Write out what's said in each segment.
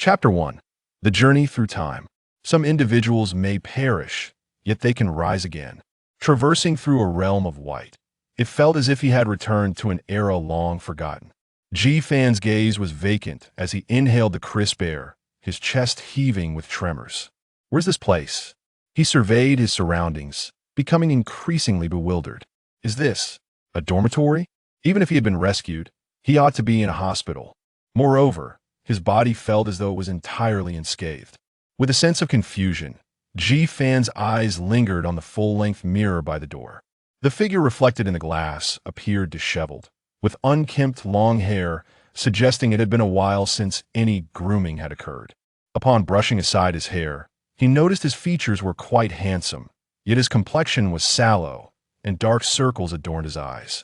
Chapter 1. The Journey Through Time. Some individuals may perish, yet they can rise again. Traversing through a realm of white, it felt as if he had returned to an era long forgotten. Ji Fan's gaze was vacant as he inhaled the crisp air, his chest heaving with tremors. Where's this place? He surveyed his surroundings, becoming increasingly bewildered. Is this a dormitory? Even if he had been rescued, he ought to be in a hospital. Moreover, his body felt as though it was entirely unscathed. With a sense of confusion, Ji Fan's eyes lingered on the full-length mirror by the door. The figure reflected in the glass appeared disheveled, with unkempt long hair, suggesting it had been a while since any grooming had occurred. Upon brushing aside his hair, he noticed his features were quite handsome, yet his complexion was sallow, and dark circles adorned his eyes.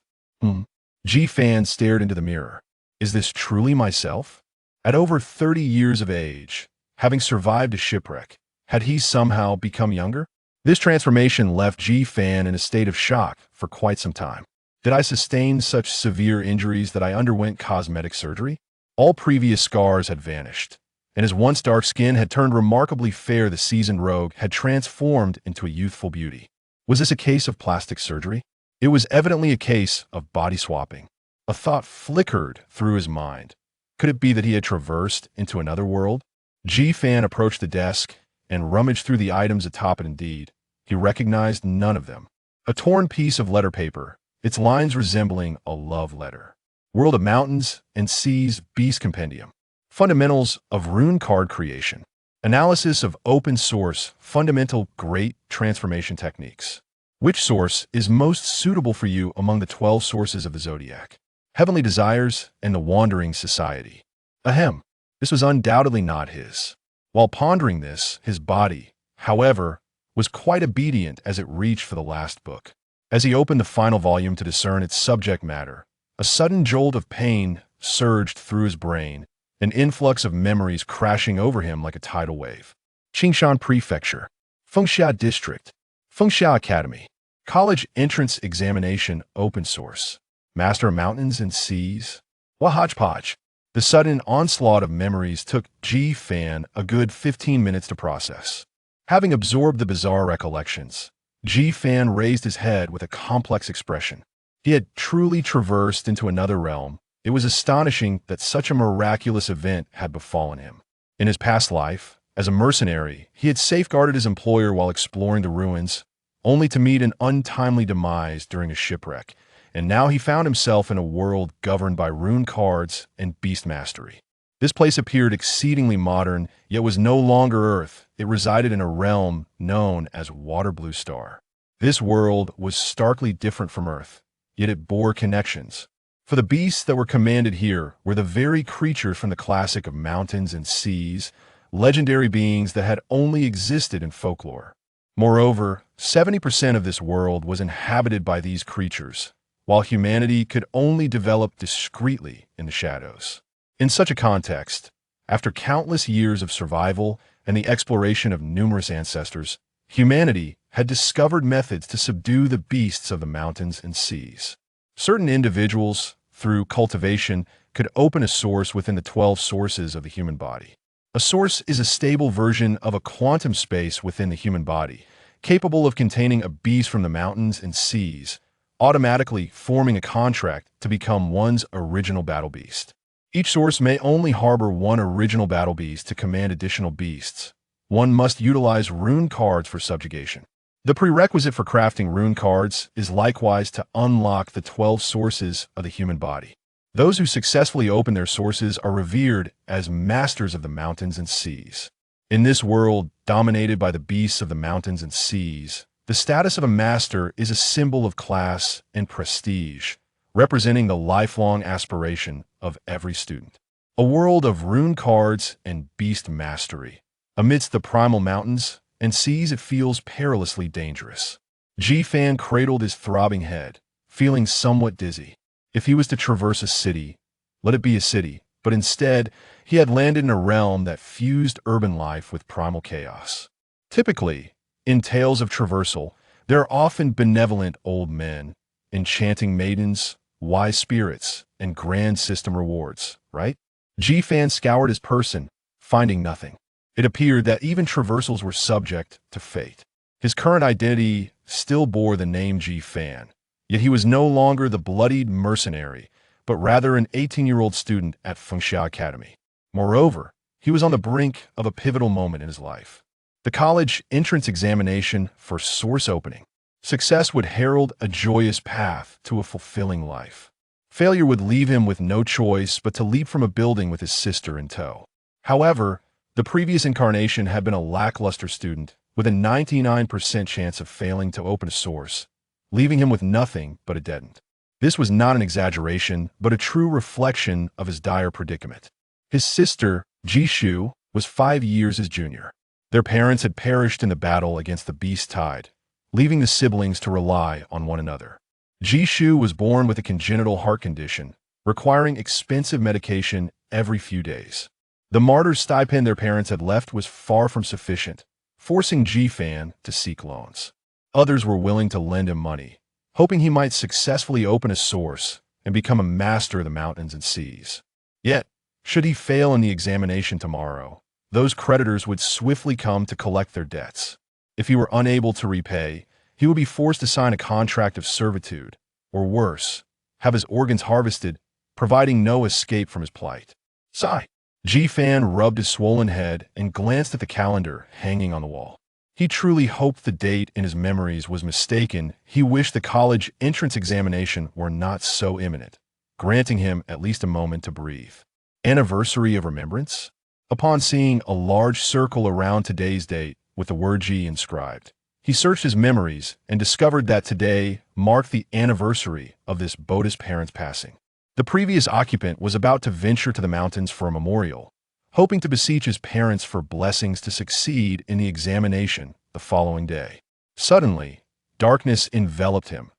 Ji Fan stared into the mirror. Is this truly myself? At over 30 years of age, having survived a shipwreck, had he somehow become younger? This transformation left Ji Fan in a state of shock for quite some time. Did I sustain such severe injuries that I underwent cosmetic surgery? All previous scars had vanished, and his once dark skin had turned remarkably fair. The seasoned rogue had transformed into a youthful beauty. Was this a case of plastic surgery? It was evidently a case of body swapping. A thought flickered through his mind. Could it be that he had traversed into another world? Ji Fan approached the desk and rummaged through the items atop it. Indeed, he recognized none of them. A torn piece of letter paper, its lines resembling a love letter. World of Mountains and Seas Beast Compendium. Fundamentals of Rune Card Creation. Analysis of Open Source Fundamental Great Transformation Techniques. Which source is most suitable for you among the 12 sources of the Zodiac? Heavenly Desires and the Wandering Society. Ahem. This was undoubtedly not his. While pondering this, his body, however, was quite obedient as it reached for the last book. As he opened the final volume to discern its subject matter, a sudden jolt of pain surged through his brain, an influx of memories crashing over him like a tidal wave. Qingshan Prefecture, Fengxia District, Fengxia Academy, College Entrance Examination Open Source, Master of Mountains and Seas. What hodgepodge! The sudden onslaught of memories took Ji Fan a good 15 minutes to process. Having absorbed the bizarre recollections, Ji Fan raised his head with a complex expression. He had truly traversed into another realm. It was astonishing that such a miraculous event had befallen him. In his past life, as a mercenary, he had safeguarded his employer while exploring the ruins, only to meet an untimely demise during a shipwreck, and now he found himself in a world governed by rune cards and beast mastery. This place appeared exceedingly modern, yet was no longer Earth. It resided in a realm known as Water Blue Star. This world was starkly different from Earth, yet it bore connections. For the beasts that were commanded here were the very creatures from the classic of mountains and seas, legendary beings that had only existed in folklore. Moreover, 70% of this world was inhabited by these creatures, while humanity could only develop discreetly in the shadows. In such a context, after countless years of survival and the exploration of numerous ancestors, humanity had discovered methods to subdue the beasts of the mountains and seas. Certain individuals, through cultivation, could open a source within the 12 sources of the human body. A source is a stable version of a quantum space within the human body, capable of containing a beast from the mountains and seas, automatically forming a contract to become one's original battle beast. Each source may only harbor one original battle beast. To command additional beasts, one must utilize rune cards for subjugation. The prerequisite for crafting rune cards is likewise to unlock the 12 sources of the human body. Those who successfully open their sources are revered as masters of the mountains and seas. In this world dominated by the beasts of the mountains and seas, the status of a master is a symbol of class and prestige, representing the lifelong aspiration of every student. A world of rune cards and beast mastery. Amidst the primal mountains and seas, it feels perilously dangerous. Ji Fan cradled his throbbing head, feeling somewhat dizzy. If he was to traverse a city, let it be a city, but instead, he had landed in a realm that fused urban life with primal chaos. Typically, in tales of traversal, there are often benevolent old men, enchanting maidens, wise spirits, and grand system rewards, right? Ji Fan scoured his person, finding nothing. It appeared that even traversals were subject to fate. His current identity still bore the name Ji Fan, yet he was no longer the bloodied mercenary, but rather an 18-year-old student at Fengxia Academy. Moreover, he was on the brink of a pivotal moment in his life. The college entrance examination for source opening. Success would herald a joyous path to a fulfilling life. Failure would leave him with no choice but to leap from a building with his sister in tow. However, the previous incarnation had been a lackluster student with a 99% chance of failing to open a source, leaving him with nothing but a dead end. This was not an exaggeration, but a true reflection of his dire predicament. His sister, Guixu, was 5 years his junior. Their parents had perished in the battle against the beast tide, leaving the siblings to rely on one another. Guixu was born with a congenital heart condition, requiring expensive medication every few days. The martyr stipend their parents had left was far from sufficient, forcing Ji Fan to seek loans. Others were willing to lend him money, hoping he might successfully open a source and become a master of the mountains and seas. Yet, should he fail in the examination tomorrow, those creditors would swiftly come to collect their debts. If he were unable to repay, he would be forced to sign a contract of servitude, or worse, have his organs harvested, providing no escape from his plight. Sigh. Ji Fan rubbed his swollen head and glanced at the calendar hanging on the wall. He truly hoped the date in his memories was mistaken. He wished the college entrance examination were not so imminent, granting him at least a moment to breathe. Anniversary of remembrance? Upon seeing a large circle around today's date with the word Ji inscribed, he searched his memories and discovered that today marked the anniversary of this boat's parents' passing. The previous occupant was about to venture to the mountains for a memorial, hoping to beseech his parents for blessings to succeed in the examination the following day. Suddenly, darkness enveloped him,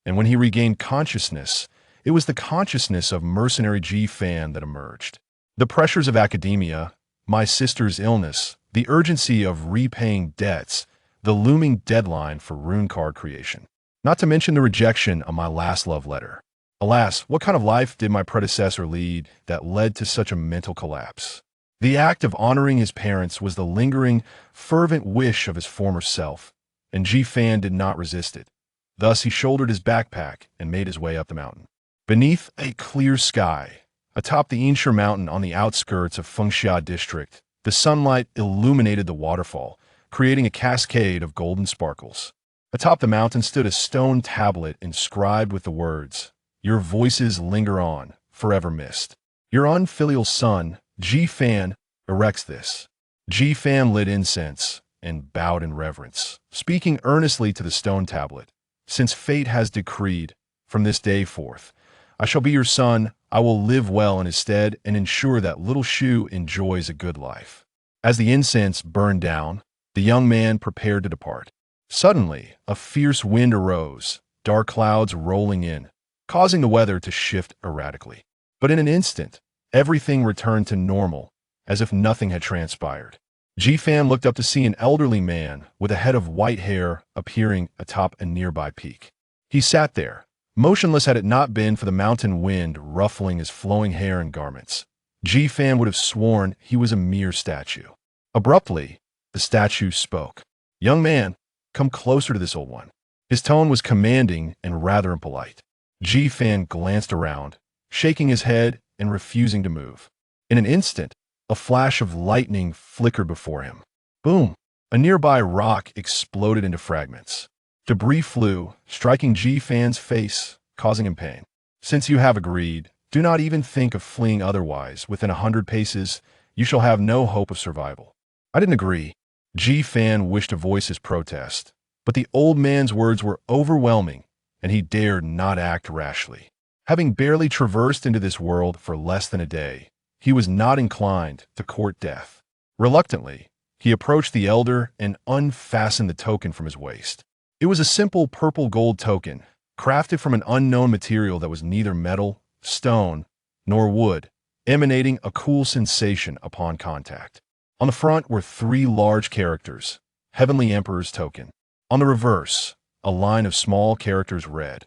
and when he regained consciousness, it was the consciousness of mercenary Ji Fan that emerged. The pressures of academia, my sister's illness, the urgency of repaying debts, the looming deadline for rune card creation, not to mention the rejection of my last love letter. Alas, what kind of life did my predecessor lead that led to such a mental collapse? The act of honoring his parents was the lingering, fervent wish of his former self, and Ji Fan did not resist it. Thus he shouldered his backpack and made his way up the mountain. Beneath a clear sky, atop the Yinshe mountain on the outskirts of Fengxia district, the sunlight illuminated the waterfall, creating a cascade of golden sparkles. Atop the mountain stood a stone tablet inscribed with the words, "Your voices linger on, forever missed. Your unfilial son, Ji Fan, erects this." Ji Fan lit incense and bowed in reverence, speaking earnestly to the stone tablet. "Since fate has decreed, from this day forth, I shall be your son. I will live well in his stead and ensure that little Xu enjoys a good life." As the incense burned down, the young man prepared to depart. Suddenly, a fierce wind arose, dark clouds rolling in, causing the weather to shift erratically. But in an instant, everything returned to normal, as if nothing had transpired. Ji Fan looked up to see an elderly man with a head of white hair appearing atop a nearby peak. He sat there, motionless had it not been for the mountain wind ruffling his flowing hair and garments. Ji Fan would have sworn he was a mere statue. Abruptly, the statue spoke. "Young man, come closer to this old one." His tone was commanding and rather impolite. Ji Fan glanced around, shaking his head and refusing to move. In an instant, a flash of lightning flickered before him. Boom! A nearby rock exploded into fragments. Debris flew, striking Ji Fan's face, causing him pain. "Since you have agreed, do not even think of fleeing otherwise. Within 100 paces, you shall have no hope of survival." "I didn't agree." Ji Fan wished to voice his protest, but the old man's words were overwhelming, and he dared not act rashly. Having barely traversed into this world for less than a day, he was not inclined to court death. Reluctantly, he approached the elder and unfastened the token from his waist. It was a simple purple-gold token, crafted from an unknown material that was neither metal, stone, nor wood, emanating a cool sensation upon contact. On the front were 3 large characters, Heavenly Emperor's token. On the reverse, a line of small characters read,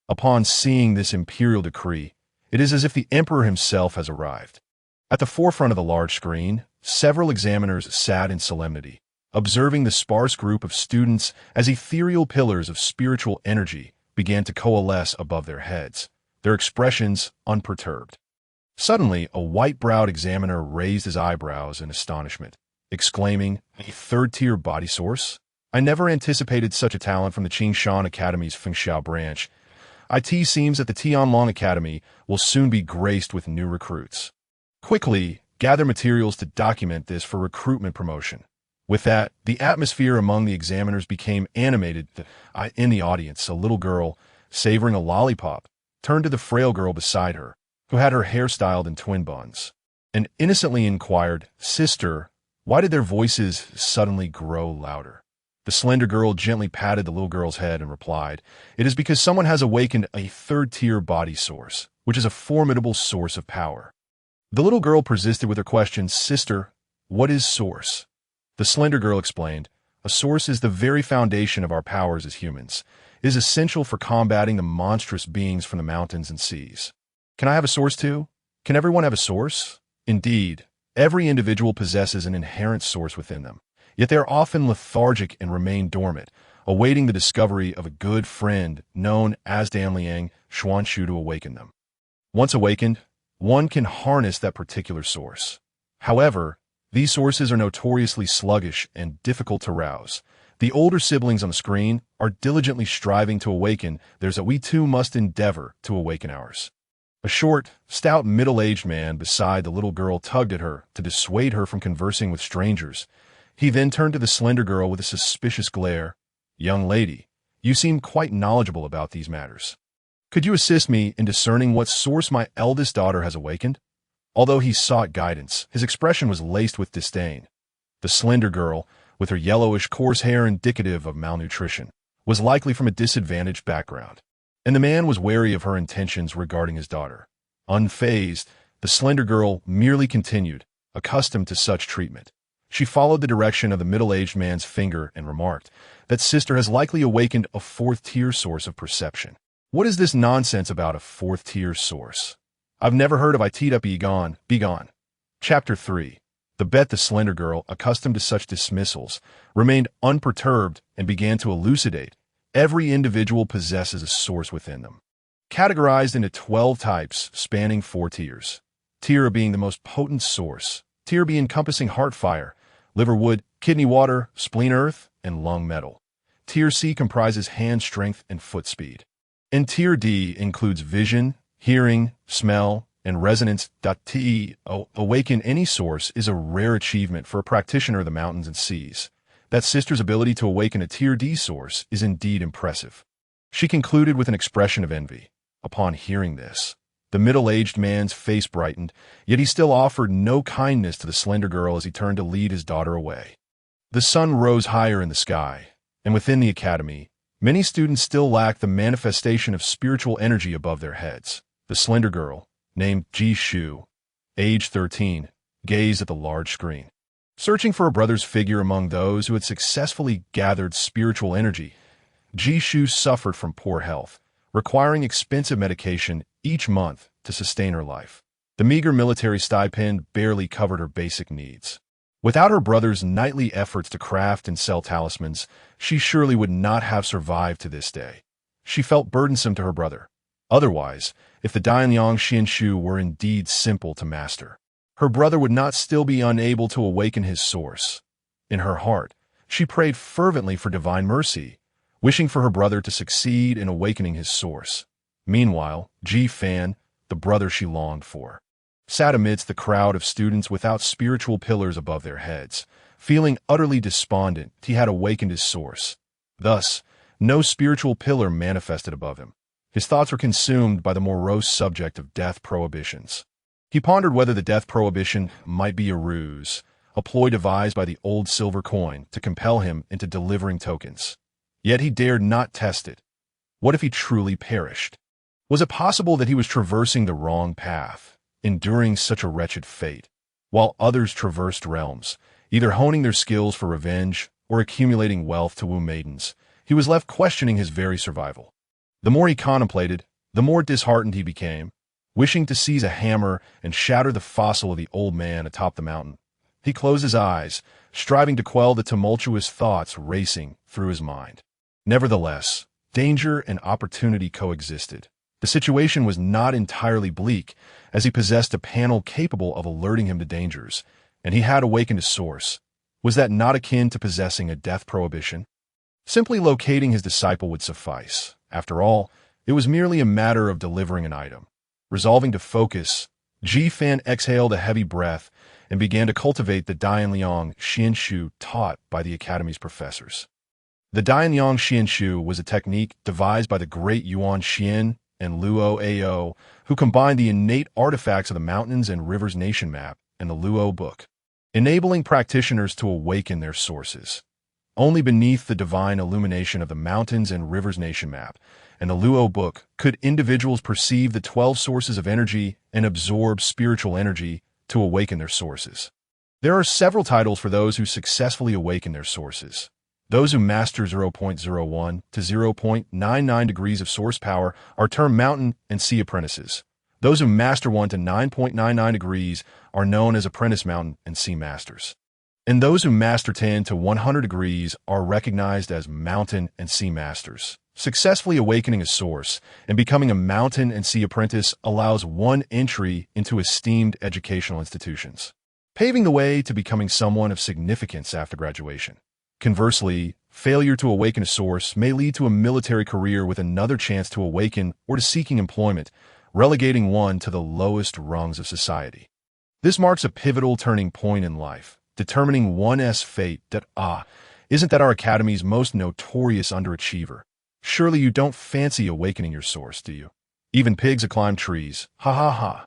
"Upon seeing this imperial decree, it is as if the Emperor himself has arrived." At the forefront of the large screen, several examiners sat in solemnity, observing the sparse group of students as ethereal pillars of spiritual energy began to coalesce above their heads, their expressions unperturbed. Suddenly, a white-browed examiner raised his eyebrows in astonishment, exclaiming, "A third-tier body source? I never anticipated such a talent from the Qingshan Academy's Fengxiao branch. It seems that the Tianlong Academy will soon be graced with new recruits. Quickly, gather materials to document this for recruitment promotion." With that, the atmosphere among the examiners became animated. In the audience, a little girl, savoring a lollipop, turned to the frail girl beside her, who had her hair styled in twin buns, and innocently inquired, "Sister, why did their voices suddenly grow louder?" The slender girl gently patted the little girl's head and replied, "It is because someone has awakened a third-tier body source, which is a formidable source of power." The little girl persisted with her question, "Sister, what is source?" The slender girl explained, "A source is the very foundation of our powers as humans. It is essential for combating the monstrous beings from the mountains and seas." "Can I have a source too? Can everyone have a source?" Indeed, every individual possesses an inherent source within them, yet they are often lethargic and remain dormant, awaiting the discovery of a good friend known as Danliang Xuanshu to awaken them. Once awakened, one can harness that particular source. However, these sources are notoriously sluggish and difficult to rouse. The older siblings on the screen are diligently striving to awaken theirs, that we too must endeavor to awaken ours. A short, stout, middle-aged man beside the little girl tugged at her to dissuade her from conversing with strangers. He then turned to the slender girl with a suspicious glare. "Young lady, you seem quite knowledgeable about these matters. Could you assist me in discerning what source my eldest daughter has awakened?" Although he sought guidance, his expression was laced with disdain. The slender girl, with her yellowish, coarse hair indicative of malnutrition, was likely from a disadvantaged background, and the man was wary of her intentions regarding his daughter. Unfazed, the slender girl merely continued, accustomed to such treatment. She followed the direction of the middle-aged man's finger and remarked, "That sister has likely awakened a fourth-tier source of perception." "What is this nonsense about a fourth-tier source? I've never heard of it. Begone, begone." Chapter 3. The slender girl, accustomed to such dismissals, remained unperturbed and began to elucidate. Every individual possesses a source within them, categorized into 12 types spanning 4 tiers. Tier A being the most potent source, Tier B encompassing heart fire, liver wood, kidney water, spleen earth, and lung metal. Tier C comprises hand strength and foot speed. And Tier D includes vision, hearing, smell, and resonance. Awaken any source is a rare achievement for a practitioner of the mountains and seas. That sister's ability to awaken a Tier D source is indeed impressive. She concluded with an expression of envy. Upon hearing this, the middle-aged man's face brightened, yet he still offered no kindness to the slender girl as he turned to lead his daughter away. The sun rose higher in the sky, and within the academy, many students still lacked the manifestation of spiritual energy above their heads. The slender girl, named Guixu, age 13, gazed at the large screen. Searching for a brother's figure among those who had successfully gathered spiritual energy, Guixu suffered from poor health, requiring expensive medication each month to sustain her life. The meager military stipend barely covered her basic needs. Without her brother's nightly efforts to craft and sell talismans, she surely would not have survived to this day. She felt burdensome to her brother. Otherwise, if the Dianyang Xianshu were indeed simple to master, her brother would not still be unable to awaken his source. In her heart, she prayed fervently for divine mercy, wishing for her brother to succeed in awakening his source. Meanwhile, Ji Fan, the brother she longed for, sat amidst the crowd of students without spiritual pillars above their heads. Feeling utterly despondent, he had awakened his source. Thus, no spiritual pillar manifested above him. His thoughts were consumed by the morose subject of death prohibitions. He pondered whether the death prohibition might be a ruse, a ploy devised by the old silver coin to compel him into delivering tokens. Yet he dared not test it. What if he truly perished? Was it possible that he was traversing the wrong path, enduring such a wretched fate, while others traversed realms, either honing their skills for revenge or accumulating wealth to woo maidens? He was left questioning his very survival. The more he contemplated, the more disheartened he became, wishing to seize a hammer and shatter the fossil of the old man atop the mountain. He closed his eyes, striving to quell the tumultuous thoughts racing through his mind. Nevertheless, danger and opportunity coexisted. The situation was not entirely bleak, as he possessed a panel capable of alerting him to dangers, and he had awakened his source. Was that not akin to possessing a death prohibition? Simply locating his disciple would suffice. After all, it was merely a matter of delivering an item. Resolving to focus, Ji Fan exhaled a heavy breath and began to cultivate the Dianliang Xianshu taught by the Academy's professors. The Dianliang Xianshu was a technique devised by the great Yuan Xian and Luo Ao, who combined the innate artifacts of the Mountains and Rivers Nation Map and the Luo Book, enabling practitioners to awaken their sources. Only beneath the divine illumination of the Mountains and Rivers Nation Map and the Luo Book could individuals perceive the 12 sources of energy and absorb spiritual energy to awaken their sources. There are several titles for those who successfully awaken their sources. Those who master 0.01 to 0.99 degrees of source power are termed Mountain and Sea Apprentices. Those who master 1 to 9.99 degrees are known as Apprentice Mountain and Sea Masters. And those who master 10 to 100 degrees are recognized as Mountain and Sea Masters. Successfully awakening a source and becoming a Mountain and Sea Apprentice allows one entry into esteemed educational institutions, paving the way to becoming someone of significance after graduation. Conversely, failure to awaken a source may lead to a military career with another chance to awaken or to seeking employment, relegating one to the lowest rungs of society. This marks a pivotal turning point in life, determining one's fate. Isn't that our Academy's most notorious underachiever? Surely you don't fancy awakening your source, do you? Even pigs climb trees. Ha ha ha.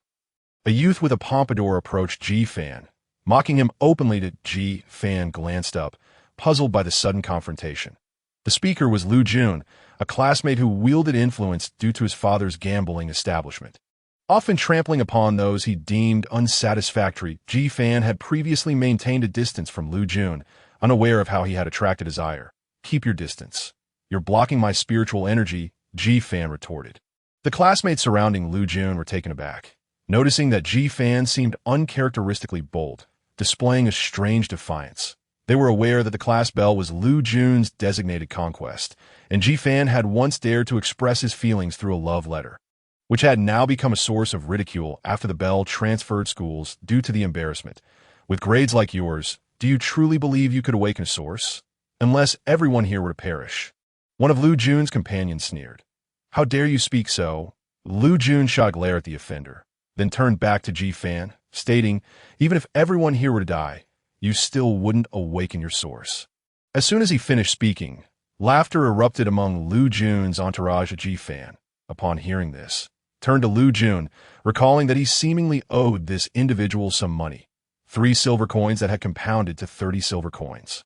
A youth with a pompadour approached Ji Fan. Mocking him openly, Ji Fan glanced up, puzzled by the sudden confrontation. The speaker was Lu Jun, a classmate who wielded influence due to his father's gambling establishment. Often trampling upon those he deemed unsatisfactory, Ji Fan had previously maintained a distance from Lu Jun, unaware of how he had attracted his ire. Keep your distance. You're blocking my spiritual energy, Ji Fan retorted. The classmates surrounding Lu Jun were taken aback, noticing that Ji Fan seemed uncharacteristically bold, displaying a strange defiance. They were aware that the class bell was Lu Jun's designated conquest, and Ji Fan had once dared to express his feelings through a love letter, which had now become a source of ridicule after the bell transferred schools due to the embarrassment. With grades like yours, do you truly believe you could awaken a source? Unless everyone here were to perish. One of Lu Jun's companions sneered. How dare you speak so? Lu Jun shot a glare at the offender, then turned back to Ji Fan, stating, even if everyone here were to die, you still wouldn't awaken your source. As soon as he finished speaking, laughter erupted among Lu Jun's entourage. Ji Fan, upon hearing this, turned to Lu Jun, recalling that he seemingly owed this individual some money, 3 silver coins that had compounded to 30 silver coins.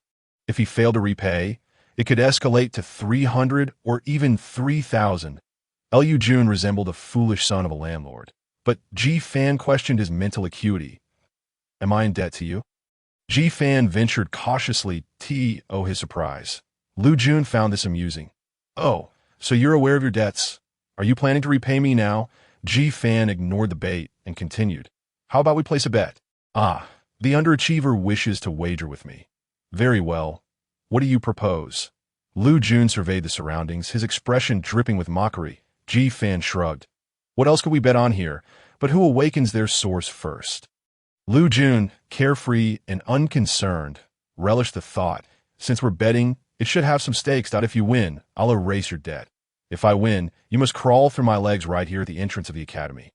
If he failed to repay, it could escalate to 300 or even 3,000. Lu Jun resembled a foolish son of a landlord, but Ji Fan questioned his mental acuity. Am I in debt to you? Ji Fan ventured cautiously to his surprise. Lu Jun found this amusing. Oh, so you're aware of your debts. Are you planning to repay me now? Ji Fan ignored the bait and continued. How about we place a bet? The underachiever wishes to wager with me. Very well. What do you propose? Lu Jun surveyed the surroundings, his expression dripping with mockery. Ji Fan shrugged. What else could we bet on here? But who awakens their source first? Lu Jun, carefree and unconcerned, relished the thought. Since we're betting, it should have some stakes. If you win, I'll erase your debt. If I win, you must crawl through my legs right here at the entrance of the academy,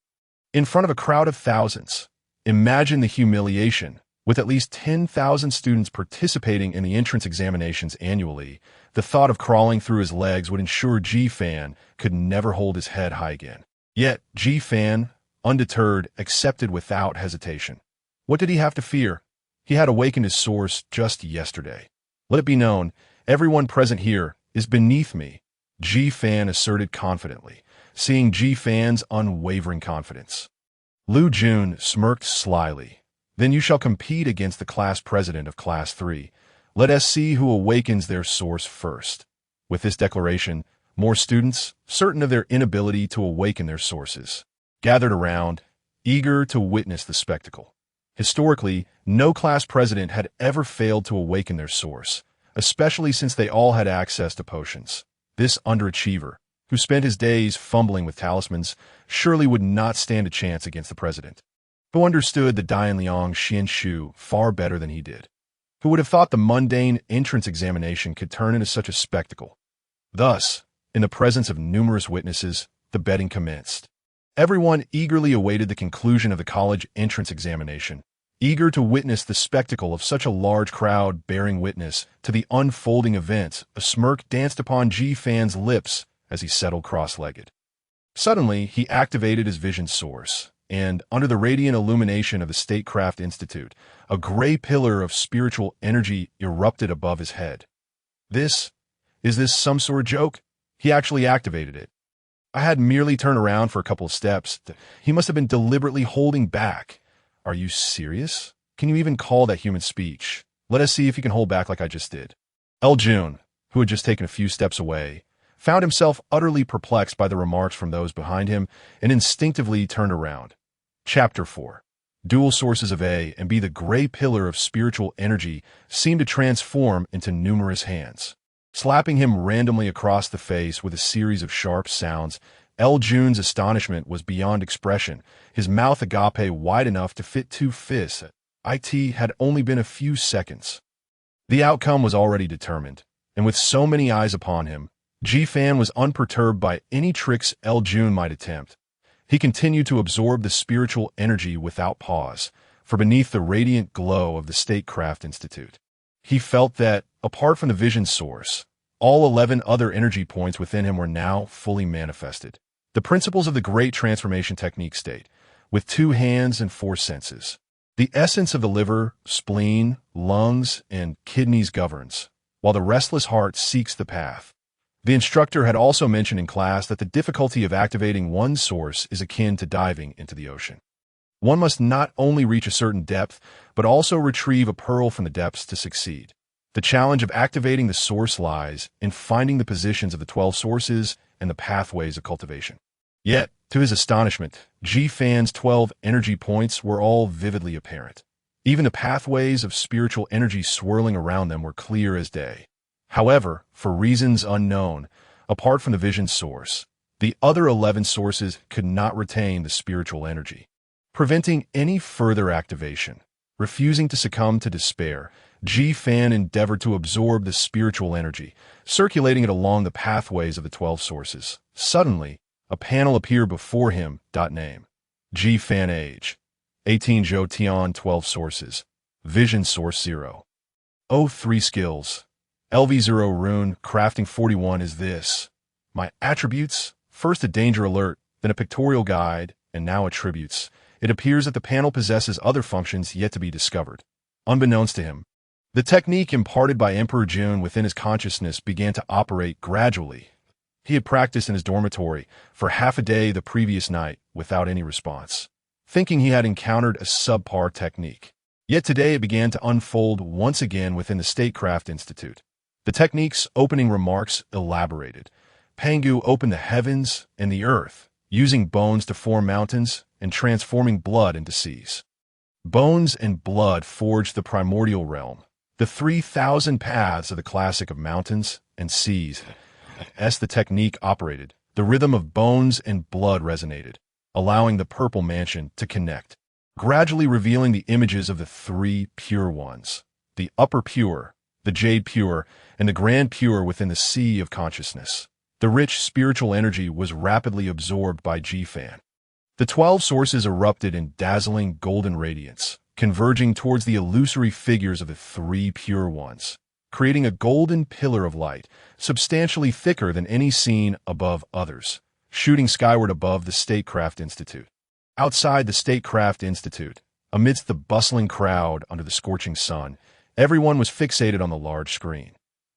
in front of a crowd of thousands. Imagine the humiliation. With at least 10,000 students participating in the entrance examinations annually, the thought of crawling through his legs would ensure Ji Fan could never hold his head high again. Yet, Ji Fan, undeterred, accepted without hesitation. What did he have to fear? He had awakened his source just yesterday. Let it be known, everyone present here is beneath me, Ji Fan asserted confidently, seeing Ji Fan's unwavering confidence. Lu Jun smirked slyly. Then you shall compete against the class president of Class 3. Let us see who awakens their source first. With this declaration, more students, certain of their inability to awaken their sources, gathered around, eager to witness the spectacle. Historically, no class president had ever failed to awaken their source, especially since they all had access to potions. This underachiever, who spent his days fumbling with talismans, surely would not stand a chance against the president, who understood the Dianliang Xianshu far better than he did. Who would have thought the mundane entrance examination could turn into such a spectacle? Thus, in the presence of numerous witnesses, the betting commenced. Everyone eagerly awaited the conclusion of the college entrance examination, eager to witness the spectacle of such a large crowd bearing witness to the unfolding events. A smirk danced upon Ji Fan's lips as he settled cross-legged. Suddenly, he activated his vision source, and, under the radiant illumination of the Statecraft Institute, a gray pillar of spiritual energy erupted above his head. Is this some sort of joke? He actually activated it. I had merely turned around for a couple of steps. He must have been deliberately holding back. Are you serious? Can you even call that human speech? Let us see if you can hold back like I just did. Jun, who had just taken a few steps away, found himself utterly perplexed by the remarks from those behind him and instinctively turned around. Chapter 4. Dual sources of A and B. The gray pillar of spiritual energy seemed to transform into numerous hands, slapping him randomly across the face with a series of sharp sounds. Jun's astonishment was beyond expression, his mouth agape wide enough to fit two fists. It had only been a few seconds. The outcome was already determined, and with so many eyes upon him, Ji Fan was unperturbed by any tricks Jun might attempt. He continued to absorb the spiritual energy without pause, for beneath the radiant glow of the Statecraft Institute, he felt that, apart from the vision source, all 11 other energy points within him were now fully manifested. The principles of the great transformation technique state, with 2 hands and 4 senses. The essence of the liver, spleen, lungs, and kidneys governs, while the restless heart seeks the path. The instructor had also mentioned in class that the difficulty of activating one source is akin to diving into the ocean. One must not only reach a certain depth, but also retrieve a pearl from the depths to succeed. The challenge of activating the source lies in finding the positions of the 12 sources and the pathways of cultivation. Yet, to his astonishment, Ji Fan's 12 energy points were all vividly apparent. Even the pathways of spiritual energy swirling around them were clear as day. However, for reasons unknown, apart from the vision source, the other 11 sources could not retain the spiritual energy, preventing any further activation. Refusing to succumb to despair, Ji Fan endeavored to absorb the spiritual energy, circulating it along the pathways of the 12 sources. Suddenly, a panel appeared before him. Name: Ji Fan. Age: 18. Zhou Tian. 12 sources. Vision source 0. 3 skills. LV0 rune, crafting 41. Is this my attributes? First a danger alert, then a pictorial guide, and now attributes. It appears that the panel possesses other functions yet to be discovered. Unbeknownst to him, the technique imparted by Emperor Xuanyuan within his consciousness began to operate gradually. He had practiced in his dormitory for half a day the previous night without any response, thinking he had encountered a subpar technique. Yet today it began to unfold once again within the Statecraft Institute. The technique's opening remarks elaborated. Pangu opened the heavens and the earth, using bones to form mountains and transforming blood into seas. Bones and blood forged the primordial realm, the 3,000 paths of the classic of mountains and seas. As the technique operated, the rhythm of bones and blood resonated, allowing the purple mansion to connect, gradually revealing the images of the 3 pure ones, the upper pure, the jade pure, and the grand pure within the sea of consciousness. The rich spiritual energy was rapidly absorbed by Ji Fan. The 12 sources erupted in dazzling golden radiance, converging towards the illusory figures of the 3 pure ones, creating a golden pillar of light, substantially thicker than any seen above others, shooting skyward above the Statecraft Institute. Outside the Statecraft Institute, amidst the bustling crowd under the scorching sun, everyone was fixated on the large screen.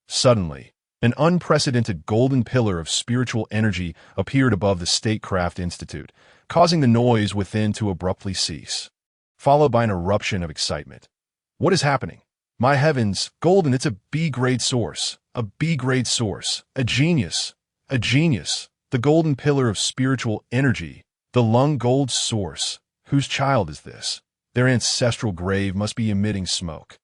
Suddenly, an unprecedented golden pillar of spiritual energy appeared above the Statecraft Institute, causing the noise within to abruptly cease, followed by an eruption of excitement. What is happening? My heavens, golden, it's a B-grade source, a B-grade source, a genius, a genius, the golden pillar of spiritual energy, the lung gold source. Whose child is this? Their ancestral grave must be emitting smoke.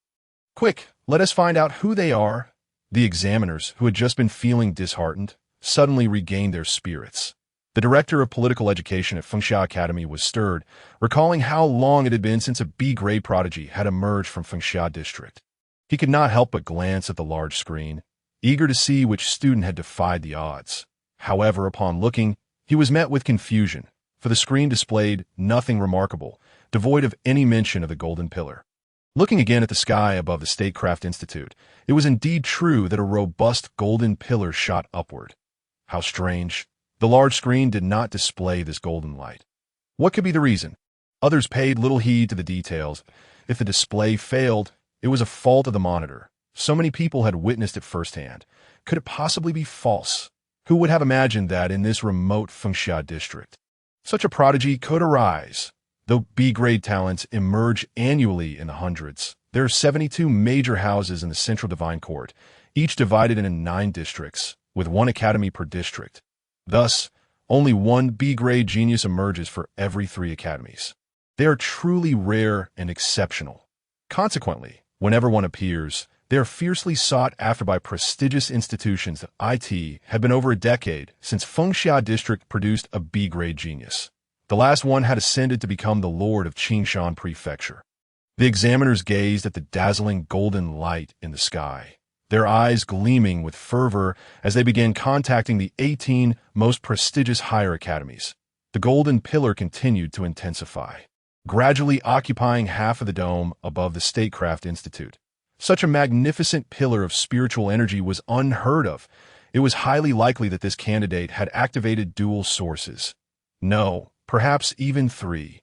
Quick, let us find out who they are. The examiners, who had just been feeling disheartened, suddenly regained their spirits. The director of political education at Fengxia Academy was stirred, recalling how long it had been since a B-grade prodigy had emerged from Fengxia district. He could not help but glance at the large screen, eager to see which student had defied the odds. However, upon looking, he was met with confusion, for the screen displayed nothing remarkable, devoid of any mention of the golden pillar. Looking again at the sky above the Statecraft Institute, it was indeed true that a robust golden pillar shot upward. How strange. The large screen did not display this golden light. What could be the reason? Others paid little heed to the details. If the display failed, it was a fault of the monitor. So many people had witnessed it firsthand. Could it possibly be false? Who would have imagined that in this remote Fengxia district such a prodigy could arise? Though B-grade talents emerge annually in the hundreds, there are 72 major houses in the Central Divine Court, each divided into 9 districts, with 1 academy per district. Thus, only 1 B-grade genius emerges for every 3 academies. They are truly rare and exceptional. Consequently, whenever one appears, they are fiercely sought after by prestigious institutions. It had been over a decade since Fengxia District produced a B-grade genius. The last one had ascended to become the Lord of Qingshan Prefecture. The examiners gazed at the dazzling golden light in the sky, their eyes gleaming with fervor as they began contacting the 18 most prestigious higher academies. The golden pillar continued to intensify, gradually occupying half of the dome above the Statecraft Institute. Such a magnificent pillar of spiritual energy was unheard of. It was highly likely that this candidate had activated dual sources. No, perhaps even 3.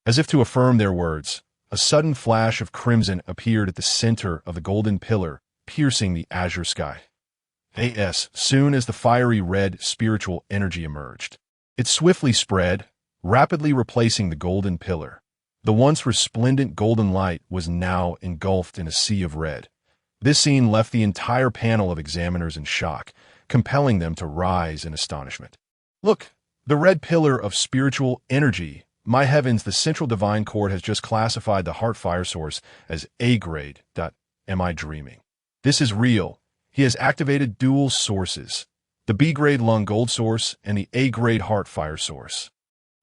As if to affirm their words, a sudden flash of crimson appeared at the center of the golden pillar, piercing the azure sky. Soon as the fiery red spiritual energy emerged, it swiftly spread, rapidly replacing the golden pillar. The once resplendent golden light was now engulfed in a sea of red. This scene left the entire panel of examiners in shock, compelling them to rise in astonishment. Look, the red pillar of spiritual energy. My heavens, the Central Divine Court has just classified the Heart Fire Source as A-grade. Am I dreaming? This is real. He has activated dual sources, the B-grade Lung Gold Source and the A-grade Heart Fire Source.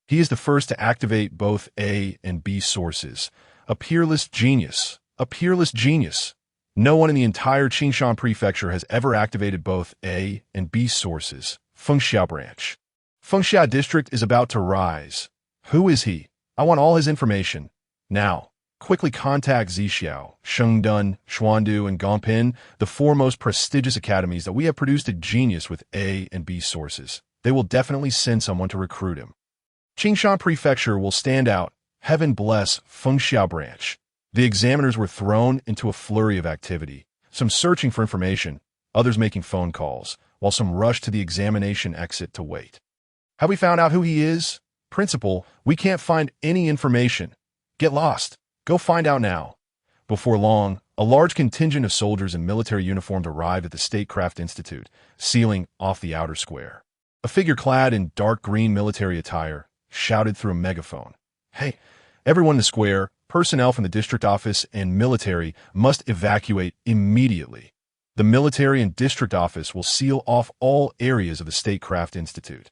He is the first to activate both A and B sources. A peerless genius. A peerless genius. No one in the entire Qingshan Prefecture has ever activated both A and B sources. Fengxia Branch. Fengxia District is about to rise. Who is he? I want all his information. Now, quickly contact Zixiao, Shengdun, Xuandu, and Gongpin, the 4 most prestigious academies that we have produced a genius with A and B sources. They will definitely send someone to recruit him. Qingshan Prefecture will stand out. Heaven bless Fengxia Branch. The examiners were thrown into a flurry of activity, some searching for information, others making phone calls, while some rushed to the examination exit to wait. Have we found out who he is? Principal, we can't find any information. Get lost. Go find out now. Before long, a large contingent of soldiers in military uniforms arrived at the Statecraft Institute, sealing off the outer square. A figure clad in dark green military attire shouted through a megaphone. Hey, everyone in the square, personnel from the district office and military must evacuate immediately. The military and district office will seal off all areas of the Statecraft Institute.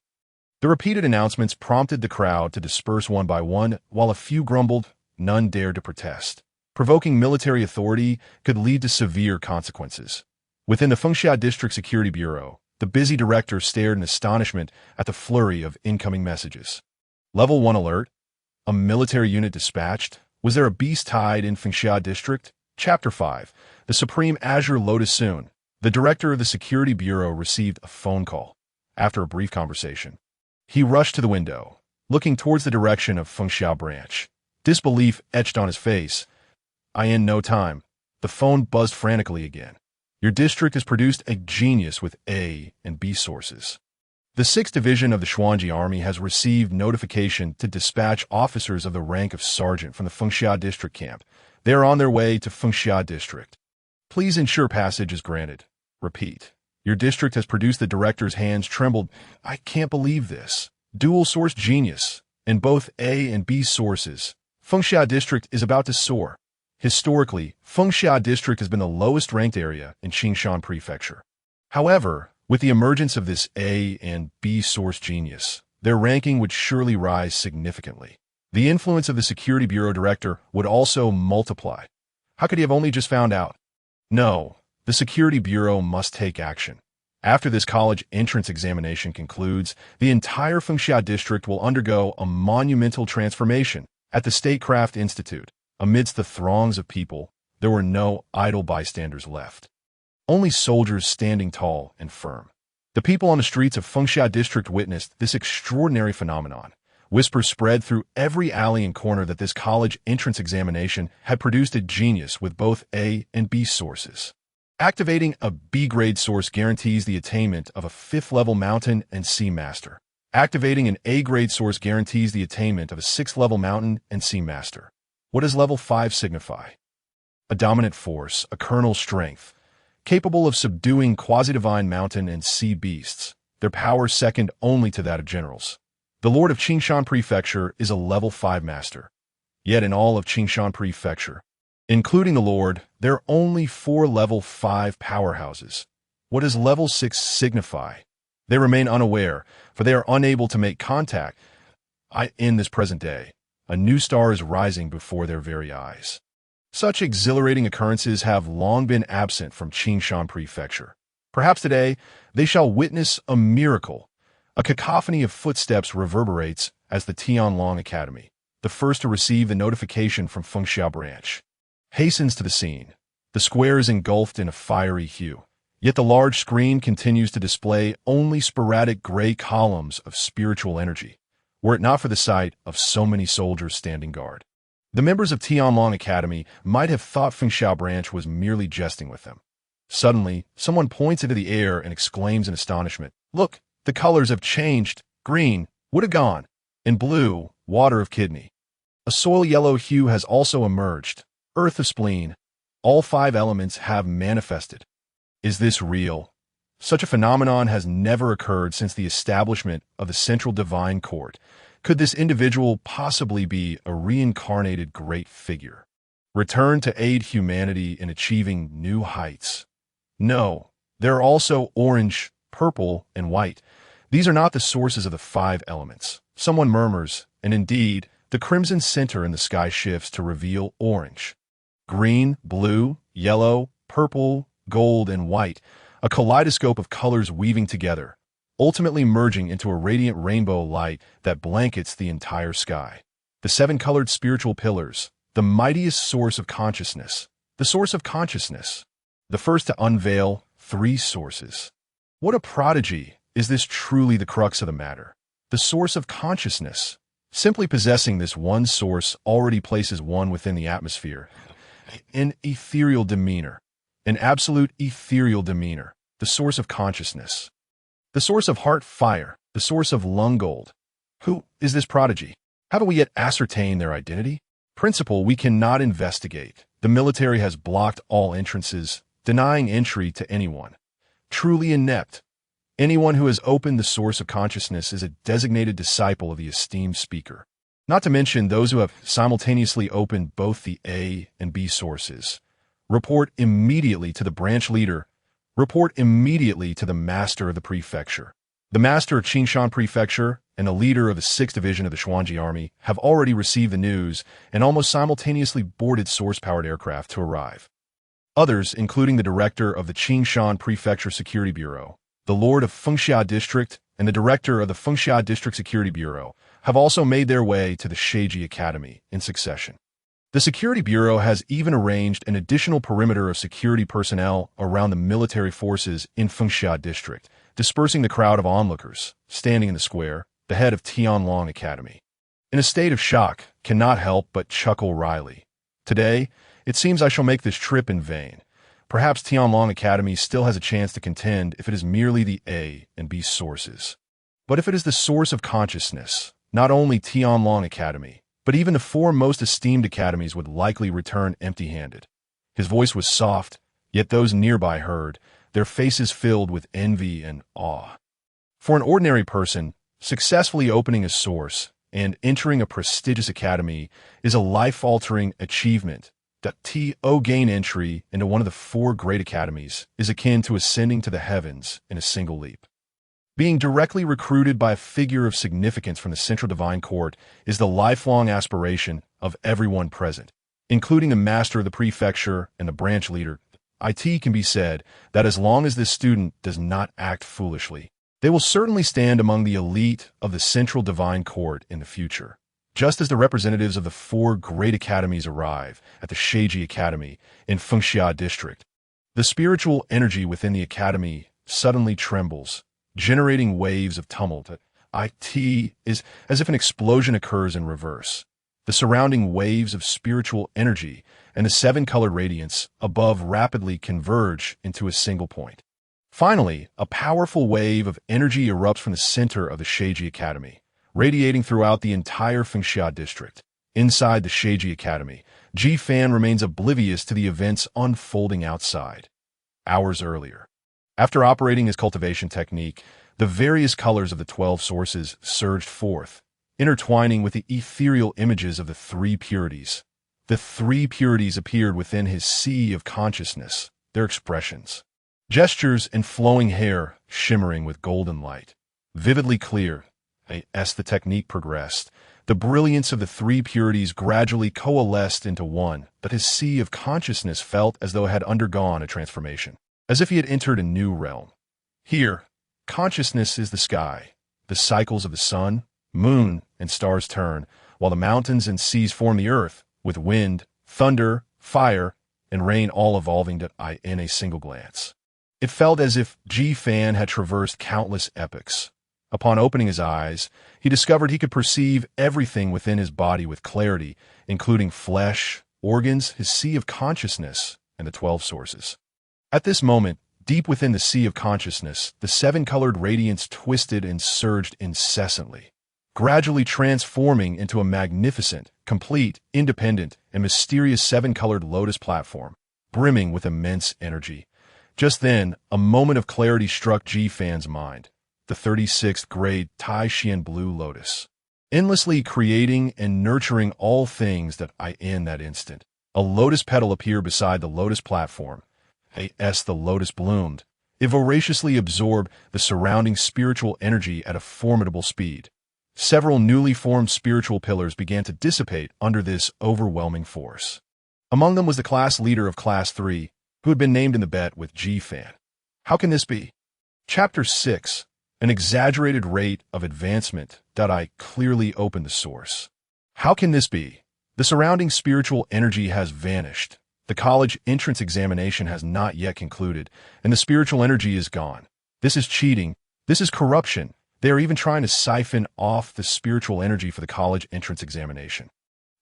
The repeated announcements prompted the crowd to disperse one by one, while a few grumbled. None dared to protest. Provoking military authority could lead to severe consequences. Within the Fengxia District Security Bureau, the busy director stared in astonishment at the flurry of incoming messages. Level 1 alert. A military unit dispatched. Was there a beast tied in Fengxia District? Chapter 5. The Supreme Azure Lotus Soon. The director of the Security Bureau received a phone call. After a brief conversation, he rushed to the window, looking towards the direction of Fengxia Branch. Disbelief etched on his face. In no time, the phone buzzed frantically again. Your district has produced a genius with A and B sources. The 6th Division of the Xuanji Army has received notification to dispatch officers of the rank of sergeant from the Fengxia District camp. They are on their way to Fengxia District. Please ensure passage is granted. Repeat. Your district has produced. The director's hands trembled. I can't believe this. Dual source genius, and both A and B sources. Fengxia District is about to soar. Historically, Fengxia District has been the lowest ranked area in Qingshan Prefecture. However, with the emergence of this A and B source genius, their ranking would surely rise significantly. The influence of the Security Bureau Director would also multiply. How could he have only just found out? No, the Security Bureau must take action. After this college entrance examination concludes, the entire Fengxia District will undergo a monumental transformation. At the Statecraft Institute, amidst the throngs of people, there were no idle bystanders left. Only soldiers standing tall and firm. The people on the streets of Fengxia District witnessed this extraordinary phenomenon. Whispers spread through every alley and corner that this college entrance examination had produced a genius with both A and B sources. Activating a B-grade source guarantees the attainment of a 5th-level mountain and sea master. Activating an A-grade source guarantees the attainment of a 6th-level mountain and sea master. What does level 5 signify? A dominant force, a kernel's strength, capable of subduing quasi-divine mountain and sea beasts, their power second only to that of generals. The Lord of Qingshan Prefecture is a level 5 master. Yet in all of Qingshan Prefecture, including the Lord, there are only 4 level 5 powerhouses. What does level 6 signify? They remain unaware, for they are unable to make contact. In this present day, a new star is rising before their very eyes. Such exhilarating occurrences have long been absent from Qingshan Prefecture. Perhaps today, they shall witness a miracle. A cacophony of footsteps reverberates as the Tianlong Academy, the first to receive the notification from Fengxia Branch, hastens to the scene. The square is engulfed in a fiery hue. Yet the large screen continues to display only sporadic gray columns of spiritual energy, were it not for the sight of so many soldiers standing guard. The members of Tianlong Academy might have thought Fengxia Branch was merely jesting with them. Suddenly, someone points into the air and exclaims in astonishment, "Look, the colors have changed. Green, wood of gone, and blue, water of kidney. A soil yellow hue has also emerged, earth of spleen. All 5 elements have manifested." Is this real? Such a phenomenon has never occurred since the establishment of the Central Divine Court. Could this individual possibly be a reincarnated great figure, returned to aid humanity in achieving new heights? No, there are also orange, purple, and white. These are not the sources of the 5 elements. Someone murmurs, and indeed, the crimson center in the sky shifts to reveal orange. Green, blue, yellow, purple, gold, and white, a kaleidoscope of colors weaving together, ultimately merging into a radiant rainbow light that blankets the entire sky. The 7-colored spiritual pillars, the mightiest source of consciousness, the source of consciousness, the first to unveil 3 sources. What a prodigy! Is this truly the crux of the matter? The source of consciousness. Simply possessing this one source already places one within the atmosphere. An ethereal demeanor. An absolute ethereal demeanor. The source of consciousness. The source of heart fire. The source of lung gold. Who is this prodigy? Haven't we yet ascertained their identity? Principle we cannot investigate. The military has blocked all entrances, denying entry to anyone. Truly inept. Anyone who has opened the source of consciousness is a designated disciple of the esteemed speaker. Not to mention those who have simultaneously opened both the A and B sources. Report immediately to the branch leader. Report immediately to the master of the prefecture. The master of Qingshan Prefecture and the leader of the 6th Division of the Xuanyuan Army have already received the news and almost simultaneously boarded source-powered aircraft to arrive. Others, including the director of the Qingshan Prefecture Security Bureau, the Lord of Fengxia District, and the director of the Fengxia District Security Bureau, have also made their way to the Taiji Academy in succession. The Security Bureau has even arranged an additional perimeter of security personnel around the military forces in Fengxia District, dispersing the crowd of onlookers, standing in the square, the head of Tianlong Academy. In a state of shock, cannot help but chuckle wryly. Today, it seems I shall make this trip in vain. Perhaps Tianlong Academy still has a chance to contend if it is merely the A and B sources. But if it is the source of consciousness, not only Tianlong Academy, but even the 4 most esteemed academies would likely return empty-handed. His voice was soft, yet those nearby heard, their faces filled with envy and awe. For an ordinary person, successfully opening a source and entering a prestigious academy is a life-altering achievement. To gain entry into one of the 4 great academies is akin to ascending to the heavens in a single leap. Being directly recruited by a figure of significance from the Central Divine Court is the lifelong aspiration of everyone present, including the master of the prefecture and the branch leader. It can be said that as long as this student does not act foolishly, they will certainly stand among the elite of the Central Divine Court in the future. Just as the representatives of the 4 great academies arrive at the Taiji Academy in Fengxia District, the spiritual energy within the academy suddenly trembles, generating waves of tumult. It is as if an explosion occurs in reverse. The surrounding waves of spiritual energy and the 7-colored radiance above rapidly converge into a single point. Finally, a powerful wave of energy erupts from the center of the Taiji Academy, radiating throughout the entire Fengxia district. Inside the Taiji Academy, Ji Fan remains oblivious to the events unfolding outside. Hours earlier, after operating his cultivation technique, the various colors of the 12 sources surged forth, intertwining with the ethereal images of the 3 purities. The 3 purities appeared within his sea of consciousness, their expressions, gestures and flowing hair shimmering with golden light, vividly clear. As the technique progressed, the brilliance of the 3 purities gradually coalesced into one, but his sea of consciousness felt as though it had undergone a transformation, as if he had entered a new realm. Here, consciousness is the sky. The cycles of the sun, moon, and stars turn, while the mountains and seas form the earth, with wind, thunder, fire, and rain all evolving in a single glance. It felt as if Ji Fan had traversed countless epochs. Upon opening his eyes, he discovered he could perceive everything within his body with clarity, including flesh, organs, his sea of consciousness, and the 12 sources. At this moment, deep within the sea of consciousness, the 7-colored radiance twisted and surged incessantly, gradually transforming into a magnificent, complete, independent, and mysterious 7-colored lotus platform, brimming with immense energy. Just then, a moment of clarity struck Ji Fan's mind. The 36th grade Taishan Blue Lotus, endlessly creating and nurturing all things in that instant. A lotus petal appeared beside the lotus platform. As the lotus bloomed, it voraciously absorbed the surrounding spiritual energy at a formidable speed. Several newly formed spiritual pillars began to dissipate under this overwhelming force. Among them was the class leader of Class 3, who had been named in the bet with Ji Fan. How can this be? Chapter 6. An exaggerated rate of advancement. I clearly opened the source. How can this be? The surrounding spiritual energy has vanished. The college entrance examination has not yet concluded, and the spiritual energy is gone. This is cheating. This is corruption. They are even trying to siphon off the spiritual energy for the college entrance examination.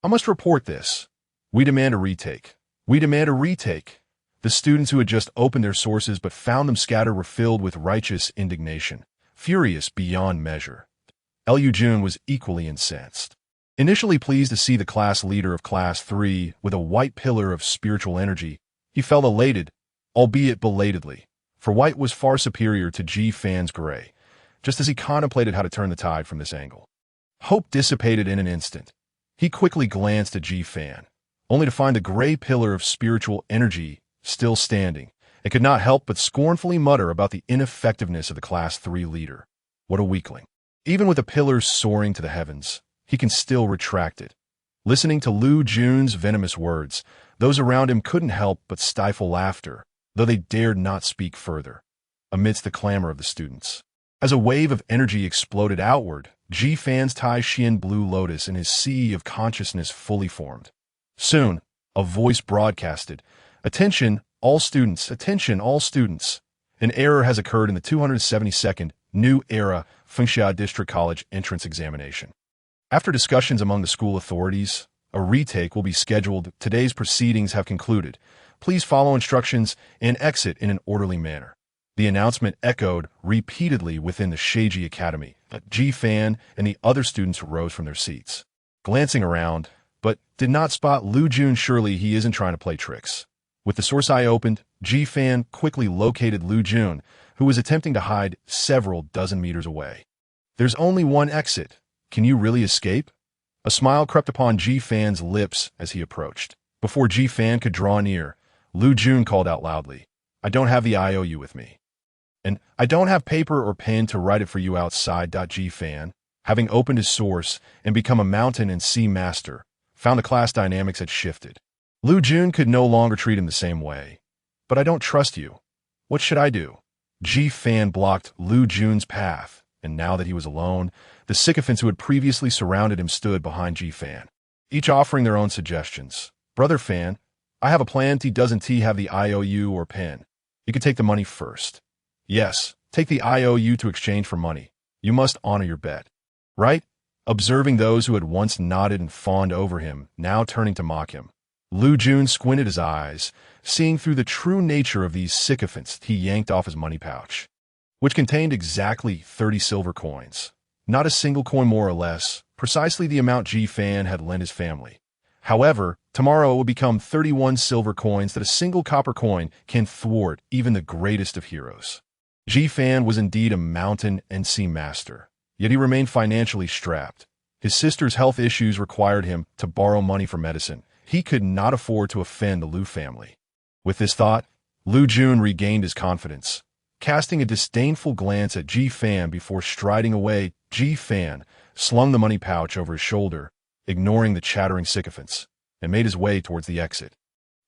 I must report this. We demand a retake. We demand a retake. The students who had just opened their sources but found them scattered were filled with righteous indignation, furious beyond measure. Liu Jun was equally incensed. Initially pleased to see the class leader of Class 3 with a white pillar of spiritual energy, he felt elated, albeit belatedly, for white was far superior to Ji Fan's gray, just as he contemplated how to turn the tide from this angle. Hope dissipated in an instant. He quickly glanced at Ji Fan, only to find the gray pillar of spiritual energy still standing, and could not help but scornfully mutter about the ineffectiveness of the Class 3 leader. What a weakling. Even with the pillars soaring to the heavens, he can still retract it. Listening to Liu Jun's venomous words, those around him couldn't help but stifle laughter, though they dared not speak further, amidst the clamor of the students. As a wave of energy exploded outward, Ji Fan's Taishan Blue Lotus and his sea of consciousness fully formed. Soon, a voice broadcasted, "Attention, all students! Attention, all students! An error has occurred in the 272nd New Era Fengxia District College entrance examination. After discussions among the school authorities, a retake will be scheduled. Today's proceedings have concluded. Please follow instructions and exit in an orderly manner." The announcement echoed repeatedly within the Taiji Academy. Ji Fan and the other students rose from their seats, glancing around, but did not spot Liu Jun. Surely he isn't trying to play tricks. With the source eye opened, Ji Fan quickly located Liu Jun, who was attempting to hide several dozen meters away. "There's only one exit. Can you really escape? A smile crept upon Ji Fan's lips as he approached. Before Ji Fan could draw near, Lu Jun called out loudly, I don't have the IOU with me. And I don't have paper or pen to write it for you outside. Ji Fan, having opened his source and become a mountain and sea master, found the class dynamics had shifted. Lu Jun could no longer treat him the same way. But I don't trust you. What should I do? Ji Fan blocked Lu Jun's path, and now that he was alone, the sycophants who had previously surrounded him stood behind Ji Fan, each offering their own suggestions. Brother Fan, I have a plan. Doesn't he have the IOU or pen? You could take the money first. Yes, take the IOU to exchange for money. You must honor your bet. Right? Observing those who had once nodded and fawned over him, now turning to mock him. Lu Jun squinted his eyes, seeing through the true nature of these sycophants. He yanked off his money pouch, which contained exactly 30 silver coins. Not a single coin more or less, precisely the amount Ji Fan had lent his family. However, tomorrow it will become 31 silver coins that a single copper coin can thwart even the greatest of heroes. Ji Fan was indeed a mountain and sea master, yet he remained financially strapped. His sister's health issues required him to borrow money for medicine. He could not afford to offend the Lu family. With this thought, Lu Jun regained his confidence. Casting a disdainful glance at Ji Fan before striding away, Ji Fan slung the money pouch over his shoulder, ignoring the chattering sycophants, and made his way towards the exit.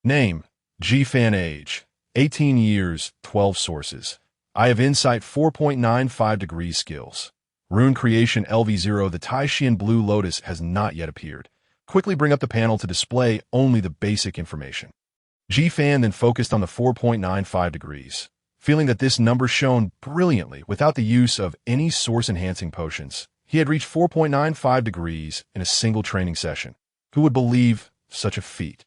Name, Ji Fan. Age, 18 years, 12 sources. I have insight 4.95 degrees skills. Rune creation LV0. The Taishian Blue Lotus has not yet appeared. Quickly bring up the panel to display only the basic information. Ji Fan then focused on the 4.95 degrees, feeling that this number shone brilliantly without the use of any source-enhancing potions. He had reached 4.95 degrees in a single training session. Who would believe such a feat?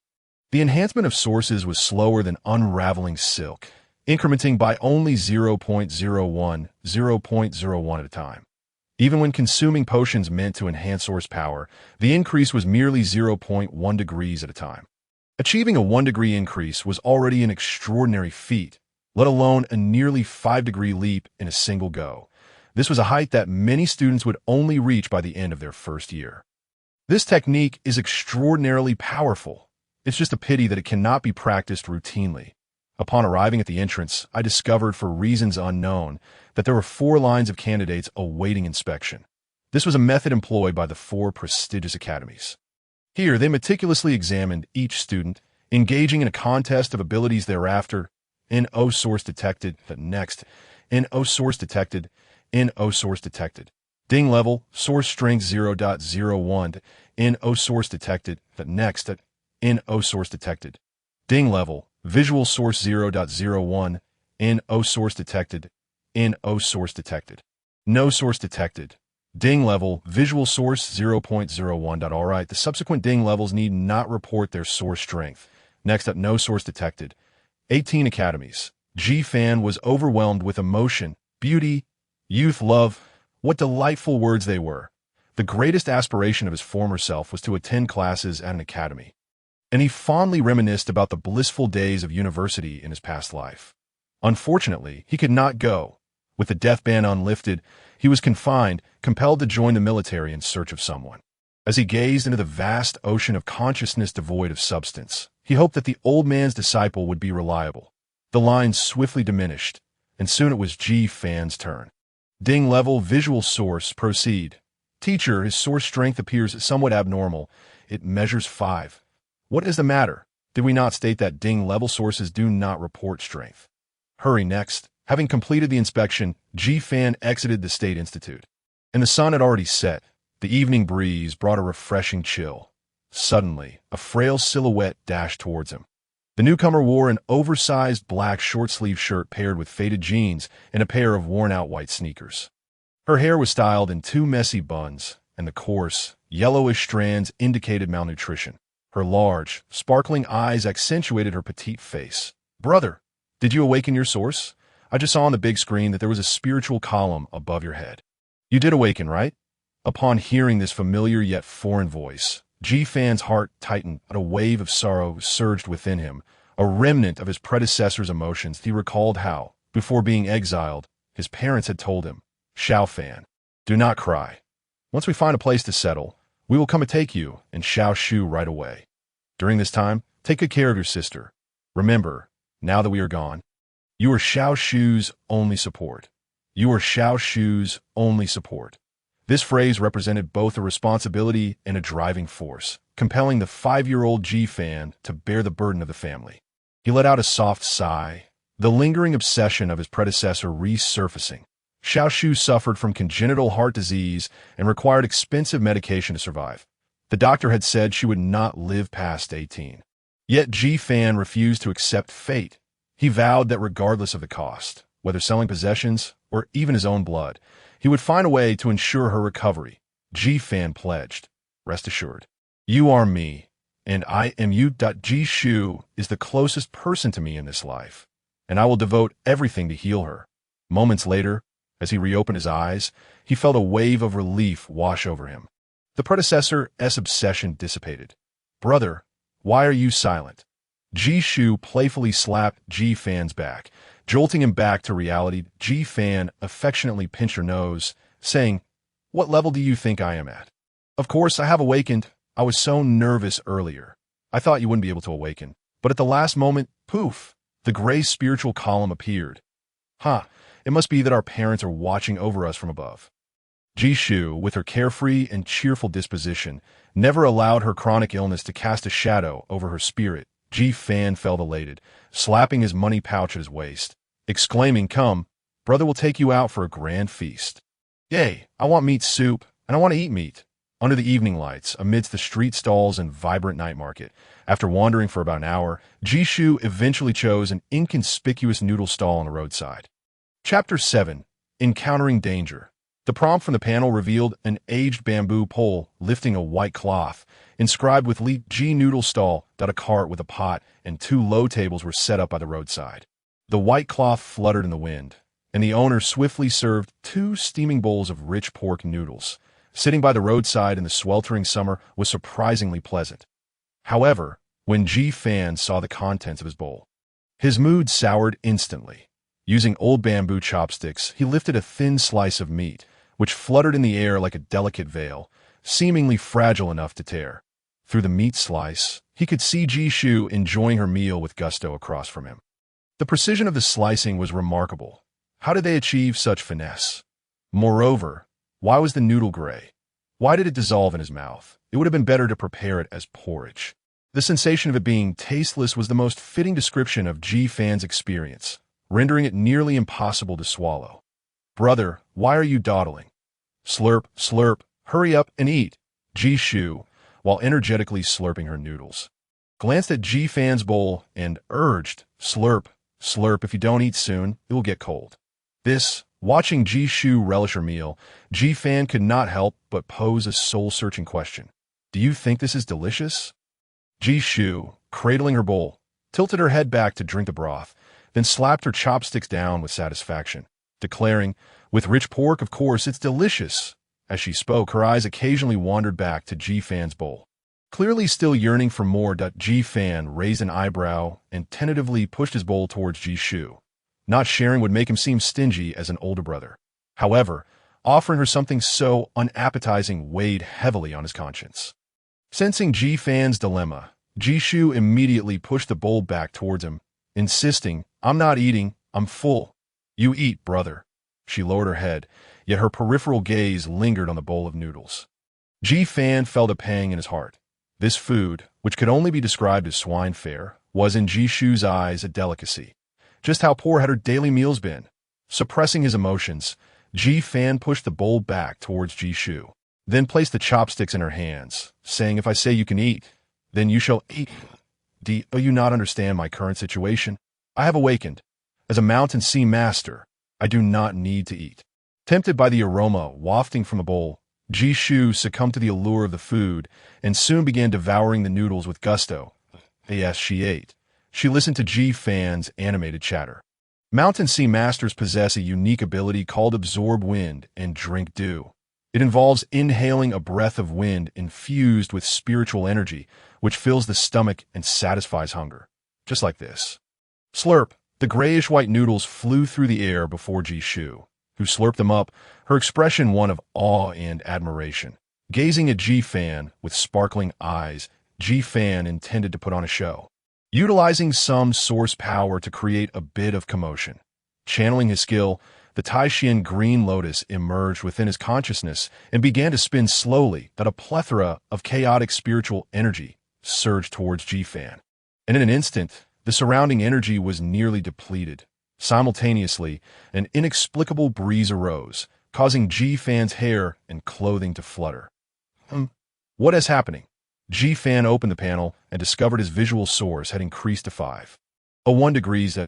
The enhancement of sources was slower than unraveling silk, incrementing by only 0.01 at a time. Even when consuming potions meant to enhance source power, the increase was merely 0.1 degrees at a time. Achieving a 1-degree increase was already an extraordinary feat, let alone a nearly 5-degree leap in a single go. This was a height that many students would only reach by the end of their first year. This technique is extraordinarily powerful. It's just a pity that it cannot be practiced routinely. Upon arriving at the entrance, I discovered, for reasons unknown, that there were 4 lines of candidates awaiting inspection. This was a method employed by the 4 prestigious academies. Here, they meticulously examined each student, engaging in a contest of abilities thereafter. NO source detected. Next. NO source detected. NO source detected. Ding level, source strength 0.01. NO source detected. Next. NO source detected. Ding level, visual source 0.01. NO source detected. NO source detected. No source detected. Ding level, visual source 0.01. Alright, the subsequent ding levels need not report their source strength. Next up, no source detected. 18 academies. Ji Fan was overwhelmed with emotion, beauty, youth, love. What delightful words they were. The greatest aspiration of his former self was to attend classes at an academy, and he fondly reminisced about the blissful days of university in his past life. Unfortunately, he could not go. With the death ban unlifted, he was confined, compelled to join the military in search of someone. As he gazed into the vast ocean of consciousness devoid of substance, he hoped that the old man's disciple would be reliable. The lines swiftly diminished, and soon it was Ji Fan's turn. Ding level, visual source, proceed. Teacher, his source strength appears somewhat abnormal. It measures 5. What is the matter? Did we not state that ding level sources do not report strength? Hurry next. Having completed the inspection, Ji Fan exited the State Institute. And the sun had already set. The evening breeze brought a refreshing chill. Suddenly, a frail silhouette dashed towards him. The newcomer wore an oversized black short-sleeved shirt paired with faded jeans and a pair of worn-out white sneakers. Her hair was styled in 2 messy buns, and the coarse, yellowish strands indicated malnutrition. Her large, sparkling eyes accentuated her petite face. Brother, did you awaken your source? I just saw on the big screen that there was a spiritual column above your head. You did awaken, right? Upon hearing this familiar yet foreign voice, Ji Fan's heart tightened, and a wave of sorrow surged within him, a remnant of his predecessor's emotions. He recalled how, before being exiled, his parents had told him, Xiao Fan, do not cry. Once we find a place to settle, we will come and take you and Xiao right away. During this time, take good care of your sister. Remember, now that we are gone, you are Xiao's only support. You are Xiao's only support. This phrase represented both a responsibility and a driving force, compelling the 5-year-old Fan to bear the burden of the family. He let out a soft sigh, the lingering obsession of his predecessor resurfacing. Xiao suffered from congenital heart disease and required expensive medication to survive. The doctor had said she would not live past 18. Yet Fan refused to accept fate. He vowed that regardless of the cost, whether selling possessions or even his own blood, he would find a way to ensure her recovery. Fan pledged, "Rest assured, you are me, and I am you." Guixu is the closest person to me in this life, and I will devote everything to heal her. Moments later, as he reopened his eyes, he felt a wave of relief wash over him. The predecessor's obsession dissipated. "Brother, why are you silent?" Guixu playfully slapped Fan's back, jolting him back to reality. Fan affectionately pinched her nose, saying, "What level do you think I am at?" "Of course, I have awakened. I was so nervous earlier. I thought you wouldn't be able to awaken. But at the last moment, poof, the gray spiritual column appeared. It must be that our parents are watching over us from above." Guixu, with her carefree and cheerful disposition, never allowed her chronic illness to cast a shadow over her spirit. Fan felt elated, slapping his money pouch at his waist, exclaiming, "Come, brother will take you out for a grand feast." "Yay, I want meat soup, and I want to eat meat." Under the evening lights, amidst the street stalls and vibrant night market, after wandering for about an hour, Guixu eventually chose an inconspicuous noodle stall on the roadside. Chapter 7. Encountering Danger. The prompt from the panel revealed an aged bamboo pole lifting a white cloth, inscribed with Li Ji Noodle Stall. A cart with a pot and 2 low tables were set up by the roadside. The white cloth fluttered in the wind, and the owner swiftly served 2 steaming bowls of rich pork noodles. Sitting by the roadside in the sweltering summer was surprisingly pleasant. However, when Fan saw the contents of his bowl, his mood soured instantly. Using old bamboo chopsticks, he lifted a thin slice of meat, which fluttered in the air like a delicate veil, seemingly fragile enough to tear. Through the meat slice, he could see Guixu enjoying her meal with gusto across from him. The precision of the slicing was remarkable. How did they achieve such finesse? Moreover, why was the noodle gray? Why did it dissolve in his mouth? It would have been better to prepare it as porridge. The sensation of it being tasteless was the most fitting description of Fan's experience, rendering it nearly impossible to swallow. "Brother, why are you dawdling? Slurp, slurp, hurry up and eat." Guixu, while energetically slurping her noodles, glanced at Fan's bowl and urged, "Slurp, slurp, if you don't eat soon, it will get cold." Watching Guixu relish her meal, Fan could not help but pose a soul-searching question. "Do you think this is delicious?" Guixu, cradling her bowl, tilted her head back to drink the broth, then slapped her chopsticks down with satisfaction, declaring, "With rich pork, of course, it's delicious." As she spoke, her eyes occasionally wandered back to Fan's bowl. Clearly still yearning for more, Fan raised an eyebrow and tentatively pushed his bowl towards Guixu. Not sharing would make him seem stingy as an older brother. However, offering her something so unappetizing weighed heavily on his conscience. Sensing Fan's dilemma, Guixu immediately pushed the bowl back towards him, insisting, "I'm not eating, I'm full." "You eat, brother." She lowered her head, yet her peripheral gaze lingered on the bowl of noodles. Fan felt a pang in his heart. This food, which could only be described as swine fare, was in Guixu's eyes a delicacy. Just how poor had her daily meals been? Suppressing his emotions, Fan pushed the bowl back towards Guixu, then placed the chopsticks in her hands, saying, "If I say you can eat, then you shall eat. Do you not understand my current situation? I have awakened. As a mountain sea master, I do not need to eat." Tempted by the aroma wafting from the bowl, Guixu succumbed to the allure of the food and soon began devouring the noodles with gusto. As she ate, she listened to Fan's animated chatter. Mountain sea masters possess a unique ability called absorb wind and drink dew. It involves inhaling a breath of wind infused with spiritual energy, which fills the stomach and satisfies hunger. Just like this. Slurp, the grayish-white noodles flew through the air before Guixu. who slurped them up, her expression one of awe and admiration. Gazing at Ji Fan with sparkling eyes, Ji Fan intended to put on a show, utilizing some source power to create a bit of commotion. Channeling his skill, the Taishan Green Lotus emerged within his consciousness and began to spin slowly that a plethora of chaotic spiritual energy surged towards Ji Fan. And in an instant, the surrounding energy was nearly depleted. Simultaneously, an inexplicable breeze arose, causing Ji Fan's hair and clothing to flutter. What is happening? Ji Fan opened the panel and discovered his visual source had increased to 5.01 degrees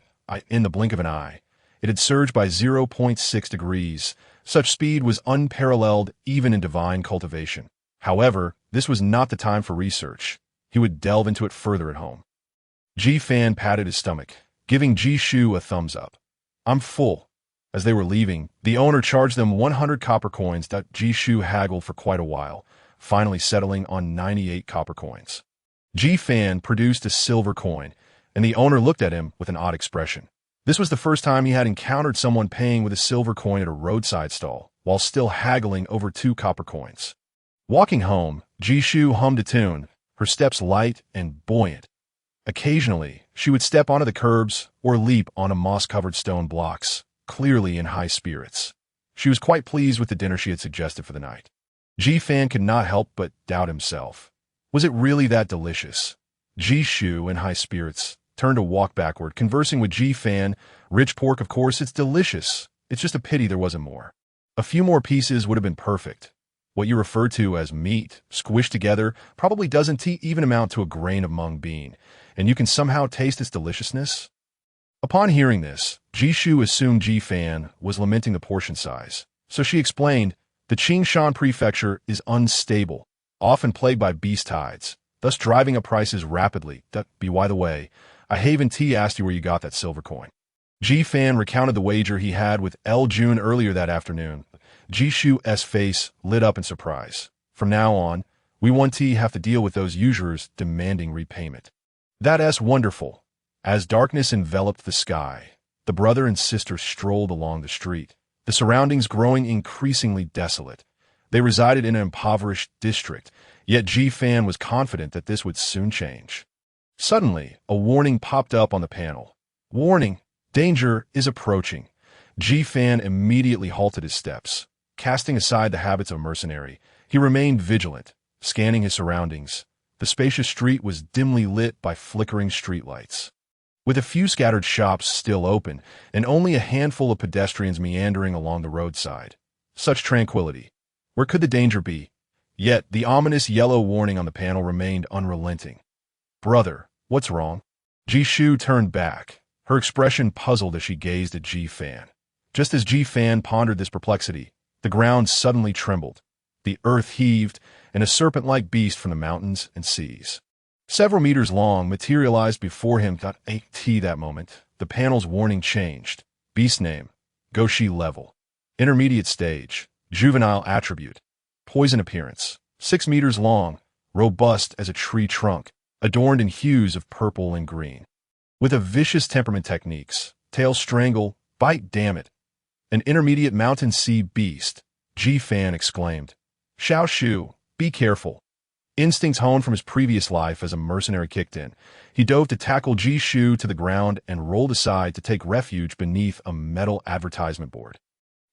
in the blink of an eye. It had surged by 0.6 degrees. Such speed was unparalleled even in divine cultivation. However, this was not the time for research. He would delve into it further at home. Ji Fan patted his stomach, giving Guixu a thumbs up. I'm full. As they were leaving, the owner charged them 100 copper coins that Guixu haggled for quite a while, finally settling on 98 copper coins. Ji Fan produced a silver coin, and the owner looked at him with an odd expression. This was the first time he had encountered someone paying with a silver coin at a roadside stall, while still haggling over 2 copper coins. Walking home, Guixu hummed a tune, her steps light and buoyant. Occasionally, she would step onto the curbs or leap onto moss-covered stone blocks, clearly in high spirits. She was quite pleased with the dinner she had suggested for the night. Ji Fan could not help but doubt himself. Was it really that delicious? Guixu, in high spirits, turned to walk backward, conversing with Ji Fan. Rich pork, of course, it's delicious. It's just a pity there wasn't more. A few more pieces would have been perfect. What you refer to as meat, squished together, probably doesn't even amount to a grain of mung bean, and you can somehow taste its deliciousness? Upon hearing this, Guixu assumed Ji Fan was lamenting the portion size, so she explained, the Qingshan prefecture is unstable, often plagued by beast tides, thus driving up prices rapidly. By the way, I Haven T asked you where you got that silver coin. Ji Fan recounted the wager he had with L. Jun earlier that afternoon. Guixu's face lit up in surprise. From now on, we have to deal with those usurers demanding repayment. That's wonderful. As darkness enveloped the sky, the brother and sister strolled along the street, the surroundings growing increasingly desolate. They resided in an impoverished district, yet Ji Fan was confident that this would soon change. Suddenly, a warning popped up on the panel. Warning! Danger is approaching. Ji Fan immediately halted his steps. Casting aside the habits of mercenary, he remained vigilant, scanning his surroundings. The spacious street was dimly lit by flickering streetlights. With a few scattered shops still open, and only a handful of pedestrians meandering along the roadside. Such tranquility. Where could the danger be? Yet, the ominous yellow warning on the panel remained unrelenting. Brother, what's wrong? Guixu turned back, her expression puzzled as she gazed at Ji Fan. Just as Ji Fan pondered this perplexity, the ground suddenly trembled. The earth heaved, and a serpent-like beast from the mountains and seas, several meters long, materialized before him. That moment, the panel's warning changed. Beast name, Guixu level. Intermediate stage, juvenile attribute. Poison appearance, 6 meters long, robust as a tree trunk, adorned in hues of purple and green. With a vicious temperament techniques, tail strangle, bite damn it. An intermediate mountain sea beast, Ji Fan exclaimed. Xiao Shu, be careful. Instincts honed from his previous life as a mercenary kicked in. He dove to tackle Guixu to the ground and rolled aside to take refuge beneath a metal advertisement board.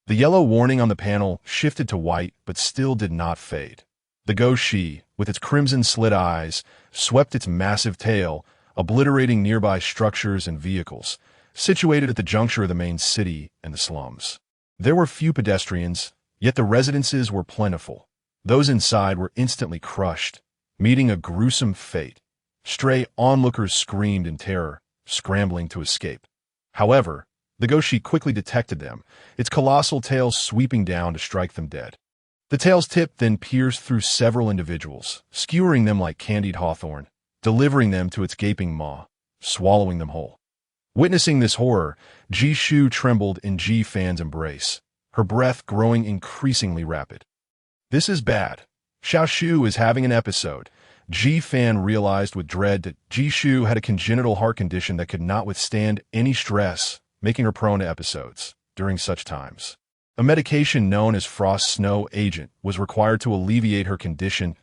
The yellow warning on the panel shifted to white but still did not fade. The Guixu, with its crimson-slit eyes, swept its massive tail, obliterating nearby structures and vehicles, situated at the juncture of the main city and the slums. There were few pedestrians, yet the residences were plentiful. Those inside were instantly crushed, meeting a gruesome fate. Stray onlookers screamed in terror, scrambling to escape. However, the Guixu quickly detected them, its colossal tail sweeping down to strike them dead. The tail's tip then pierced through several individuals, skewering them like candied hawthorn, delivering them to its gaping maw, swallowing them whole. Witnessing this horror, Guixu trembled in Ji Fan's embrace, her breath growing increasingly rapid. This is bad. Xiao Shu is having an episode. Ji Fan realized with dread that Guixu had a congenital heart condition that could not withstand any stress, making her prone to episodes during such times. A medication known as frost snow agent was required to alleviate her condition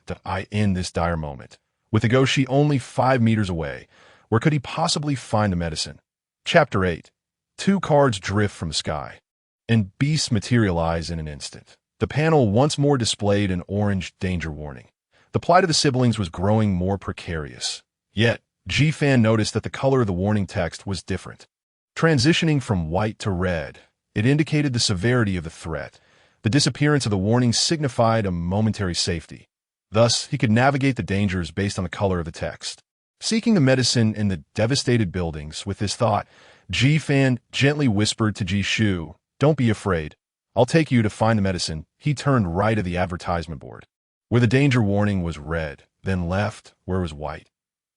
in this dire moment. With the Guixu only 5 meters away, where could he possibly find the medicine? Chapter 8. 2 cards drift from the sky, and beasts materialize in an instant. The panel once more displayed an orange danger warning. The plight of the siblings was growing more precarious. Yet, Ji-Fan noticed that the color of the warning text was different. Transitioning from white to red, it indicated the severity of the threat. The disappearance of the warning signified a momentary safety. Thus, he could navigate the dangers based on the color of the text. Seeking the medicine in the devastated buildings, with this thought, Ji-Fan gently whispered to Guixu, "Don't be afraid. I'll take you to find the medicine." He turned right of the advertisement board, where the danger warning was red, then left, where it was white.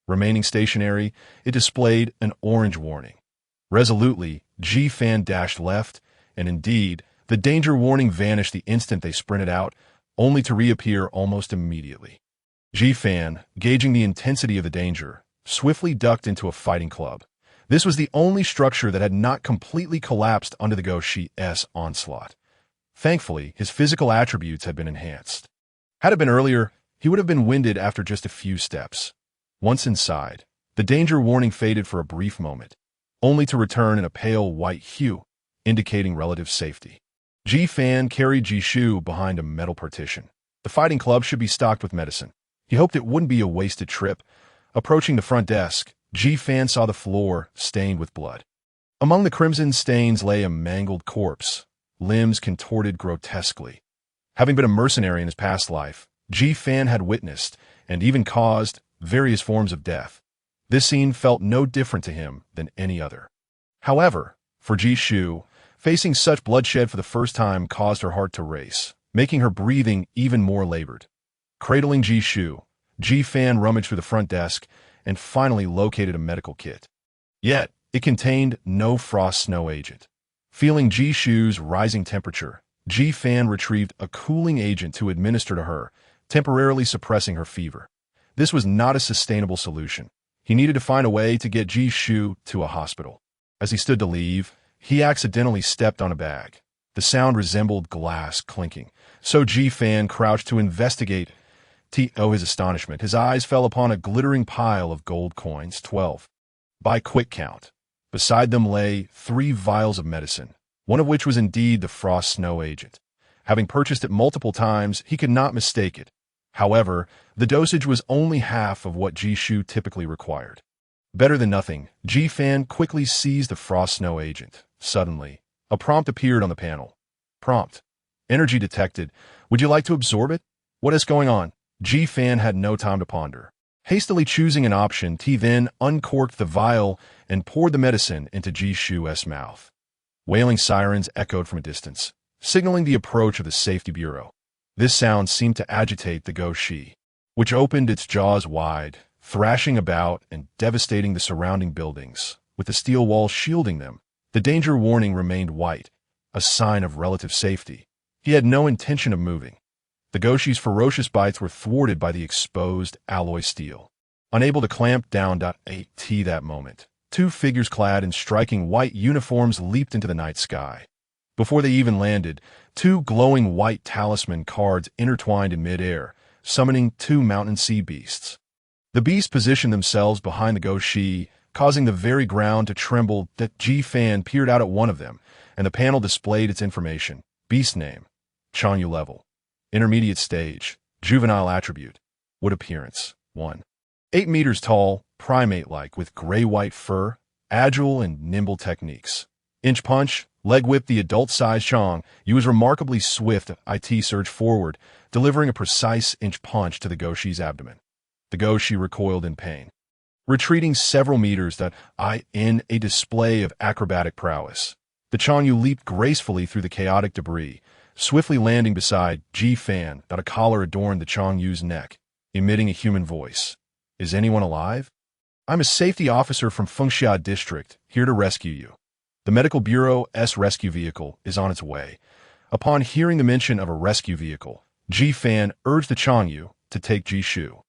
Remaining stationary, it displayed an orange warning. Resolutely, Ji-Fan dashed left, and indeed, the danger warning vanished the instant they sprinted out, only to reappear almost immediately. Ji-Fan, gauging the intensity of the danger, swiftly ducked into a fighting club. This was the only structure that had not completely collapsed under the Guixu's onslaught. Thankfully, his physical attributes had been enhanced. Had it been earlier, he would have been winded after just a few steps. Once inside, the danger warning faded for a brief moment, only to return in a pale white hue, indicating relative safety. Ji-Fan carried Guixu behind a metal partition. The fighting club should be stocked with medicine. He hoped it wouldn't be a wasted trip. Approaching the front desk, Ji-Fan saw the floor stained with blood. Among the crimson stains lay a mangled corpse, limbs contorted grotesquely. Having been a mercenary in his past life, Ji-Fan had witnessed, and even caused, various forms of death. This scene felt no different to him than any other. However, for Guixu, facing such bloodshed for the first time caused her heart to race, making her breathing even more labored. Cradling Guixu, Ji-Fan rummaged through the front desk and finally located a medical kit. Yet, it contained no frost snow agent. Feeling Guixu's rising temperature, Ji-Fan retrieved a cooling agent to administer to her, temporarily suppressing her fever. This was not a sustainable solution. He needed to find a way to get Guixu to a hospital. As he stood to leave, he accidentally stepped on a bag. The sound resembled glass clinking, so Ji-Fan crouched to investigate. To his astonishment, his eyes fell upon a glittering pile of gold coins, 12. By quick count, beside them lay 3 vials of medicine, one of which was indeed the frost snow agent. Having purchased it multiple times, he could not mistake it. However, the dosage was only half of what Guixu typically required. Better than nothing, Ji-Fan quickly seized the frost snow agent. Suddenly, a prompt appeared on the panel. Prompt. Energy detected. Would you like to absorb it? What is going on? Ji-Fan had no time to ponder. Hastily choosing an option, he then uncorked the vial and poured the medicine into Guixu's mouth. Wailing sirens echoed from a distance, signaling the approach of the Safety Bureau. This sound seemed to agitate the Guixu, which opened its jaws wide, thrashing about and devastating the surrounding buildings. With the steel walls shielding them, the danger warning remained white, a sign of relative safety. He had no intention of moving. The Guixu's ferocious bites were thwarted by the exposed alloy steel. Unable to clamp down at that moment, 2 figures clad in striking white uniforms leaped into the night sky. Before they even landed, 2 glowing white talisman cards intertwined in midair, summoning 2 mountain sea beasts. The beasts positioned themselves behind the Guixu, causing the very ground to tremble. That Ji-Fan peered out at one of them, and the panel displayed its information. Beast name, Xuanyuan level. Intermediate stage, juvenile attribute. Wood appearance, 1. 8 meters tall, primate-like with gray-white fur, agile and nimble techniques. Inch punch, leg whip. The adult-sized Xuanyuan was remarkably swift. It surged forward, delivering a precise inch punch to the Guixu's abdomen. The Guixu recoiled in pain, retreating several meters in a display of acrobatic prowess. The Xuanyuan leaped gracefully through the chaotic debris, swiftly landing beside Ji-Fan. A collar adorned the Xuanyuan's neck, emitting a human voice. Is anyone alive? I'm a safety officer from Fengxia District, here to rescue you. The Medical Bureau's rescue vehicle is on its way. Upon hearing the mention of a rescue vehicle, Ji-Fan urged the Xuanyuan to take Guixu.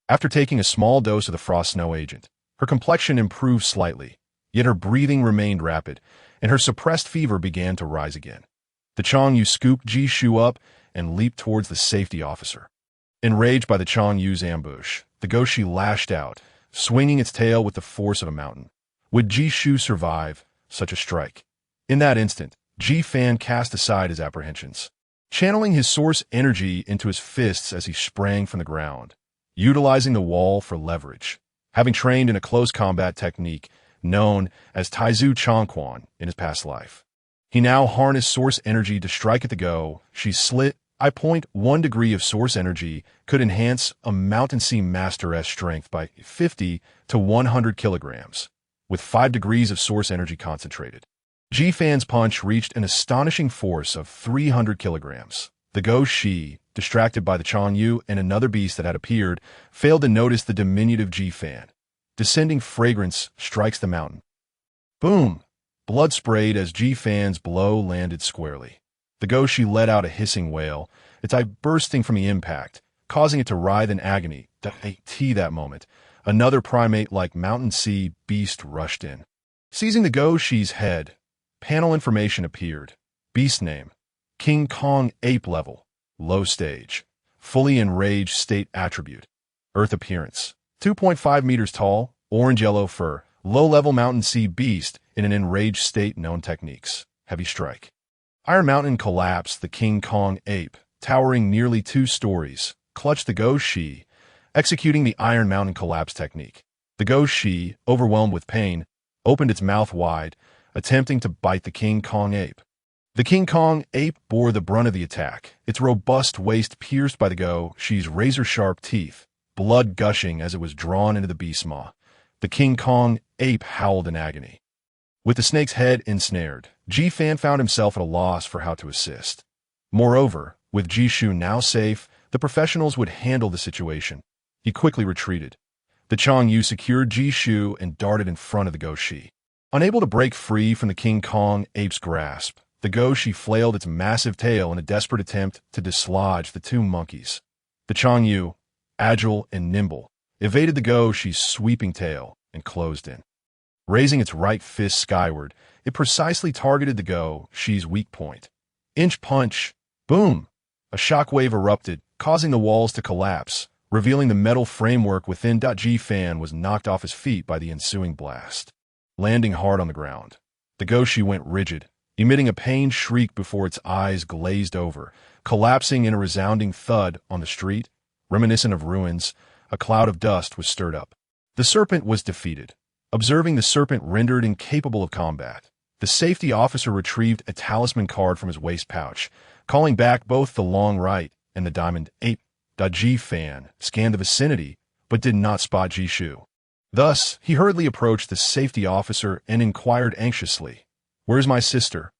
After taking a small dose of the frost snow agent, her complexion improved slightly, yet her breathing remained rapid, and her suppressed fever began to rise again. The Chiyou scooped Guixu up and leaped towards the safety officer. Enraged by the Chiyou's ambush, the Guixu lashed out, swinging its tail with the force of a mountain. Would Guixu survive such a strike? In that instant, Ji Fan cast aside his apprehensions, channeling his source energy into his fists as he sprang from the ground, utilizing the wall for leverage. Having trained in a close combat technique known as Taiji Diagram in his past life, he now harnessed source energy to strike at the Guixu's slit. 1 degree of source energy could enhance a Mountain Sea Master's strength by 50 to 100 kilograms, with 5 degrees of source energy concentrated. Ji Fan's punch reached an astonishing force of 300 kilograms. The Guixu, distracted by the Chiyou and another beast that had appeared, failed to notice the diminutive Ji Fan. Descending fragrance strikes the mountain. Boom! Blood sprayed as Ji Fan's blow landed squarely. The Guixu let out a hissing wail, its eye bursting from the impact, causing it to writhe in agony. That moment, another primate-like mountain sea beast rushed in. Seizing the Guixu's head, panel information appeared. Beast name: King Kong Ape level, low stage, fully enraged state attribute. Earth appearance: 2.5 meters tall, orange-yellow fur, low-level mountain sea beast in an enraged state. Known techniques: heavy strike. Iron Mountain collapse. The King Kong ape, towering nearly 2 stories, clutched the Guixu, executing the Iron Mountain collapse technique. The Guixu, overwhelmed with pain, opened its mouth wide, attempting to bite the King Kong ape. The King Kong ape bore the brunt of the attack, its robust waist pierced by the Guixu's razor-sharp teeth, blood gushing as it was drawn into the beast's maw. The King Kong ape howled in agony. With the snake's head ensnared, Ji Fan found himself at a loss for how to assist. Moreover, with Guixu now safe, the professionals would handle the situation. He quickly retreated. The Chiyou secured Guixu and darted in front of the Guixu. Unable to break free from the King Kong ape's grasp, the Guixu flailed its massive tail in a desperate attempt to dislodge the 2 monkeys. The Chiyou, agile and nimble, evaded the Guixu's sweeping tail and closed in. Raising its right fist skyward, it precisely targeted the Guixu's weak point. Inch punch. Boom! A shockwave erupted, causing the walls to collapse, revealing the metal framework within. Ji Fan was knocked off his feet by the ensuing blast. Landing hard on the ground, the Guixu went rigid, emitting a pained shriek before its eyes glazed over, collapsing in a resounding thud on the street. Reminiscent of ruins, a cloud of dust was stirred up. The serpent was defeated. Observing the serpent rendered incapable of combat, the safety officer retrieved a talisman card from his waist pouch, calling back both the long right and the diamond ape. Ji Fan scanned the vicinity, but did not spot Guixu. Thus, he hurriedly approached the safety officer and inquired anxiously, "Where's my sister?"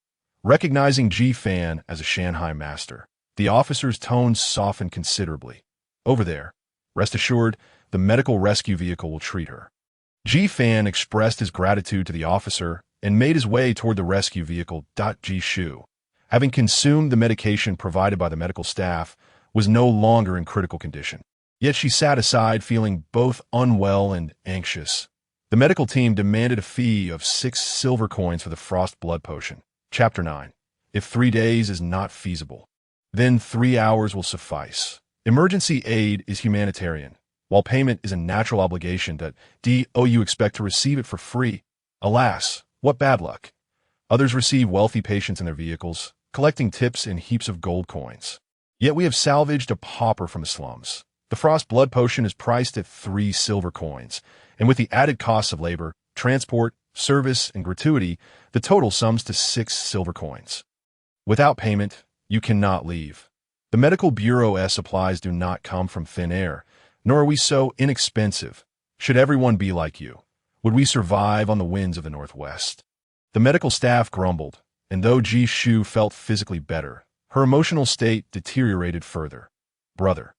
Recognizing Ji Fan as a Shanghai master, the officer's tone softened considerably. "Over there. Rest assured, the medical rescue vehicle will treat her." Ji Fan expressed his gratitude to the officer and made his way toward the rescue vehicle. Guixu, having consumed the medication provided by the medical staff, was no longer in critical condition. Yet she sat aside feeling both unwell and anxious. The medical team demanded a fee of 6 silver coins for the frost blood potion. Chapter 9. If 3 days is not feasible, then 3 hours will suffice. Emergency aid is humanitarian, while payment is a natural obligation. You expect to receive it for free. Alas, what bad luck. Others receive wealthy patients in their vehicles, collecting tips in heaps of gold coins. Yet we have salvaged a pauper from the slums. The frost blood potion is priced at 3 silver coins, and with the added costs of labor, transport, service, and gratuity, the total sums to 6 silver coins. Without payment, you cannot leave. The medical bureau's supplies do not come from thin air, nor are we so inexpensive. Should everyone be like you, would we survive on the winds of the Northwest? The medical staff grumbled, and though Guixu felt physically better, her emotional state deteriorated further. Brother.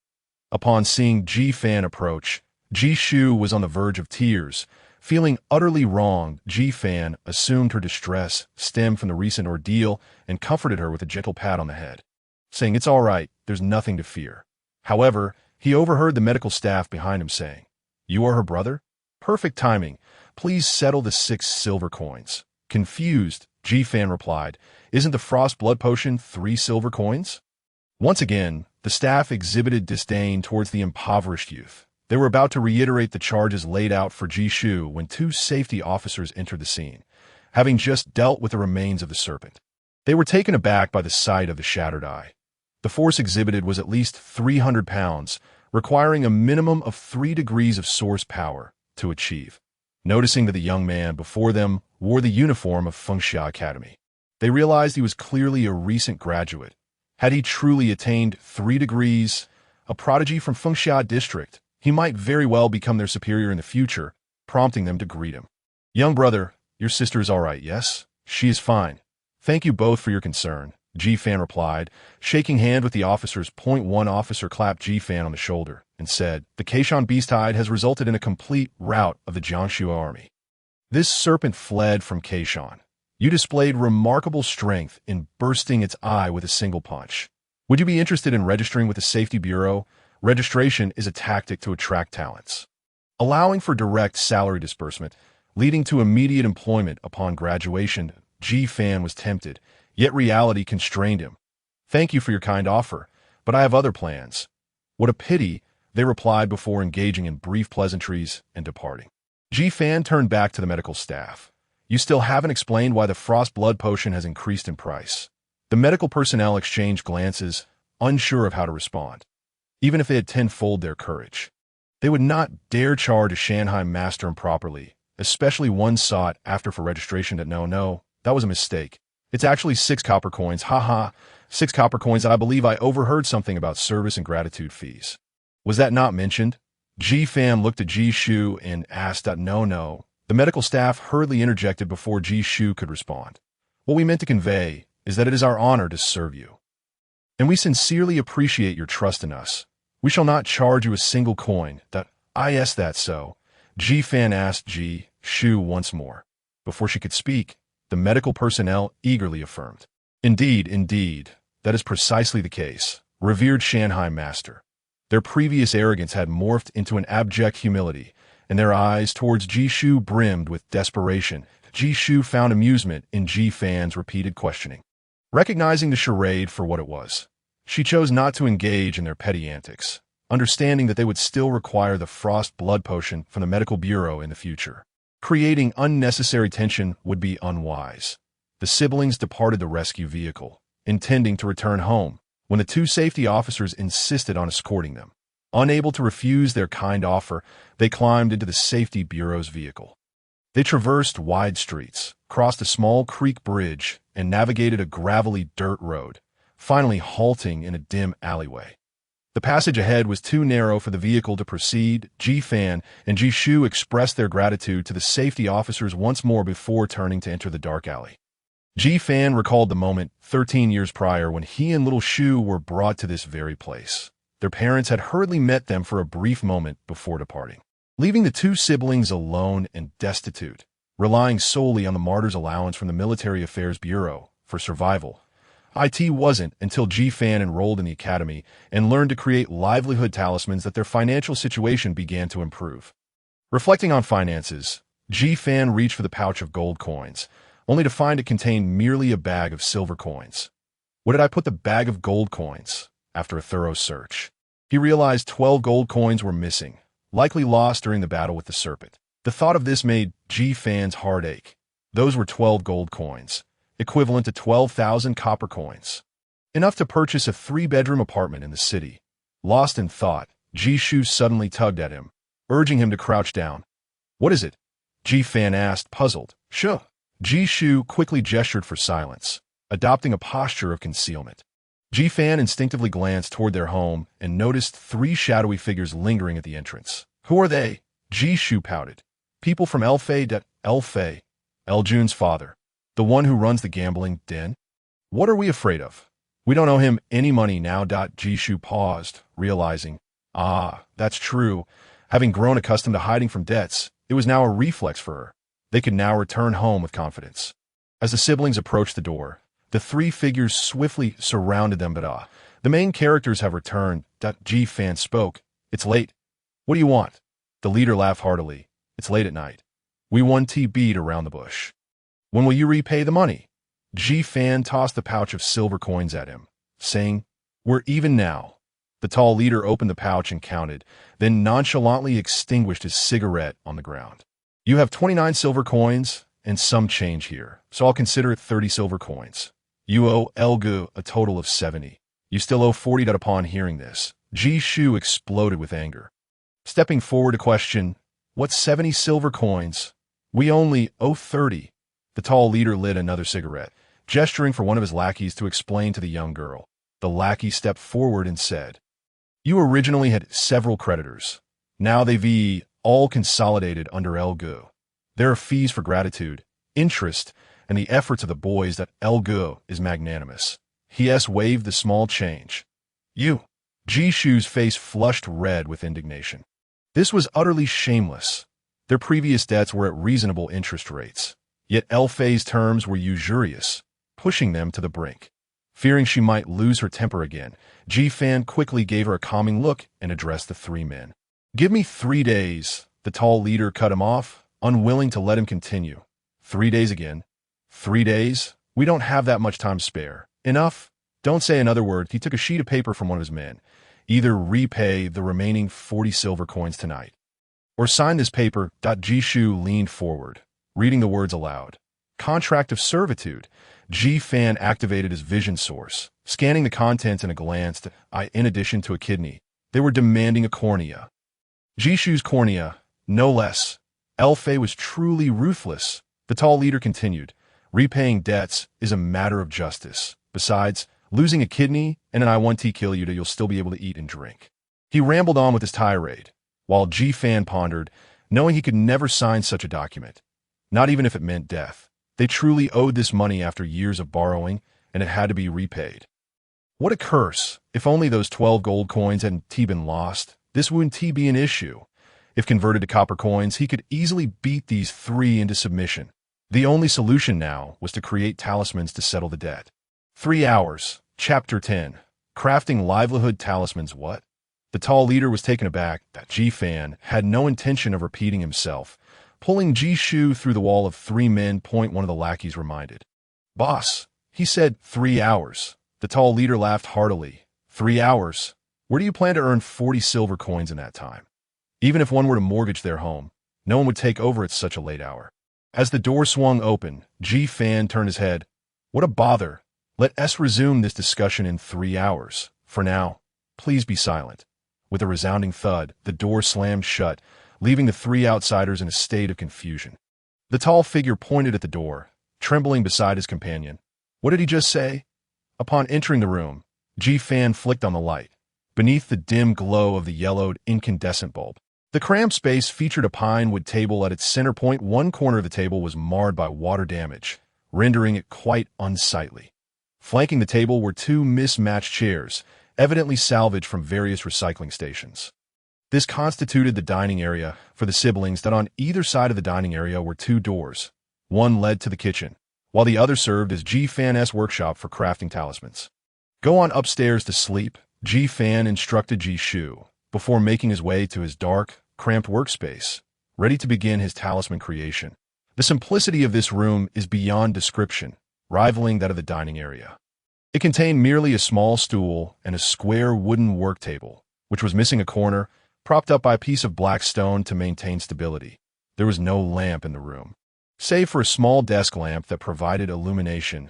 Upon seeing Ji Fan approach, Guixu was on the verge of tears. Feeling utterly wronged, Ji Fan assumed her distress stemmed from the recent ordeal and comforted her with a gentle pat on the head, saying, "It's all right, there's nothing to fear." However, he overheard the medical staff behind him saying, "You are her brother? Perfect timing. Please settle the 6 silver coins." Confused, Ji Fan replied. Isn't the frost blood potion 3 silver coins? Once again, the staff exhibited disdain towards the impoverished youth. They were about to reiterate the charges laid out for Guixu when 2 safety officers entered the scene, having just dealt with the remains of the serpent. They were taken aback by the sight of the shattered eye. The force exhibited was at least 300 pounds, requiring a minimum of 3 degrees of source power to achieve. Noticing that the young man before them wore the uniform of Fengxia Academy, they realized he was clearly a recent graduate. Had he truly attained 3 degrees, a prodigy from Fengxia district, he might very well become their superior in the future, prompting them to greet him. Young brother, your sister is all right, yes? She is fine. Thank you both for your concern, Ji Fan replied, shaking hand with the officers. One officer clapped Ji Fan on the shoulder and said, the Kaishan beast tide has resulted in a complete rout of the Jiangsu army. This serpent fled from Kaishan. You displayed remarkable strength in bursting its eye with a single punch. Would you be interested in registering with the Safety Bureau? Registration is a tactic to attract talents, allowing for direct salary disbursement, leading to immediate employment upon graduation. Ji Fan was tempted, yet reality constrained him. Thank you for your kind offer, but I have other plans. What a pity, they replied before engaging in brief pleasantries and departing. Ji Fan turned back to the medical staff. You still haven't explained why the frost blood potion has increased in price. The medical personnel exchanged glances, unsure of how to respond. Even if they had tenfold their courage, they would not dare charge a Shanghai master improperly, especially one sought after for registration. No, that was a mistake. It's actually 6 copper coins, haha, 6 copper coins. I believe I overheard something about service and gratitude fees. Was that not mentioned? Ji Fan looked at Guixu and asked. No. The medical staff hurriedly interjected before Guixu could respond. What we meant to convey is that it is our honor to serve you, and we sincerely appreciate your trust in us. We shall not charge you a single coin. That's so. Ji Fan asked Guixu once more. Before she could speak, the medical personnel eagerly affirmed. Indeed, that is precisely the case, revered Shanghai master. Their previous arrogance had morphed into an abject humility, and their eyes towards Guixu brimmed with desperation. Guixu found amusement in Ji Fan's repeated questioning. Recognizing the charade for what it was, she chose not to engage in their petty antics, understanding that they would still require the frost blood potion from the medical bureau in the future. Creating unnecessary tension would be unwise. The siblings departed the rescue vehicle, intending to return home, when the 2 safety officers insisted on escorting them. Unable to refuse their kind offer, they climbed into the safety bureau's vehicle. They traversed wide streets, crossed a small creek bridge, and navigated a gravelly dirt road, finally halting in a dim alleyway. The passage ahead was too narrow for the vehicle to proceed. Ji Fan and Guixu expressed their gratitude to the safety officers once more before turning to enter the dark alley. Ji Fan recalled the moment 13 years prior when he and little Shu were brought to this very place. Their parents had hurriedly met them for a brief moment before departing, leaving the 2 siblings alone and destitute, relying solely on the martyr's allowance from the Military Affairs Bureau for survival. It wasn't until Ji Fan enrolled in the academy and learned to create livelihood talismans that their financial situation began to improve. Reflecting on finances, Ji Fan reached for the pouch of gold coins, only to find it contained merely a bag of silver coins. What did I put the bag of gold coins? After a thorough search, he realized 12 gold coins were missing, likely lost during the battle with the serpent. The thought of this made Ji Fan's heart ache. Those were 12 gold coins, equivalent to 12,000 copper coins, enough to purchase a 3-bedroom apartment in the city. Lost in thought, Guixu suddenly tugged at him, urging him to crouch down. What is it? Ji Fan asked, puzzled. Sure. Guixu quickly gestured for silence, adopting a posture of concealment. Ji Fan instinctively glanced toward their home and noticed 3 shadowy figures lingering at the entrance. Who are they? Guixu pouted. People from Elfei, Eljun's father, the one who runs the gambling den. What are we afraid of? We don't owe him any money now. Guixu paused, realizing, that's true. Having grown accustomed to hiding from debts, it was now a reflex for her. They could now return home with confidence. As the siblings approached the door, the 3 figures swiftly surrounded them. The main characters have returned. Ji Fan spoke. It's late. What do you want? The leader laughed heartily. It's late at night. We won beat around the bush. When will you repay the money? Fan tossed the pouch of silver coins at him, saying, "We're even now." The tall leader opened the pouch and counted, then nonchalantly extinguished his cigarette on the ground. "You have 29 silver coins and some change here, so I'll consider it 30 silver coins. You owe Elgu a total of 70. You still owe 40." Upon hearing this, Guixu exploded with anger. Stepping forward to question, "What's 70 silver coins? We only owe 30. The tall leader lit another cigarette, gesturing for one of his lackeys to explain to the young girl. The lackey stepped forward and said, "You originally had several creditors. Now they've all consolidated under Elgu. There are fees for gratitude, interest, and the efforts of the boys that Elgu is magnanimous." He waved the small change. "You." Guixu's face flushed red with indignation. This was utterly shameless. Their previous debts were at reasonable interest rates, yet Elfei's terms were usurious, pushing them to the brink. Fearing she might lose her temper again, Fan quickly gave her a calming look and addressed the three men. "Give me 3 days." The tall leader cut him off, unwilling to let him continue. 3 days again. 3 days? We don't have that much time to spare. Enough? Don't say another word. He took a sheet of paper from one of his men. "Either repay the remaining 40 silver coins tonight, or sign this paper." Guixu leaned forward, reading the words aloud. "Contract of servitude." Fan activated his vision source, scanning the contents in a glance. In addition to a kidney, they were demanding a cornea. Guixu's cornea, no less. Elfei was truly ruthless. The tall leader continued, "Repaying debts is a matter of justice. Besides, losing a kidney and an I1T kill you'll still be able to eat and drink." He rambled on with his tirade, while Fan pondered, knowing he could never sign such a document, not even if it meant death. They truly owed this money after years of borrowing, and it had to be repaid. What a curse! If only those 12 gold coins hadn't been lost, this wouldn't be an issue. If converted to copper coins, he could easily beat these three into submission. The only solution now was to create talismans to settle the debt. 3 hours. Chapter 10. Crafting livelihood talismans. What? The tall leader was taken aback that Fan had no intention of repeating himself. Pulling Guixu through the wall of 3 men. One of the lackeys reminded. "Boss," he said, 3 hours. The tall leader laughed heartily. 3 hours? Where do you plan to earn 40 silver coins in that time? Even if one were to mortgage their home, no one would take over at such a late hour. As the door swung open, Fan turned his head. "What a bother. Let us resume this discussion in 3 hours. For now, please be silent." With a resounding thud, the door slammed shut, leaving the 3 outsiders in a state of confusion. The tall figure pointed at the door, trembling beside his companion. What did he just say? Upon entering the room, Fan flicked on the light. Beneath the dim glow of the yellowed incandescent bulb, the cramped space featured a pine wood table at its center point. One corner of the table was marred by water damage, rendering it quite unsightly. Flanking the table were 2 mismatched chairs, evidently salvaged from various recycling stations. This constituted the dining area for the siblings. That on either side of the dining area were 2 doors. One led to the kitchen, while the other served as Fan's workshop for crafting talismans. "Go on upstairs to sleep," Fan instructed Guixu, before making his way to his dark, cramped workspace, ready to begin his talisman creation. The simplicity of this room is beyond description, rivaling that of the dining area. It contained merely a small stool and a square wooden work table, which was missing a corner, propped up by a piece of black stone to maintain stability. There was no lamp in the room, save for a small desk lamp that provided illumination.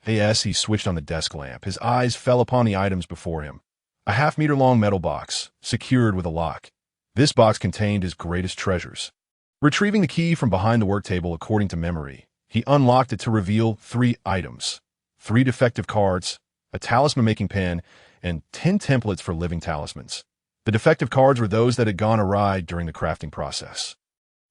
As he switched on the desk lamp, his eyes fell upon the items before him. A half-meter-long metal box, secured with a lock. This box contained his greatest treasures. Retrieving the key from behind the work table according to memory, he unlocked it to reveal 3 items. 3 defective cards, a talisman-making pen, and 10 templates for living talismans. The defective cards were those that had gone awry during the crafting process.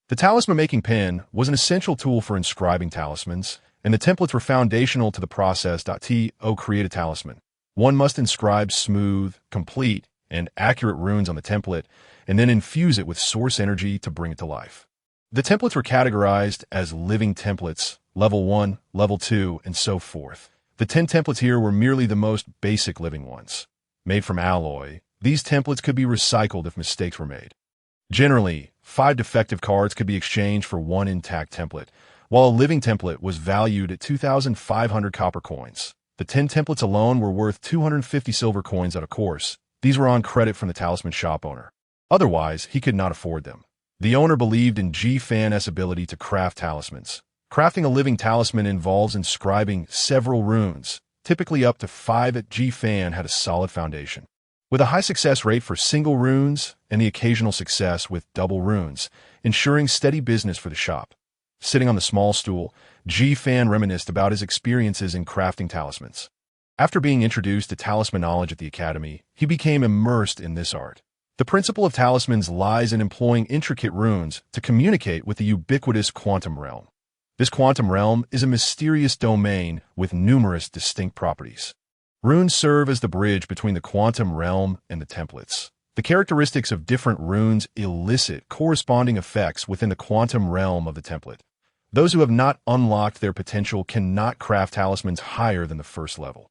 The talisman-making pen was an essential tool for inscribing talismans, and the templates were foundational to the process. To create a talisman, one must inscribe smooth, complete, and accurate runes on the template, and then infuse it with source energy to bring it to life. The templates were categorized as living templates, level 1, level 2, and so forth. The 10 templates here were merely the most basic living ones. Made from alloy, these templates could be recycled if mistakes were made. Generally, 5 defective cards could be exchanged for 1 intact template, while a living template was valued at 2,500 copper coins. The 10 templates alone were worth 250 silver coins at a course. These were on credit from the talisman shop owner. Otherwise, he could not afford them. The owner believed in Ji Fan's ability to craft talismans. Crafting a living talisman involves inscribing several runes, typically up to 5 at Ji Fan had a solid foundation. With a high success rate for single runes and the occasional success with double runes, ensuring steady business for the shop. Sitting on the small stool, Ji Fan reminisced about his experiences in crafting talismans. After being introduced to talisman knowledge at the academy, he became immersed in this art. The principle of talismans lies in employing intricate runes to communicate with the ubiquitous quantum realm. This quantum realm is a mysterious domain with numerous distinct properties. Runes serve as the bridge between the quantum realm and the templates. The characteristics of different runes elicit corresponding effects within the quantum realm of the template. Those who have not unlocked their potential cannot craft talismans higher than the first level.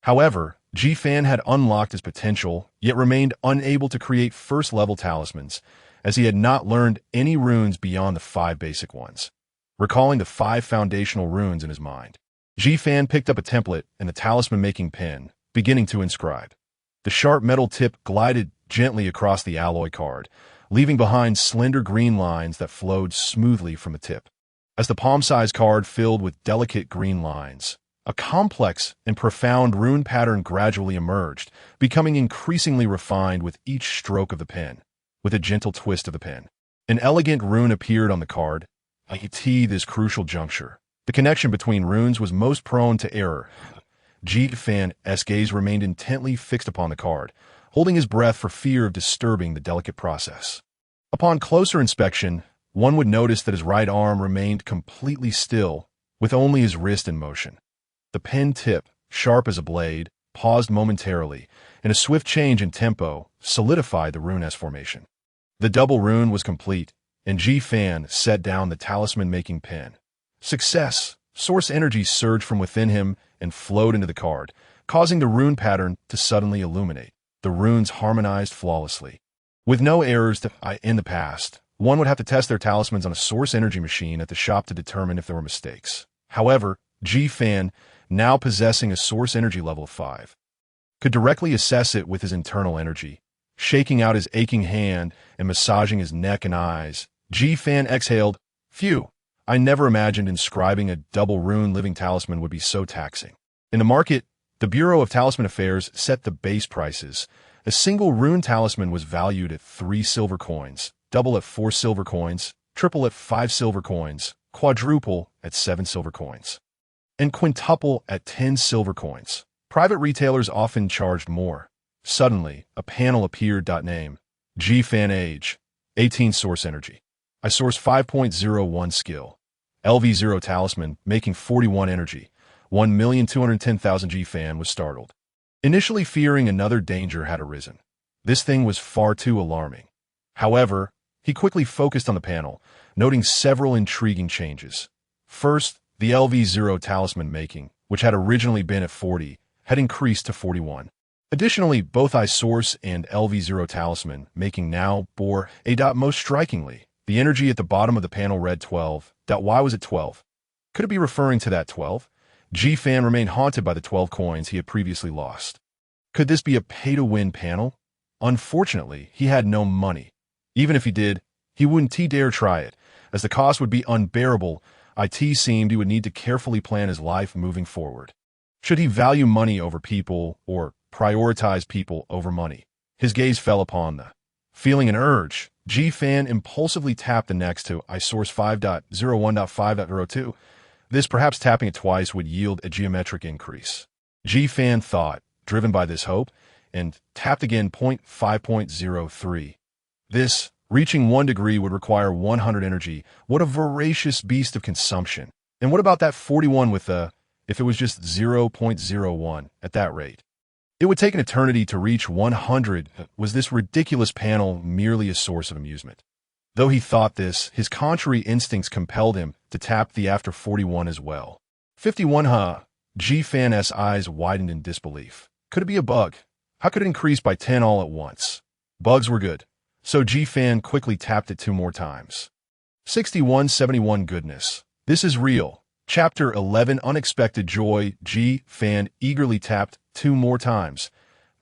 However, Ji Fan had unlocked his potential, yet remained unable to create first-level talismans, as he had not learned any runes beyond the 5 basic ones. Recalling the 5 foundational runes in his mind, Ji Fan picked up a template and a talisman-making pen, beginning to inscribe. The sharp metal tip glided gently across the alloy card, leaving behind slender green lines that flowed smoothly from the tip. As the palm-sized card filled with delicate green lines, a complex and profound rune pattern gradually emerged, becoming increasingly refined with each stroke of the pen. With a gentle twist of the pen, an elegant rune appeared on the card. At this crucial juncture, the connection between runes was most prone to error. Ji Fan's gaze remained intently fixed upon the card, holding his breath for fear of disturbing the delicate process. Upon closer inspection, one would notice that his right arm remained completely still, with only his wrist in motion. The pen tip, sharp as a blade, paused momentarily, and a swift change in tempo solidified the rune S formation. The double rune was complete, and Ji Fan set down the talisman-making pen. Success! Source energy surged from within him and flowed into the card, causing the rune pattern to suddenly illuminate. The runes harmonized flawlessly. With no errors in the past, one would have to test their talismans on a source energy machine at the shop to determine if there were mistakes. However, Ji Fan, now possessing a source energy level of 5, could directly assess it with his internal energy. Shaking out his aching hand and massaging his neck and eyes, Ji Fan exhaled, "Phew, I never imagined inscribing a double rune living talisman would be so taxing." In the market, the Bureau of Talisman Affairs set the base prices. A single rune talisman was valued at 3 silver coins, double at 4 silver coins, triple at 5 silver coins, quadruple at 7 silver coins, and quintuple at 10 silver coins. Private retailers often charged more. Suddenly, a panel appeared. Name: Ji Fan, age 18, source energy. I source 5.01 skill. LV0 talisman, making 41 energy. 1,210,000. Ji Fan was startled. Initially fearing another danger had arisen. This thing was far too alarming. However, he quickly focused on the panel, noting several intriguing changes. First, the LV0 talisman making, which had originally been at 40, had increased to 41. Additionally, both I-Source and LV0 talisman making now bore a dot. Most strikingly, the energy at the bottom of the panel read 12. Why was it 12? Could it be referring to that 12? Ji Fan remained haunted by the 12 coins he had previously lost. Could this be a pay-to-win panel? Unfortunately, he had no money. Even if he did, he wouldn't dare try it, as the cost would be unbearable. It seemed he would need to carefully plan his life moving forward. Should he value money over people, or prioritize people over money? His gaze fell upon the. Feeling an urge, Ji Fan impulsively tapped the next to I-Source 5.01.5.02. This, perhaps tapping it twice, would yield a geometric increase. Ji Fan thought, driven by this hope, and tapped again. 5.03. This, reaching 1 degree, would require 100 energy. What a voracious beast of consumption. And what about that 41 with if it was just 0.01 at that rate? It would take an eternity to reach 100. Was this ridiculous panel merely a source of amusement? Though he thought this, his contrary instincts compelled him to tap the after 41 as well. 51. Ji Fan's eyes widened in disbelief. Could it be a bug? How could it increase by 10 all at once? Bugs were good, so Ji Fan quickly tapped it 2 more times. 61. 71. Goodness. This is real. Chapter 11 Unexpected Joy. Ji Fan eagerly tapped 2 more times.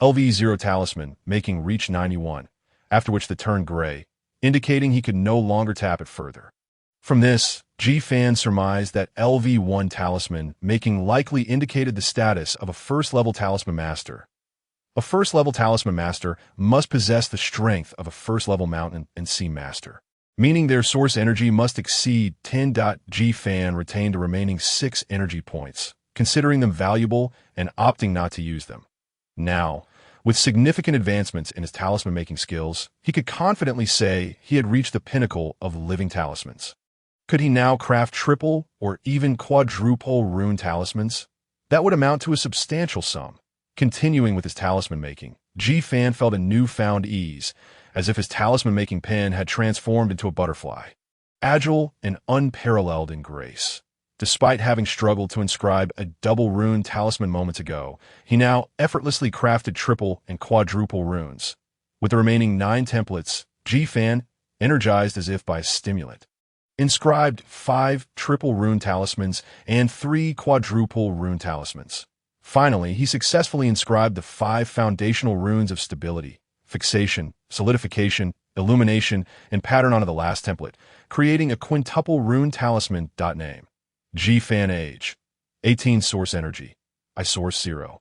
LV0 talisman, making reach 91, after which the turned gray, indicating he could no longer tap it further. From this, Ji Fan surmised that LV1 talisman, making likely indicated the status of a first-level talisman master. A first-level talisman master must possess the strength of a first-level mountain and sea master, meaning their source energy must exceed 10. Ji Fan retained the remaining 6 energy points, considering them valuable and opting not to use them. Now, with significant advancements in his talisman-making skills, he could confidently say he had reached the pinnacle of living talismans. Could he now craft triple or even quadruple rune talismans? That would amount to a substantial sum. Continuing with his talisman making, Ji Fan felt a newfound ease, as if his talisman-making pen had transformed into a butterfly, agile and unparalleled in grace. Despite having struggled to inscribe a double rune talisman moments ago, he now effortlessly crafted triple and quadruple runes. With the remaining 9 templates, Ji Fan, energized as if by a stimulant, inscribed 5 triple rune talismans and 3 quadruple rune talismans. Finally, he successfully inscribed the 5 foundational runes of stability, fixation, solidification, illumination, and pattern onto the last template, creating a quintuple rune talisman. Name: Ji Fan. Age: 18. Source energy: I source 0.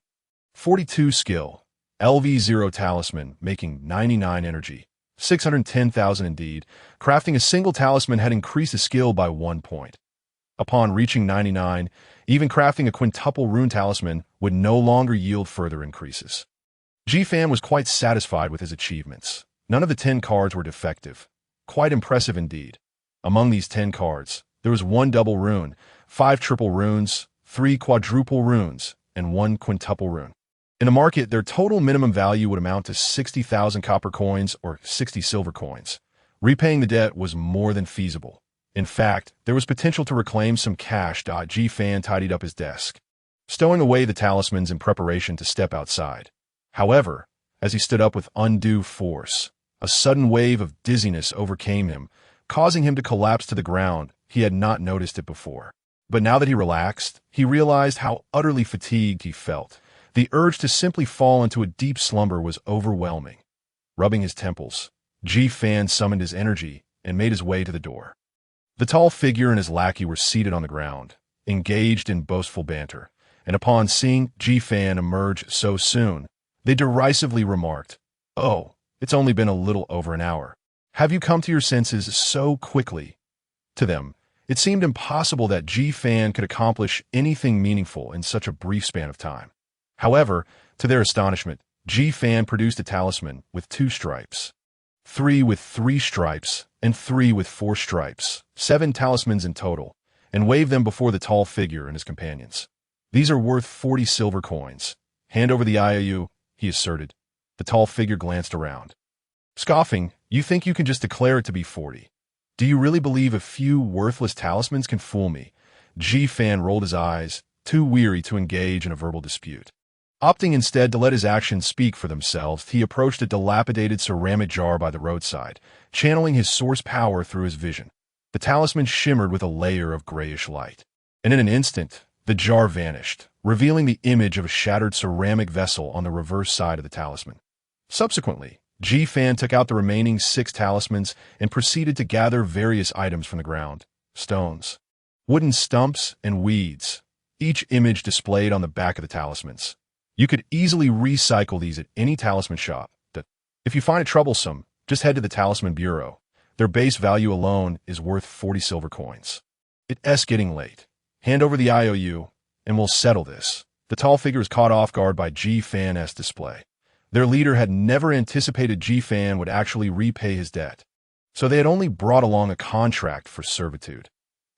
42 skill: LV0 talisman, making 99 energy, 610,000 indeed. Crafting a single talisman had increased his skill by 1 point. Upon reaching 99, even crafting a quintuple rune talisman would no longer yield further increases. Ji Fan was quite satisfied with his achievements. None of the 10 cards were defective. Quite impressive indeed. Among these 10 cards, there was 1 double rune, 5 triple runes, 3 quadruple runes, and 1 quintuple rune. In the market, their total minimum value would amount to 60,000 copper coins or 60 silver coins. Repaying the debt was more than feasible. In fact, there was potential to reclaim some cash. Ji Fan tidied up his desk, stowing away the talismans in preparation to step outside. However, as he stood up with undue force, a sudden wave of dizziness overcame him, causing him to collapse to the ground. He had not noticed it before. But now that he relaxed, he realized how utterly fatigued he felt. The urge to simply fall into a deep slumber was overwhelming. Rubbing his temples, Ji Fan summoned his energy and made his way to the door. The tall figure and his lackey were seated on the ground, engaged in boastful banter, and upon seeing Ji Fan emerge so soon, they derisively remarked, "Oh, it's only been a little over an hour. Have you come to your senses so quickly?" To them, it seemed impossible that Ji Fan could accomplish anything meaningful in such a brief span of time. However, to their astonishment, Ji Fan produced a talisman with 2 stripes, 3 with 3 stripes, and 3 with 4 stripes, 7 talismans in total, and waved them before the tall figure and his companions. "These are worth 40 silver coins. Hand over the IOU," he asserted. The tall figure glanced around. Scoffing, "You think you can just declare it to be 40? Do you really believe a few worthless talismans can fool me?" Ji Fan rolled his eyes, too weary to engage in a verbal dispute. Opting instead to let his actions speak for themselves, he approached a dilapidated ceramic jar by the roadside, channeling his source power through his vision. The talisman shimmered with a layer of grayish light, and in an instant, the jar vanished, revealing the image of a shattered ceramic vessel on the reverse side of the talisman. Subsequently, Ji Fan took out the remaining 6 talismans and proceeded to gather various items from the ground: stones, wooden stumps, and weeds, each image displayed on the back of the talismans. You could easily recycle these at any talisman shop. If you find it troublesome, just head to the Talisman Bureau. Their base value alone is worth 40 silver coins. It's getting late. Hand over the IOU, and we'll settle this. The tall figure was caught off guard by Ji Fan's display. Their leader had never anticipated Ji Fan would actually repay his debt, so they had only brought along a contract for servitude.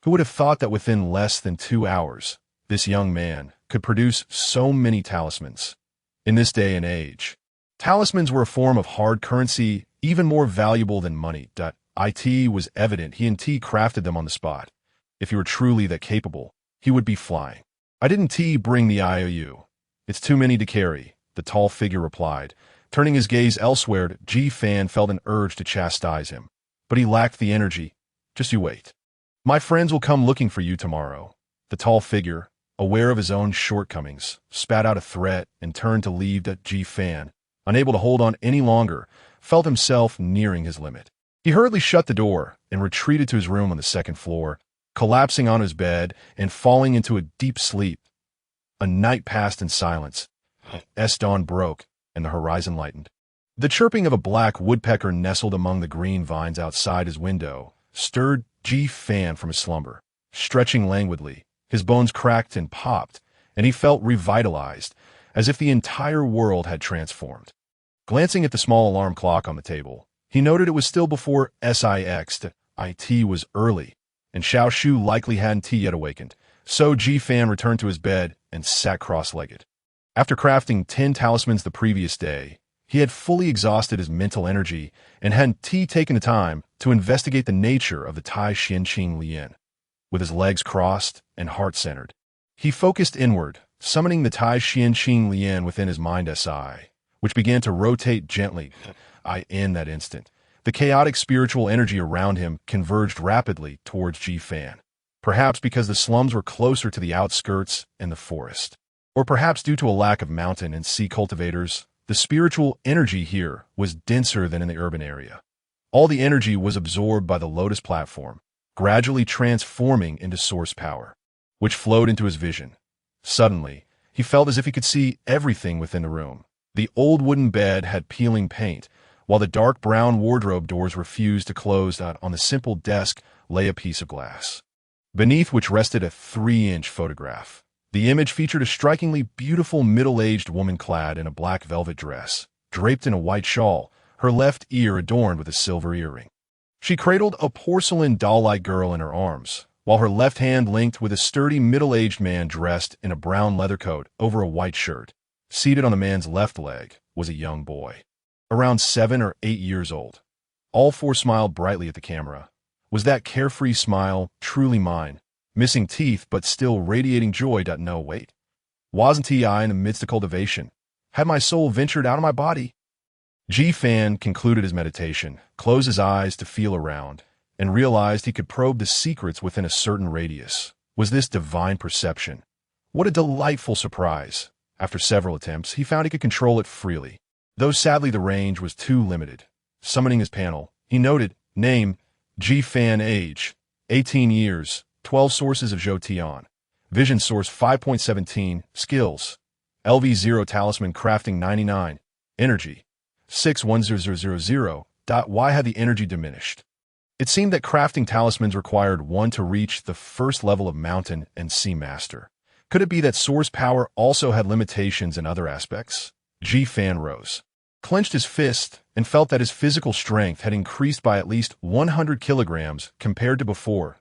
Who would have thought that within less than 2 hours, this young man could produce so many talismans? In this day and age, talismans were a form of hard currency, even more valuable than money. It was evident he and T crafted them on the spot. If he were truly that capable, he would be flying. "I didn't bring the IOU. It's too many to carry," the tall figure replied. Turning his gaze elsewhere, Ji Fan felt an urge to chastise him, but he lacked the energy. "Just you wait." My friends will come looking for you tomorrow. The tall figure, aware of his own shortcomings, spat out a threat and turned to leave. Ji Fan, unable to hold on any longer, felt himself nearing his limit. He hurriedly shut the door and retreated to his room on the second floor, collapsing on his bed and falling into a deep sleep. A night passed in silence. Dawn broke, and the horizon lightened. The chirping of a black woodpecker nestled among the green vines outside his window stirred Ji Fan from his slumber. Stretching languidly, his bones cracked and popped, and he felt revitalized, as if the entire world had transformed. Glancing at the small alarm clock on the table, he noted it was still before it was early, and Xiao Shu likely hadn't yet awakened, so Ji Fan returned to his bed and sat cross-legged. After crafting 10 talismans the previous day, he had fully exhausted his mental energy and hadn't taken the time to investigate the nature of the Tai Xianqing Lian. With his legs crossed and heart centered, he focused inward, summoning the Tai Xianqing Lian within his mind which began to rotate gently. In that instant, the chaotic spiritual energy around him converged rapidly towards Ji Fan, perhaps because the slums were closer to the outskirts and the forest, or perhaps due to a lack of mountain and sea cultivators. The spiritual energy here was denser than in the urban area. All the energy was absorbed by the Lotus platform, gradually transforming into source power, which flowed into his vision. Suddenly, he felt as if he could see everything within the room. The old wooden bed had peeling paint, while the dark brown wardrobe doors refused to close. On the simple desk lay a piece of glass, beneath which rested a 3-inch photograph. The image featured a strikingly beautiful middle-aged woman clad in a black velvet dress, draped in a white shawl, her left ear adorned with a silver earring. She cradled a porcelain doll-like girl in her arms, while her left hand linked with a sturdy middle-aged man dressed in a brown leather coat over a white shirt. Seated on the man's left leg was a young boy, around 7 or 8 years old. All four smiled brightly at the camera. Was that carefree smile truly mine? Missing teeth but still radiating joy. No, wait. Wasn't I in the midst of cultivation? Had my soul ventured out of my body? Ji Fan concluded his meditation, closed his eyes to feel around, and realized he could probe the secrets within a certain radius. Was this divine perception? What a delightful surprise! After several attempts, he found he could control it freely, though sadly the range was too limited. Summoning his panel, he noted, name, Ji Fan, age, 18 years, 12 sources of Zhou Tian. Vision source 5.17, skills, LV0 talisman crafting 99, energy, 61000. Why had the energy diminished? It seemed that crafting talismans required one to reach the first level of mountain and sea master. Could it be that source power also had limitations in other aspects? Ji Fan rose, clenched his fist, and felt that his physical strength had increased by at least 100 kilograms compared to before.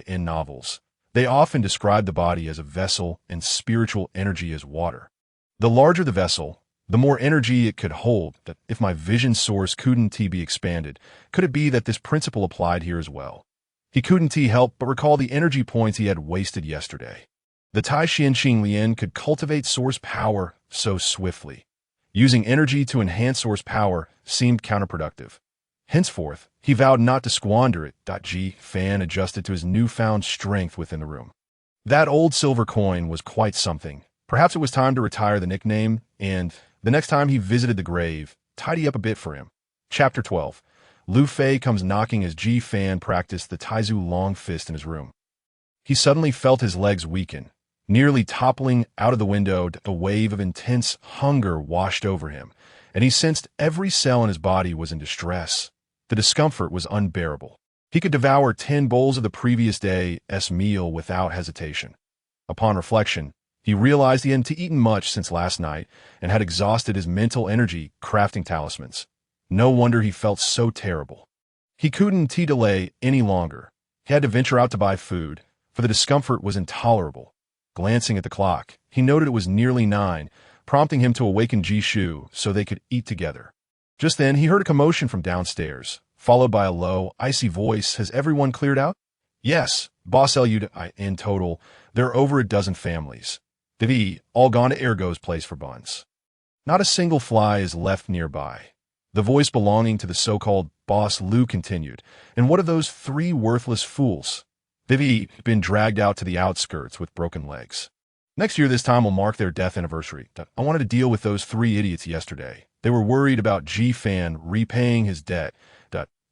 In novels, they often describe the body as a vessel and spiritual energy as water. The larger the vessel, the more energy it could hold. That if my vision source couldn't be expanded, could it be that this principle applied here as well? He couldn't help but recall the energy points he had wasted yesterday. The Tai Xianqing Lian could cultivate source power so swiftly. Using energy to enhance source power seemed counterproductive. Henceforth, he vowed not to squander it. Ji Fan adjusted to his newfound strength within the room. That old silver coin was quite something. Perhaps it was time to retire the nickname, and, the next time he visited the grave, tidy up a bit for him. Chapter 12. Lu Fei comes knocking as Ji Fan practiced the Taizu long fist in his room. He suddenly felt his legs weaken, nearly toppling out of the window. A wave of intense hunger washed over him, and he sensed every cell in his body was in distress. The discomfort was unbearable. He could devour 10 bowls of the previous day's meal without hesitation. Upon reflection, he realized he hadn't eaten much since last night and had exhausted his mental energy crafting talismans. No wonder he felt so terrible. He couldn't delay any longer. He had to venture out to buy food, for the discomfort was intolerable. Glancing at the clock, he noted it was nearly 9, prompting him to awaken Guixu so they could eat together. Just then, he heard a commotion from downstairs, followed by a low, icy voice. Has everyone cleared out? Yes, boss Lu. In total, there are over a dozen families. They've all gone to Ergo's place for buns. Not a single fly is left nearby. The voice belonging to the so-called boss Lu continued. And what of those 3 worthless fools? They've been dragged out to the outskirts with broken legs. Next year, this time will mark their death anniversary. I wanted to deal with those 3 idiots yesterday. They were worried about G-Fan repaying his debt.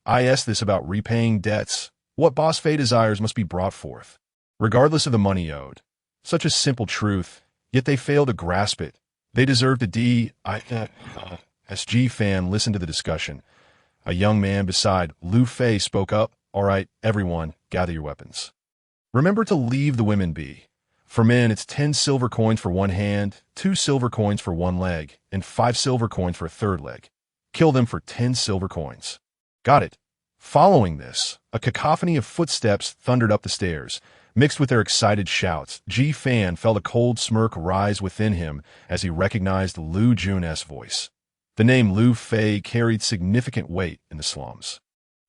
I asked this about repaying debts. What boss Fei desires must be brought forth, regardless of the money owed. Such a simple truth, yet they fail to grasp it. They deserve to As G-Fan listened to the discussion, a young man beside Lu Fei spoke up. All right, everyone, gather your weapons. Remember to leave the women be. For men, it's 10 silver coins for one hand, 2 silver coins for one leg, and 5 silver coins for a third leg. Kill them for 10 silver coins. Got it. Following this, a cacophony of footsteps thundered up the stairs. Mixed with their excited shouts, G-Fan felt a cold smirk rise within him as he recognized Lu Jun's voice. The name Lu Fei carried significant weight in the slums.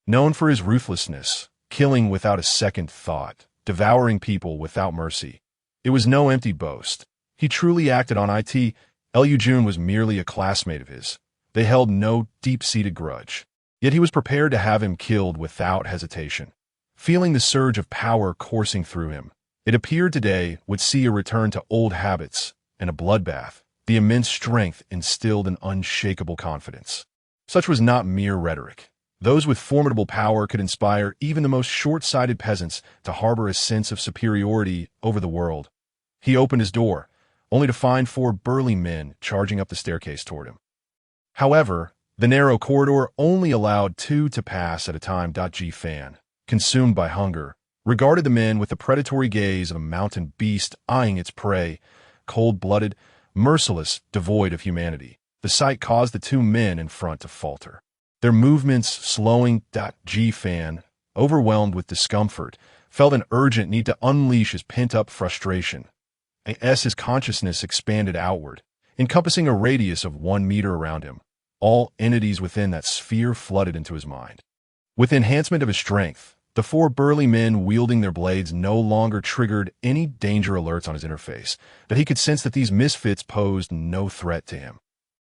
Known for his ruthlessness, killing without a second thought, devouring people without mercy. It was no empty boast. He truly acted on it. Lu Jun was merely a classmate of his. They held no deep-seated grudge. Yet he was prepared to have him killed without hesitation. Feeling the surge of power coursing through him, it appeared today would see a return to old habits and a bloodbath. The immense strength instilled an unshakable confidence. Such was not mere rhetoric. Those with formidable power could inspire even the most short-sighted peasants to harbor a sense of superiority over the world. He opened his door, only to find 4 burly men charging up the staircase toward him. However, the narrow corridor only allowed 2 to pass at a time. G-Fan, consumed by hunger, regarded the men with the predatory gaze of a mountain beast eyeing its prey, cold-blooded, merciless, devoid of humanity. The sight caused the 2 men in front to falter. Their movements slowing. G-Fan, overwhelmed with discomfort, felt an urgent need to unleash his pent-up frustration. As his consciousness expanded outward, encompassing a radius of 1 meter around him, all entities within that sphere flooded into his mind. With enhancement of his strength, the 4 burly men wielding their blades no longer triggered any danger alerts on his interface, that he could sense that these misfits posed no threat to him.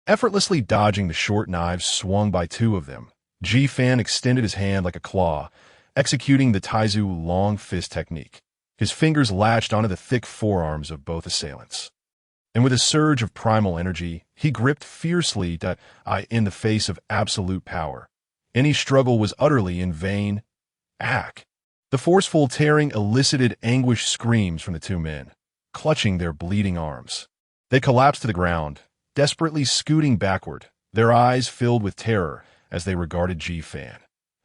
Effortlessly dodging the short knives swung by 2 of them, G-Fan extended his hand like a claw, executing the Taizu long fist technique. His fingers latched onto the thick forearms of both assailants. And with a surge of primal energy, he gripped fiercely in the face of absolute power. Any struggle was utterly in vain. The forceful tearing elicited anguished screams from the 2 men, clutching their bleeding arms. They collapsed to the ground, desperately scooting backward, their eyes filled with terror as they regarded G-Fan.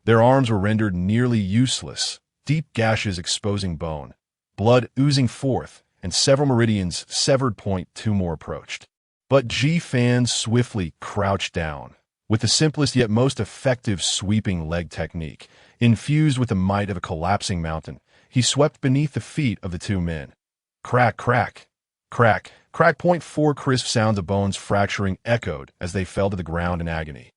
Their arms were rendered nearly useless, deep gashes exposing bone, blood oozing forth, and several meridians severed. 2 more approached. But G-Fan swiftly crouched down, with the simplest yet most effective sweeping leg technique. Infused with the might of a collapsing mountain, he swept beneath the feet of the 2 men. Crack, crack, crack, crack. 4 crisp sounds of bones fracturing echoed as they fell to the ground in agony.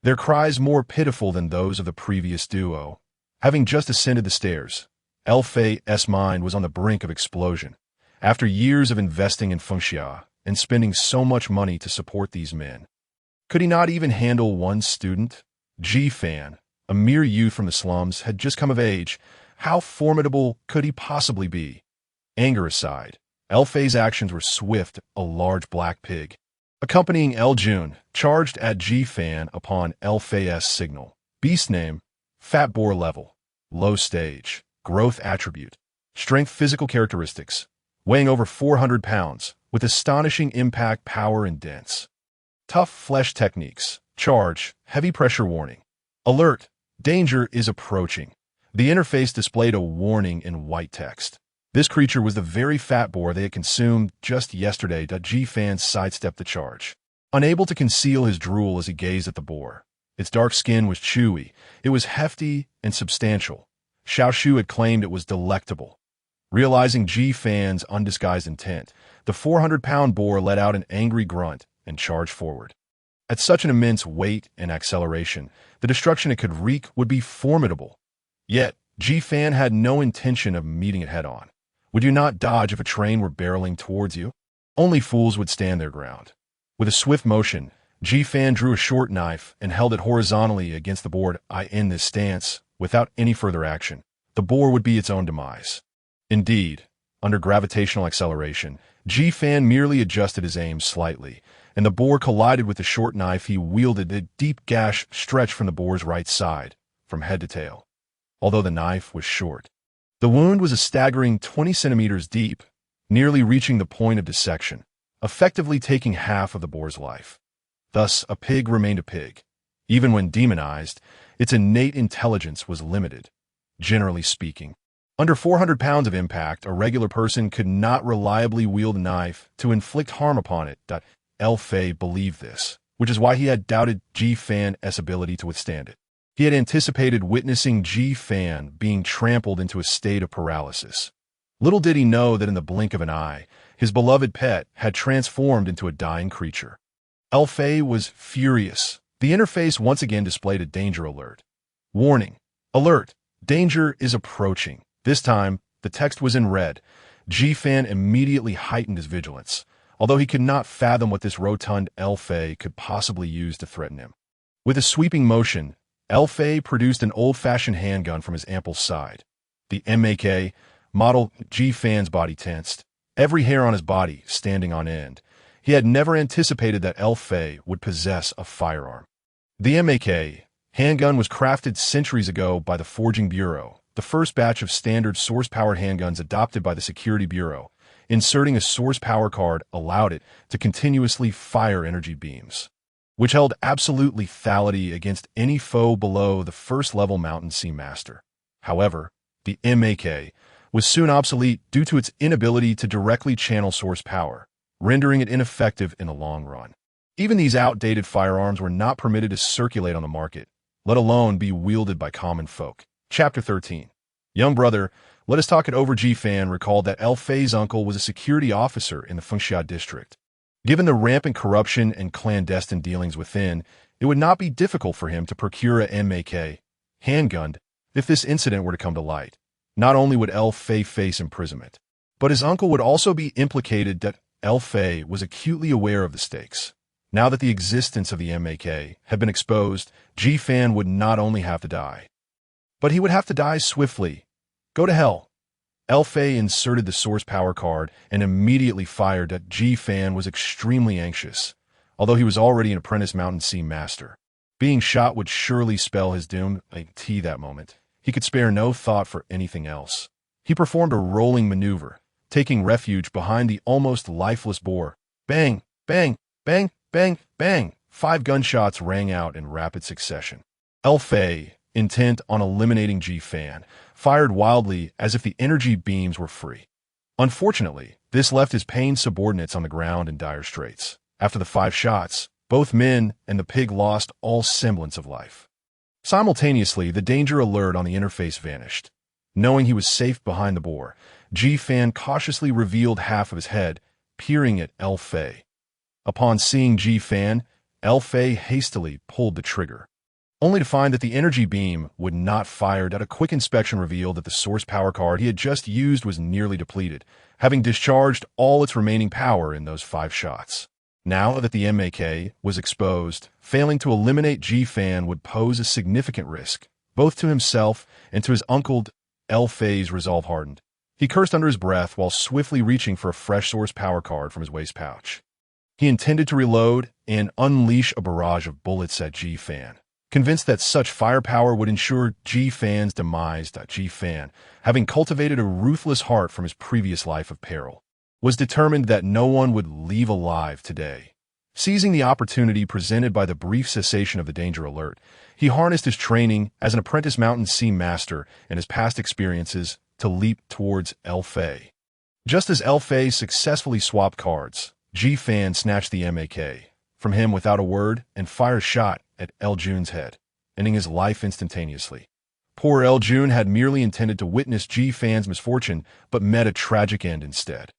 Their cries more pitiful than those of the previous duo. Having just ascended the stairs, Lu Fei's mind was on the brink of explosion. After years of investing in Fengxia and spending so much money to support these men, could he not even handle 1 student? G-Fan, a mere youth from the slums, had just come of age. How formidable could he possibly be? Anger aside, Lu Fei's actions were swift. A large black pig, accompanying Lu Jun, charged at G-Fan upon Lu Fei's signal. Beast name, Fat Boar level, low stage, growth attribute, strength physical characteristics, weighing over 400 pounds, with astonishing impact power and dense. Tough flesh techniques, charge, heavy pressure warning. Alert, danger is approaching. The interface displayed a warning in white text. This creature was the very fat boar they had consumed just yesterday. G-Fan sidestepped the charge, unable to conceal his drool as he gazed at the boar. Its dark skin was chewy. It was hefty and substantial. Xiaoshu had claimed it was delectable. Realizing G-Fan's undisguised intent, the 400-pound boar let out an angry grunt and charged forward. At such an immense weight and acceleration, the destruction it could wreak would be formidable. Yet, G-Fan had no intention of meeting it head-on. Would you not dodge if a train were barreling towards you? Only fools would stand their ground. With a swift motion, G-Fan drew a short knife and held it horizontally against the board. In this stance, without any further action, the boar would be its own demise. Indeed, under gravitational acceleration, Ji Fan merely adjusted his aim slightly, and the boar collided with the short knife he wielded. A deep gash stretched from the boar's right side, from head to tail. Although the knife was short, the wound was a staggering 20 centimeters deep, nearly reaching the point of dissection, effectively taking half of the boar's life. Thus, a pig remained a pig. Even when demonized, its innate intelligence was limited. Generally speaking, under 400 pounds of impact, a regular person could not reliably wield a knife to inflict harm upon it. El Fei believed this, which is why he had doubted Ji Fan's ability to withstand it. He had anticipated witnessing Ji Fan being trampled into a state of paralysis. Little did he know that in the blink of an eye, his beloved pet had transformed into a dying creature. El Fei was furious. The interface once again displayed a danger alert. Warning. Alert. Danger is approaching. This time, the text was in red. Ji Fan immediately heightened his vigilance, although he could not fathom what this rotund El Fei could possibly use to threaten him. With a sweeping motion, El Fei produced an old-fashioned handgun from his ample side. The MAK model. Ji Fan's body tensed, every hair on his body standing on end. He had never anticipated that El Fei would possess a firearm. The MAK handgun was crafted centuries ago by the Forging Bureau, the first batch of standard source-powered handguns adopted by the Security Bureau. Inserting a source power card allowed it to continuously fire energy beams, which held absolute lethality against any foe below the first-level Mountain Sea Master. However, the MAK was soon obsolete due to its inability to directly channel source power, rendering it ineffective in the long run. Even these outdated firearms were not permitted to circulate on the market, let alone be wielded by common folk. Chapter 13. Young brother, let us talk it over. Ji Fan recalled that El Fei's uncle was a security officer in the Fengxia district. Given the rampant corruption and clandestine dealings within, it would not be difficult for him to procure a MAK handgun if this incident were to come to light. Not only would El Fei face imprisonment, but his uncle would also be implicated. That El Fei was acutely aware of the stakes. Now that the existence of the MAK had been exposed, Ji Fan would not only have to die, but he would have to die swiftly. Go to hell. El Fei inserted the source power card and immediately fired. Ji Fan was extremely anxious, although he was already an apprentice Mountain Sea Master. Being shot would surely spell his doom. That moment, he could spare no thought for anything else. He performed a rolling maneuver, taking refuge behind the almost lifeless boar. Bang, bang, bang, bang, bang. 5 gunshots rang out in rapid succession. El Fei, intent on eliminating Ji Fan, fired wildly as if the energy beams were free. Unfortunately, this left his pained subordinates on the ground in dire straits. After the 5 shots, both men and the pig lost all semblance of life. Simultaneously, the danger alert on the interface vanished. Knowing he was safe behind the boar, Ji Fan cautiously revealed half of his head, peering at El Fei. Upon seeing Ji Fan, El Fei hastily pulled the trigger, only to find that the energy beam would not fire. A quick inspection revealed that the source power card he had just used was nearly depleted, having discharged all its remaining power in those 5 shots. Now that the MAK was exposed, failing to eliminate Ji Fan would pose a significant risk, both to himself and to his uncle. El Fei's resolve hardened. He cursed under his breath while swiftly reaching for a fresh source power card from his waist pouch. He intended to reload and unleash a barrage of bullets at Ji Fan, convinced that such firepower would ensure Ji Fan's demise. Ji Fan, having cultivated a ruthless heart from his previous life of peril, was determined that no one would leave alive today. Seizing the opportunity presented by the brief cessation of the danger alert, he harnessed his training as an apprentice Mountain Sea Master and his past experiences to leap towards El Fei. Just as El Fei successfully swapped cards, Ji Fan snatched the MAK from him without a word and fired a shot at El Jun's head, ending his life instantaneously. Poor El Jun had merely intended to witness Ji Fan's misfortune, but met a tragic end instead.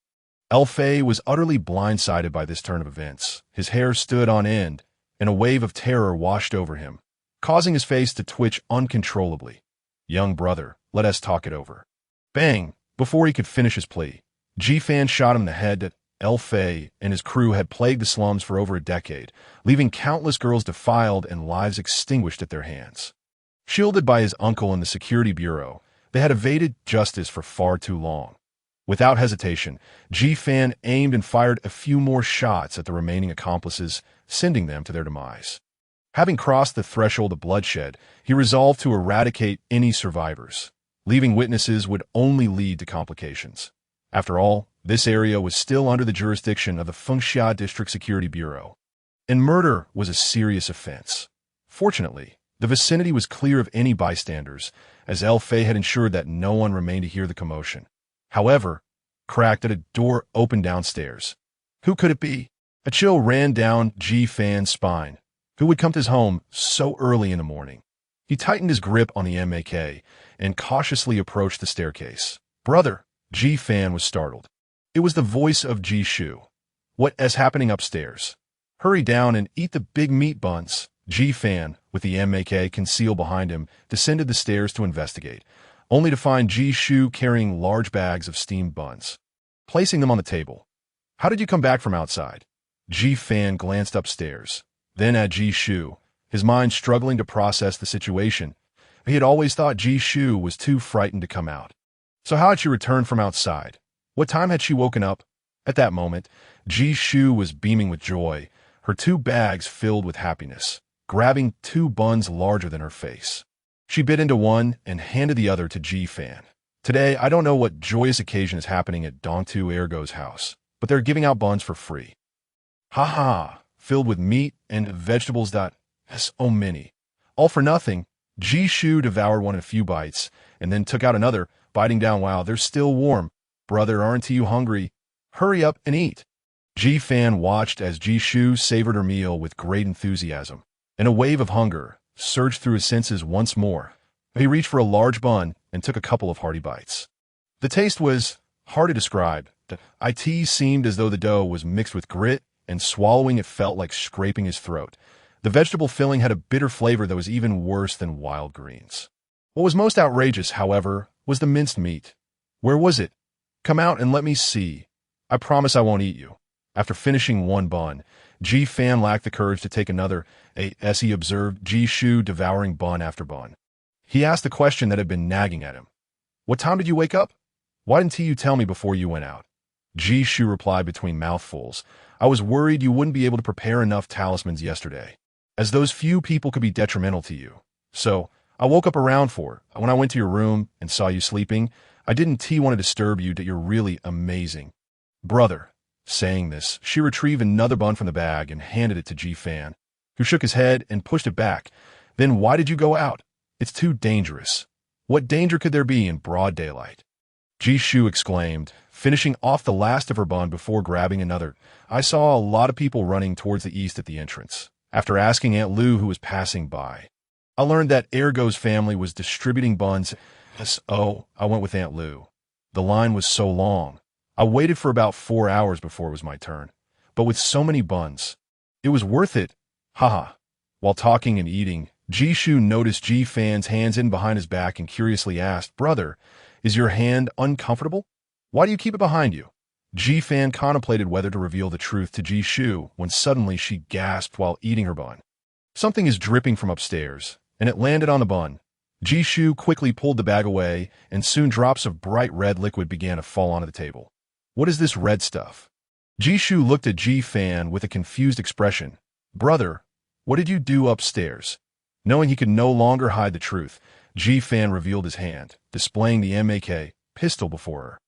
El Fei was utterly blindsided by this turn of events. His hair stood on end, and a wave of terror washed over him, causing his face to twitch uncontrollably. Young brother, let us talk it over. Bang! Before he could finish his plea, Ji Fan shot him in the head. El Fei and his crew had plagued the slums for over a decade, leaving countless girls defiled and lives extinguished at their hands. Shielded by his uncle in the Security Bureau, They had evaded justice for far too long. Without hesitation, Ji Fan aimed and fired a few more shots at the remaining accomplices, sending them to their demise. Having crossed the threshold of bloodshed, he resolved to eradicate any survivors. Leaving witnesses would only lead to complications. After all, this area was still under the jurisdiction of the Fengxia District Security Bureau, and murder was a serious offense. Fortunately, the vicinity was clear of any bystanders, as El Fei had ensured that no one remained to hear the commotion. However, cracked at a door opened downstairs. Who could it be? A chill ran down Ji Fan's spine. Who would come to his home so early in the morning? He tightened his grip on the MAK and cautiously approached the staircase. Brother! Ji Fan was startled. It was the voice of Guixu. What is happening upstairs? Hurry down and eat the big meat buns. Ji Fan, with the MAK concealed behind him, descended the stairs to investigate, only to find Guixu carrying large bags of steamed buns, placing them on the table. How did you come back from outside? Ji Fan glanced upstairs, then at Guixu, his mind struggling to process the situation. He had always thought Guixu was too frightened to come out. So how had she returned from outside? What time had she woken up? At that moment, Guixu was beaming with joy, her two bags filled with happiness, grabbing two buns larger than her face. She bit into one and handed the other to Ji Fan. Today, I don't know what joyous occasion is happening at Dongtu Ergo's house, but they're giving out buns for free. Ha ha, filled with meat and vegetables. So many. All for nothing. Guixu devoured one in a few bites, and then took out another, biting down. Wow, they're still warm. Brother, aren't you hungry? Hurry up and eat. Ji Fan watched as Guixu savored her meal with great enthusiasm, and a wave of hunger surged through his senses once more. He reached for a large bun and took a couple of hearty bites. The taste was hard to describe. It seemed as though the dough was mixed with grit, and swallowing it felt like scraping his throat. The vegetable filling had a bitter flavor that was even worse than wild greens. What was most outrageous, however, was the minced meat. Where was it? Come out and let me see. I promise I won't eat you. After finishing one bun, Ji Fan lacked the courage to take another, as he observed Guixu devouring bun after bun. He asked the question that had been nagging at him. What time did you wake up? Why didn't you tell me before you went out? Guixu replied between mouthfuls. I was worried you wouldn't be able to prepare enough talismans yesterday, as those few people could be detrimental to you. So, I woke up around 4. When I went to your room and saw you sleeping, I didn't want to disturb you. That you're really amazing. Brother. Saying this, she retrieved another bun from the bag and handed it to Ji Fan, who shook his head and pushed it back. Then why did you go out? It's too dangerous. What danger could there be in broad daylight? Guixu exclaimed, finishing off the last of her bun before grabbing another. I saw a lot of people running towards the east at the entrance. After asking Aunt Lu who was passing by, I learned that Ergo's family was distributing buns. So, I went with Aunt Lu. The line was so long. I waited for about 4 hours before it was my turn. But with so many buns, it was worth it. Haha. While talking and eating, Guixu noticed Ji Fan's hands in behind his back and curiously asked, Brother, is your hand uncomfortable? Why do you keep it behind you? Ji Fan contemplated whether to reveal the truth to Guixu when suddenly she gasped while eating her bun. Something is dripping from upstairs, and it landed on the bun. Guixu quickly pulled the bag away, and soon drops of bright red liquid began to fall onto the table. What is this red stuff? Guixu looked at Ji Fan with a confused expression. Brother, what did you do upstairs? Knowing he could no longer hide the truth, Ji Fan revealed his hand, displaying the MAK pistol before her.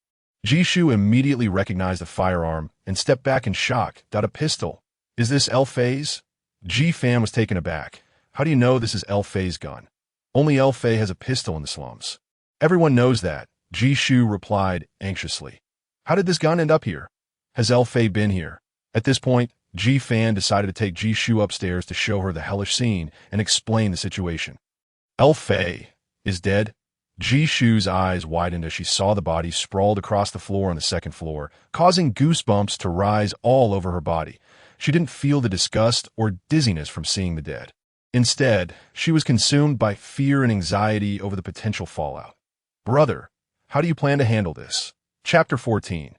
Guixu immediately recognized the firearm and stepped back in shock. A pistol? Is this El Fei's? Ji Fan was taken aback. How do you know this is El Fei's gun? Only El Fei has a pistol in the slums. Everyone knows that, Guixu replied anxiously. How did this gun end up here? Has El Fei been here? At this point, Ji Fan decided to take Guixu upstairs to show her the hellish scene and explain the situation. El Fei is dead? Guixu's eyes widened as she saw the body sprawled across the floor on the second floor, causing goosebumps to rise all over her body. She didn't feel the disgust or dizziness from seeing the dead. Instead, she was consumed by fear and anxiety over the potential fallout. Brother, how do you plan to handle this? Chapter 14.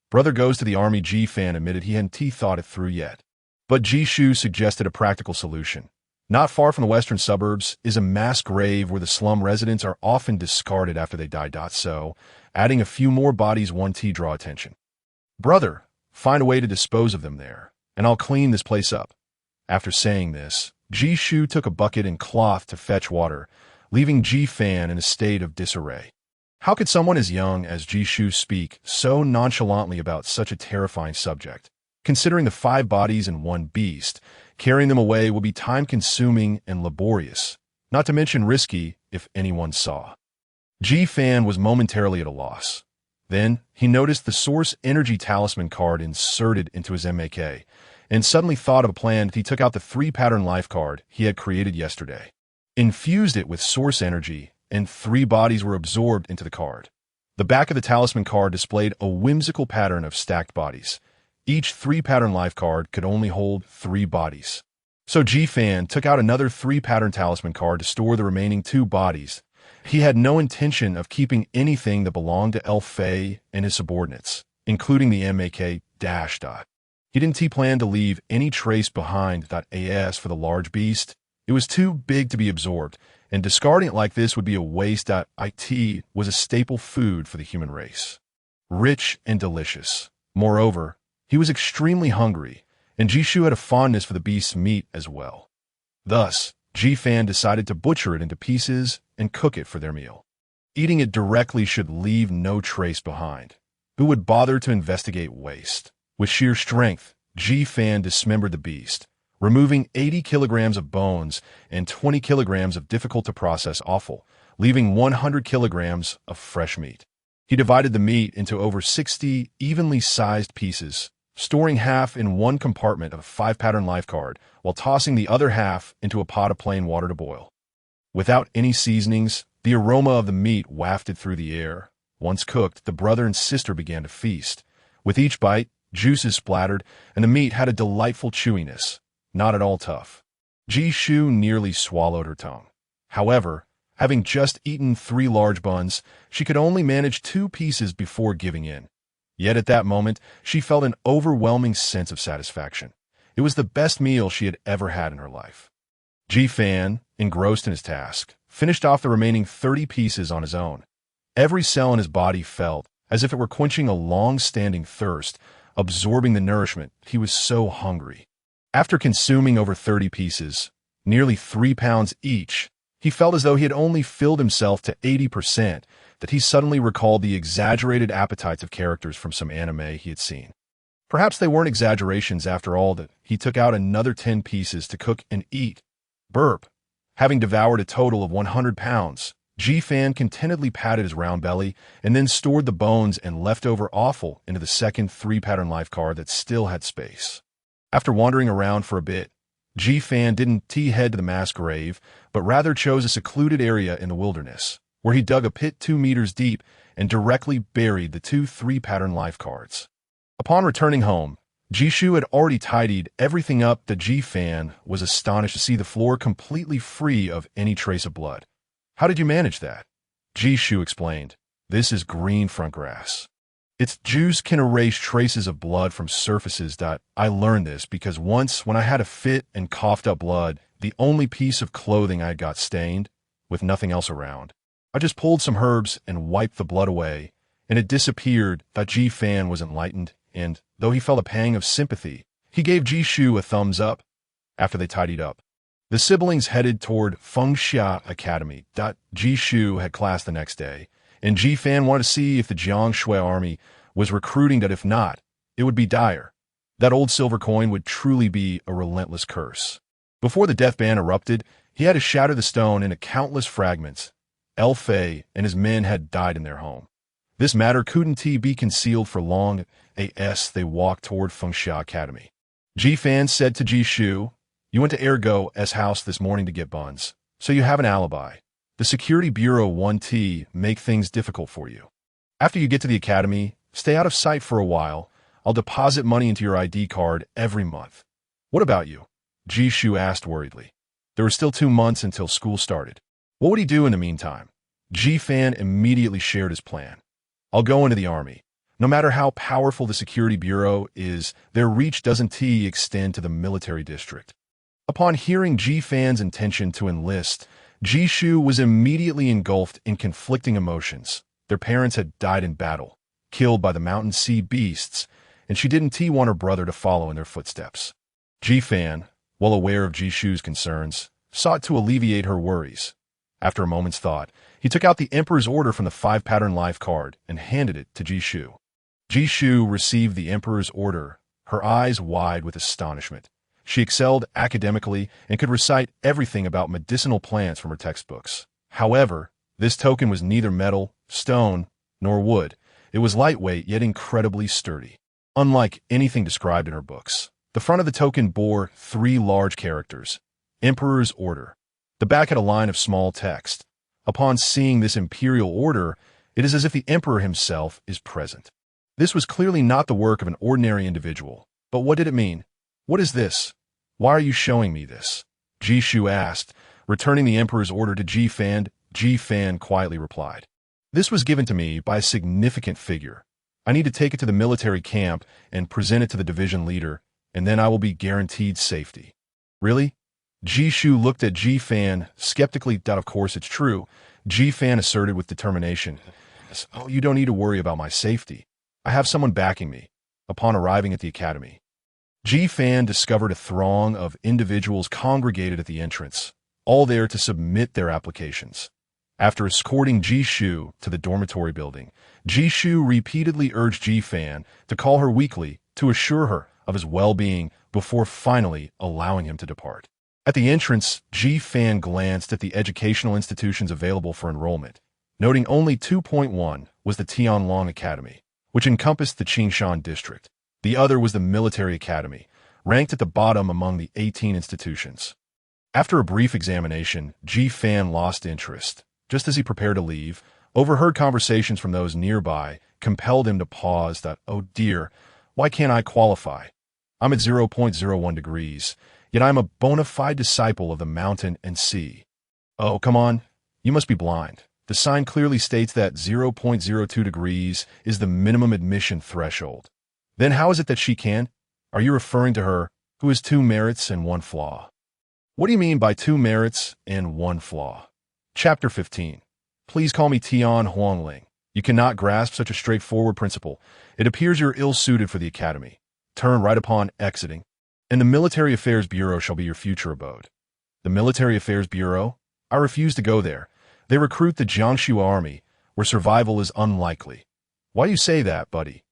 Brother goes to the army. Ji Fan admitted he hadn't thought it through yet. But Guixu suggested a practical solution. Not far from the western suburbs is a mass grave where the slum residents are often discarded after they die. So, adding a few more bodies 1T draw attention. Brother, find a way to dispose of them there, and I'll clean this place up. After saying this, Guixu took a bucket and cloth to fetch water, leaving Fan in a state of disarray. How could someone as young as Guixu speak so nonchalantly about such a terrifying subject? Considering the 5 bodies and 1 beast, carrying them away will be time-consuming and laborious, not to mention risky if anyone saw. Fan was momentarily at a loss. Then, he noticed the Source Energy Talisman card inserted into his MAK, and suddenly thought of a plan. He took out the 3-pattern life card he had created yesterday, infused it with Source Energy, and 3 bodies were absorbed into the card. The back of the talisman card displayed a whimsical pattern of stacked bodies. Each 3-pattern life card could only hold 3 bodies. So Fan took out another 3-pattern talisman card to store the remaining 2 bodies. He had no intention of keeping anything that belonged to El Fei and his subordinates, including the MAK-. He didn't plan to leave any trace behind. As for the large beast, it was too big to be absorbed, and discarding it like this would be a waste. It was a staple food for the human race. Rich and delicious. Moreover, he was extremely hungry, and Guixu had a fondness for the beast's meat as well. Thus, Fan decided to butcher it into pieces and cook it for their meal. Eating it directly should leave no trace behind. Who would bother to investigate waste? With sheer strength, Fan dismembered the beast, removing 80 kilograms of bones and 20 kilograms of difficult-to-process offal, leaving 100 kilograms of fresh meat. He divided the meat into over 60 evenly sized pieces, storing half in one compartment of a 5-pattern life card, while tossing the other half into a pot of plain water to boil. Without any seasonings, the aroma of the meat wafted through the air. Once cooked, the brother and sister began to feast. With each bite, juices splattered, and the meat had a delightful chewiness, not at all tough. Guixu nearly swallowed her tongue. However, having just eaten 3 large buns, she could only manage 2 pieces before giving in. Yet at that moment, she felt an overwhelming sense of satisfaction. It was the best meal she had ever had in her life. Fan, engrossed in his task, finished off the remaining 30 pieces on his own. Every cell in his body felt as if it were quenching a long-standing thirst, absorbing the nourishment. He was so hungry. After consuming over 30 pieces, nearly 3 pounds each, he felt as though he had only filled himself to 80%, that he suddenly recalled the exaggerated appetites of characters from some anime he had seen. Perhaps they weren't exaggerations after all. That he took out another 10 pieces to cook and eat. Burp. Having devoured a total of 100 pounds, Fan contentedly patted his round belly and then stored the bones and leftover offal into the second 3-pattern life card that still had space. After wandering around for a bit, Fan didn't head to the mass grave, but rather chose a secluded area in the wilderness, where he dug a pit 2 meters deep and directly buried the 2 3-pattern life cards. Upon returning home, Guixu had already tidied everything up. Fan was astonished to see the floor completely free of any trace of blood. How did you manage that? Guixu explained. This is green front grass. Its juice can erase traces of blood from surfaces. I learned this because once when I had a fit and coughed up blood, the only piece of clothing I got stained, with nothing else around, I just pulled some herbs and wiped the blood away, and it disappeared. Fan was enlightened, and, though he felt a pang of sympathy, he gave Guixu a thumbs up. After they tidied up, the siblings headed toward Fengxia Academy. Guixu had class the next day, and Fan wanted to see if the Jiangshui army was recruiting. If not, it would be dire. That old silver coin would truly be a relentless curse. Before the death ban erupted, he had to shatter the stone into countless fragments. El Fei and his men had died in their home. This matter couldn't be concealed for long. As they walked toward Fengxia Academy, Fan said to Guixu, "You went to Ergo's house this morning to get buns, so you have an alibi. The Security Bureau 1T make things difficult for you. After you get to the academy, stay out of sight for a while. I'll deposit money into your ID card every month." "What about you?" Guixu asked worriedly. There were still 2 months until school started. What would he do in the meantime? Fan immediately shared his plan. "I'll go into the army. No matter how powerful the Security Bureau is, their reach doesn't extend to the military district. Upon hearing Ji Fan's intention to enlist, Guixu was immediately engulfed in conflicting emotions. Their parents had died in battle, killed by the mountain sea beasts, and she didn't want her brother to follow in their footsteps. Ji Fan, well aware of Guixu's concerns, sought to alleviate her worries. After a moment's thought, he took out the Emperor's Order from the 5-pattern life card and handed it to Guixu. Guixu received the Emperor's Order, her eyes wide with astonishment. She excelled academically and could recite everything about medicinal plants from her textbooks. However, this token was neither metal, stone, nor wood. It was lightweight yet incredibly sturdy. Unlike anything described in her books, the front of the token bore 3 large characters: Emperor's Order. The back had a line of small text. Upon seeing this imperial order, it is as if the emperor himself is present. This was clearly not the work of an ordinary individual. But what did it mean? What is this? Why are you showing me this? Guixu asked, returning the emperor's order to Ji Fan. Ji Fan quietly replied, "This was given to me by a significant figure. I need to take it to the military camp and present it to the division leader, and then I will be guaranteed safety." Really? Guixu looked at Ji Fan skeptically. "Of course it's true," Ji Fan asserted with determination. "Oh, you don't need to worry about my safety. I have someone backing me." Upon arriving at the academy, Ji Fan discovered a throng of individuals congregated at the entrance, all there to submit their applications. After escorting Guixu to the dormitory building, Guixu repeatedly urged Ji Fan to call her weekly to assure her of his well-being before finally allowing him to depart. At the entrance, Ji Fan glanced at the educational institutions available for enrollment, noting only 2.1 was the Tianlong Academy, which encompassed the Qingshan district. The other was the Military Academy, ranked at the bottom among the 18 institutions. After a brief examination, Ji Fan lost interest. Just as he prepared to leave, overheard conversations from those nearby compelled him to pause. "Oh dear, why can't I qualify? I'm at 0.01 degrees, yet I'm a bona fide disciple of the mountain and sea." "Oh, come on, you must be blind. The sign clearly states that 0.02 degrees is the minimum admission threshold. Then how is it that she can? Are you referring to her, who has 2 merits and 1 flaw?" "What do you mean by 2 merits and 1 flaw?" Chapter 15. Please call me Tian Huangling. You cannot grasp such a straightforward principle. It appears you're ill-suited for the academy. Turn right upon exiting, and the Military Affairs Bureau shall be your future abode." "The Military Affairs Bureau? I refuse to go there. They recruit the Jiangsu army, where survival is unlikely." "Why do you say that, buddy?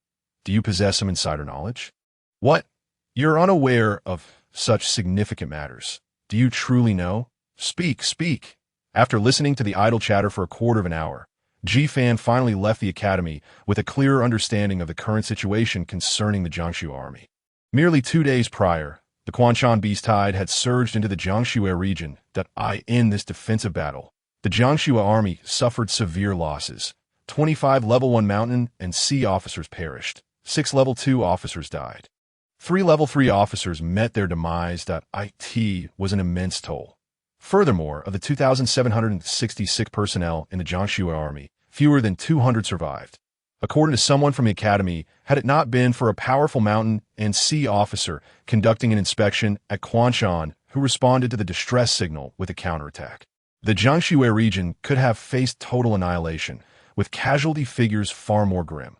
Do you possess some insider knowledge?" "What? You're unaware of such significant matters. Do you truly know? Speak, speak." After listening to the idle chatter for a quarter of an hour, Ji Fan finally left the academy with a clearer understanding of the current situation concerning the Jiangsu army. Merely 2 days prior, the Quanshan beast tide had surged into the Jiangsu region. In this defensive battle, the Jiangsu army suffered severe losses. 25 level 1 mountain and sea officers perished. 6 level 2 officers died. 3 level 3 officers met their demise. It was an immense toll. Furthermore, of the 2,766 personnel in the Jiangsu army, fewer than 200 survived. According to someone from the academy, had it not been for a powerful mountain and sea officer conducting an inspection at Quanshan who responded to the distress signal with a counterattack, the Jiangsu region could have faced total annihilation, with casualty figures far more grim.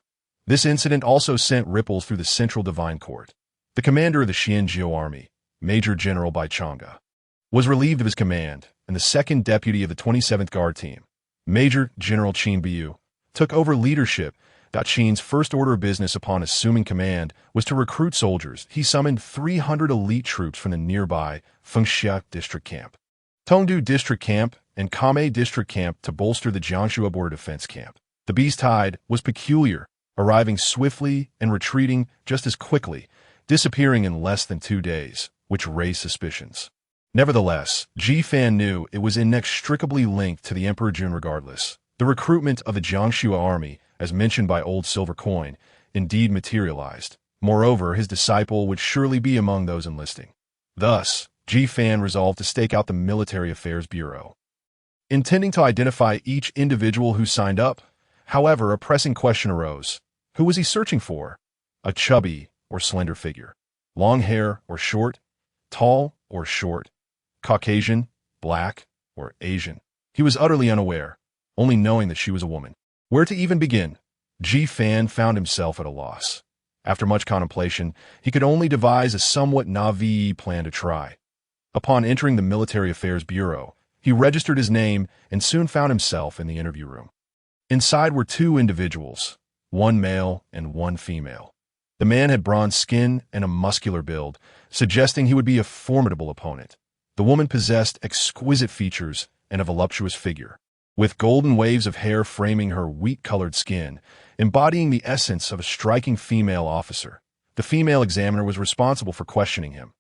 This incident also sent ripples through the Central Divine Court. The commander of the Xianjiu army, Major General Bai Chang'e, was relieved of his command, and the second deputy of the 27th Guard Team, Major General Qin Biu, took over leadership. Qin's first order of business upon assuming command was to recruit soldiers. He summoned 300 elite troops from the nearby Fengxia district camp, Tongdu district camp, and Kamei district camp to bolster the Jiangsu border defense camp. The beast tide was peculiar, arriving swiftly and retreating just as quickly, disappearing in less than 2 days, which raised suspicions. Nevertheless, Ji Fan knew it was inextricably linked to the Emperor Jun regardless. The recruitment of the Jiangsu army, as mentioned by Old Silver Coin, indeed materialized. Moreover, his disciple would surely be among those enlisting. Thus, Ji Fan resolved to stake out the Military Affairs Bureau, intending to identify each individual who signed up. However, a pressing question arose. Who was he searching for? A chubby or slender figure? Long hair or short? Tall or short, Caucasian, black, or Asian. He was utterly unaware, only knowing that she was a woman. Where to even begin? Ji Fan found himself at a loss. After much contemplation, he could only devise a somewhat naive plan to try. Upon entering the Military Affairs Bureau, he registered his name and soon found himself in the interview room. Inside were two individuals, one male and one female. The man had bronze skin and a muscular build, suggesting he would be a formidable opponent. The woman possessed exquisite features and a voluptuous figure, with golden waves of hair framing her wheat-colored skin, embodying the essence of a striking female officer. The female examiner was responsible for questioning him.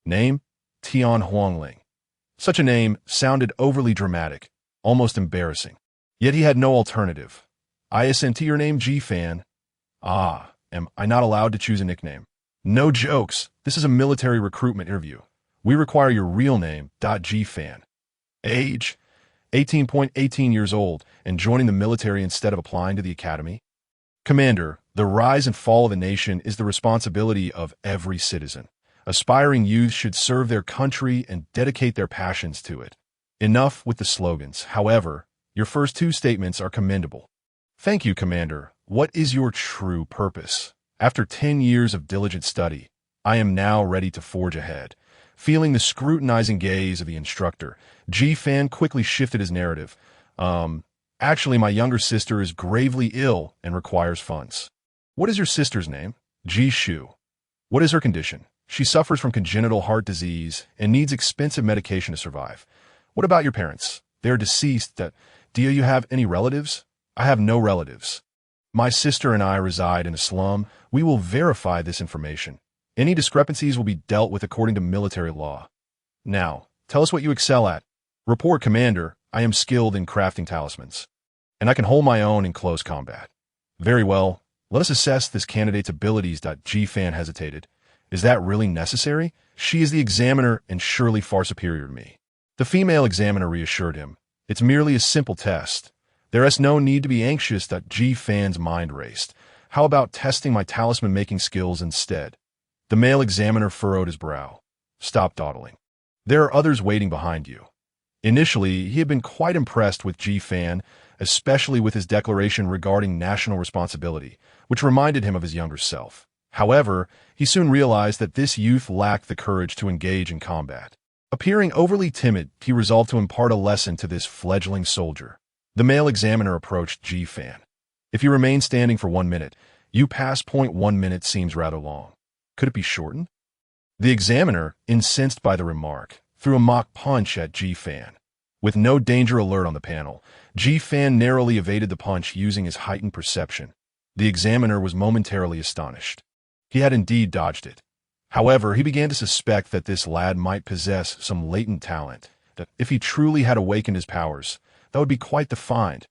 Name? Tian Huangling. Such a name sounded overly dramatic, almost embarrassing. Yet he had no alternative. I assent to your name, Ji Fan. Ah, am I not allowed to choose a nickname? No jokes. This is a military recruitment interview. We require your real name, Ji Fan. Age? 18.18 years old and joining the military instead of applying to the academy? Commander, the rise and fall of a nation is the responsibility of every citizen. Aspiring youth should serve their country and dedicate their passions to it. Enough with the slogans. However, your first two statements are commendable. Thank you, Commander. What is your true purpose? After 10 years of diligent study, I am now ready to forge ahead. Feeling the scrutinizing gaze of the instructor, Ji Fan quickly shifted his narrative. Actually, my younger sister is gravely ill and requires funds. What is your sister's name? Guixu. What is her condition? She suffers from congenital heart disease and needs expensive medication to survive. What about your parents? They are deceased. Do you have any relatives? I have no relatives. My sister and I reside in a slum. We will verify this information. Any discrepancies will be dealt with according to military law. Now, tell us what you excel at. Report, Commander. I am skilled in crafting talismans, and I can hold my own in close combat. Very well. Let us assess this candidate's abilities. Ji Fan hesitated. Is that really necessary? She is the examiner and surely far superior to me. The female examiner reassured him. It's merely a simple test. There is no need to be anxious. Ji Fan's mind raced. How about testing my talisman-making skills instead? The male examiner furrowed his brow. Stop dawdling. There are others waiting behind you. Initially, he had been quite impressed with Ji Fan, especially with his declaration regarding national responsibility, which reminded him of his younger self. However, he soon realized that this youth lacked the courage to engage in combat. Appearing overly timid, he resolved to impart a lesson to this fledgling soldier. The male examiner approached Ji Fan. If you remain standing for 1 minute, you pass. 1 minute seems rather long. Could it be shortened? The examiner, incensed by the remark, threw a mock punch at Ji Fan. With no danger alert on the panel, Ji Fan narrowly evaded the punch using his heightened perception. The examiner was momentarily astonished. He had indeed dodged it. However, he began to suspect that this lad might possess some latent talent, that if he truly had awakened his powers, that would be quite the find.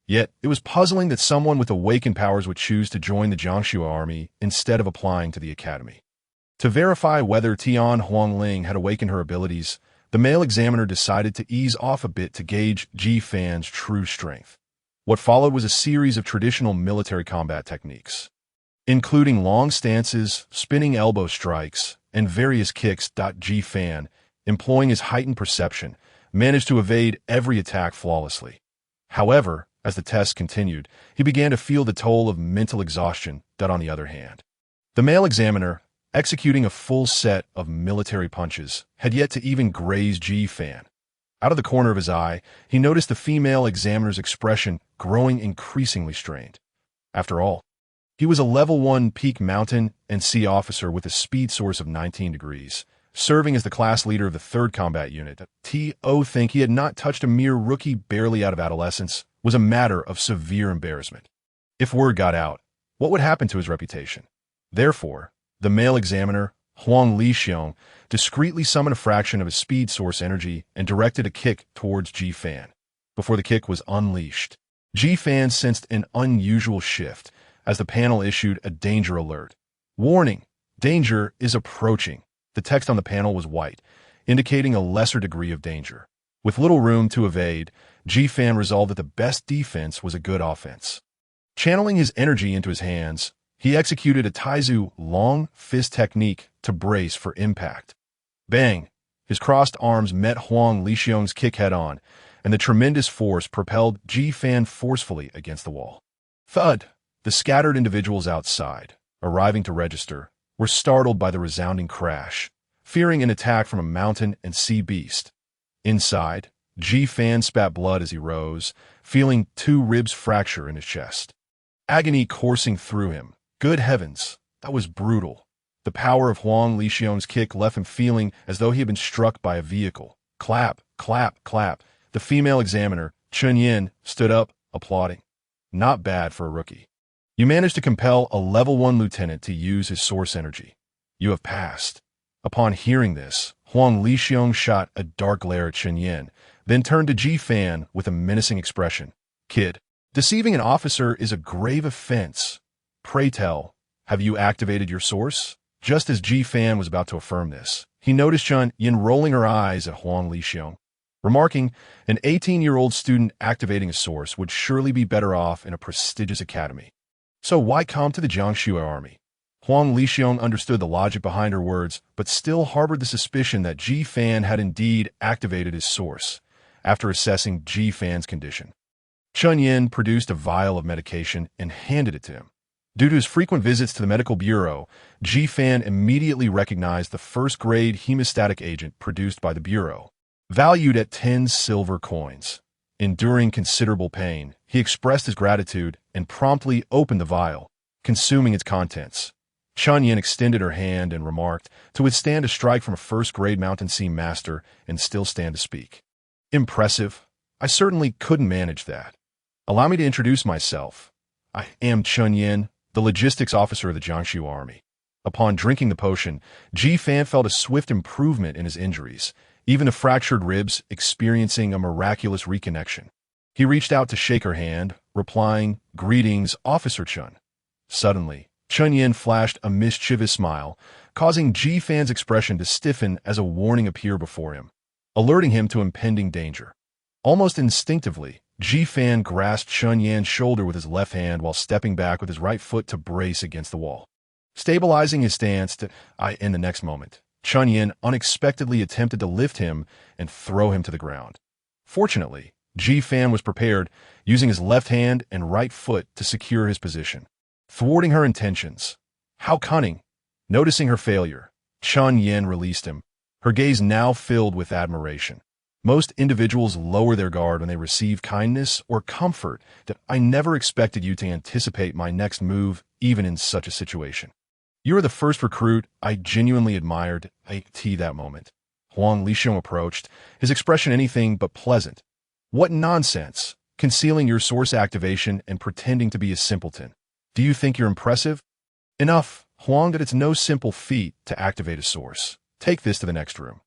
Yet, it was puzzling that someone with awakened powers would choose to join the Jiangsu army instead of applying to the academy. To verify whether Tian Huangling had awakened her abilities, the male examiner decided to ease off a bit to gauge Ji Fan's true strength. What followed was a series of traditional military combat techniques, including long stances, spinning elbow strikes, and various kicks. Ji Fan, employing his heightened perception, managed to evade every attack flawlessly. However, as the test continued, he began to feel the toll of mental exhaustion. On the other hand, the male examiner, executing a full set of military punches, had yet to even graze Ji Fan. Out of the corner of his eye, he noticed the female examiner's expression growing increasingly strained. After all, he was a level 1 peak mountain and sea officer with a speed source of 19 degrees, serving as the class leader of the 3rd Combat Unit. To think he had not touched a mere rookie barely out of adolescence was a matter of severe embarrassment. If word got out, what would happen to his reputation? Therefore, the male examiner, Huang Lixiong, discreetly summoned a fraction of his speed source energy and directed a kick towards Ji Fan. Before the kick was unleashed, Ji Fan sensed an unusual shift as the panel issued a danger alert. Warning, danger is approaching. The text on the panel was white, indicating a lesser degree of danger. With little room to evade, Ji Fan resolved that the best defense was a good offense. Channeling his energy into his hands, he executed a Taizu long fist technique to brace for impact. Bang! His crossed arms met Huang Lixiong's kick head-on, and the tremendous force propelled Ji Fan forcefully against the wall. Thud! The scattered individuals outside, arriving to register, were startled by the resounding crash, fearing an attack from a mountain and sea beast. Inside, Ji Fan spat blood as he rose, feeling 2 ribs fracture in his chest. Agony coursing through him. Good heavens, that was brutal. The power of Huang Lixiong's kick left him feeling as though he had been struck by a vehicle. Clap, clap, clap. The female examiner, Xuanyuan, stood up, applauding. Not bad for a rookie. You managed to compel a level 1 lieutenant to use his source energy. You have passed. Upon hearing this, Huang Lixiong shot a dark glare at Xuanyuan, then turned to Ji Fan with a menacing expression. Kid, deceiving an officer is a grave offense. Pray tell, have you activated your source? Just as Ji Fan was about to affirm this, he noticed Xuanyuan rolling her eyes at Huang Lixiong, remarking, an 18-year-old student activating a source would surely be better off in a prestigious academy. So why come to the Jiangsu army? Huang Lixiong understood the logic behind her words, but still harbored the suspicion that Ji Fan had indeed activated his source, after assessing Ji Fan's condition. Xuanyuan produced a vial of medication and handed it to him. Due to his frequent visits to the medical bureau, Ji Fan immediately recognized the first-grade hemostatic agent produced by the bureau, valued at 10 silver coins. Enduring considerable pain, he expressed his gratitude and promptly opened the vial, consuming its contents. Xuanyuan extended her hand and remarked, to withstand a strike from a first-grade mountain sea master and still stand to speak. Impressive. I certainly couldn't manage that. Allow me to introduce myself. I am Xuanyuan, the logistics officer of the Jiangsu army. Upon drinking the potion, Ji Fan felt a swift improvement in his injuries, even the fractured ribs experiencing a miraculous reconnection. He reached out to shake her hand, replying, Greetings, Officer Chun. Suddenly, Xuanyuan flashed a mischievous smile, causing Ji Fan's expression to stiffen as a warning appeared before him, alerting him to impending danger. Almost instinctively, Ji Fan grasped Xuanyuan's shoulder with his left hand while stepping back with his right foot to brace against the wall. Stabilizing his stance in the next moment, Xuanyuan unexpectedly attempted to lift him and throw him to the ground. Fortunately, Ji Fan was prepared, using his left hand and right foot to secure his position, thwarting her intentions. How cunning! Noticing her failure, Xuanyuan released him, her gaze now filled with admiration. Most individuals lower their guard when they receive kindness or comfort. That I never expected you to anticipate my next move, even in such a situation. You are the first recruit I genuinely admired at that moment. Huang Lixiong approached, his expression anything but pleasant. What nonsense, concealing your source activation and pretending to be a simpleton. Do you think you're impressive? Enough, Huang, that it's no simple feat to activate a source. Take this to the next room.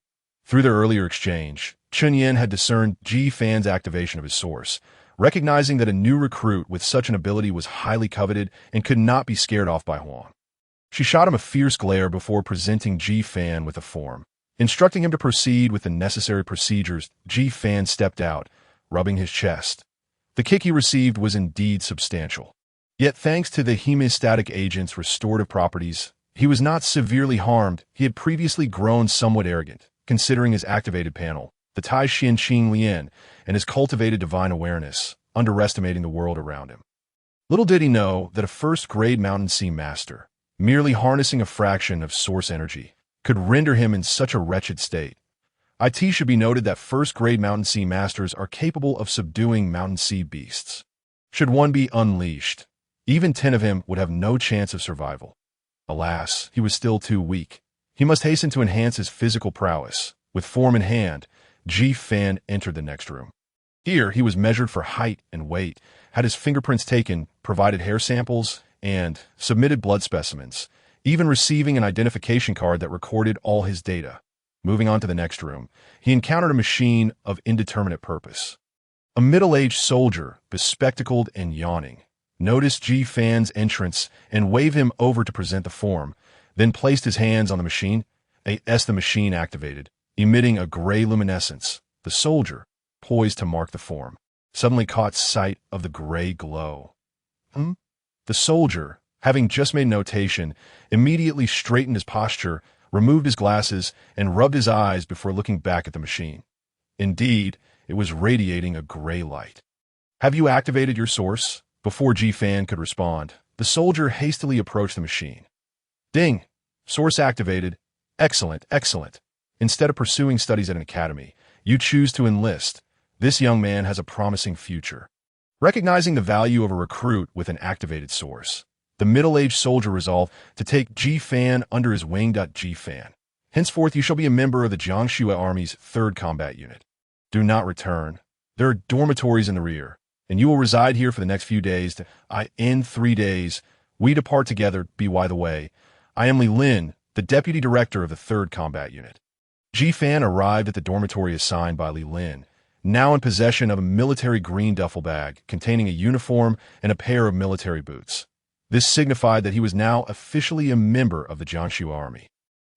Through their earlier exchange, Xuanyuan had discerned Ji Fan's activation of his source, recognizing that a new recruit with such an ability was highly coveted and could not be scared off by Huang. She shot him a fierce glare before presenting Ji Fan with a form. Instructing him to proceed with the necessary procedures, Ji Fan stepped out, rubbing his chest. The kick he received was indeed substantial. Yet thanks to the hemostatic agent's restorative properties, he was not severely harmed. He had previously grown somewhat arrogant, considering his activated panel, the Tai Xin Qing Lian, and his cultivated divine awareness, underestimating the world around him. Little did he know that a first-grade mountain sea master, merely harnessing a fraction of source energy, could render him in such a wretched state. It should be noted that first-grade mountain sea masters are capable of subduing mountain sea beasts. Should one be unleashed, even 10 of him would have no chance of survival. Alas, he was still too weak. He must hasten to enhance his physical prowess. With form in hand, Ji Fan entered the next room. Here, he was measured for height and weight, had his fingerprints taken, provided hair samples, and submitted blood specimens, even receiving an identification card that recorded all his data. Moving on to the next room, he encountered a machine of indeterminate purpose. A middle-aged soldier, bespectacled and yawning, noticed Ji Fan's entrance and waved him over to present the form, then placed his hands on the machine. As the machine activated, emitting a gray luminescence, the soldier, poised to mark the form, suddenly caught sight of the gray glow. The soldier, having just made notation, immediately straightened his posture, removed his glasses, and rubbed his eyes before looking back at the machine. Indeed, it was radiating a gray light. "Have you activated your source?" Before Ji Fan could respond, the soldier hastily approached the machine. "Ding! Source activated. Excellent, excellent. Instead of pursuing studies at an academy, you choose to enlist. This young man has a promising future." Recognizing the value of a recruit with an activated source, the middle-aged soldier resolved to take Ji Fan under his wing. Ji Fan, henceforth you shall be a member of the Jiangxue Army's 3rd Combat Unit. Do not return. There are dormitories in the rear, and you will reside here for the next few days. In 3 days, we depart together. By the way, I am Li Lin, the Deputy Director of the 3rd Combat Unit. Ji Fan arrived at the dormitory assigned by Li Lin, now in possession of a military green duffel bag containing a uniform and a pair of military boots. This signified that he was now officially a member of the Jiangxue Army.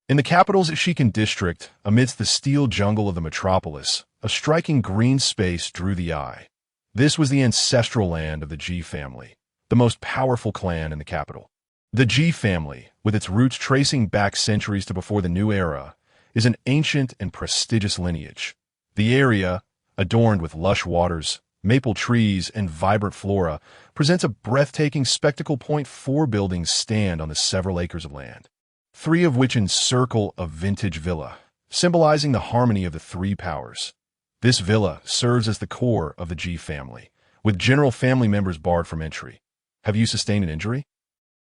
In the capital's Shikan district, amidst the steel jungle of the metropolis, a striking green space drew the eye. This was the ancestral land of the Ji family, the most powerful clan in the capital. The Ji family, with its roots tracing back centuries to before the New Era, is an ancient and prestigious lineage. The area, adorned with lush waters, maple trees, and vibrant flora, presents a breathtaking spectacle. 4 buildings stand on the several acres of land, 3 of which encircle a vintage villa, symbolizing the harmony of the 3 powers. This villa serves as the core of the Ji family, with general family members barred from entry. Have you sustained an injury?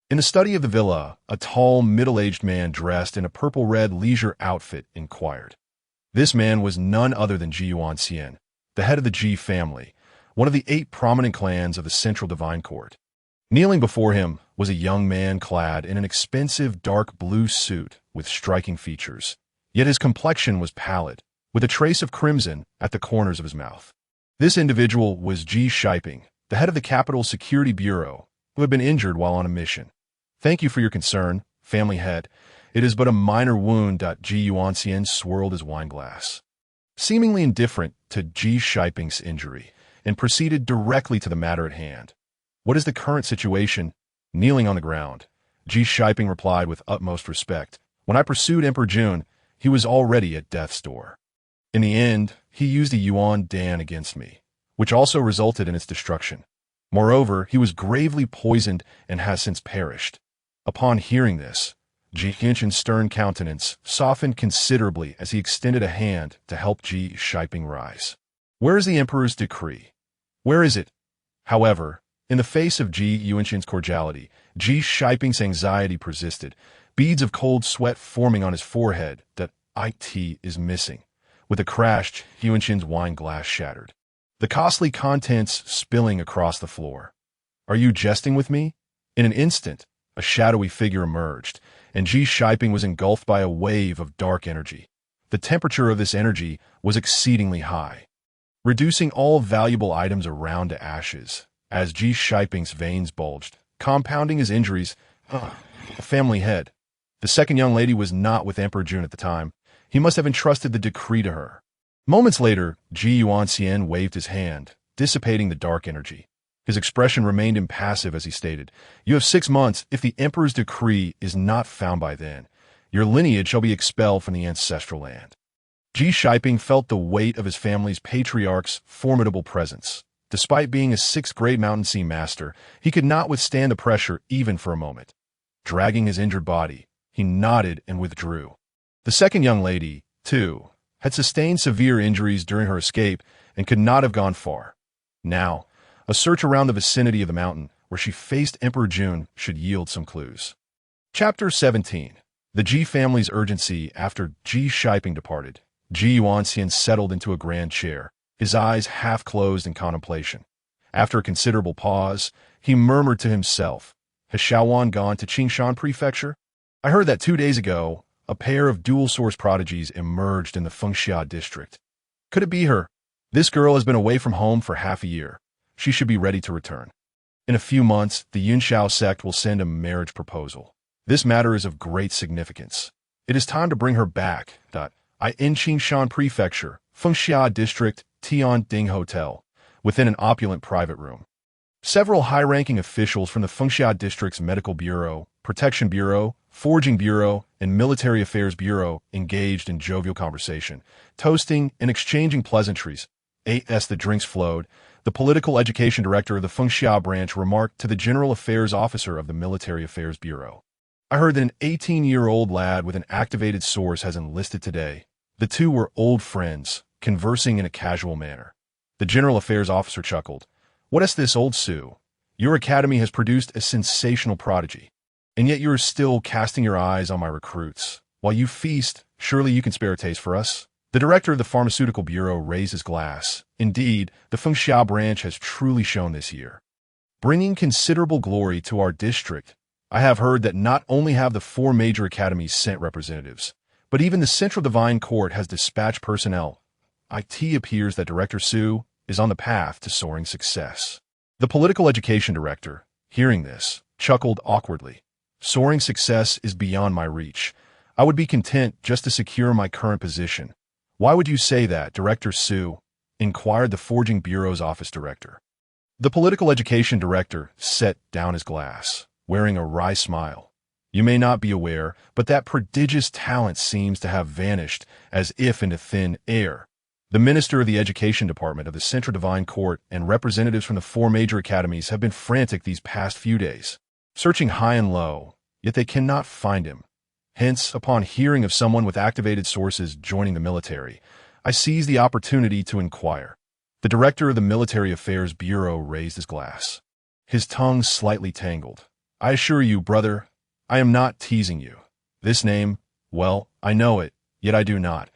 In the study of the villa, a tall, middle-aged man dressed in a purple-red leisure outfit inquired. This man was none other than Ji Yuanxian, the head of the Ji family, one of the 8 prominent clans of the Central Divine Court. Kneeling before him was a young man clad in an expensive dark blue suit with striking features, yet his complexion was pallid, with a trace of crimson at the corners of his mouth. This individual was Ji Shiping, the head of the capital's security bureau, who had been injured while on a mission. "Thank you for your concern, family head. It is but a minor wound." Ji Yuanxian swirled his wineglass, seemingly indifferent to Ji Shiping's injury, and proceeded directly to the matter at hand. "What is the current situation?" Kneeling on the ground, Ji Shiping replied with utmost respect. "When I pursued Emperor Jun, he was already at death's door. In the end, he used a Yuan Dan against me, which also resulted in its destruction. Moreover, he was gravely poisoned and has since perished." Upon hearing this, Ji Yuanxian's stern countenance softened considerably as he extended a hand to help Ji Shiping rise. "Where is the Emperor's decree? Where is it?" However, in the face of Ji Yuanxian's cordiality, Ji Shiping's anxiety persisted, beads of cold sweat forming on his forehead. "That it is missing." With a crash, Yuanxian's wine glass shattered, the costly contents spilling across the floor. "Are you jesting with me?" In an instant, a shadowy figure emerged, and Ji Shiping was engulfed by a wave of dark energy. The temperature of this energy was exceedingly high, reducing all valuable items around to ashes, as Ji Shiping's veins bulged, compounding his injuries. A family head. The second young lady was not with Emperor Jun at the time. He must have entrusted the decree to her. Moments later, Ji Yuanxian waved his hand, dissipating the dark energy. His expression remained impassive as he stated, "You have 6 months. If the Emperor's decree is not found by then, your lineage shall be expelled from the ancestral land." Ji Shiping felt the weight of his family's patriarch's formidable presence. Despite being a 6th-grade mountain sea master, he could not withstand the pressure even for a moment. Dragging his injured body, he nodded and withdrew. The second young lady, too, had sustained severe injuries during her escape and could not have gone far. Now, a search around the vicinity of the mountain where she faced Emperor Jun should yield some clues. Chapter 17. The Ji family's urgency. After Ji Shiping departed, Ji Yuanxian settled into a grand chair, his eyes half closed in contemplation. After a considerable pause, he murmured to himself, "Has Xuanyuan gone to Qingshan Prefecture? I heard that 2 days ago, a pair of dual-source prodigies emerged in the Fengxia district. Could it be her? This girl has been away from home for half a year. She should be ready to return. In a few months, the Yunxiao sect will send a marriage proposal. This matter is of great significance. It is time to bring her back. In Qingshan Prefecture, Fengxia District, Tianding Hotel, within an opulent private room. Several high-ranking officials from the Fengxia District's Medical Bureau, Protection Bureau, Foraging Bureau, and Military Affairs Bureau engaged in jovial conversation, toasting and exchanging pleasantries. As the drinks flowed, the political education director of the Fengxia branch remarked to the general affairs officer of the Military Affairs Bureau, "I heard that an 18-year-old lad with an activated source has enlisted today." The two were old friends, conversing in a casual manner. The general affairs officer chuckled. "What is this, old Su? Your academy has produced a sensational prodigy, and yet you are still casting your eyes on my recruits. While you feast, surely you can spare a taste for us?" The director of the Pharmaceutical Bureau raised his glass. "Indeed, the Fengxia branch has truly shown this year, bringing considerable glory to our district. I have heard that not only have the 4 major academies sent representatives, but even the Central Divine Court has dispatched personnel. It appears that Director Su is on the path to soaring success." The political education director, hearing this, chuckled awkwardly. "Soaring success is beyond my reach. I would be content just to secure my current position." "Why would you say that, Director Su?" inquired the Foraging Bureau's office director. The political education director set down his glass, wearing a wry smile. "You may not be aware, but that prodigious talent seems to have vanished as if into thin air. The Minister of the Education Department of the Central Divine Court and representatives from the 4 major academies have been frantic these past few days, searching high and low, yet they cannot find him. Hence, upon hearing of someone with activated sources joining the military, I seized the opportunity to inquire." The director of the Military Affairs Bureau raised his glass. His tongue slightly tangled. "I assure you, brother, I am not teasing you. This name, well, I know it, yet I do not.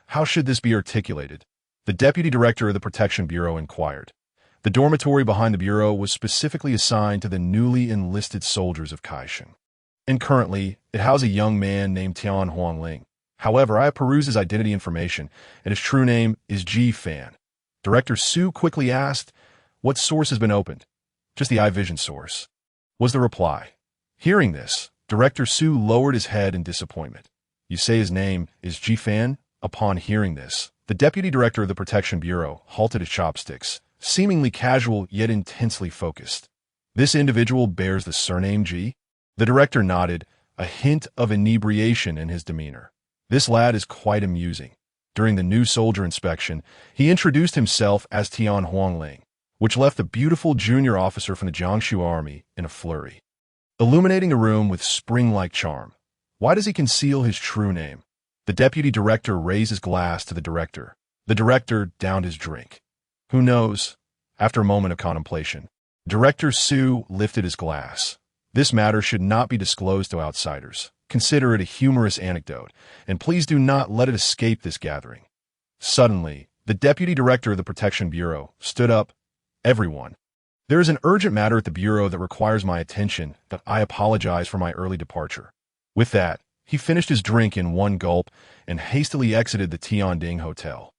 How should this be articulated?" The deputy director of the Protection Bureau inquired. The dormitory behind the bureau was specifically assigned to the newly enlisted soldiers of Kaishan, and currently it housed a young man named Tian Huangling. However, I have perused his identity information, and his true name is Ji Fan. Director Su quickly asked, "What source has been opened?" "Just the iVision source," was the reply. Hearing this, Director Su lowered his head in disappointment. "You say his name is Ji Fan?" Upon hearing this, the deputy director of the Protection Bureau halted his chopsticks, seemingly casual yet intensely focused. "This individual bears the surname Ji?" The director nodded, a hint of inebriation in his demeanor. "This lad is quite amusing." During the new soldier inspection, he introduced himself as Tian Huangling, which left the beautiful junior officer from the Jiangsu army in a flurry, illuminating the room with spring-like charm. Why does he conceal his true name? The deputy director raised his glass to the director. The director downed his drink. Who knows? After a moment of contemplation, Director Su lifted his glass. "This matter should not be disclosed to outsiders. Consider it a humorous anecdote, and please do not let it escape this gathering." Suddenly, the deputy director of the Protection Bureau stood up. "Everyone, there is an urgent matter at the Bureau that requires my attention, that I apologize for my early departure." With that, he finished his drink in one gulp and hastily exited the Tianding Hotel.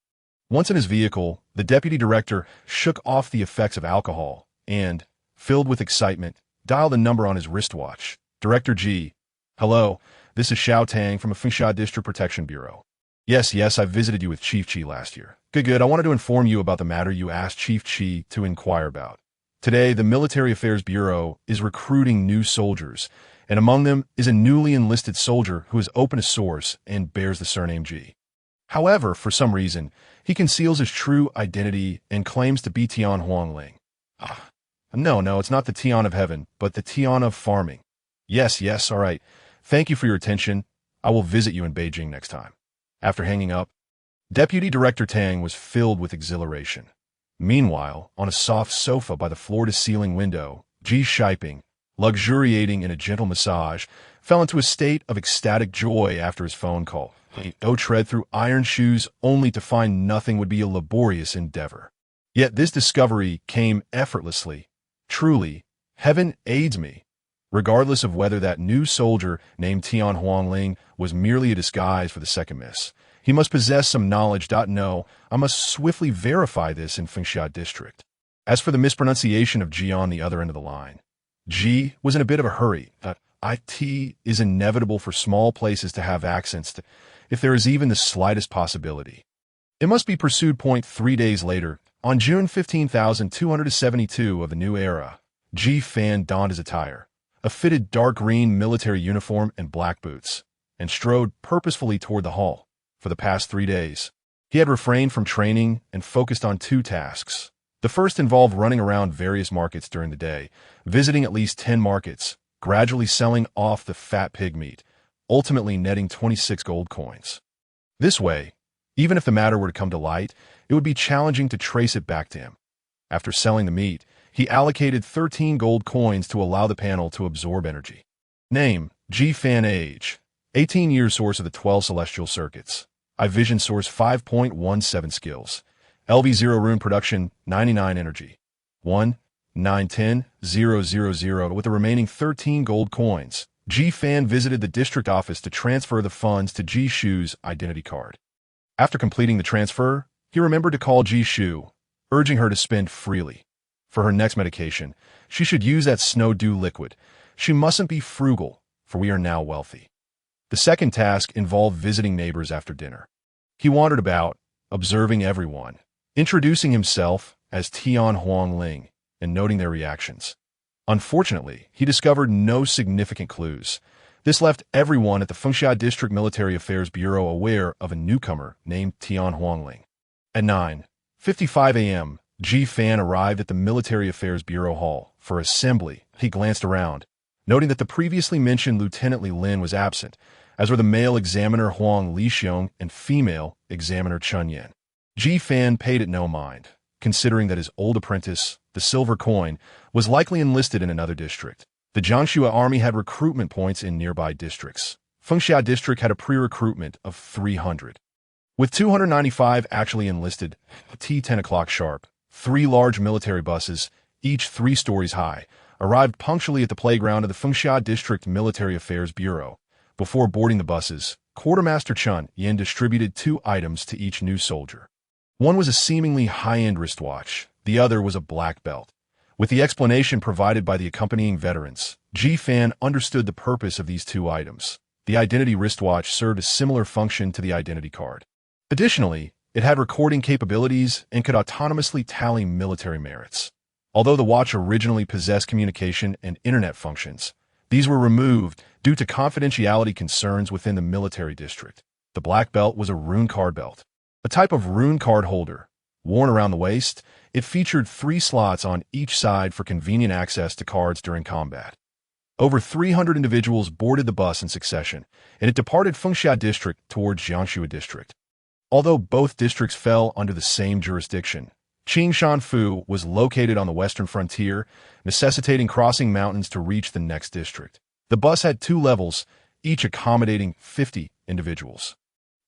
Once in his vehicle, the deputy director shook off the effects of alcohol and, filled with excitement, dialed a number on his wristwatch. "Director G. Hello, this is Xiao Tang from the Fengxia District Protection Bureau." Yes, I visited you with Chief Chi last year." Good. I wanted to inform you about the matter you asked Chief Chi to inquire about. Today, the Military Affairs Bureau is recruiting new soldiers, and among them is a newly enlisted soldier who has opened a source and bears the surname G. However, for some reason, he conceals his true identity and claims to be Tian Huangling. No, it's not the Tian of heaven, but the Tian of farming. Yes, all right. Thank you for your attention. I will visit you in Beijing next time." After hanging up, Deputy Director Tang was filled with exhilaration. Meanwhile, on a soft sofa by the floor-to-ceiling window, Ji Shiping, luxuriating in a gentle massage, fell into a state of ecstatic joy after his phone call. He'd tread through iron shoes only to find nothing would be a laborious endeavor. Yet this discovery came effortlessly. Truly, heaven aids me. Regardless of whether that new soldier named Tian Huangling was merely a disguise for the second miss, he must possess some knowledge. No, I must swiftly verify this in Fengxia District. As for the mispronunciation of Ji on the other end of the line, Ji was in a bit of a hurry. It is inevitable for small places to have accents if there is even the slightest possibility. It must be pursued. 3 days later, on June 15,272 of the new era, Ji Fan donned his attire, a fitted dark green military uniform and black boots, and strode purposefully toward the hall. For the past 3 days, he had refrained from training and focused on 2 tasks. The first involved running around various markets during the day, visiting at least 10 markets, gradually selling off the fat pig meat, ultimately netting 26 gold coins. This way, even if the matter were to come to light, it would be challenging to trace it back to him. After selling the meat, he allocated 13 gold coins to allow the panel to absorb energy. Name: G-Fan. Age: 18 years. Source of the 12 celestial circuits. I Vision. Source 5.17 skills. LV0 rune production 99 energy. 1 9 10 0 0 0. With the remaining 13 gold coins, G-Fan visited the district office to transfer the funds to Guixu's identity card. After completing the transfer, he remembered to call Guixu, urging her to spend freely. For her next medication, she should use that snow dew liquid. She mustn't be frugal, for we are now wealthy. The second task involved visiting neighbors after dinner. He wandered about, observing everyone, introducing himself as Tian Huangling, and noting their reactions. Unfortunately, he discovered no significant clues. This left everyone at the Fengxia District Military Affairs Bureau aware of a newcomer named Tian Huangling. At 9:55 a.m., G-Fan arrived at the Military Affairs Bureau Hall for assembly. He glanced around, noting that the previously mentioned Lieutenant Li Lin was absent, as were the male examiner Huang Lixiong and female examiner Chunyuan. G-Fan paid it no mind, considering that his old apprentice, the Silver Coin, was likely enlisted in another district. The Jiangxia army had recruitment points in nearby districts. Fengxia District had a pre-recruitment of 300. With 295 actually enlisted, at 10 o'clock sharp, 3 large military buses, each 3 stories high, arrived punctually at the playground of the Fengxia District Military Affairs Bureau. Before boarding the buses, Quartermaster Chun Yin distributed 2 items to each new soldier. One was a seemingly high-end wristwatch, the other was a black belt. With the explanation provided by the accompanying veterans, G-Fan understood the purpose of these 2 items. The identity wristwatch served a similar function to the identity card. Additionally, it had recording capabilities and could autonomously tally military merits. Although the watch originally possessed communication and internet functions, these were removed due to confidentiality concerns within the military district. The black belt was a rune card belt, a type of rune card holder. Worn around the waist, it featured 3 slots on each side for convenient access to cards during combat. Over 300 individuals boarded the bus in succession, and it departed Fengxia District towards Jiangxia District. Although both districts fell under the same jurisdiction, Qingshanfu was located on the western frontier, necessitating crossing mountains to reach the next district. The bus had 2 levels, each accommodating 50 individuals.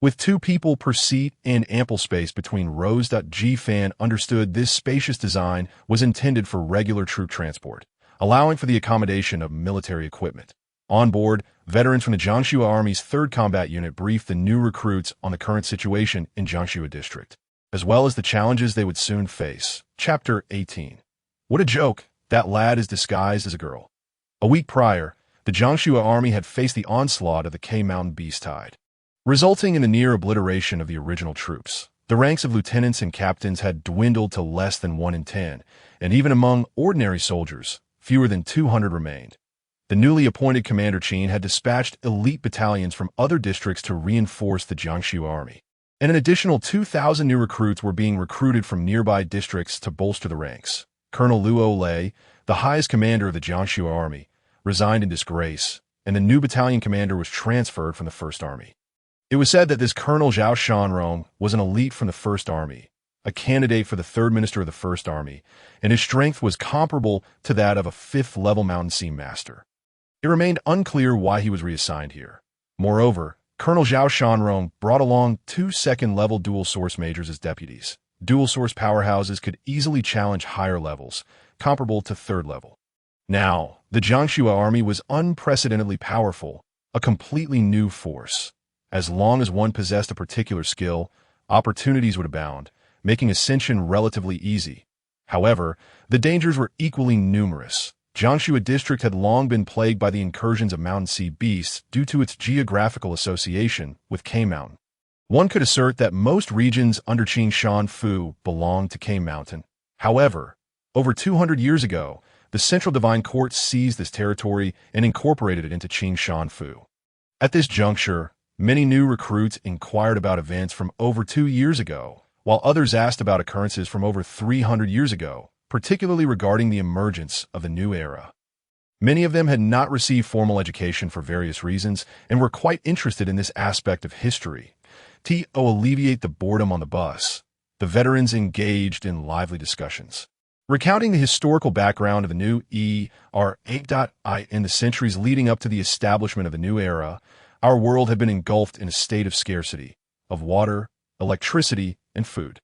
With 2 people per seat and ample space between rows. G-Fan understood this spacious design was intended for regular troop transport, allowing for the accommodation of military equipment. On board, veterans from the Jiangxia Army's 3rd Combat Unit briefed the new recruits on the current situation in Jiangxia District, as well as the challenges they would soon face. Chapter 18. What a joke! That lad is disguised as a girl. A week prior, the Jiangxia Army had faced the onslaught of the K-Mountain Beast Tide, resulting in the near obliteration of the original troops. The ranks of lieutenants and captains had dwindled to less than 1 in 10, and even among ordinary soldiers, fewer than 200 remained. The newly appointed Commander Qin had dispatched elite battalions from other districts to reinforce the Jiangxia Army, and an additional 2,000 new recruits were being recruited from nearby districts to bolster the ranks. Colonel Luo Lei, the highest commander of the Jiangxia Army, resigned in disgrace, and the new battalion commander was transferred from the 1st Army. It was said that this Colonel Zhao Shanrong was an elite from the 1st Army, a candidate for the 3rd Minister of the 1st Army, and his strength was comparable to that of a 5th-level Mountain Sea Master. It remained unclear why he was reassigned here. Moreover, Colonel Zhao Shanrong brought along 2 2nd-level dual-source majors as deputies. Dual-source powerhouses could easily challenge higher levels, comparable to 3rd level. Now, the Jiangxia Army was unprecedentedly powerful, a completely new force. As long as one possessed a particular skill, opportunities would abound, making ascension relatively easy. However, the dangers were equally numerous. Jiangxia District had long been plagued by the incursions of mountain sea beasts due to its geographical association with K-Mountain. One could assert that most regions under Qingshanfu belonged to K-Mountain. However, over 200 years ago, the Central Divine Court seized this territory and incorporated it into Qing Shanfu. At this juncture, many new recruits inquired about events from over 2 years ago, while others asked about occurrences from over 300 years ago, particularly regarding the emergence of the new era. Many of them had not received formal education for various reasons and were quite interested in this aspect of history. To alleviate the boredom on the bus, the veterans engaged in lively discussions, recounting the historical background of the new era. In the centuries leading up to the establishment of the new era, our world had been engulfed in a state of scarcity, of water, electricity, and food.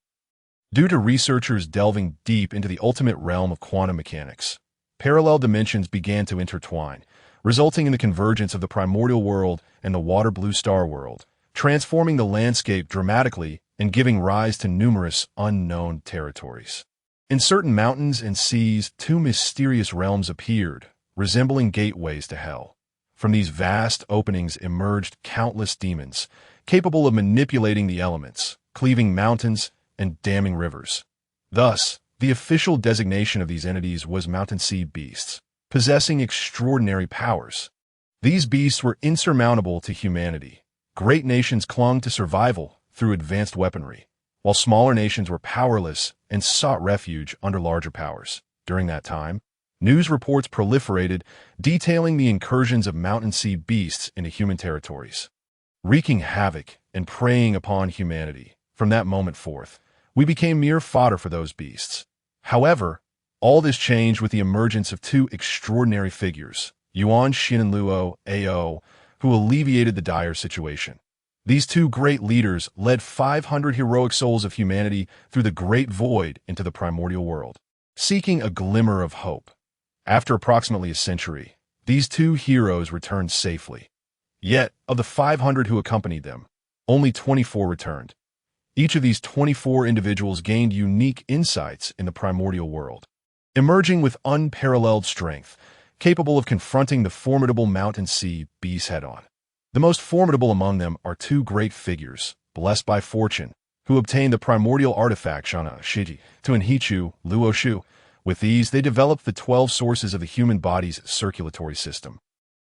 Due to researchers delving deep into the ultimate realm of quantum mechanics, parallel dimensions began to intertwine, resulting in the convergence of the primordial world and the water-blue star world, transforming the landscape dramatically and giving rise to numerous unknown territories. In certain mountains and seas, 2 mysterious realms appeared, resembling gateways to hell. From these vast openings emerged countless demons, capable of manipulating the elements, cleaving mountains, and damming rivers. Thus, the official designation of these entities was mountain sea beasts, possessing extraordinary powers. These beasts were insurmountable to humanity. Great nations clung to survival through advanced weaponry, while smaller nations were powerless and sought refuge under larger powers. During that time, news reports proliferated, detailing the incursions of mountain sea beasts into human territories, wreaking havoc and preying upon humanity. From that moment forth, we became mere fodder for those beasts. However, all this changed with the emergence of 2 extraordinary figures, Yuan Xin and Luo Ao, who alleviated the dire situation. These 2 great leaders led 500 heroic souls of humanity through the great void into the primordial world, seeking a glimmer of hope. After approximately a century, these 2 heroes returned safely. Yet, of the 500 who accompanied them, only 24 returned. Each of these 24 individuals gained unique insights in the primordial world, emerging with unparalleled strength, capable of confronting the formidable mountain sea beasts head-on. The most formidable among them are 2 great figures, blessed by fortune, who obtained the primordial artifact Shiji to Guixu, Luo Shu. With these, they developed the 12 sources of the human body's circulatory system,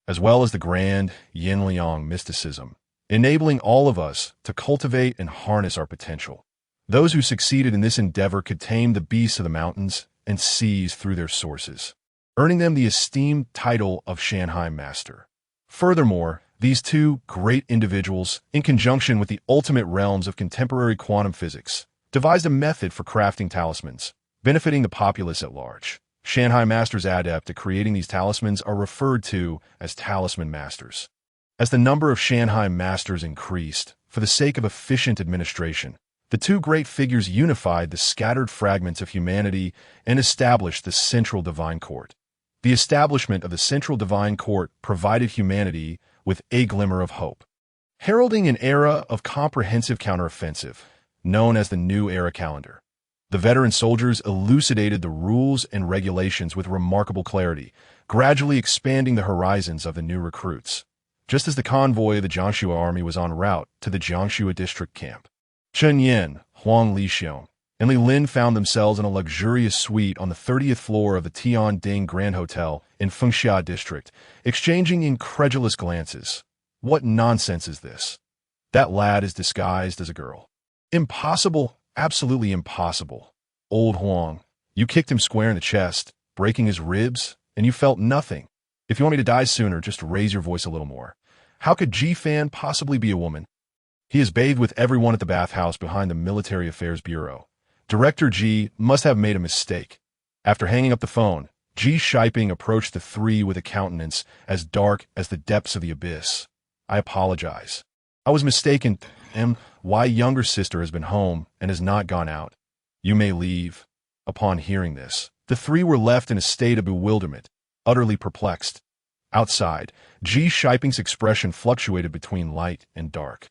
as well as the grand yin-liang mysticism, enabling all of us to cultivate and harness our potential. Those who succeeded in this endeavor could tame the beasts of the mountains and seas through their sources, earning them the esteemed title of Shanhai Master. Furthermore, these 2 great individuals, in conjunction with the ultimate realms of contemporary quantum physics, devised a method for crafting talismans, benefiting the populace at large. Shanhai Masters adept at creating these talismans are referred to as talisman masters. As the number of Shanhai Masters increased, for the sake of efficient administration, the 2 great figures unified the scattered fragments of humanity and established the Central Divine Court. The establishment of the Central Divine Court provided humanity with a glimmer of hope, heralding an era of comprehensive counteroffensive, known as the New Era calendar. The veteran soldiers elucidated the rules and regulations with remarkable clarity, gradually expanding the horizons of the new recruits. Just as the convoy of the Jiangsu army was en route to the Jiangsu district camp, Chen Yan, Huang Lixiong, and Li Lin found themselves in a luxurious suite on the 30th floor of the Tianding Grand Hotel in Fengxia district, exchanging incredulous glances. What nonsense is this? That lad is disguised as a girl. Impossible, absolutely impossible. Old Huang, you kicked him square in the chest, breaking his ribs, and you felt nothing. If you want me to die sooner, just raise your voice a little more. How could Ji Fan possibly be a woman? He is bathed with everyone at the bathhouse behind the Military Affairs Bureau. Director Ji must have made a mistake. After hanging up the phone, Ji Shiping approached the 3 with a countenance as dark as the depths of the abyss. I apologize. I was mistaken. My younger sister has been home and has not gone out. You may leave. Upon hearing this, the 3 were left in a state of bewilderment, utterly perplexed. Outside, Ji Shiping's expression fluctuated between light and dark.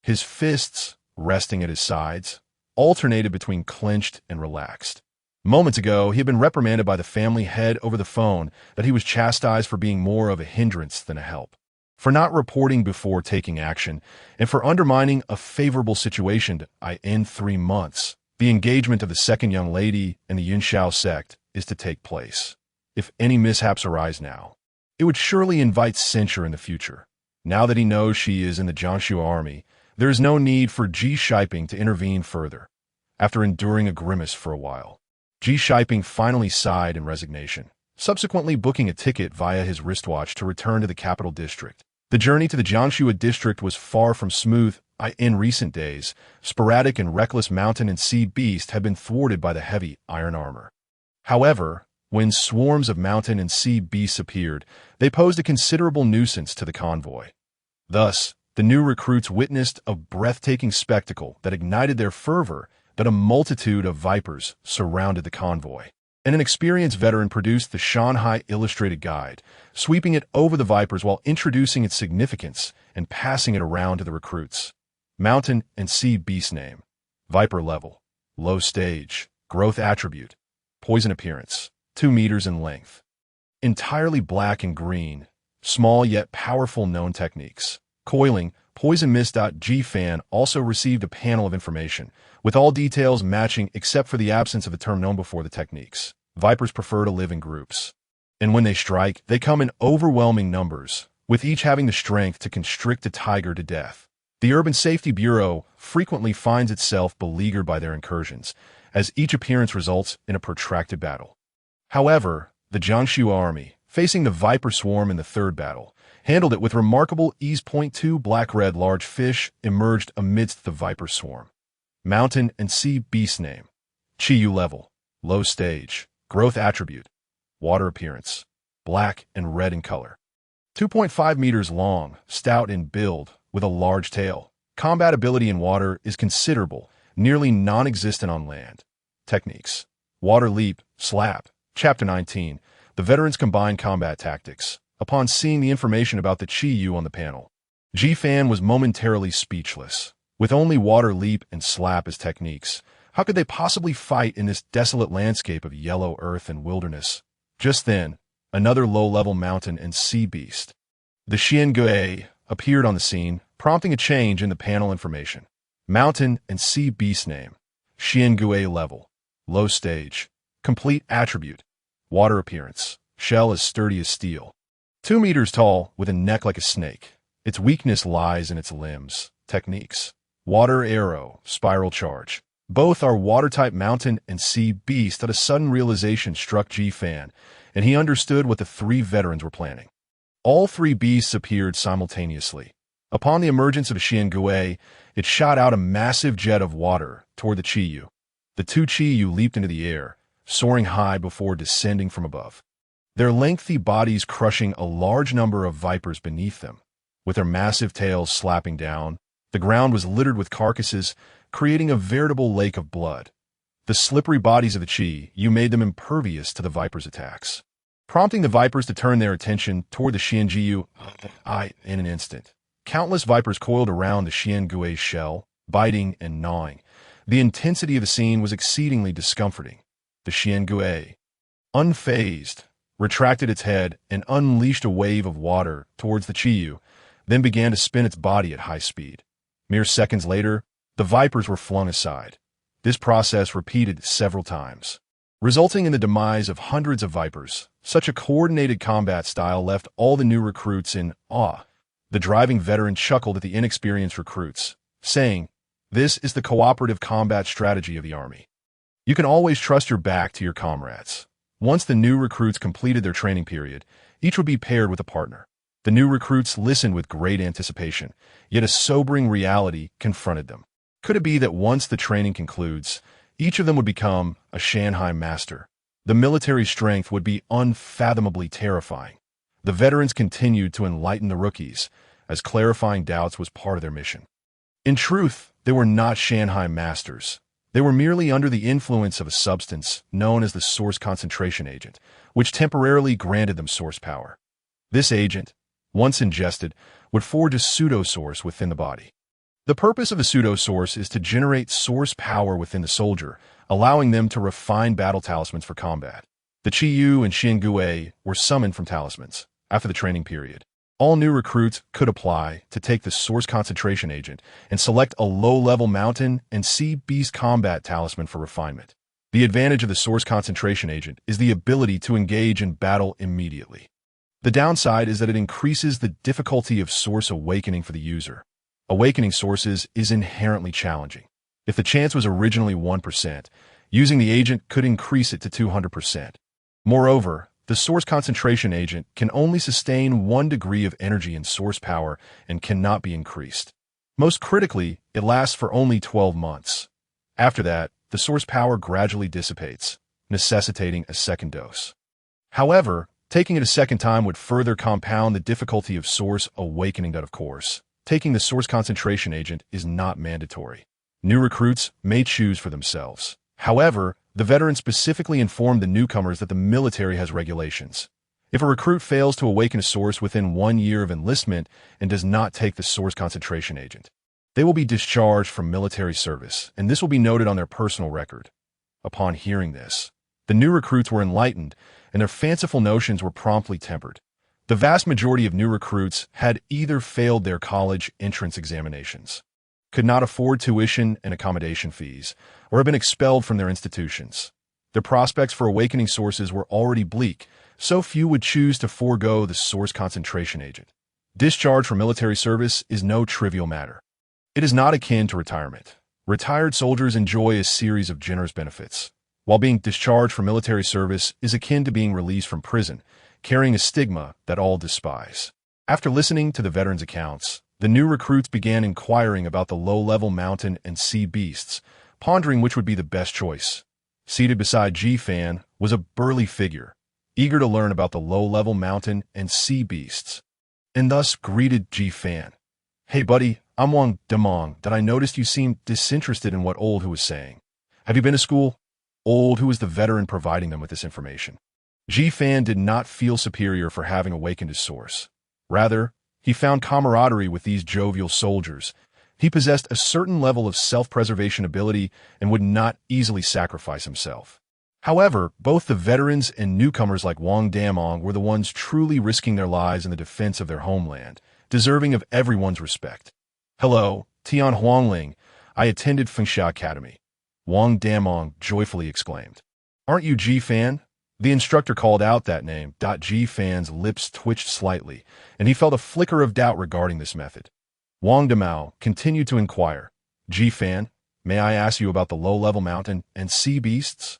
His fists, resting at his sides, alternated between clenched and relaxed. Moments ago, he had been reprimanded by the family head over the phone that he was chastised for being more of a hindrance than a help, for not reporting before taking action, and for undermining a favorable situation. In 3 months, the engagement of the second young lady and the Yunxiao sect is to take place. If any mishaps arise now, it would surely invite censure in the future. Now that he knows she is in the Jiangsu army, there is no need for Ji Shiping to intervene further. After enduring a grimace for a while, Ji Shiping finally sighed in resignation, subsequently booking a ticket via his wristwatch to return to the capital district. The journey to the Jiangsu district was far from smooth. In recent days, sporadic and reckless mountain and sea beasts had been thwarted by the heavy iron armor. However, when swarms of mountain and sea beasts appeared, they posed a considerable nuisance to the convoy. Thus, the new recruits witnessed a breathtaking spectacle that ignited their fervor that a multitude of vipers surrounded the convoy. And an experienced veteran produced the Shanghai Illustrated Guide, sweeping it over the vipers while introducing its significance and passing it around to the recruits. Mountain and sea beast name, viper level, low stage, growth attribute, poison appearance, 2 meters in length. Entirely black and green, small yet powerful known techniques. Coiling, poison mist. G-Fan also received a panel of information, with all details matching except for the absence of a term known before the techniques. Vipers prefer to live in groups. And when they strike, they come in overwhelming numbers, with each having the strength to constrict a tiger to death. The Urban Safety Bureau frequently finds itself beleaguered by their incursions, as each appearance results in a protracted battle. However, the Jiangsu army, facing the viper swarm in the third battle, handled it with remarkable ease. 2 Black-red large fish emerged amidst the viper swarm. Mountain and sea beast name, Chiyou level, low stage, growth attribute, water appearance, black and red in color. 2.5 meters long, stout in build, with a large tail. Combat ability in water is considerable, nearly non-existent on land. Techniques: water leap, slap. Chapter 19. The veterans combine combat tactics. Upon seeing the information about the Chiyou on the panel, G-Fan was momentarily speechless. With only water leap and slap as techniques, how could they possibly fight in this desolate landscape of yellow earth and wilderness? Just then, another low-level mountain and sea beast, the Xiangui, appeared on the scene, prompting a change in the panel information. Mountain and sea beast name, Xiangui level, low stage, complete attribute, water appearance, shell as sturdy as steel. 2 meters tall, with a neck like a snake. Its weakness lies in its limbs. Techniques: water arrow, spiral charge. Both are water-type mountain and sea beast. That a sudden realization struck G-Fan, and he understood what the 3 veterans were planning. All 3 beasts appeared simultaneously. Upon the emergence of Xiangui, it shot out a massive jet of water toward the Chiyou. The 2 Chiyou leaped into the air, soaring high before descending from above, their lengthy bodies crushing a large number of vipers beneath them. With their massive tails slapping down, the ground was littered with carcasses, creating a veritable lake of blood. The slippery bodies of the Chiyou made them impervious to the vipers' attacks, prompting the vipers to turn their attention toward the Xiangui in an instant. Countless vipers coiled around the Xiangui's shell, biting and gnawing. The intensity of the scene was exceedingly discomforting. The Xiangui, unfazed, retracted its head and unleashed a wave of water towards the Chiyou, then began to spin its body at high speed. Mere seconds later, the vipers were flung aside. This process repeated several times, resulting in the demise of hundreds of vipers. Such a coordinated combat style left all the new recruits in awe. The driving veteran chuckled at the inexperienced recruits, saying, "This is the cooperative combat strategy of the army. You can always trust your back to your comrades." Once the new recruits completed their training period, each would be paired with a partner. The new recruits listened with great anticipation, yet a sobering reality confronted them. Could it be that once the training concludes, each of them would become a Shanghai master? The military strength would be unfathomably terrifying. The veterans continued to enlighten the rookies, as clarifying doubts was part of their mission. In truth, they were not Shanghai masters. They were merely under the influence of a substance known as the source concentration agent, which temporarily granted them source power. This agent, once ingested, would forge a pseudo-source within the body. The purpose of a pseudo-source is to generate source power within the soldier, allowing them to refine battle talismans for combat. The Chiyou and Xiangui were summoned from talismans. After the training period, all new recruits could apply to take the source concentration agent and select a low-level mountain and sea beast combat talisman for refinement. The advantage of the source concentration agent is the ability to engage in battle immediately. The downside is that it increases the difficulty of source awakening for the user. Awakening sources is inherently challenging. If the chance was originally 1%, using the agent could increase it to 200%. Moreover, the source concentration agent can only sustain 1 degree of energy in source power and cannot be increased. Most critically, it lasts for only 12 months. After that, the source power gradually dissipates, necessitating a second dose. However, taking it a second time would further compound the difficulty of source awakening. That, of course, taking the source concentration agent is not mandatory. New recruits may choose for themselves. However, the veteran specifically informed the newcomers that the military has regulations. If a recruit fails to awaken a source within 1 year of enlistment and does not take the source concentration agent, they will be discharged from military service, and this will be noted on their personal record. Upon hearing this, the new recruits were enlightened, and their fanciful notions were promptly tempered. The vast majority of new recruits had either failed their college entrance examinations, could not afford tuition and accommodation fees, or had been expelled from their institutions. Their prospects for awakening sources were already bleak, so few would choose to forego the source concentration agent. Discharge from military service is no trivial matter. It is not akin to retirement. Retired soldiers enjoy a series of generous benefits, while being discharged from military service is akin to being released from prison, carrying a stigma that all despise. After listening to the veterans' accounts, the new recruits began inquiring about the low-level mountain and sea beasts, pondering which would be the best choice. Seated beside Ji-Fan was a burly figure, eager to learn about the low-level mountain and sea beasts, and thus greeted Ji-Fan. "Hey buddy, I'm Wang Demong. That I noticed you seemed disinterested in what Old Hu was saying. Have you been to school?" Old Hu was the veteran providing them with this information. Ji-Fan did not feel superior for having awakened his source. Rather, he found camaraderie with these jovial soldiers. He possessed a certain level of self-preservation ability and would not easily sacrifice himself. However, both the veterans and newcomers like Wang Damong were the ones truly risking their lives in the defense of their homeland, deserving of everyone's respect. "Hello, Tian Huangling. I attended Fengsha Academy," Wang Damong joyfully exclaimed. "Aren't you Ji-Fan?" The instructor called out that name. Ji-Fan's lips twitched slightly, and he felt a flicker of doubt regarding this method. Wang Damao continued to inquire, "Ji-Fan, may I ask you about the low-level mountain and sea beasts?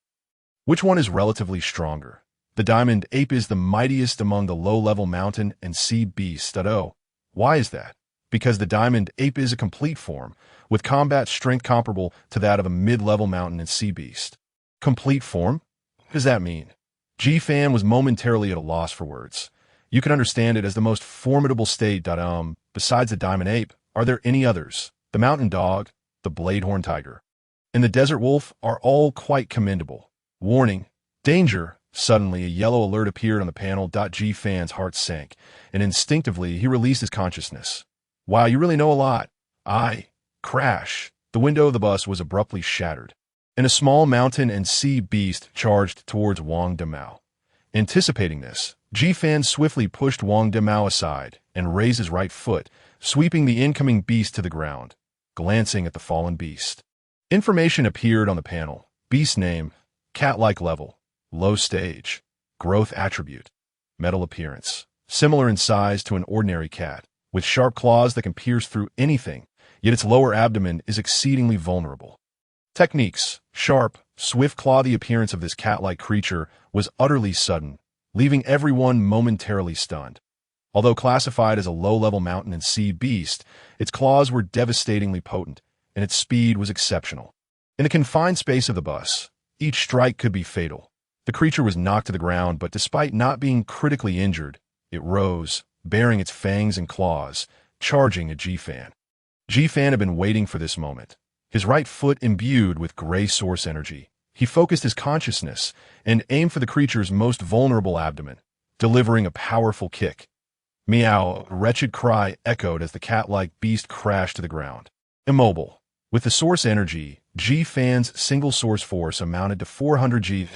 Which one is relatively stronger? The diamond ape is the mightiest among the low-level mountain and sea beasts. Oh, why is that?" "Because the diamond ape is a complete form, with combat strength comparable to that of a mid-level mountain and sea beast." "Complete form? What does that mean?" Ji-Fan was momentarily at a loss for words. "You can understand it as the most formidable state. Besides the diamond ape, are there any others? The mountain dog, the bladehorn tiger, and the desert wolf are all quite commendable. Warning, danger." Suddenly, a yellow alert appeared on the panel. Ji-Fan's heart sank, and instinctively he released his consciousness. "Wow, you really know a lot." Crash. The window of the bus was abruptly shattered, and a small mountain and sea beast charged towards Wang Damao. Anticipating this, Ji-Fan swiftly pushed Wang Damao aside and raised his right foot, sweeping the incoming beast to the ground. Glancing at the fallen beast, information appeared on the panel. Beast name, cat-like level, low stage, growth attribute, metal appearance, similar in size to an ordinary cat, with sharp claws that can pierce through anything, yet its lower abdomen is exceedingly vulnerable. Techniques, sharp, swift claw. The appearance of this cat-like creature was utterly sudden, leaving everyone momentarily stunned. Although classified as a low-level mountain and sea beast, its claws were devastatingly potent, and its speed was exceptional. In the confined space of the bus, each strike could be fatal. The creature was knocked to the ground, but despite not being critically injured, it rose, baring its fangs and claws, charging at Ji-Fan. Ji-Fan had been waiting for this moment. His right foot imbued with gray source energy, he focused his consciousness and aimed for the creature's most vulnerable abdomen, delivering a powerful kick. Meow, a wretched cry echoed as the cat-like beast crashed to the ground. Immobile. With the source energy, Ji-Fan's single source force amounted to 400 G.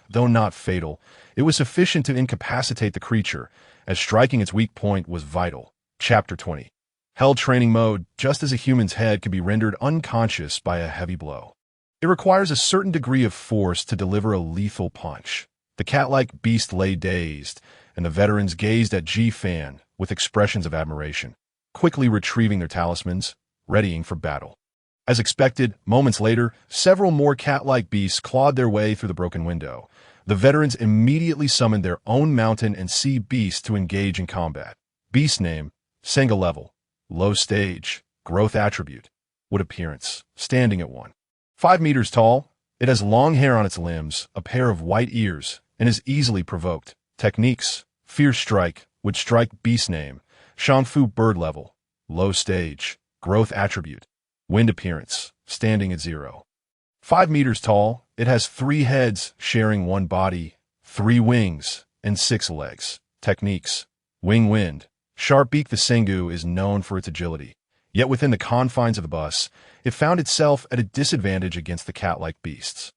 Though not fatal, it was sufficient to incapacitate the creature, as striking its weak point was vital. Chapter 20. Hell training mode. Just as a human's head can be rendered unconscious by a heavy blow, It requires a certain degree of force to deliver a lethal punch. The cat-like beast lay dazed, and the veterans gazed at Ji Fan with expressions of admiration, quickly retrieving their talismans, readying for battle. As expected, moments later, several more cat-like beasts clawed their way through the broken window. The veterans immediately summoned their own mountain and sea beasts to engage in combat. Beast name, Senga level, low stage, growth attribute, wood appearance, standing at 1.5 meters tall. It has long hair on its limbs, a pair of white ears, and is easily provoked. Techniques, fierce strike, would strike. Beast name, Shanfu bird level, low stage, growth attribute, wind appearance, standing at 0.5 meters tall. It has 3 heads sharing 1 body, 3 wings, and 6 legs. Techniques, wing wind, sharp beak. The Sengu is known for its agility, yet within the confines of the bus, it found itself at a disadvantage against the cat-like beasts.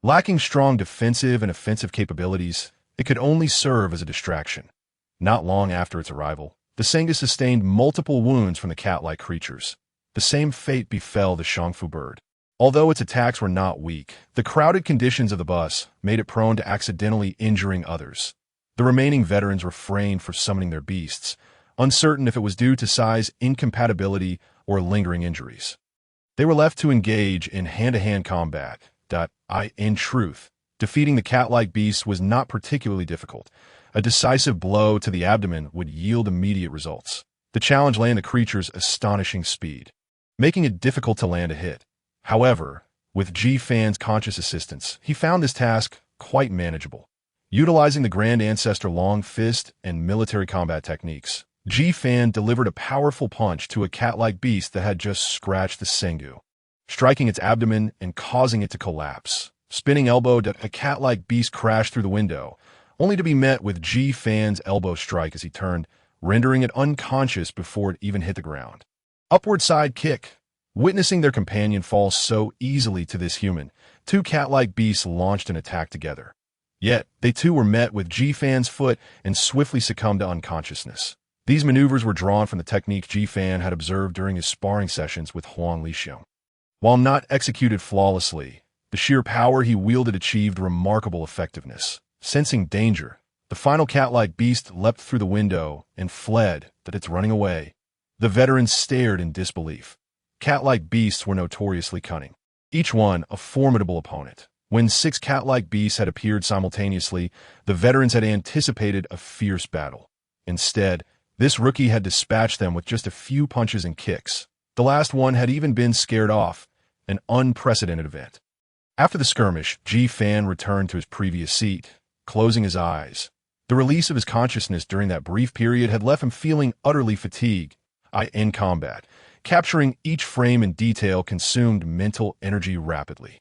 Lacking strong defensive and offensive capabilities, it could only serve as a distraction. Not long after its arrival, the Sengu sustained multiple wounds from the cat-like creatures. The same fate befell the Shangfu bird. Although its attacks were not weak, the crowded conditions of the bus made it prone to accidentally injuring others. The remaining veterans refrained from summoning their beasts, uncertain if it was due to size incompatibility or lingering injuries. They were left to engage in hand-to-hand combat. In truth, defeating the cat-like beasts was not particularly difficult. A decisive blow to the abdomen would yield immediate results. The challenge lay in the creature's astonishing speed, making it difficult to land a hit. However, with Ji Fan's conscious assistance, he found this task quite manageable. Utilizing the Grand Ancestor long fist and military combat techniques, Ji Fan delivered a powerful punch to a cat-like beast that had just scratched the Sengu, striking its abdomen and causing it to collapse. Spinning elbow, a cat-like beast crashed through the window, only to be met with Ji Fan's elbow strike as he turned, rendering it unconscious before it even hit the ground. Upward side kick. Witnessing their companion fall so easily to this human, 2 cat-like beasts launched an attack together. Yet, they too were met with Ji Fan's foot and swiftly succumbed to unconsciousness. These maneuvers were drawn from the technique Ji Fan had observed during his sparring sessions with Huang Lixing. While not executed flawlessly, the sheer power he wielded achieved remarkable effectiveness. Sensing danger, the final cat-like beast leapt through the window and fled. That it's running away. The veterans stared in disbelief. Cat-like beasts were notoriously cunning, each one a formidable opponent. When 6 cat-like beasts had appeared simultaneously, the veterans had anticipated a fierce battle. Instead, this rookie had dispatched them with just a few punches and kicks. The last one had even been scared off, an unprecedented event. After the skirmish, Ji Fan returned to his previous seat, closing his eyes. The release of his consciousness during that brief period had left him feeling utterly fatigued. In combat, capturing each frame in detail consumed mental energy rapidly.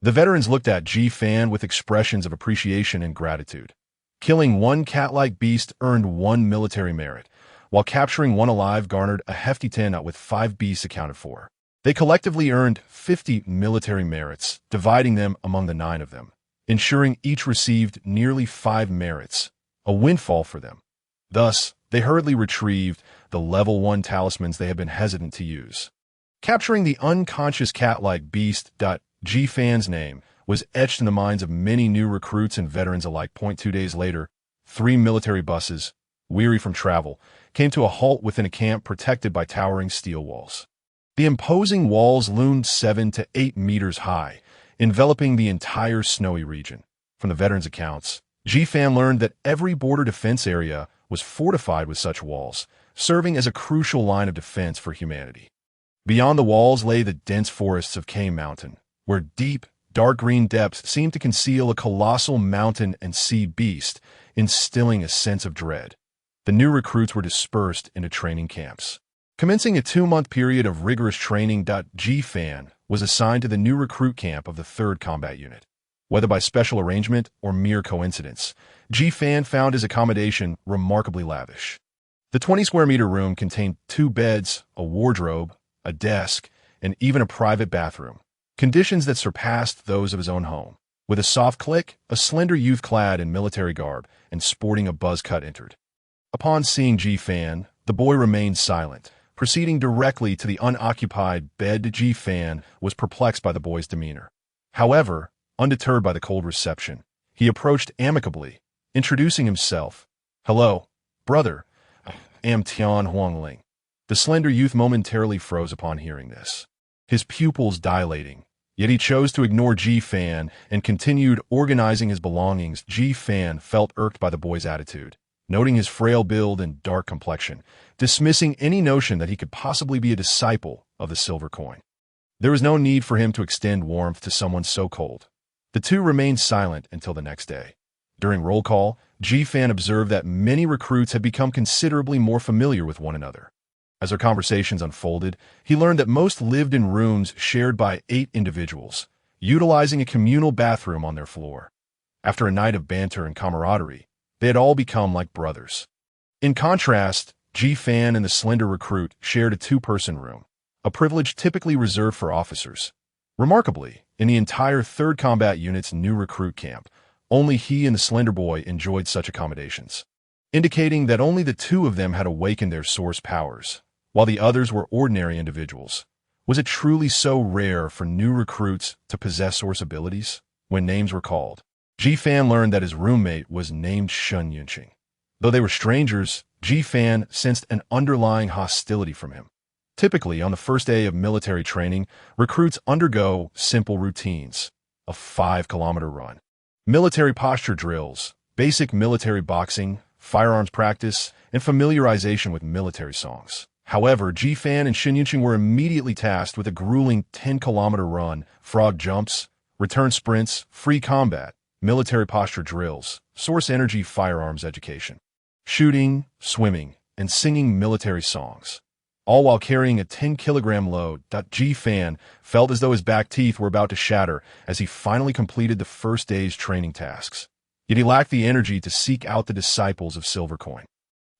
The veterans looked at Ji Fan with expressions of appreciation and gratitude. Killing 1 cat-like beast earned 1 military merit, while capturing 1 alive garnered a hefty 10 with 5 beasts accounted for. They collectively earned 50 military merits, dividing them among the 9 of them, ensuring each received nearly 5 merits, a windfall for them. Thus, they hurriedly retrieved the level 1 talismans they had been hesitant to use. Capturing the unconscious cat-like beast. Ji Fan's name was etched in the minds of many new recruits and veterans alike. 2 days later, 3 military buses, weary from travel, came to a halt within a camp protected by towering steel walls. The imposing walls loomed 7 to 8 meters high, enveloping the entire snowy region. From the veterans' accounts, Ji Fan learned that every border defense area was fortified with such walls, serving as a crucial line of defense for humanity. Beyond the walls lay the dense forests of K Mountain, where deep, dark green depths seemed to conceal a colossal mountain and sea beast, instilling a sense of dread. The new recruits were dispersed into training camps. Commencing a 2-month period of rigorous training, Ji Fan was assigned to the new recruit camp of the 3rd Combat Unit. Whether by special arrangement or mere coincidence, Ji Fan found his accommodation remarkably lavish. The 20-square-meter room contained 2 beds, a wardrobe, a desk, and even a private bathroom, conditions that surpassed those of his own home. With a soft click, a slender youth clad in military garb and sporting a buzz cut entered. Upon seeing Ji Fan, the boy remained silent, proceeding directly to the unoccupied bed. Ji Fan was perplexed by the boy's demeanor. However, undeterred by the cold reception, he approached amicably, introducing himself. "Hello, brother. I am Tian Huangling." The slender youth momentarily froze upon hearing this, his pupils dilating. Yet he chose to ignore Ji Fan and continued organizing his belongings. Ji Fan felt irked by the boy's attitude, noting his frail build and dark complexion, dismissing any notion that he could possibly be a disciple of the silver coin. There was no need for him to extend warmth to someone so cold. The two remained silent until the next day. During roll call, Ji Fan observed that many recruits had become considerably more familiar with one another. As their conversations unfolded, he learned that most lived in rooms shared by 8 individuals, utilizing a communal bathroom on their floor. After a night of banter and camaraderie, they had all become like brothers. In contrast, Ji Fan and the slender recruit shared a 2-person room, a privilege typically reserved for officers. Remarkably, in the entire 3rd Combat Unit's new recruit camp, only he and the slender boy enjoyed such accommodations, indicating that only the 2 of them had awakened their source powers, while the others were ordinary individuals. Was it truly so rare for new recruits to possess source abilities? When names were called, Ji Fan learned that his roommate was named Xuanyuan. Though they were strangers, Ji Fan sensed an underlying hostility from him. Typically, on the first day of military training, recruits undergo simple routines: a 5-kilometer run, military posture drills, basic military boxing, firearms practice, and familiarization with military songs. However, Ji Fan and Xuanyuan were immediately tasked with a grueling 10-kilometer run, frog jumps, return sprints, free combat, military posture drills, source energy firearms education, shooting, swimming, and singing military songs, all while carrying a 10-kilogram load. Ji Fan felt as though his back teeth were about to shatter as he finally completed the first day's training tasks. Yet he lacked the energy to seek out the disciples of Silvercoin.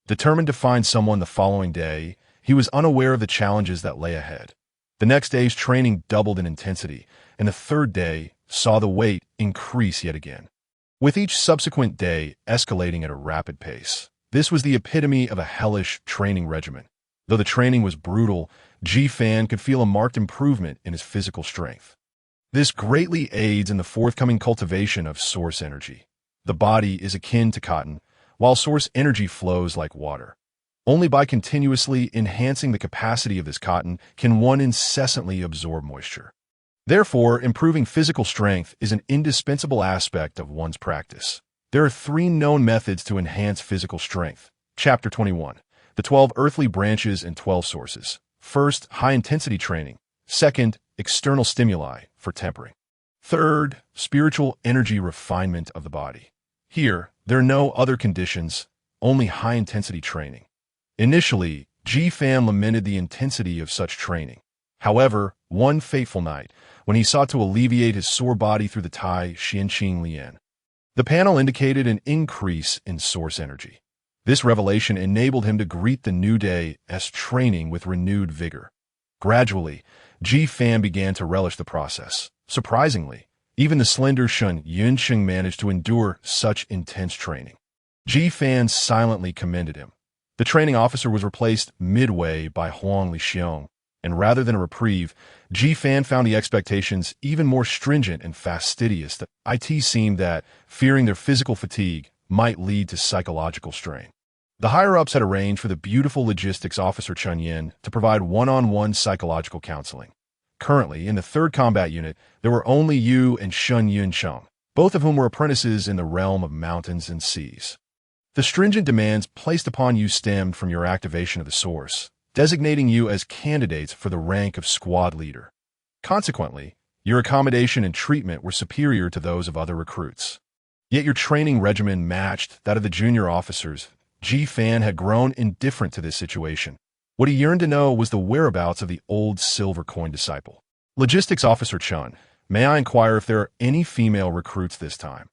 Determined to find someone the following day, he was unaware of the challenges that lay ahead. The next day's training doubled in intensity, and the 3rd day saw the wait increase yet again, with each subsequent day escalating at a rapid pace. This was the epitome of a hellish training regimen. Though the training was brutal, Ji Fan could feel a marked improvement in his physical strength. This greatly aids in the forthcoming cultivation of source energy. The body is akin to cotton, while source energy flows like water. Only by continuously enhancing the capacity of this cotton can one incessantly absorb moisture. Therefore, improving physical strength is an indispensable aspect of one's practice. There are 3 known methods to enhance physical strength. Chapter 21. The 12 earthly branches and 12 sources. First, high-intensity training. Second, external stimuli for tempering. Third, spiritual energy refinement of the body. Here, there are no other conditions, only high-intensity training. Initially, Ji Fan lamented the intensity of such training. However, one fateful night, when he sought to alleviate his sore body through the Tai Xianqing Lian, the panel indicated an increase in source energy. This revelation enabled him to greet the new day as training with renewed vigor. Gradually, Ji Fan began to relish the process. Surprisingly, even the slender Xuanyuan managed to endure such intense training. Ji Fan silently commended him. The training officer was replaced midway by Huang Lixiong, and rather than a reprieve, Ji Fan found the expectations even more stringent and fastidious. The IT seemed that, fearing their physical fatigue, might lead to psychological strain. The higher-ups had arranged for the beautiful logistics officer Chunyin to provide one-on-one psychological counseling. Currently, in the 3rd Combat Unit, there were only Yu and Shun Yuncheng, both of whom were apprentices in the realm of mountains and seas. The stringent demands placed upon you stemmed from your activation of the source, designating you as candidates for the rank of squad leader. Consequently, your accommodation and treatment were superior to those of other recruits. Yet your training regimen matched that of the junior officers. Ji Fan had grown indifferent to this situation. What he yearned to know was the whereabouts of the old silver coin disciple. Logistics Officer Chun, may I inquire if there are any female recruits this time?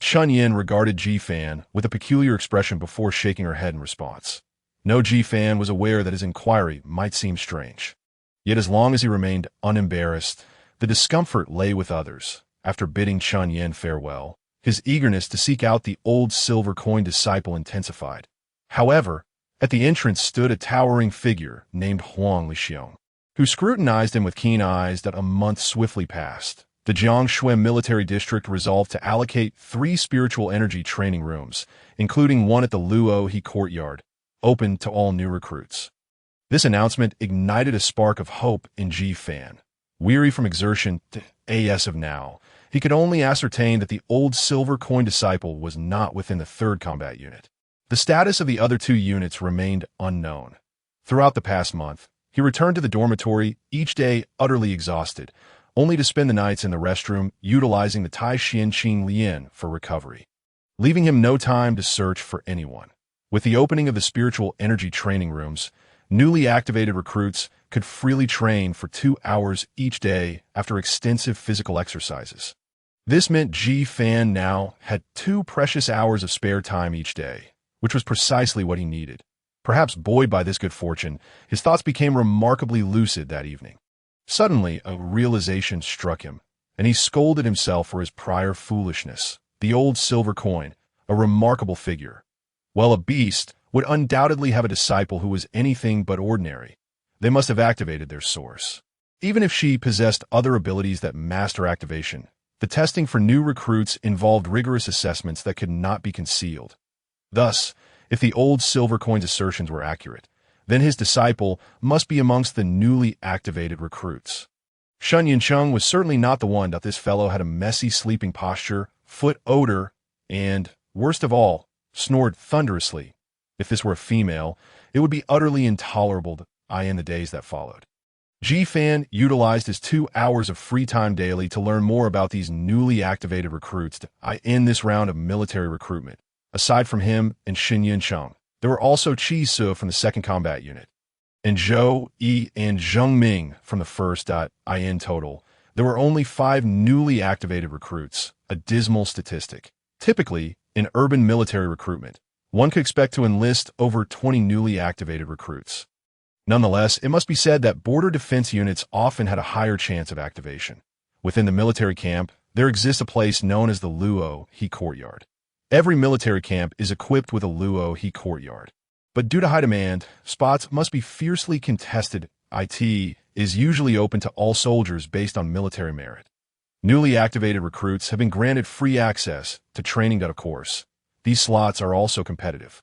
Chun Yin regarded Ji Fan with a peculiar expression before shaking her head in response. No, Ji Fan was aware that his inquiry might seem strange. Yet as long as he remained unembarrassed, the discomfort lay with others. After bidding Chun Yin farewell, his eagerness to seek out the old silver coin disciple intensified. However, at the entrance stood a towering figure named Huang Lixiong, who scrutinized him with keen eyes. That a month swiftly passed. the Jiangshui military district resolved to allocate 3 spiritual energy training rooms, including one at the Luohe courtyard, open to all new recruits. This announcement ignited a spark of hope in Ji Fan. Weary from exertion as of now, he could only ascertain that the old silver coin disciple was not within the 3rd combat unit. The status of the other 2 units remained unknown. Throughout the past month, he returned to the dormitory each day utterly exhausted, only to spend the nights in the restroom utilizing the Tai Xian Qing Lian for recovery, leaving him no time to search for anyone. With the opening of the spiritual energy training rooms, newly activated recruits could freely train for 2 hours each day after extensive physical exercises. This meant Ji Fan now had 2 precious hours of spare time each day, which was precisely what he needed. Perhaps buoyed by this good fortune, his thoughts became remarkably lucid that evening. Suddenly, a realization struck him, and he scolded himself for his prior foolishness. The old silver coin, a remarkable figure. Well, a beast would undoubtedly have a disciple who was anything but ordinary. They must have activated their source. Even if she possessed other abilities that master activation, the testing for new recruits involved rigorous assessments that could not be concealed. Thus, if the old silver coin's assertions were accurate, then his disciple must be amongst the newly activated recruits. Xuanyuan was certainly not the one, that this fellow had a messy sleeping posture, foot odor, and, worst of all, snored thunderously. If this were a female, it would be utterly intolerable in the days that followed. Ji Fan utilized his 2 hours of free time daily to learn more about these newly activated recruits in this round of military recruitment. Aside from him and Xuanyuan, there were also Chiyou from the 2nd combat unit, and Zhou Yi and Zheng Ming from the 1st. In total, there were only 5 newly activated recruits, a dismal statistic. Typically, in urban military recruitment, one could expect to enlist over 20 newly activated recruits. Nonetheless, it must be said that border defense units often had a higher chance of activation. Within the military camp, there exists a place known as the Luohe courtyard. Every military camp is equipped with a Luohe courtyard. But due to high demand, spots must be fiercely contested. It is usually open to all soldiers based on military merit. Newly activated recruits have been granted free access to training of course. These slots are also competitive.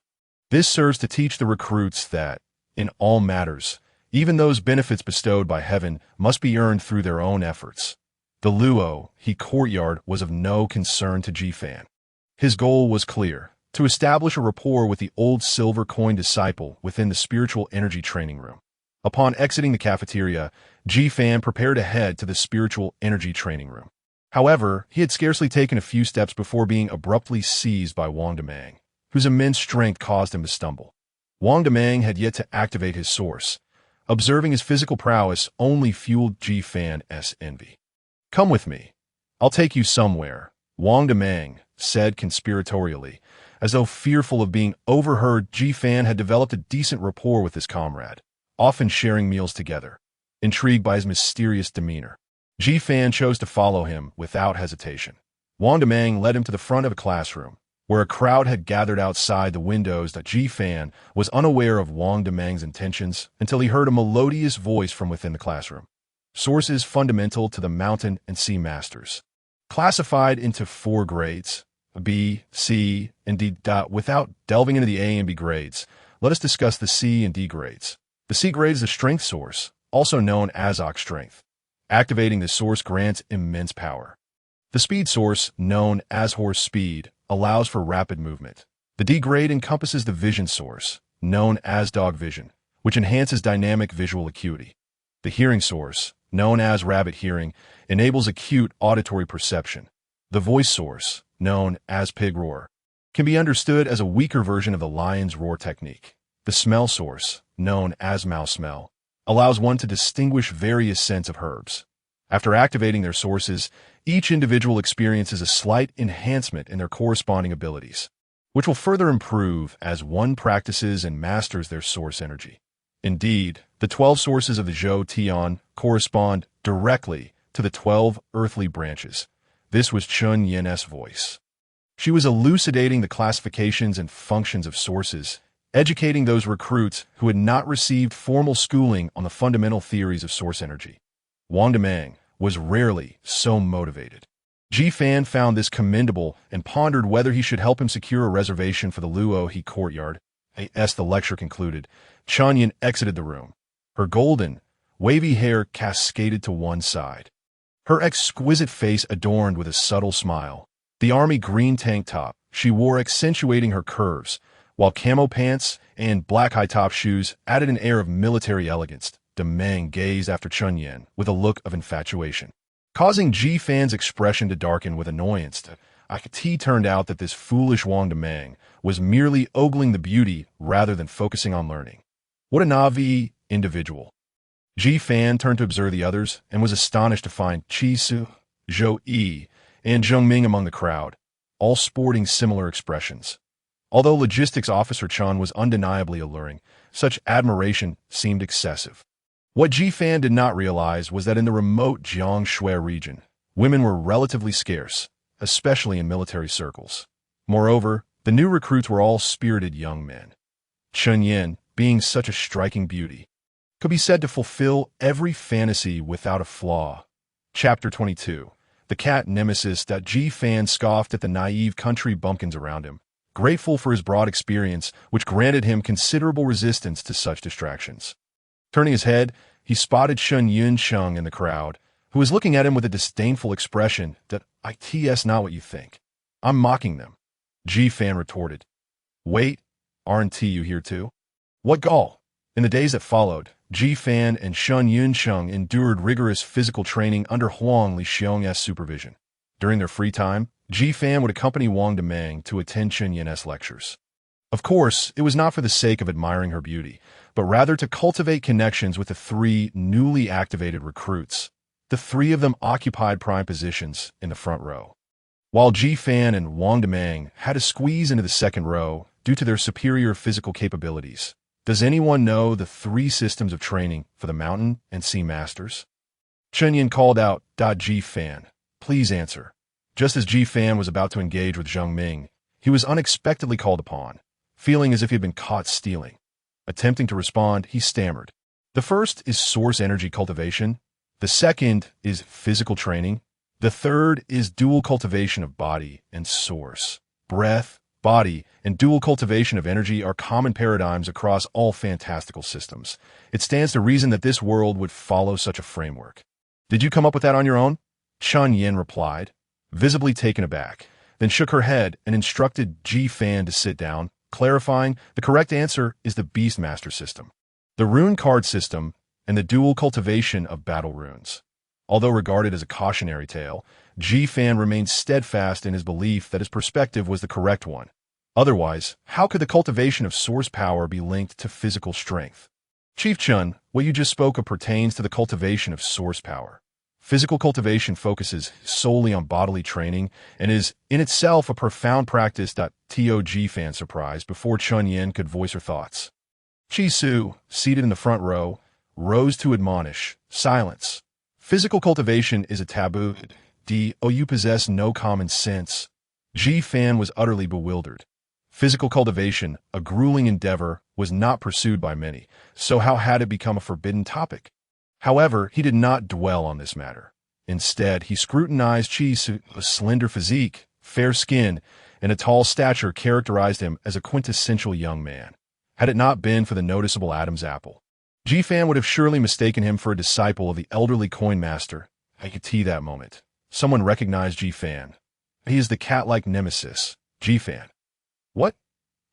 This serves to teach the recruits that, in all matters, even those benefits bestowed by heaven must be earned through their own efforts. The Luohe courtyard was of no concern to Ji Fan. His goal was clear: to establish a rapport with the old silver coin disciple within the spiritual energy training room. Upon exiting the cafeteria, Ji Fan prepared to head to the spiritual energy training room. However, he had scarcely taken a few steps before being abruptly seized by Wang Demang, whose immense strength caused him to stumble. Wang Demang had yet to activate his source. Observing his physical prowess only fueled Ji Fan's envy. "Come with me. I'll take you somewhere," Wang Demang said conspiratorially. As though fearful of being overheard, Ji Fan had developed a decent rapport with his comrade, often sharing meals together. Intrigued by his mysterious demeanor, Ji Fan chose to follow him without hesitation. Wang Demang led him to the front of a classroom, where a crowd had gathered outside the windows. Ji Fan was unaware of Wang Demang's intentions until he heard a melodious voice from within the classroom. Sources fundamental to the mountain and sea masters. Classified into 4 grades, B, C, and D. Without delving into the A and B grades, let us discuss the C and D grades. The C grade is the strength source, also known as Ox strength. Activating this source grants immense power. The speed source, known as horse speed, allows for rapid movement. The D grade encompasses the vision source, known as dog vision, which enhances dynamic visual acuity. The hearing source, known as rabbit hearing, enables acute auditory perception. The voice source, known as pig roar, can be understood as a weaker version of the lion's roar technique. The smell source, known as mouse smell, allows one to distinguish various scents of herbs. After activating their sources, each individual experiences a slight enhancement in their corresponding abilities, which will further improve as one practices and masters their source energy. Indeed, the 12 sources of the Zhou Tian correspond directly to the 12 earthly branches. This was Xuanyuan's voice. She was elucidating the classifications and functions of sources, educating those recruits who had not received formal schooling on the fundamental theories of source energy. Wang Demang, was rarely so motivated. Ji-fan found this commendable and pondered whether he should help him secure a reservation for the Luo-he courtyard. As the lecture concluded, Xuanyuan exited the room. Her golden, wavy hair cascaded to one side. Her exquisite face adorned with a subtle smile. The army green tank top she wore accentuating her curves, while camo pants and black high-top shoes added an air of military elegance. Demeng gazed after Xuanyuan with a look of infatuation, causing Ji-fan's expression to darken with annoyance. It turned out that this foolish Wang Demeng was merely ogling the beauty rather than focusing on learning. What a naive individual. Ji-fan turned to observe the others and was astonished to find Chiyou, Zhou Yi, and Zheng Ming among the crowd, all sporting similar expressions. Although logistics officer Chen was undeniably alluring, such admiration seemed excessive. What Ji-fan did not realize was that in the remote Jiangshui region, women were relatively scarce, especially in military circles. Moreover, the new recruits were all spirited young men. Xuanyuan, being such a striking beauty, could be said to fulfill every fantasy without a flaw. Chapter 22. The cat nemesis. Ji-fan scoffed at the naive country bumpkins around him, grateful for his broad experience, which granted him considerable resistance to such distractions. Turning his head, he spotted Xuanyuan Sheng in the crowd, who was looking at him with a disdainful expression. It's not what you think. I'm mocking them. Ji-fan retorted. Wait, aren't you here too? What gall? In the days that followed, Ji-fan and Xuanyuan Sheng endured rigorous physical training under Huang Lixiong's supervision. During their free time, Ji-fan would accompany Wang Demeng to attend Xuanyuan's lectures. Of course, it was not for the sake of admiring her beauty, but rather to cultivate connections with the three newly activated recruits. The three of them occupied prime positions in the front row, while Ji-fan and Wang Demeng had to squeeze into the second row due to their superior physical capabilities. Does anyone know the three systems of training for the mountain and sea masters? Xuanyuan called out, Ji-fan, please answer. Just as Ji-fan was about to engage with Zheng Ming, he was unexpectedly called upon, feeling as if he had been caught stealing. Attempting to respond, he stammered. The first is source energy cultivation. The second is physical training. The third is dual cultivation of body and source. Breath, body, and dual cultivation of energy are common paradigms across all fantastical systems. It stands to reason that this world would follow such a framework. Did you come up with that on your own? Xuanyuan replied, visibly taken aback, then shook her head and instructed Ji-fan to sit down, clarifying the correct answer is the Beastmaster system, the rune card system, and the dual cultivation of battle runes. Although regarded as a cautionary tale, Ji-fan remained steadfast in his belief that his perspective was the correct one. Otherwise, how could the cultivation of source power be linked to physical strength? Chief Chun, what you just spoke of pertains to the cultivation of source power. Physical cultivation focuses solely on bodily training and is, in itself, a profound practice. Ji-fan surprised before Xuanyuan could voice her thoughts. Chiyou, seated in the front row, rose to admonish, silence. Physical cultivation is a taboo. You possess no common sense. Ji-fan was utterly bewildered. Physical cultivation, a grueling endeavor, was not pursued by many, so how had it become a forbidden topic? However, he did not dwell on this matter. Instead, he scrutinized Chiyou's slender physique, fair skin, and a tall stature characterized him as a quintessential young man. Had it not been for the noticeable Adam's apple, Ji-fan would have surely mistaken him for a disciple of the elderly coin master. I could see that moment. Someone recognized Ji-fan. He is the cat-like nemesis, Ji-fan. What?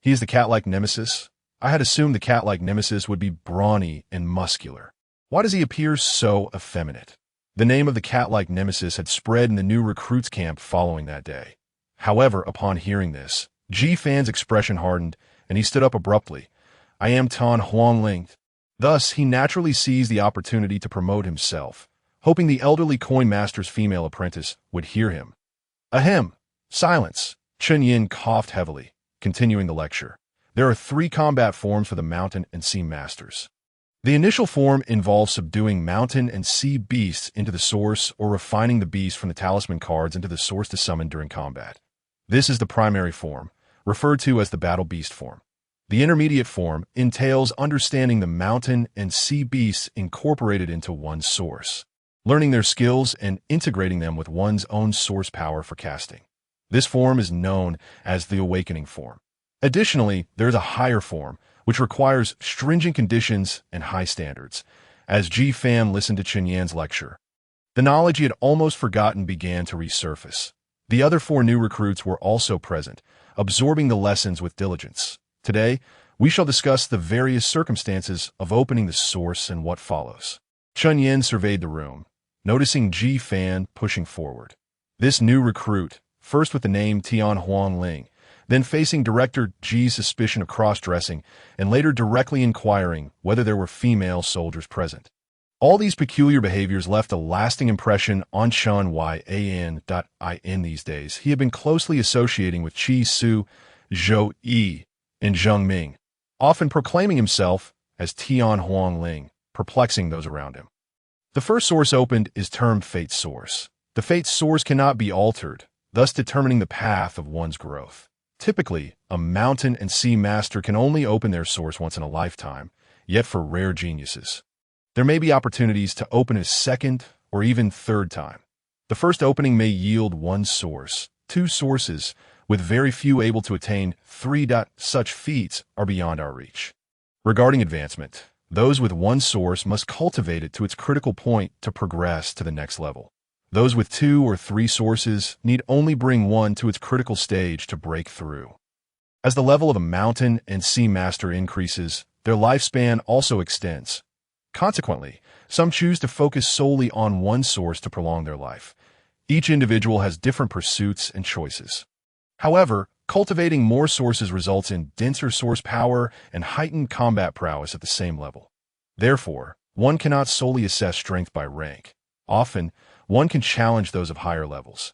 He is the cat-like nemesis? I had assumed the cat-like nemesis would be brawny and muscular. Why does he appear so effeminate? The name of the cat-like nemesis had spread in the new recruits camp following that day. However, upon hearing this, Ji-fan's expression hardened, and he stood up abruptly. I am Tan Huangling. Thus, he naturally seized the opportunity to promote himself, hoping the elderly coin master's female apprentice would hear him. Ahem! Silence! Xuanyuan coughed heavily, continuing the lecture. There are three combat forms for the mountain and sea masters. The initial form involves subduing mountain and sea beasts into the source or refining the beast from the talisman cards into the source to summon during combat. This is the primary form, referred to as the battle beast form. The intermediate form entails understanding the mountain and sea beasts incorporated into one source. learning their skills and integrating them with one's own source power for casting. This form is known as the awakening form. Additionally, there is a higher form, which requires stringent conditions and high standards. As Ji Fan listened to Xuanyuan's lecture, the knowledge he had almost forgotten began to resurface. The other 4 new recruits were also present, absorbing the lessons with diligence. Today, we shall discuss the various circumstances of opening the source and what follows. Xuanyuan surveyed the room, noticing Ji Fan pushing forward. This new recruit, first with the name Tian Huang Ling, then facing Director Ji's suspicion of cross-dressing, and later directly inquiring whether there were female soldiers present. All these peculiar behaviors left a lasting impression on Xuanyuan. These days, he had been closely associating with Qi Zhou Yi, and Zheng Ming, often proclaiming himself as Tian Huang Ling, perplexing those around him. The first source opened is termed Fate Source. The Fate Source cannot be altered, thus determining the path of one's growth. Typically, a mountain and sea master can only open their source once in a lifetime, yet for rare geniuses, there may be opportunities to open a second or even third time. The first opening may yield one source, 2 sources, with very few able to attain 3. Such feats are beyond our reach. Regarding advancement, those with 1 source must cultivate it to its critical point to progress to the next level. Those with 2 or 3 sources need only bring 1 to its critical stage to break through. As the level of a mountain and sea master increases, their lifespan also extends. Consequently, some choose to focus solely on 1 source to prolong their life. Each individual has different pursuits and choices. However, cultivating more sources results in denser source power and heightened combat prowess at the same level. Therefore, one cannot solely assess strength by rank. Often, one can challenge those of higher levels.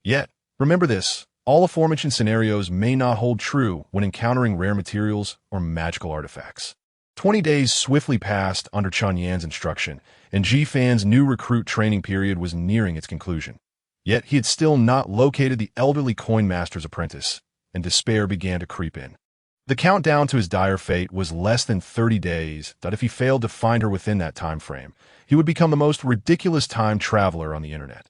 Yet, remember this, all aforementioned scenarios may not hold true when encountering rare materials or magical artifacts. 20 days swiftly passed under Xuanyuan's instruction, and Ji Fan's new recruit training period was nearing its conclusion. Yet he had still not located the elderly coin master's apprentice, and despair began to creep in. The countdown to his dire fate was less than 30 days, that if he failed to find her within that time frame, he would become the most ridiculous time traveler on the internet.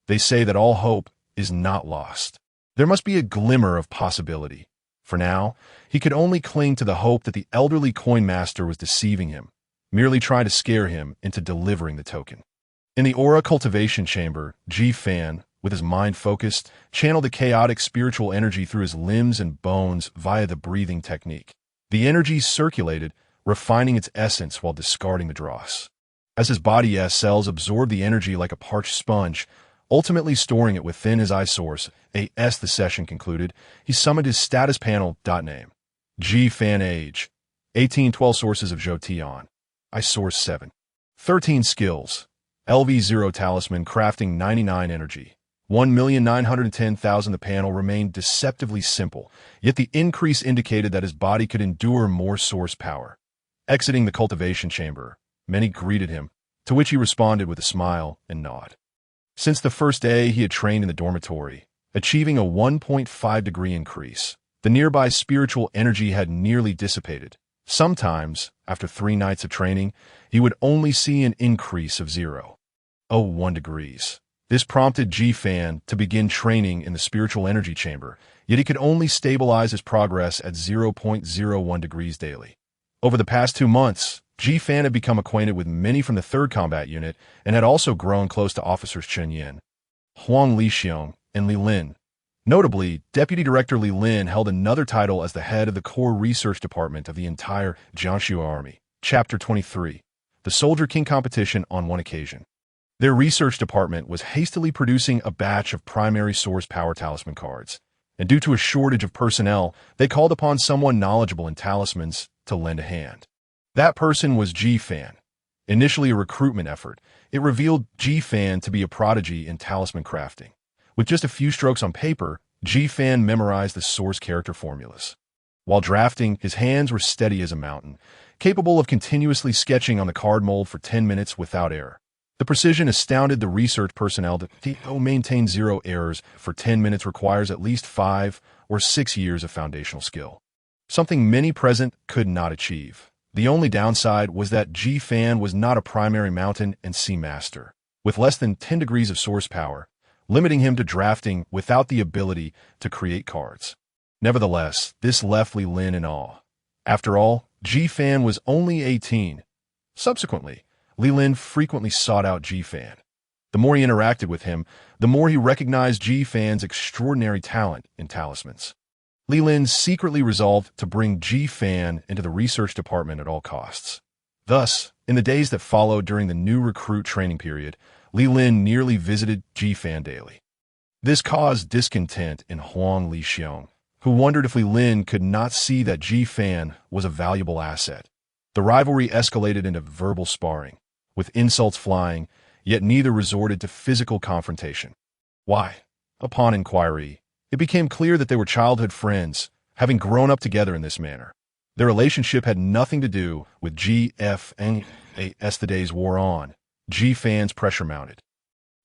They say that all hope is not lost. There must be a glimmer of possibility. For now, he could only cling to the hope that the elderly coin master was deceiving him, merely trying to scare him into delivering the token. In the aura cultivation chamber, Ji Fan, with his mind focused, channeled the chaotic spiritual energy through his limbs and bones via the breathing technique. The energy circulated, refining its essence while discarding the dross. As his body cells absorbed the energy like a parched sponge, ultimately storing it within his eye source, the session concluded, he summoned his status panel. Name: Ji Fan. Age: 1812. Sources of Zhou Tian. I source 7. 13 skills: LV0 talisman crafting 99 energy. 1,910,000. The panel remained deceptively simple, yet the increase indicated that his body could endure more source power. Exiting the cultivation chamber, many greeted him, to which he responded with a smile and nod. Since the first day he had trained in the dormitory, achieving a 1.5-degree increase, the nearby spiritual energy had nearly dissipated. Sometimes, after 3 nights of training, he would only see an increase of 0.01 degrees. This prompted Ji Fan to begin training in the spiritual energy chamber, yet he could only stabilize his progress at 0.01 degrees daily. Over the past 2 months, Ji Fan had become acquainted with many from the 3rd Combat Unit and had also grown close to officers Xuanyuan, Huang Lixiong, and Li Lin. Notably, Deputy Director Li Lin held another title as the head of the core research department of the entire Jiangsu Army. Chapter 23. The Soldier King Competition. On one occasion, their research department was hastily producing a batch of primary source power talisman cards, and due to a shortage of personnel, they called upon someone knowledgeable in talismans to lend a hand. That person was Ji Fan. Initially a recruitment effort, it revealed Ji Fan to be a prodigy in talisman crafting. With just a few strokes on paper, Ji Fan memorized the source character formulas. While drafting, his hands were steady as a mountain, capable of continuously sketching on the card mold for 10 minutes without error. The precision astounded the research personnel to maintain 0 errors for 10 minutes requires at least 5 or 6 years of foundational skill, something many present could not achieve. The only downside was that Ji Fan was not a primary mountain and sea master. with less than 10 degrees of source power, limiting him to drafting without the ability to create cards. Nevertheless, this left Li Lin in awe. After all, Ji Fan was only 18. Subsequently, Li Lin frequently sought out Ji Fan. The more he interacted with him, the more he recognized Ji Fan's extraordinary talent in talismans. Li Lin secretly resolved to bring Ji Fan into the research department at all costs. Thus, in the days that followed during the new recruit training period, Li Lin nearly visited Ji Fan daily. This caused discontent in Huang Lixiong, who wondered if Li Lin could not see that Ji Fan was a valuable asset. The rivalry escalated into verbal sparring, with insults flying, yet neither resorted to physical confrontation. Why? Upon inquiry, it became clear that they were childhood friends, having grown up together in this manner. Their relationship had nothing to do with GFN. As the days wore on, Ji Fan's pressure mounted.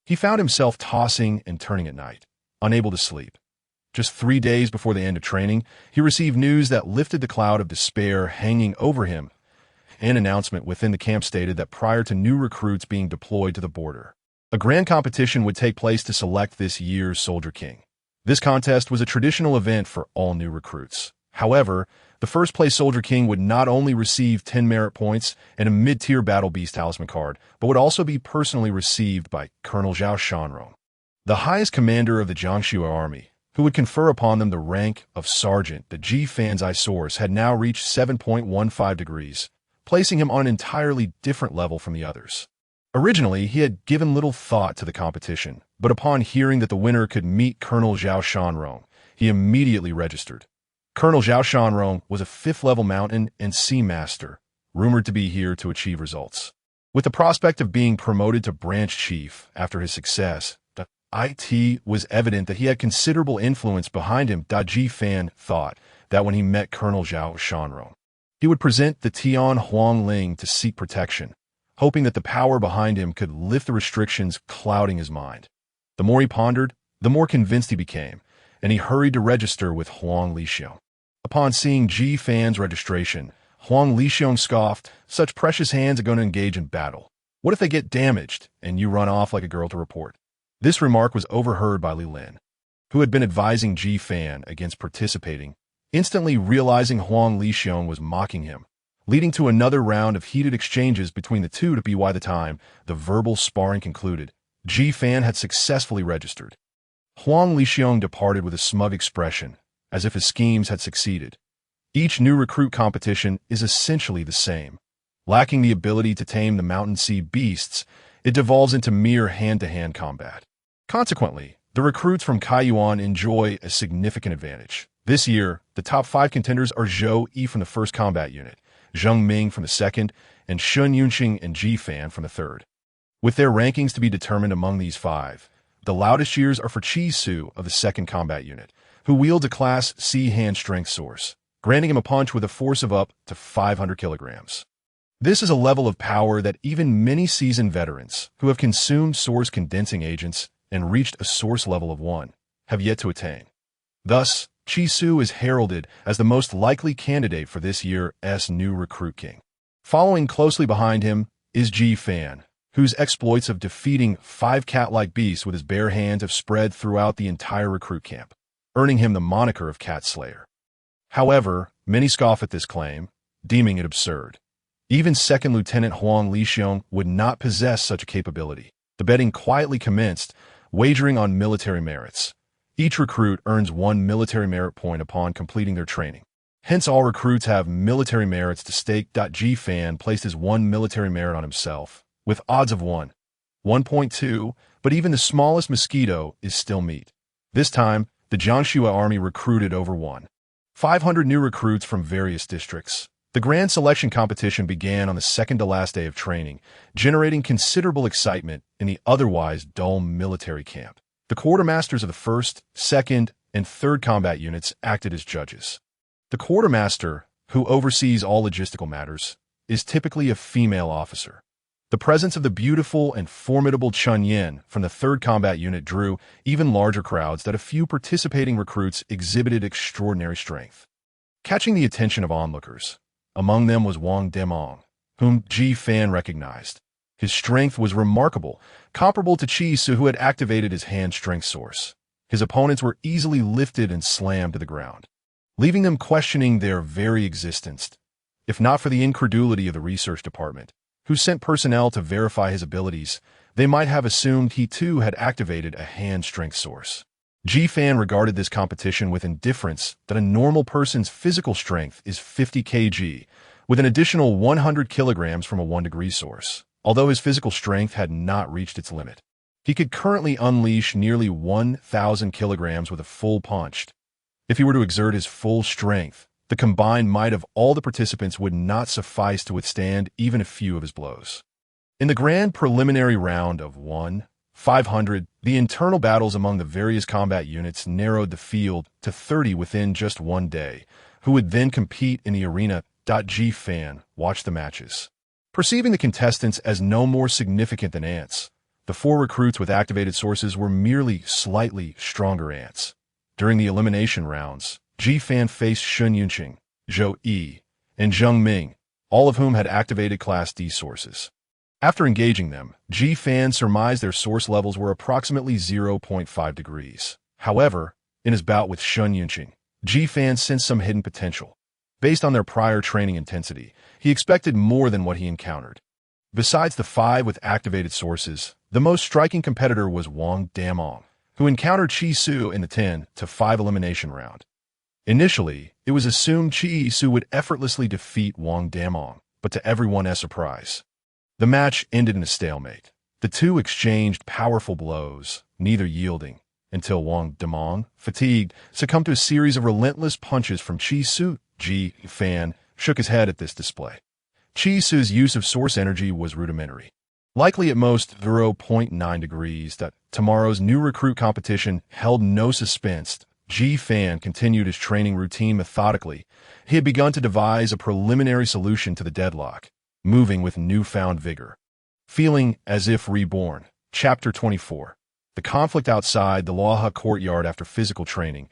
He found himself tossing and turning at night, unable to sleep. Just 3 days before the end of training, he received news that lifted the cloud of despair hanging over him. An announcement within the camp stated that prior to new recruits being deployed to the border, a grand competition would take place to select this year's Soldier King. This contest was a traditional event for all new recruits. However, the first-place Soldier King would not only receive 10 merit points and a mid-tier Battle Beast talisman card, but would also be personally received by Colonel Zhao Shanrong, the highest commander of the Guixu army, who would confer upon them the rank of sergeant. The Ji Fan's eye source had now reached 7.15 degrees, placing him on an entirely different level from the others. Originally, he had given little thought to the competition, but upon hearing that the winner could meet Colonel Zhao Shanrong, he immediately registered. Colonel Zhao Shanrong was a 5th-level mountain and sea master, rumored to be here to achieve results. With the prospect of being promoted to branch chief after his success, it was evident that he had considerable influence behind him. Ji Fan thought that when he met Colonel Zhao Shanrong, he would present the Tian Huang Ling to seek protection, hoping that the power behind him could lift the restrictions clouding his mind. The more he pondered, the more convinced he became, and he hurried to register with Huang Lixiong. Upon seeing Ji Fan's registration, Huang Lixiong scoffed, "Such precious hands are going to engage in battle. What if they get damaged and you run off like a girl to report?" This remark was overheard by Li Lin, who had been advising Ji Fan against participating, instantly realizing Huang Lixiong was mocking him, leading to another round of heated exchanges between the two. By the time the verbal sparring concluded, Ji Fan had successfully registered. Huang Lixiong departed with a smug expression, as if his schemes had succeeded. Each new recruit competition is essentially the same. Lacking the ability to tame the mountain sea beasts, it devolves into mere hand-to-hand combat. Consequently, the recruits from Chiyou enjoy a significant advantage. This year, the top 5 contenders are Zhou Yi from the 1st combat unit, Zheng Ming from the 2nd, and Shun Yunxing and Ji Fan from the 3rd. With their rankings to be determined among these 5, the loudest cheers are for Chiyou of the 2nd combat unit, who wields a Class C hand strength source, granting him a punch with a force of up to 500 kilograms. This is a level of power that even many seasoned veterans who have consumed source condensing agents and reached a source level of 1 have yet to attain. Thus, Chiyou is heralded as the most likely candidate for this year's new recruit king. Following closely behind him is Ji Fan, whose exploits of defeating 5 cat-like beasts with his bare hands have spread throughout the entire recruit camp, earning him the moniker of Cat Slayer. However, many scoff at this claim, deeming it absurd. Even 2nd Lieutenant Huang Lixiong would not possess such a capability. The betting quietly commenced, wagering on military merits. Each recruit earns 1 military merit point upon completing their training. Hence, all recruits have military merits to stake. Ji Fan placed his 1 military merit on himself, with odds of 1.2, but even the smallest mosquito is still meat. This time, the Guixu army recruited over 500 new recruits from various districts. The grand selection competition began on the 2nd to last day of training, generating considerable excitement in the otherwise dull military camp. The quartermasters of the 1st, 2nd, and 3rd combat units acted as judges. The quartermaster, who oversees all logistical matters, is typically a female officer. The presence of the beautiful and formidable Xuanyuan from the 3rd combat unit drew even larger crowds that a few participating recruits exhibited extraordinary strength, catching the attention of onlookers. Among them was Wang Demong, whom Ji Fan recognized. His strength was remarkable, comparable to Chiyou, who had activated his hand strength source. His opponents were easily lifted and slammed to the ground, leaving them questioning their very existence, if not for the incredulity of the research department, who sent personnel to verify his abilities. They might have assumed he too had activated a hand strength source. Fan regarded this competition with indifference that a normal person's physical strength is 50 kg, with an additional 100 kilograms from a 1-degree source. Although his physical strength had not reached its limit, he could currently unleash nearly 1,000 kilograms with a full punch. If he were to exert his full strength, the combined might of all the participants would not suffice to withstand even a few of his blows. In the grand preliminary round of 1-500, the internal battles among the various combat units narrowed the field to 30 within just one day, who would then compete in the arena. Fan watched the matches, perceiving the contestants as no more significant than ants. The 4 recruits with activated sources were merely slightly stronger ants. During the elimination rounds, Fan faced Xuanyuan, Zhou, and Zheng Ming, all of whom had activated Class D sources. After engaging them, Fan surmised their source levels were approximately 0.5 degrees. However, in his bout with Xuanyuan, Fan sensed some hidden potential. Based on their prior training intensity, he expected more than what he encountered. Besides the 5 with activated sources, the most striking competitor was Wang Damong, who encountered Chiyou in the 10-5 elimination round. Initially, it was assumed Chiyou would effortlessly defeat Wang Damong, but to everyone's surprise, the match ended in a stalemate. The two exchanged powerful blows, neither yielding, until Wang Damong, fatigued, succumbed to a series of relentless punches from Chiyou. Fan shook his head at this display. Chiyou's use of source energy was rudimentary, likely at most 0.9 degrees. Tomorrow's new recruit competition held no suspense. Fan continued his training routine methodically. He had begun to devise a preliminary solution to the deadlock, moving with newfound vigor. Feeling as if reborn. Chapter 24. The conflict outside the Luoha courtyard. After physical training,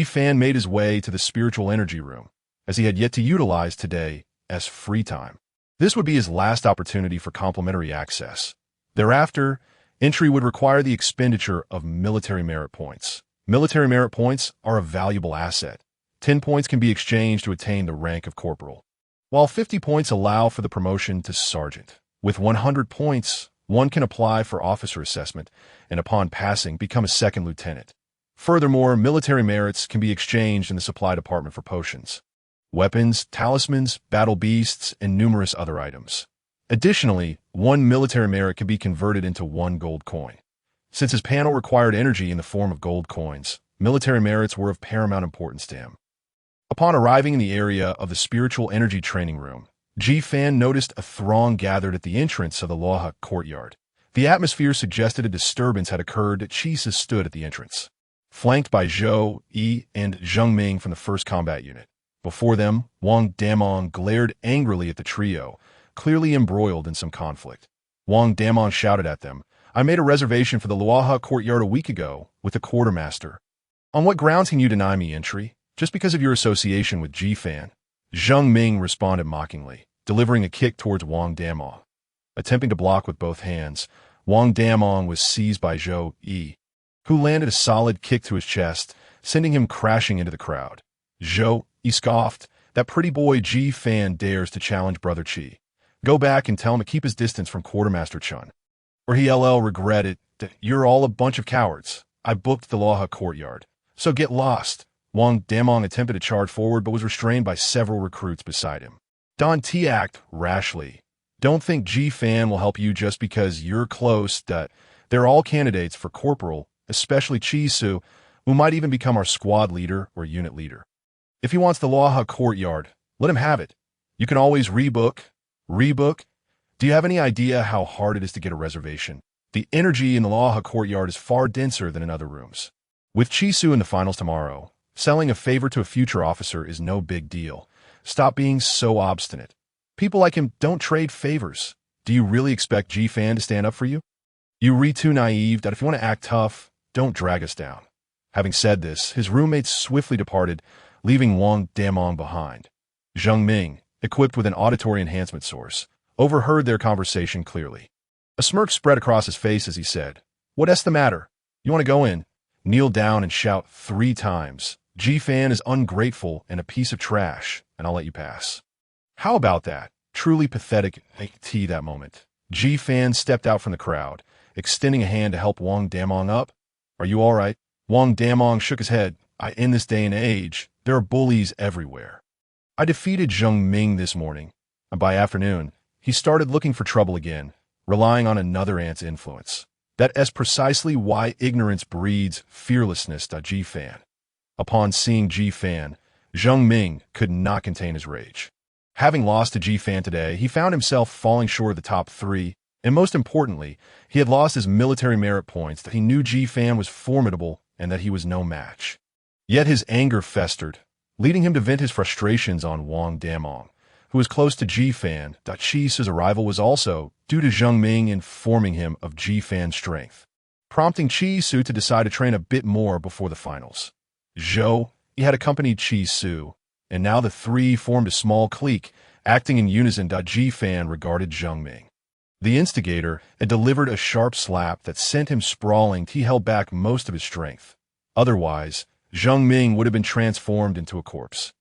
Fan made his way to the spiritual energy room, as he had yet to utilize today as free time. This would be his last opportunity for complimentary access. Thereafter, entry would require the expenditure of military merit points. Military merit points are a valuable asset. 10 points can be exchanged to attain the rank of corporal, while 50 points allow for the promotion to sergeant. With 100 points, one can apply for officer assessment and upon passing become a second lieutenant. Furthermore, military merits can be exchanged in the supply department for potions, weapons, talismans, battle beasts, and numerous other items. Additionally, 1 military merit can be converted into 1 gold coin. Since his panel required energy in the form of gold coins, military merits were of paramount importance to him. Upon arriving in the area of the spiritual energy training room, Fan noticed a throng gathered at the entrance of the Luoha courtyard. The atmosphere suggested a disturbance had occurred. Chiyou stood at the entrance, flanked by Zhou, and Zheng Ming from the 1st Combat Unit. Before them, Wang Damong glared angrily at the trio, clearly embroiled in some conflict. Wang Damong shouted at them, "I made a reservation for the Luoha courtyard a week ago with the quartermaster. On what grounds can you deny me entry? Just because of your association with Fan?" Zheng Ming responded mockingly, delivering a kick towards Wang Damong. Attempting to block with both hands, Wang Damong was seized by Zhou, who landed a solid kick to his chest, sending him crashing into the crowd. Zhou, scoffed, "That pretty boy Fan dares to challenge Brother Chi. Go back and tell him to keep his distance from Quartermaster Chun, or he'll regret it. You're all a bunch of cowards. I booked the Luoha courtyard, so get lost." Wang Damong attempted to charge forward but was restrained by several recruits beside him. Don T acted rashly. "Don't think Fan will help you just because you're close. They're all candidates for corporal, especially Chiyou, who might even become our squad leader or unit leader. If he wants the Luoha courtyard, let him have it. You can always rebook. Rebook? Do you have any idea how hard it is to get a reservation? The energy in the Luoha courtyard is far denser than in other rooms. With Chiyou in the finals tomorrow, selling a favor to a future officer is no big deal. Stop being so obstinate. People like him don't trade favors. Do you really expect Fan to stand up for you? You're too naive that if you want to act tough, don't drag us down." Having said this, his roommates swiftly departed, leaving Wang Damong behind. Zheng Ming, equipped with an auditory enhancement source, overheard their conversation clearly. A smirk spread across his face as he said, "What's the matter? You want to go in? Kneel down and shout 3 times. Ji-fan is ungrateful and a piece of trash, and I'll let you pass." How about that? Truly pathetic that moment. Ji-fan stepped out from the crowd, extending a hand to help Wang Damong up. "Are you all right?" Wang Damong shook his head. "In this day and age, there are bullies everywhere. I defeated Zheng Ming this morning, and by afternoon, he started looking for trouble again, relying on another ant's influence. That's precisely why ignorance breeds fearlessness. Ji-fan." Upon seeing Ji-fan, Zheng Ming could not contain his rage. Having lost to Ji-fan today, he found himself falling short of the top 3, and most importantly, he had lost his military merit points. That he knew Ji-fan was formidable and that he was no match. Yet his anger festered, leading him to vent his frustrations on Wang Damong, who was close to Ji-fan. Chiyou's arrival was also due to Zheng Ming informing him of Ji-fan's strength, prompting Chiyou to decide to train a bit more before the finals. He had accompanied Chiyou, and now the 3 formed a small clique, acting in unison. Ji-fan regarded Zheng Ming, the instigator, and delivered a sharp slap that sent him sprawling. He held back most of his strength. Otherwise, Zheng Ming would have been transformed into a corpse.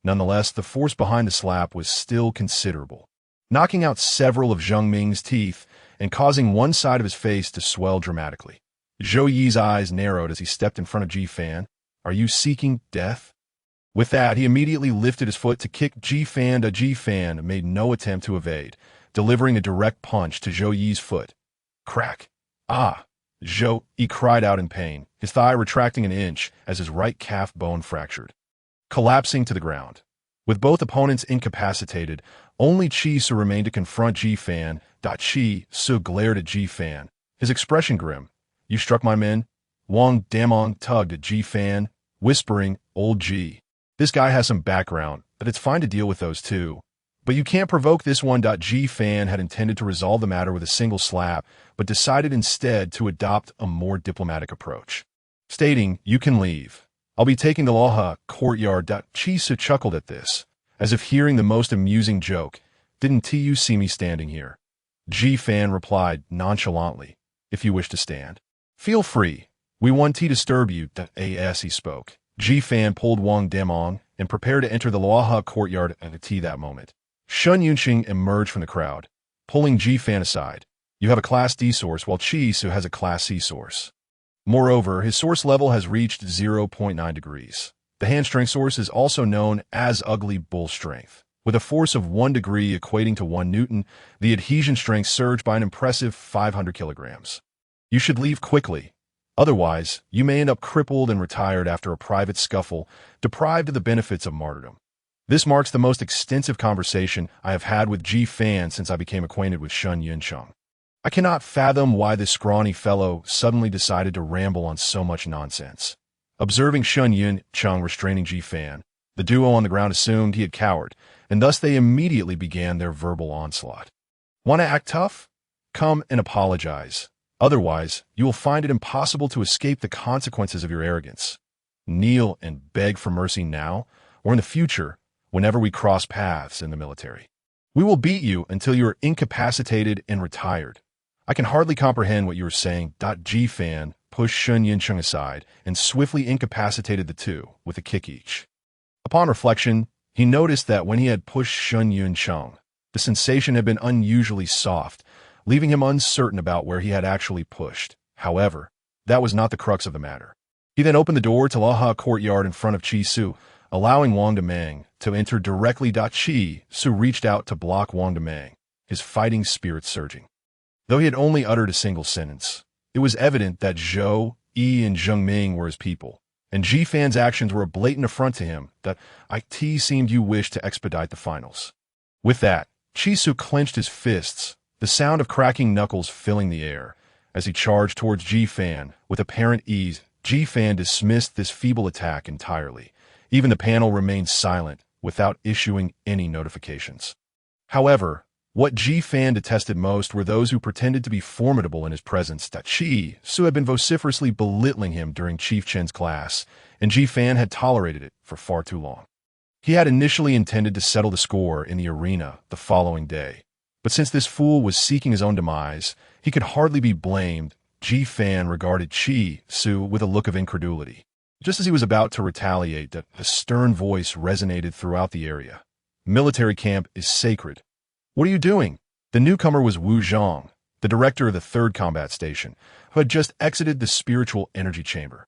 Nonetheless, the force behind the slap was still considerable, knocking out several of Zheng Ming's teeth and causing one side of his face to swell dramatically. Zhou Yi's eyes narrowed as he stepped in front of Ji-fan. "Are you seeking death?" With that, he immediately lifted his foot to kick Ji-fan. Ji-fan made no attempt to evade, delivering a direct punch to Zhou Yi's foot. Crack! "Ah!" Zhou Yi cried out in pain, his thigh retracting an inch as his right calf bone fractured, collapsing to the ground. With both opponents incapacitated, only Chiyou remained to confront Ji-fan. Chiyou glared at Ji-fan, his expression grim. "You struck my men?" Wang Damong tugged at Ji-fan, whispering, "Old Ji, this guy has some background, but it's fine to deal with those too. But you can't provoke this one." Ji-fan had intended to resolve the matter with a single slap, but decided instead to adopt a more diplomatic approach, stating, "You can leave. I'll be taking the Laha courtyard." Chiyou chuckled at this, as if hearing the most amusing joke. "Didn't you see me standing here?" Ji-fan replied nonchalantly, "If you wish to stand, feel free. We want to disturb you." As he spoke, Ji-fan pulled Wang Damong and prepared to enter the Laha courtyard at that moment. Xuanyuan emerged from the crowd, pulling Ji-fan aside. "You have a Class D source, while Chiyou has a Class C source. Moreover, his source level has reached 0.9 degrees. The hand strength source is also known as Ugly Bull Strength. With a force of 1 degree equating to 1 Newton, the adhesion strength surged by an impressive 500 kilograms. You should leave quickly. Otherwise, you may end up crippled and retired after a private scuffle, deprived of the benefits of martyrdom." This marks the most extensive conversation I have had with Ji-fan since I became acquainted with Xuanyuan. I cannot fathom why this scrawny fellow suddenly decided to ramble on so much nonsense. Observing Xuanyuan restraining Ji-fan, the duo on the ground assumed he had cowered, and thus they immediately began their verbal onslaught. "Want to act tough? Come and apologize. Otherwise, you will find it impossible to escape the consequences of your arrogance. Kneel and beg for mercy now, or in the future, whenever we cross paths in the military. We will beat you until you are incapacitated and retired." "I can hardly comprehend what you are saying." Ji-fan pushed Xuanyuan aside and swiftly incapacitated the two with a kick each. Upon reflection, he noticed that when he had pushed Xuanyuan, the sensation had been unusually soft, leaving him uncertain about where he had actually pushed. However, that was not the crux of the matter. He then opened the door to Laha courtyard in front of Chiyou, allowing Wang Damong to enter directly. Chiyou reached out to block Wang Damong, his fighting spirit surging. Though he had only uttered a single sentence, it was evident that Zhou Yi and Zheng Ming were his people, and Ji-fan's actions were a blatant affront to him. That it seemed you wished to expedite the finals. With that, Chiyou clenched his fists, the sound of cracking knuckles filling the air. As he charged towards Ji-fan with apparent ease, Ji-fan dismissed this feeble attack entirely. Even the panel remained silent, without issuing any notifications. However, what Ji-fan detested most were those who pretended to be formidable in his presence. Chiyou had been vociferously belittling him during Chief Chen's class, and Ji-fan had tolerated it for far too long. He had initially intended to settle the score in the arena the following day, but since this fool was seeking his own demise, He could hardly be blamed. Ji Fan regarded Chiyou with a look of incredulity. Just as he was about to retaliate, a stern voice resonated throughout the area. Military camp is sacred. What are you doing? The newcomer was Wu Zhang, the director of the 3rd Combat Station, who had just exited the spiritual energy chamber.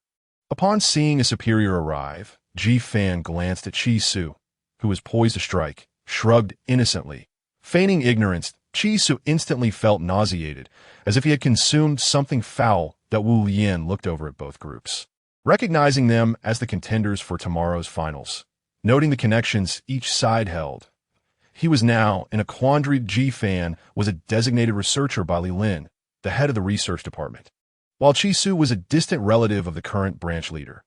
Upon seeing a superior arrive, Ji Fan glanced at Chiyou, who was poised to strike, shrugged innocently. Feigning ignorance, Chiyou instantly felt nauseated, as if he had consumed something foul. That Wu Lian looked over at both groups, recognizing them as the contenders for tomorrow's finals. Noting the connections each side held, he was now in a quandary. Ji Fan was a designated researcher by Li Lin, the head of the research department, while Chiyou was a distant relative of the current branch leader.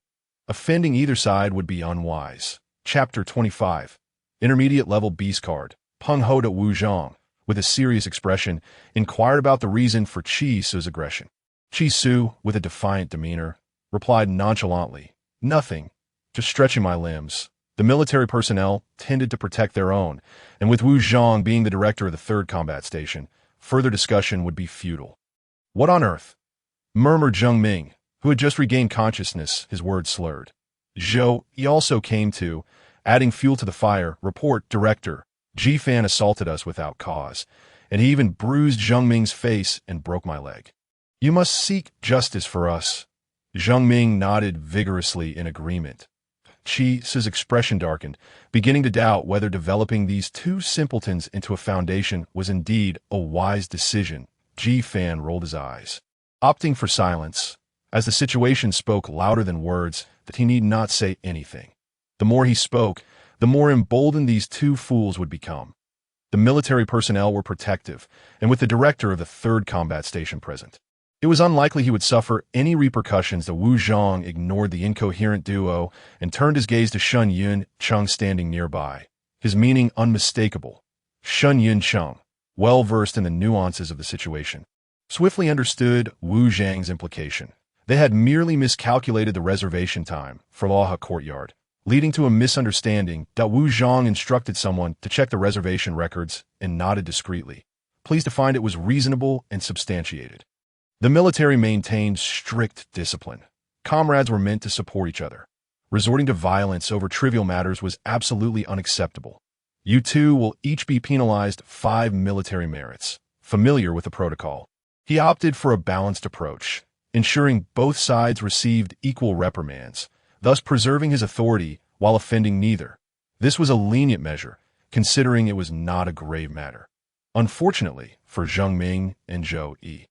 Offending either side would be unwise. Chapter 25. Intermediate level beast card. Peng Ho to Wu Zhang, with a serious expression, inquired about the reason for Chiyou's aggression. Chiyou, with a defiant demeanor, replied nonchalantly, "Nothing, just stretching my limbs." The military personnel tended to protect their own, and with Wu Zhang being the director of the 3rd Combat Station, further discussion would be futile. "What on earth?" murmured Zheng Ming, who had just regained consciousness, his words slurred. Zhou, he also came to, adding fuel to the fire. "Report, Director. Ji Fan assaulted us without cause, and he even bruised Zheng Ming's face and broke my leg. You must seek justice for us." Zheng Ming nodded vigorously in agreement. Chiyou's expression darkened, beginning to doubt whether developing these two simpletons into a foundation was indeed a wise decision. Ji Fan rolled his eyes, opting for silence, as the situation spoke louder than words that he need not say anything. The more he spoke, the more emboldened these two fools would become. The military personnel were protective, and with the director of the 3rd Combat Station present, it was unlikely he would suffer any repercussions. The Wu Zhang ignored the incoherent duo and turned his gaze to Xuanyuan Cheng standing nearby, his meaning unmistakable. Xuanyuan Cheng, well versed in the nuances of the situation, swiftly understood Wu Zhang's implication. They had merely miscalculated the reservation time for Laha Courtyard, leading to a misunderstanding. Wu Zhang instructed someone to check the reservation records and nodded discreetly, pleased to find it was reasonable and substantiated. The military maintained strict discipline. Comrades were meant to support each other. Resorting to violence over trivial matters was absolutely unacceptable. You two will each be penalized 5 military merits. Familiar with the protocol, he opted for a balanced approach, ensuring both sides received equal reprimands, thus preserving his authority while offending neither. This was a lenient measure, considering it was not a grave matter. Unfortunately for Zheng Ming and Zhou Yi,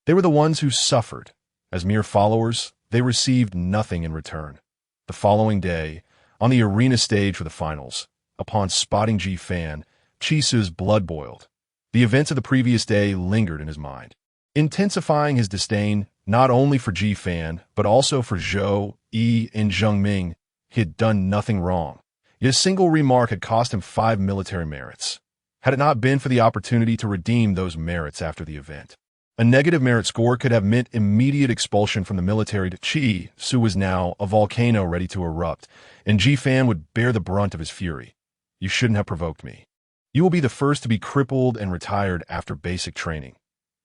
they were the ones who suffered. As mere followers, they received nothing in return. The following day, on the arena stage for the finals, upon spotting Ji Fan, Chiyou's blood boiled. The events of the previous day lingered in his mind, intensifying his disdain not only for Ji Fan, but also for Zhou Yi and Zheng Ming. He had done nothing wrong, yet a single remark had cost him 5 military merits. Had it not been for the opportunity to redeem those merits after the event, a negative merit score could have meant immediate expulsion from the military. Chiyou was now a volcano ready to erupt, and Ji Fan would bear the brunt of his fury. "You shouldn't have provoked me. You will be the first to be crippled and retired after basic training."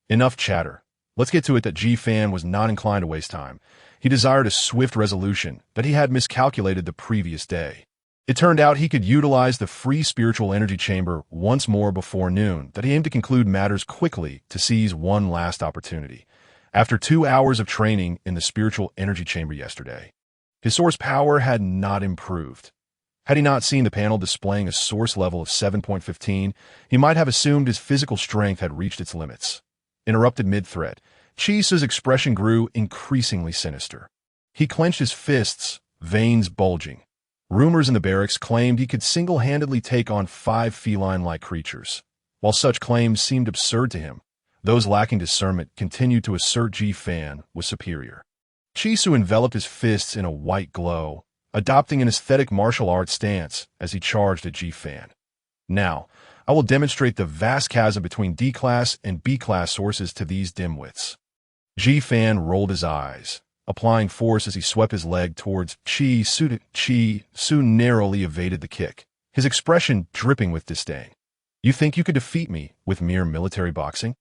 Enough chatter. Let's get to it. That Ji Fan was not inclined to waste time. He desired a swift resolution that he had miscalculated the previous day. It turned out he could utilize the free spiritual energy chamber once more before noon, that he aimed to conclude matters quickly to seize one last opportunity. After 2 hours of training in the spiritual energy chamber yesterday, his source power had not improved. Had he not seen the panel displaying a source level of 7.15, he might have assumed his physical strength had reached its limits. Interrupted mid-threat, Chiyou's expression grew increasingly sinister. He clenched his fists, veins bulging. Rumors in the barracks claimed he could single-handedly take on 5 feline-like creatures. While such claims seemed absurd to him, those lacking discernment continued to assert Ji Fan was superior. Chiyou enveloped his fists in a white glow, adopting an aesthetic martial arts stance as he charged at Ji Fan. "Now, I will demonstrate the vast chasm between D-class and B-class sources to these dimwits." Ji Fan rolled his eyes, applying force as he swept his leg towards Chiyou. Chiyou narrowly evaded the kick, his expression dripping with disdain. "You think you could defeat me with mere military boxing?"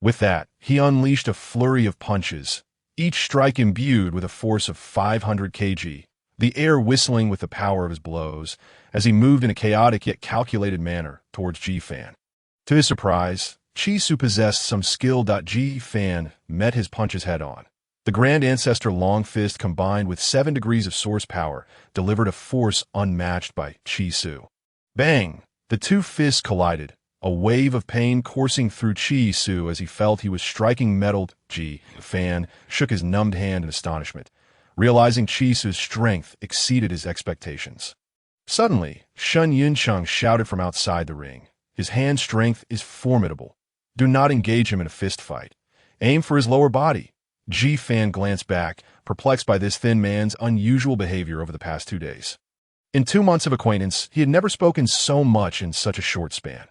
With that, he unleashed a flurry of punches, each strike imbued with a force of 500 kg, the air whistling with the power of his blows as he moved in a chaotic yet calculated manner towards Ji-fan. To his surprise, Chiyou possessed some skill. Ji-fan met his punches head-on. The Grand Ancestor Long Fist combined with 7 degrees of source power delivered a force unmatched by Chiyou. Bang! The two fists collided, a wave of pain coursing through Chiyou as he felt he was striking metal. Ji-fan shook his numbed hand in astonishment, realizing Chiyou's strength exceeded his expectations. Suddenly, Xuanyuan shouted from outside the ring. His hand strength is formidable. Do not engage him in a fist fight. Aim for his lower body. Ji-fan glanced back, perplexed by this thin man's unusual behavior over the past 2 days. In 2 months of acquaintance, he had never spoken so much in such a short span.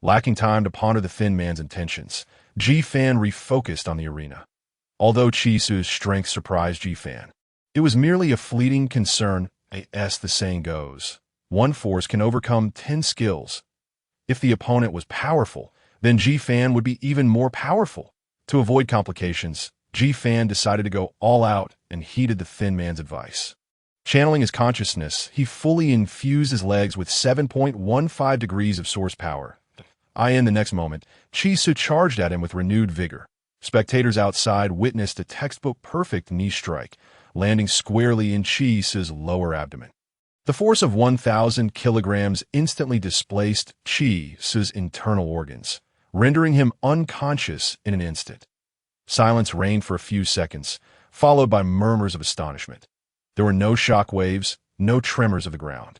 Lacking time to ponder the thin man's intentions, Ji-fan refocused on the arena. Although Chiyou's strength surprised Ji-fan, it was merely a fleeting concern. As the saying goes, one force can overcome 10 skills. If the opponent was powerful, then Ji-fan would be even more powerful. To avoid complications, Ji-fan decided to go all out and heeded the thin man's advice. Channeling his consciousness, he fully infused his legs with 7.15 degrees of source power. In the next moment, Chiyou charged at him with renewed vigor. Spectators outside witnessed a textbook-perfect knee strike, landing squarely in Chiyou's lower abdomen. The force of 1,000 kilograms instantly displaced Chiyou's internal organs, rendering him unconscious in an instant. Silence reigned for a few seconds, followed by murmurs of astonishment. There were no shock waves, no tremors of the ground,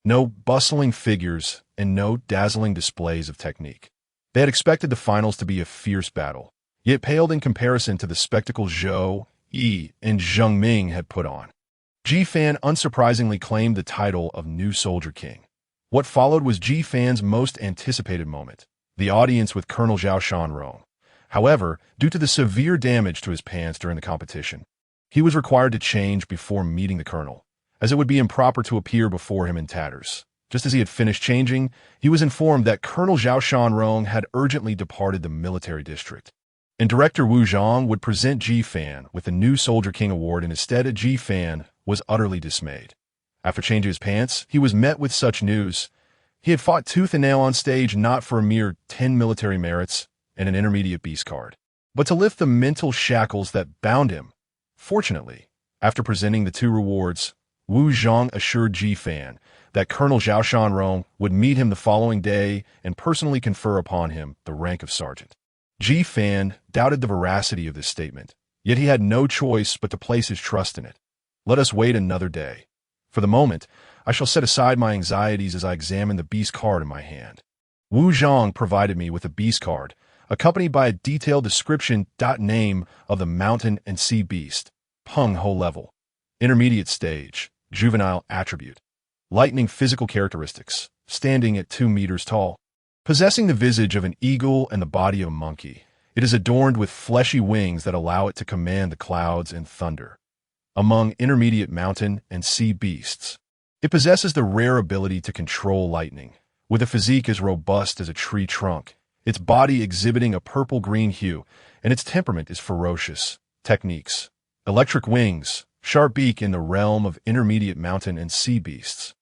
no bustling figures, and no dazzling displays of technique. They had expected the finals to be a fierce battle, yet paled in comparison to the spectacle Zhou, Yi, and Zheng Ming had put on. Ji-fan unsurprisingly claimed the title of New Soldier King. What followed was Ji-fan's most anticipated moment, the audience with Colonel Zhao Shanrong. However, due to the severe damage to his pants during the competition, he was required to change before meeting the colonel, as it would be improper to appear before him in tatters. Just as he had finished changing, he was informed that Colonel Zhao Shanrong had urgently departed the military district, and Director Wu Zhang would present Ji-fan with the New Soldier King award, and instead Ji-fan was utterly dismayed. After changing his pants, he was met with such news. He had fought tooth and nail on stage not for a mere 10 military merits and an intermediate beast card, but to lift the mental shackles that bound him. Fortunately, after presenting the 2 rewards, Wu Zhang assured Ji-fan that Colonel Zhao Shanrong would meet him the following day and personally confer upon him the rank of sergeant. Ji-fan doubted the veracity of this statement, yet he had no choice but to place his trust in it. Let us wait another day. For the moment, I shall set aside my anxieties as I examine the beast card in my hand. Wu Zhang provided me with a beast card, accompanied by a detailed description. Name of the mountain and sea beast, Pangu level, intermediate stage, juvenile attribute, lightning physical characteristics, standing at 2 meters tall, possessing the visage of an eagle and the body of a monkey. It is adorned with fleshy wings that allow it to command the clouds and thunder. Among intermediate mountain and sea beasts, it possesses the rare ability to control lightning, with a physique as robust as a tree trunk, its body exhibiting a purple-green hue, and its temperament is ferocious. Techniques: electric wings, sharp beak in the realm of intermediate mountain and sea beasts.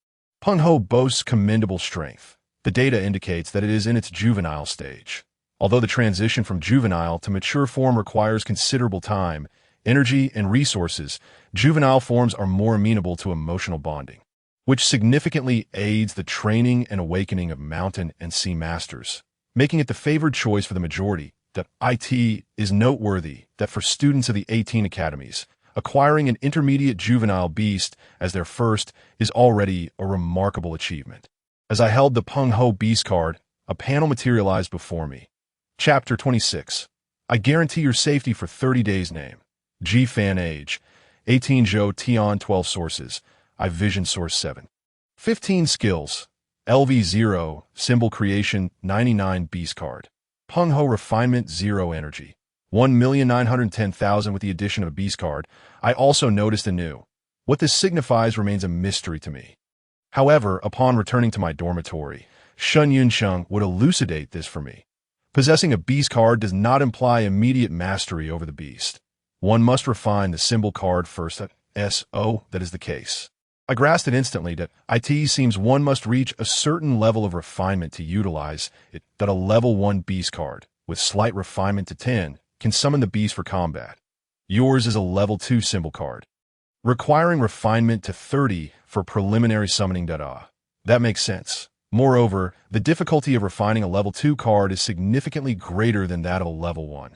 Pangu boasts commendable strength. The data indicates that it is in its juvenile stage. Although the transition from juvenile to mature form requires considerable time, energy, and resources, juvenile forms are more amenable to emotional bonding, which significantly aids the training and awakening of mountain and sea masters, making it the favored choice for the majority. It is noteworthy that for students of the 18 academies, acquiring an intermediate juvenile beast as their first is already a remarkable achievement. As I held the Pangu beast card, a panel materialized before me. Chapter 26. I guarantee your safety for 30 days. Name: Ji-fan. Age: 18. Zhou Tian. 12 sources: I Vision Source 7. 15 skills: LV0, symbol creation, 99 beast card. Pangu refinement, 0 energy. 1,910,000 with the addition of a beast card. I also noticed anew. What this signifies remains a mystery to me. However, upon returning to my dormitory, Xuanyuan would elucidate this for me. Possessing a beast card does not imply immediate mastery over the beast. One must refine the symbol card first. That is the case. I grasped it instantly that it seems one must reach a certain level of refinement to utilize it, that a level 1 beast card, with slight refinement to 10, can summon the beast for combat. Yours is a level 2 symbol card, requiring refinement to 30 for preliminary summoning. That makes sense. Moreover, the difficulty of refining a level 2 card is significantly greater than that of a level 1.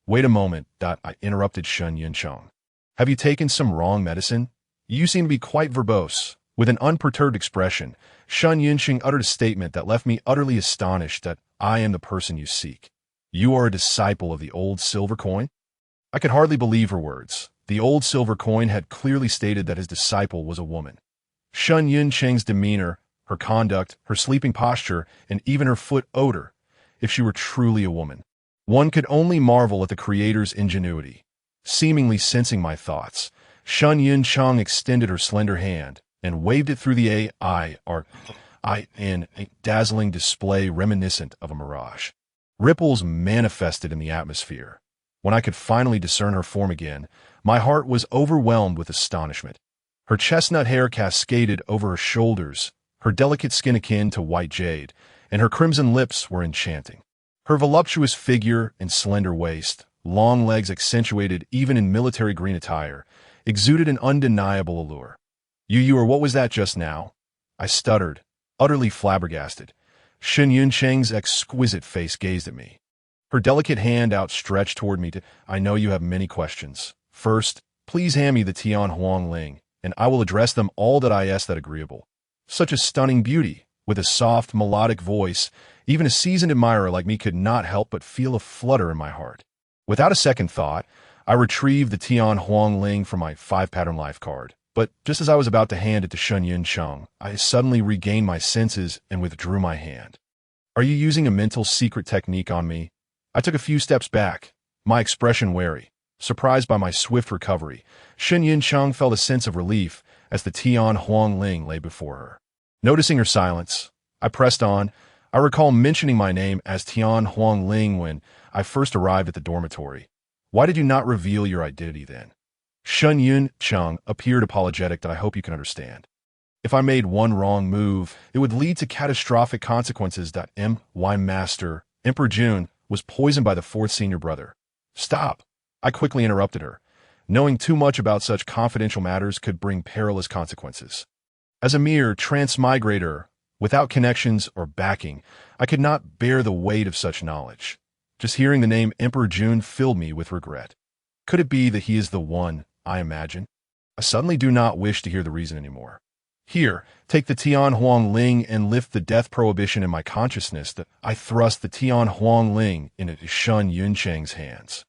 Wait a moment, I interrupted Xuanyuan. Have you taken some wrong medicine? You seem to be quite verbose. With an unperturbed expression, Xuanyuan uttered a statement that left me utterly astonished that I am the person you seek. You are a disciple of the old silver coin? I could hardly believe her words. The old silver coin had clearly stated that his disciple was a woman. Xuanyuan's demeanor, her conduct, her sleeping posture, and even her foot odor, if she were truly a woman. One could only marvel at the Creator's ingenuity. Seemingly sensing my thoughts, Xuanyuan extended her slender hand and waved it through the air in a dazzling display reminiscent of a mirage. Ripples manifested in the atmosphere. When I could finally discern her form again, my heart was overwhelmed with astonishment. Her chestnut hair cascaded over her shoulders, her delicate skin akin to white jade, and her crimson lips were enchanting. Her voluptuous figure and slender waist, long legs accentuated even in military green attire, exuded an undeniable allure. You or what was that just now? I stuttered, utterly flabbergasted. Xuanyuan's exquisite face gazed at me. Her delicate hand outstretched toward me. I know you have many questions. First, please hand me the Tian Huang Ling, and I will address them all that I ask that agreeable. Such a stunning beauty, with a soft, melodic voice, even a seasoned admirer like me could not help but feel a flutter in my heart. Without a second thought, I retrieved the Tian Huang Ling from my 5-pattern life card. But just as I was about to hand it to Xuanyuan, I suddenly regained my senses and withdrew my hand. Are you using a mental secret technique on me? I took a few steps back, my expression wary. Surprised by my swift recovery, Xuanyuan felt a sense of relief as the Tian Huang Ling lay before her. Noticing her silence, I pressed on. I recall mentioning my name as Tian Huang Ling when I first arrived at the dormitory. Why did you not reveal your identity then? Xuanyuan appeared apologetic. That I hope you can understand. If I made one wrong move, it would lead to catastrophic consequences. My master, Emperor Xuanyuan, was poisoned by the 4th senior brother. Stop! I quickly interrupted her. Knowing too much about such confidential matters could bring perilous consequences. As a mere transmigrator, without connections or backing, I could not bear the weight of such knowledge. Just hearing the name Emperor Xuanyuan filled me with regret. Could it be that he is the one I imagine? I suddenly do not wish to hear the reason anymore. Here, take the Tian Huang Ling and lift the death prohibition in my consciousness. That I thrust the Tian Huang Ling into Xuanyuan's hands.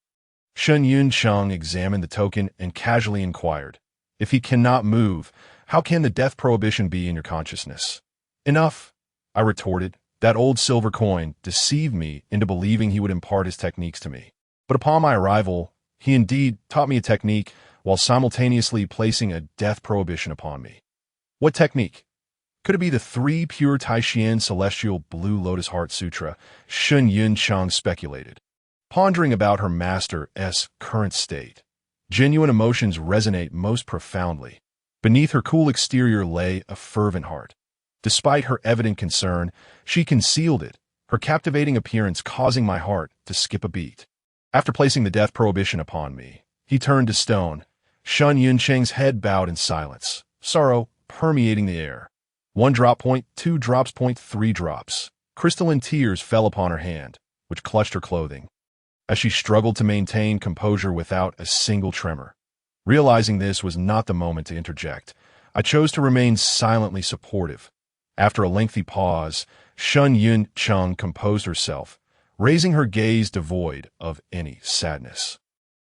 Xuanyuan examined the token and casually inquired, if he cannot move, how can the death prohibition be in your consciousness? Enough, I retorted. That old silver coin deceived me into believing he would impart his techniques to me. But upon my arrival, he indeed taught me a technique while simultaneously placing a death prohibition upon me. What technique? Could it be the 3 pure Taishan Celestial Blue Lotus Heart Sutra? Xuanyuan speculated. Pondering about her master's current state, genuine emotions resonate most profoundly. Beneath her cool exterior lay a fervent heart. Despite her evident concern, she concealed it, her captivating appearance causing my heart to skip a beat. After placing the death prohibition upon me, he turned to stone. Xuanyuan's head bowed in silence, sorrow permeating the air. 1 drop, 2 drops, 3 drops. Crystalline tears fell upon her hand, which clutched her clothing, as she struggled to maintain composure without a single tremor. Realizing this was not the moment to interject, I chose to remain silently supportive. After a lengthy pause, Xuanyuan composed herself, raising her gaze devoid of any sadness.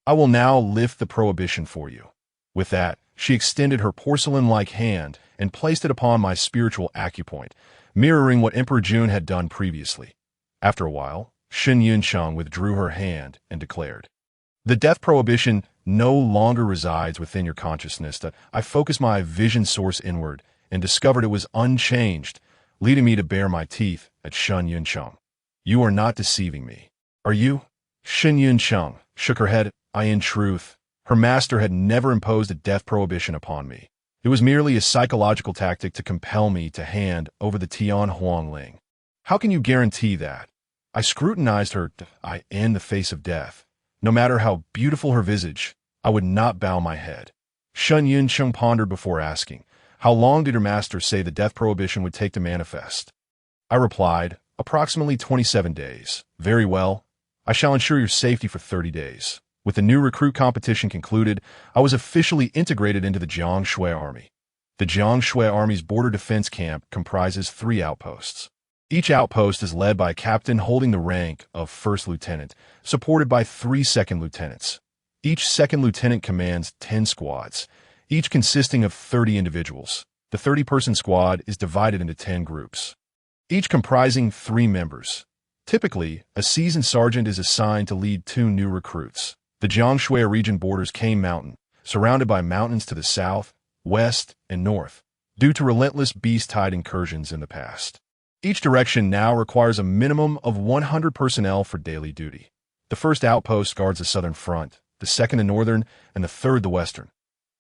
I will now lift the prohibition for you. With that, she extended her porcelain-like hand and placed it upon my spiritual acupoint, mirroring what Emperor Xuanyuan had done previously. After a while, Xuanyuan withdrew her hand and declared, the death prohibition no longer resides within your consciousness. That I focused my vision source inward and discovered it was unchanged, leading me to bare my teeth at Xuanyuan. You are not deceiving me. Are you? Xinyun Cheng shook her head. In truth, her master had never imposed a death prohibition upon me. It was merely a psychological tactic to compel me to hand over the Tian Huangling. How can you guarantee that? I scrutinized her in the face of death. No matter how beautiful her visage, I would not bow my head. Xinyun Cheng pondered before asking, how long did her master say the death prohibition would take to manifest? I replied, approximately 27 days. Very well. I shall ensure your safety for 30 days. With the new recruit competition concluded, I was officially integrated into the Jiangshui Army. The Jiangshui Army's border defense camp comprises 3 outposts. Each outpost is led by a captain holding the rank of first lieutenant, supported by 3 second lieutenants. Each second lieutenant commands 10 squads, each consisting of 30 individuals. The 30-person squad is divided into 10 groups, each comprising 3 members. Typically, a seasoned sergeant is assigned to lead 2 new recruits. The Jiangshui region borders Cane Mountain, surrounded by mountains to the south, west, and north, due to relentless beast-tide incursions in the past. Each direction now requires a minimum of 100 personnel for daily duty. The first outpost guards the southern front, the second the northern, and the third the western.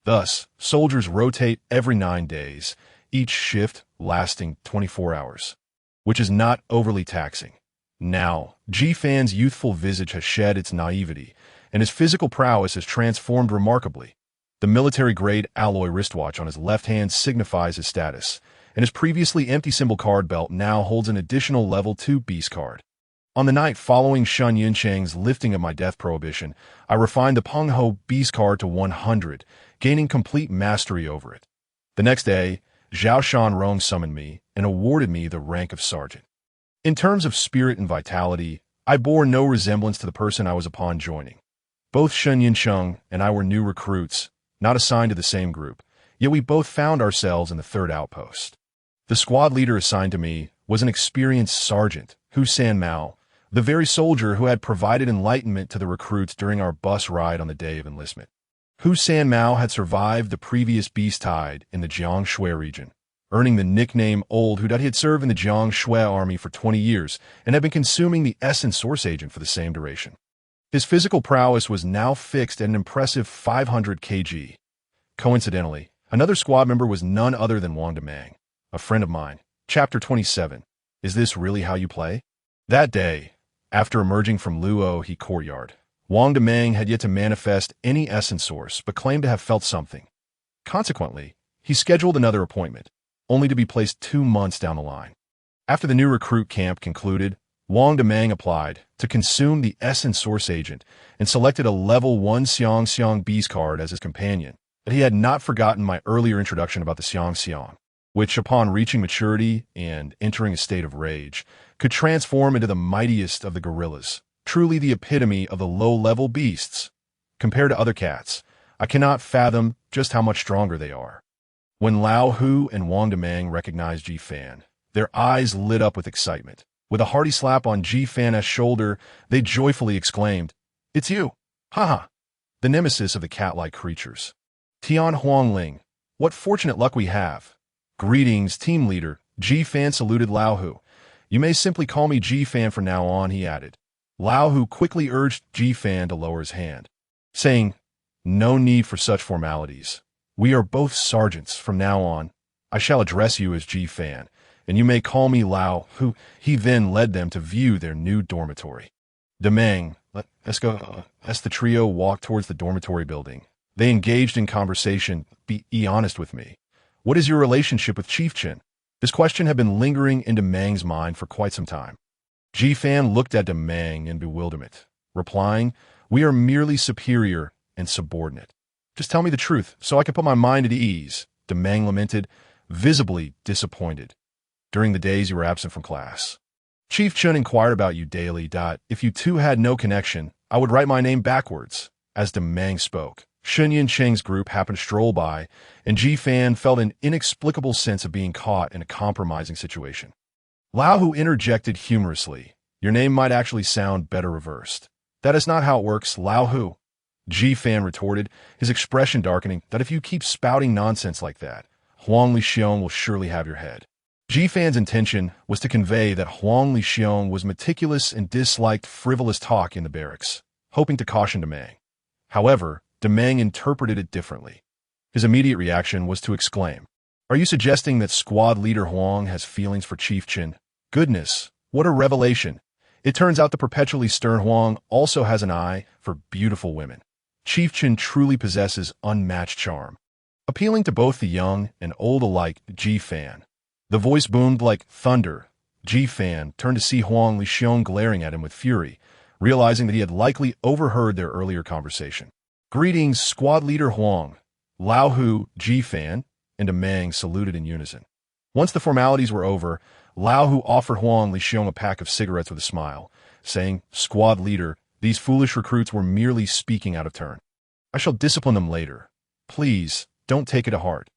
Thus, soldiers rotate every 9 days, each shift lasting 24 hours, which is not overly taxing. Now, Ji-Fan's youthful visage has shed its naivety, and his physical prowess has transformed remarkably. The military-grade alloy wristwatch on his left hand signifies his status, and his previously empty symbol card belt now holds an additional level 2 beast card. On the night following Shun Yuncheng's lifting of my death prohibition, I refined the Penghu beast card to 100, gaining complete mastery over it. The next day, Zhao Shanrong summoned me and awarded me the rank of sergeant. In terms of spirit and vitality, I bore no resemblance to the person I was upon joining. Both Shun Yuncheng and I were new recruits, not assigned to the same group, yet we both found ourselves in the third outpost. The squad leader assigned to me was an experienced sergeant, Hu San Mao, the very soldier who had provided enlightenment to the recruits during our bus ride on the day of enlistment. Hu San Mao had survived the previous beast tide in the Jiangshui region, earning the nickname Old Hu. He had served in the Jiangshui army for 20 years and had been consuming the essence source agent for the same duration. His physical prowess was now fixed at an impressive 500 kg. Coincidentally, another squad member was none other than Wang Demang, a friend of mine. Chapter 27. Is this really how you play? That day, after emerging from Luo He courtyard, Wang Demang had yet to manifest any essence source but claimed to have felt something. Consequently, he scheduled another appointment, only to be placed 2 months down the line. After the new recruit camp concluded, Wang Demang applied to consume the essence source agent and selected a level 1 Xiang beast card as his companion. But he had not forgotten my earlier introduction about the Xiang, which, upon reaching maturity and entering a state of rage, could transform into the mightiest of the gorillas, truly the epitome of the low-level beasts. Compared to other cats, I cannot fathom just how much stronger they are. When Lao Hu and Wang Demang recognized Ji-Fan, their eyes lit up with excitement. With a hearty slap on Ji-Fan's shoulder, they joyfully exclaimed, "It's you! Haha! The nemesis of the cat-like creatures. Tian Huangling, what fortunate luck we have." "Greetings, team leader." Ji-Fan saluted Lao Hu. "You may simply call me Ji-Fan from now on," he added. Lao Hu quickly urged Ji-Fan to lower his hand, saying, "No need for such formalities. We are both sergeants from now on. I shall address you as Ji-Fan, and you may call me Lao Hu." He then led them to view their new dormitory. Demang, let's go. As the trio walked towards the dormitory building, they engaged in conversation. Be honest with me. What is your relationship with Chief Chen? This question had been lingering in Demang's mind for quite some time. Ji-Fan looked at Demang in bewilderment, replying, "We are merely superior and subordinate. Just tell me the truth, so I can put my mind at ease." Demang lamented, visibly disappointed. "During the days you were absent from class, Chief Chen inquired about you daily. If you two had no connection, I would write my name backwards." As Demang spoke, Shun Yuncheng's group happened to stroll by, and Ji-Fan felt an inexplicable sense of being caught in a compromising situation. Lao Hu interjected humorously, "Your name might actually sound better reversed." "That is not how it works, Lao Hu," Ji-Fan retorted, his expression darkening. "That if you keep spouting nonsense like that, Huang Lixiong will surely have your head." Ji Fan's intention was to convey that Huang Lixiong was meticulous and disliked frivolous talk in the barracks, hoping to caution Demang. However, Demang interpreted it differently. His immediate reaction was to exclaim, "Are you suggesting that squad leader Huang has feelings for Chief Chin? Goodness, what a revelation! It turns out the perpetually stern Huang also has an eye for beautiful women. Chief Chin truly possesses unmatched charm." Appealing to both the young and old alike, Ji Fan. The voice boomed like thunder. Ji Fan turned to see Huang Lixiong glaring at him with fury, realizing that he had likely overheard their earlier conversation. "Greetings, squad leader Huang." Lao Hu, Ji Fan, and Demang saluted in unison. Once the formalities were over, Lao Hu offered Huang Lixiong a pack of cigarettes with a smile, saying, "Squad leader, these foolish recruits were merely speaking out of turn. I shall discipline them later. Please, don't take it to heart."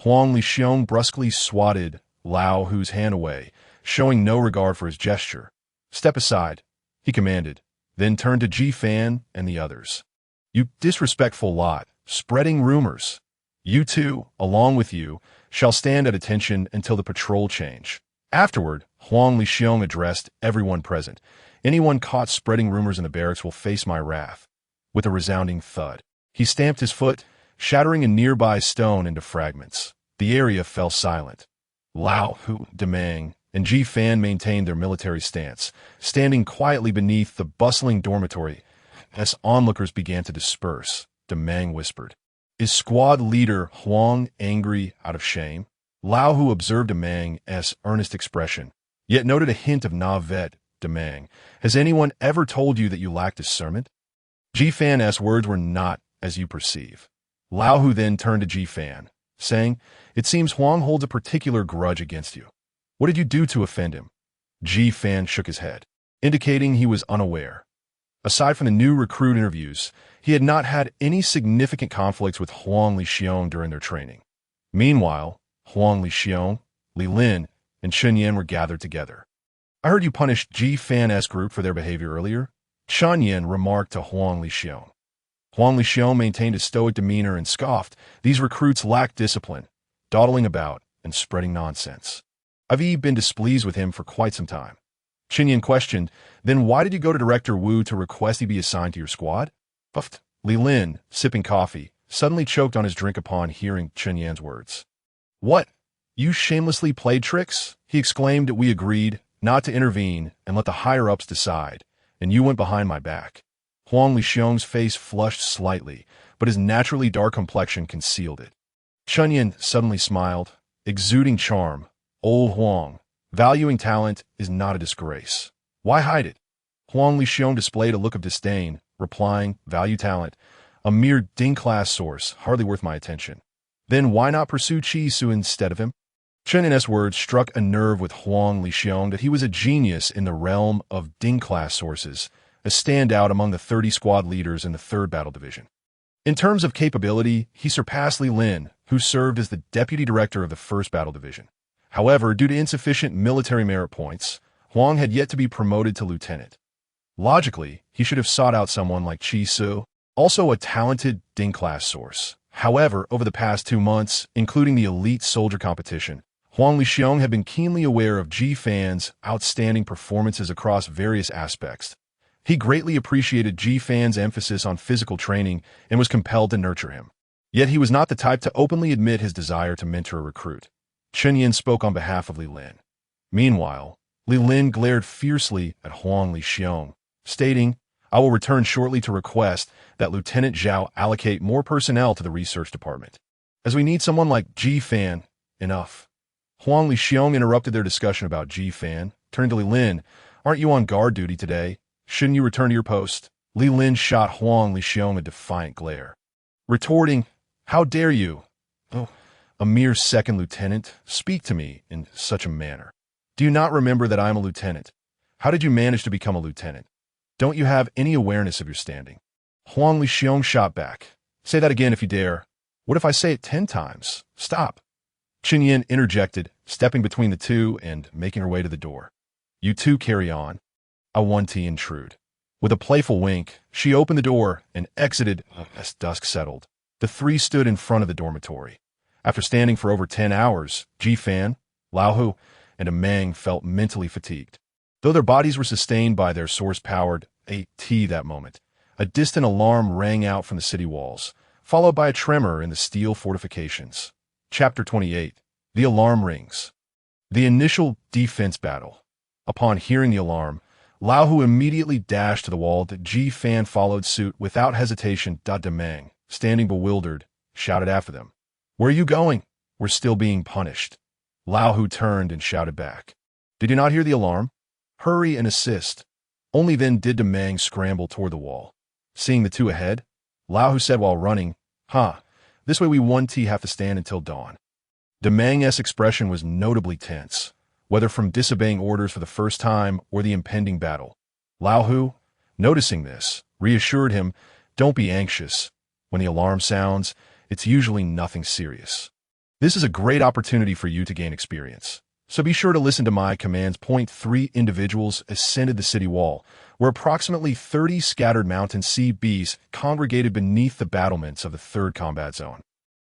Huang Lixiong brusquely swatted Lao Hu's hand away, showing no regard for his gesture. "Step aside," he commanded, then turned to Ji Fan and the others. "You disrespectful lot, spreading rumors. You two, along with you, shall stand at attention until the patrol change." Afterward, Huang Lixiong addressed everyone present. "Anyone caught spreading rumors in the barracks will face my wrath." With a resounding thud, he stamped his foot, shattering a nearby stone into fragments. The area fell silent. Lao Hu, Demang, and Ji Fan maintained their military stance, standing quietly beneath the bustling dormitory. As onlookers began to disperse, Demang whispered, "Is squad leader Huang angry out of shame?" Lao Hu observed Demang's earnest expression, yet noted a hint of navet. Demang, "Has anyone ever told you that you lack discernment?" Ji Fan's words were not as you perceive. Lao Hu then turned to Ji Fan, saying, "It seems Huang holds a particular grudge against you. What did you do to offend him?" Ji Fan shook his head, indicating he was unaware. Aside from the new recruit interviews, he had not had any significant conflicts with Huang Lixiong during their training. Meanwhile, Huang Lixiong, Li Lin, and Xuanyuan were gathered together. "I heard you punished Ji Fan's group for their behavior earlier," Xuanyuan remarked to Huang Lixiong. Huang Lixiong maintained a stoic demeanor and scoffed. "These recruits lack discipline, dawdling about and spreading nonsense. I've been displeased with him for quite some time." Xuanyuan questioned, "Then why did you go to Director Wu to request he be assigned to your squad?" Puffed. Li Lin, sipping coffee, suddenly choked on his drink upon hearing Xuanyuan's words. "What? You shamelessly played tricks?" he exclaimed. "We agreed not to intervene and let the higher-ups decide, and you went behind my back." Huang Lixiong's face flushed slightly, but his naturally dark complexion concealed it. Xuanyuan suddenly smiled, exuding charm. "Old Huang, valuing talent is not a disgrace. Why hide it?" Huang Lixiong displayed a look of disdain, replying, "Value talent, a mere Ding-class source, hardly worth my attention. Then why not pursue Chiyou instead of him?" Xuanyuan's words struck a nerve with Huang Lixiong that he was a genius in the realm of Ding-class sources, a standout among the 30 squad leaders in the 3rd Battle Division. In terms of capability, he surpassed Li Lin, who served as the deputy director of the 1st Battle Division. However, due to insufficient military merit points, Huang had yet to be promoted to lieutenant. Logically, he should have sought out someone like Chiyou, also a talented Ding-class source. However, over the past 2 months, including the elite soldier competition, Huang Lixiong had been keenly aware of Ji Fan's outstanding performances across various aspects. He greatly appreciated Ji Fan's emphasis on physical training and was compelled to nurture him. Yet he was not the type to openly admit his desire to mentor a recruit. Xuanyuan spoke on behalf of Li Lin. Meanwhile, Li Lin glared fiercely at Huang Lixiong, stating, "I will return shortly to request that Lieutenant Zhao allocate more personnel to the research department, as we need someone like Ji Fan." Enough. Huang Lixiong interrupted their discussion about Ji Fan, turning to Li Lin. "Aren't you on guard duty today? Shouldn't you return to your post?" Li Lin shot Huang Lixiong a defiant glare, retorting, "How dare you? Oh, a mere 2nd lieutenant, speak to me in such a manner. Do you not remember that I am a lieutenant? How did you manage to become a lieutenant? Don't you have any awareness of your standing?" Huang Lixiong shot back, "Say that again if you dare. What if I say it 10 times? Stop." Xuanyuan interjected, stepping between the two and making her way to the door. "You two carry on. I want to intrude." With a playful wink, she opened the door and exited as dusk settled. The 3 stood in front of the dormitory. After standing for over 10 hours, Ji Fan, Lao Hu and a Mang felt mentally fatigued. Though their bodies were sustained by their source-powered AT that moment, a distant alarm rang out from the city walls, followed by a tremor in the steel fortifications. Chapter 28. The Alarm Rings. The initial defense battle. Upon hearing the alarm, Lao Hu immediately dashed to the wall. Ji Fan followed suit without hesitation. De Mang, standing bewildered, shouted after them. "Where are you going? We're still being punished." Lao Hu turned and shouted back. "Did you not hear the alarm? Hurry and assist." Only then did De Mang scramble toward the wall. Seeing the two ahead, Lao Hu said while running, this way we have to stand until dawn." De Mang's expression was notably tense, whether from disobeying orders for the first time or the impending battle. Lao Hu, noticing this, reassured him, "Don't be anxious. When the alarm sounds, it's usually nothing serious. This is a great opportunity for you to gain experience. So be sure to listen to my commands." 3 Individuals ascended the city wall, where approximately 30 scattered mountain sea beasts congregated beneath the battlements of the 3rd combat zone.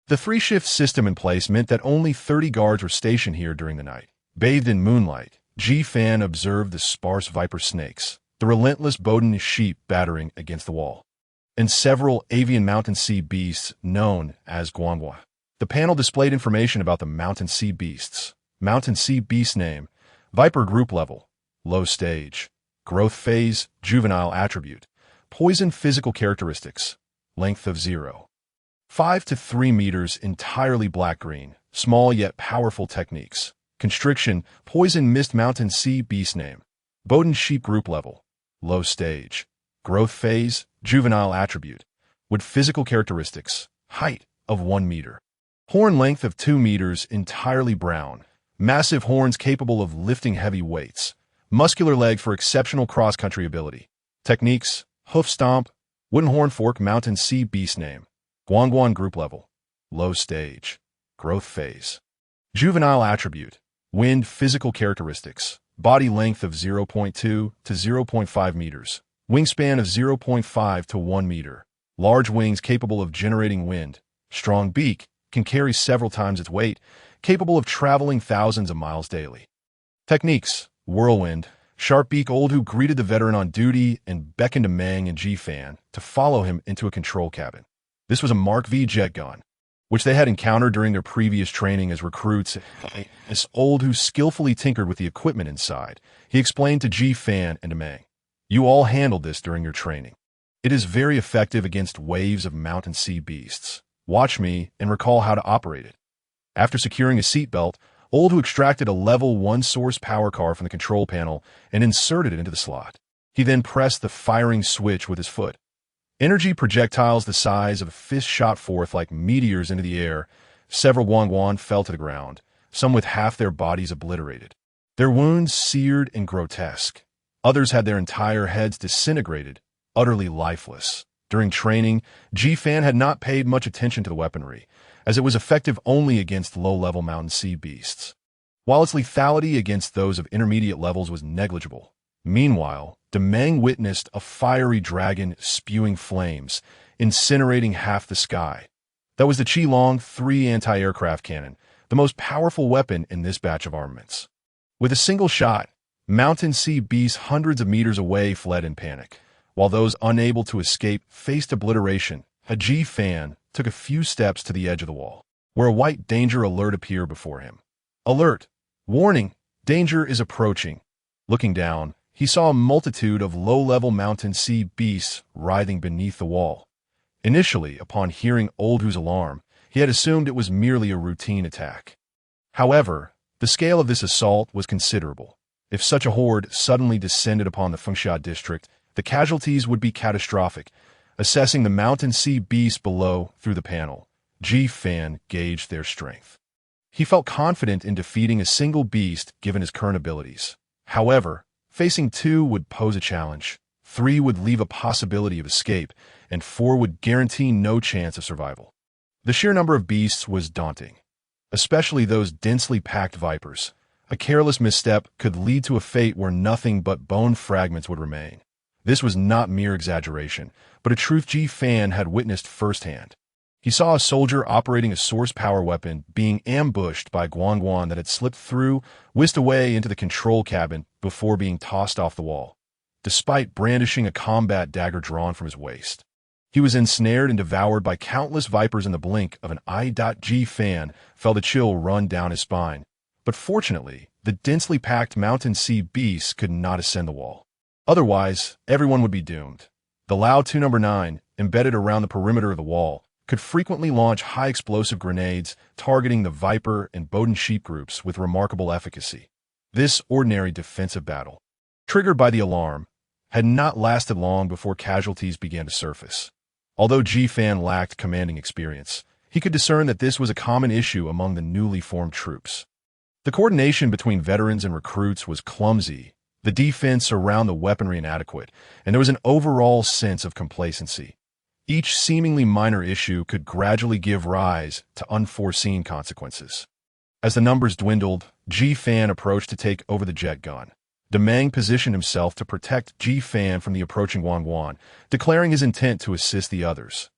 The 3-shift system in place meant that only 30 guards were stationed here during the night. Bathed in moonlight, Ji Fan observed the sparse viper snakes, the relentless Bowden sheep battering against the wall, and several avian mountain sea beasts known as Guangua. The panel displayed information about the mountain sea beasts. Mountain sea beast name, viper group level, low stage, growth phase, juvenile attribute, poison physical characteristics, length of 0.5 to 3 meters, entirely black-green, small yet powerful techniques. Constriction, poison mist mountain sea beast name, Bowden sheep group level, low stage, growth phase, juvenile attribute, with physical characteristics, height of 1 meter, horn length of 2 meters, entirely brown, massive horns capable of lifting heavy weights, muscular leg for exceptional cross-country ability. Techniques, hoof stomp, wooden horn fork mountain sea beast name, Guangguan group level, low stage, growth phase. Juvenile attribute, wind physical characteristics, body length of 0.2 to 0.5 meters, wingspan of 0.5 to 1 meter, large wings capable of generating wind, strong beak, can carry several times its weight, capable of traveling thousands of miles daily. Techniques, whirlwind, sharp beak. Old Hu greeted the veteran on duty and beckoned to Mang and Ji Fan to follow him into a control cabin. This was a Mark V jet gun, which they had encountered during their previous training as recruits. As Old Hu skillfully tinkered with the equipment inside, he explained to Ji Fan and to Mang, "You all handled this during your training. It is very effective against waves of mountain sea beasts. Watch me and recall how to operate it." After securing a seatbelt, Old Hu extracted a level 1 source power car from the control panel and inserted it into the slot. He then pressed the firing switch with his foot. Energy projectiles the size of a fist shot forth like meteors into the air. Several Guangguan fell to the ground, some with half their bodies obliterated, their wounds seared and grotesque. Others had their entire heads disintegrated, utterly lifeless. During training, Ji Fan had not paid much attention to the weaponry, as it was effective only against low-level mountain sea beasts, while its lethality against those of intermediate levels was negligible. Meanwhile, De Mang witnessed a fiery dragon spewing flames, incinerating half the sky. That was the Qilong 3 anti-aircraft cannon, the most powerful weapon in this batch of armaments. With a single shot, mountain sea beasts hundreds of meters away fled in panic, while those unable to escape faced obliteration. Ji Fan took a few steps to the edge of the wall, where a white danger alert appeared before him. Alert! Warning! Danger is approaching. Looking down, he saw a multitude of low-level mountain sea beasts writhing beneath the wall. Initially, upon hearing Old Hu's alarm, he had assumed it was merely a routine attack. However, the scale of this assault was considerable. If such a horde suddenly descended upon the Fengxia district, the casualties would be catastrophic. Assessing the mountain sea beasts below through the panel, Ji Fan gauged their strength. He felt confident in defeating a single beast given his current abilities. However, facing 2 would pose a challenge, 3 would leave a possibility of escape, and 4 would guarantee no chance of survival. The sheer number of beasts was daunting, especially those densely packed vipers. A careless misstep could lead to a fate where nothing but bone fragments would remain. This was not mere exaggeration, but a truth Ji Fan had witnessed firsthand. He saw a soldier operating a source power weapon being ambushed by Xuanyuan that had slipped through, whisked away into the control cabin before being tossed off the wall, despite brandishing a combat dagger drawn from his waist. He was ensnared and devoured by countless vipers in the blink of an eye. Ji Fan felt a chill run down his spine, but fortunately, the densely packed mountain sea beasts could not ascend the wall. Otherwise, everyone would be doomed. The Lao 2 No. 9, embedded around the perimeter of the wall, could frequently launch high-explosive grenades targeting the Viper and Bowden sheep groups with remarkable efficacy. This ordinary defensive battle, triggered by the alarm, had not lasted long before casualties began to surface. Although Ji Fan lacked commanding experience, he could discern that this was a common issue among the newly formed troops. The coordination between veterans and recruits was clumsy, the defense around the weaponry inadequate, and there was an overall sense of complacency. Each seemingly minor issue could gradually give rise to unforeseen consequences. As the numbers dwindled, Ji Fan approached to take over the jet gun. Demang positioned himself to protect Ji Fan from the approaching Xuanyuan, declaring his intent to assist the others.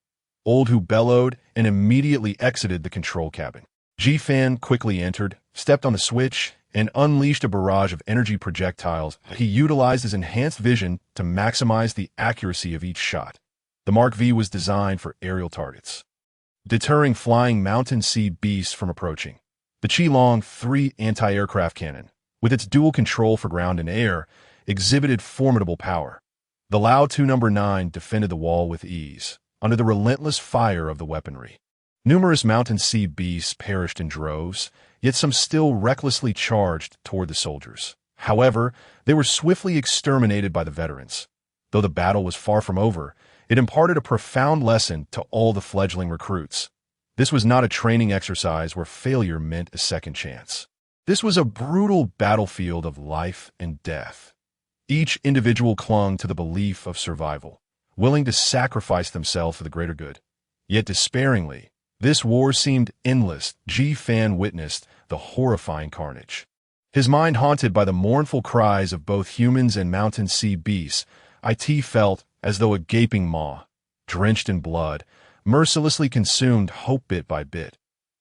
Old Hu bellowed and immediately exited the control cabin. Ji Fan quickly entered, stepped on the switch, and unleashed a barrage of energy projectiles. He utilized his enhanced vision to maximize the accuracy of each shot. The Mark V was designed for aerial targets, deterring flying mountain sea beasts from approaching. The Chiyou 3 anti-aircraft cannon, with its dual control for ground and air, exhibited formidable power. The Lao 2 No. 9 defended the wall with ease, under the relentless fire of the weaponry. Numerous mountain sea beasts perished in droves, yet some still recklessly charged toward the soldiers. However, they were swiftly exterminated by the veterans. Though the battle was far from over, it imparted a profound lesson to all the fledgling recruits. This was not a training exercise where failure meant a second chance. This was a brutal battlefield of life and death. Each individual clung to the belief of survival, willing to sacrifice themselves for the greater good. Yet despairingly, this war seemed endless. Ji Fan witnessed the horrifying carnage. His mind haunted by the mournful cries of both humans and mountain sea beasts, it felt as though a gaping maw, drenched in blood, mercilessly consumed hope bit by bit.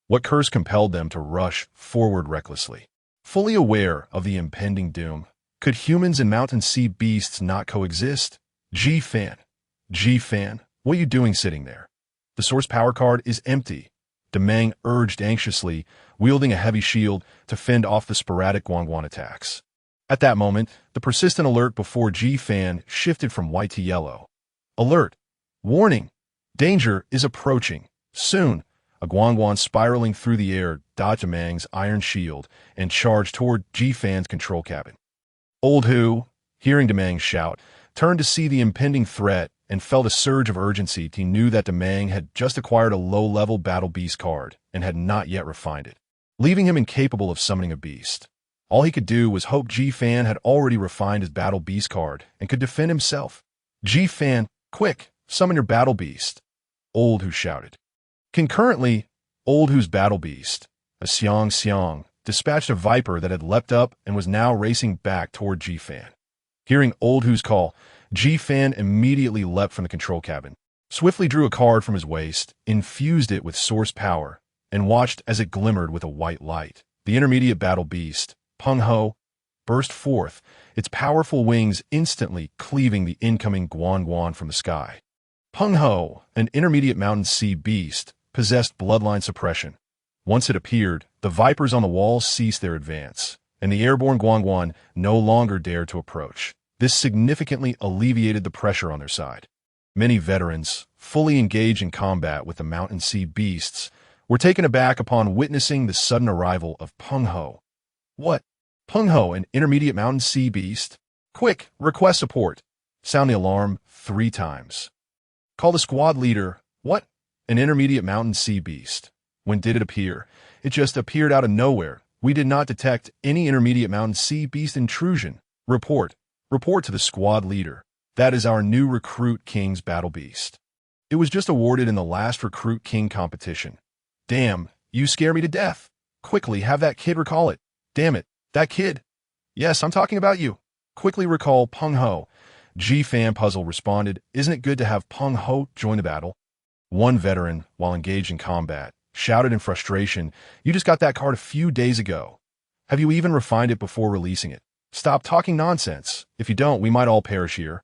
What curse compelled them to rush forward recklessly? Fully aware of the impending doom, could humans and mountain sea beasts not coexist? Ji Fan, what are you doing sitting there? The source power card is empty, Demang urged anxiously, wielding a heavy shield to fend off the sporadic Xuanyuan attacks. At that moment, the persistent alert before Ji Fan shifted from white to yellow. Alert! Warning! Danger is approaching. Soon, a Xuanyuan spiraling through the air dodged Demang's iron shield and charged toward Ji Fan's control cabin. Old Hu, hearing Demang's shout, turned to see the impending threat and felt a surge of urgency. He knew that Demang had just acquired a low-level Battle Beast card and had not yet refined it, leaving him incapable of summoning a beast. All he could do was hope Ji Fan had already refined his Battle Beast card and could defend himself. Ji Fan, quick, summon your Battle Beast, Old Hu shouted. Concurrently, Old Hu's Battle Beast, a Xiang, dispatched a Viper that had leapt up and was now racing back toward Ji Fan. Hearing Old Hu's call, Ji Fan immediately leapt from the control cabin, swiftly drew a card from his waist, infused it with source power, and watched as it glimmered with a white light. The intermediate Battle Beast, Pangu, burst forth, its powerful wings instantly cleaving the incoming Xuanyuan from the sky. Pangu, an intermediate mountain sea beast, possessed bloodline suppression. Once it appeared, the Vipers on the wall ceased their advance, and the airborne Xuanyuan no longer dared to approach. This significantly alleviated the pressure on their side. Many veterans, fully engaged in combat with the mountain sea beasts, were taken aback upon witnessing the sudden arrival of Pangu. What? Pangu, an intermediate mountain sea beast? Quick, request support. Sound the alarm 3 times. Call the squad leader. What? An intermediate mountain sea beast. When did it appear? It just appeared out of nowhere. We did not detect any intermediate mountain sea beast intrusion. Report. Report to the squad leader. That is our new Recruit King's Battle Beast. It was just awarded in the last Recruit King competition. Damn, you scare me to death. Quickly, have that kid recall it. Damn it, that kid. Yes, I'm talking about you. Quickly recall Pangu. Ji Fan puzzled responded, isn't it good to have Pangu join the battle? One veteran, while engaged in combat, shouted in frustration, "You just got that card a few days ago. Have you even refined it before releasing it? Stop talking nonsense. If you don't, we might all perish here.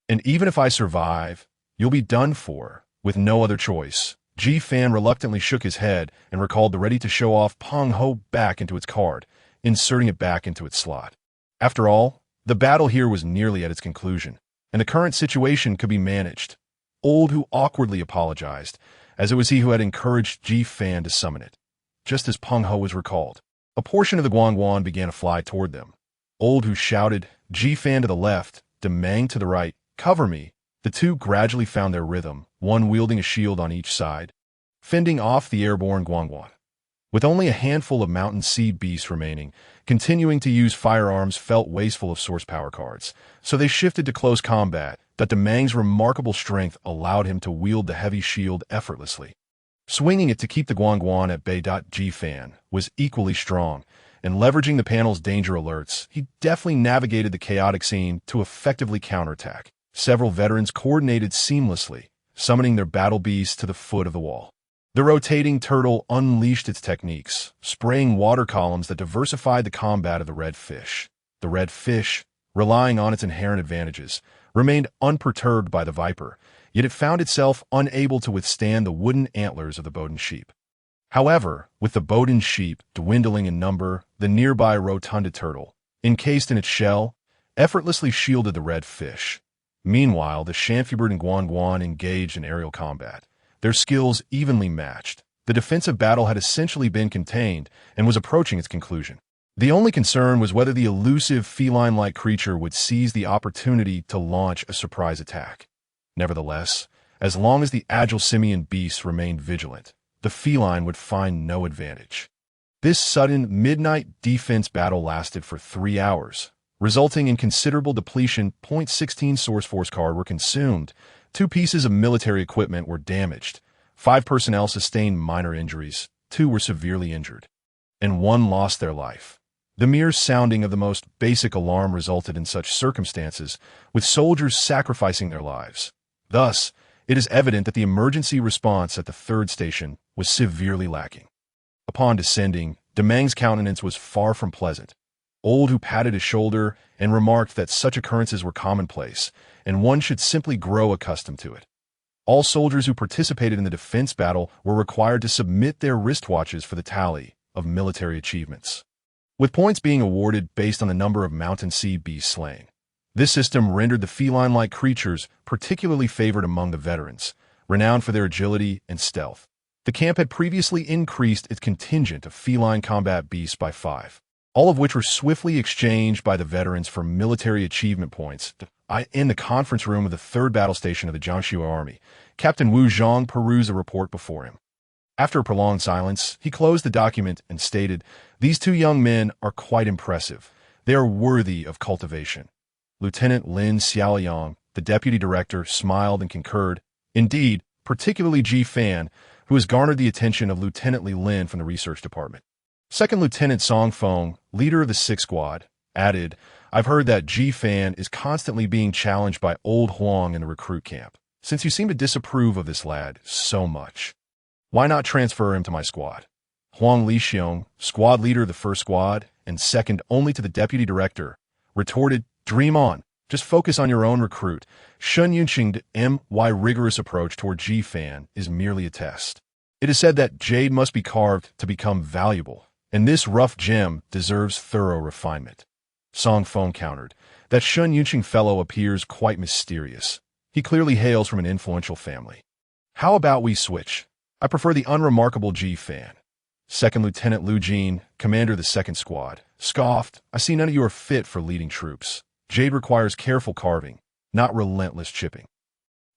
And even if I survive, you'll be done for, with no other choice." Ji Fan reluctantly shook his head and recalled the ready-to-show-off Peng Ho back into its card, inserting it back into its slot. After all, the battle here was nearly at its conclusion, and the current situation could be managed. Old Hu awkwardly apologized, as it was he who had encouraged Ji Fan to summon it. Just as Peng Ho was recalled, a portion of the Guangguan began to fly toward them. Old Hu shouted, "Ji Fan to the left, Demang to the right, cover me." The two gradually found their rhythm, one wielding a shield on each side, fending off the airborne Guangguan. With only a handful of mountain sea beasts remaining, continuing to use firearms felt wasteful of source power cards, so they shifted to close combat. That Demang's remarkable strength allowed him to wield the heavy shield effortlessly. Swinging it to keep the Guangguan at bay. Ji Fan was equally strong, and leveraging the panel's danger alerts, he deftly navigated the chaotic scene to effectively counterattack. Several veterans coordinated seamlessly, summoning their battle beasts to the foot of the wall. The rotating turtle unleashed its techniques, spraying water columns that diversified the combat of the red fish. The red fish, relying on its inherent advantages, remained unperturbed by the viper, yet it found itself unable to withstand the wooden antlers of the Bowden sheep. However, with the Bowden sheep dwindling in number, the nearby rotunda turtle, encased in its shell, effortlessly shielded the red fish. Meanwhile, the Shanfubird and Guangguan engaged in aerial combat, their skills evenly matched. The defensive battle had essentially been contained and was approaching its conclusion. The only concern was whether the elusive feline-like creature would seize the opportunity to launch a surprise attack. Nevertheless, as long as the agile simian beasts remained vigilant, the feline would find no advantage. This sudden midnight defense battle lasted for 3 hours, resulting in considerable depletion. 16 Source Force card were consumed, 2 pieces of military equipment were damaged, 5 personnel sustained minor injuries, 2 were severely injured, and 1 lost their life. The mere sounding of the most basic alarm resulted in such circumstances, with soldiers sacrificing their lives. Thus, it is evident that the emergency response at the 3rd station was severely lacking. Upon descending, Demang's countenance was far from pleasant. Old Hu patted his shoulder and remarked that such occurrences were commonplace, and one should simply grow accustomed to it. All soldiers who participated in the defense battle were required to submit their wristwatches for the tally of military achievements, with points being awarded based on the number of mountain sea beasts slain. This system rendered the feline-like creatures particularly favored among the veterans, renowned for their agility and stealth. The camp had previously increased its contingent of feline combat beasts by 5. All of which were swiftly exchanged by the veterans for military achievement points. In the conference room of the 3rd battle station of the Jiangxi Army, Captain Wu Zhang perused the report before him. After a prolonged silence, he closed the document and stated, "These 2 young men are quite impressive. They are worthy of cultivation." Lieutenant Lin Xiaoyang, the deputy director, smiled and concurred. Indeed, particularly Ji Fan, who has garnered the attention of Lieutenant Li Lin from the research department. Second Lieutenant Song Feng, leader of the 6th Squad, added, "I've heard that Ji Fan is constantly being challenged by Old Huang in the recruit camp. Since you seem to disapprove of this lad so much, why not transfer him to my squad?" Huang Lixiong, squad leader of the 1st Squad, and second only to the deputy director, retorted, "Dream on. Just focus on your own recruit. Xuanyuan's my rigorous approach toward Ji Fan is merely a test. It is said that jade must be carved to become valuable, and this rough gem deserves thorough refinement." Song Feng countered, "That Xuanyuan fellow appears quite mysterious. He clearly hails from an influential family. How about we switch? I prefer the unremarkable Ji Fan." Second Lieutenant Lu Jin, commander of the 2nd Squad, scoffed, "I see none of you are fit for leading troops. Jade requires careful carving, not relentless chipping.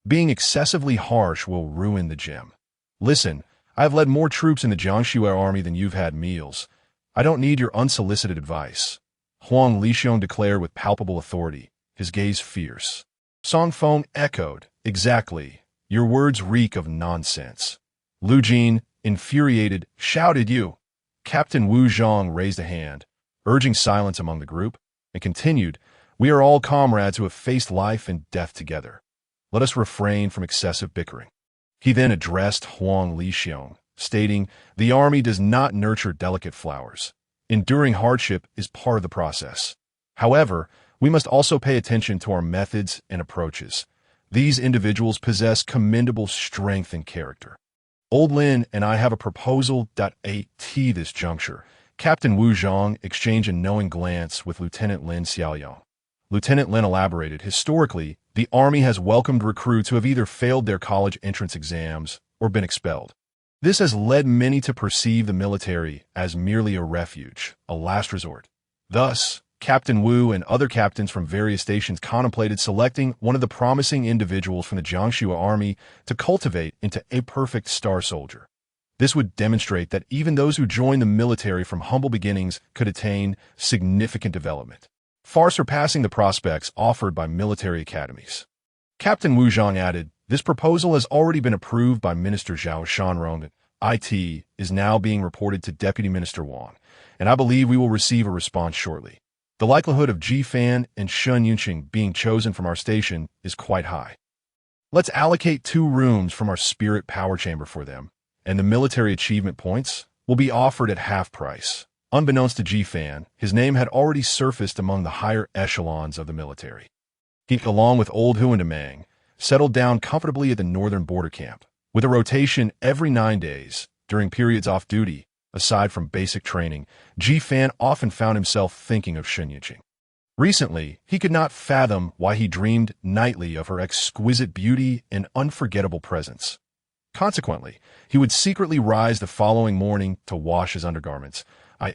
Being excessively harsh will ruin the gem. Listen, I have led more troops in the Jiangxi Army than you've had meals. I don't need your unsolicited advice." Huang Lixiong declared with palpable authority, his gaze fierce. Song Feng echoed, "Exactly. Your words reek of nonsense." Lu Jin, infuriated, shouted, "You!" Captain Wu Zhang raised a hand, urging silence among the group, and continued, "We are all comrades who have faced life and death together. Let us refrain from excessive bickering." He then addressed Huang Lixiong, stating, "The army does not nurture delicate flowers. Enduring hardship is part of the process. However, we must also pay attention to our methods and approaches. These individuals possess commendable strength and character. Old Lin and I have a proposal. At this juncture, Captain Wu Zhang exchanged a knowing glance with Lieutenant Lin Xiaoyang. Lieutenant Lin elaborated, "Historically, the army has welcomed recruits who have either failed their college entrance exams or been expelled. This has led many to perceive the military as merely a refuge, a last resort. Thus, Captain Wu and other captains from various stations contemplated selecting one of the promising individuals from the Jiangsu army to cultivate into a perfect star soldier. This would demonstrate that even those who join the military from humble beginnings could attain significant development, far surpassing the prospects offered by military academies." Captain Wu Zhang added, "This proposal has already been approved by Minister Zhao Shanrong. IT is now being reported to Deputy Minister Wang, and I believe we will receive a response shortly. The likelihood of Ji Fan and Shun Yunqing being chosen from our station is quite high. Let's allocate 2 rooms from our spirit power chamber for them, and the military achievement points will be offered at half price." Unbeknownst to Ji Fan, his name had already surfaced among the higher echelons of the military. He, along with old Huan Demang, settled down comfortably at the northern border camp, with a rotation every 9 days during periods off duty. Aside from basic training, Ji Fan often found himself thinking of Shun Yunqing. Recently, he could not fathom why he dreamed nightly of her exquisite beauty and unforgettable presence. Consequently, he would secretly rise the following morning to wash his undergarments.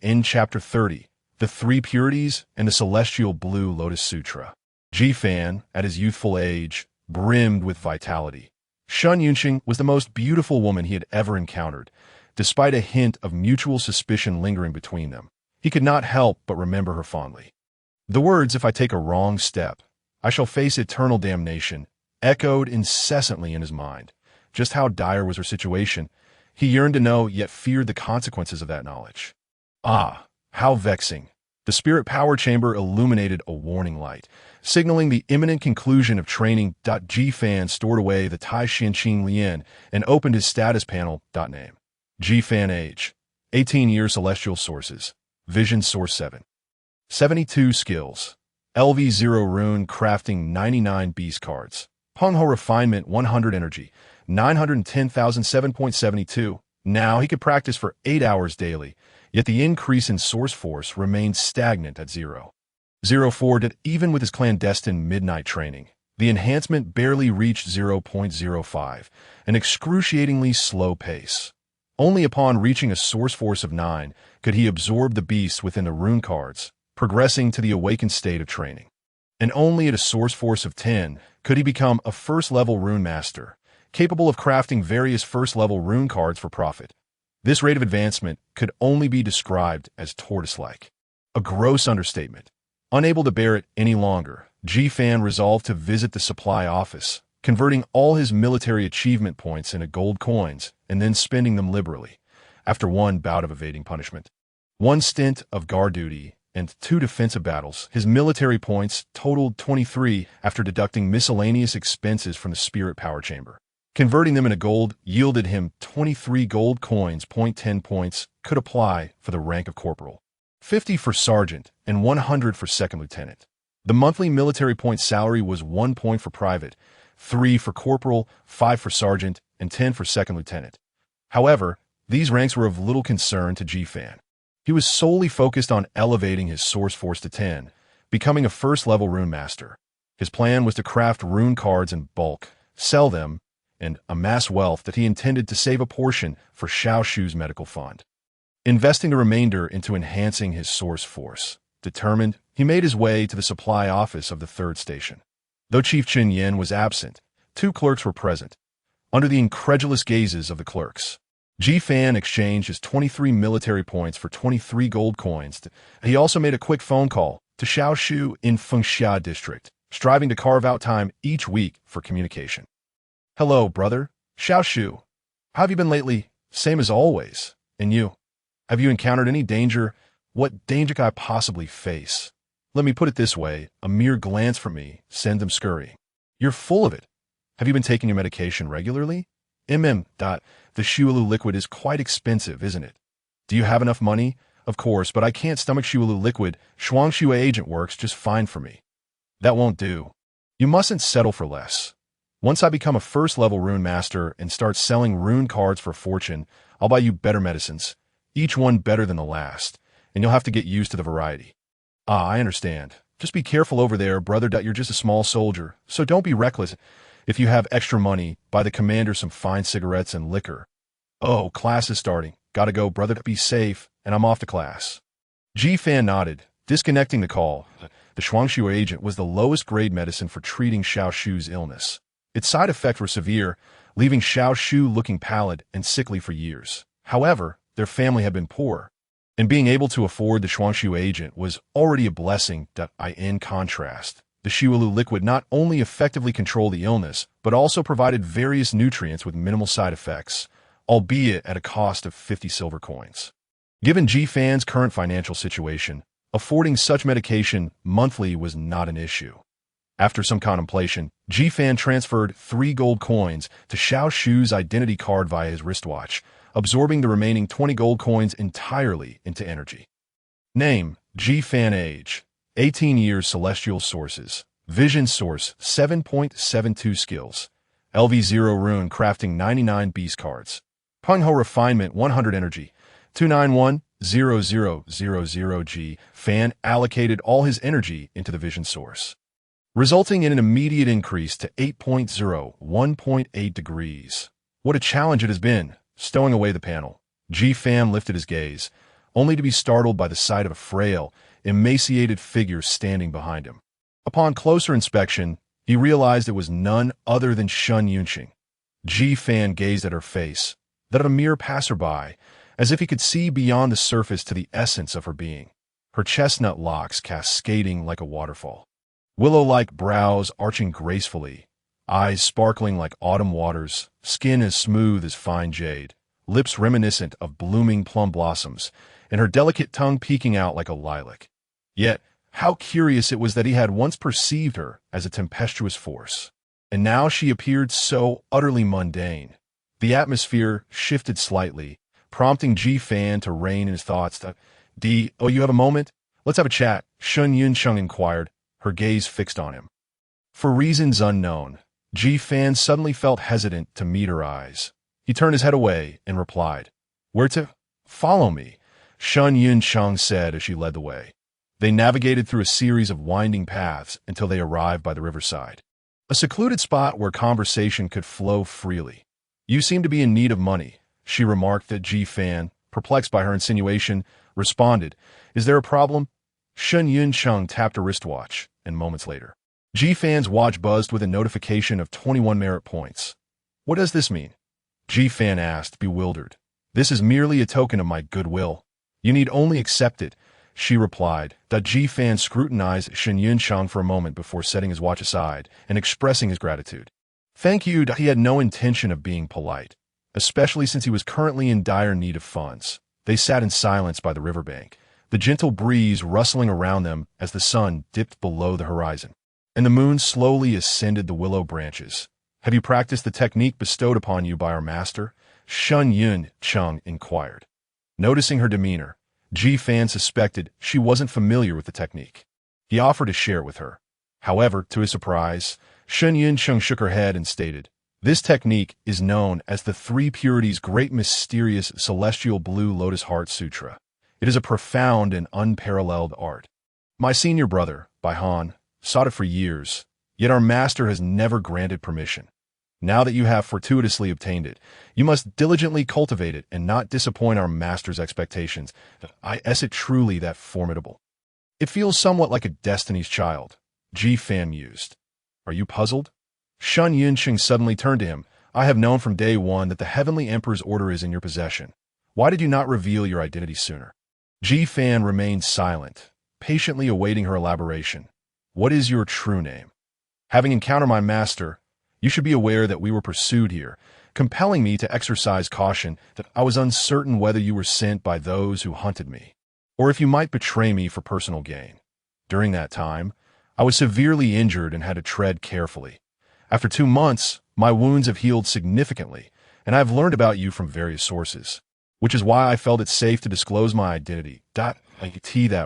In Chapter 30, The 3 Purities and the Celestial Blue Lotus Sutra. Ji Fan, at his youthful age, brimmed with vitality. Shun Yunqing was the most beautiful woman he had ever encountered. Despite a hint of mutual suspicion lingering between them, he could not help but remember her fondly. The words, "If I take a wrong step, I shall face eternal damnation," echoed incessantly in his mind. Just how dire was her situation? He yearned to know, yet feared the consequences of that knowledge. Ah, how vexing. The spirit power chamber illuminated a warning light, signaling the imminent conclusion of training. Ji Fan stored away the Tai Xianqing Lian and opened his status panel. Name: Ji Fan age: 18 years. Celestial sources: Vision Source 7. 72 skills: LV0 rune crafting 99 beast cards. Pengho refinement 100 energy, 910,007.72. Now he could practice for 8 hours daily, yet the increase in source force remained stagnant at 0.04. Even with his clandestine midnight training, the enhancement barely reached 0.05, an excruciatingly slow pace. Only upon reaching a source force of 9 could he absorb the beast within the rune cards, progressing to the awakened state of training. And only at a source force of 10 could he become a first-level rune master, capable of crafting various first-level rune cards for profit. This rate of advancement could only be described as tortoise-like. A gross understatement. Unable to bear it any longer, Ji Fan resolved to visit the supply office, converting all his military achievement points into gold coins and then spending them liberally. After 1 bout of evading punishment, 1 stint of guard duty, and 2 defensive battles, his military points totaled 23 after deducting miscellaneous expenses from the spirit power chamber. Converting them into gold yielded him 23 gold coins. 10 points could apply for the rank of corporal, 50 for sergeant, and 100 for second lieutenant. The monthly military point salary was 1 point for private, 3 for corporal, 5 for sergeant, and 10 for second lieutenant. However, these ranks were of little concern to Ji Fan. He was solely focused on elevating his source force to 10, becoming a first-level rune master. His plan was to craft rune cards in bulk, sell them, and amass wealth that he intended to save a portion for Xiao Shu's medical fund. Investing the remainder into enhancing his source force. Determined, he made his way to the supply office of the 3rd station. Though Chief Chen Yen was absent, 2 clerks were present. Under the incredulous gazes of the clerks, Ji Fan exchanged his 23 military points for 23 gold coins. He also made a quick phone call to Xiao Shu in Fengxia District, striving to carve out time each week for communication. "Hello, brother. Xiao Shu. How have you been lately? Same as always. And you? Have you encountered any danger? What danger could I possibly face? Let me put it this way, a mere glance from me sends them scurrying. You're full of it. Have you been taking your medication regularly? The Chiyou liquid is quite expensive, isn't it? Do you have enough money? Of course, but I can't stomach Chiyou liquid. Xuanyuan agent works just fine for me. That won't do. You mustn't settle for less. Once I become a first-level rune master and start selling rune cards for a fortune, I'll buy you better medicines, each one better than the last, and you'll have to get used to the variety. Ah, I understand. Just be careful over there, brother. You're just a small soldier, so don't be reckless. If you have extra money, buy the commander some fine cigarettes and liquor. Oh, class is starting. Gotta go, brother. Be safe, and I'm off to class. Ji Fan nodded, disconnecting the call. The Xuanyuan agent was the lowest grade medicine for treating Xiao Shu's illness. Its side effects were severe, leaving Xiao Shu looking pallid and sickly for years. However, their family had been poor, and being able to afford the Xuanyuan agent was already a blessing. In contrast, the Chiyou liquid not only effectively controlled the illness, but also provided various nutrients with minimal side effects, albeit at a cost of 50 silver coins. Given Ji Fan's current financial situation, affording such medication monthly was not an issue. After some contemplation, Ji Fan transferred 3 gold coins to Xiao Shu's identity card via his wristwatch, absorbing the remaining 20 gold coins entirely into energy. Name: Ji Fan. Age: 18 years. Celestial sources: Vision source 7.72 skills. LV0 rune crafting 99 beast cards. Pangu refinement 100 energy. 2910000 Ji Fan allocated all his energy into the vision source, resulting in an immediate increase to 8.0, 1.8 degrees. What a challenge it has been. Stowing away the panel, Ji Fan lifted his gaze, only to be startled by the sight of a frail, emaciated figure standing behind him. Upon closer inspection, he realized it was none other than Xuanyuan. Ji Fan gazed at her face, that of a mere passerby, as if he could see beyond the surface to the essence of her being, her chestnut locks cascading like a waterfall, willow-like brows arching gracefully, eyes sparkling like autumn waters, skin as smooth as fine jade, lips reminiscent of blooming plum blossoms, and her delicate tongue peeking out like a lilac. Yet, how curious it was that he had once perceived her as a tempestuous force, and now she appeared so utterly mundane. The atmosphere shifted slightly, prompting Ji Fan to rein in his thoughts. You have a moment? Let's have a chat, Xuanyuan inquired, her gaze fixed on him. For reasons unknown, Ji Fan suddenly felt hesitant to meet her eyes. He turned his head away and replied, "Where to?" "Follow me," Xuanyuan said as she led the way. They navigated through a series of winding paths until they arrived by the riverside, a secluded spot where conversation could flow freely. "You seem to be in need of money," she remarked at Ji Fan, perplexed by her insinuation, responded, "Is there a problem?" Xuanyuan tapped a wristwatch, and moments later, Ji Fan's watch buzzed with a notification of 21 merit points. "What does this mean?" Ji Fan asked, bewildered. "This is merely a token of my goodwill. You need only accept it," she replied. Ji Fan scrutinized Xuanyuan for a moment before setting his watch aside and expressing his gratitude. "Thank you." He had no intention of being polite, especially since he was currently in dire need of funds. They sat in silence by the riverbank, the gentle breeze rustling around them as the sun dipped below the horizon, and the moon slowly ascended the willow branches. "Have you practiced the technique bestowed upon you by our master?" Xuanyuan inquired. Noticing her demeanor, Ji Fan suspected she wasn't familiar with the technique. He offered to share it with her. However, to his surprise, Xuanyuan shook her head and stated, "This technique is known as the Three Purities Great Mysterious Celestial Blue Lotus Heart Sutra. It is a profound and unparalleled art. My senior brother, Baihan, sought it for years, yet our master has never granted permission. Now that you have fortuitously obtained it, you must diligently cultivate it and not disappoint our master's expectations. Is it truly that formidable?" "It feels somewhat like a Destiny's Child," Ji Fan mused. "Are you puzzled?" Xuanyuan suddenly turned to him. "I have known from day one that the Heavenly Emperor's order is in your possession. Why did you not reveal your identity sooner?" Ji Fan remained silent, patiently awaiting her elaboration. "What is your true name?" "Having encountered my master, you should be aware that we were pursued here, compelling me to exercise caution. That I was uncertain whether you were sent by those who hunted me, or if you might betray me for personal gain. During that time, I was severely injured and had to tread carefully. After 2 months, my wounds have healed significantly, and I've learned about you from various sources, which is why I felt it safe to disclose my identity. That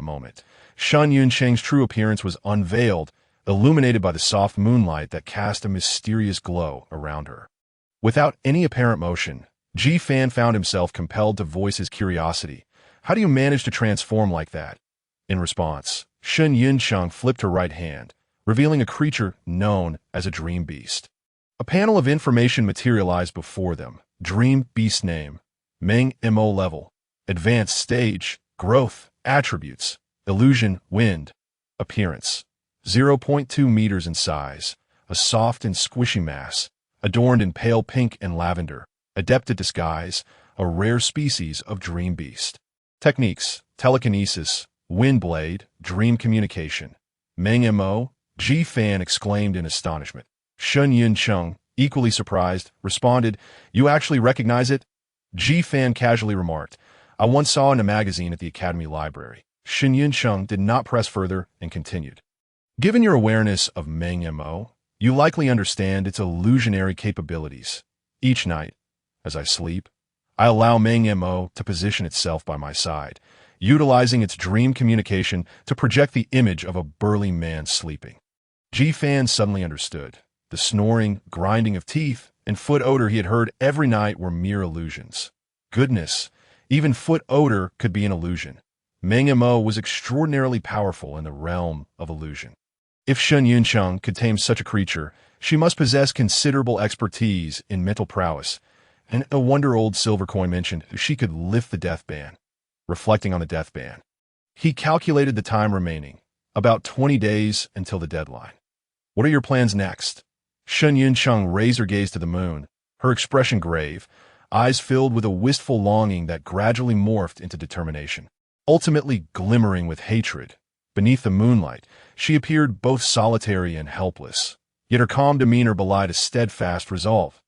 moment. Xuanyuan's true appearance was unveiled, illuminated by the soft moonlight that cast a mysterious glow around her. Without any apparent motion, Ji Fan found himself compelled to voice his curiosity. How do you manage to transform like that? In response, Xuanyuan flipped her right hand, revealing a creature known as a dream beast. A panel of information materialized before them. Dream beast name, Meng Mo level, advanced stage, growth, attributes, illusion, wind, appearance, 0.2 meters in size, a soft and squishy mass, adorned in pale pink and lavender, adept at disguise, a rare species of dream beast. Techniques, telekinesis, wind blade, dream communication. Meng Mo, Ji Fan exclaimed in astonishment. Xuanyuan, equally surprised, responded, "You actually recognize it?" Ji Fan casually remarked, "I once saw it in a magazine at the Academy Library." Xuanyuan did not press further and continued. "Given your awareness of Meng Mo, you likely understand its illusionary capabilities. Each night, as I sleep, I allow Meng Mo to position itself by my side, utilizing its dream communication to project the image of a burly man sleeping." Ji Fan suddenly understood. The snoring, grinding of teeth, and foot odor he had heard every night were mere illusions. Goodness, even foot odor could be an illusion. Meng Mo was extraordinarily powerful in the realm of illusion. If Xuanyuan could tame such a creature, she must possess considerable expertise in mental prowess, and no wonder old Silvercoin mentioned she could lift the death ban. Reflecting on the death ban, he calculated the time remaining, about 20 days until the deadline. "What are your plans next?" Xuanyuan raised her gaze to the moon, her expression grave, eyes filled with a wistful longing that gradually morphed into determination. Ultimately glimmering with hatred, beneath the moonlight, she appeared both solitary and helpless, yet her calm demeanor belied a steadfast resolve.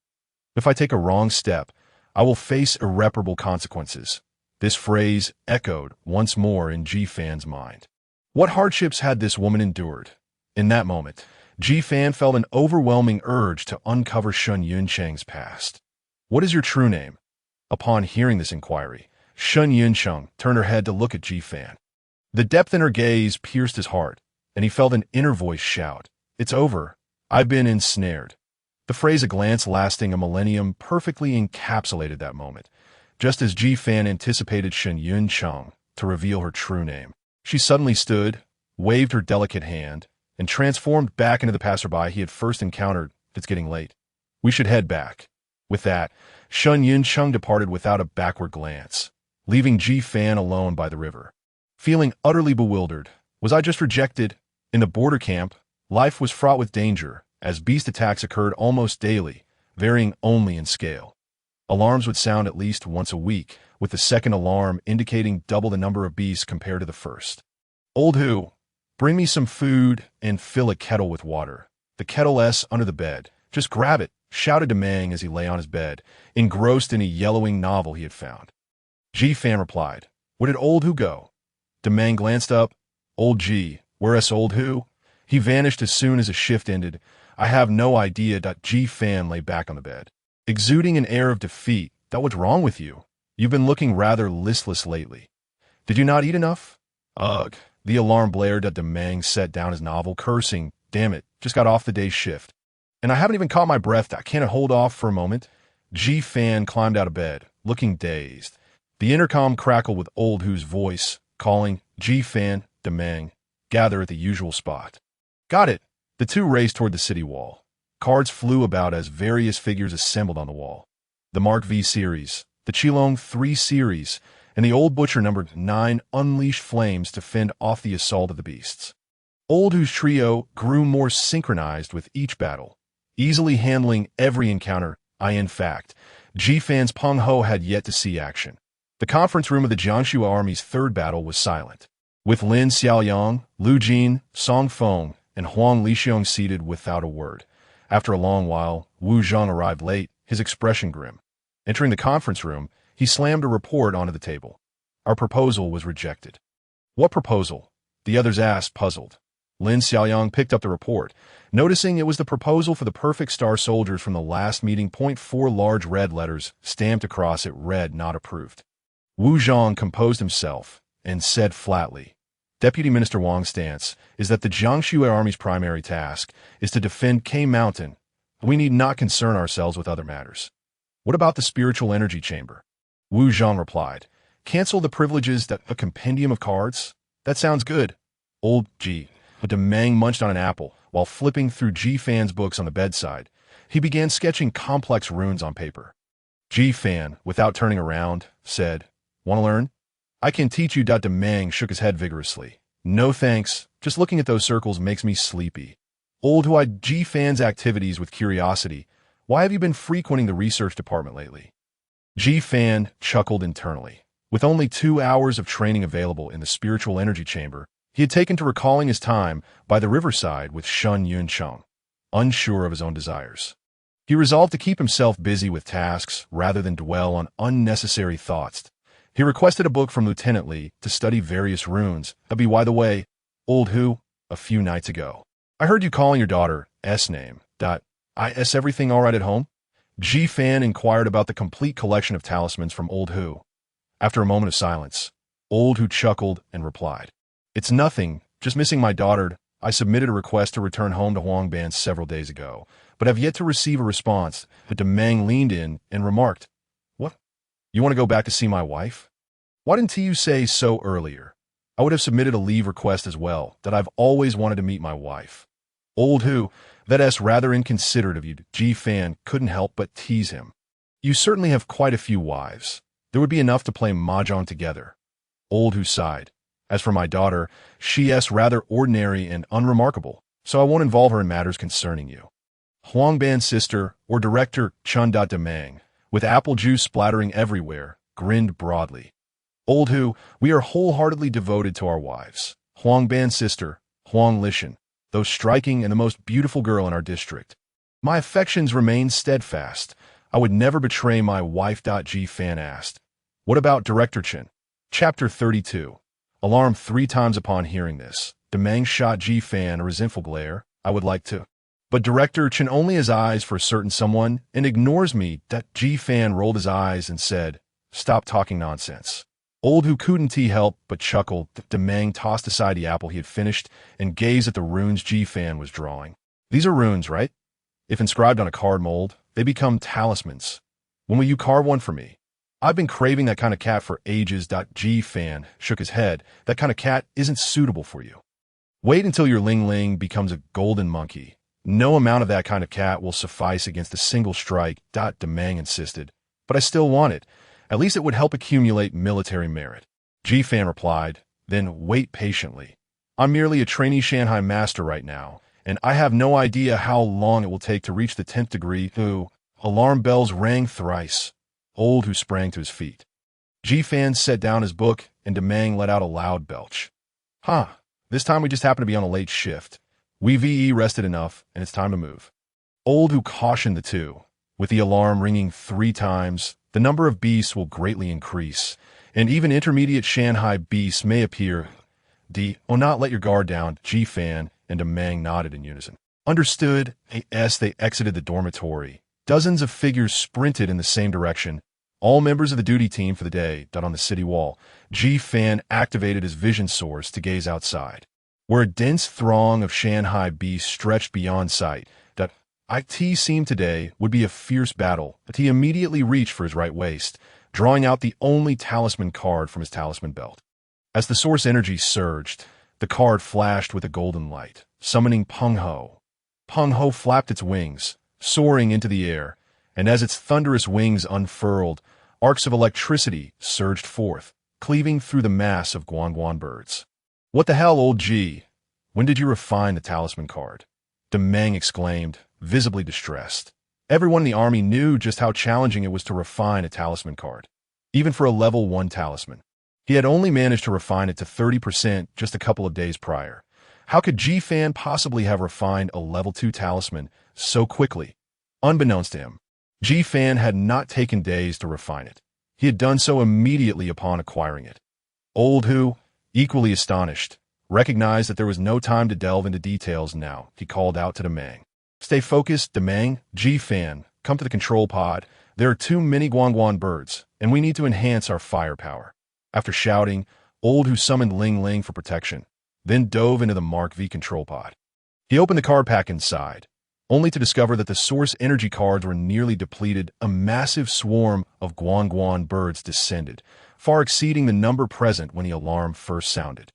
"If I take a wrong step, I will face irreparable consequences." This phrase echoed once more in Ji Fan's mind. What hardships had this woman endured? In that moment, Ji Fan felt an overwhelming urge to uncover Xuanyuan's past. "What is your true name?" Upon hearing this inquiry, Xuanyuan turned her head to look at Ji Fan. The depth in her gaze pierced his heart, and he felt an inner voice shout, "It's over. I've been ensnared." The phrase, "a glance lasting a millennium," perfectly encapsulated that moment. Just as Ji Fan anticipated Xuanyuan to reveal her true name, she suddenly stood, waved her delicate hand, and transformed back into the passerby he had first encountered. "It's getting late. We should head back." With that, Xuanyuan departed without a backward glance, leaving Ji Fan alone by the river. Feeling utterly bewildered, was I just rejected? In the border camp, life was fraught with danger, as beast attacks occurred almost daily, varying only in scale. Alarms would sound at least once a week, with the second alarm indicating double the number of beasts compared to the first. "Old Hu, bring me some food and fill a kettle with water. The kettle's under the bed. Just grab it," shouted Demang as he lay on his bed, engrossed in a yellowing novel he had found. Ji Fan replied, "Where did Old Hu go?" Demang glanced up. "Old Ji, where's Old Hu?" "He vanished as soon as a shift ended. I have no idea." Ji Fan lay back on the bed, exuding an air of defeat. "What's wrong with you? You've been looking rather listless lately. Did you not eat enough?" "Ugh." The alarm blared. Demang set down his novel, cursing, "Damn it, just got off the day's shift. And I haven't even caught my breath. I can't hold off for a moment." Ji Fan climbed out of bed, looking dazed. The intercom crackled with Old Hu's voice, calling, "Ji Fan, Demang, gather at the usual spot." "Got it." The two raced toward the city wall. Cards flew about as various figures assembled on the wall. The Mark V series, the Qilong 3 series, and the Old Butcher numbered 9 unleashed flames to fend off the assault of the beasts. Old Hu's trio grew more synchronized with each battle, easily handling every encounter. In fact, Ji Fan's Peng Ho had yet to see action. The conference room of the Jiangsu army's third battle was silent, with Lin Xiaoyang, Lu Jin, Song Feng, and Huang Lixiong seated without a word. After a long while, Wu Zhang arrived late, his expression grim. Entering the conference room, he slammed a report onto the table. "Our proposal was rejected." "What proposal?" the others asked, puzzled. Lin Xiaoyang picked up the report, noticing it was the proposal for the perfect star soldiers from the last meeting. 4 large red letters stamped across it read, "Not approved." Wu Zhang composed himself and said flatly, "Deputy Minister Wang's stance is that the Jiangsu Army's primary task is to defend K Mountain. We need not concern ourselves with other matters." "What about the spiritual energy chamber?" Wu Zhang replied, "Cancel the privileges that a compendium of cards? That sounds good." Old Ji, but Demang munched on an apple while flipping through Ji Fan's books on the bedside. He began sketching complex runes on paper. Ji Fan, without turning around, said, "Want to learn?" "I can teach you." Demang shook his head vigorously. "No thanks, just looking at those circles makes me sleepy." Old Hu eyed Ji Fan's activities with curiosity. "Why have you been frequenting the research department lately?" Ji Fan chuckled internally. With only 2 hours of training available in the spiritual energy chamber, he had taken to recalling his time by the riverside with Xuanyuan. Unsure of his own desires, he resolved to keep himself busy with tasks rather than dwell on unnecessary thoughts. He requested a book from Lieutenant Li to study various runes. By the way, Old Hu, a few nights ago, I heard you calling your daughter's name. Is everything all right at home? Ji Fan inquired about the complete collection of talismans from Old Hu. After a moment of silence, Old Hu chuckled and replied, "It's nothing, just missing my daughter. I submitted a request to return home to Huangban several days ago, but have yet to receive a response." But Demang leaned in and remarked, "What? You want to go back to see my wife? Why didn't you say so earlier? I would have submitted a leave request as well. I've always wanted to meet my wife." Old Hu, that's rather inconsiderate of you. Ji Fan couldn't help but tease him. "You certainly have quite a few wives. There would be enough to play mahjong together." Old Hu sighed. "As for my daughter, she's rather ordinary and unremarkable, so I won't involve her in matters concerning you." Huangban's sister, or Director Chun Demang, with apple juice splattering everywhere, grinned broadly. "Old Hu, we are wholeheartedly devoted to our wives. Huangban's sister, Huang Lishan, though striking and the most beautiful girl in our district. My affections remain steadfast. I would never betray my wife." Ji Fan asked, "What about Director Chen?" Chapter 32. Alarmed 3 times upon hearing this, Demang shot Ji Fan a resentful glare. "I would like to. But Director Chen only has eyes for a certain someone and ignores me." Ji Fan rolled his eyes and said, "Stop talking nonsense." Old Hu couldn't help but chuckle. Demang tossed aside the apple he had finished and gazed at the runes Ji Fan was drawing. "These are runes, right? If inscribed on a card mold, they become talismans. When will you carve one for me? I've been craving that kind of cat for ages." Ji Fan shook his head. "That kind of cat isn't suitable for you. Wait until your Ling Ling becomes a golden monkey. No amount of that kind of cat will suffice against a single strike." Demang insisted. "But I still want it. At least it would help accumulate military merit." Ji Fan replied, "Then wait patiently. I'm merely a trainee Shanghai master right now, and I have no idea how long it will take to reach the 10th degree." Alarm bells rang thrice. Old Hu sprang to his feet. Ji Fan set down his book, and Demang let out a loud belch. This time we just happen to be on a late shift. We rested enough, and it's time to move." Old Hu cautioned the two. "With the alarm ringing 3 times, the number of beasts will greatly increase, and even intermediate Shanghai beasts may appear. Not let your guard down." Ji Fan and Demang nodded in unison. "Understood." As they exited the dormitory, dozens of figures sprinted in the same direction, all members of the duty team for the day. On the city wall, Ji Fan activated his vision source to gaze outside, where a dense throng of Shanghai beasts stretched beyond sight. It seemed today would be a fierce battle. He immediately reached for his right waist, drawing out the only talisman card from his talisman belt. As the source energy surged, the card flashed with a golden light, summoning Peng Ho. Peng Ho flapped its wings, soaring into the air, and as its thunderous wings unfurled, arcs of electricity surged forth, cleaving through the mass of Guangguan birds. "What the hell, Old G? When did you refine the talisman card?" Demang exclaimed, visibly distressed. Everyone in the army knew just how challenging it was to refine a talisman card, even for a level 1 talisman. He had only managed to refine it to 30% just a couple of days prior. How could Ji Fan possibly have refined a level 2 talisman so quickly? Unbeknownst to him, Ji Fan had not taken days to refine it. He had done so immediately upon acquiring it. Old Hu, equally astonished, recognized that there was no time to delve into details now. He called out to Demang. Stay focused, Demang. Ji-fan, come to the control pod. There are too many Guangguan birds, and we need to enhance our firepower. After shouting, Old Hu summoned Ling Ling for protection, then dove into the Mark V control pod. He opened the card pack inside, only to discover that the source energy cards were nearly depleted. A massive swarm of Guangguan birds descended, far exceeding the number present when the alarm first sounded.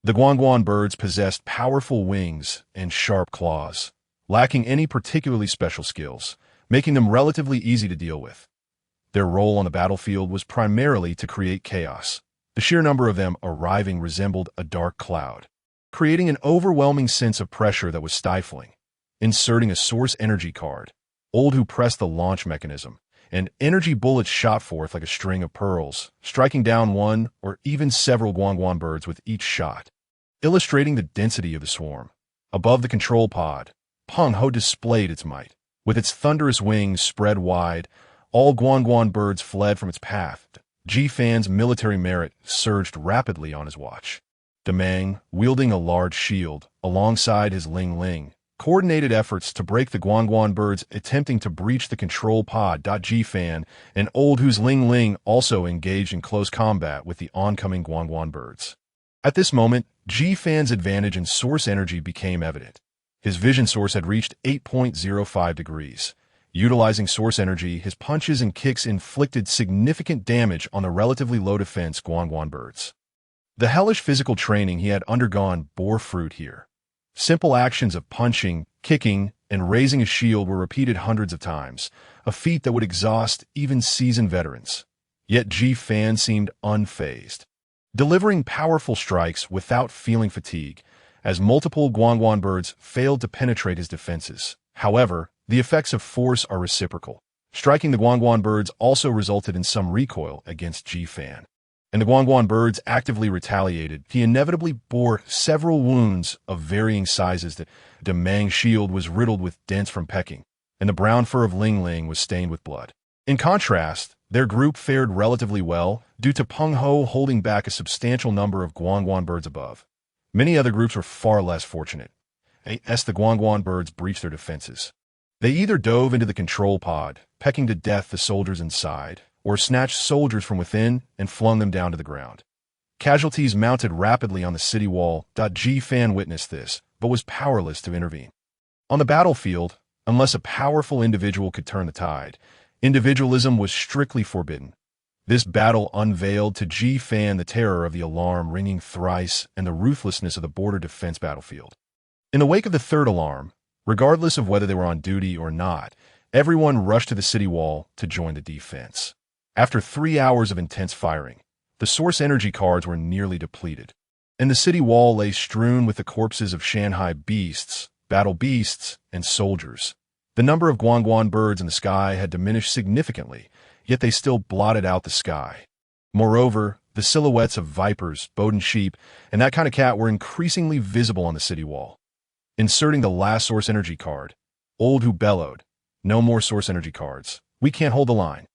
The Guangguan birds possessed powerful wings and sharp claws, lacking any particularly special skills, making them relatively easy to deal with. Their role on the battlefield was primarily to create chaos. The sheer number of them arriving resembled a dark cloud, creating an overwhelming sense of pressure that was stifling. Inserting a source energy card, Old Hu pressed the launch mechanism, and energy bullets shot forth like a string of pearls, striking down one or even several Guangguan birds with each shot. Illustrating the density of the swarm, above the control pod, Pangu displayed its might. With its thunderous wings spread wide, all Guangguan birds fled from its path. Ji-fan's military merit surged rapidly on his watch. Demang, wielding a large shield, alongside his Ling Ling, coordinated efforts to break the Guangguan birds attempting to breach the control pod. Ji-fan and Old Hu's Ling Ling also engaged in close combat with the oncoming Guangguan birds. At this moment, Ji-fan's advantage in source energy became evident. His vision source had reached 8.05 degrees. Utilizing source energy, his punches and kicks inflicted significant damage on the relatively low defense Guangguan birds. The hellish physical training he had undergone bore fruit here. Simple actions of punching, kicking, and raising a shield were repeated hundreds of times, a feat that would exhaust even seasoned veterans. Yet Ji-fan seemed unfazed, delivering powerful strikes without feeling fatigue, as multiple Guangguan birds failed to penetrate his defenses. However, the effects of force are reciprocal. Striking the Guangguan birds also resulted in some recoil against Ji-fan, and the Guangguan birds actively retaliated. He inevitably bore several wounds of varying sizes. The Demang's shield was riddled with dents from pecking, and the brown fur of Ling Ling was stained with blood. In contrast, their group fared relatively well due to Pangu holding back a substantial number of Guangguan birds above. Many other groups were far less fortunate, as the Guangguan birds breached their defenses. They either dove into the control pod, pecking to death the soldiers inside, or snatched soldiers from within and flung them down to the ground. Casualties mounted rapidly on the city wall. Ji-fan witnessed this, but was powerless to intervene. On the battlefield, unless a powerful individual could turn the tide, individualism was strictly forbidden. This battle unveiled to Ji-fan the terror of the alarm ringing thrice and the ruthlessness of the border defense battlefield. In the wake of the third alarm, regardless of whether they were on duty or not, everyone rushed to the city wall to join the defense. After 3 hours of intense firing, the source energy cards were nearly depleted, and the city wall lay strewn with the corpses of Shanghai beasts, battle beasts, and soldiers. The number of Guangguan birds in the sky had diminished significantly, yet they still blotted out the sky. Moreover, the silhouettes of vipers, Bowden sheep, and that kind of cat were increasingly visible on the city wall. Inserting the last source energy card, Old Hu bellowed, "No more source energy cards. We can't hold the line.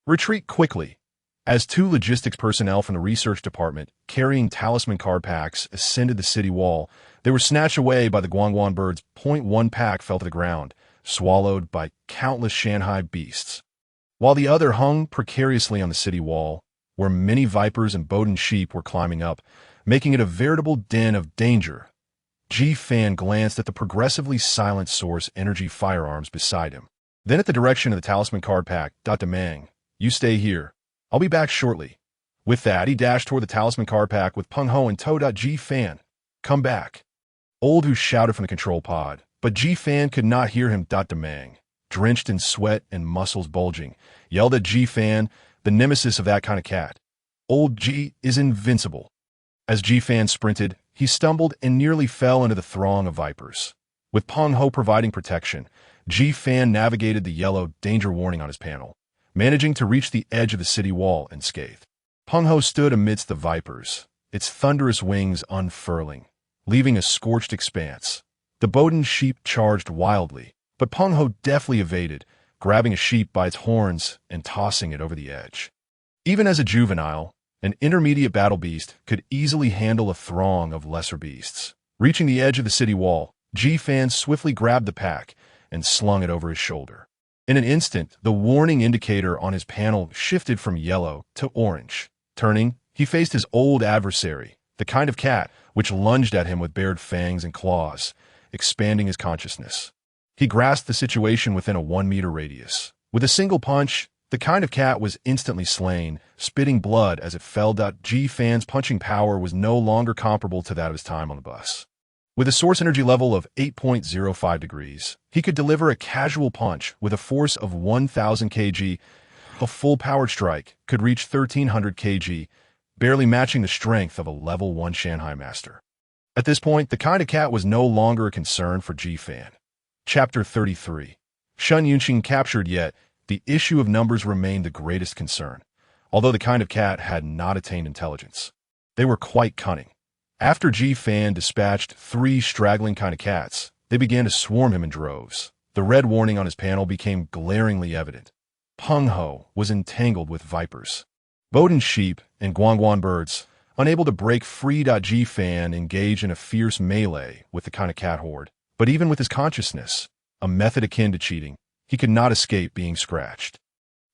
Retreat quickly." As 2 logistics personnel from the research department, carrying talisman card packs, ascended the city wall, they were snatched away by the Guangguan birds. One pack fell to the ground, swallowed by countless Shanghai beasts, while the other hung precariously on the city wall, where many vipers and Bowden sheep were climbing up, making it a veritable den of danger. Ji-fan glanced at the progressively silent source energy firearms beside him, then at the direction of the talisman card pack. Demang, you stay here. I'll be back shortly. With that, he dashed toward the talisman card pack with Pangu in tow. Ji-fan, come back. Old Hu shouted from the control pod, but Ji-fan could not hear him. Demang, drenched in sweat and muscles bulging, yelled at Ji-fan, the nemesis of that kind of cat. Old Ji is invincible. As Ji-fan sprinted, he stumbled and nearly fell into the throng of vipers. With Pangu providing protection, Ji-fan navigated the yellow danger warning on his panel, managing to reach the edge of the city wall unscathed. Pangu stood amidst the vipers, its thunderous wings unfurling, leaving a scorched expanse. The Bowden sheep charged wildly, but Pangu deftly evaded, grabbing a sheep by its horns and tossing it over the edge. Even as a juvenile, An intermediate battle beast could easily handle a throng of lesser beasts. Reaching the edge of the city wall, Ji-Fan swiftly grabbed the pack and slung it over his shoulder. In an instant, the warning indicator on his panel shifted from yellow to orange. Turning, he faced his old adversary, the kind of cat which lunged at him with bared fangs and claws, expanding his consciousness. He grasped the situation within a 1-meter radius. With a single punch, the kind of cat was instantly slain, spitting blood as it fell. Ji-Fan's punching power was no longer comparable to that of his time on the bus. With a source energy level of 8.05 degrees, he could deliver a casual punch with a force of 1,000 kg. A full-powered strike could reach 1,300 kg, barely matching the strength of a level 1 Shanghai master. At this point, the kind of cat was no longer a concern for Ji-Fan. Chapter 33. Xuanyuan captured, yet the issue of numbers remained the greatest concern, although the kind of cat had not attained intelligence. They were quite cunning. After Ji-Fan dispatched 3 straggling kind of cats, they began to swarm him in droves. The red warning on his panel became glaringly evident. Peng-Ho was entangled with vipers. Boden sheep and Guangguan birds, unable to break free. Ji-Fan engaged in a fierce melee with the kind of cat horde. But even with his consciousness, a method akin to cheating, he could not escape being scratched.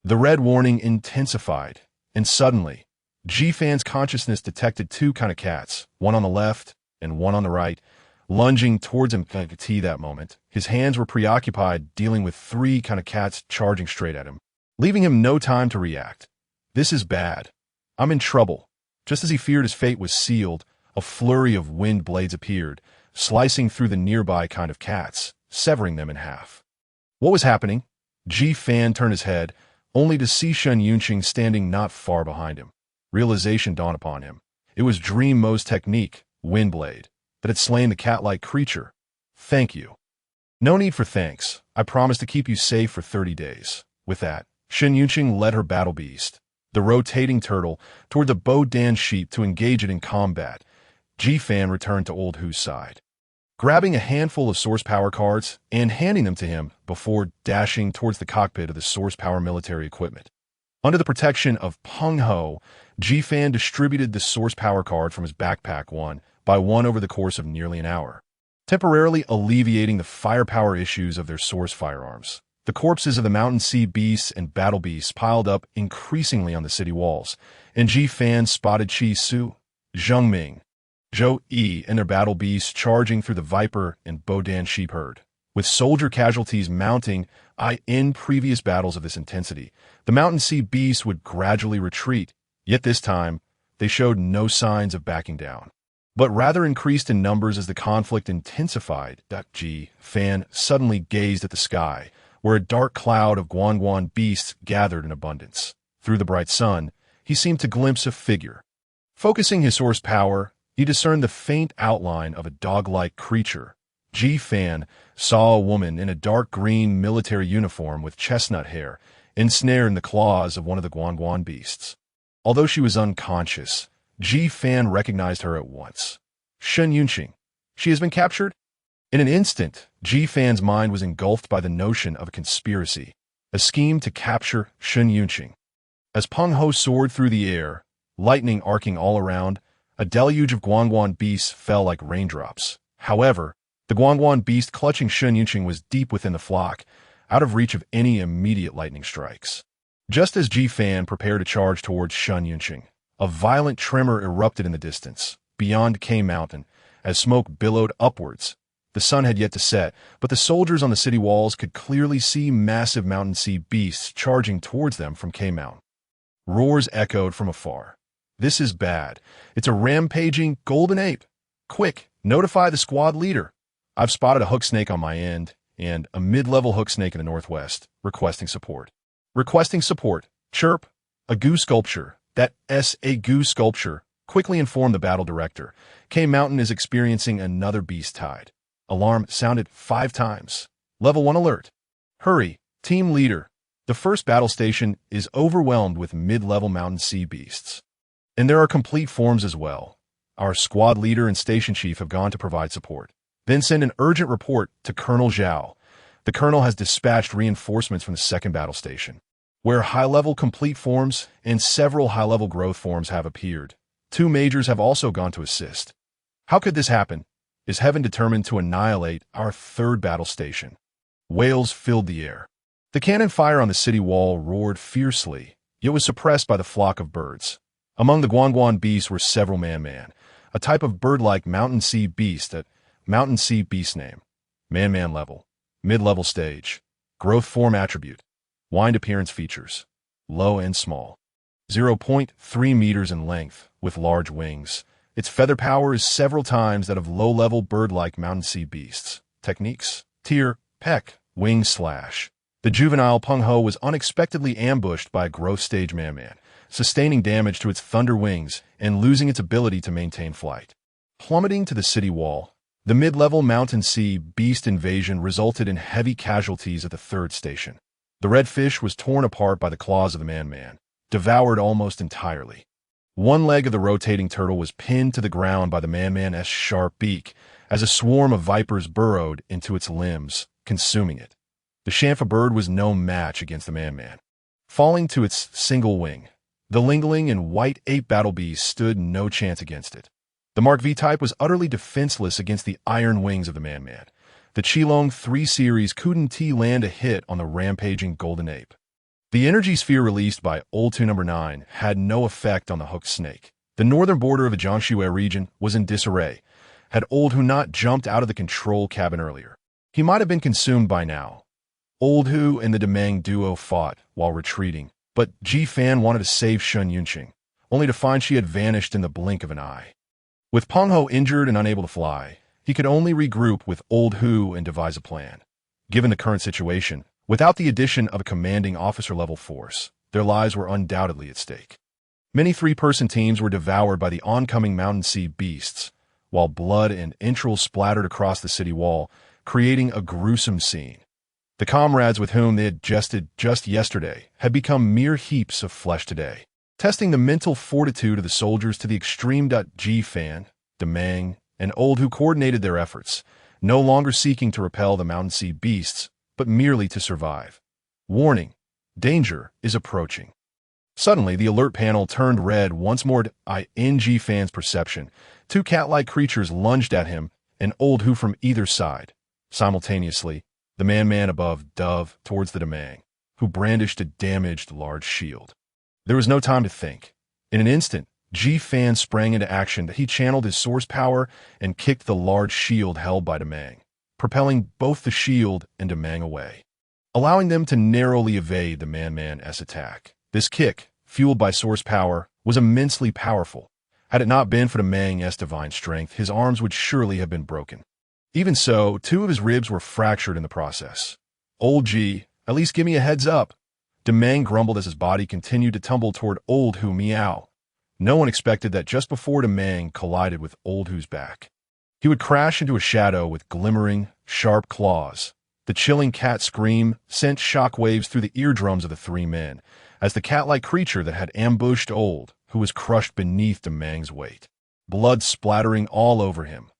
The red warning intensified, and suddenly, Ji-Fan's consciousness detected 2 kind of cats, one on the left and one on the right, lunging towards him. That moment, his hands were preoccupied dealing with 3 kind of cats charging straight at him, leaving him no time to react. This is bad. I'm in trouble. Just as he feared his fate was sealed, a flurry of wind blades appeared, slicing through the nearby kind of cats, severing them in half. What was happening? Ji-Fan turned his head, only to see Xuanyuan standing not far behind him. Realization dawned upon him. It was Dream Mo's technique, Windblade, that had slain the cat-like creature. Thank you. No need for thanks. I promise to keep you safe for 30 days. With that, Xuanyuan led her battle beast, the rotating turtle, toward the Bodan sheep to engage it in combat. Ji-Fan returned to Old Hu's side, grabbing a handful of source power cards and handing them to him before dashing towards the cockpit of the source power military equipment. Under the protection of Peng-Ho, Ji-Fan distributed the source power card from his backpack one by one over the course of nearly an hour, temporarily alleviating the firepower issues of their source firearms. The corpses of the mountain sea beasts and battle beasts piled up increasingly on the city walls, and Ji-Fan spotted Chiyou, Zhengming, Zhou Yi and their battle beasts charging through the viper and Bodan sheep herd. With soldier casualties mounting in previous battles of this intensity, the mountain sea beasts would gradually retreat, yet this time, they showed no signs of backing down, but rather increased in numbers as the conflict intensified. Ji-Fan suddenly gazed at the sky, where a dark cloud of Guangguan beasts gathered in abundance. Through the bright sun, he seemed to glimpse a figure. Focusing his source power, he discerned the faint outline of a dog-like creature. Ji-Fan saw a woman in a dark green military uniform with chestnut hair, ensnared in the claws of one of the Guangguan beasts. Although she was unconscious, Ji-Fan recognized her at once. Xuanyuan. She has been captured? In an instant, Ji-Fan's mind was engulfed by the notion of a conspiracy, a scheme to capture Xuanyuan. As Peng-Ho soared through the air, lightning arcing all around, a deluge of Guangguan beasts fell like raindrops. However, the Guangguan beast clutching Xuanyuan was deep within the flock, out of reach of any immediate lightning strikes. Just as Ji-Fan prepared to charge towards Xuanyuan, a violent tremor erupted in the distance, beyond K Mountain, as smoke billowed upwards. The sun had yet to set, but the soldiers on the city walls could clearly see massive mountain sea beasts charging towards them from K Mountain. Roars echoed from afar. This is bad. It's a rampaging golden ape. Quick, notify the squad leader. I've spotted a hook snake on my end and a mid-level hook snake in the northwest, requesting support. Requesting support. Chirp. A goo sculpture. A goo sculpture. Quickly informed the battle director. K Mountain is experiencing another beast tide. Alarm sounded 5 times. Level 1 alert. Hurry, team leader. The first battle station is overwhelmed with mid-level mountain sea beasts. And there are complete forms as well. Our squad leader and station chief have gone to provide support. Then send an urgent report to Colonel Zhao. The colonel has dispatched reinforcements from the second battle station. where high-level complete forms and several high-level growth forms have appeared. 2 majors have also gone to assist. How could this happen? Is heaven determined to annihilate our 3rd battle station? Wails filled the air. The cannon fire on the city wall roared fiercely, yet was suppressed by the flock of birds. Among the Guanguan beasts were several man-man, a type of bird-like mountain sea beast at mountain sea beast name. Man-man level, mid-level stage, growth form attribute, wind appearance features, low and small. 0.3 meters in length, with large wings. Its feather power is several times that of low-level bird-like mountain sea beasts. Techniques: tear, peck, wing slash. The juvenile Penghu was unexpectedly ambushed by a growth stage man-man, sustaining damage to its thunder wings and losing its ability to maintain flight. Plummeting to the city wall, the mid-level mountain sea beast invasion resulted in heavy casualties at the 3rd station. The red fish was torn apart by the claws of the man-man, devoured almost entirely. One leg of the rotating turtle was pinned to the ground by the man-man's sharp beak as a swarm of vipers burrowed into its limbs, consuming it. The chamfa bird was no match against the man-man. Falling to its single wing, the lingling and white ape battle beast stood no chance against it. The Mark V type was utterly defenseless against the iron wings of the man-man. The Qilong 3 series couldn't land a hit on the rampaging golden ape. The energy sphere released by Old 2 number 9 had no effect on the hooked snake. The northern border of the Jiangsu region was in disarray. Had Old Hu not jumped out of the control cabin earlier, he might have been consumed by now. Old Hu and the Demang duo fought while retreating, but Ji Fan wanted to save Xuanyuan, only to find she had vanished in the blink of an eye. With Penghu injured and unable to fly, he could only regroup with Old Hu and devise a plan. Given the current situation, without the addition of a commanding officer-level force, their lives were undoubtedly at stake. Many 3-person teams were devoured by the oncoming mountain sea beasts, while blood and entrails splattered across the city wall, creating a gruesome scene. The comrades with whom they had jested just yesterday had become mere heaps of flesh today. Testing the mental fortitude of the soldiers to the extreme. Ji Fan, Demang, and Old Hu coordinated their efforts, no longer seeking to repel the mountain sea beasts, but merely to survive. Warning: danger is approaching. Suddenly, the alert panel turned red once more. In Ji Fan's perception, 2 cat-like creatures lunged at him and Old Hu from either side. Simultaneously, the man-man above dove towards the Demang, who brandished a damaged large shield. There was no time to think. In an instant, Ji Fan sprang into action. He channeled his source power and kicked the large shield held by Demang, propelling both the shield and Demang away, allowing them to narrowly evade the man-man's attack. This kick, fueled by source power, was immensely powerful. Had it not been for Demang's divine strength, his arms would surely have been broken. Even so, 2 of his ribs were fractured in the process. Old G, at least give me a heads up. Demang grumbled as his body continued to tumble toward Old Hu. Meow. No one expected that just before Demang collided with Old Hu's back, he would crash into a shadow with glimmering, sharp claws. The chilling cat scream sent shockwaves through the eardrums of the 3 men, as the cat-like creature that had ambushed Old Hu was crushed beneath Demang's weight. Blood splattering all over him.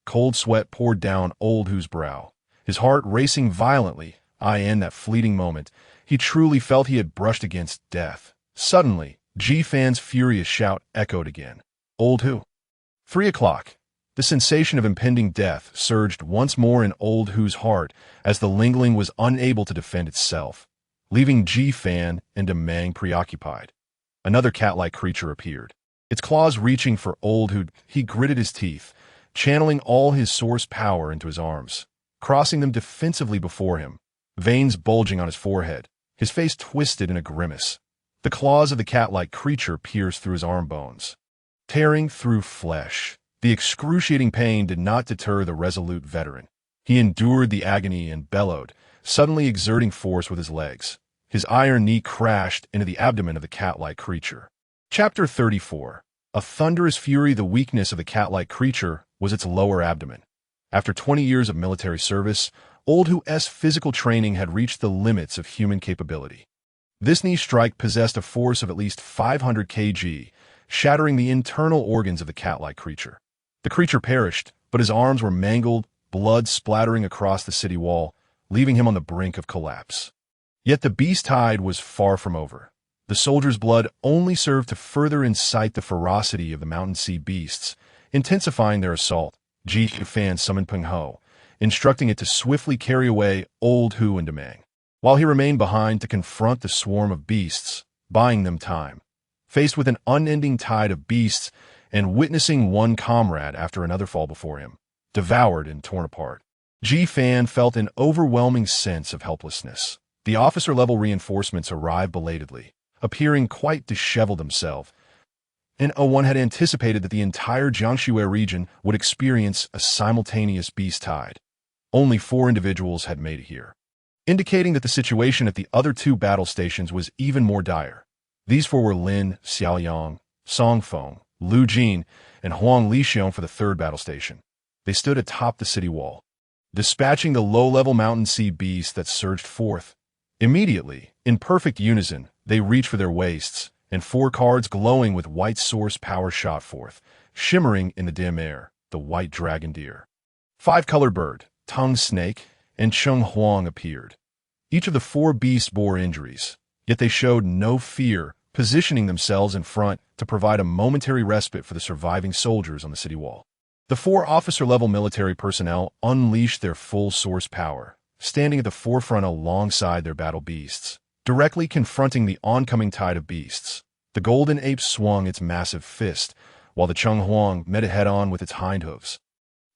Cold sweat poured down Old Hu's brow, his heart racing violently. In that fleeting moment, he truly felt he had brushed against death. Suddenly, Ji Fan's furious shout echoed again. Old Hu. 3 o'clock. The sensation of impending death surged once more in Old Hu's heart as the lingling was unable to defend itself, leaving Ji Fan and Demang preoccupied. Another cat-like creature appeared, its claws reaching for Old Hu. He gritted his teeth, channeling all his source power into his arms, crossing them defensively before him, veins bulging on his forehead, his face twisted in a grimace. The claws of the cat-like creature pierced through his arm bones, tearing through flesh. The excruciating pain did not deter the resolute veteran. He endured the agony and bellowed, suddenly exerting force with his legs. His iron knee crashed into the abdomen of the cat-like creature. Chapter 34. A thunderous fury. The weakness of the cat-like creature was its lower abdomen. After 20 years of military service, Old Hu's physical training had reached the limits of human capability. This knee strike possessed a force of at least 500 kg, shattering the internal organs of the cat-like creature. The creature perished, but his arms were mangled, blood splattering across the city wall, leaving him on the brink of collapse. Yet the beast tide was far from over. The soldiers' blood only served to further incite the ferocity of the mountain sea beasts, intensifying their assault. Guixu Fan summoned Peng Ho, instructing it to swiftly carry away Old Hu and Demang, while he remained behind to confront the swarm of beasts, buying them time. Faced with an unending tide of beasts and witnessing one comrade after another fall before him, devoured and torn apart, Ji Fan felt an overwhelming sense of helplessness. The officer-level reinforcements arrived belatedly, appearing quite disheveled themselves, and one had anticipated that the entire Jiangxue region would experience a simultaneous beast tide. Only 4 individuals had made it here, indicating that the situation at the other 2 battle stations was even more dire. These 4 were Lin Xiaoyang, Song Feng, Lu Jin, and Huang Lixiong for the 3rd battle station. They stood atop the city wall, dispatching the low-level mountain sea beasts that surged forth. Immediately, in perfect unison, they reached for their waists, and 4 cards glowing with white source power shot forth, shimmering in the dim air, the white dragon deer. 5-colored bird, tongue snake, and Cheng Huang appeared. Each of the 4 beasts bore injuries, yet they showed no fear, positioning themselves in front to provide a momentary respite for the surviving soldiers on the city wall. The 4 officer-level military personnel unleashed their full source power, standing at the forefront alongside their battle beasts, directly confronting the oncoming tide of beasts. The golden ape swung its massive fist, while the Cheng Huang met it head-on with its hindhooves.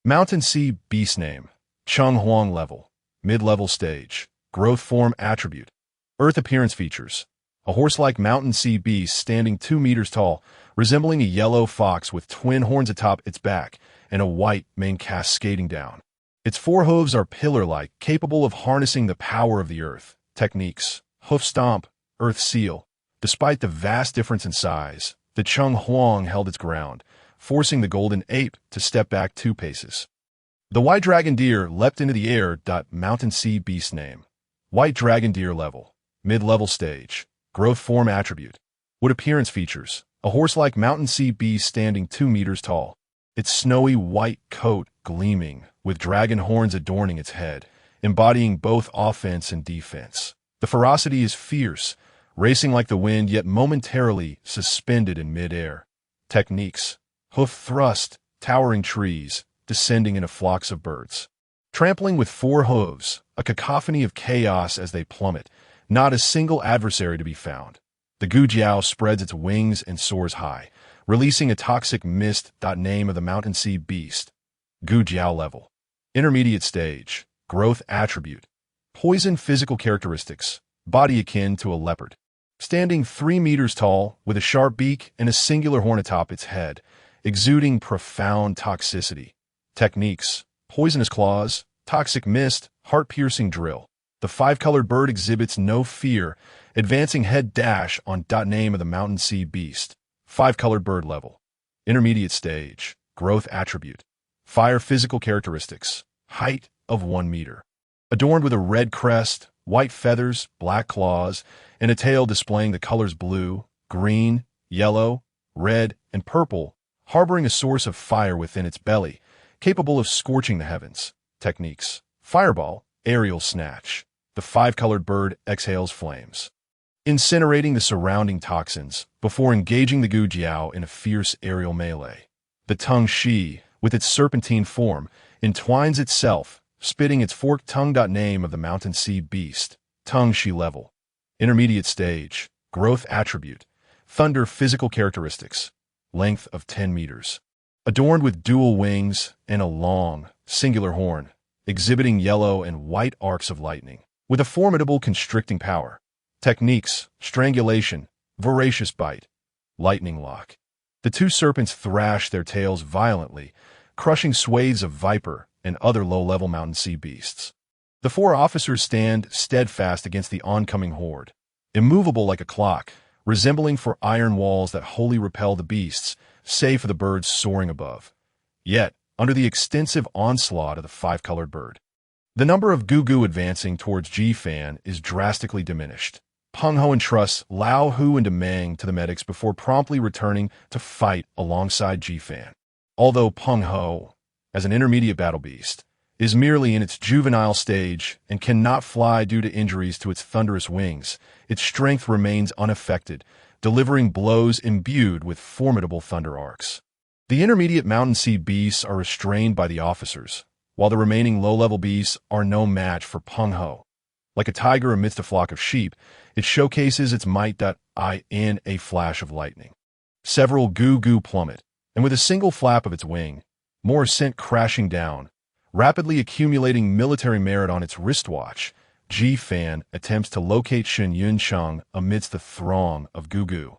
Mountain Sea Beast Name: Cheng Huang Level, Mid-Level Stage, Growth Form Attribute. Earth Appearance Features: a horse-like mountain sea beast standing 2 meters tall, resembling a yellow fox with twin horns atop its back and a white mane cascading down. Its 4 hooves are pillar-like, capable of harnessing the power of the earth. Techniques: Hoof Stomp, Earth Seal. Despite the vast difference in size, the Cheng Huang held its ground, forcing the golden ape to step back 2 paces. The white dragon deer leapt into the air. Mountain Sea Beast Name: White Dragon Deer Level, Mid-Level Stage, Growth Form Attribute. Wood Appearance Features: a horse-like mountain sea beast standing 2 meters tall, its snowy white coat gleaming, with dragon horns adorning its head, embodying both offense and defense. The ferocity is fierce, racing like the wind yet momentarily suspended in mid-air. Techniques: Hoof Thrust, towering trees, descending into flocks of birds. Trampling with 4 hooves, a cacophony of chaos as they plummet, not a single adversary to be found. The Gujiao spreads its wings and soars high, releasing a toxic mist. Name of the mountain sea beast: Gujiao Level, Intermediate Stage, Growth Attribute. Poison Physical Characteristics: body akin to a leopard, standing 3 meters tall, with a sharp beak and a singular horn atop its head, exuding profound toxicity. Techniques: Poisonous Claws, Toxic Mist, Heart-Piercing Drill. The 5-colored bird exhibits no fear, advancing head dash on. Name of the mountain sea beast: 5-colored bird level, Intermediate Stage, Growth Attribute. Fire Physical Characteristics: height of 1 meter. Adorned with a red crest, white feathers, black claws, and a tail displaying the colors blue, green, yellow, red, and purple, harboring a source of fire within its belly, capable of scorching the heavens. Techniques: Fireball, Aerial Snatch. The 5-colored bird exhales flames, incinerating the surrounding toxins before engaging the Gujiao in a fierce aerial melee. The Tongue Shi, with its serpentine form, entwines itself, spitting its forked tongue. Name of the mountain sea beast: Tongue Shi Level, Intermediate Stage, Growth Attribute. Thunder Physical Characteristics: length of 10 meters. Adorned with dual wings and a long, singular horn, exhibiting yellow and white arcs of lightning, with a formidable constricting power. Techniques: Strangulation, Voracious Bite, Lightning Lock. The 2 serpents thrash their tails violently, crushing swathes of viper and other low-level mountain sea beasts. The 4 officers stand steadfast against the oncoming horde, immovable like a clock, resembling 4 iron walls that wholly repel the beasts, save for the birds soaring above. Yet, under the extensive onslaught of the 5-colored bird, the number of Gugu advancing towards Ji Fan is drastically diminished. Peng Ho entrusts Lao Hu and Demang to the medics before promptly returning to fight alongside Ji Fan. Although Peng Ho, as an intermediate battle beast, is merely in its juvenile stage and cannot fly due to injuries to its thunderous wings. Its strength remains unaffected, delivering blows imbued with formidable thunder arcs. The intermediate mountain sea beasts are restrained by the officers, while the remaining low-level beasts are no match for Pangu. Like a tiger amidst a flock of sheep, it showcases its might in a flash of lightning. Several Guixu plummet, and with a single flap of its wing, more is sent crashing down. Rapidly accumulating military merit on its wristwatch, Ji-fan attempts to locate Xuanyuan amidst the throng of Guixu.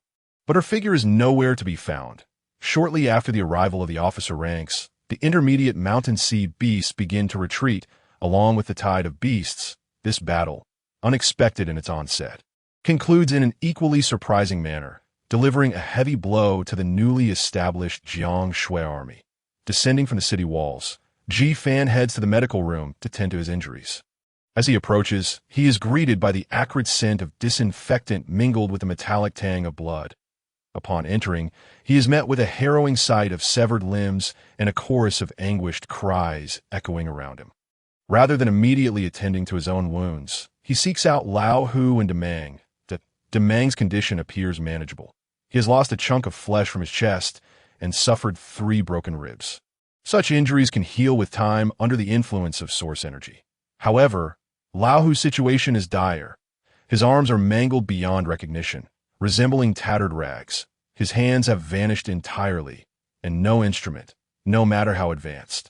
But her figure is nowhere to be found. Shortly after the arrival of the officer ranks, the intermediate mountain sea beasts begin to retreat, along with the tide of beasts. This battle, unexpected in its onset, concludes in an equally surprising manner, delivering a heavy blow to the newly established Jiang army. Descending from the city walls, Ji-fan heads to the medical room to tend to his injuries. As he approaches, he is greeted by the acrid scent of disinfectant mingled with the metallic tang of blood. Upon entering, he is met with a harrowing sight of severed limbs and a chorus of anguished cries echoing around him. Rather than immediately attending to his own wounds, he seeks out Lao Hu and Demang. Demang's condition appears manageable. He has lost a chunk of flesh from his chest and suffered 3 broken ribs. Such injuries can heal with time under the influence of source energy. However, Lao Hu's situation is dire. His arms are mangled beyond recognition, resembling tattered rags. His hands have vanished entirely, and no instrument, no matter how advanced,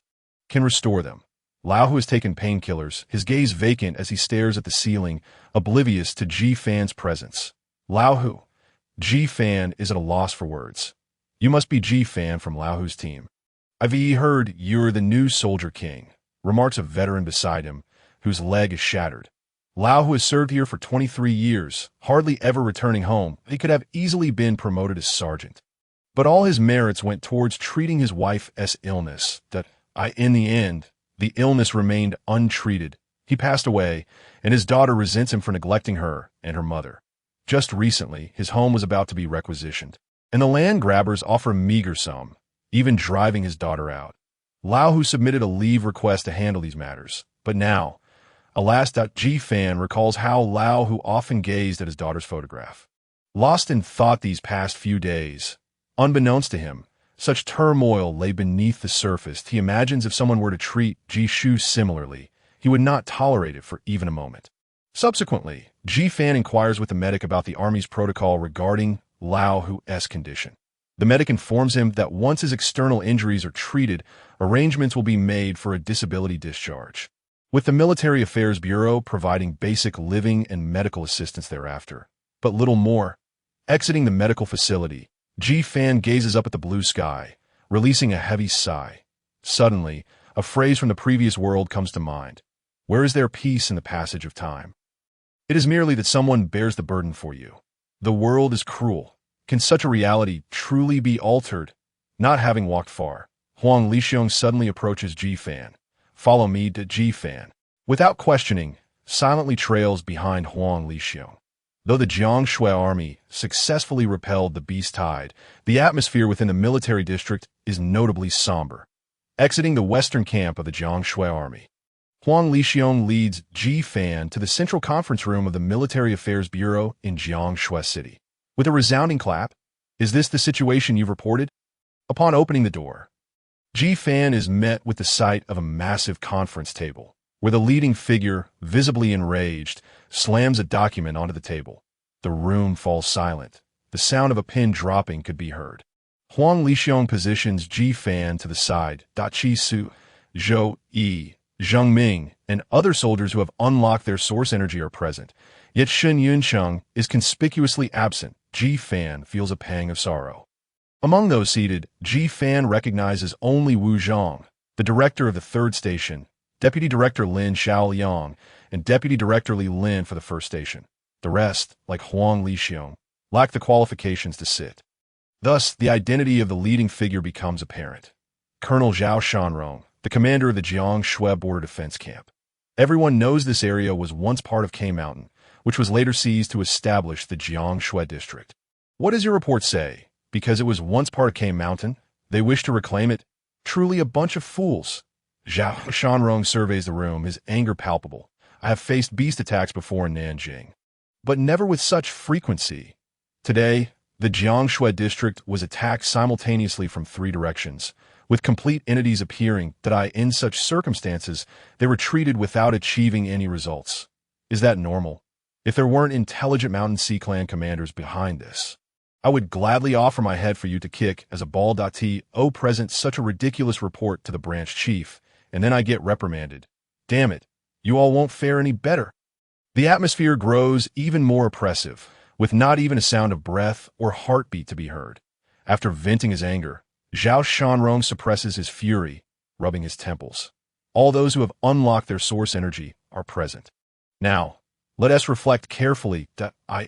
can restore them. Lao Hu has taken painkillers, his gaze vacant as he stares at the ceiling, oblivious to Ji-fan's presence. Lao Hu. Ji-fan is at a loss for words. You must be Ji-fan from Lao Hu's team. I've heard you're the new soldier king, remarks a veteran beside him, whose leg is shattered. Lao Hu has served here for 23 years, hardly ever returning home. He could have easily been promoted as sergeant. But all his merits went towards treating his wife's illness. In the end, the illness remained untreated. He passed away, and his daughter resents him for neglecting her and her mother. Just recently, his home was about to be requisitioned, and the land grabbers offer a meager sum, even driving his daughter out. Lao Hu submitted a leave request to handle these matters, but now, alas, Ji-fan recalls how Lao Hu often gazed at his daughter's photograph. Lost in thought these past few days, unbeknownst to him, such turmoil lay beneath the surface. He imagines if someone were to treat Guixu similarly, he would not tolerate it for even a moment. Subsequently, Ji-fan inquires with the medic about the army's protocol regarding Lao Hu's condition. The medic informs him that once his external injuries are treated, arrangements will be made for a disability discharge, with the Military Affairs Bureau providing basic living and medical assistance thereafter. But little more. Exiting the medical facility, Ji-fan gazes up at the blue sky, releasing a heavy sigh. Suddenly, a phrase from the previous world comes to mind. Where is there peace in the passage of time? It is merely that someone bears the burden for you. The world is cruel. Can such a reality truly be altered? Not having walked far, Huang Lixiong suddenly approaches Ji-fan. Follow me to Ji-fan. Without questioning, silently trails behind Huang Lixiong. Though the Jiang army successfully repelled the beast tide, the atmosphere within the military district is notably somber. Exiting the western camp of the Jiang army, Huang Lixiong leads Ji-fan to the central conference room of the Military Affairs Bureau in Jiang City. With a resounding clap, "Is this the situation you've reported?" Upon opening the door, Ji-fan is met with the sight of a massive conference table, where the leading figure, visibly enraged, slams a document onto the table. The room falls silent. The sound of a pin dropping could be heard. Huang Lixiong positions Ji-fan to the side. Qi Zhou Yi, Zheng Ming, and other soldiers who have unlocked their source energy are present. Yet Xuanyuan is conspicuously absent. Ji-fan feels a pang of sorrow. Among those seated, Ji-fan recognizes only Wu Zhang, the director of the third station, Deputy Director Lin Xiaoliang, and Deputy Director Li Lin for the first station. The rest, like Huang Lixiong, lack the qualifications to sit. Thus, the identity of the leading figure becomes apparent. Colonel Zhao Shanrong, the commander of the Jiang Border Defense Camp. Everyone knows this area was once part of K Mountain, which was later seized to establish the Jiang district. What does your report say? Because it was once part of K Mountain, they wish to reclaim it? Truly a bunch of fools. Zhao Shanrong surveys the room, his anger palpable. I have faced beast attacks before in Nanjing, but never with such frequency. Today, the Jiangshui district was attacked simultaneously from 3 directions, with complete entities appearing that in such circumstances, they retreated without achieving any results. Is that normal? If there weren't intelligent Mountain Sea clan commanders behind this, I would gladly offer my head for you to kick as a ball.to present such a ridiculous report to the branch chief, and then I get reprimanded. Damn it, you all won't fare any better. The atmosphere grows even more oppressive, with not even a sound of breath or heartbeat to be heard. After venting his anger, Zhao Shanrong suppresses his fury, rubbing his temples. All those who have unlocked their source energy are present. Now, let us reflect carefully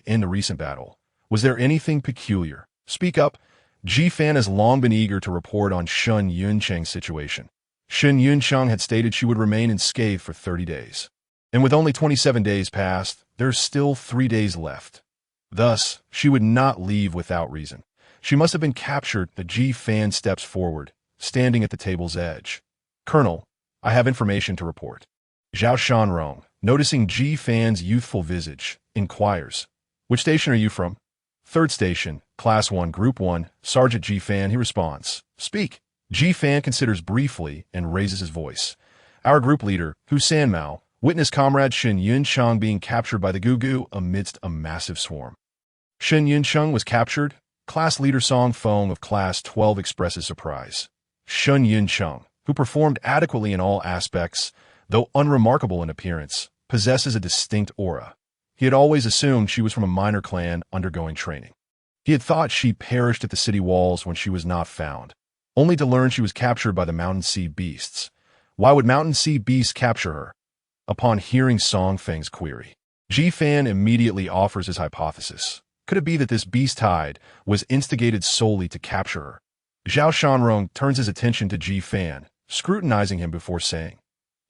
in the recent battle. Was there anything peculiar? Speak up. Ji Fan has long been eager to report on Shun Yuncheng's situation. Shun Yuncheng had stated she would remain unscathed for 30 days. And with only 27 days past, there's still 3 days left. Thus, she would not leave without reason. She must have been captured. The Ji Fan steps forward, standing at the table's edge. Colonel, I have information to report. Zhao Shanrong, noticing Ji Fan's youthful visage, inquires, which station are you from? 3rd station, Class 1, Group 1, Sergeant Ji Fan, he responds. Speak. Ji Fan considers briefly and raises his voice. Our group leader, Hu Sanmao, witnessed Comrade Shun Yuncheng being captured by the Guixu amidst a massive swarm. Shun Yuncheng was captured. Class leader Song Feng of Class 12 expresses surprise. Shun Yuncheng, who performed adequately in all aspects, though unremarkable in appearance, possesses a distinct aura. He had always assumed she was from a minor clan undergoing training. He had thought she perished at the city walls when she was not found, only to learn she was captured by the Mountain Sea beasts. Why would Mountain Sea beasts capture her? Upon hearing Song Feng's query, Ji Fan immediately offers his hypothesis. Could it be that this beast tide was instigated solely to capture her? Zhao Shanrong turns his attention to Ji Fan, scrutinizing him before saying,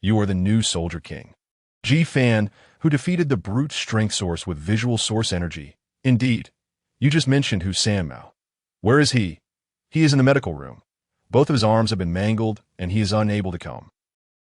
You are the new Soldier King. Ji Fan, who defeated the brute strength source with visual source energy. Indeed, you just mentioned Hu Sanmao. Where is he? He is in the medical room. Both of his arms have been mangled, and he is unable to come.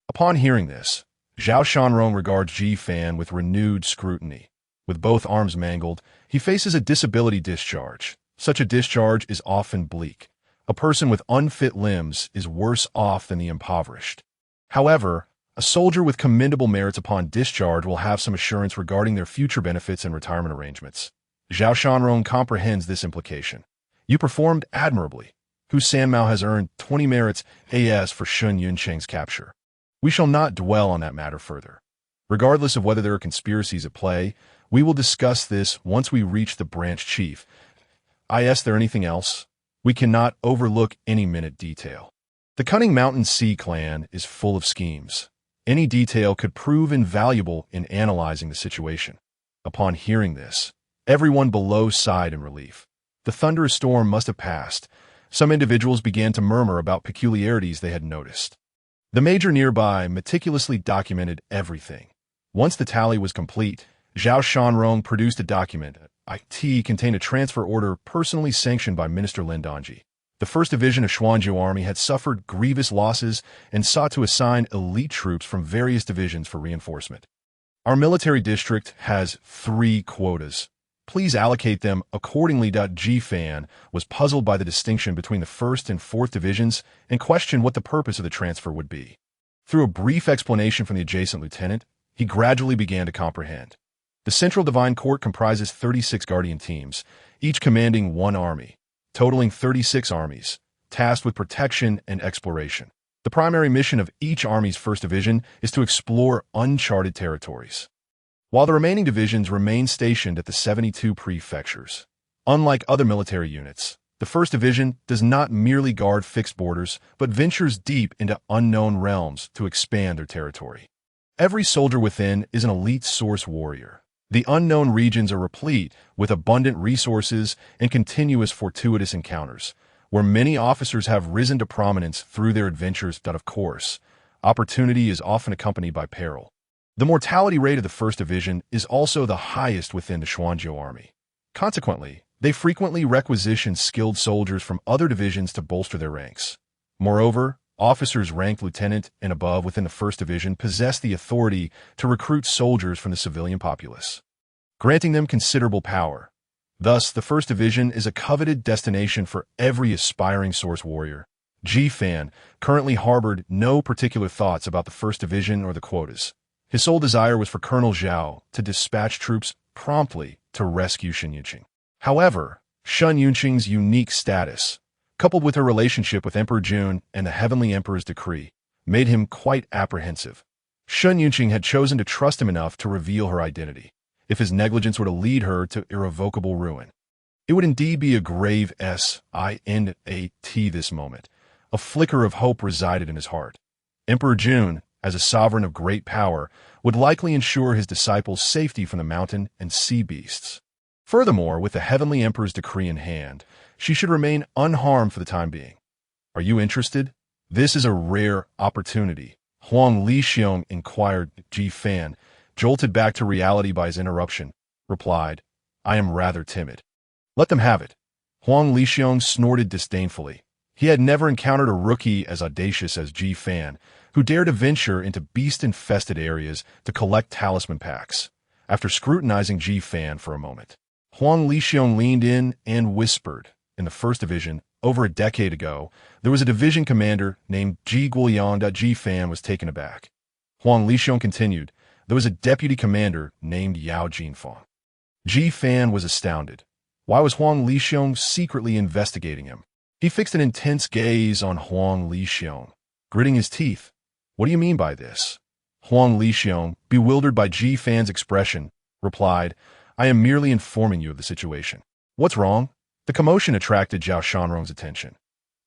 Upon hearing this, Zhao Shanrong regards Ji Fan with renewed scrutiny. With both arms mangled, he faces a disability discharge. Such a discharge is often bleak. A person with unfit limbs is worse off than the impoverished. However, a soldier with commendable merits upon discharge will have some assurance regarding their future benefits and retirement arrangements. Zhao Shanrong comprehends this implication. You performed admirably. Hu Sanmao has earned 20 merits AS for Shun Yuncheng's capture. We shall not dwell on that matter further. Regardless of whether there are conspiracies at play, we will discuss this once we reach the branch chief. Is there anything else? We cannot overlook any minute detail. The cunning Mountain Sea clan is full of schemes. Any detail could prove invaluable in analyzing the situation. Upon hearing this, everyone below sighed in relief. The thunderous storm must have passed. Some individuals began to murmur about peculiarities they had noticed. The major nearby meticulously documented everything. Once the tally was complete, Zhao Shanrong produced a document. It contained a transfer order personally sanctioned by Minister Lin Dongji. The 1st Division of Xuanyuan Army had suffered grievous losses and sought to assign elite troops from various divisions for reinforcement. Our military district has 3 quotas. Please allocate them accordingly. Ji Fan was puzzled by the distinction between the 1st and 4th Divisions and questioned what the purpose of the transfer would be. Through a brief explanation from the adjacent lieutenant, he gradually began to comprehend. The Central Divine Court comprises 36 guardian teams, each commanding 1 army, totaling 36 armies, tasked with protection and exploration. The primary mission of each army's 1st Division is to explore uncharted territories, while the remaining divisions remain stationed at the 72 prefectures. Unlike other military units, the 1st Division does not merely guard fixed borders, but ventures deep into unknown realms to expand their territory. Every soldier within is an elite source warrior. The unknown regions are replete with abundant resources and continuous fortuitous encounters, where many officers have risen to prominence through their adventures. Of course, opportunity is often accompanied by peril. The mortality rate of the 1st Division is also the highest within the Xuanyuan Army. Consequently, they frequently requisition skilled soldiers from other divisions to bolster their ranks. Moreover, Officers ranked lieutenant and above within the 1st Division possessed the authority to recruit soldiers from the civilian populace, granting them considerable power. Thus, the 1st Division is a coveted destination for every aspiring source warrior. Ji Fan currently harbored no particular thoughts about the 1st Division or the quotas. His sole desire was for Colonel Zhao to dispatch troops promptly to rescue Xuanyuan. However, Xuanyuan's unique status, coupled with her relationship with Emperor Jun and the Heavenly Emperor's decree, made him quite apprehensive. Xuanyuan had chosen to trust him enough to reveal her identity. If his negligence were to lead her to irrevocable ruin, it would indeed be a grave SINAT this moment. A flicker of hope resided in his heart. Emperor Jun, as a sovereign of great power, would likely ensure his disciples' safety from the mountain and sea beasts. Furthermore, with the Heavenly Emperor's decree in hand, she should remain unharmed for the time being. Are you interested? This is a rare opportunity. Huang Lixiong inquired. Ji Fan, jolted back to reality by his interruption, replied, I am rather timid. Let them have it. Huang Lixiong snorted disdainfully. He had never encountered a rookie as audacious as Ji Fan, who dared to venture into beast-infested areas to collect talisman packs. After scrutinizing Ji Fan for a moment, Huang Lixiong leaned in and whispered, in the 1st Division, over a decade ago, there was a division commander named Ji Guoyan. Ji Fan was taken aback. Huang Lixiong continued, there was a deputy commander named Yao Jinfang. Ji Fan was astounded. Why was Huang Lixiong secretly investigating him? He fixed an intense gaze on Huang Lixiong, gritting his teeth. What do you mean by this? Huang Lixiong, bewildered by Ji Fan's expression, replied, I am merely informing you of the situation. What's wrong? The commotion attracted Zhao Shanrong's attention.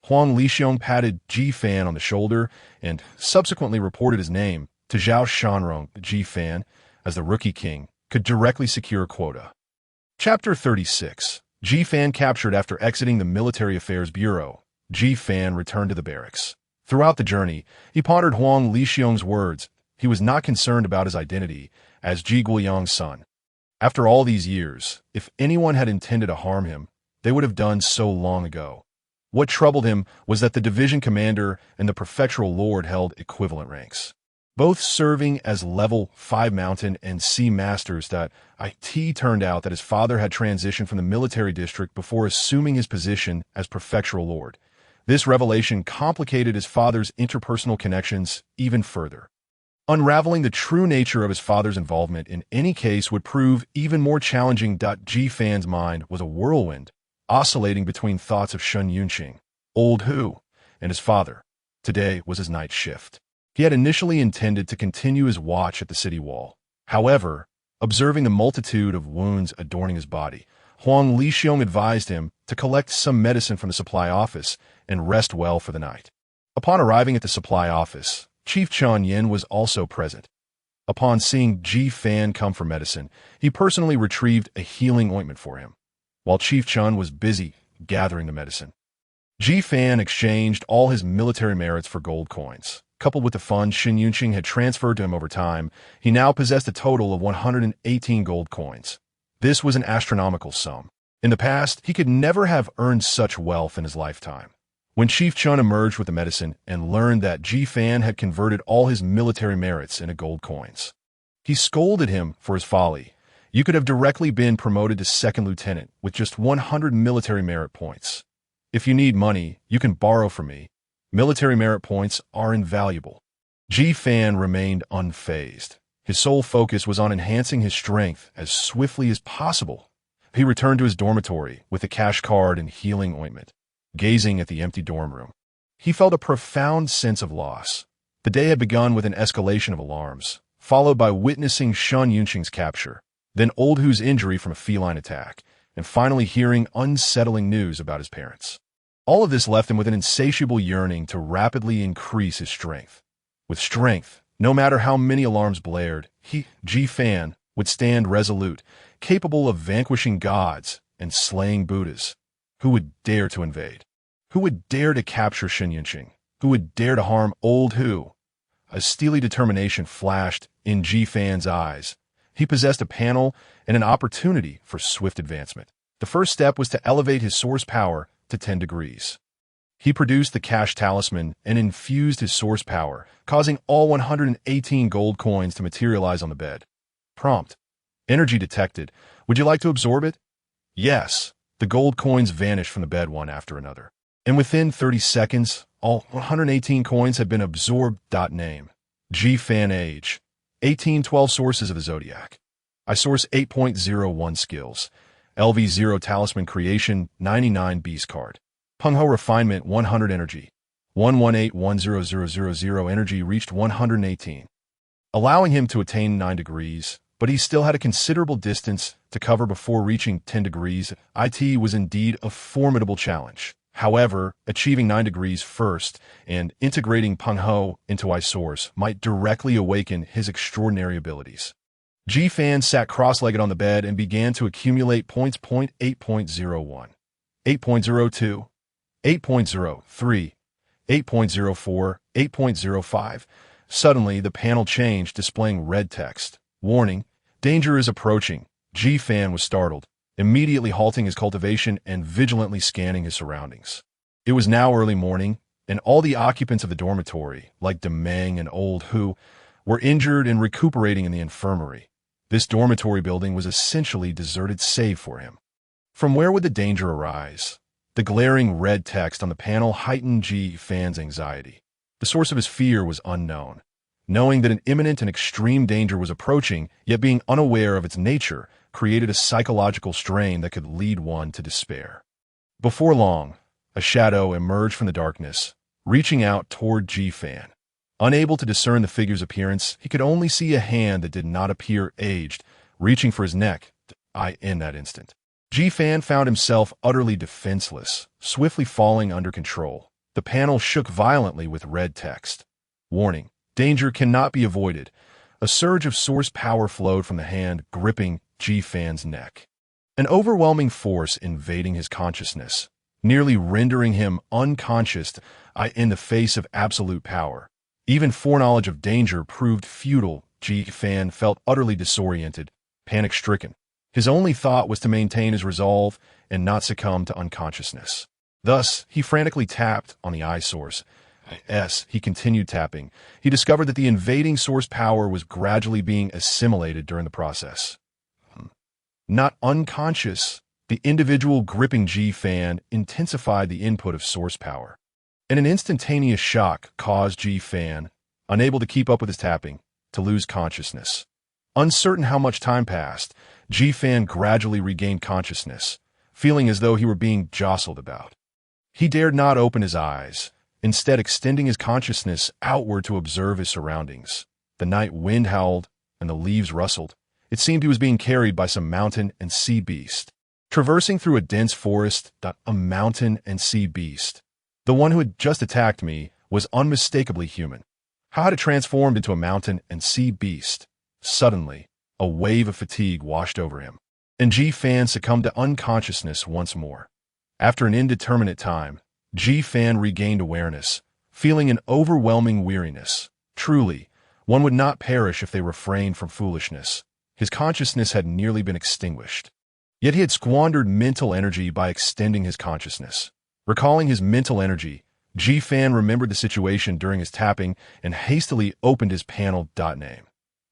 Huang Lixiong patted Ji Fan on the shoulder and subsequently reported his name to Zhao Shanrong. Ji Fan, as the rookie king, could directly secure a quota. Chapter 36. Ji Fan captured after exiting the Military Affairs Bureau. Ji Fan returned to the barracks. Throughout the journey, he pondered Huang Lixiong's words. He was not concerned about his identity as Ji Guoyang's son. After all these years, if anyone had intended to harm him, they would have done so long ago. What troubled him was that the division commander and the prefectural lord held equivalent ranks, both serving as level 5 mountain and sea masters. It turned out that his father had transitioned from the military district before assuming his position as prefectural lord. This revelation complicated his father's interpersonal connections even further. Unraveling the true nature of his father's involvement in any case would prove even more challenging. Ji Fan's mind was a whirlwind, oscillating between thoughts of Xuanyuan, old Hu, and his father. Today was his night shift. He had initially intended to continue his watch at the city wall. However, observing the multitude of wounds adorning his body, Huang Lixiong advised him to collect some medicine from the supply office and rest well for the night. Upon arriving at the supply office, Chief Xuanyuan was also present. Upon seeing Ji Fan come for medicine, he personally retrieved a healing ointment for him, while Chief Chun was busy gathering the medicine. Ji Fan exchanged all his military merits for gold coins. Coupled with the funds Xuanyuan had transferred to him over time, he now possessed a total of 118 gold coins. This was an astronomical sum. In the past, he could never have earned such wealth in his lifetime. When Chief Chun emerged with the medicine and learned that Ji Fan had converted all his military merits into gold coins, he scolded him for his folly. You could have directly been promoted to 2nd lieutenant with just 100 military merit points. If you need money, you can borrow from me. Military merit points are invaluable. Ji Fan remained unfazed. His sole focus was on enhancing his strength as swiftly as possible. He returned to his dormitory with a cash card and healing ointment. Gazing at the empty dorm room, he felt a profound sense of loss. The day had begun with an escalation of alarms, followed by witnessing Xuanyuan's capture, then Old Hu's injury from a feline attack, and finally hearing unsettling news about his parents. All of this left him with an insatiable yearning to rapidly increase his strength. With strength, no matter how many alarms blared, Ji Fan, would stand resolute, capable of vanquishing gods and slaying Buddhas. Who would dare to invade? Who would dare to capture Xuanyuan? Who would dare to harm Old Hu? A steely determination flashed in Ji Fan's eyes. He possessed a panel and an opportunity for swift advancement. The first step was to elevate his source power to 10 degrees. He produced the cash talisman and infused his source power, causing all 118 gold coins to materialize on the bed. Prompt. Energy detected. Would you like to absorb it? Yes. The gold coins vanished from the bed one after another. And within 30 seconds, all 118 coins had been absorbed. Name. G Fan Age. 1812 Sources of the Zodiac. I source 8.01 skills. LV0 Talisman Creation 99 Beast Card. Pangu Refinement 100 Energy. 1181000 energy reached 118, allowing him to attain 9 degrees, but he still had a considerable distance to cover before reaching 10 degrees. It was indeed a formidable challenge. However, achieving 9 degrees first and integrating Pangu into iSource might directly awaken his extraordinary abilities. G-Fan sat cross-legged on the bed and began to accumulate points. 8.01, 8.02, 8.03, 8.04, 8.05. Suddenly, the panel changed, displaying red text. Warning, danger is approaching. G-Fan was startled, immediately halting his cultivation and vigilantly scanning his surroundings. It was now early morning, and all the occupants of the dormitory, like Demeng and Old Hu, were injured and recuperating in the infirmary. This dormitory building was essentially deserted save for him. From where would the danger arise? The glaring red text on the panel heightened G-Fan's anxiety. The source of his fear was unknown. Knowing that an imminent and extreme danger was approaching, yet being unaware of its nature, created a psychological strain that could lead one to despair. Before long, a shadow emerged from the darkness, reaching out toward G-Fan. Unable to discern the figure's appearance, he could only see a hand that did not appear aged, reaching for his neck. In that instant, G-Fan found himself utterly defenseless, swiftly falling under control. The panel shook violently with red text. Warning, danger cannot be avoided. A surge of source power flowed from the hand, gripping G-Fan's neck. An overwhelming force invading his consciousness, nearly rendering him unconscious in the face of absolute power. Even foreknowledge of danger proved futile. G-Fan felt utterly disoriented, panic-stricken. His only thought was to maintain his resolve and not succumb to unconsciousness. Thus, he frantically tapped on the iSource. As he continued tapping, he discovered that the invading source power was gradually being assimilated during the process. Not unconscious, the individual gripping G-Fan intensified the input of source power. And an instantaneous shock caused G-Fan, unable to keep up with his tapping, to lose consciousness. Uncertain how much time passed, G-Fan gradually regained consciousness, feeling as though he were being jostled about. He dared not open his eyes, instead extending his consciousness outward to observe his surroundings. The night wind howled, and the leaves rustled. It seemed he was being carried by some mountain and sea beast. Traversing through a dense forest, a mountain and sea beast. The one who had just attacked me was unmistakably human. How had it transformed into a mountain and sea beast? Suddenly, a wave of fatigue washed over him, and G-Fan succumbed to unconsciousness once more. After an indeterminate time, G-Fan regained awareness, feeling an overwhelming weariness. Truly, one would not perish if they refrained from foolishness. His consciousness had nearly been extinguished. Yet he had squandered mental energy by extending his consciousness. Recalling his mental energy, G-Fan remembered the situation during his tapping and hastily opened his panel. Name.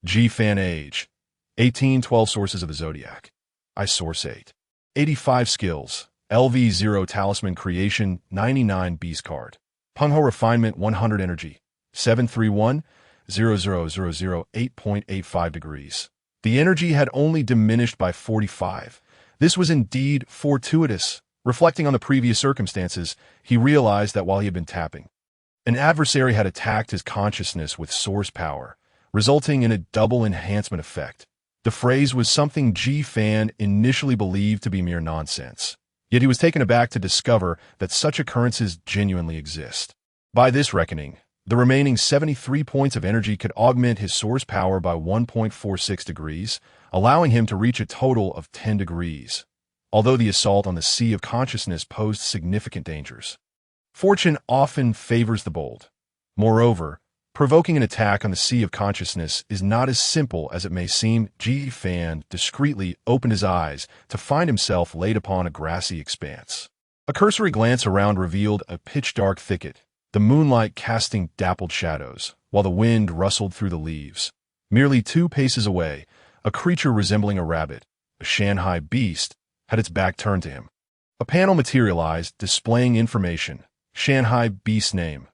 G-Fan Age. 1812 Sources of the Zodiac. I source 8. 85 Skills. LV0 Talisman Creation 99 Beast Card. Pangu Refinement 100 Energy. 731 0000 8.85 degrees. The energy had only diminished by 45. This was indeed fortuitous. Reflecting on the previous circumstances, he realized that while he had been tapping, an adversary had attacked his consciousness with source power, resulting in a double enhancement effect. The phrase was something G-Fan initially believed to be mere nonsense. Yet he was taken aback to discover that such occurrences genuinely exist. By this reckoning, the remaining 73 points of energy could augment his source power by 1.46 degrees, allowing him to reach a total of 10 degrees. Although the assault on the Sea of Consciousness posed significant dangers, fortune often favors the bold. Moreover, provoking an attack on the Sea of Consciousness is not as simple as it may seem. G-Fan discreetly opened his eyes to find himself laid upon a grassy expanse. A cursory glance around revealed a pitch-dark thicket, the moonlight casting dappled shadows, while the wind rustled through the leaves. Merely 2 paces away, a creature resembling a rabbit, a Shanghai beast, had its back turned to him. A panel materialized, displaying information. Shanghai beast name,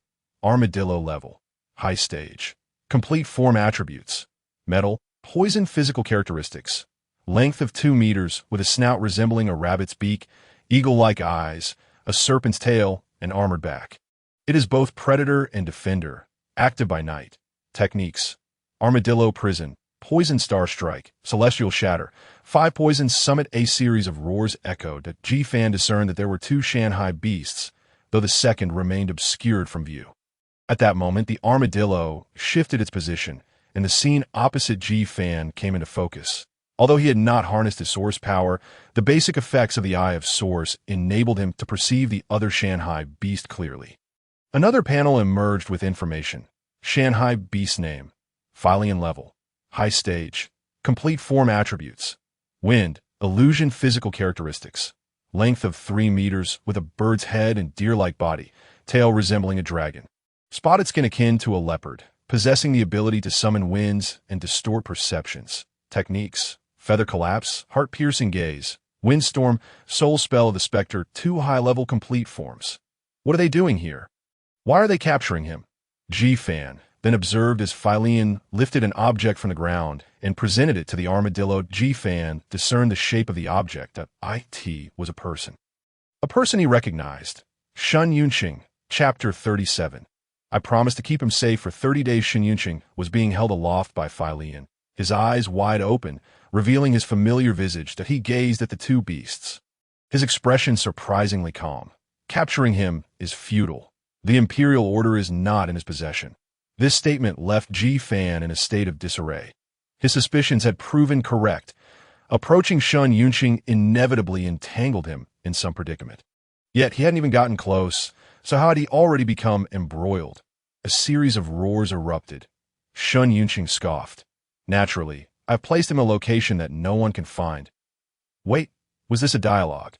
armadillo level, high stage, complete form attributes, metal, poison physical characteristics, length of 2 meters with a snout resembling a rabbit's beak, eagle-like eyes, a serpent's tail, and armored back. It is both predator and defender, active by night. Techniques: Armadillo Prison, Poison Star Strike, Celestial Shatter. 5 poisons summit. A series of roars echoed that Ji-Fan discerned that there were 2 Shanghai beasts, though the second remained obscured from view. At that moment, the armadillo shifted its position, and the scene opposite Ji-Fan came into focus. Although he had not harnessed his source power, the basic effects of the Eye of Source enabled him to perceive the other Shanghai beast clearly. Another panel emerged with information. Shanghai beast name, Philian level, high stage, complete form attributes, wind, illusion physical characteristics, length of 3 meters with a bird's head and deer-like body, tail resembling a dragon, spotted skin akin to a leopard, possessing the ability to summon winds and distort perceptions. Techniques: Feather Collapse, Heart-Piercing Gaze, Windstorm, Soul Spell of the Spectre. 2 high-level complete forms. What are they doing here? Why are they capturing him? Ji-Fan then observed as Philian lifted an object from the ground and presented it to the armadillo. Ji-Fan discerned the shape of the object. That it was a person. A person he recognized. Xuanyuan, Chapter 37. I promised to keep him safe for 30 days. Xuanyuan was being held aloft by Philian, his eyes wide open, revealing his familiar visage. That he gazed at the 2 beasts. His expression surprisingly calm. Capturing him is futile. The Imperial Order is not in his possession. This statement left Ji-Fan in a state of disarray. His suspicions had proven correct. Approaching Xuanyuan inevitably entangled him in some predicament. Yet he hadn't even gotten close, so how had he already become embroiled? A series of roars erupted. Xuanyuan scoffed. Naturally, I've placed him in a location that no one can find. Wait, was this a dialogue?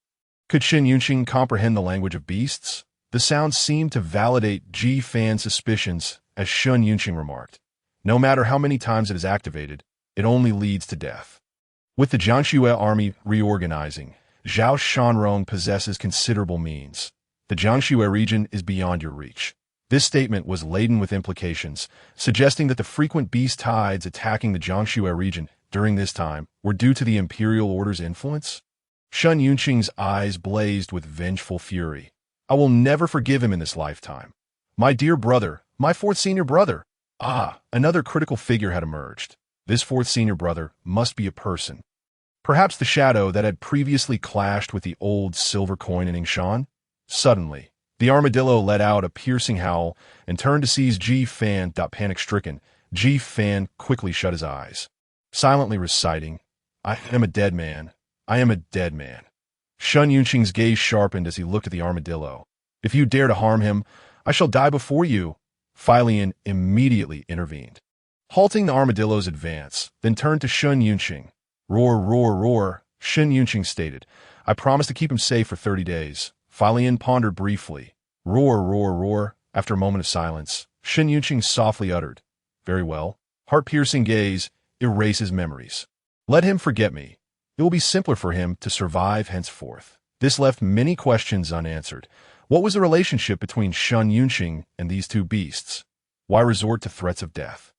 Could Xuanyuan comprehend the language of beasts? The sound seemed to validate Ji-Fan's suspicions, as Xuanyuan remarked. No matter how many times it is activated, it only leads to death. With the Jiangxue army reorganizing, Zhao Shanrong possesses considerable means. The Jiangxue region is beyond your reach. This statement was laden with implications, suggesting that the frequent beast tides attacking the Jiangxue region during this time were due to the Imperial Order's influence. Xuanyuan's eyes blazed with vengeful fury. I will never forgive him in this lifetime. My dear brother, my 4th senior brother. Another critical figure had emerged. This 4th senior brother must be a person. Perhaps the shadow that had previously clashed with the old silver coin in Yingshan? Suddenly, the armadillo let out a piercing howl and turned to seize Ji-Fan. Panic-stricken, Ji-Fan quickly shut his eyes, silently reciting, I am a dead man. I am a dead man. Xuanyuan's gaze sharpened as he looked at the armadillo. If you dare to harm him, I shall die before you. Philian immediately intervened, halting the armadillo's advance, then turned to Xuanyuan. Roar, roar, roar, Xuanyuan stated. I promise to keep him safe for 30 days. Philian pondered briefly. Roar, roar, roar. After a moment of silence, Xuanyuan softly uttered, very well. Heart-piercing gaze, erase his memories. Let him forget me. It will be simpler for him to survive henceforth. This left many questions unanswered. What was the relationship between Xuanyuan and these 2 beasts? Why resort to threats of death?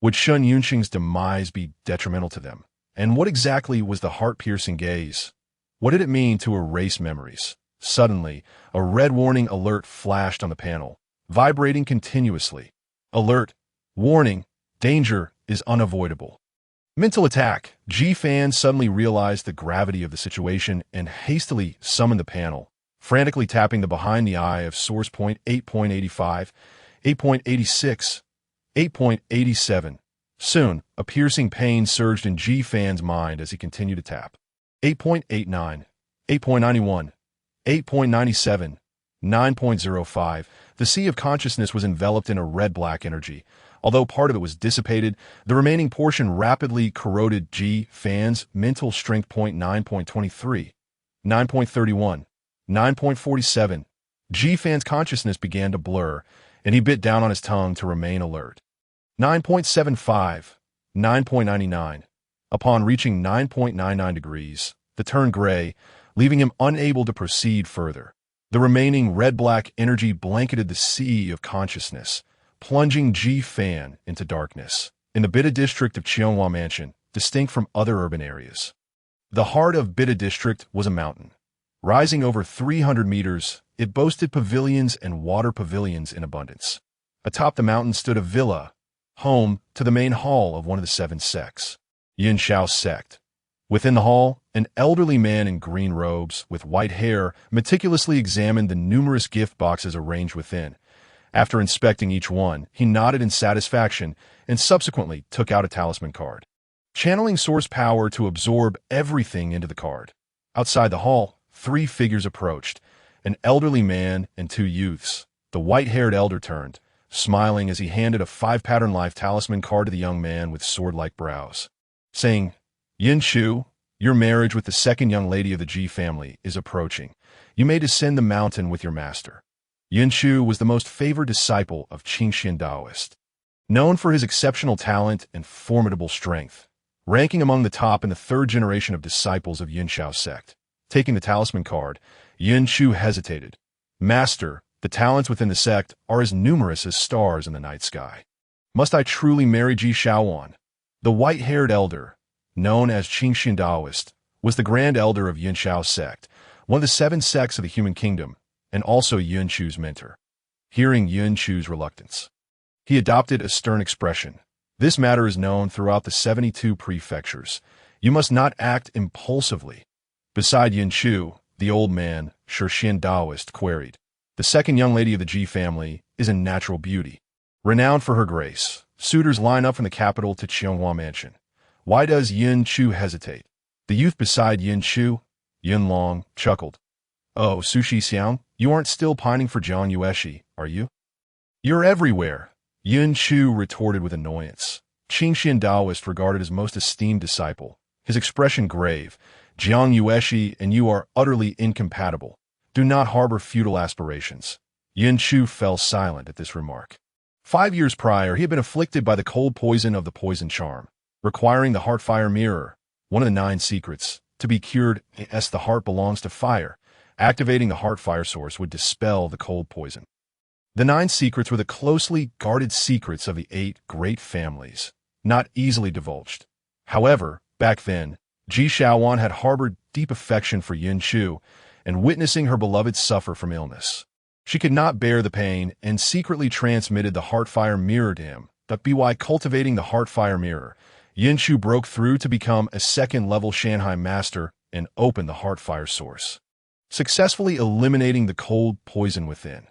Would Xuanyuan's demise be detrimental to them? And what exactly was the heart-piercing gaze? What did it mean to erase memories? Suddenly, a red warning alert flashed on the panel, vibrating continuously. Alert. Warning. Danger is unavoidable. Mental attack. Ji-Fan suddenly realized the gravity of the situation and hastily summoned the panel, frantically tapping the behind the eye of source point 8.85, 8.86, 8.87. Soon, a piercing pain surged in Ji-Fan's mind as he continued to tap. 8.89, 8.91, 8.97, 9.05. The sea of consciousness was enveloped in a red-black energy. Although part of it was dissipated, the remaining portion rapidly corroded Ji-Fan's mental strength. 9.23, 9.31, 9.47. Ji Fan's consciousness began to blur, and he bit down on his tongue to remain alert. 9.75. 9.99. Upon reaching 9.99 degrees, the turned gray, leaving him unable to proceed further. The remaining red-black energy blanketed the sea of consciousness, plunging Ji Fan into darkness. In the Bida district of Xuanyuan Mansion, distinct from other urban areas. The heart of Bida district was a mountain. Rising over 300 meters, it boasted pavilions and water pavilions in abundance. Atop the mountain stood a villa, home to the main hall of one of the 7 sects, Yinshao sect. Within the hall, an elderly man in green robes with white hair meticulously examined the numerous gift boxes arranged within. After inspecting each one, he nodded in satisfaction and subsequently took out a talisman card, channeling source power to absorb everything into the card. Outside the hall, 3 figures approached, an elderly man and 2 youths. The white-haired elder turned, smiling as he handed a 5-pattern life talisman card to the young man with sword-like brows, saying, "Yinshu, your marriage with the second young lady of the Ji family is approaching. You may descend the mountain with your master." Yinshu was the most favored disciple of Qingxian Taoist, known for his exceptional talent and formidable strength, ranking among the top in the 3rd generation of disciples of Yinshao sect. Taking the talisman card, Yinshu hesitated. "Master, the talents within the sect are as numerous as stars in the night sky. Must I truly marry Ji Shaowan?" The white-haired elder, known as Qingxian Taoist, was the grand elder of Yinshao sect, one of the 7 sects of the human kingdom, and also Yinshu's mentor. Hearing Yinshu's reluctance, he adopted a stern expression. "This matter is known throughout the 72 prefectures. You must not act impulsively." Beside Yinshu, the old man, Shixian Taoist, queried, "The second young lady of the Ji family is a natural beauty, renowned for her grace. Suitors line up from the capital to Xuanyuan Mansion. Why does Yinshu hesitate?" The youth beside Yinshu, Yinlong, chuckled. "Oh, Sushi Xiang, you aren't still pining for Jiang Yueshi, are you?" "You're everywhere," Yinshu retorted with annoyance. Qingxian Taoist regarded his most esteemed disciple, his expression grave. "Jiang Yueshi and you are utterly incompatible. Do not harbor futile aspirations." Yinshu fell silent at this remark. 5 years prior, he had been afflicted by the cold poison of the poison charm, requiring the Heartfire Mirror, one of the 9 secrets, to be cured as the heart belongs to fire. Activating the Heartfire source would dispel the cold poison. The 9 secrets were the closely guarded secrets of the 8 great families, not easily divulged. However, back then, Ji Shaowan had harbored deep affection for Yinshu, and witnessing her beloved suffer from illness, she could not bear the pain and secretly transmitted the Heartfire Mirror to him. By cultivating the Heartfire Mirror, Yinshu broke through to become a 2nd-level Shanhai master and opened the Heartfire source, successfully eliminating the cold poison within.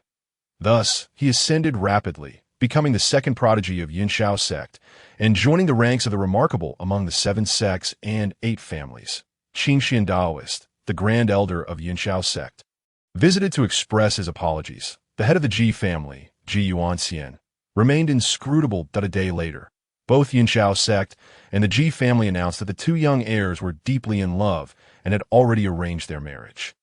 Thus, he ascended rapidly, becoming the 2nd prodigy of Yinshao sect, and joining the ranks of the remarkable among the 7 sects and 8 families. Qingxian Taoist, the grand elder of Yinshao sect, visited to express his apologies. The head of the Ji family, Ji Yuanxian, remained inscrutable a day later. Both Yinshao sect and the Ji family announced that the 2 young heirs were deeply in love and had already arranged their marriage.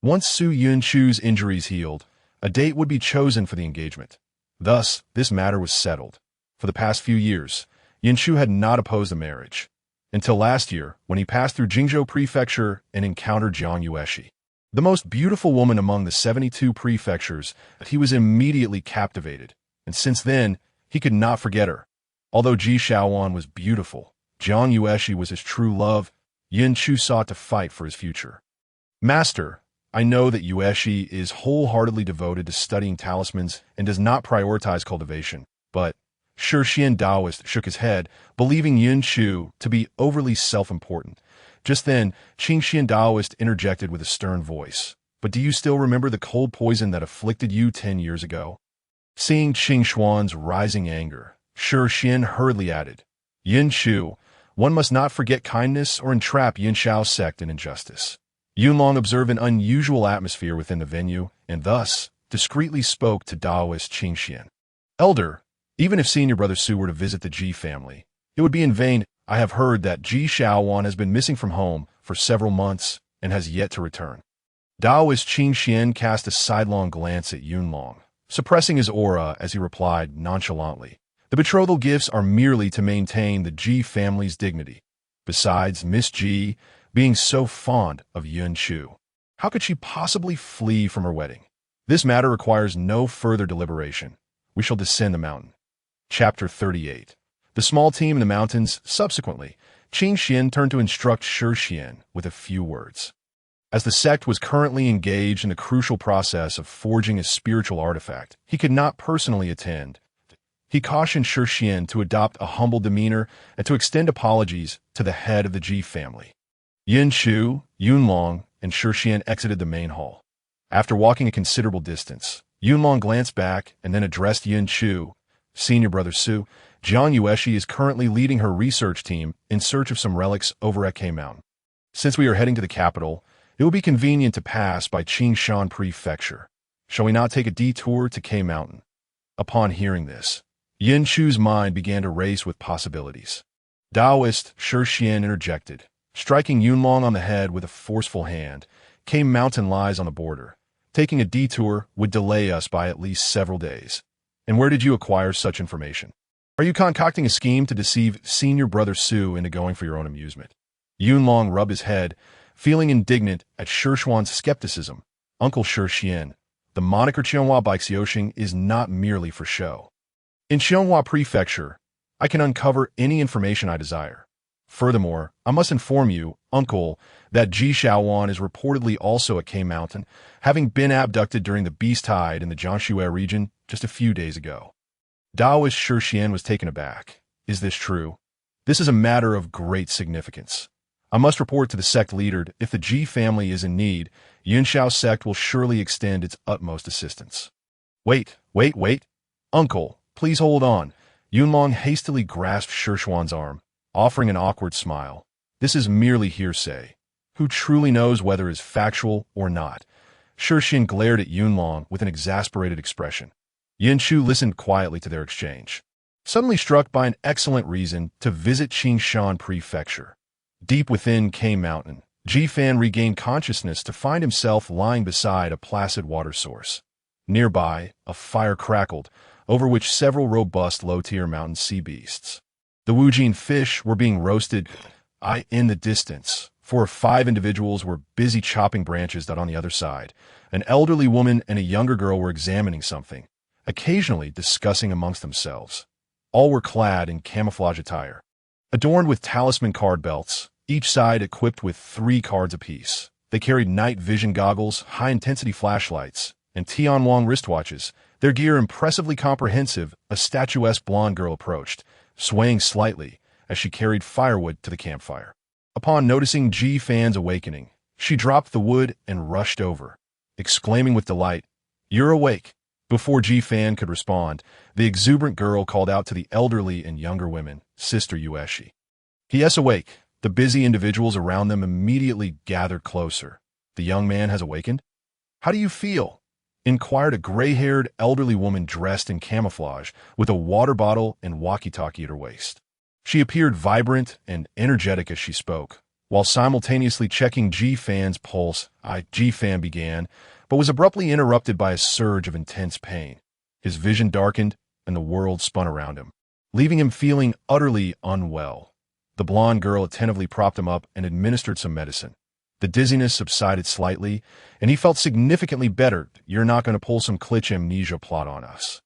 Once Su Yinshu's injuries healed, a date would be chosen for the engagement. Thus, this matter was settled. For the past few years, Yinshu had not opposed the marriage, until last year when he passed through Jingzhou Prefecture and encountered Jiang Yueshi, the most beautiful woman among the 72 prefectures. He was immediately captivated, and since then, he could not forget her. Although Ji Shaowan was beautiful, Jiang Yueshi was his true love. Yinshu sought to fight for his future. "Master, I know that Yueshi is wholeheartedly devoted to studying talismans and does not prioritize cultivation, but..." Shixian Taoist shook his head, believing Yinshu to be overly self-important. Just then, Qingxian Taoist interjected with a stern voice. "But do you still remember the cold poison that afflicted you 10 years ago?" Seeing Qingxuan's rising anger, Shixian hurriedly added, "Yinshu, one must not forget kindness or entrap Yinshao sect in injustice." Yunlong observed an unusual atmosphere within the venue, and thus discreetly spoke to Taoist Qingxian. "Elder, even if senior brother Su were to visit the Ji family, it would be in vain. I have heard that Ji Shaowan has been missing from home for several months and has yet to return." Daoist Qin Xian cast a sidelong glance at Yunlong, suppressing his aura as he replied nonchalantly, "The betrothal gifts are merely to maintain the Ji family's dignity. Besides, Miss Ji, being so fond of Yun Chu, how could she possibly flee from her wedding? This matter requires no further deliberation. We shall descend the mountain." Chapter 38. The small team in the mountains. Subsequently, Qin Xian turned to instruct Shi Xian with a few words. As the sect was currently engaged in the crucial process of forging a spiritual artifact, he could not personally attend. He cautioned Shi Xian to adopt a humble demeanor and to extend apologies to the head of the Ji family. Yin Chu, Yunlong, and Shi Xian exited the main hall. After walking a considerable distance, Yunlong glanced back and then addressed Yin Chu. "Senior Brother Su, Jiang Yueshi is currently leading her research team in search of some relics over at K Mountain. Since we are heading to the capital, it will be convenient to pass by Qingshan Prefecture. Shall we not take a detour to K Mountain?" Upon hearing this, Yin Chu's mind began to race with possibilities. Daoist Shi Xian interjected, striking Yunlong on the head with a forceful hand. "K Mountain lies on the border. Taking a detour would delay us by at least several days. And where did you acquire such information? Are you concocting a scheme to deceive Senior Brother Su into going for your own amusement?" Yunlong rubbed his head, feeling indignant at Shi Xuan's skepticism. "Uncle Shi Xian, the moniker Qianhua Baixiuxing is not merely for show. In Qianhua Prefecture, I can uncover any information I desire. Furthermore, I must inform you, Uncle, that Ji Xiaowan is reportedly also at K Mountain, having been abducted during the Beast Tide in the Jiangxue region just a few days ago." Daoist Shi Xian was taken aback. "Is this true? This is a matter of great significance. I must report to the sect leader. If the Ji family is in need, Yunxiao sect will surely extend its utmost assistance." Wait. Uncle, please hold on." Yunlong hastily grasped Shi Xuan's arm, offering an awkward smile. "This is merely hearsay. Who truly knows whether it is factual or not?" Shi Xian glared at Yunlong with an exasperated expression. Yin Chu listened quietly to their exchange, suddenly struck by an excellent reason to visit Qingshan Prefecture. Deep within K Mountain, Ji Fan regained consciousness to find himself lying beside a placid water source. Nearby, a fire crackled, over which several robust low-tier mountain sea beasts. The Wujin fish were being roasted. In the distance, 4 or 5 individuals were busy chopping branches that on the other side. An elderly woman and a younger girl were examining something, occasionally discussing amongst themselves. All were clad in camouflage attire, adorned with talisman card belts, each side equipped with 3 cards apiece. They carried night vision goggles, high-intensity flashlights, and Tianwang wristwatches, their gear impressively comprehensive. A statuesque blonde girl approached, swaying slightly as she carried firewood to the campfire. Upon noticing Ji Fan's awakening, she dropped the wood and rushed over, exclaiming with delight, "You're awake." Before Ji Fan could respond, the exuberant girl called out to the elderly and younger women, "Sister Yueshi." "He is awake." The busy individuals around them immediately gathered closer. "The young man has awakened? How do you feel?" inquired a gray-haired elderly woman dressed in camouflage with a water bottle and walkie-talkie at her waist. She appeared vibrant and energetic as she spoke, while simultaneously checking Ji Fan's pulse. Ji Fan began, but was abruptly interrupted by a surge of intense pain. His vision darkened, and the world spun around him, leaving him feeling utterly unwell. The blonde girl attentively propped him up and administered some medicine. The dizziness subsided slightly, and he felt significantly better. "You're not going to pull some Klitsch amnesia plot on us,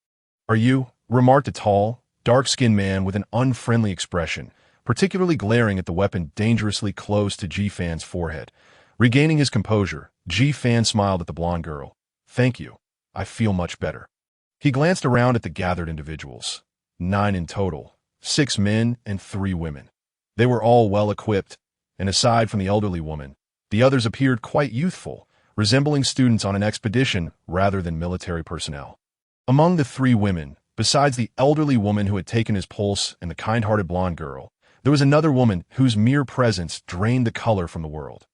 are you?" remarked a tall, dark-skinned man with an unfriendly expression, particularly glaring at the weapon dangerously close to Ji Fan's forehead. Regaining his composure, Ji Fan smiled at the blonde girl. "Thank you. I feel much better." He glanced around at the gathered individuals. 9 in total, 6 men and 3 women. They were all well-equipped, and aside from the elderly woman, the others appeared quite youthful, resembling students on an expedition rather than military personnel. Among the 3 women, besides the elderly woman who had taken his pulse and the kind-hearted blonde girl, there was another woman whose mere presence drained the color from the world.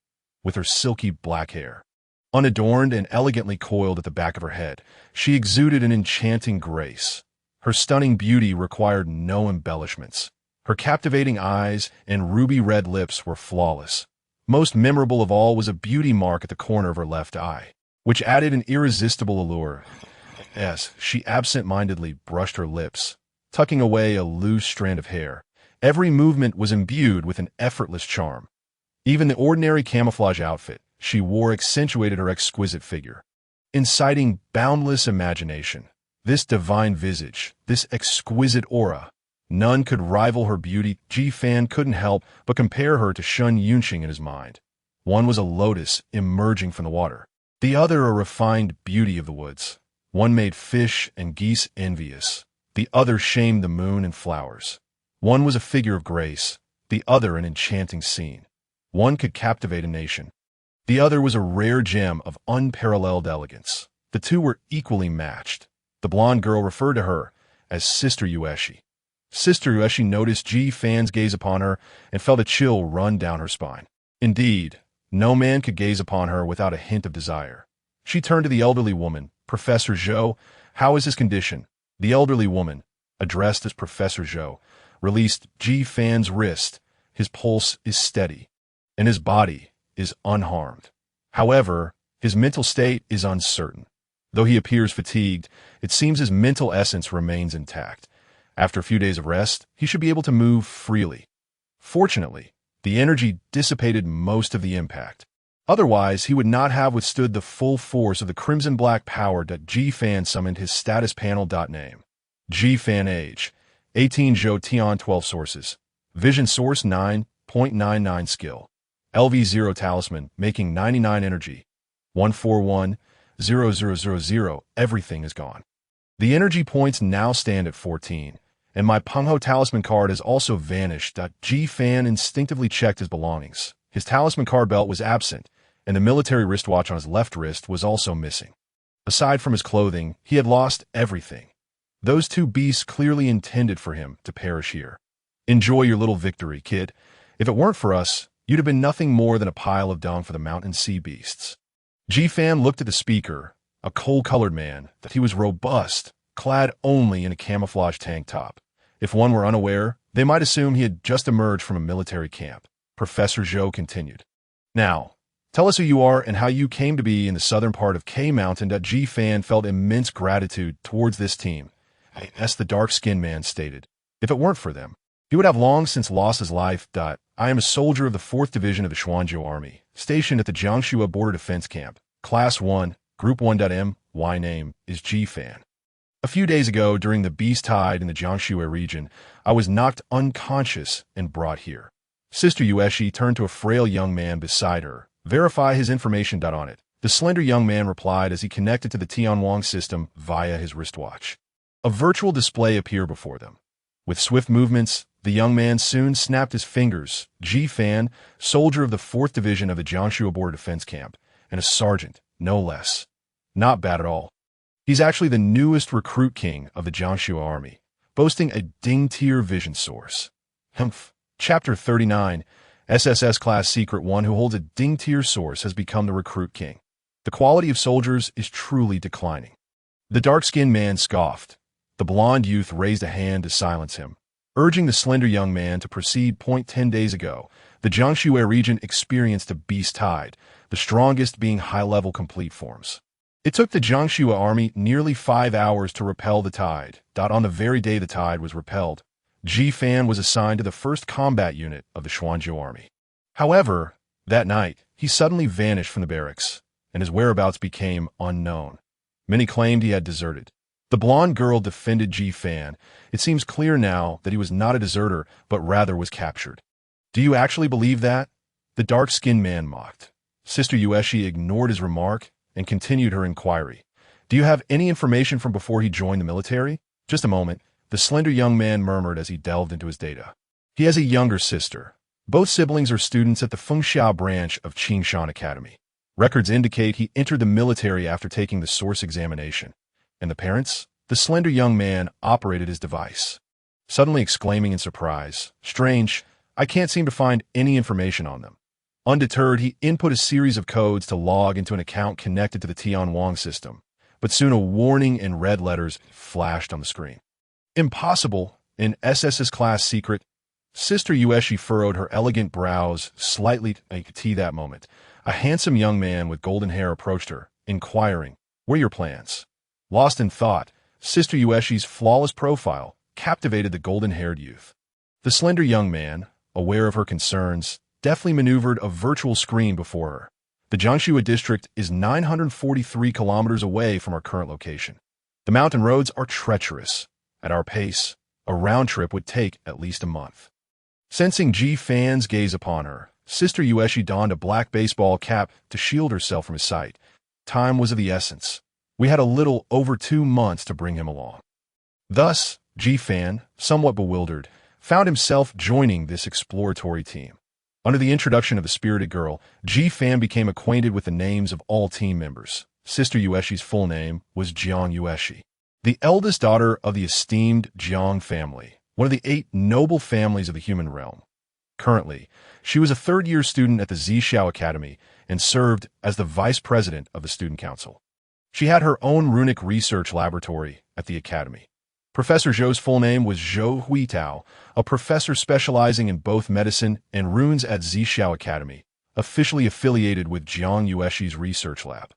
With her silky black hair, unadorned and elegantly coiled at the back of her head, she exuded an enchanting grace. Her stunning beauty required no embellishments. Her captivating eyes and ruby-red lips were flawless, Most memorable of all was a beauty mark at the corner of her left eye, which added an irresistible allure. As she absent-mindedly brushed her lips, tucking away a loose strand of hair. Every movement was imbued with an effortless charm. Even the ordinary camouflage outfit she wore accentuated her exquisite figure, inciting boundless imagination. This divine visage, this exquisite aura, none could rival her beauty. Ji-fan couldn't help but compare her to Xuanyuan in his mind. One was a lotus emerging from the water, the other a refined beauty of the woods. One made fish and geese envious, the other shamed the moon and flowers. One was a figure of grace, the other an enchanting scene. One could captivate a nation. The other was a rare gem of unparalleled elegance. The two were equally matched. The blonde girl referred to her as Sister Yueshi. Sister Yueshi noticed Ji-fan's gaze upon her and felt a chill run down her spine. Indeed, no man could gaze upon her without a hint of desire. She turned to the elderly woman. Professor Zhou, how is his condition? The elderly woman, addressed as Professor Zhou, released Ji-fan's wrist. His pulse is steady, and his body is unharmed. However, his mental state is uncertain. Though he appears fatigued, it seems his mental essence remains intact. After a few days of rest, he should be able to move freely. Fortunately, the energy dissipated most of the impact. Otherwise, he would not have withstood the full force of the crimson-black power that Ji-fan summoned. His status panel. Name: Ji-fan. Age: 18. Zhou Tian. 12 sources. Vision source 9.99. Skill: LV0 talisman, making 99 energy. 141,000. Everything is gone. The energy points now stand at 14, and my Pangu talisman card has also vanished. Ji-fan instinctively checked his belongings. His talisman card belt was absent, and the military wristwatch on his left wrist was also missing. Aside from his clothing, he had lost everything. Those two beasts clearly intended for him to perish here. Enjoy your little victory, kid. If it weren't for us, you'd have been nothing more than a pile of dung for the mountain sea beasts. Ji-fan looked at the speaker, a coal-colored man, that he was robust, clad only in a camouflage tank top. If one were unaware, they might assume he had just emerged from a military camp. Professor Zhou continued. Now, tell us who you are and how you came to be in the southern part of K Mountain. Ji-fan felt immense gratitude towards this team. As the dark-skinned man stated, if it weren't for them, he would have long since lost his life. I am a soldier of the 4th Division of the Xuanyuan Army, stationed at the Guixu Border Defense Camp, Class 1, Group 1. My name is Ji-fan. A few days ago, during the beast tide in the Jiangsu region, I was knocked unconscious and brought here. Sister Yueshi turned to a frail young man beside her. Verify his information. On it. The slender young man replied as he connected to the Tianwang system via his wristwatch. A virtual display appeared before them. With swift movements, the young man soon snapped his fingers. Ji-fan, soldier of the 4th Division of the Jiangsu Border Defense Camp, and a sergeant, no less. Not bad at all. He's actually the newest recruit king of the Jiangsu Army, boasting a Ding-tier vision source. Chapter 39, SSS Class Secret 1 who holds a Ding-tier source has become the recruit king. The quality of soldiers is truly declining. The dark-skinned man scoffed. The blond youth raised a hand to silence him, urging the slender young man to proceed. 10 days ago, the Jiangsu region experienced a beast tide, the strongest being high-level complete forms. It took the Jiangsu army nearly 5 hours to repel the tide. On the very day the tide was repelled, Ji-fan was assigned to the 1st Combat Unit of the Xuanyuan Army. However, that night, he suddenly vanished from the barracks, and his whereabouts became unknown. Many claimed he had deserted. The blonde girl defended Ji-fan. It seems clear now that he was not a deserter, but rather was captured. Do you actually believe that? The dark-skinned man mocked. Sister Yueshi ignored his remark and continued her inquiry. Do you have any information from before he joined the military? Just a moment, the slender young man murmured as he delved into his data. He has a younger sister. Both siblings are students at the Fengxiao branch of Qingshan Academy. Records indicate he entered the military after taking the source examination. And the parents? The slender young man operated his device, suddenly exclaiming in surprise, "Strange, I can't seem to find any information on them." Undeterred, he input a series of codes to log into an account connected to the Tianwang system, but soon a warning in red letters flashed on the screen. Impossible, an SSS Class Secret. Sister Yueshi furrowed her elegant brows slightly at that moment. A handsome young man with golden hair approached her, inquiring, "What are your plans?" Lost in thought, Sister Yueshi's flawless profile captivated the golden-haired youth. The slender young man, aware of her concerns, deftly maneuvered a virtual screen before her. The Jiangxi district is 943 kilometers away from our current location. The mountain roads are treacherous. At our pace, a round trip would take at least a month. Sensing Ji Fan's gaze upon her, Sister Yueshi donned a black baseball cap to shield herself from his sight. Time was of the essence. We had a little over 2 months to bring him along. Thus, Ji Fan, somewhat bewildered, found himself joining this exploratory team. Under the introduction of the spirited girl, Ji Fan became acquainted with the names of all team members. Sister Yueshi's full name was Jiang Yueshi, the eldest daughter of the esteemed Jiang family, one of the 8 noble families of the human realm. Currently, she was a third-year student at the Zhixiao Academy and served as the vice president of the student council. She had her own runic research laboratory at the academy. Professor Zhou's full name was Zhou Huitao, a professor specializing in both medicine and runes at Zhixiao Academy, officially affiliated with Jiang Yueshi's research lab.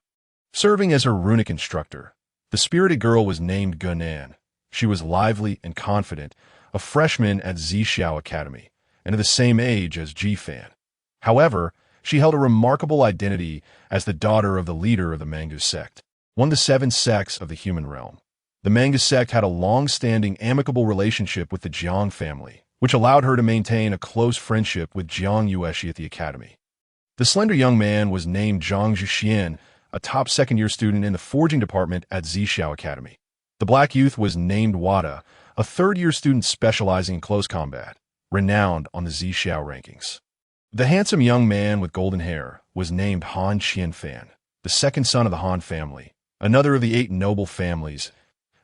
Serving as her runic instructor, the spirited girl was named Gunan. She was lively and confident, a freshman at Zhixiao Academy, and of the same age as Ji Fan. However, she held a remarkable identity as the daughter of the leader of the Mangu sect, one of the 7 sects of the human realm. The Mangu sect had a long-standing amicable relationship with the Jiang family, which allowed her to maintain a close friendship with Jiang Yueshi at the academy. The slender young man was named Zhang Zhixian, a top second-year student in the forging department at Zhixiao Academy. The black youth was named Wada, a third-year student specializing in close combat, renowned on the Zhixiao rankings. The handsome young man with golden hair was named Han Qianfan, the second son of the Han family, another of the 8 noble families.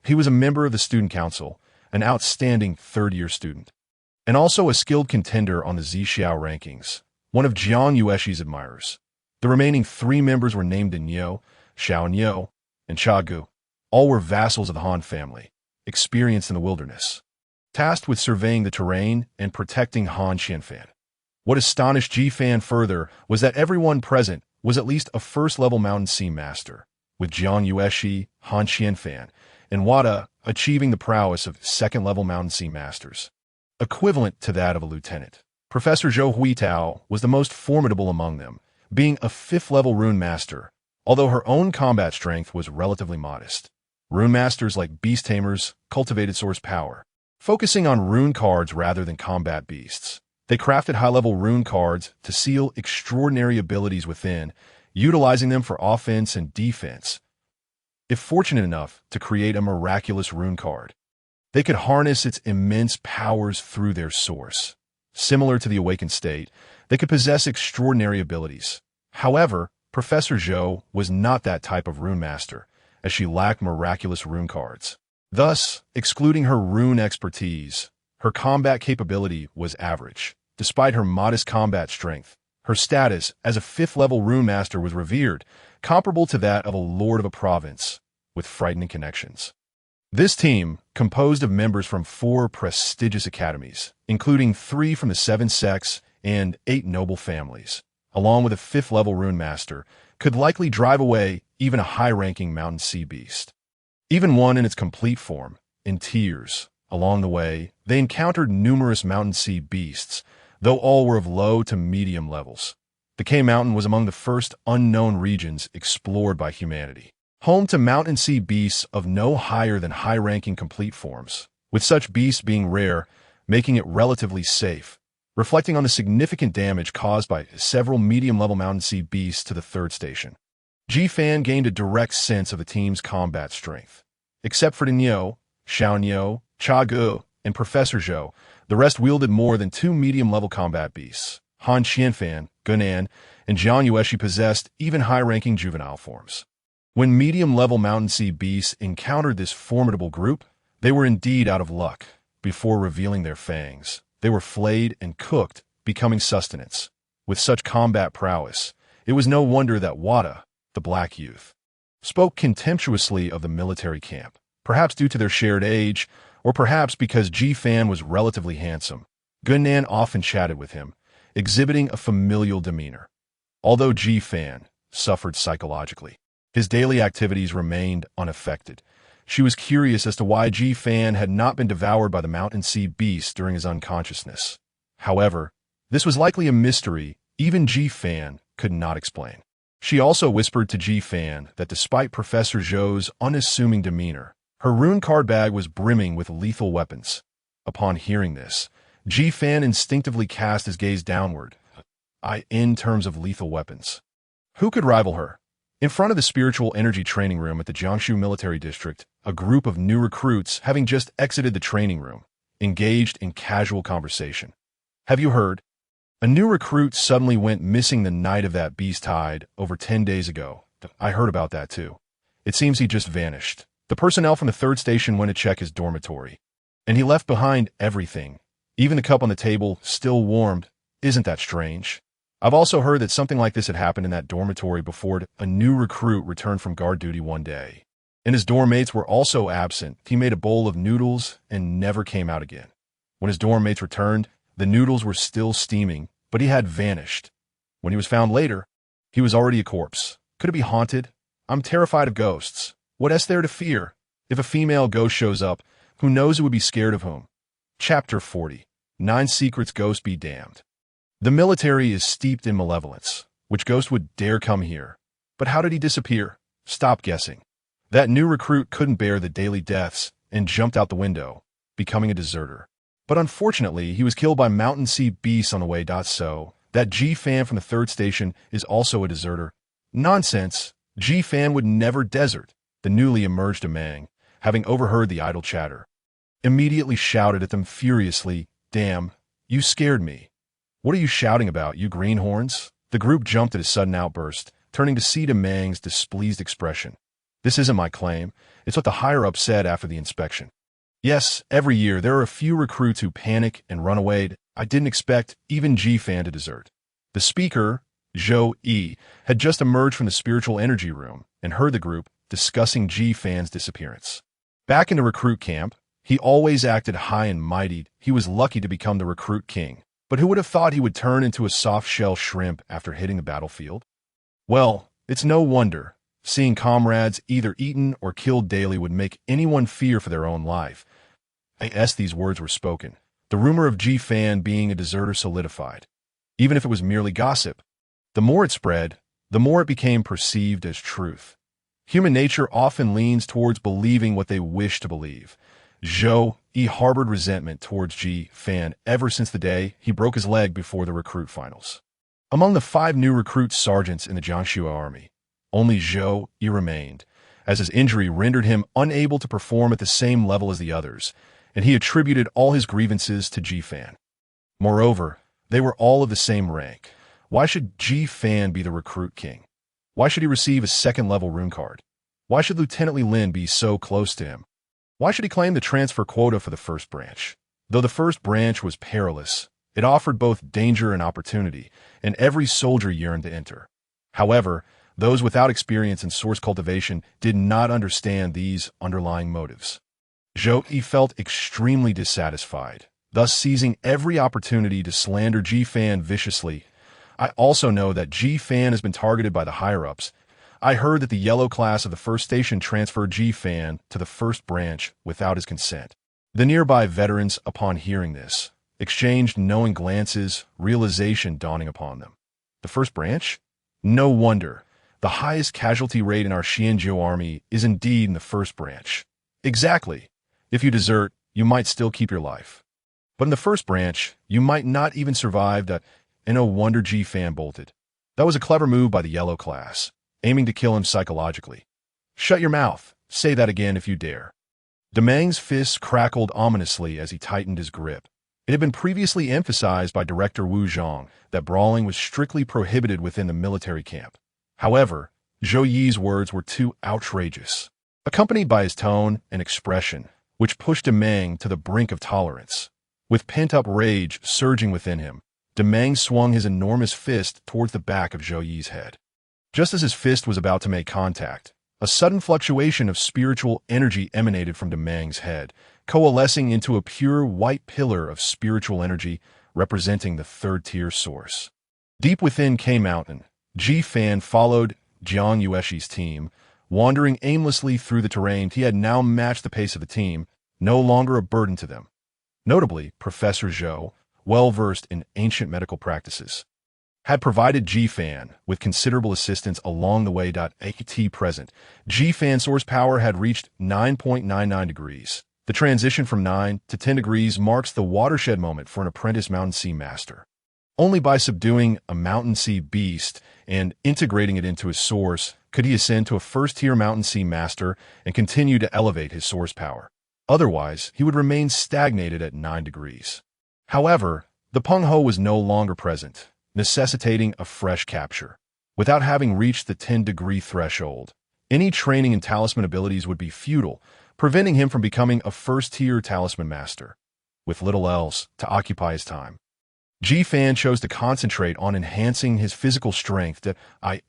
He was a member of the student council, an outstanding third-year student, and also a skilled contender on the Zhixiao rankings, one of Jiang Yueshi's admirers. The remaining 3 members were named Niu, Xiaoniu, and Chiyou. All were vassals of the Han family, experienced in the wilderness, tasked with surveying the terrain and protecting Han Qianfan. What astonished Ji Fan further was that everyone present was at least a first-level mountain sea master, with Jiang Yueshi, Han Qianfan, and Wada achieving the prowess of second-level mountain sea masters, equivalent to that of a lieutenant. Professor Zhou Huitao was the most formidable among them, being a 5th-level rune master, although her own combat strength was relatively modest. Rune masters like beast tamers cultivated source power, focusing on rune cards rather than combat beasts. They crafted high-level rune cards to seal extraordinary abilities within, utilizing them for offense and defense. If fortunate enough to create a miraculous rune card, they could harness its immense powers through their source. Similar to the awakened state, they could possess extraordinary abilities. However, Professor Zhou was not that type of rune master, as she lacked miraculous rune cards. Thus, excluding her rune expertise, her combat capability was average. Despite her modest combat strength, her status as a 5th-level rune master was revered, comparable to that of a lord of a province, with frightening connections. This team, composed of members from 4 prestigious academies, including 3 from the 7 sects and 8 noble families, along with a 5th-level rune master, could likely drive away even a high-ranking mountain sea beast. Even one in its complete form, in tears. Along the way, they encountered numerous mountain sea beasts, though all were of low to medium levels. The K Mountain was among the first unknown regions explored by humanity, home to mountain sea beasts of no higher than high-ranking complete forms, with such beasts being rare, making it relatively safe, reflecting on the significant damage caused by several medium-level mountain sea beasts to the 3rd station. Ji Fan gained a direct sense of the team's combat strength. Except for Niu, Xiaoniu, Chiyou, and Professor Zhou, the rest wielded more than 2 medium-level combat beasts. Han Qianfan, Gunan, and Jiang Yueshi possessed even high-ranking juvenile forms. When medium-level mountain sea beasts encountered this formidable group, they were indeed out of luck. Before revealing their fangs, they were flayed and cooked, becoming sustenance. With such combat prowess, it was no wonder that Wada, the black youth, spoke contemptuously of the military camp, perhaps due to their shared age, or perhaps because Ji Fan was relatively handsome. Gunnan often chatted with him, exhibiting a familial demeanor. Although Ji Fan suffered psychologically, his daily activities remained unaffected. She was curious as to why Ji Fan had not been devoured by the mountain sea beast during his unconsciousness. However, this was likely a mystery even Ji Fan could not explain. She also whispered to Ji Fan that despite Professor Zhou's unassuming demeanor, her rune card bag was brimming with lethal weapons. Upon hearing this, Ji Fan instinctively cast his gaze downward. In terms of lethal weapons, who could rival her? In front of the spiritual energy training room at the Jiangsu military district, a group of new recruits, having just exited the training room, engaged in casual conversation. Have you heard? A new recruit suddenly went missing the night of that beast tide over 10 days ago. I heard about that too. It seems he just vanished. The personnel from the third station went to check his dormitory. And he left behind everything. Even the cup on the table, still warmed. Isn't that strange? I've also heard that something like this had happened in that dormitory before. A new recruit returned from guard duty one day, and his dorm mates were also absent. He made a bowl of noodles and never came out again. When his dorm mates returned, the noodles were still steaming, but he had vanished. When he was found later, he was already a corpse. Could it be haunted? I'm terrified of ghosts. What is there to fear? If a female ghost shows up, who knows who would be scared of whom? Chapter 40. 9 Secrets Ghost Be Damned. The military is steeped in malevolence. Which ghost would dare come here? But how did he disappear? Stop guessing. That new recruit couldn't bear the daily deaths and jumped out the window, becoming a deserter. But unfortunately, he was killed by mountain sea beasts on the way. So, that Ji Fan from the third station is also a deserter. Nonsense. Ji Fan would never desert. The newly emerged Demang, having overheard the idle chatter, immediately shouted at them furiously, "Damn, you scared me. What are you shouting about, you greenhorns?" The group jumped at his sudden outburst, turning to see Demang's displeased expression. "This isn't my claim. It's what the higher-ups said after the inspection. Yes, every year there are a few recruits who panic and run away. I didn't expect even Ji Fan to desert." The speaker, Zhou Yi, had just emerged from the spiritual energy room and heard the group discussing Ji Fan's disappearance. Back in the recruit camp, he always acted high and mighty. He was lucky to become the recruit king. But who would have thought he would turn into a soft-shell shrimp after hitting the battlefield? Well, it's no wonder. Seeing comrades either eaten or killed daily would make anyone fear for their own life. As these words were spoken, the rumor of Ji Fan being a deserter solidified. Even if it was merely gossip, the more it spread, the more it became perceived as truth. Human nature often leans towards believing what they wish to believe. Zhou Yi harbored resentment towards Ji Fan ever since the day he broke his leg before the recruit finals. Among the 5 new recruit sergeants in the Jiangsu army, only Zhou Yi remained, as his injury rendered him unable to perform at the same level as the others, and he attributed all his grievances to Ji Fan. Moreover, they were all of the same rank. Why should Ji Fan be the recruit king? Why should he receive a second-level rune card? Why should Lieutenant Li Lin be so close to him? Why should he claim the transfer quota for the first branch? Though the first branch was perilous, it offered both danger and opportunity, and every soldier yearned to enter. However, those without experience in source cultivation did not understand these underlying motives. Zhou Yi felt extremely dissatisfied, thus seizing every opportunity to slander Ji Fan viciously. I also know that Ji Fan has been targeted by the higher-ups. I heard that the yellow class of the first station transferred Ji Fan to the first branch without his consent. The nearby veterans, upon hearing this, exchanged knowing glances, realization dawning upon them. The first branch? No wonder. The highest casualty rate in our Xianzhou army is indeed in the first branch. Exactly. If you desert, you might still keep your life. But in the first branch, you might not even survive that, and no wonder Ji Fan bolted. That was a clever move by the yellow class, aiming to kill him psychologically. Shut your mouth. Say that again if you dare. Demang's fists crackled ominously as he tightened his grip. It had been previously emphasized by Director Wu Zhang that brawling was strictly prohibited within the military camp. However, Zhou Yi's words were too outrageous, accompanied by his tone and expression, which pushed Demang to the brink of tolerance. With pent-up rage surging within him, Demang swung his enormous fist towards the back of Zhou Yi's head. Just as his fist was about to make contact, a sudden fluctuation of spiritual energy emanated from Demang's head, coalescing into a pure white pillar of spiritual energy representing the third-tier source. Deep within K Mountain, Ji Fan followed Jiang Yueshi's team, wandering aimlessly through the terrain. He had now matched the pace of the team, no longer a burden to them. Notably, Professor Zhou, well-versed in ancient medical practices, had provided Ji Fan with considerable assistance along the way. At present, Ji Fan's source power had reached 9.99 degrees. The transition from 9 to 10 degrees marks the watershed moment for an apprentice Mountain Sea master. Only by subduing a Mountain Sea beast and integrating it into his source could he ascend to a first-tier Mountain Sea master and continue to elevate his source power. Otherwise, he would remain stagnated at 9 degrees. However, the Peng Ho was no longer present, necessitating a fresh capture. Without having reached the 10-degree threshold, any training in talisman abilities would be futile, preventing him from becoming a first-tier talisman master. With little else to occupy his time, Ji Fan chose to concentrate on enhancing his physical strength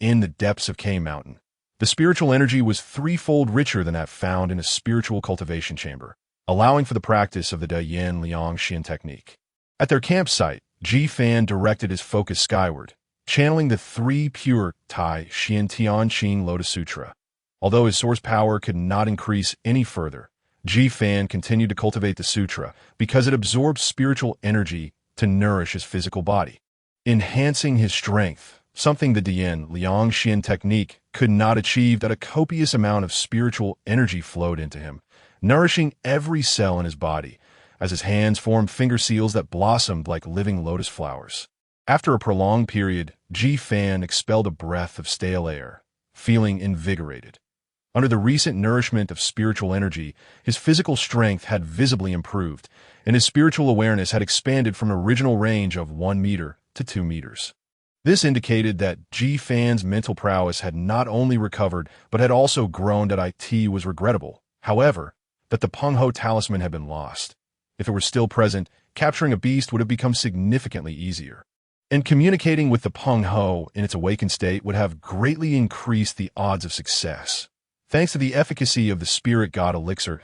in the depths of K Mountain. The spiritual energy was threefold richer than that found in a spiritual cultivation chamber, allowing for the practice of the Dayan Liang Xian technique. At their campsite, Ji Fan directed his focus skyward, channeling the three pure Tai Xian Tian Qing Lotus Sutra. Although his source power could not increase any further, Ji Fan continued to cultivate the sutra because it absorbed spiritual energy to nourish his physical body, enhancing his strength, something the Dian Liang Xian technique could not achieve. That a copious amount of spiritual energy flowed into him, nourishing every cell in his body, as his hands formed finger seals that blossomed like living lotus flowers. After a prolonged period, Ji Fan expelled a breath of stale air, feeling invigorated. Under the recent nourishment of spiritual energy, his physical strength had visibly improved, and his spiritual awareness had expanded from an original range of 1 meter to 2 meters. This indicated that Ji Fan's mental prowess had not only recovered, but had also grown. It was regrettable, however, that the Peng Ho talisman had been lost. If it were still present, capturing a beast would have become significantly easier. And communicating with the Peng Ho in its awakened state would have greatly increased the odds of success. Thanks to the efficacy of the Spirit God Elixir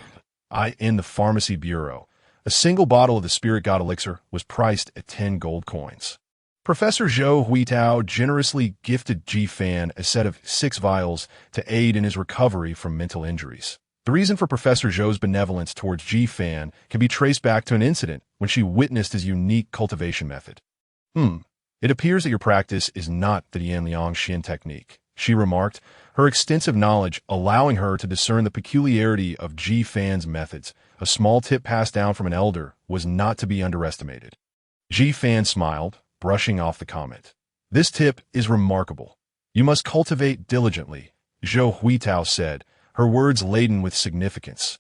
in the Pharmacy Bureau, a single bottle of the Spirit God Elixir was priced at 10 gold coins. Professor Zhou Huitao generously gifted Ji Fan a set of 6 vials to aid in his recovery from mental injuries. The reason for Professor Zhou's benevolence towards Ji Fan can be traced back to an incident when she witnessed his unique cultivation method. It appears that your practice is not the Dian Liang Xian technique, she remarked, her extensive knowledge allowing her to discern the peculiarity of Ji Fan's methods. A small tip passed down from an elder was not to be underestimated. Ji Fan smiled, brushing off the comment. This tip is remarkable. You must cultivate diligently, Zhou Huitao said, her words laden with significance.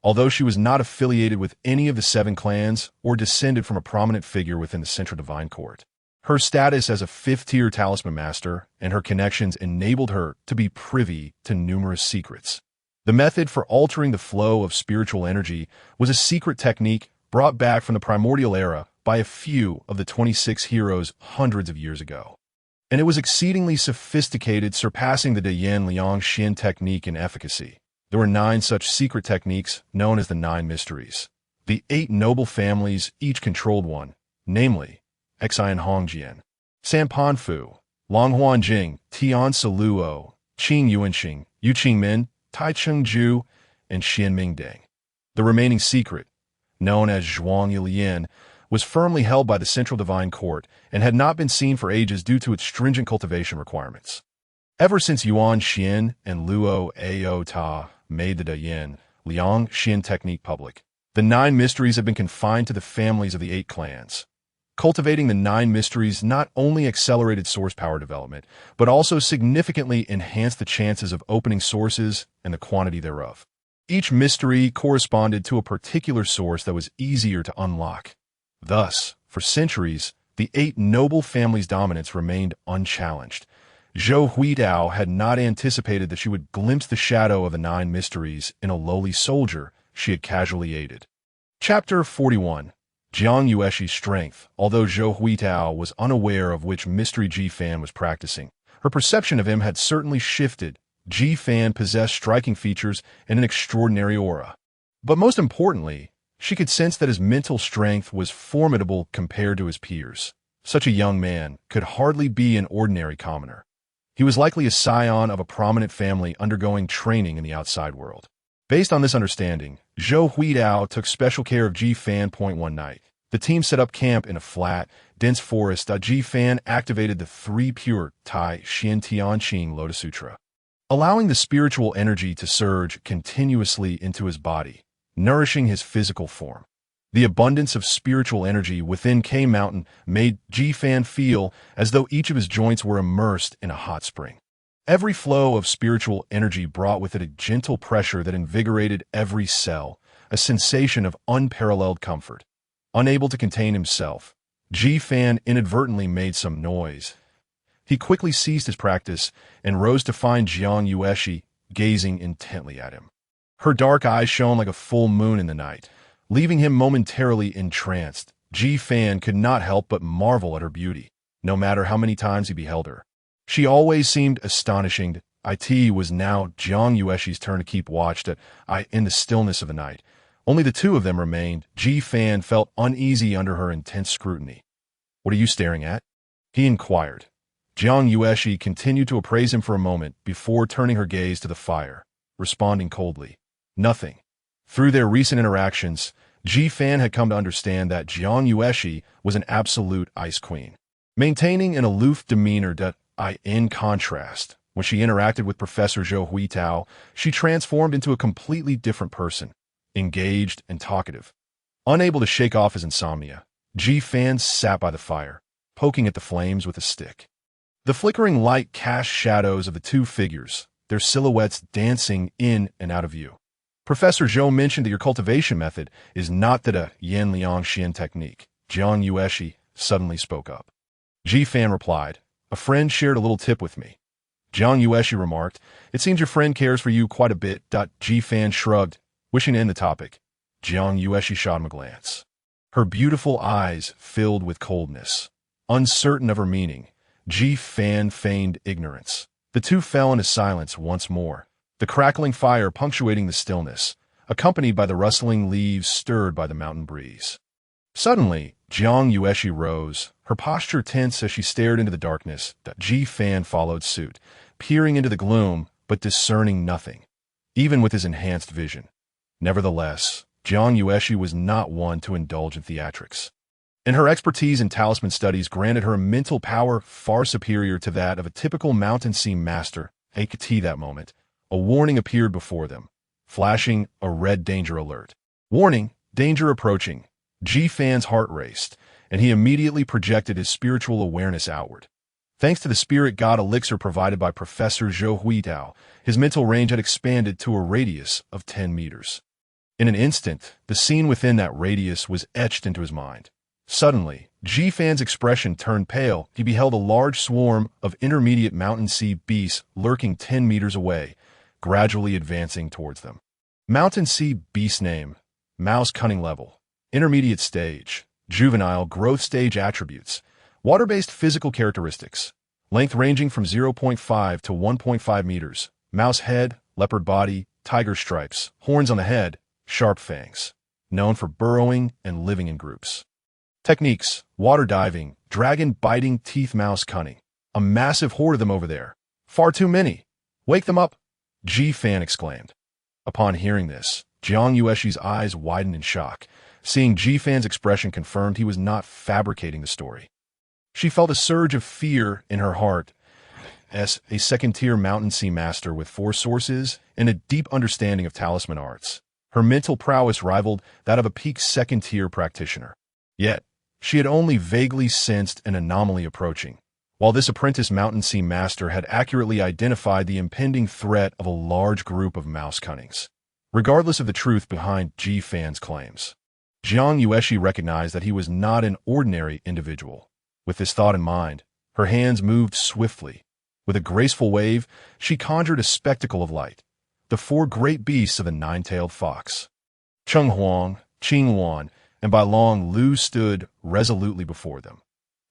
Although she was not affiliated with any of the 7 clans or descended from a prominent figure within the Central Divine Court, her status as a 5th-tier talisman master and her connections enabled her to be privy to numerous secrets. The method for altering the flow of spiritual energy was a secret technique brought back from the Primordial Era by a few of the 26 heroes hundreds of years ago. And it was exceedingly sophisticated, surpassing the Dian Liang Xian technique in efficacy. There were 9 such secret techniques known as the 9 mysteries. The 8 noble families each controlled one, namely, Xian Hongjian, Sanpanfu, Longhuanjing, Tian Saluo, Qing Yuanxing, Yu Qingmin, Tai Chengju, and Xianming Deng. The remaining secret, known as Zhuang Yilian, was firmly held by the Central Divine Court and had not been seen for ages due to its stringent cultivation requirements. Ever since Yuan Xian and Luo Ao Ta made the Dian Liang Xian technique public, the 9 mysteries have been confined to the families of the 8 clans. Cultivating the 9 mysteries not only accelerated source power development, but also significantly enhanced the chances of opening sources and the quantity thereof. Each mystery corresponded to a particular source that was easier to unlock. Thus, for centuries, the 8 noble families' dominance remained unchallenged. Zhou Huitao had not anticipated that she would glimpse the shadow of the 9 mysteries in a lowly soldier she had casually aided. Chapter 41. Jiang Yueshi's strength. Although Zhou Huitao was unaware of which mystery Ji Fan was practicing, her perception of him had certainly shifted. Ji Fan possessed striking features and an extraordinary aura. But most importantly, She could sense that his mental strength was formidable compared to his peers. Such a young man could hardly be an ordinary commoner. He was likely a scion of a prominent family undergoing training in the outside world. Based on this understanding, Zhou Huidao took special care of Ji Fan. One night, the team set up camp in a flat, dense forest. Ji Fan activated the three pure Tai Xian Tianqing Lotus Sutra, allowing the spiritual energy to surge continuously into his body, nourishing his physical form. The abundance of spiritual energy within K Mountain made Ji Fan feel as though each of his joints were immersed in a hot spring. Every flow of spiritual energy brought with it a gentle pressure that invigorated every cell, a sensation of unparalleled comfort. Unable to contain himself, Ji Fan inadvertently made some noise. He quickly ceased his practice and rose to find Jiang Yueshi gazing intently at him. Her dark eyes shone like a full moon in the night, leaving him momentarily entranced. Ji Fan could not help but marvel at her beauty, no matter how many times he beheld her. She always seemed astonishing. It was now Jiang Yueshi's turn to keep watch in the stillness of the night. Only the two of them remained. Ji Fan felt uneasy under her intense scrutiny. "What are you staring at?" he inquired. Jiang Yueshi continued to appraise him for a moment before turning her gaze to the fire, responding coldly, "Nothing." Through their recent interactions, Ji Fan had come to understand that Jiang Yueshi was an absolute ice queen, maintaining an aloof demeanor. In contrast, when she interacted with Professor Zhou Huitao, she transformed into a completely different person, engaged and talkative. Unable to shake off his insomnia, Ji Fan sat by the fire, poking at the flames with a stick. The flickering light cast shadows of the two figures, their silhouettes dancing in and out of view. "Professor Zhou mentioned that your cultivation method is not the Yan Liang Xian technique," Jiang Yueshi suddenly spoke up. Ji Fan replied, "A friend shared a little tip with me." Jiang Yueshi remarked, "It seems your friend cares for you quite a bit." Ji Fan shrugged, wishing to end the topic. Jiang Yueshi shot him a glance. Her beautiful eyes filled with coldness. Uncertain of her meaning, Ji Fan feigned ignorance. The two fell into silence once more, the crackling fire punctuating the stillness, accompanied by the rustling leaves stirred by the mountain breeze. Suddenly, Jiang Yueshi rose, her posture tense as she stared into the darkness. Ji Fan followed suit, peering into the gloom but discerning nothing, even with his enhanced vision. Nevertheless, Jiang Yueshi was not one to indulge in theatrics, and her expertise in talisman studies granted her a mental power far superior to that of a typical mountain sea master. At that moment, a warning appeared before them, flashing a red danger alert. "Warning, danger approaching." Ji Fan's heart raced, and he immediately projected his spiritual awareness outward. Thanks to the spirit god elixir provided by Professor Zhou Huitao, his mental range had expanded to a radius of 10 meters. In an instant, the scene within that radius was etched into his mind. Suddenly, Ji Fan's expression turned pale. He beheld a large swarm of intermediate mountain sea beasts lurking 10 meters away, gradually advancing towards them. Mountain sea beast name, Mouse cunning level, intermediate stage, juvenile growth stage attributes, water-based physical characteristics, length ranging from 0.5 to 1.5 meters, mouse head, leopard body, tiger stripes, horns on the head, sharp fangs, known for burrowing and living in groups. Techniques: water diving, dragon biting teeth, mouse cunning. A massive horde of them over there. Far too many. Wake them up, Ji Fan exclaimed. Upon hearing this, Jiang Yueshi's eyes widened in shock. Seeing Ji Fan's expression confirmed he was not fabricating the story. She felt a surge of fear in her heart. As a second-tier mountain sea master with 4 sources and a deep understanding of talisman arts, her mental prowess rivaled that of a peak second-tier practitioner. Yet, she had only vaguely sensed an anomaly approaching, while this apprentice mountain sea master had accurately identified the impending threat of a large group of mouse cunnings. Regardless of the truth behind Ji Fan's claims, Jiang Yueshi recognized that he was not an ordinary individual. With this thought in mind, her hands moved swiftly. With a graceful wave, she conjured a spectacle of light, the 4 great beasts of the 9-tailed fox. Cheng Huang, Qing Wan, and Bai Long Lu stood resolutely before them.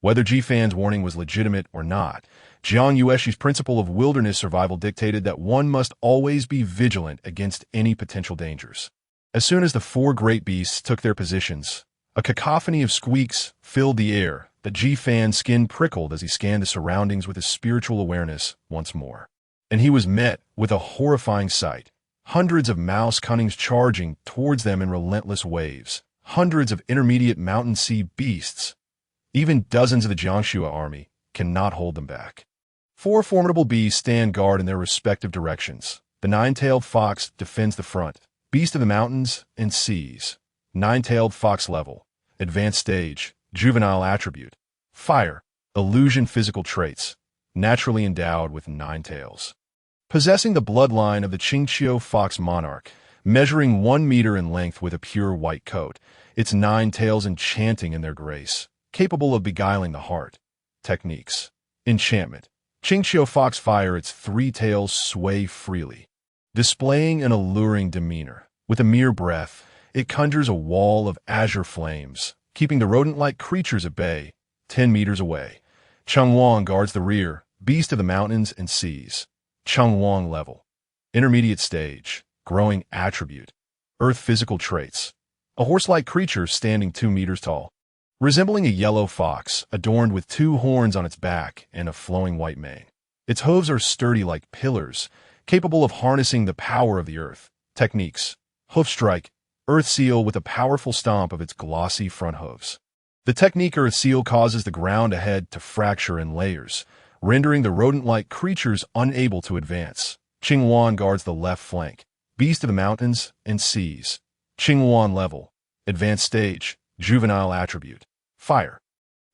Whether Ji Fan's warning was legitimate or not, Jiang Yueshi's principle of wilderness survival dictated that one must always be vigilant against any potential dangers. As soon as the four great beasts took their positions, a cacophony of squeaks filled the air that Ji Fan's skin prickled as he scanned the surroundings with his spiritual awareness once more. And he was met with a horrifying sight. Hundreds of mouse cunnings charging towards them in relentless waves. Hundreds of intermediate mountain sea beasts. Even dozens of the Jiangxue army cannot hold them back. Four formidable beasts stand guard in their respective directions. The nine-tailed fox defends the front. Beast of the mountains and seas. Nine-tailed fox level. Advanced stage. Juvenile attribute. Fire. Illusion physical traits. Naturally endowed with 9 tails. Possessing the bloodline of the Chiyou fox monarch, measuring 1 meter in length with a pure white coat, its 9 tails enchanting in their grace, capable of beguiling the heart. Techniques. Enchantment. Chiyou fox fire, its 3 tails sway freely, displaying an alluring demeanor. With a mere breath, it conjures a wall of azure flames, keeping the rodent-like creatures at bay. 10 meters away, Xuanyuan guards the rear, beast of the mountains and seas. Xuanyuan level. Intermediate stage. Growing attribute. Earth physical traits. A horse-like creature standing 2 meters tall. Resembling a yellow fox, adorned with 2 horns on its back and a flowing white mane. Its hooves are sturdy like pillars, capable of harnessing the power of the earth. Techniques. Hoof strike. Earth seal with a powerful stomp of its glossy front hooves. The technique Earth seal causes the ground ahead to fracture in layers, rendering the rodent-like creatures unable to advance. Xuanyuan guards the left flank. Beast of the mountains and seas. Xuanyuan level. Advanced stage. Juvenile attribute. Fire.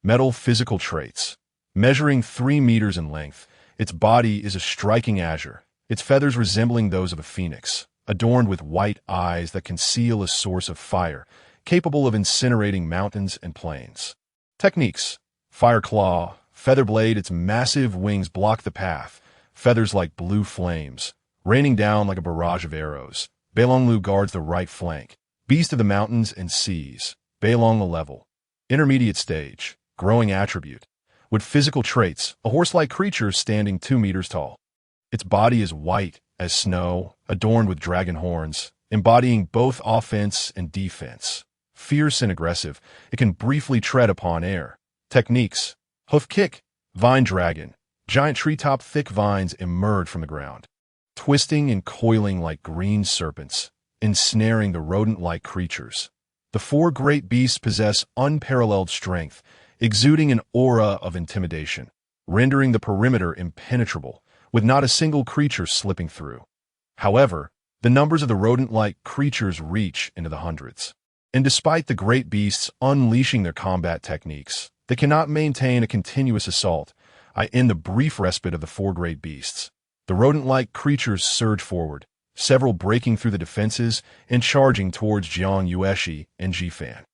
Metal physical traits. Measuring 3 meters in length, its body is a striking azure, its feathers resembling those of a phoenix, adorned with white eyes that conceal a source of fire, capable of incinerating mountains and plains. Techniques. Fire claw. Feather blade, its massive wings block the path, feathers like blue flames, raining down like a barrage of arrows. Beilonglu guards the right flank. Beast of the mountains and seas. Beilong level. Intermediate stage. Growing attribute. With physical traits, a horse-like creature standing 2 meters tall. Its body is white as snow, adorned with dragon horns, embodying both offense and defense. Fierce and aggressive, it can briefly tread upon air. Techniques. Hoof kick. Vine dragon. Giant treetop thick vines emerge from the ground, twisting and coiling like green serpents, ensnaring the rodent-like creatures. The 4 great beasts possess unparalleled strength, exuding an aura of intimidation, rendering the perimeter impenetrable, with not a single creature slipping through. However, the numbers of the rodent-like creatures reach into the hundreds. And despite the great beasts unleashing their combat techniques, they cannot maintain a continuous assault. I end the brief respite of the 4 great beasts. The rodent-like creatures surge forward, several breaking through the defenses and charging towards Jiang Yueshi and Ji Fan.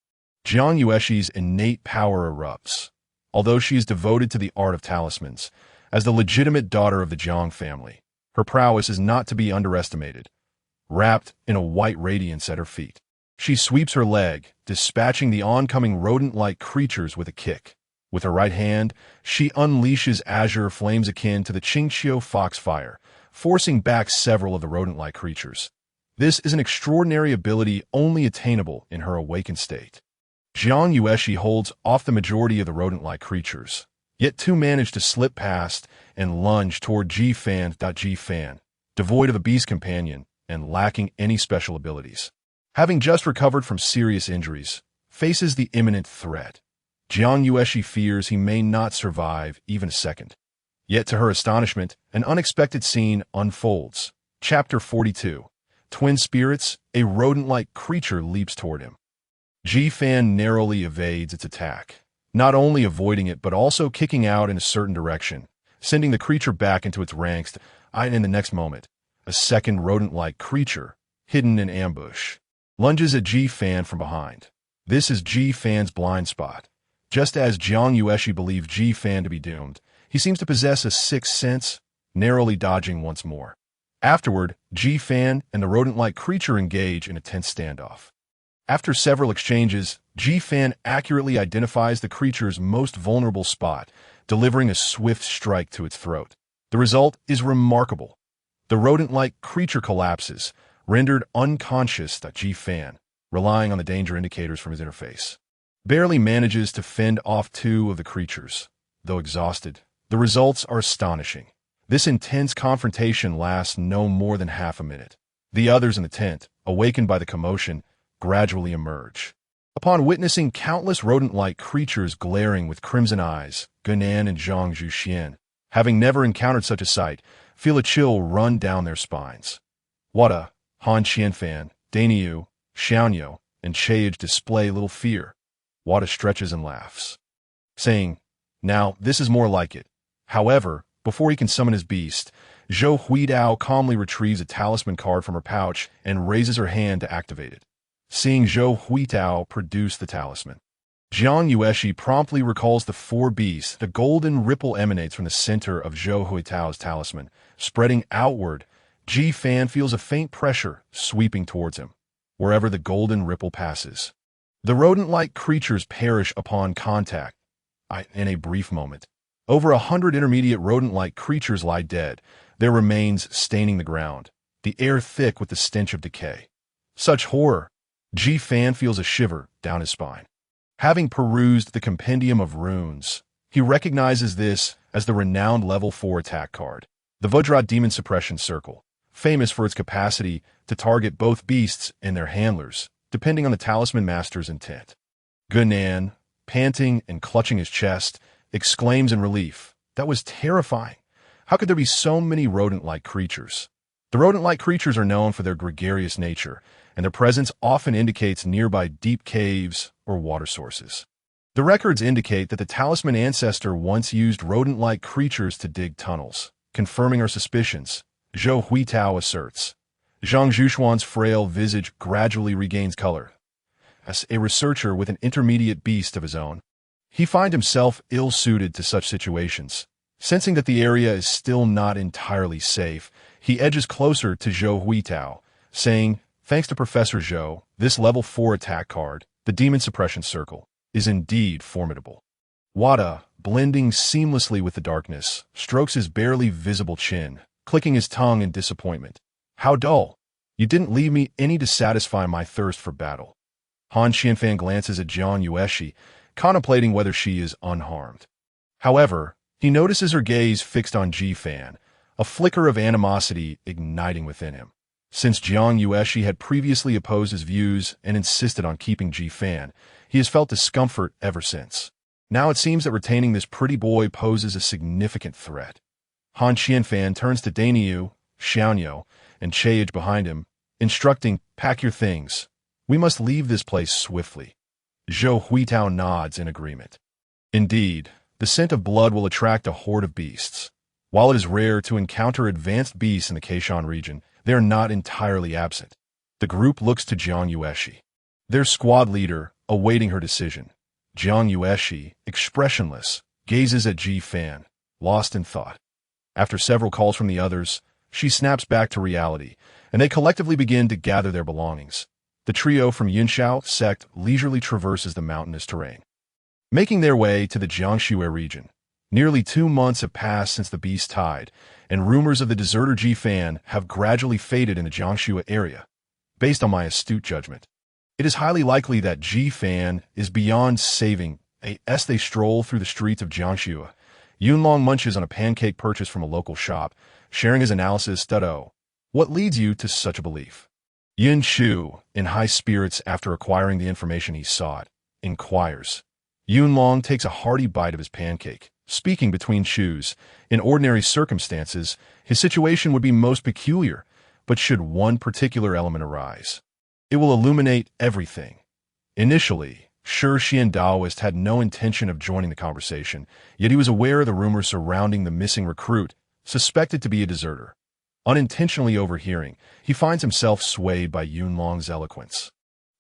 Jiang Yueshi's innate power erupts, although she is devoted to the art of talismans. As the legitimate daughter of the Jiang family, her prowess is not to be underestimated. Wrapped in a white radiance at her feet, she sweeps her leg, dispatching the oncoming rodent-like creatures with a kick. With her right hand, she unleashes azure flames akin to the Chiyou fox fire, forcing back several of the rodent-like creatures. This is an extraordinary ability only attainable in her awakened state. Jiang Yueshi holds off the majority of the rodent-like creatures, yet 2 manage to slip past and lunge toward Ji Fan. Ji Fan, devoid of a beast companion and lacking any special abilities, having just recovered from serious injuries, faces the imminent threat. Jiang Yueshi fears he may not survive even a second. Yet to her astonishment, an unexpected scene unfolds. Chapter 42. Twin Spirits, a rodent-like creature leaps toward him. Ji Fan narrowly evades its attack, not only avoiding it but also kicking out in a certain direction, sending the creature back into its ranks. In the next moment, a second rodent-like creature, hidden in ambush, lunges at Ji Fan from behind. This is Ji Fan's blind spot. Just as Jiang Yueshi believed Ji Fan to be doomed, he seems to possess a sixth sense, narrowly dodging once more. Afterward, Ji Fan and the rodent-like creature engage in a tense standoff. After several exchanges, Ji Fan accurately identifies the creature's most vulnerable spot, delivering a swift strike to its throat. The result is remarkable. The rodent-like creature collapses, rendered unconscious that Ji Fan, relying on the danger indicators from his interface, barely manages to fend off two of the creatures. Though exhausted, the results are astonishing. This intense confrontation lasts no more than half a minute. The others in the tent, awakened by the commotion, gradually emerge. Upon witnessing countless rodent-like creatures glaring with crimson eyes, Gunan and Zhang Zhuxian, having never encountered such a sight, feel a chill run down their spines. Wada, Han Qianfan, Dainiu, Xiaonyou, and Chiyou display little fear. Wada stretches and laughs, saying, "Now, this is more like it." However, before he can summon his beast, Zhou Huidao calmly retrieves a talisman card from her pouch and raises her hand to activate it. Seeing Zhou Huidao produce the talisman, Jiang Yueshi promptly recalls the four beasts. The golden ripple emanates from the center of Zhou Huidao's talisman, spreading outward. Ji Fan feels a faint pressure sweeping towards him, wherever the golden ripple passes. The rodent-like creatures perish upon contact. In a brief moment, over 100 intermediate rodent-like creatures lie dead, their remains staining the ground, the air thick with the stench of decay. Such horror! Ji Fan feels a shiver down his spine. Having perused the compendium of runes, he recognizes this as the renowned level 4 attack card, the Vajra Demon Suppression Circle, famous for its capacity to target both beasts and their handlers, depending on the talisman master's intent. Gunan, panting and clutching his chest, exclaims in relief, "That was terrifying. How could there be so many rodent-like creatures?" The rodent-like creatures are known for their gregarious nature, and their presence often indicates nearby deep caves or water sources. The records indicate that the talisman ancestor once used rodent-like creatures to dig tunnels, confirming our suspicions, Zhou Huitao asserts. Zhang Zhuxuan's frail visage gradually regains color. As a researcher with an intermediate beast of his own, he finds himself ill-suited to such situations. Sensing that the area is still not entirely safe, he edges closer to Zhou Huitao, saying, "Thanks to Professor Zhou, this level 4 attack card, the Demon Suppression Circle, is indeed formidable." Wada, blending seamlessly with the darkness, strokes his barely visible chin, clicking his tongue in disappointment. "How dull! You didn't leave me any to satisfy my thirst for battle." Han Qianfan glances at Jiang Yueshi, contemplating whether she is unharmed. However, he notices her gaze fixed on Ji Fan, a flicker of animosity igniting within him. Since Jiang Yueshi had previously opposed his views and insisted on keeping Ji Fan, he has felt discomfort ever since. Now it seems that retaining this pretty boy poses a significant threat. Han Qianfan turns to Dainiu, Xiaonyou, and Chiyou behind him, instructing, "Pack your things. We must leave this place swiftly." Zhou Huitao nods in agreement. Indeed, the scent of blood will attract a horde of beasts. While it is rare to encounter advanced beasts in the Kaishan region, they are not entirely absent. The group looks to Jiang Yueshi, their squad leader, awaiting her decision. Jiang Yueshi, expressionless, gazes at Ji Fan, lost in thought. After several calls from the others, she snaps back to reality, and they collectively begin to gather their belongings. The trio from Yunxiao sect leisurely traverses the mountainous terrain, making their way to the Jiangxue region. Nearly 2 months have passed since the beast tied, and rumors of the deserter Ji Fan have gradually faded in the Jiangxue area. Based on my astute judgment, it is highly likely that Ji Fan is beyond saving. As they stroll through the streets of Jiangxue, Yunlong munches on a pancake purchased from a local shop, sharing his analysis. "What leads you to such a belief?" Yin Shu, in high spirits after acquiring the information he sought, inquires. Yunlong takes a hearty bite of his pancake, speaking between chews. In ordinary circumstances, his situation would be most peculiar, but should one particular element arise, it will illuminate everything. Initially, Xian Daoist had no intention of joining the conversation, yet he was aware of the rumors surrounding the missing recruit, suspected to be a deserter. Unintentionally overhearing, he finds himself swayed by Yunlong's eloquence,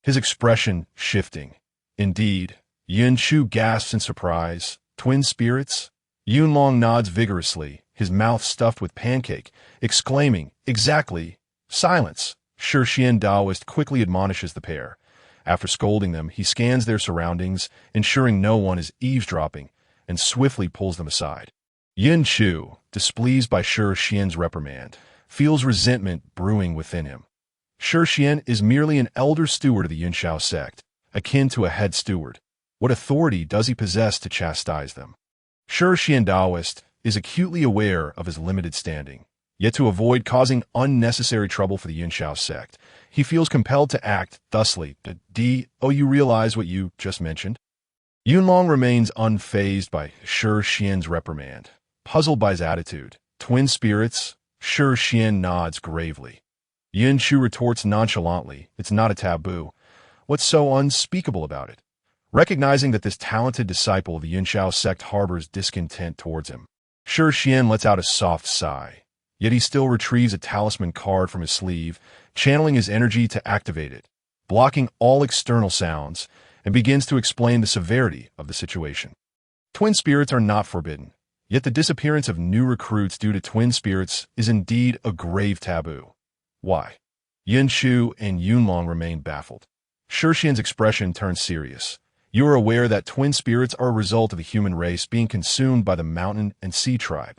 his expression shifting. Indeed, Yin Shu gasps in surprise. "Twin spirits?" Yunlong nods vigorously, his mouth stuffed with pancake, exclaiming, "Exactly." "Silence!" Xian Daoist quickly admonishes the pair. After scolding them, he scans their surroundings, ensuring no one is eavesdropping, and swiftly pulls them aside. Yin Shu, displeased by Xian's reprimand, feels resentment brewing within him. Xuanyuan is merely an elder steward of the Yunxiao sect, akin to a head steward. What authority does he possess to chastise them? Xuanyuan Daoist is acutely aware of his limited standing, yet to avoid causing unnecessary trouble for the Yunxiao sect, he feels compelled to act thusly. You realize what you just mentioned? Yunlong remains unfazed by Xuanyuan's reprimand, puzzled by his attitude. Twin spirits? Xuanyuan nods gravely. Yunshu retorts nonchalantly, it's not a taboo. What's so unspeakable about it? Recognizing that this talented disciple of the Yunxiao sect harbors discontent towards him, Xuanyuan lets out a soft sigh. Yet he still retrieves a talisman card from his sleeve, channeling his energy to activate it, blocking all external sounds, and begins to explain the severity of the situation. Twin spirits are not forbidden, yet the disappearance of new recruits due to twin spirits is indeed a grave taboo. Why? Yunshu and Yunlong remain baffled. Xuanyuan's expression turns serious. You are aware that twin spirits are a result of the human race being consumed by the mountain and sea tribe,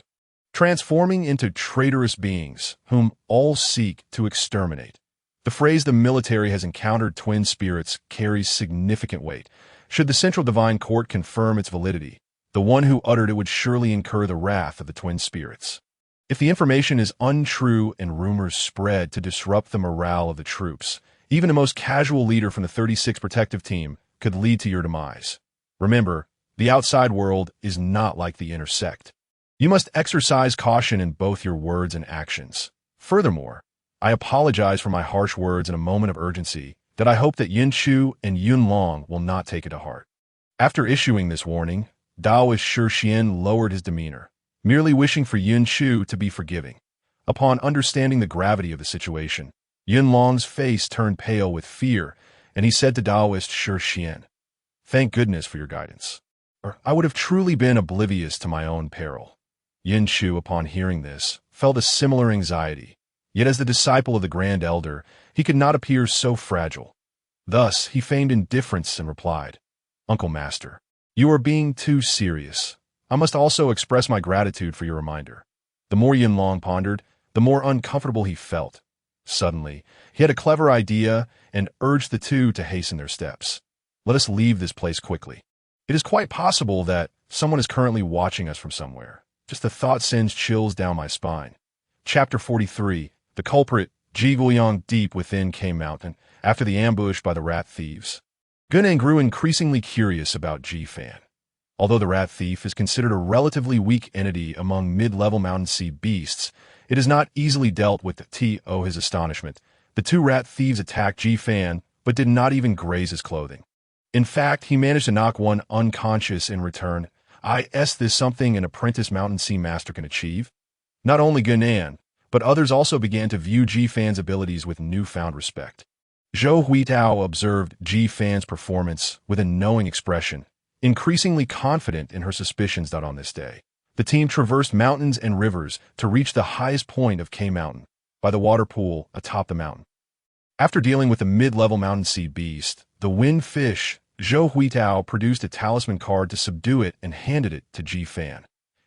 transforming into traitorous beings whom all seek to exterminate. The phrase the military has encountered twin spirits carries significant weight. Should the Central Divine Court confirm its validity, the one who uttered it would surely incur the wrath of the twin spirits. If the information is untrue and rumors spread to disrupt the morale of the troops, even the most casual leader from the 36th Protective Team could lead to your demise. Remember, the outside world is not like the inner sect. You must exercise caution in both your words and actions. Furthermore, I apologize for my harsh words in a moment of urgency that I hope that Yunshu and Yunlong will not take it to heart. After issuing this warning, Daoist Xuanyuan lowered his demeanor, merely wishing for Yunshu to be forgiving. Upon understanding the gravity of the situation, Yunlong's face turned pale with fear, and he said to Daoist Xuanyuan, "Thank goodness for your guidance, or I would have truly been oblivious to my own peril." Yunshu, upon hearing this, felt a similar anxiety, yet as the disciple of the Grand Elder, he could not appear so fragile. Thus, he feigned indifference and replied, "Uncle Master, you are being too serious. I must also express my gratitude for your reminder." The more Yunlong pondered, the more uncomfortable he felt. Suddenly, he had a clever idea and urged the two to hasten their steps. "Let us leave this place quickly. It is quite possible that someone is currently watching us from somewhere. Just the thought sends chills down my spine." Chapter 43. The culprit, Guiyang, deep within K Mountain, after the ambush by the rat thieves. Gunan grew increasingly curious about Fan. Although the rat thief is considered a relatively weak entity among mid-level mountain sea beasts, it is not easily dealt with. To his astonishment, the two rat thieves attacked Fan, but did not even graze his clothing. In fact, he managed to knock one unconscious in return. Is this something an apprentice mountain sea master can achieve? Not only Gunan, but others also began to view Fan's abilities with newfound respect. Zhou Huitao observed Fan's performance with a knowing expression, increasingly confident in her suspicions. On this day, the team traversed mountains and rivers to reach the highest point of K Mountain, by the water pool atop the mountain. After dealing with the mid-level mountain sea beast, the wind fish, Zhou Huitao produced a talisman card to subdue it and handed it to Fan.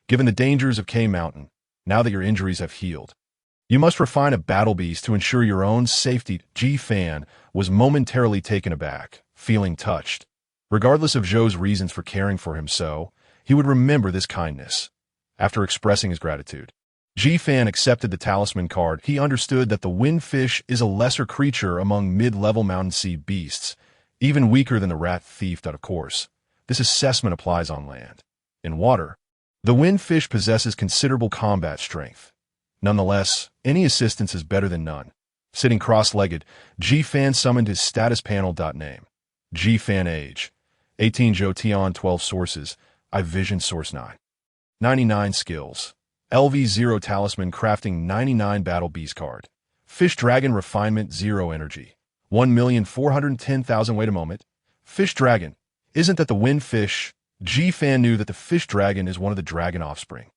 "Given the dangers of K Mountain, now that your injuries have healed, you must refine a battle beast to ensure your own safety." Fan was momentarily taken aback, feeling touched. Regardless of Zhou's reasons for caring for him he would remember this kindness. After expressing his gratitude, Fan accepted the talisman card. He understood that the windfish is a lesser creature among mid-level mountain sea beasts, even weaker than the rat thief. Of course, this assessment applies on land. In water, the windfish possesses considerable combat strength. Nonetheless, any assistance is better than none. Sitting cross-legged, Fan summoned his status panel. Name: Fan. Age: 18. Zhou Tian. 12 sources: I Vision. Source 9. 99 skills: LV0 talisman crafting 99 battle beast card. Fish dragon refinement 0 energy. 1,410,000 wait a moment. Fish dragon. Isn't that the wind fish? Fan knew that the fish dragon is one of the dragon offspring,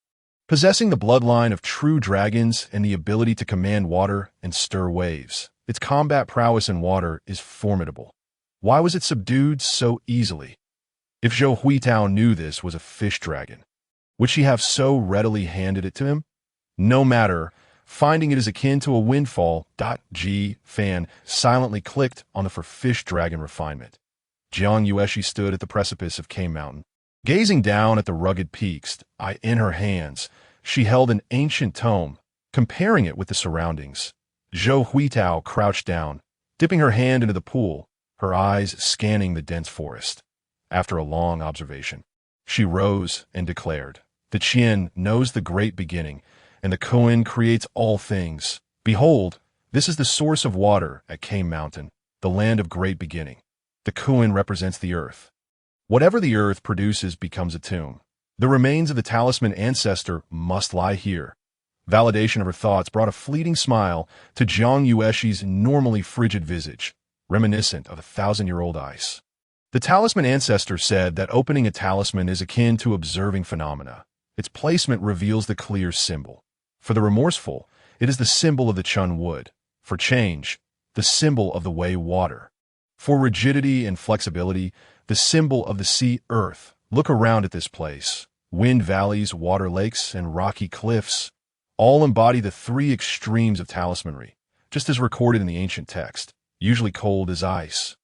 possessing the bloodline of true dragons and the ability to command water and stir waves. Its combat prowess in water is formidable. Why was it subdued so easily? If Zhou Huitao knew this was a fish dragon, would she have so readily handed it to him? No matter, finding it is akin to a windfall. Ji Fan silently clicked on the for fish dragon refinement. Jiang Yueshi stood at the precipice of K Mountain. Gazing down at the rugged peaks, in her hands, she held an ancient tome, comparing it with the surroundings. Zhou Huitao crouched down, dipping her hand into the pool, her eyes scanning the dense forest. After a long observation, she rose and declared, "The Qian knows the great beginning, and the Koan creates all things. Behold, this is the source of water at K Mountain, the land of great beginning. The Koan represents the earth. Whatever the earth produces becomes a tomb. The remains of the talisman ancestor must lie here." Validation of her thoughts brought a fleeting smile to Jiang Yueshi's normally frigid visage, reminiscent of 1,000-year-old ice. The talisman ancestor said that opening a talisman is akin to observing phenomena. Its placement reveals the clear symbol. For the remorseful, it is the symbol of the Chun wood. For change, the symbol of the Wei water. For rigidity and flexibility, the symbol of the sea earth. Look around at this place. Wind valleys, water lakes, and rocky cliffs all embody the three extremes of talismanry, just as recorded in the ancient text, usually cold as ice.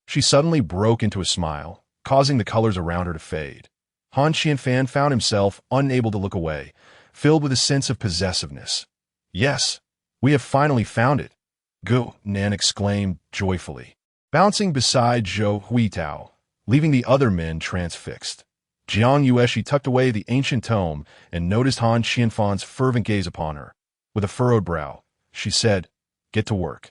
She suddenly broke into a smile, causing the colors around her to fade. Han Qianfan found himself unable to look away, filled with a sense of possessiveness. "Yes, we have finally found it," Gu Nan exclaimed joyfully, bouncing beside Zhou Huitao, leaving the other men transfixed. Jiang Yueshi tucked away the ancient tome and noticed Han Qianfan's fervent gaze upon her. With a furrowed brow, she said, "Get to work."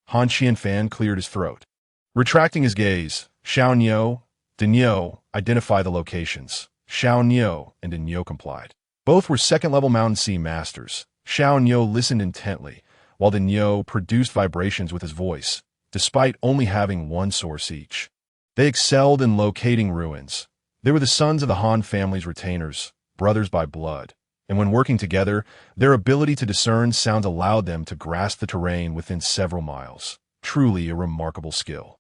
Han Qianfan cleared his throat. Retracting his gaze, Xuanyuan, Dinyo identified the locations. Xuanyuan and Dinyo complied. Both were second-level Mountain Sea masters. Xuanyuan listened intently, while Dinyo produced vibrations with his voice, despite only having one source each. They excelled in locating ruins. They were the sons of the Han family's retainers, brothers by blood, and when working together, their ability to discern sounds allowed them to grasp the terrain within several miles. Truly a remarkable skill.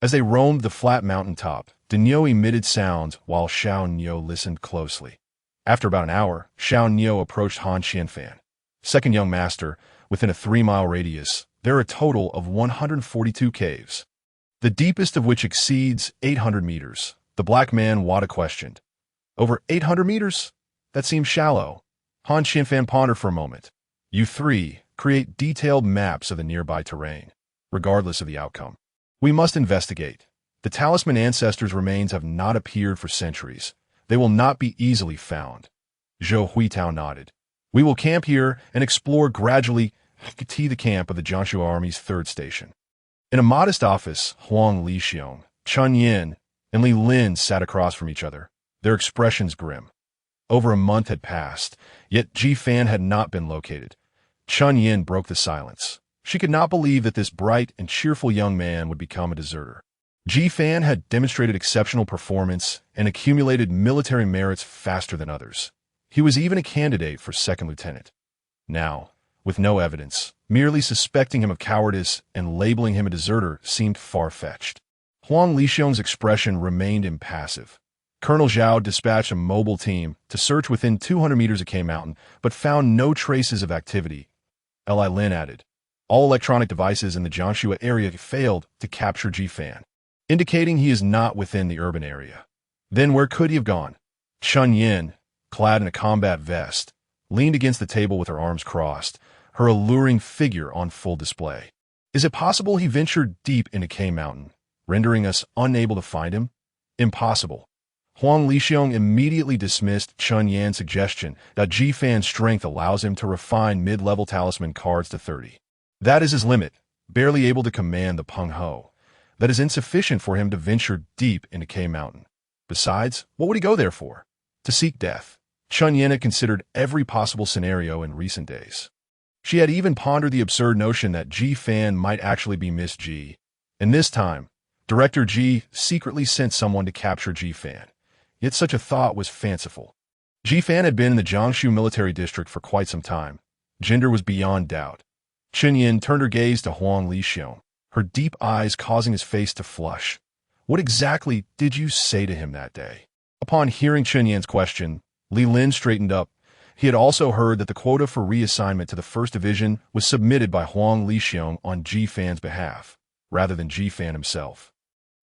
As they roamed the flat mountain top, Dinyo emitted sounds while Xuanyuan listened closely. After about an hour, Xuanyuan approached Han Qianfan. "Second young master, within a 3-mile radius, there are a total of 142 caves, the deepest of which exceeds 800 meters. The black man Wada questioned. "Over 800 meters? That seems shallow." Han Qianfan pondered for a moment. "You three create detailed maps of the nearby terrain, regardless of the outcome. We must investigate. The talisman ancestors' remains have not appeared for centuries. They will not be easily found." Zhou Huitao nodded. "We will camp here and explore gradually to the camp of the Jiangsu Army's 3rd station." In a modest office, Huang Lixiong, Chun Yin, and Li Lin sat across from each other, their expressions grim. Over a month had passed, yet Ji Fan had not been located. Chun Yin broke the silence. She could not believe that this bright and cheerful young man would become a deserter. Ji Fan had demonstrated exceptional performance and accumulated military merits faster than others. He was even a candidate for second lieutenant. Now, with no evidence, merely suspecting him of cowardice and labeling him a deserter seemed far-fetched. Huang Lixiong's expression remained impassive. Colonel Zhao dispatched a mobile team to search within 200 meters of K Mountain, but found no traces of activity. Li Lin added, "All electronic devices in the Jiangsu area failed to capture Ji Fan, indicating he is not within the urban area." Then where could he have gone? Chun Yin, clad in a combat vest, leaned against the table with her arms crossed, her alluring figure on full display. "Is it possible he ventured deep into K Mountain, rendering us unable to find him?" "Impossible." Huang Lixiong immediately dismissed Chun Yan's suggestion that Ji Fan's strength allows him to refine mid-level talisman cards to 30. That is his limit, barely able to command the Peng Ho. That is insufficient for him to venture deep into K Mountain. Besides, what would he go there for? To seek death. Chun Yan had considered every possible scenario in recent days. She had even pondered the absurd notion that Ji Fan might actually be Miss Ji. And this time, Director Ji secretly sent someone to capture Ji Fan. Yet such a thought was fanciful. Ji Fan had been in the Jiangsu military district for quite some time. Gender was beyond doubt. Chun Yin turned her gaze to Huang Lixiong, her deep eyes causing his face to flush. "What exactly did you say to him that day?" Upon hearing Chun Yan's question, Li Lin straightened up, He had also heard that the quota for reassignment to the First Division was submitted by Huang Lixiong on Ji Fan's behalf, rather than Ji Fan himself.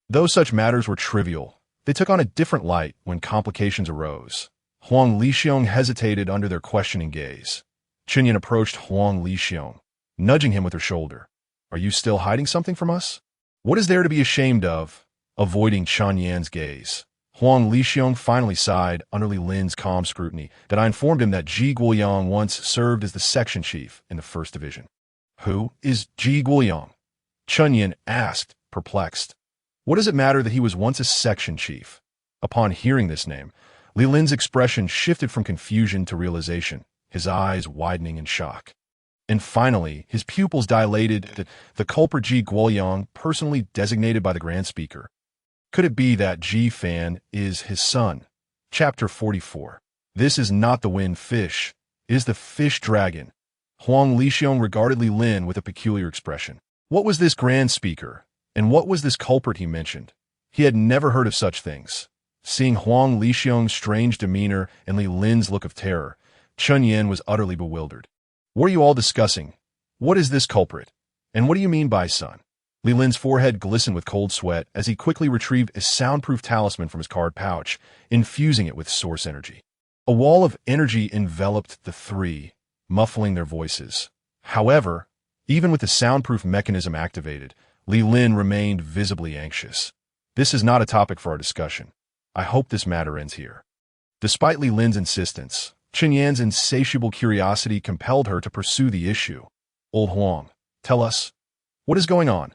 Though such matters were trivial, they took on a different light when complications arose. Huang Lixiong hesitated under their questioning gaze. Xuanyuan approached Huang Lixiong, nudging him with her shoulder. "Are you still hiding something from us? What is there to be ashamed of?" Avoiding Xuanyuan's gaze, Huang Lixiong finally sighed under Li Lin's calm scrutiny that I informed him that Ji Guoyang once served as the section chief in the First Division. "Who is Ji Guoyang?" Xuanyuan asked, perplexed. What does it matter that he was once a section chief? Upon hearing this name, Li Lin's expression shifted from confusion to realization, his eyes widening in shock. And finally, his pupils dilated. The culprit Ji Guoyang, personally designated by the Grand Speaker. Could it be that Ji Fan is his son? Chapter 44. This is not the wind fish, it is the fish dragon. Huang Lixiong regarded Li Lin with a peculiar expression. What was this Grand Speaker, and what was this culprit he mentioned? He had never heard of such things. Seeing Huang Lixiong's strange demeanor and Li Lin's look of terror, Xuanyuan was utterly bewildered. What are you all discussing? What is this culprit? And what do you mean by son? Li Lin's forehead glistened with cold sweat as he quickly retrieved a soundproof talisman from his card pouch, infusing it with source energy. A wall of energy enveloped the three, muffling their voices. However, even with the soundproof mechanism activated, Li Lin remained visibly anxious. This is not a topic for our discussion. I hope this matter ends here. Despite Li Lin's insistence, Xuanyuan's insatiable curiosity compelled her to pursue the issue. Old Huang, tell us, what is going on?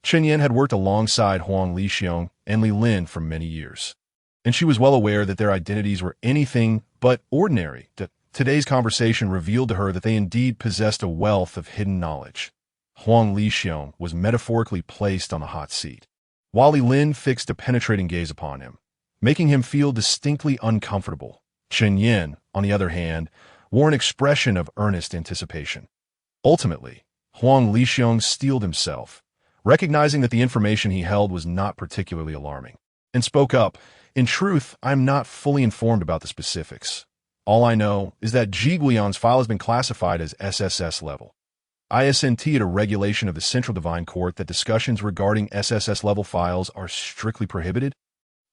Xuanyuan had worked alongside Huang Lixiong and Li Lin for many years, and she was well aware that their identities were anything but ordinary. Today's conversation revealed to her that they indeed possessed a wealth of hidden knowledge. Huang Lixiong was metaphorically placed on the hot seat, while Li Lin fixed a penetrating gaze upon him, making him feel distinctly uncomfortable. Xuanyuan, on the other hand, wore an expression of earnest anticipation. Ultimately, Huang Lixiong steeled himself, recognizing that the information he held was not particularly alarming, and spoke up. In truth, I am not fully informed about the specifics. All I know is that Ji Guoyang's file has been classified as SSS level. I assented a regulation of the Central Divine Court that discussions regarding SSS level files are strictly prohibited.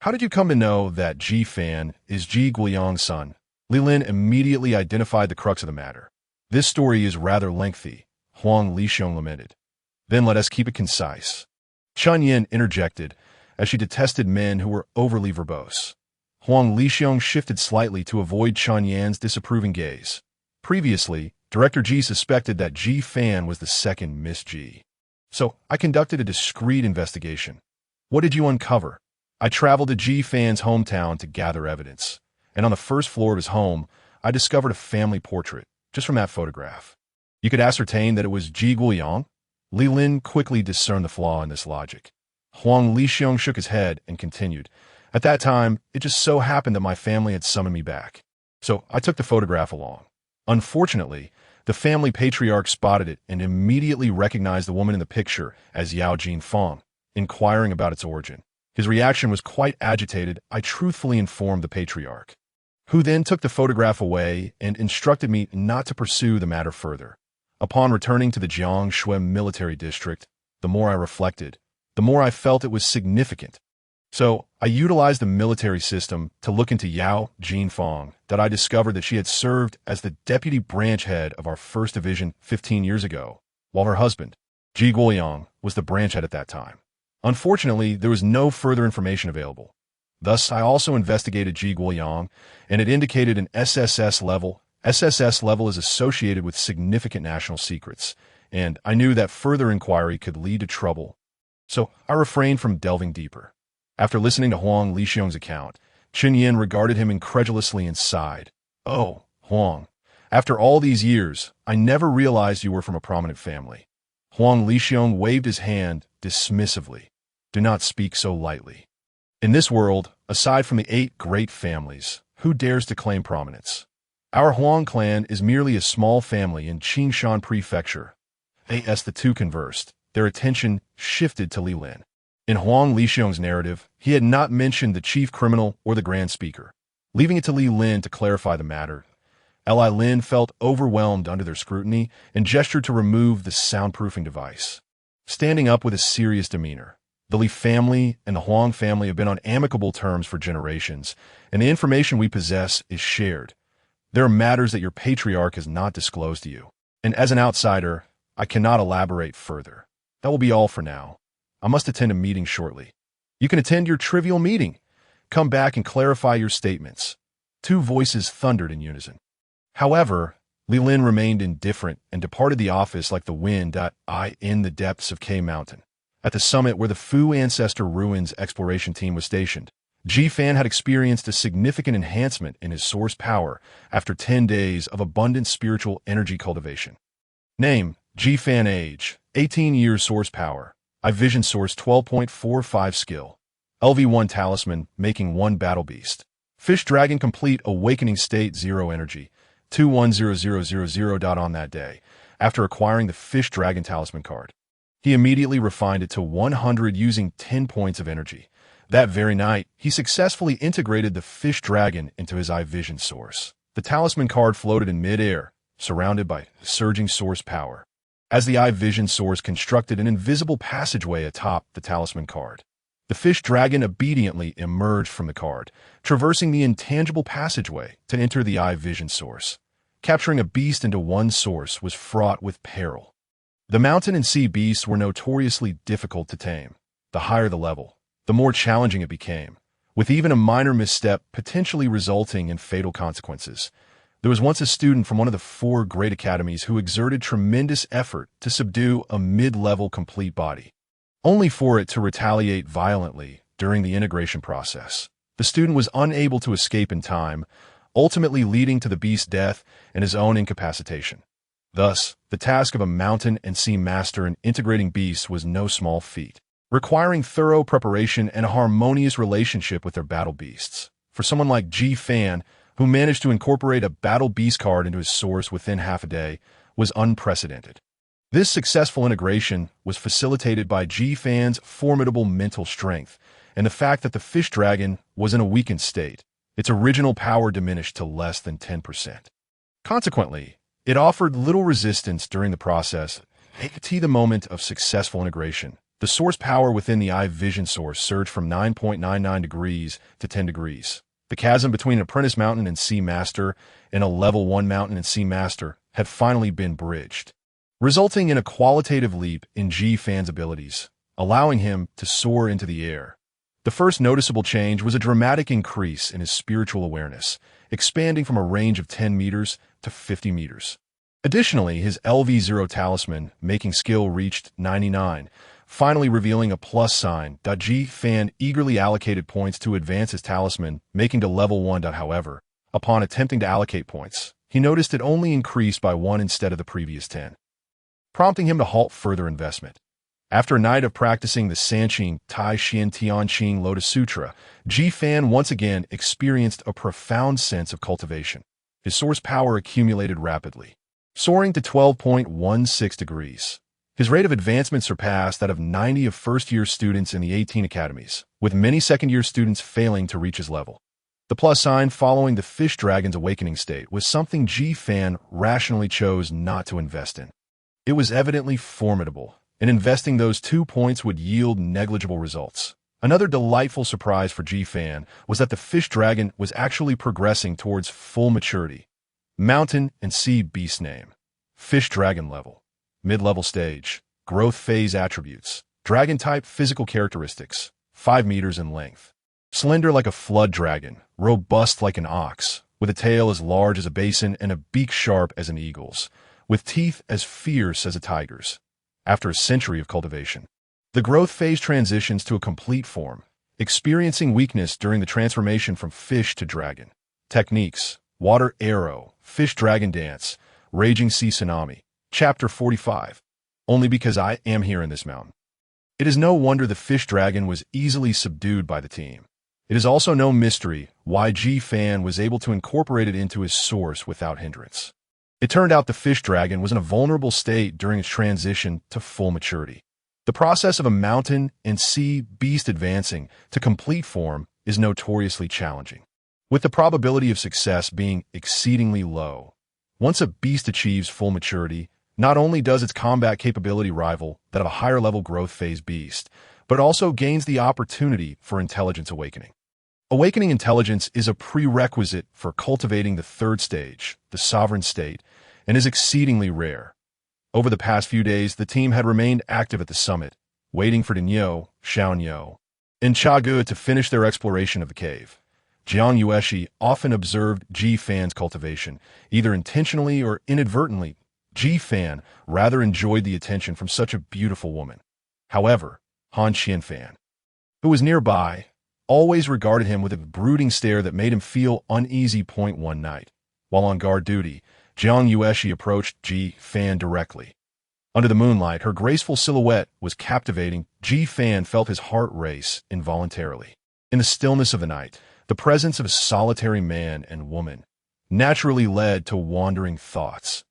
How did you come to know that Ji Fan is Ji Guoyang's son? Li Lin immediately identified the crux of the matter. This story is rather lengthy, Huang Lixiong lamented. Then let us keep it concise. Xuanyuan interjected, as she detested men who were overly verbose. Huang Lixiong shifted slightly to avoid Xuanyuan's disapproving gaze. Previously, Director Ji suspected that Ji Fan was the second Miss Ji. So, I conducted a discreet investigation. What did you uncover? I traveled to Ji Fan's hometown to gather evidence, and on the first floor of his home, I discovered a family portrait, just from that photograph. You could ascertain that it was Ji Guoyang? Li Lin quickly discerned the flaw in this logic. Huang Lixiong shook his head and continued. At that time, it just so happened that my family had summoned me back. So I took the photograph along. Unfortunately, the family patriarch spotted it and immediately recognized the woman in the picture as Yao Jinfeng, inquiring about its origin. His reaction was quite agitated. I truthfully informed the patriarch, who then took the photograph away and instructed me not to pursue the matter further. Upon returning to the Jiangshui military district, the more I reflected, the more I felt it was significant. So, I utilized the military system to look into Yao Jinfeng, that I discovered that she had served as the deputy branch head of our 1st Division 15 years ago, while her husband, Ji Guoyang, was the branch head at that time. Unfortunately, there was no further information available. Thus, I also investigated Ji Guoyang, and it indicated an SSS level. SSS level is associated with significant national secrets, and I knew that further inquiry could lead to trouble. So, I refrained from delving deeper. After listening to Huang Lixiong's account, Xuanyuan regarded him incredulously and sighed. Oh, Huang, after all these years, I never realized you were from a prominent family. Huang Lixiong waved his hand dismissively. Do not speak so lightly. In this world, aside from the 8 great families, who dares to claim prominence? Our Huang clan is merely a small family in Qingshan Prefecture. As the two conversed, their attention shifted to Li Lin. In Huang Lixiong's narrative, he had not mentioned the chief criminal or the Grand Speaker, leaving it to Li Lin to clarify the matter. Li Lin felt overwhelmed under their scrutiny and gestured to remove the soundproofing device. Standing up with a serious demeanor, the Li family and the Huang family have been on amicable terms for generations, and the information we possess is shared. There are matters that your patriarch has not disclosed to you, and as an outsider, I cannot elaborate further. That will be all for now. I must attend a meeting shortly. You can attend your trivial meeting. Come back and clarify your statements. Two voices thundered in unison. However, Li Lin remained indifferent and departed the office like the wind in the depths of K Mountain. At the summit where the Fu Ancestor Ruins exploration team was stationed, Ji Fan had experienced a significant enhancement in his source power after 10 days of abundant spiritual energy cultivation. Name, Ji Fan. Age, 18 years. Source power, I Vision Source 12.45 skill. LV1 talisman, making 1 battle beast. Fish Dragon complete awakening state 0 energy. 210000. On that day, after acquiring the Fish Dragon talisman card, he immediately refined it to 100 using 10 points of energy. That very night, he successfully integrated the Fish Dragon into his I Vision source. The talisman card floated in mid-air, surrounded by surging source power, as the I Vision source constructed an invisible passageway atop the talisman card. The Fish Dragon obediently emerged from the card, traversing the intangible passageway to enter the I Vision source. Capturing a beast into one source was fraught with peril. The mountain and sea beasts were notoriously difficult to tame. The higher the level, the more challenging it became, with even a minor misstep potentially resulting in fatal consequences. There was once a student from one of the 4 great academies who exerted tremendous effort to subdue a mid-level complete body, only for it to retaliate violently during the integration process. The student was unable to escape in time, ultimately leading to the beast's death and his own incapacitation. Thus, the task of a mountain and sea master in integrating beasts was no small feat, requiring thorough preparation and a harmonious relationship with their battle beasts. For someone like Ji Fan, who managed to incorporate a battle beast card into his source within half a day, was unprecedented. This successful integration was facilitated by Ji Fan's formidable mental strength and the fact that the Fish Dragon was in a weakened state. Its original power diminished to less than 10%. Consequently, it offered little resistance during the process. At the moment of successful integration, the source power within the I Vision source surged from 9.99 degrees to 10 degrees. The chasm between an apprentice mountain and sea master and a level 1 mountain and sea master had finally been bridged, resulting in a qualitative leap in Ji Fan's abilities, allowing him to soar into the air. The first noticeable change was a dramatic increase in his spiritual awareness, expanding from a range of 10 meters to 50 meters. Additionally, his LV0 talisman, making skill, reached 99, finally revealing a plus sign. Ji Fan eagerly allocated points to advance his talisman, making to level 1. However, upon attempting to allocate points, he noticed it only increased by 1 instead of the previous 10, prompting him to halt further investment. After a night of practicing the Sanqing Tai Xian Tianqing Lotus Sutra, Ji Fan once again experienced a profound sense of cultivation. His source power accumulated rapidly, soaring to 12.16 degrees. His rate of advancement surpassed that of 90 of first-year students in the 18 academies, with many second-year students failing to reach his level. The plus sign following the Fish Dragon's awakening state was something Ji Fan rationally chose not to invest in. It was evidently formidable, and investing those 2 points would yield negligible results. Another delightful surprise for Ji Fan was that the Fish Dragon was actually progressing towards full maturity. Mountain and Sea Beast name. Fish Dragon level. Mid-level stage. Growth phase attributes. Dragon type physical characteristics. 5 meters in length. Slender like a flood dragon. Robust like an ox. With a tail as large as a basin and a beak sharp as an eagle's. With teeth as fierce as a tiger's. After a century of cultivation, the growth phase transitions to a complete form, experiencing weakness during the transformation from fish to dragon. Techniques: Water Arrow, Fish Dragon Dance, Raging Sea Tsunami. Chapter 45. Only because I am here in this mountain. It is no wonder the Fish Dragon was easily subdued by the team. It is also no mystery why Ji Fan was able to incorporate it into his source without hindrance. It turned out the Fish Dragon was in a vulnerable state during its transition to full maturity. The process of a mountain and sea beast advancing to complete form is notoriously challenging. with the probability of success being exceedingly low. Once a beast achieves full maturity, not only does its combat capability rival that of a higher-level growth phase beast, but it also gains the opportunity for intelligence awakening. Awakening intelligence is a prerequisite for cultivating the third stage, the sovereign state, and is exceedingly rare. Over the past few days, the team had remained active at the summit, waiting for Emperor Xuanyuan and Chiyou to finish their exploration of the cave. Jiang Yueshi often observed Ji Fan's cultivation, either intentionally or inadvertently. Ji Fan rather enjoyed the attention from such a beautiful woman. However, Han Qianfan, who was nearby, always regarded him with a brooding stare that made him feel uneasy. One night, while on guard duty, Jiang Yueshi approached Ji Fan directly. Under the moonlight, her graceful silhouette was captivating. Ji Fan felt his heart race involuntarily. In the stillness of the night, the presence of a solitary man and woman naturally led to wandering thoughts.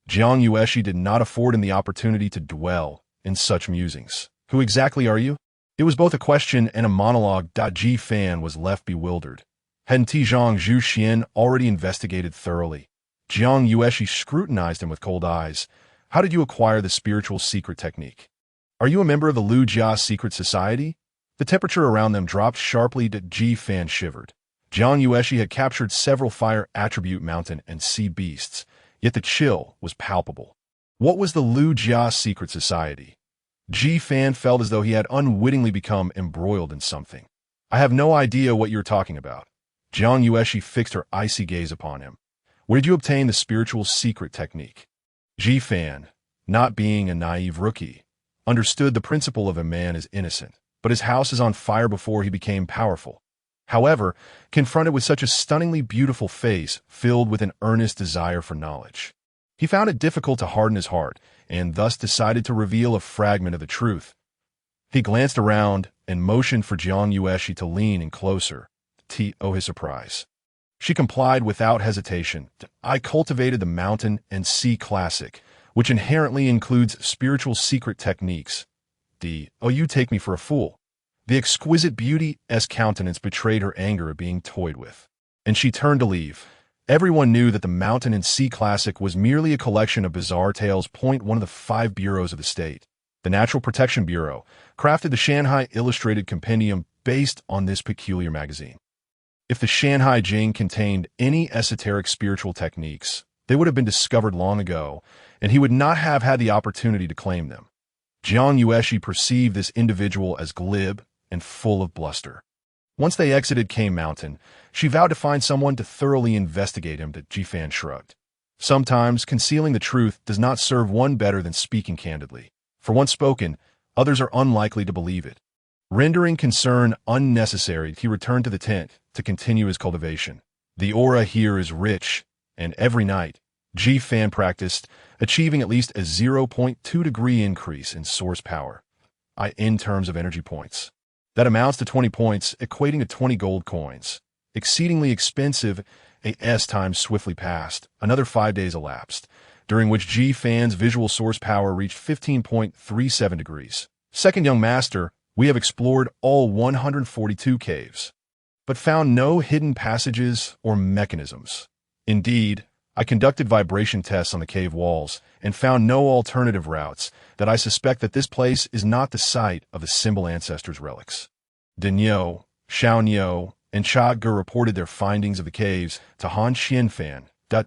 Jiang Yueshi did not afford him the opportunity to dwell in such musings. Who exactly are you? It was both a question and a monologue. Ji Fan was left bewildered. Hadn't Zhang Zhu Xian already investigated thoroughly? Jiang Yueshi scrutinized him with cold eyes. How did you acquire the spiritual secret technique? Are you a member of the Lu Jia secret society? The temperature around them dropped sharply. Ji Fan shivered. Jiang Yueshi had captured several fire attribute mountain and sea beasts, yet the chill was palpable. What was the Lu Jia secret society? Ji Fan felt as though he had unwittingly become embroiled in something. I have no idea what you're talking about. Jiang Yueshi fixed her icy gaze upon him. Where did you obtain the spiritual secret technique? Ji Fan, not being a naive rookie, understood the principle of a man is innocent, but his house is on fire before he became powerful. However, confronted with such a stunningly beautiful face filled with an earnest desire for knowledge, he found it difficult to harden his heart and thus decided to reveal a fragment of the truth. He glanced around and motioned for Jiang Yueshi to lean in closer, to his surprise. She complied without hesitation. I cultivated the mountain and sea classic, which inherently includes spiritual secret techniques. You take me for a fool. The exquisite beauty's countenance betrayed her anger at being toyed with, and she turned to leave. Everyone knew that the Mountain and Sea Classic was merely a collection of bizarre tales. One of the 5 bureaus of the state, the Natural Protection Bureau, crafted the Shanghai Illustrated Compendium based on this peculiar magazine. If the Shanghai Jing contained any esoteric spiritual techniques, they would have been discovered long ago, and he would not have had the opportunity to claim them. Jiang Yueshi perceived this individual as glib and full of bluster. Once they exited K Mountain, she vowed to find someone to thoroughly investigate him. Ji Fan shrugged. Sometimes concealing the truth does not serve one better than speaking candidly. For once spoken, others are unlikely to believe it. Rendering concern unnecessary, he returned to the tent to continue his cultivation. The aura here is rich, and every night, Ji Fan practiced, achieving at least a 0.2 degree increase in source power, in terms of energy points. That amounts to 20 points, equating to 20 gold coins. Exceedingly expensive. As time swiftly passed, another 5 days elapsed, during which Ji Fan's visual source power reached 15.37 degrees. Second young master, we have explored all 142 caves, but found no hidden passages or mechanisms. Indeed, I conducted vibration tests on the cave walls and found no alternative routes. That I suspect that this place is not the site of the symbol ancestors' relics. Emperor Xuanyuan and Chiyou reported their findings of the caves to Han Qianfan.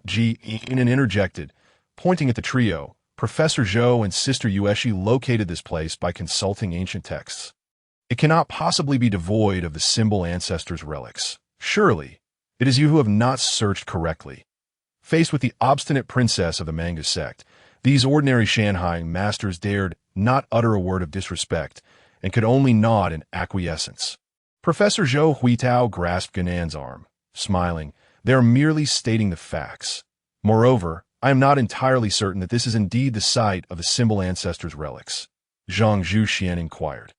Ji and interjected, pointing at the trio. Professor Zhou and Sister Yueshi located this place by consulting ancient texts. It cannot possibly be devoid of the symbol ancestors' relics. Surely, it is you who have not searched correctly. Faced with the obstinate princess of the manga sect, these ordinary Shanghai masters dared not utter a word of disrespect and could only nod in acquiescence. Professor Zhou Huitao grasped Ganan's arm, smiling. They are merely stating the facts. Moreover, I am not entirely certain that this is indeed the site of the symbol ancestors' relics. Zhang Zhu Xian inquired.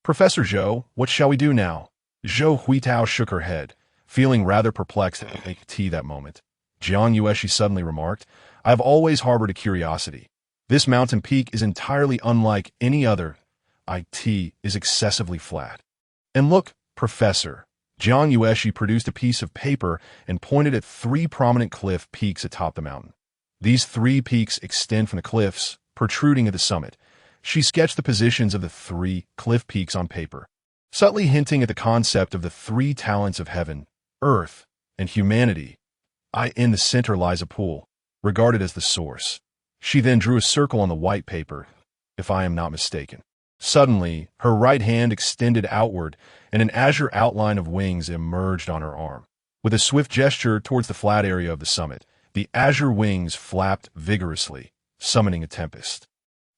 Professor Zhou, what shall we do now? Zhou Huitao shook her head, feeling rather perplexed at that moment. Jiang Yueshi suddenly remarked, I have always harbored a curiosity. This mountain peak is entirely unlike any other. It is excessively flat. And look, Professor, Jiang Yueshi produced a piece of paper and pointed at 3 prominent cliff peaks atop the mountain. These 3 peaks extend from the cliffs, protruding at the summit. She sketched the positions of the 3 cliff peaks on paper, subtly hinting at the concept of the 3 talents of heaven, earth, and humanity. In the center lies a pool, regarded as the source. She then drew a circle on the white paper, if I am not mistaken. Suddenly, her right hand extended outward, and an azure outline of wings emerged on her arm. With a swift gesture towards the flat area of the summit, the azure wings flapped vigorously, summoning a tempest.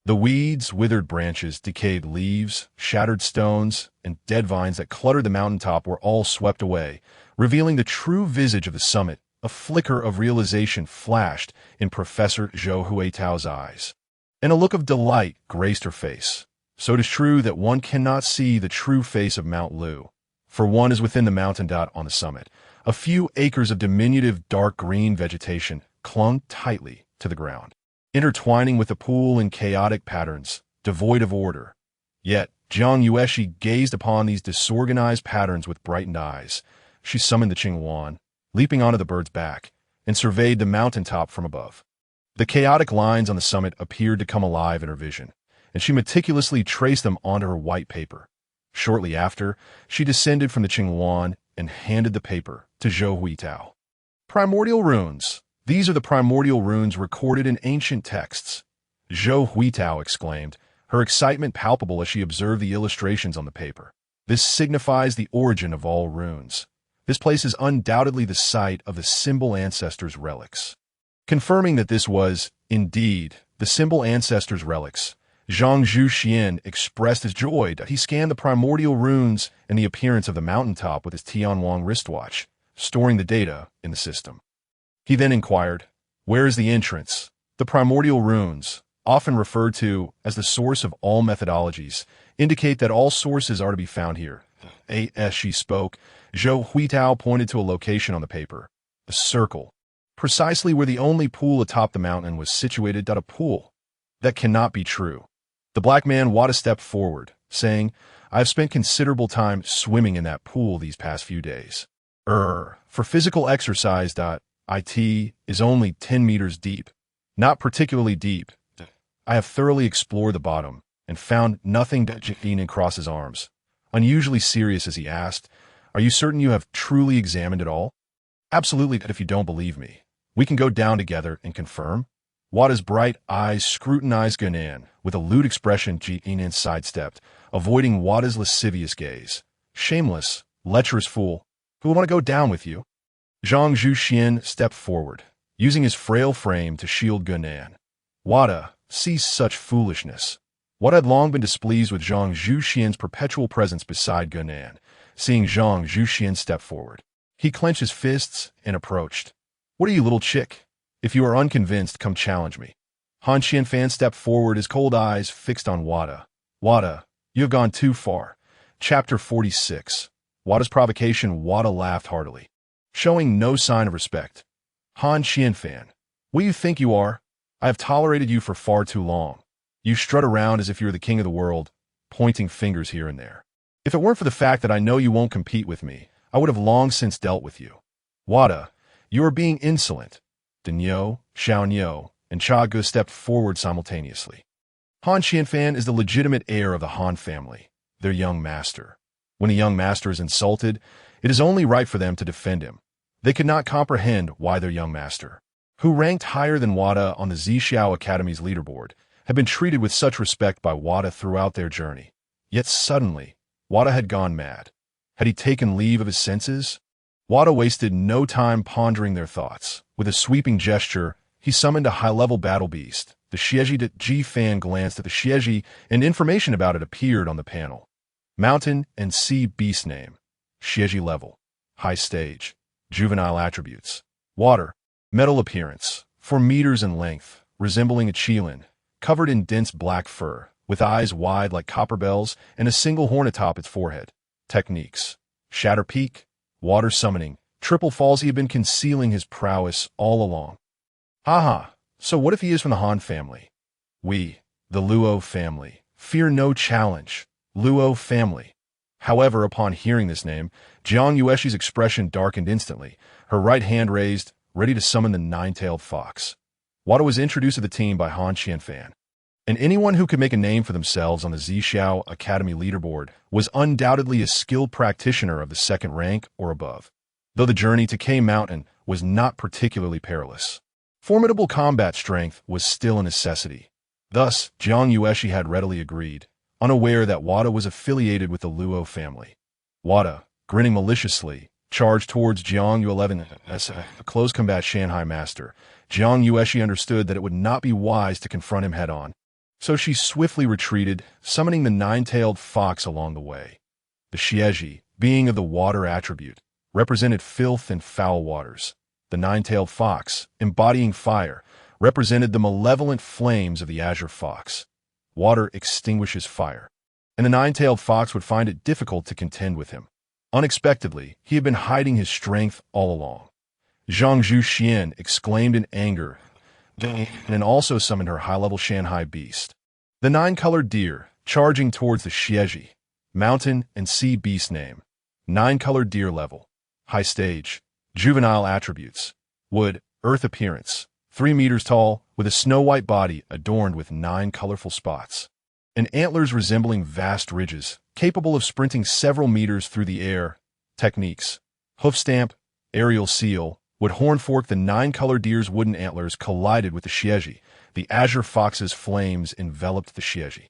The weeds, withered branches, decayed leaves, shattered stones, and dead vines that cluttered the mountaintop were all swept away, revealing the true visage of the summit. A flicker of realization flashed in Professor Zhou Huitao's eyes, and a look of delight graced her face. So it is true that one cannot see the true face of Mount Lu, for one is within the mountain. On the summit, a few acres of diminutive dark green vegetation clung tightly to the ground, intertwining with the pool in chaotic patterns, devoid of order. Yet, Jiang Yueshi gazed upon these disorganized patterns with brightened eyes. She summoned the Qingyuan, leaping onto the bird's back, and surveyed the mountaintop from above. The chaotic lines on the summit appeared to come alive in her vision, and she meticulously traced them onto her white paper. Shortly after, she descended from the Qingyuan and handed the paper to Zhou Huitao. Primordial runes. These are the primordial runes recorded in ancient texts. Zhou Huitao exclaimed, her excitement palpable as she observed the illustrations on the paper. This signifies the origin of all runes. This place is undoubtedly the site of the symbol ancestors' relics. Confirming that this was, indeed, the symbol ancestors' relics, Zhang Zhuxian expressed his joy that he scanned the primordial runes and the appearance of the mountaintop with his Tianwang wristwatch, storing the data in the system. He then inquired, where is the entrance? The primordial runes, often referred to as the source of all methodologies, indicate that all sources are to be found here. As she spoke, Zhou Huitao pointed to a location on the paper, a circle, precisely where the only pool atop the mountain was situated. A pool. That cannot be true. The black man Wada stepped forward, saying, I have spent considerable time swimming in that pool these past few days. For physical exercise. It is only 10 meters deep. Not particularly deep. I have thoroughly explored the bottom and found nothing. Jinan crossed his arms, unusually serious as he asked, are you certain you have truly examined it all? Absolutely. If you don't believe me, we can go down together and confirm. Wada's bright eyes scrutinized Gunan with a lewd expression. Jinan sidestepped, avoiding Wada's lascivious gaze. Shameless, lecherous fool. Who will want to go down with you? Zhang Zhuxian stepped forward, using his frail frame to shield Gunan. Wada, cease such foolishness. Wada had long been displeased with Zhang Zhuxian's perpetual presence beside Gunan. Seeing Zhang Zhuxian step forward, he clenched his fists and approached. What are you, little chick? If you are unconvinced, come challenge me. Han Qianfan stepped forward, his cold eyes fixed on Wada. Wada, you have gone too far. Chapter 46. Wada's provocation. Wada laughed heartily, showing no sign of respect. Han Qianfan, what do you think you are? I have tolerated you for far too long. You strut around as if you're the king of the world, pointing fingers here and there. If it weren't for the fact that I know you won't compete with me, I would have long since dealt with you. Wada, you are being insolent. Denyo, Xiaoniu, and Chagu stepped forward simultaneously. Han Qianfan is the legitimate heir of the Han family, their young master. When a young master is insulted, it is only right for them to defend him. They could not comprehend why their young master, who ranked higher than Wada on the Zixiao Academy's leaderboard, had been treated with such respect by Wada throughout their journey. Yet suddenly, Wada had gone mad. Had he taken leave of his senses? Wada wasted no time pondering their thoughts. With a sweeping gesture, he summoned a high-level battle beast. The Xieji Ji Fan glanced at the Xieji, and information about it appeared on the panel. Mountain and Sea Beast name. Xieji level. High stage. Juvenile attributes. Water. Metal appearance. 4 meters in length, resembling a qilin, covered in dense black fur, with eyes wide like copper bells and a single horn atop its forehead. Techniques. Shatter Peak. Water summoning. Triple falls. He had been concealing his prowess all along. Haha, so what if he is from the Han family? We, the Luo family, fear no challenge. Luo family. However, upon hearing this name, Jiang Yueshi's expression darkened instantly, her right hand raised, ready to summon the nine-tailed fox. Wada was introduced to the team by Han Qianfan, and anyone who could make a name for themselves on the Zhixiao Academy leaderboard was undoubtedly a skilled practitioner of the second rank or above, though the journey to K Mountain was not particularly perilous. Formidable combat strength was still a necessity. Thus, Jiang Yueshi had readily agreed, unaware that Wada was affiliated with the Luo family. Wada, grinning maliciously, charged towards Jiang Yu11 as a close combat Shanghai master. Jiang Yueshi understood that it would not be wise to confront him head-on, so she swiftly retreated, summoning the nine-tailed fox along the way. The Xieji, being of the water attribute, represented filth and foul waters. The nine-tailed fox, embodying fire, represented the malevolent flames of the azure fox. Water extinguishes fire, and the nine-tailed fox would find it difficult to contend with him. Unexpectedly, he had been hiding his strength all along. Zhang Zhuxian exclaimed in anger, and also summoned her high-level Shanghai beast. The nine-colored deer, charging towards the Xieji, mountain and sea beast name. Nine-colored deer level. High stage. Juvenile attributes. Wood, earth appearance. 3 meters tall, with a snow-white body adorned with 9 colorful spots, and antlers resembling vast ridges, capable of sprinting several meters through the air. Techniques. Hoof stamp, aerial seal. Would horn fork. The 9-colored deer's wooden antlers collided with the Xieji. The azure fox's flames enveloped the Xieji.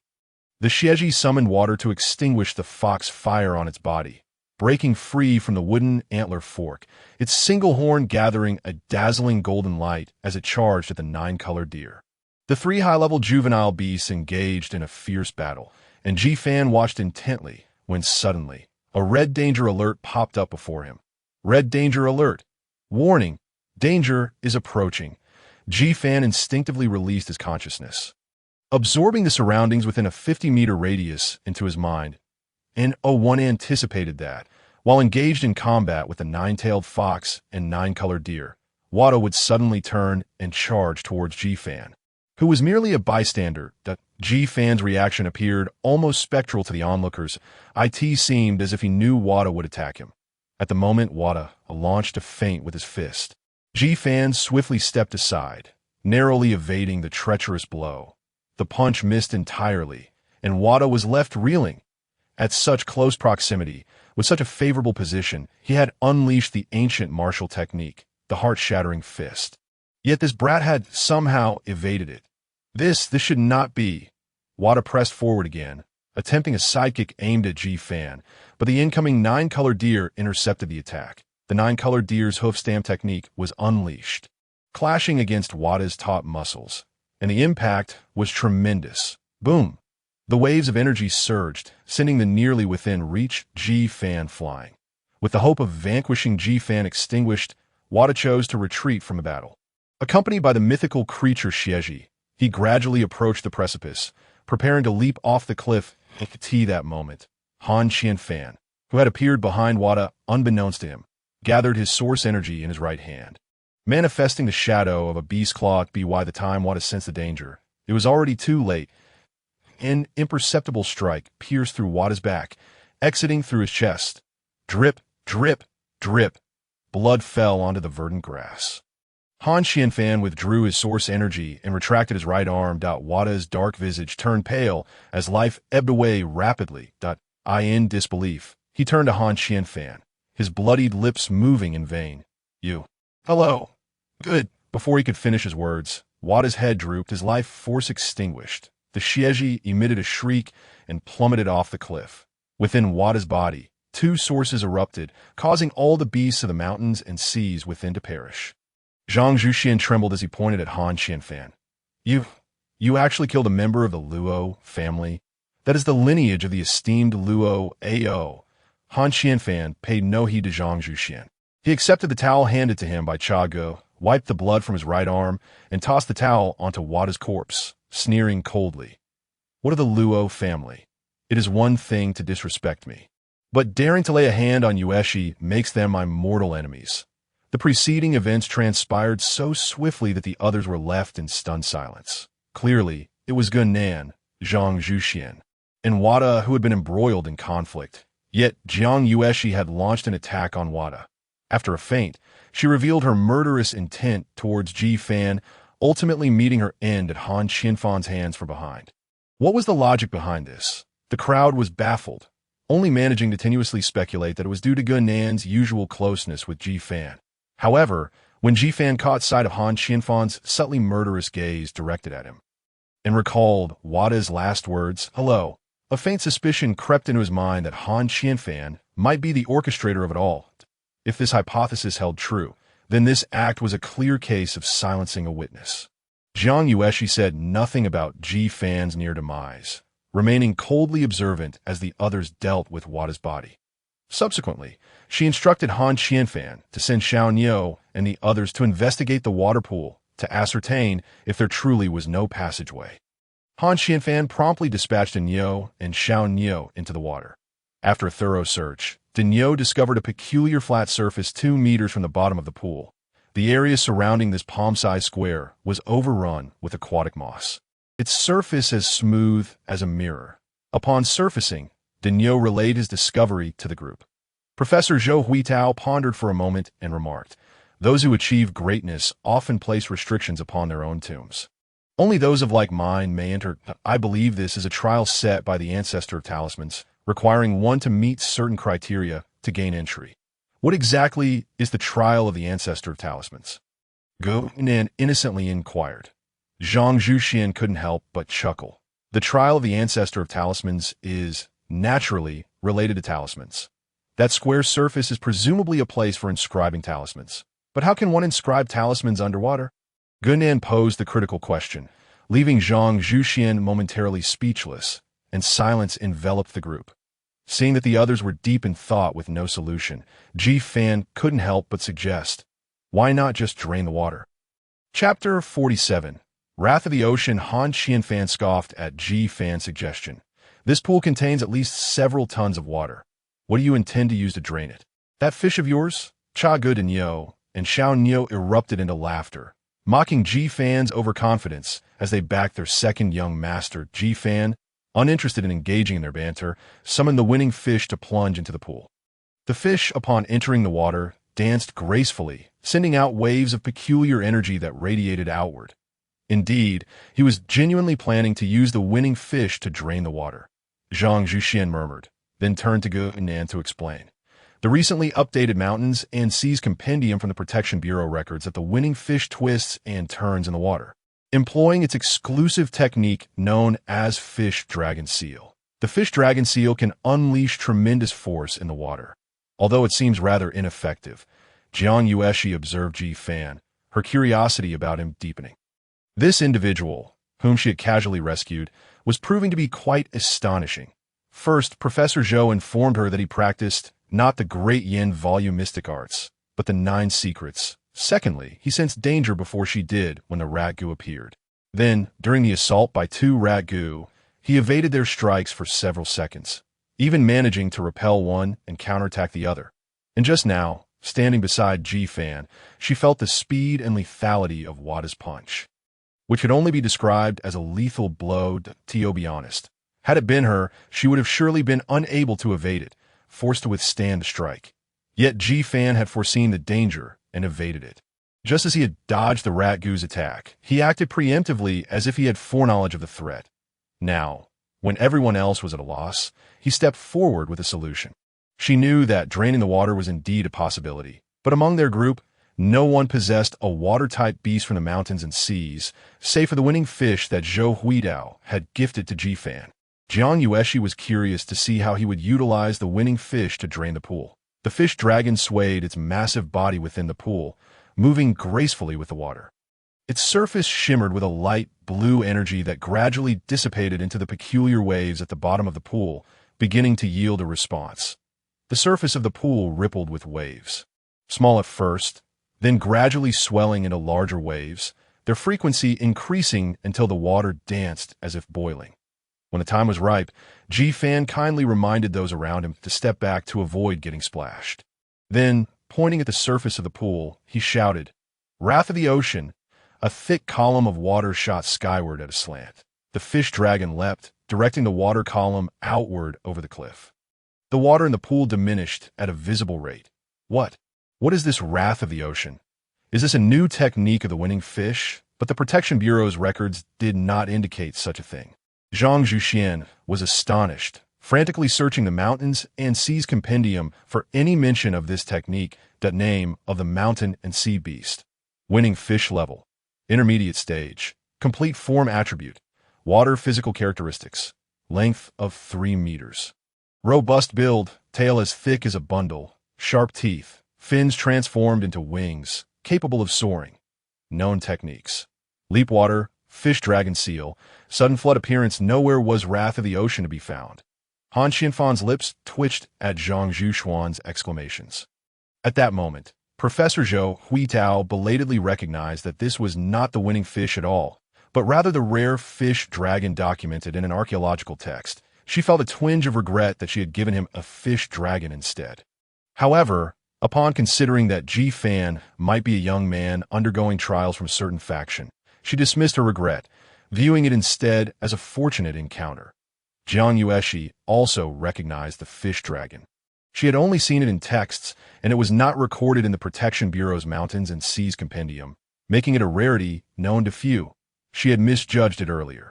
The Xieji summoned water to extinguish the fox fire on its body, breaking free from the wooden antler fork, its single horn gathering a dazzling golden light as it charged at the 9-colored deer. The 3 high-level juvenile beasts engaged in a fierce battle, and Ji Fan watched intently when suddenly a red danger alert popped up before him. Red danger alert. Warning, danger is approaching. Ji Fan instinctively released his consciousness, absorbing the surroundings within a 50-meter radius into his mind. And one anticipated that, while engaged in combat with the 9-tailed fox and 9-colored deer, Wada would suddenly turn and charge towards Ji Fan, who was merely a bystander. Ji Fan's reaction appeared almost spectral to the onlookers. It seemed as if he knew Wada would attack him. At the moment, Wada launched a feint with his fist. Ji Fan swiftly stepped aside, narrowly evading the treacherous blow. The punch missed entirely, and Wada was left reeling. At such close proximity, with such a favorable position, he had unleashed the ancient martial technique, the heart-shattering fist. Yet this brat had somehow evaded it. This should not be. Wada pressed forward again, attempting a sidekick aimed at Ji Fan, but the incoming 9-colored deer intercepted the attack. The 9-colored deer's hoof stamp technique was unleashed, clashing against Wada's taut muscles, and the impact was tremendous. Boom! The waves of energy surged, sending the nearly within reach Ji Fan flying. With the hope of vanquishing Ji Fan extinguished, Wada chose to retreat from the battle. Accompanied by the mythical creature Xieji, he gradually approached the precipice, preparing to leap off the cliff. At that moment, Han Qianfan, who had appeared behind Wada unbeknownst to him, gathered his source energy in his right hand, manifesting the shadow of a beast claw. By the time Wada sensed the danger, it was already too late. An imperceptible strike pierced through Wada's back, exiting through his chest. Drip, drip, drip. Blood fell onto the verdant grass. Han Qianfan withdrew his source energy and retracted his right arm. Wada's dark visage turned pale as life ebbed away rapidly. In disbelief, he turned to Han Qianfan, his bloodied lips moving in vain. You. Hello. Good. Before he could finish his words, Wada's head drooped, his life force extinguished. The Xieji emitted a shriek and plummeted off the cliff. Within Wada's body, 2 sources erupted, causing all the beasts of the mountains and seas within to perish. Zhang Zhuxian trembled as he pointed at Han Qianfan. You actually killed a member of the Luo family? That is the lineage of the esteemed Luo Ao. Han Qianfan paid no heed to Zhang Zhuxian. He accepted the towel handed to him by Chiyou, wiped the blood from his right arm, and tossed the towel onto Wada's corpse, sneering coldly. What of the Luo family? It is one thing to disrespect me, but daring to lay a hand on Yueshi makes them my mortal enemies. The preceding events transpired so swiftly that the others were left in stunned silence. Clearly, it was Gunnan, Zhang Zhuxian, and Wada who had been embroiled in conflict. Yet Jiang Yueshi had launched an attack on Wada. After a feint, she revealed her murderous intent towards Ji Fan, ultimately meeting her end at Han Qianfan's hands from behind. What was the logic behind this? The crowd was baffled, only managing to tenuously speculate that it was due to Gunnan's usual closeness with Ji Fan. However, when Ji Fan caught sight of Han Qianfan's subtly murderous gaze directed at him, and recalled Wada's last words, "Hello," a faint suspicion crept into his mind that Han Qianfan might be the orchestrator of it all. If this hypothesis held true, then this act was a clear case of silencing a witness. Jiang Yueshi said nothing about Ji Fan's near demise, remaining coldly observant as the others dealt with Wada's body. Subsequently, she instructed Han Qianfan to send Xiao Niu and the others to investigate the water pool to ascertain if there truly was no passageway. Han Qianfan promptly dispatched Niu and Xiao Niu into the water. After a thorough search, Niu discovered a peculiar flat surface 2 meters from the bottom of the pool. The area surrounding this palm-sized square was overrun with aquatic moss, its surface as smooth as a mirror. Upon surfacing, Niu relayed his discovery to the group. Professor Zhou Huitao pondered for a moment and remarked, "Those who achieve greatness often place restrictions upon their own tombs. Only those of like mind may enter. I believe this is a trial set by the ancestor of talismans, requiring one to meet certain criteria to gain entry." What exactly is the trial of the ancestor of talismans? Gunan innocently inquired. Zhang Zhuxian couldn't help but chuckle. The trial of the ancestor of talismans is, naturally, related to talismans. That square surface is presumably a place for inscribing talismans. But how can one inscribe talismans underwater? Gunan posed the critical question, leaving Zhang Zhuxian momentarily speechless, and silence enveloped the group. Seeing that the others were deep in thought with no solution, Ji Fan couldn't help but suggest, why not just drain the water? Chapter 47. Wrath of the Ocean. Han Qianfan scoffed at Ji Fan's suggestion. This pool contains at least several tons of water. What do you intend to use to drain it? That fish of yours? Cha Gu and Niu and Xiao Niu erupted into laughter, mocking Ji Fan's overconfidence as they backed their second young master. Ji Fan, uninterested in engaging in their banter, summoned the winning fish to plunge into the pool. The fish, upon entering the water, danced gracefully, sending out waves of peculiar energy that radiated outward. Indeed, he was genuinely planning to use the winning fish to drain the water. Zhang Zhuxian murmured, then turned to Gunan to explain. The recently updated Mountains and Seas Compendium from the Protection Bureau records that the winning fish twists and turns in the water, employing its exclusive technique known as fish dragon seal. The fish dragon seal can unleash tremendous force in the water. Although it seems rather ineffective, Jiang Yueshi observed Ji Fan, her curiosity about him deepening. This individual, whom she had casually rescued, was proving to be quite astonishing. First, Professor Zhou informed her that he practiced not the Great Yin volume mystic arts, but the 9 secrets. Secondly, he sensed danger before she did when the rat goo appeared. Then, during the assault by 2 rat goo, he evaded their strikes for several seconds, even managing to repel one and counterattack the other. And just now, standing beside Ji Fan, she felt the speed and lethality of Wada's punch, which could only be described as a lethal blow. To be honest, had it been her, she would have surely been unable to evade it, forced to withstand the strike. Yet Ji Fan had foreseen the danger and evaded it. Just as he had dodged the rat goo's attack, he acted preemptively as if he had foreknowledge of the threat. Now, when everyone else was at a loss, he stepped forward with a solution. She knew that draining the water was indeed a possibility, but among their group, no one possessed a water-type beast from the mountains and seas, save for the winning fish that Zhou Huitao had gifted to Ji Fan. Jiang Yueshi was curious to see how he would utilize the winning fish to drain the pool. The fish dragon swayed its massive body within the pool, moving gracefully with the water. Its surface shimmered with a light blue energy that gradually dissipated into the peculiar waves at the bottom of the pool, beginning to yield a response. The surface of the pool rippled with waves, small at first, then gradually swelling into larger waves, their frequency increasing until the water danced as if boiling. When the time was ripe, Ji Fan kindly reminded those around him to step back to avoid getting splashed. Then, pointing at the surface of the pool, he shouted, "Wrath of the Ocean!" A thick column of water shot skyward at a slant. The fish dragon leapt, directing the water column outward over the cliff. The water in the pool diminished at a visible rate. What? What is this wrath of the ocean? Is this a new technique of the winning fish? But the Protection Bureau's records did not indicate such a thing. Zhang Zhuxian was astonished, frantically searching the mountains and seas compendium for any mention of this technique, that name of the mountain and sea beast. Winning fish level. Intermediate stage. Complete form attribute. Water physical characteristics. Length of 3 meters. Robust build, tail as thick as a bundle, sharp teeth, fins transformed into wings, capable of soaring. Known techniques. Leap water, fish dragon seal, sudden flood appearance nowhere was wrath of the ocean to be found. Han Xianfan's lips twitched at Zhang Zhuxuan's exclamations. At that moment, Professor Zhou Huitao belatedly recognized that this was not the winning fish at all, but rather the rare fish dragon documented in an archaeological text. She felt a twinge of regret that she had given him a fish dragon instead. However, upon considering that Ji Fan might be a young man undergoing trials from a certain faction, she dismissed her regret, viewing it instead as a fortunate encounter. Jiang Yueshi also recognized the fish dragon. She had only seen it in texts, and it was not recorded in the Protection Bureau's Mountains and Seas Compendium, making it a rarity known to few. She had misjudged it earlier.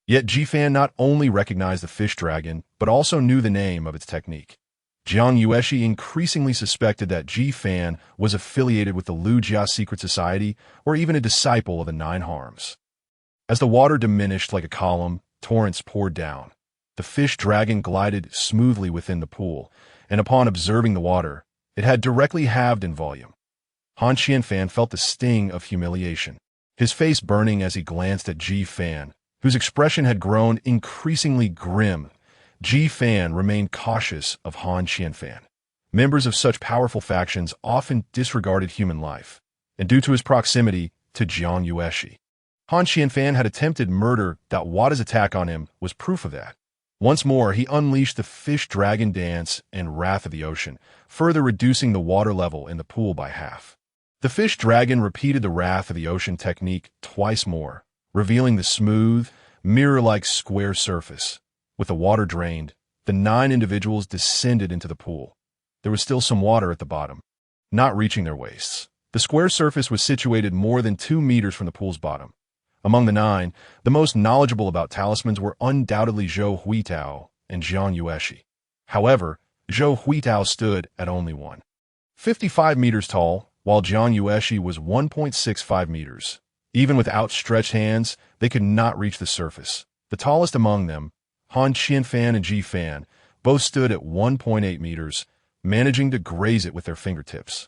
Yet Ji Fan not only recognized the fish dragon, but also knew the name of its technique. Jiang Yueshi increasingly suspected that Ji Fan was affiliated with the Lu Jia secret society or even a disciple of the Nine Harms. As the water diminished like a column, torrents poured down. The fish dragon glided smoothly within the pool, and upon observing the water, it had directly halved in volume. Han Xianfan felt the sting of humiliation, his face burning as he glanced at Ji Fan, whose expression had grown increasingly grim. Ji Fan remained cautious of Han Xianfan. Members of such powerful factions often disregarded human life, and due to his proximity to Jiang Yueshi, Han Xianfan had attempted murder. Wada's attack on him was proof of that. Once more, he unleashed the fish dragon dance and wrath of the ocean, further reducing the water level in the pool by half. The fish dragon repeated the wrath of the ocean technique twice more, revealing the smooth, mirror-like square surface. With the water drained, the 9 individuals descended into the pool. There was still some water at the bottom, not reaching their waists. The square surface was situated more than 2 meters from the pool's bottom. Among the 9, the most knowledgeable about talismans were undoubtedly Zhou Huitao and Jiang Yueshi. However, Zhou Huitao stood at only 1.55 meters tall, while Jiang Yueshi was 1.65 meters. Even with outstretched hands, they could not reach the surface. The tallest among them, Han Xianfan and Ji Fan, both stood at 1.8 meters, managing to graze it with their fingertips.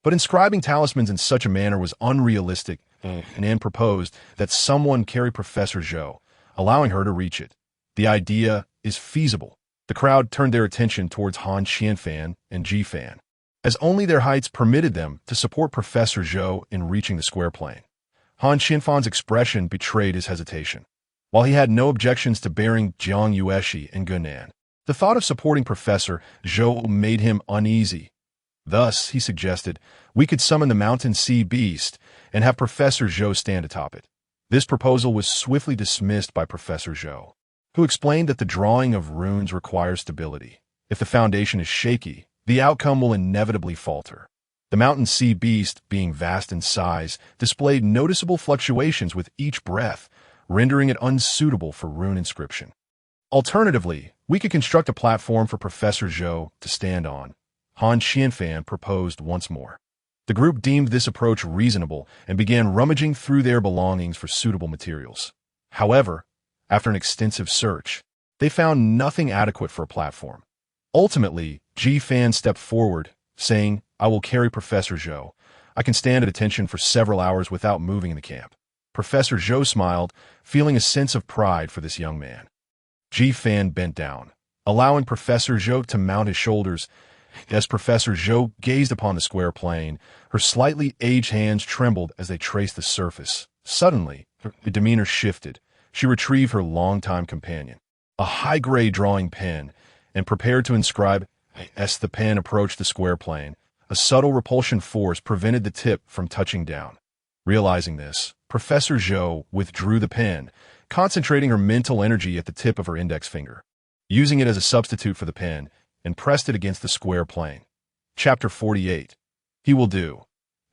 But inscribing talismans in such a manner was unrealistic, and Anne proposed that someone carry Professor Zhou, allowing her to reach it. The idea is feasible. The crowd turned their attention towards Han Xianfan and Ji Fan, as only their heights permitted them to support Professor Zhou in reaching the square plane. Han Xianfan's expression betrayed his hesitation. While he had no objections to bearing Jiang Yueshi and Gunan, the thought of supporting Professor Zhou made him uneasy. Thus, he suggested, we could summon the mountain sea beast and have Professor Zhou stand atop it. This proposal was swiftly dismissed by Professor Zhou, who explained that the drawing of runes requires stability. If the foundation is shaky, the outcome will inevitably falter. The mountain sea beast, being vast in size, displayed noticeable fluctuations with each breath, rendering it unsuitable for rune inscription. Alternatively, we could construct a platform for Professor Zhou to stand on. Han Xianfan proposed once more. The group deemed this approach reasonable and began rummaging through their belongings for suitable materials. However, after an extensive search, they found nothing adequate for a platform. Ultimately, Ji Fan stepped forward, saying, I will carry Professor Zhou. I can stand at attention for several hours without moving in the camp. Professor Zhou smiled, feeling a sense of pride for this young man. Ji Fan bent down, allowing Professor Zhou to mount his shoulders. As Professor Zhou gazed upon the square plane, her slightly aged hands trembled as they traced the surface. Suddenly, her demeanor shifted. She retrieved her longtime companion, a high-grade drawing pen, and prepared to inscribe. As the pen approached the square plane, a subtle repulsion force prevented the tip from touching down. Realizing this, Professor Zhou withdrew the pen, concentrating her mental energy at the tip of her index finger. Using it as a substitute for the pen, and pressed it against the square plane. Chapter 48. He will do.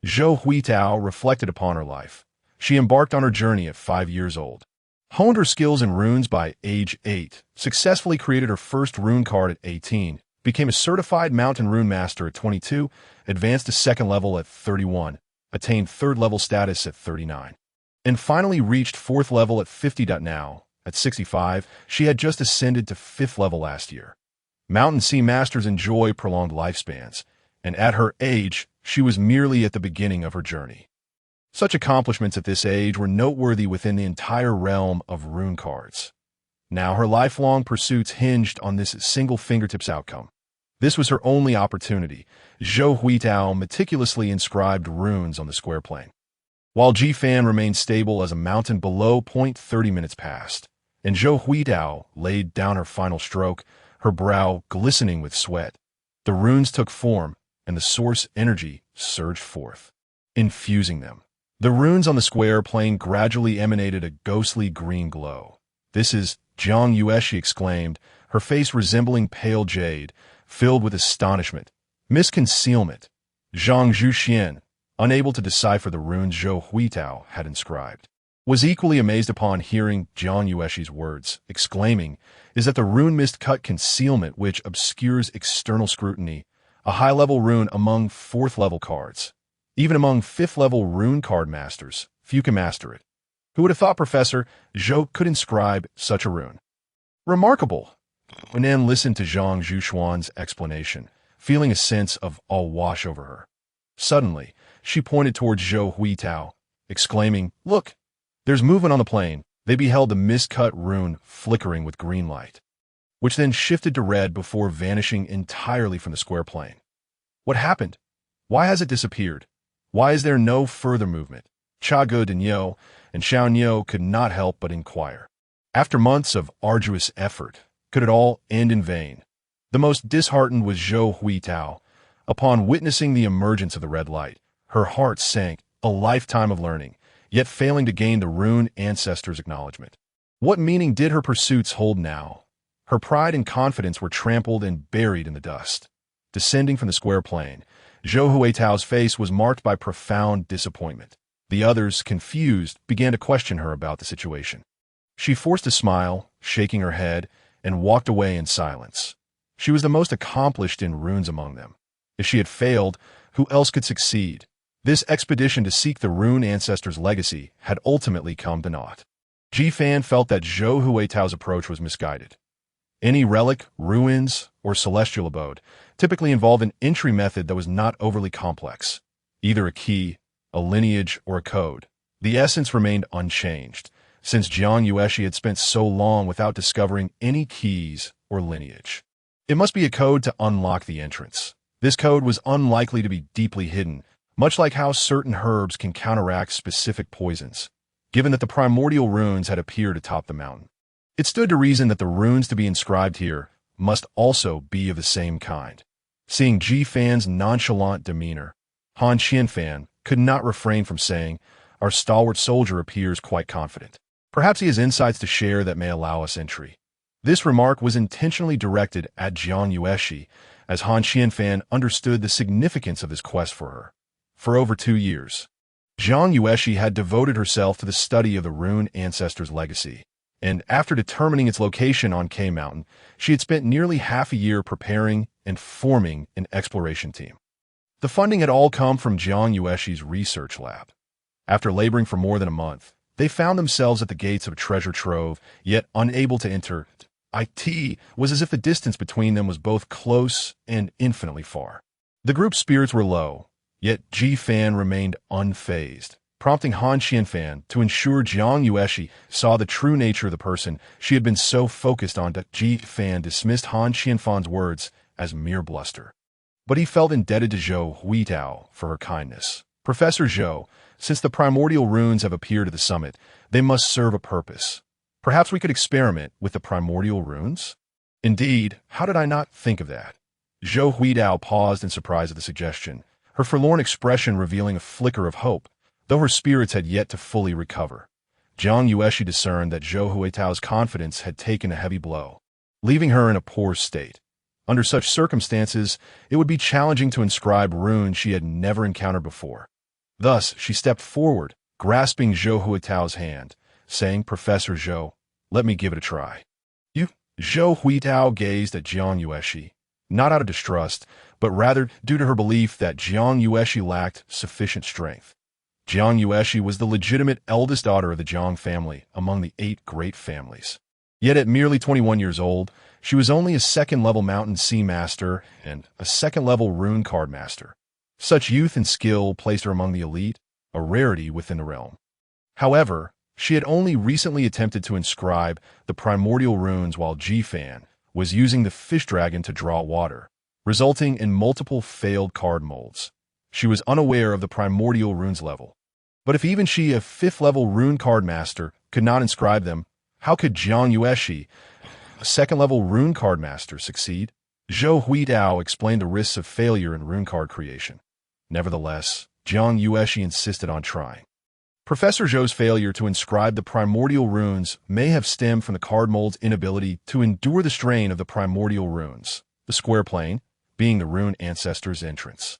Zhou Huitao reflected upon her life. She embarked on her journey at 5 years old. Honed her skills in runes by age 8, successfully created her first rune card at 18, became a certified mountain rune master at 22, advanced to 2nd level at 31, attained 3rd level status at 39, and finally reached 4th level at 50. Now, at 65, she had just ascended to 5th level last year. Mountain Sea Masters enjoy prolonged lifespans, and at her age, she was merely at the beginning of her journey. Such accomplishments at this age were noteworthy within the entire realm of rune cards. Now her lifelong pursuits hinged on this single fingertips outcome. This was her only opportunity. Zhou Huitao meticulously inscribed runes on the square plane. While Ji-Fan remained stable as a mountain below 30 minutes passed, and Zhou Huitao laid down her final stroke, her brow glistening with sweat. The runes took form, and the source energy surged forth, infusing them. The runes on the square plane gradually emanated a ghostly green glow. "This is," Jiang Yueshi exclaimed, her face resembling pale jade, filled with astonishment. "Misconcealment." Zhang Zhuxian, unable to decipher the runes Zhou Huitao had inscribed, was equally amazed upon hearing Jiang Yueshi's words, exclaiming, "Is that the rune mist cut concealment which obscures external scrutiny, a high-level rune among 4th-level cards? Even among 5th-level rune card masters, few can master it. Who would have thought Professor Zhou could inscribe such a rune?" "Remarkable." Wenan listened to Zhang Zhuxuan's explanation, feeling a sense of awe wash over her. Suddenly, she pointed towards Zhou Huitao, exclaiming, "Look! There's movement on the plane." They beheld the mist-cut rune flickering with green light, which then shifted to red before vanishing entirely from the square plane. "What happened? Why has it disappeared? Why is there no further movement?" Chago Denyo and Xiaoniao could not help but inquire. After months of arduous effort, could it all end in vain? The most disheartened was Zhou Huitao. Upon witnessing the emergence of the red light, her heart sank. A lifetime of learning, yet failing to gain the rune ancestors' acknowledgement. What meaning did her pursuits hold now? Her pride and confidence were trampled and buried in the dust. Descending from the square plane, Zhou Huitao's face was marked by profound disappointment. The others, confused, began to question her about the situation. She forced a smile, shaking her head, and walked away in silence. She was the most accomplished in runes among them. If she had failed, who else could succeed? This expedition to seek the rune ancestors' legacy had ultimately come to naught. Ji-Fan felt that Zhou Huitao's approach was misguided. Any relic, ruins, or celestial abode typically involved an entry method that was not overly complex, either a key, a lineage, or a code. The essence remained unchanged, since Jiang Yueshi had spent so long without discovering any keys or lineage. It must be a code to unlock the entrance. This code was unlikely to be deeply hidden, much like how certain herbs can counteract specific poisons, given that the primordial runes had appeared atop the mountain. It stood to reason that the runes to be inscribed here must also be of the same kind. Seeing Ji-Fan's nonchalant demeanor, Han Qianfan could not refrain from saying, "Our stalwart soldier appears quite confident. Perhaps he has insights to share that may allow us entry." This remark was intentionally directed at Jiang Yueshi, as Han Qianfan understood the significance of this quest for her. For over 2 years, Jiang Yueshi had devoted herself to the study of the rune ancestors' legacy, and after determining its location on K Mountain, she had spent nearly half a year preparing and forming an exploration team. The funding had all come from Jiang Yueshi's research lab. After laboring for more than a month, they found themselves at the gates of a treasure trove, yet unable to enter. It was as if the distance between them was both close and infinitely far. The group's spirits were low, yet Ji-Fan remained unfazed, prompting Han Qianfan to ensure Jiang Yueshi saw the true nature of the person she had been so focused on. Ji-Fan dismissed Han Qianfan's words as mere bluster, but he felt indebted to Zhou Huitao for her kindness. "Professor Zhou, since the primordial runes have appeared at the summit, they must serve a purpose. Perhaps we could experiment with the primordial runes?" "Indeed, how did I not think of that?" Zhou Huitao paused in surprise at the suggestion, her forlorn expression revealing a flicker of hope, though her spirits had yet to fully recover. Jiang Yueshi discerned that Zhou Huitao's confidence had taken a heavy blow, leaving her in a poor state. Under such circumstances, it would be challenging to inscribe runes she had never encountered before. Thus, she stepped forward, grasping Zhou Huitao's hand, saying, "Professor Zhou, let me give it a try." "You?" Zhou Huitao gazed at Jiang Yueshi, not out of distrust, but rather due to her belief that Jiang Yueshi lacked sufficient strength. Jiang Yueshi was the legitimate eldest daughter of the Jiang family among the 8 great families. Yet at merely 21 years old, she was only a second-level Mountain Sea Master and a second-level Rune Card Master. Such youth and skill placed her among the elite, a rarity within the realm. However, she had only recently attempted to inscribe the primordial runes while Jifan was using the fish dragon to draw water, resulting in multiple failed card molds. She was unaware of the primordial runes level. But if even she, a 5th-level rune card master, could not inscribe them, how could Jiang Yueshi, a 2nd-level rune card master, succeed? Zhou Huitao explained the risks of failure in rune card creation. Nevertheless, Jiang Yueshi insisted on trying. Professor Zhou's failure to inscribe the primordial runes may have stemmed from the card mold's inability to endure the strain of the primordial runes. The square plane, being the rune ancestor's entrance,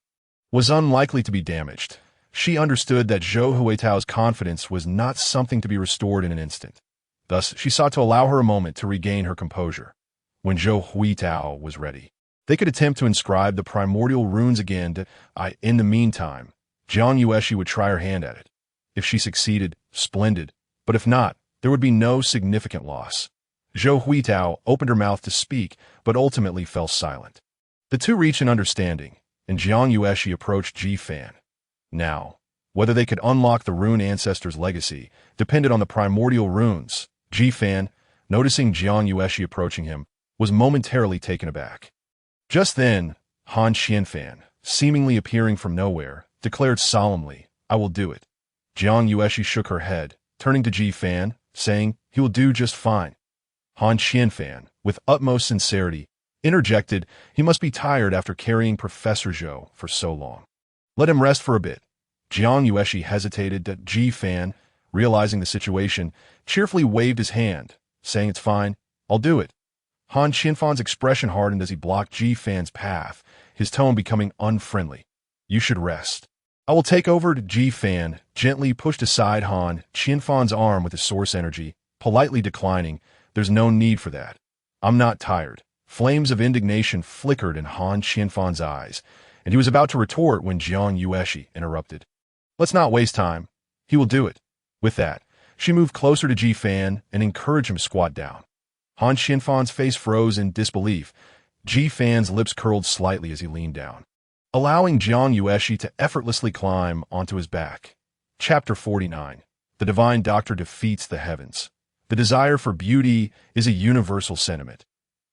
was unlikely to be damaged. She understood that Zhou Huitao's confidence was not something to be restored in an instant. Thus, she sought to allow her a moment to regain her composure. When Zhou Huitao was ready, they could attempt to inscribe the primordial runes again. In the meantime, Jiang Yueshi would try her hand at it. If she succeeded, splendid, but if not, there would be no significant loss. Zhou Huitao opened her mouth to speak, but ultimately fell silent. The two reached an understanding, and Jiang Yueshi approached Jifan. Now, whether they could unlock the rune ancestor's legacy depended on the primordial runes. Jifan, noticing Jiang Yueshi approaching him, was momentarily taken aback. Just then, Han Xianfan, seemingly appearing from nowhere, declared solemnly, "I will do it." Jiang Yueshi shook her head, turning to Jifan, saying, "He will do just fine." Han Xianfan, with utmost sincerity, interjected, "He must be tired after carrying Professor Zhou for so long. Let him rest for a bit." Jiang Yueshi hesitated. Jifan, realizing the situation, cheerfully waved his hand, saying, "It's fine, I'll do it." Han Xianfan's expression hardened as he blocked Jifan's path, his tone becoming unfriendly. "You should rest. I will take over." Jifan gently pushed aside Han Xianfan's arm with his source energy, politely declining, "There's no need for that. I'm not tired." Flames of indignation flickered in Han Xianfan's eyes, and he was about to retort when Jiang Yueshi interrupted. "Let's not waste time. He will do it." With that, she moved closer to Jifan and encouraged him to squat down. Han Xianfan's face froze in disbelief. Jifan's lips curled slightly as he leaned down, allowing Jiang Yueshi to effortlessly climb onto his back. Chapter 49. The Divine Doctor Defeats the Heavens. The desire for beauty is a universal sentiment.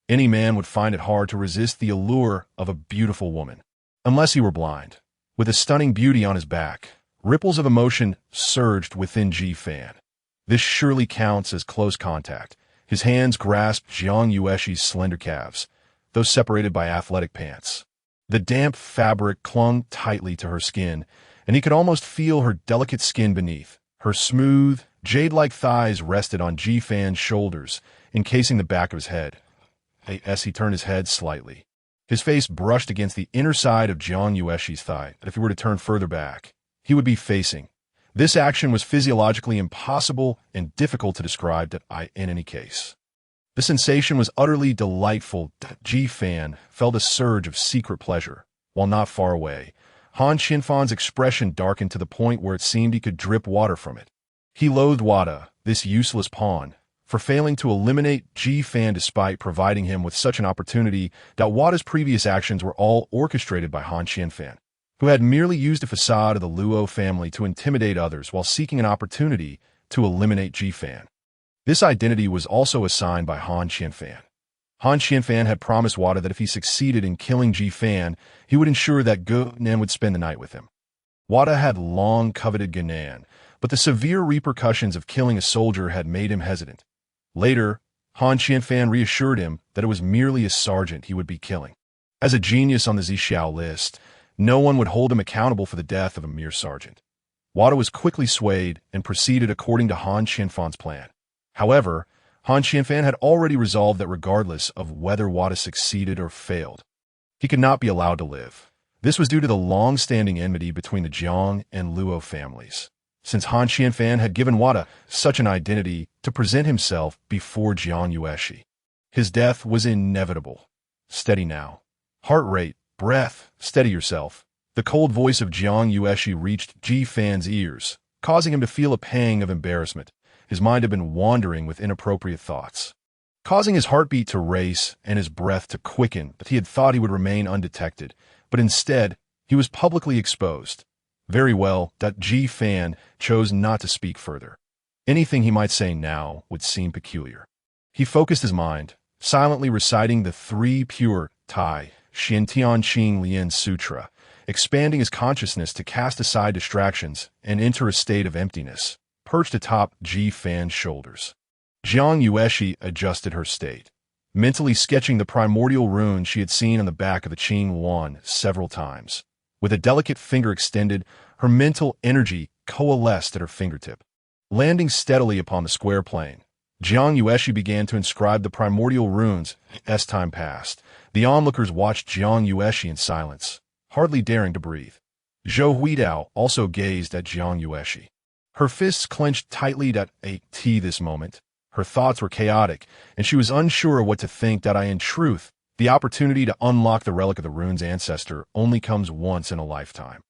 Any man would find it hard to resist the allure of a beautiful woman, unless he were blind. With a stunning beauty on his back, ripples of emotion surged within Jifan. This surely counts as close contact. His hands grasped Jiang Yueshi's slender calves, though separated by athletic pants. The damp fabric clung tightly to her skin, and he could almost feel her delicate skin beneath. Her smooth, jade-like thighs rested on Jifan's shoulders, encasing the back of his head. As he turned his head slightly, his face brushed against the inner side of Jiang Yueshi's thigh. If he were to turn further back, he would be facing. This action was physiologically impossible and difficult to describe in any case. The sensation was utterly delightful. Jifan felt a surge of secret pleasure. While not far away, Han Xianfan's expression darkened to the point where it seemed he could drip water from it. He loathed Wada, this useless pawn, for failing to eliminate Jifan despite providing him with such an opportunity. Wada's previous actions were all orchestrated by Han Xianfan, who had merely used a facade of the Luo family to intimidate others while seeking an opportunity to eliminate Jifan. This identity was also assigned by Han Xianfan. Han Xianfan had promised Wada that if he succeeded in killing Jifan, he would ensure that Gunan would spend the night with him. Wada had long coveted Gunan, but the severe repercussions of killing a soldier had made him hesitant. Later, Han Xianfan reassured him that it was merely a sergeant he would be killing. As a genius on the Zixiao list, no one would hold him accountable for the death of a mere sergeant. Wada was quickly swayed and proceeded according to Han Xianfan's plan. However, Han Qianfan had already resolved that regardless of whether Wada succeeded or failed, he could not be allowed to live. This was due to the long-standing enmity between the Jiang and Luo families. Since Han Qianfan had given Wada such an identity to present himself before Jiang Yueshi, his death was inevitable. Steady now. Heart rate, breath, steady yourself. The cold voice of Jiang Yueshi reached Ji Fan's ears, causing him to feel a pang of embarrassment. His mind had been wandering with inappropriate thoughts, causing his heartbeat to race and his breath to quicken. That he had thought he would remain undetected, but instead, he was publicly exposed. Very well, Ji Fan chose not to speak further. Anything he might say now would seem peculiar. He focused his mind, silently reciting the three pure Tai Xiantianqing Lian Sutra, expanding his consciousness to cast aside distractions and enter a state of emptiness, perched atop Ji Fan's shoulders. Jiang Yueshi adjusted her state, mentally sketching the primordial runes she had seen on the back of the Qing Yuan several times. With a delicate finger extended, her mental energy coalesced at her fingertip. Landing steadily upon the square plane, Jiang Yueshi began to inscribe the primordial runes. As time passed, the onlookers watched Jiang Yueshi in silence, hardly daring to breathe. Zhou Huidao also gazed at Jiang Yueshi. Her fists clenched tightly at this moment. Her thoughts were chaotic, and she was unsure of what to think. In truth, the opportunity to unlock the relic of the rune's ancestor only comes once in a lifetime.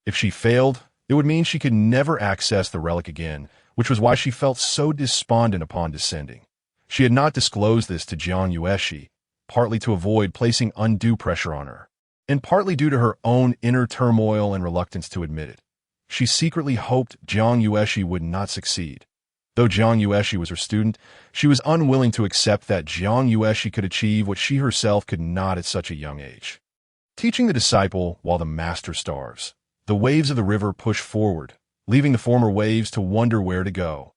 If she failed, it would mean she could never access the relic again, which was why she felt so despondent upon descending. She had not disclosed this to Jiang Yueshi, partly to avoid placing undue pressure on her, and partly due to her own inner turmoil and reluctance to admit it. She secretly hoped Jiang Yueshi would not succeed. Though Jiang Yueshi was her student, she was unwilling to accept that Jiang Yueshi could achieve what she herself could not at such a young age. Teaching the disciple while the master starves. The waves of the river push forward, leaving the former waves to wonder where to go.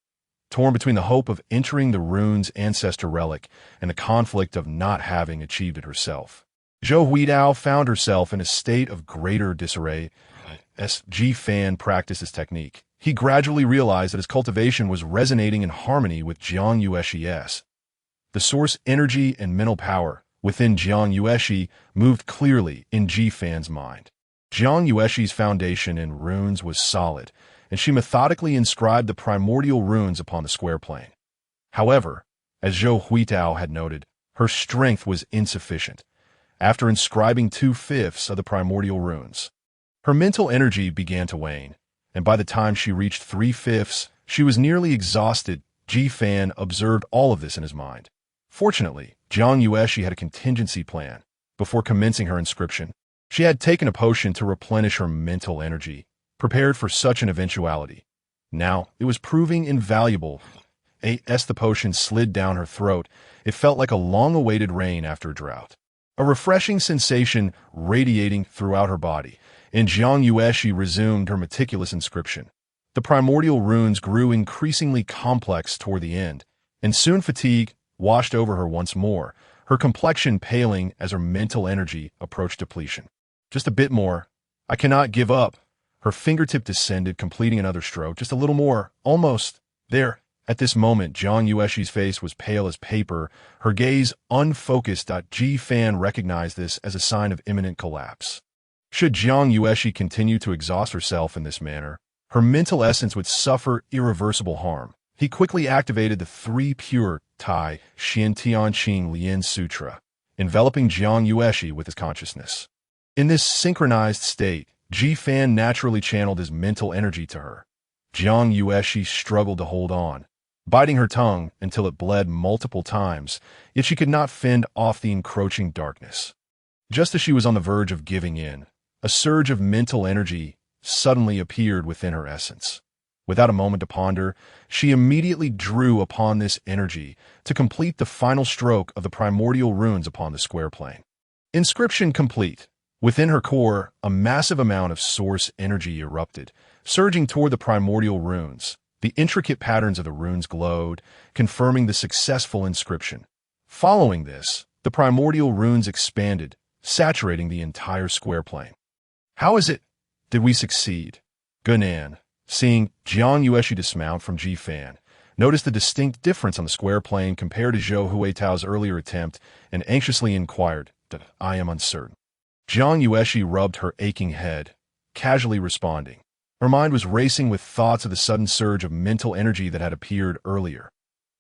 Torn between the hope of entering the rune's ancestor relic and the conflict of not having achieved it herself, Zhou Huidao found herself in a state of greater disarray. As Ji Fan practiced his technique, he gradually realized that his cultivation was resonating in harmony with Jiang Yueshi's. The source energy and mental power within Jiang Yueshi moved clearly in Ji Fan's mind. Jiang Yueshi's foundation in runes was solid, and she methodically inscribed the primordial runes upon the square plane. However, as Zhou Huitao had noted, her strength was insufficient. After inscribing 2/5 of the primordial runes, her mental energy began to wane, and by the time she reached 3/5, she was nearly exhausted. Ji Fan observed all of this in his mind. Fortunately, Jiang Yueshi had a contingency plan. Before commencing her inscription, she had taken a potion to replenish her mental energy, prepared for such an eventuality. Now, it was proving invaluable. As the potion slid down her throat, it felt like a long-awaited rain after a drought. A refreshing sensation radiating throughout her body, and Jiang Yueshi resumed her meticulous inscription. The primordial runes grew increasingly complex toward the end, and soon fatigue washed over her once more, her complexion paling as her mental energy approached depletion. Just a bit more. I cannot give up. Her fingertip descended, completing another stroke. Just a little more. Almost. There. At this moment, Jiang Yueshi's face was pale as paper, her gaze unfocused. Ji Fan recognized this as a sign of imminent collapse. Should Jiang Yueshi continue to exhaust herself in this manner, her mental essence would suffer irreversible harm. He quickly activated the three pure Tai Xiantianqing Lian Sutra, enveloping Jiang Yueshi with his consciousness. In this synchronized state, Ji Fan naturally channeled his mental energy to her. Jiang Yueshi struggled to hold on, biting her tongue until it bled multiple times, yet she could not fend off the encroaching darkness. Just as she was on the verge of giving in, a surge of mental energy suddenly appeared within her essence. Without a moment to ponder, she immediately drew upon this energy to complete the final stroke of the primordial runes upon the square plane. Inscription complete. Within her core, a massive amount of source energy erupted, surging toward the primordial runes. The intricate patterns of the runes glowed, confirming the successful inscription. Following this, the primordial runes expanded, saturating the entire square plane. How is it? Did we succeed? Gunan, seeing Jiang Yueshi dismount from Ji Fan, noticed the distinct difference on the square plane compared to Zhou Huitao's earlier attempt and anxiously inquired, "I am uncertain." Jiang Yueshi rubbed her aching head, casually responding. Her mind was racing with thoughts of the sudden surge of mental energy that had appeared earlier.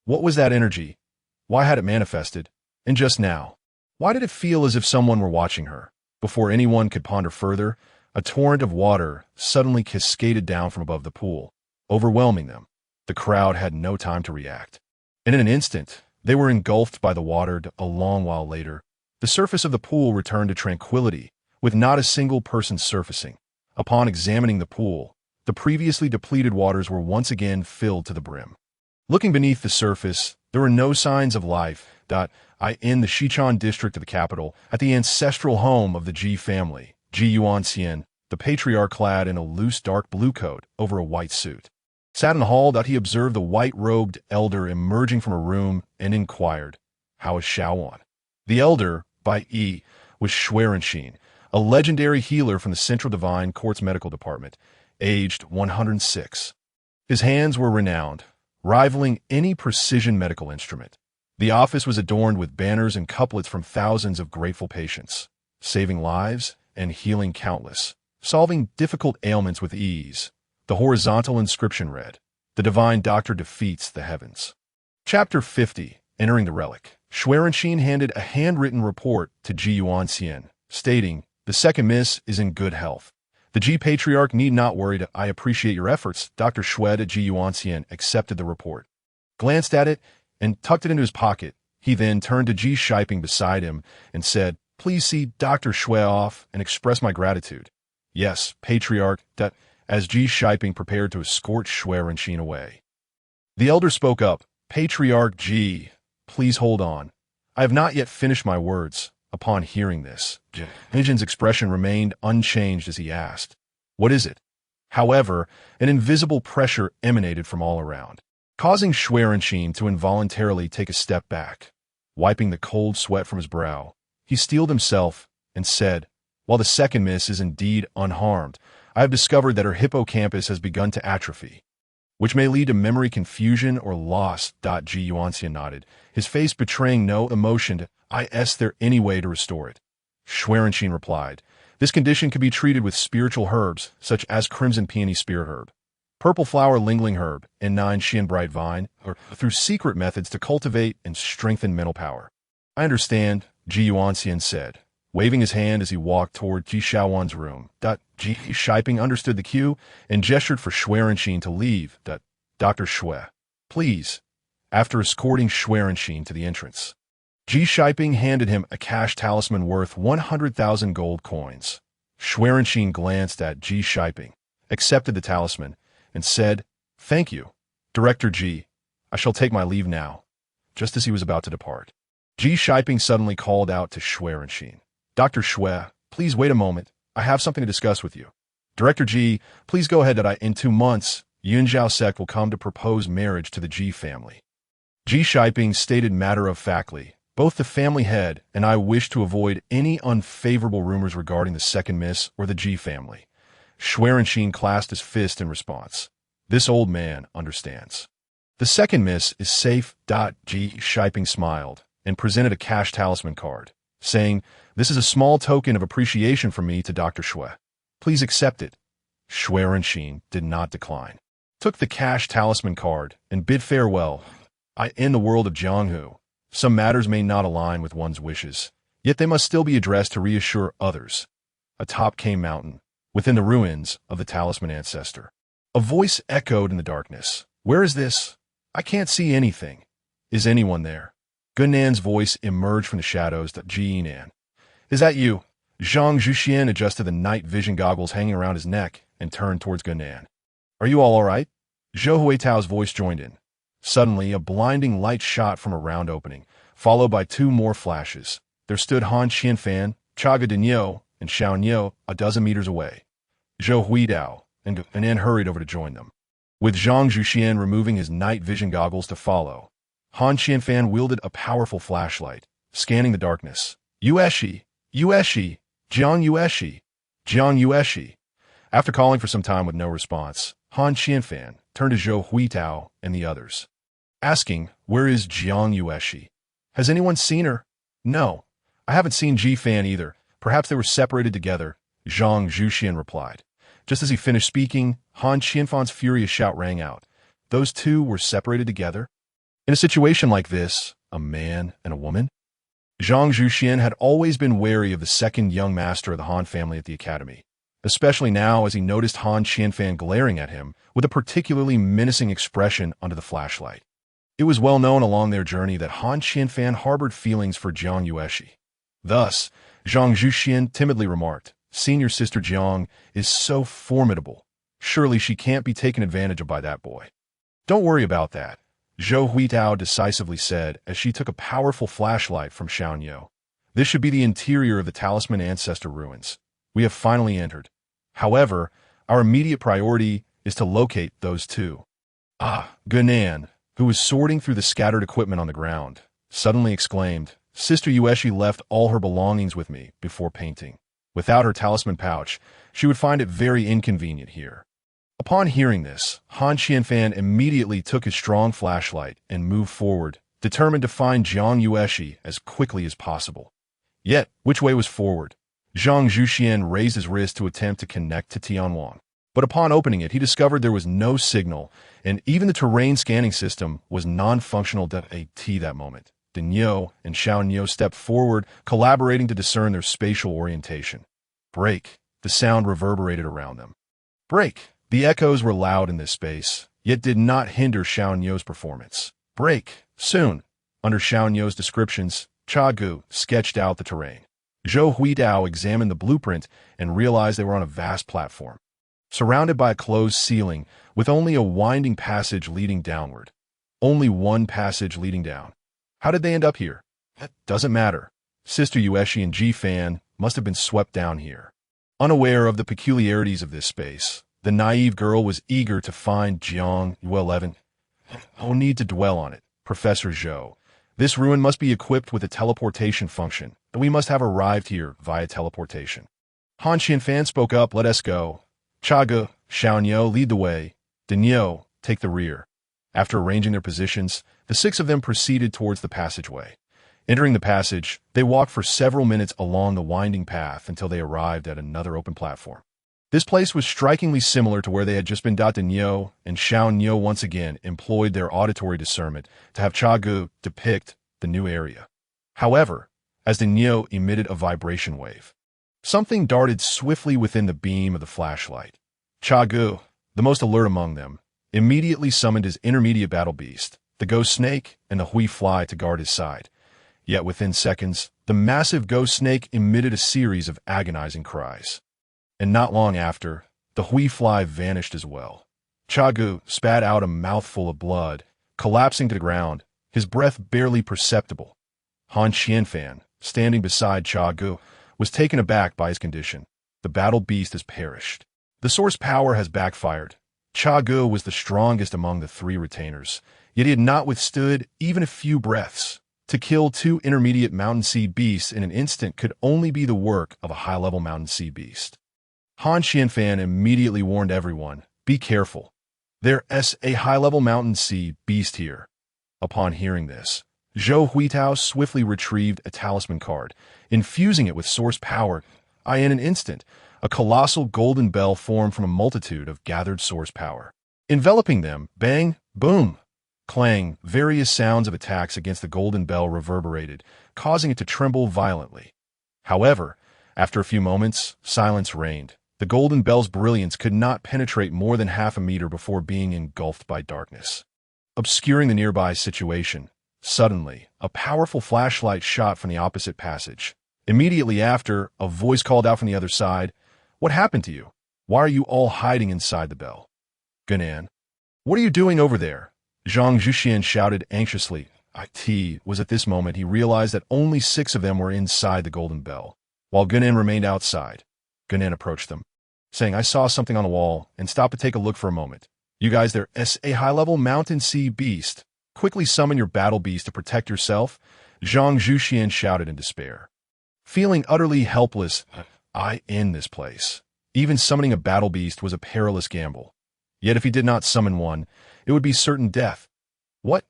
What was that energy? Why had it manifested? And just now? Why did it feel as if someone were watching her? Before anyone could ponder further, a torrent of water suddenly cascaded down from above the pool, overwhelming them. The crowd had no time to react. And in an instant, they were engulfed by the water. A long while later, the surface of the pool returned to tranquility, with not a single person surfacing. Upon examining the pool, the previously depleted waters were once again filled to the brim. Looking beneath the surface, there were no signs of life. In the Xichang district of the capital, at the ancestral home of the Ji family, Ji Yuanxian, the patriarch clad in a loose dark blue coat over a white suit, sat in the hall. He observed the white-robed elder emerging from a room and inquired, "How is Xuanyuan?" The elder, by E, was Xuanyuan, a legendary healer from the Central Divine Court's medical department, aged 106. His hands were renowned, rivaling any precision medical instrument. The office was adorned with banners and couplets from thousands of grateful patients, saving lives and healing countless, solving difficult ailments with ease. The horizontal inscription read, "The Divine Doctor defeats the heavens." Chapter 50, Entering the Relic. Xuanyuan handed a handwritten report to Ji Yuanxian, stating, "The second miss is in good health. The Ji Patriarch need not worry. I appreciate your efforts." Dr. Xue at Ji Yuanxian accepted the report, glanced at it, and tucked it into his pocket. He then turned to Ji Shiping beside him and said, "Please see Dr. Xue off and express my gratitude." "Yes, Patriarch," as Ji Shiping prepared to escort Xuanyuan away. The elder spoke up, "Patriarch Ji, please hold on. I have not yet finished my words." Upon hearing this, Jin's expression remained unchanged as he asked, "What is it?" However, an invisible pressure emanated from all around, causing Xuanyuan to involuntarily take a step back. Wiping the cold sweat from his brow, he steeled himself and said, "While the second miss is indeed unharmed, I have discovered that her hippocampus has begun to atrophy, which may lead to memory confusion or loss." Ji Yuanxian nodded, his face betraying no emotion. "Is there any way to restore it?" Xuanyuan replied, "This condition can be treated with spiritual herbs, such as crimson peony spirit herb, purple flower lingling herb, and 9 Xian bright vine, or through secret methods to cultivate and strengthen mental power." "I understand," Ji Yuanxian said, waving his hand as he walked toward Ji Shaowan's room. Ji Shiping understood the cue and gestured for Xuanyuan to leave. "Dr. Xue, please," after escorting Xuanyuan to the entrance. Ji Shiping handed him a cash talisman worth 100,000 gold coins. Xuanyuan glanced at Ji Shiping, accepted the talisman, and said, "Thank you, Director Ji. I shall take my leave now." Just as he was about to depart, Ji Shiping suddenly called out to Xuanyuan, "Dr. Xue, please wait a moment. I have something to discuss with you." "Director Ji, please go ahead. In 2 months, Yunzhao sect will come to propose marriage to the Ji family." Ji Shiping stated matter-of-factly, "Both the family head and I wish to avoid any unfavorable rumors regarding the second miss or the Ji family." Xuanyuan clasped his fist in response. This old man understands. "The second miss is safe." Ji Shiping smiled and presented a cash talisman card, saying, "This is a small token of appreciation from me to Dr. Xue. Please accept it." Xuanyuan did not decline, took the cash talisman card, and bid farewell. In the world of Jianghu, some matters may not align with one's wishes, yet they must still be addressed to reassure others. Atop came mountain, within the ruins of the talisman ancestor, a voice echoed in the darkness. "Where is this? I can't see anything. Is anyone there?" Gunnan's voice emerged from the shadows. "Jinan, is that you?" Zhang Zhuxian adjusted the night vision goggles hanging around his neck and turned towards Gunnan. "Are you all right?" Zhou Huitao's voice joined in. Suddenly, a blinding light shot from a round opening, followed by 2 more flashes. There stood Han Qianfan, Chaga Dinyo, and Xiaoniao a dozen meters away. Zhou Huitao and Gunan hurried over to join them, with Zhang Zhuxian removing his night vision goggles to follow. Han Qianfan wielded a powerful flashlight, scanning the darkness. "Yueshi! Yueshi! Jiang Yueshi! Jiang Yueshi!" After calling for some time with no response, Han Qianfan turned to Zhou Huitao and the others. asking, "Where is Jiang Yueshi? Has anyone seen her?" "No, I haven't seen Ji Fan either. Perhaps they were separated together," Zhang Zhuxian replied. Just as he finished speaking, Han Qianfan's furious shout rang out. Those two were separated together? In a situation like this, a man and a woman? Zhang Zhuxian had always been wary of the second young master of the Han family at the academy, especially now as he noticed Han Qianfan glaring at him with a particularly menacing expression under the flashlight. It was well known along their journey that Han Qianfan harbored feelings for Jiang Yueshi. Thus, Zhang Zhuxian timidly remarked, "Senior sister Jiang is so formidable. Surely she can't be taken advantage of by that boy." "Don't worry about that," Zhou Huitao decisively said as she took a powerful flashlight from Xuanyuan. "This should be the interior of the Talisman Ancestor ruins. We have finally entered. However, our immediate priority is to locate those two." Gunan, who was sorting through the scattered equipment on the ground, suddenly exclaimed, "Sister Yueshi left all her belongings with me before painting. Without her talisman pouch, she would find it very inconvenient here." Upon hearing this, Han Qianfan immediately took his strong flashlight and moved forward, determined to find Jiang Yueshi as quickly as possible. Yet, which way was forward? Zhang Zhuxian raised his wrist to attempt to connect to Tianwan. But upon opening it, he discovered there was no signal, and even the terrain scanning system was non-functional at that moment. Daniel and Xiaoniu stepped forward, collaborating to discern their spatial orientation. Break! The sound reverberated around them. Break! The echoes were loud in this space, yet did not hinder Xiaoniu's performance. Break! Soon! Under Xiaoniu's descriptions, Chiyou sketched out the terrain. Zhou Huitao examined the blueprint and realized they were on a vast platform, surrounded by a closed ceiling, with only a winding passage leading downward. Only one passage leading down. How did they end up here? That doesn't matter. Sister Yueshi and Ji Fan must have been swept down here. Unaware of the peculiarities of this space, the naive girl was eager to find Jiang Yueshi. No need to dwell on it, Professor Zhou. This ruin must be equipped with a teleportation function, and we must have arrived here via teleportation. Han Qianfan spoke up, "Let us go. Chiyou, Xiaoniu lead the way. Daniel, take the rear." After arranging their positions, the six of them proceeded towards the passageway. Entering the passage, they walked for several minutes along the winding path until they arrived at another open platform. This place was strikingly similar to where they had just been. Daniel and Xiaoniu once again employed their auditory discernment to have Chiyou depict the new area. However, as Daniel emitted a vibration wave, something darted swiftly within the beam of the flashlight. Chiyou, the most alert among them, immediately summoned his intermediate battle beast, the ghost snake and the hui fly, to guard his side. Yet within seconds, the massive ghost snake emitted a series of agonizing cries. And not long after, the hui fly vanished as well. Chiyou spat out a mouthful of blood, collapsing to the ground, his breath barely perceptible. Han Qianfan, standing beside Chiyou, was taken aback by his condition. The battle beast has perished. The source power has backfired. Chiyou was the strongest among the three retainers, yet he had not withstood even a few breaths. To kill two intermediate mountain sea beasts in an instant could only be the work of a high-level mountain sea beast. Han Qianfan immediately warned everyone, "Be careful. There's a high-level mountain sea beast here." Upon hearing this, Zhou Huitao swiftly retrieved a talisman card, infusing it with source power. In an instant, a colossal golden bell formed from a multitude of gathered source power. Enveloping them, bang, boom, clang, various sounds of attacks against the golden bell reverberated, causing it to tremble violently. However, after a few moments, silence reigned. The golden bell's brilliance could not penetrate more than half a meter before being engulfed by darkness, obscuring the nearby situation. Suddenly, a powerful flashlight shot from the opposite passage. Immediately after, a voice called out from the other side, "What happened to you? Why are you all hiding inside the bell?" "Gunan, what are you doing over there?" Zhang Zhuxian shouted anxiously. It was at this moment he realized that only 6 of them were inside the golden bell, while Gunan remained outside. Gunan approached them, saying, "I saw something on the wall, and stopped to take a look for a moment. You guys, there's a high-level mountain sea beast. Quickly summon your battle beast to protect yourself," Zhang Zhuxian shouted in despair. Feeling utterly helpless, in this place, even summoning a battle beast was a perilous gamble. Yet if he did not summon one, it would be certain death. "What?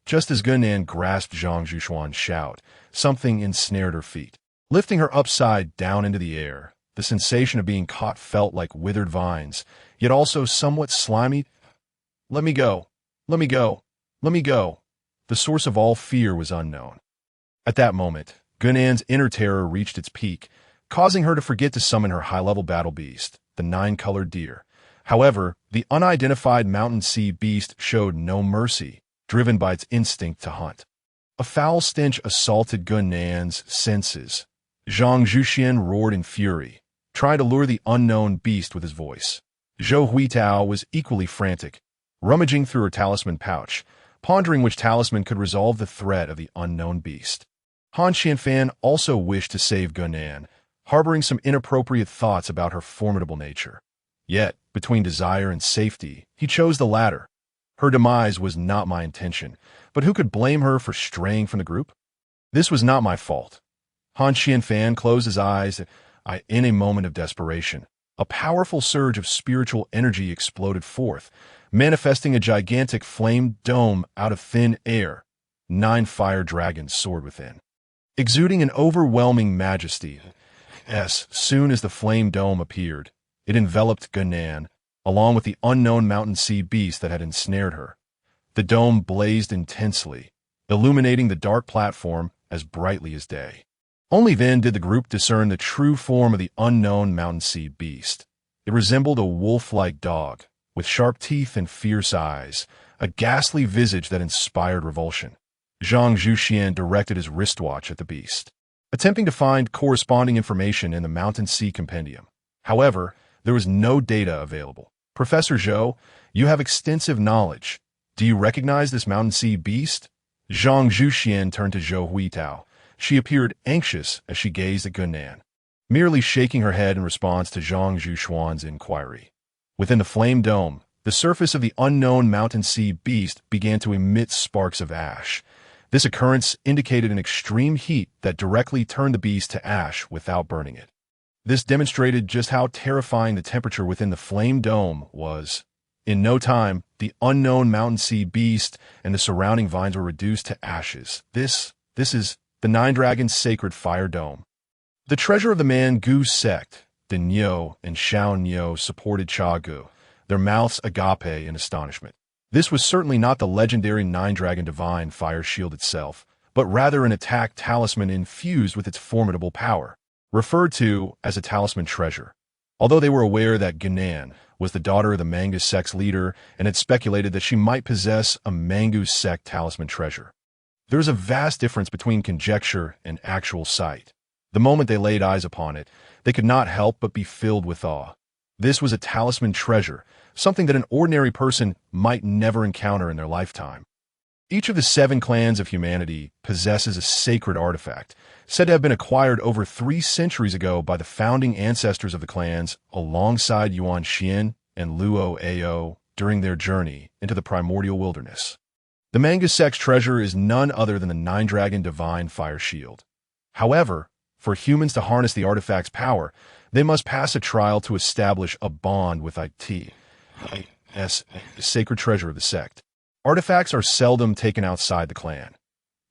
Just as Gunan grasped Zhang Zhuxuan's shout, something ensnared her feet. Lifting her upside down into the air, the sensation of being caught felt like withered vines, yet also somewhat slimy. Let me go. Let me go. Let me go. The source of all fear was unknown. At that moment, Gunan's inner terror reached its peak, causing her to forget to summon her high-level battle beast, the nine-colored deer. However, the unidentified mountain sea beast showed no mercy, driven by its instinct to hunt. A foul stench assaulted Gunan's senses. Zhang Zhuxian roared in fury, trying to lure the unknown beast with his voice. Zhou Huitao was equally frantic, rummaging through her talisman pouch, pondering which talisman could resolve the threat of the unknown beast. Han Qianfan also wished to save Gunan, harboring some inappropriate thoughts about her formidable nature. Yet, between desire and safety, he chose the latter. Her demise was not my intention, but who could blame her for straying from the group? This was not my fault. Han Qianfan closed his eyes. In a moment of desperation, a powerful surge of spiritual energy exploded forth, manifesting a gigantic flame dome out of thin air. 9 fire dragons soared within, exuding an overwhelming majesty. As soon as the flame dome appeared, it enveloped Gunan, along with the unknown mountain sea beast that had ensnared her. The dome blazed intensely, illuminating the dark platform as brightly as day. Only then did the group discern the true form of the unknown mountain sea beast. It resembled a wolf-like dog, with sharp teeth and fierce eyes, a ghastly visage that inspired revulsion. Zhang Zhuxian directed his wristwatch at the beast, attempting to find corresponding information in the Mountain Sea Compendium. However, there was no data available. Professor Zhou, you have extensive knowledge. Do you recognize this Mountain Sea beast? Zhang Zhuxian turned to Zhou Huitao. She appeared anxious as she gazed at Gunan, merely shaking her head in response to Zhang Zhuxuan's inquiry. Within the flame dome, the surface of the unknown mountain sea beast began to emit sparks of ash. This occurrence indicated an extreme heat that directly turned the beast to ash without burning it. This demonstrated just how terrifying the temperature within the flame dome was. In no time, the unknown mountain sea beast and the surrounding vines were reduced to ashes. This is the Nine Dragons' sacred fire dome. The treasure of the Mangu sect, Denyo and Xiaonyo, supported Chiyou, their mouths agape in astonishment. This was certainly not the legendary Nine-Dragon Divine Fire Shield itself, but rather an attack talisman infused with its formidable power, referred to as a talisman treasure. Although they were aware that Gunan was the daughter of the Mangu sect's leader and had speculated that she might possess a Mangu sect talisman treasure, there is a vast difference between conjecture and actual sight. The moment they laid eyes upon it, they could not help but be filled with awe. This was a talisman treasure, something that an ordinary person might never encounter in their lifetime. Each of the 7 clans of humanity possesses a sacred artifact, said to have been acquired over 3 centuries ago by the founding ancestors of the clans alongside Yuan Xian and Luo Ao during their journey into the primordial wilderness. The Mangu sect's treasure is none other than the Nine-Dragon Divine Fire Shield. However, for humans to harness the artifact's power, they must pass a trial to establish a bond with the sacred treasure of the sect. Artifacts are seldom taken outside the clan.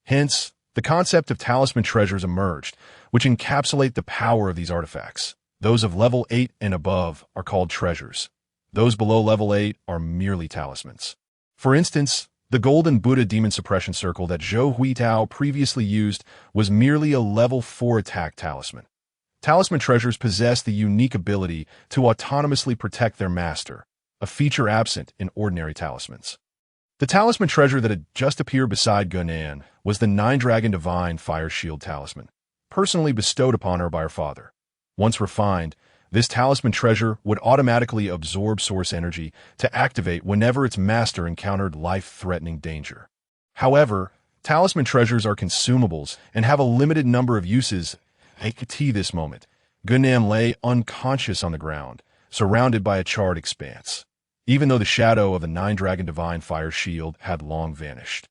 Hence, the concept of talisman treasures emerged, which encapsulate the power of these artifacts. Those of level 8 and above are called treasures. Those below level 8 are merely talismans. For instance, the Golden Buddha Demon Suppression Circle that Zhou Huitao previously used was merely a level 4 attack talisman. Talisman treasures possess the unique ability to autonomously protect their master, a feature absent in ordinary talismans. The talisman treasure that had just appeared beside Gunan was the Nine-Dragon Divine Fire Shield talisman, personally bestowed upon her by her father. Once refined, this talisman treasure would automatically absorb source energy to activate whenever its master encountered life-threatening danger. However, talisman treasures are consumables and have a limited number of uses. At this moment, Gunan lay unconscious on the ground, surrounded by a charred expanse, even though the shadow of the Nine-Dragon Divine Fire Shield had long vanished.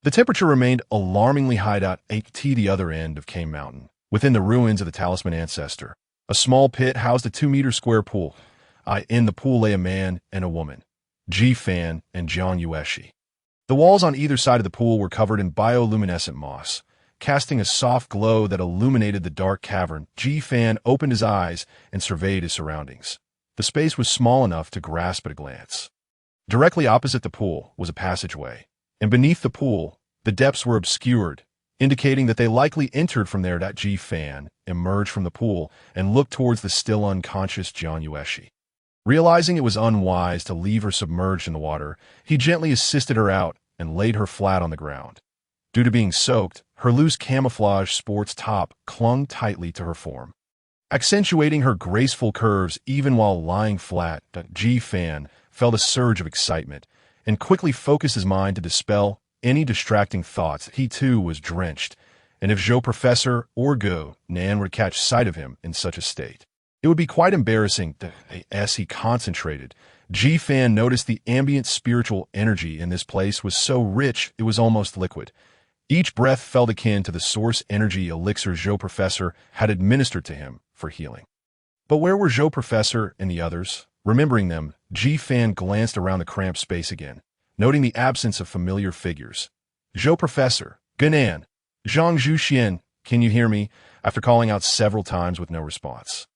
The temperature remained alarmingly high at the other end of Cane Mountain, within the ruins of the Talisman Ancestor. A small pit housed a 2-meter square pool. In the pool lay a man and a woman, Ji Fan and Jiang Yueshi. The walls on either side of the pool were covered in bioluminescent moss, casting a soft glow that illuminated the dark cavern. Ji-fan opened his eyes and surveyed his surroundings. The space was small enough to grasp at a glance. Directly opposite the pool was a passageway, and beneath the pool, the depths were obscured, indicating that they likely entered from there. Ji-fan emerged from the pool and looked towards the still unconscious Jiang Yueshi. Realizing it was unwise to leave her submerged in the water, he gently assisted her out and laid her flat on the ground. Due to being soaked, her loose camouflage sports top clung tightly to her form, accentuating her graceful curves even while lying flat. Ji-fan felt a surge of excitement and quickly focused his mind to dispel any distracting thoughts. He too was drenched, and if Zhou Professor or Gu Nan would catch sight of him in such a state, it would be quite embarrassing. As he concentrated, Ji-fan noticed the ambient spiritual energy in this place was so rich it was almost liquid. Each breath felt akin to the source energy elixir Zhou Professor had administered to him for healing. But where were Zhou Professor and the others? Remembering them, Ji-fan glanced around the cramped space again, noting the absence of familiar figures. Zhou Professor, Gunan, Zhang Zhuxian, can you hear me? After calling out several times with no response,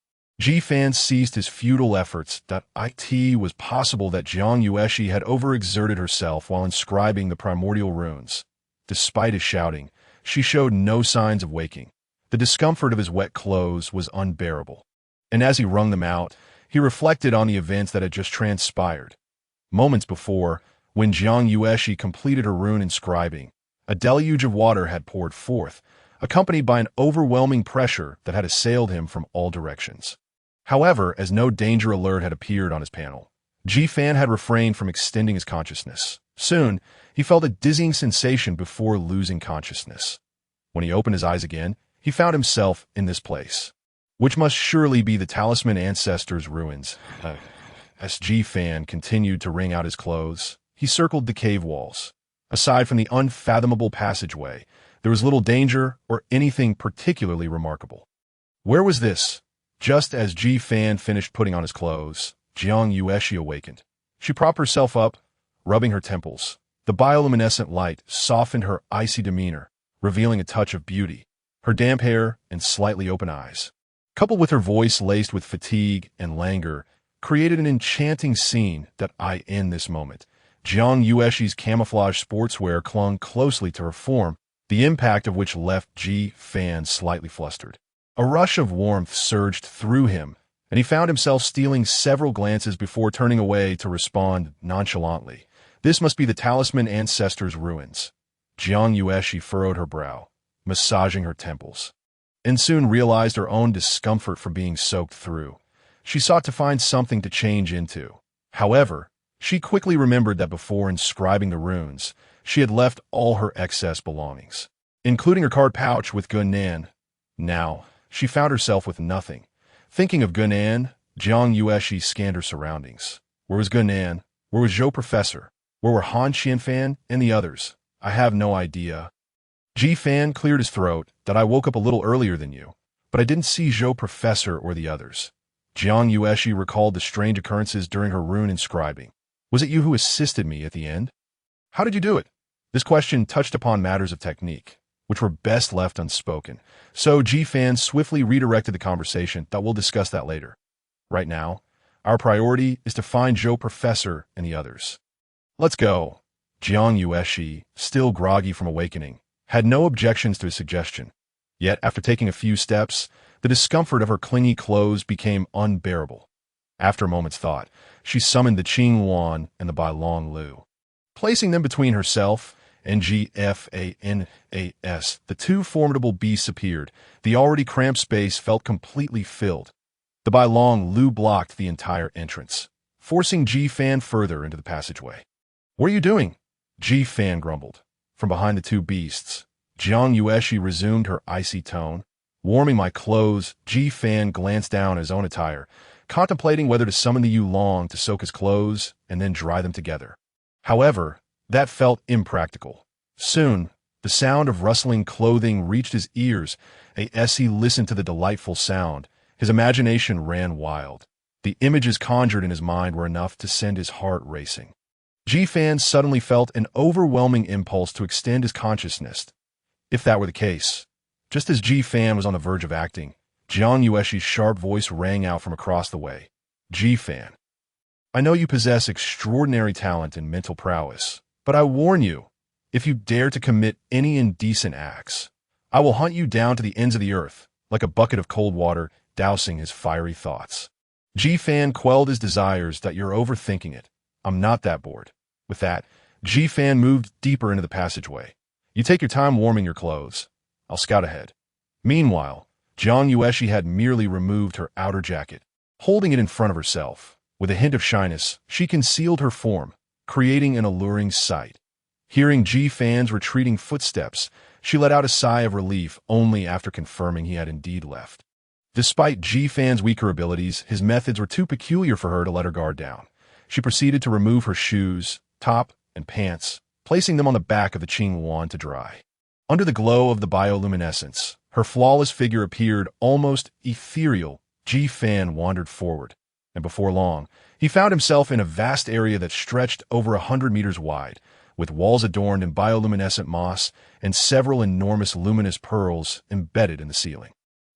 Ji-fan ceased his futile efforts. It was possible that Jiang Yueshi had overexerted herself while inscribing the primordial runes. Despite his shouting, she showed no signs of waking. The discomfort of his wet clothes was unbearable, and as he wrung them out, he reflected on the events that had just transpired. Moments before, when Jiang Yueshi completed her rune inscribing, a deluge of water had poured forth, accompanied by an overwhelming pressure that had assailed him from all directions. However, as no danger alert had appeared on his panel, Ji-fan had refrained from extending his consciousness. Soon, he felt a dizzying sensation before losing consciousness. When he opened his eyes again, he found himself in this place, which must surely be the talisman ancestors' ruins. As Ji-fan continued to wring out his clothes, he circled the cave walls. Aside from the unfathomable passageway, there was little danger or anything particularly remarkable. Where was this? Just as Ji-fan finished putting on his clothes, Jiang Yueshi awakened. She propped herself up, rubbing her temples. The bioluminescent light softened her icy demeanor, revealing a touch of beauty. Her damp hair and slightly open eyes, coupled with her voice laced with fatigue and languor, created an enchanting scene. In this moment, Jiang Yueshi's camouflage sportswear clung closely to her form, the impact of which left Ji-fan slightly flustered. A rush of warmth surged through him, and he found himself stealing several glances before turning away to respond nonchalantly. This must be the talisman ancestors' ruins. Jiang Yueshi furrowed her brow, massaging her temples, and soon realized her own discomfort for being soaked through. She sought to find something to change into. However, she quickly remembered that before inscribing the runes, she had left all her excess belongings, including her card pouch with Gunan. Now, she found herself with nothing. Thinking of Gunan, Jiang Yueshi scanned her surroundings. Where was Gunan? Where was Zhou Professor? Where were Han Qianfan and the others? I have no idea. Ji-fan cleared his throat. I woke up a little earlier than you, but I didn't see Zhou Professor or the others. Jiang Yueshi recalled the strange occurrences during her rune inscribing. Was it you who assisted me at the end? How did you do it? This question touched upon matters of technique, which were best left unspoken, so Ji-fan swiftly redirected the conversation. We'll discuss that later. Right now, our priority is to find Zhou Professor and the others. Let's go. Jiang Yueshi, still groggy from awakening, had no objections to his suggestion. Yet, after taking a few steps, the discomfort of her clingy clothes became unbearable. After a moment's thought, she summoned the Qingluan and the Bailong Lu. Placing them between herself and Gfanas, the two formidable beasts appeared. The already cramped space felt completely filled. The Bailong Lu blocked the entire entrance, forcing Ji-fan further into the passageway. What are you doing? Ji-fan grumbled. From behind the two beasts, Jiang Yueshi resumed her icy tone. Warming my clothes, Ji-fan glanced down at his own attire, contemplating whether to summon the Yulong to soak his clothes and then dry them together. However, that felt impractical. Soon, the sound of rustling clothing reached his ears. As he listened to the delightful sound, his imagination ran wild. The images conjured in his mind were enough to send his heart racing. Ji Fan suddenly felt an overwhelming impulse to extend his consciousness. If that were the case, just as Ji Fan was on the verge of acting, Jiang Yueshi's sharp voice rang out from across the way. Ji Fan, I know you possess extraordinary talent and mental prowess, but I warn you, if you dare to commit any indecent acts, I will hunt you down to the ends of the earth, like a bucket of cold water, dousing his fiery thoughts. Ji Fan quelled his desires that you're overthinking it. I'm not that bored. With that, Ji Fan moved deeper into the passageway. You take your time warming your clothes. I'll scout ahead. Meanwhile, Jiang Yueshi had merely removed her outer jacket. Holding it in front of herself, with a hint of shyness, she concealed her form, creating an alluring sight. Hearing Ji Fan's retreating footsteps, she let out a sigh of relief only after confirming he had indeed left. Despite Ji Fan's weaker abilities, his methods were too peculiar for her to let her guard down. She proceeded to remove her shoes, top, and pants, placing them on the back of the Qingyuan to dry. Under the glow of the bioluminescence, her flawless figure appeared almost ethereal. Ji Fan wandered forward, and before long, he found himself in a vast area that stretched over 100 meters wide, with walls adorned in bioluminescent moss and several enormous luminous pearls embedded in the ceiling.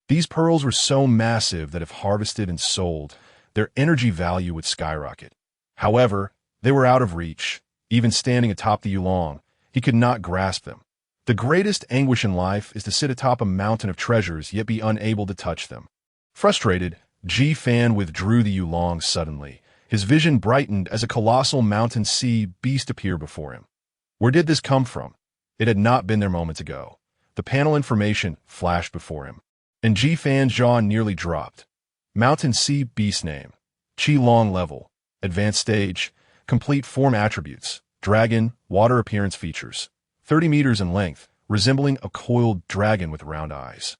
These pearls were so massive that if harvested and sold, their energy value would skyrocket. However, they were out of reach. Even standing atop the Yulong, he could not grasp them. The greatest anguish in life is to sit atop a mountain of treasures yet be unable to touch them. Frustrated, Ji Fan withdrew the Yulong suddenly. His vision brightened as a colossal mountain sea beast appeared before him. Where did this come from? It had not been there moments ago. The panel information flashed before him, and Ji Fan's jaw nearly dropped. Mountain sea beast name, Qilong level, advanced stage, complete form attributes, dragon, water appearance features, 30 meters in length, resembling a coiled dragon with round eyes.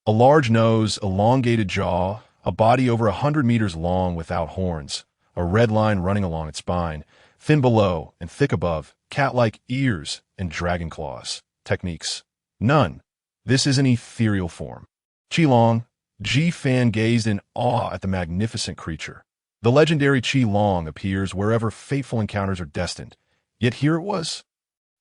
A large nose, elongated jaw, a body over 100 meters long without horns, a red line running along its spine, thin below and thick above, cat-like ears and dragon claws. Techniques. None. This is an ethereal form. Qilong. Ji Fan gazed in awe at the magnificent creature. The legendary Qilong appears wherever fateful encounters are destined. Yet here it was.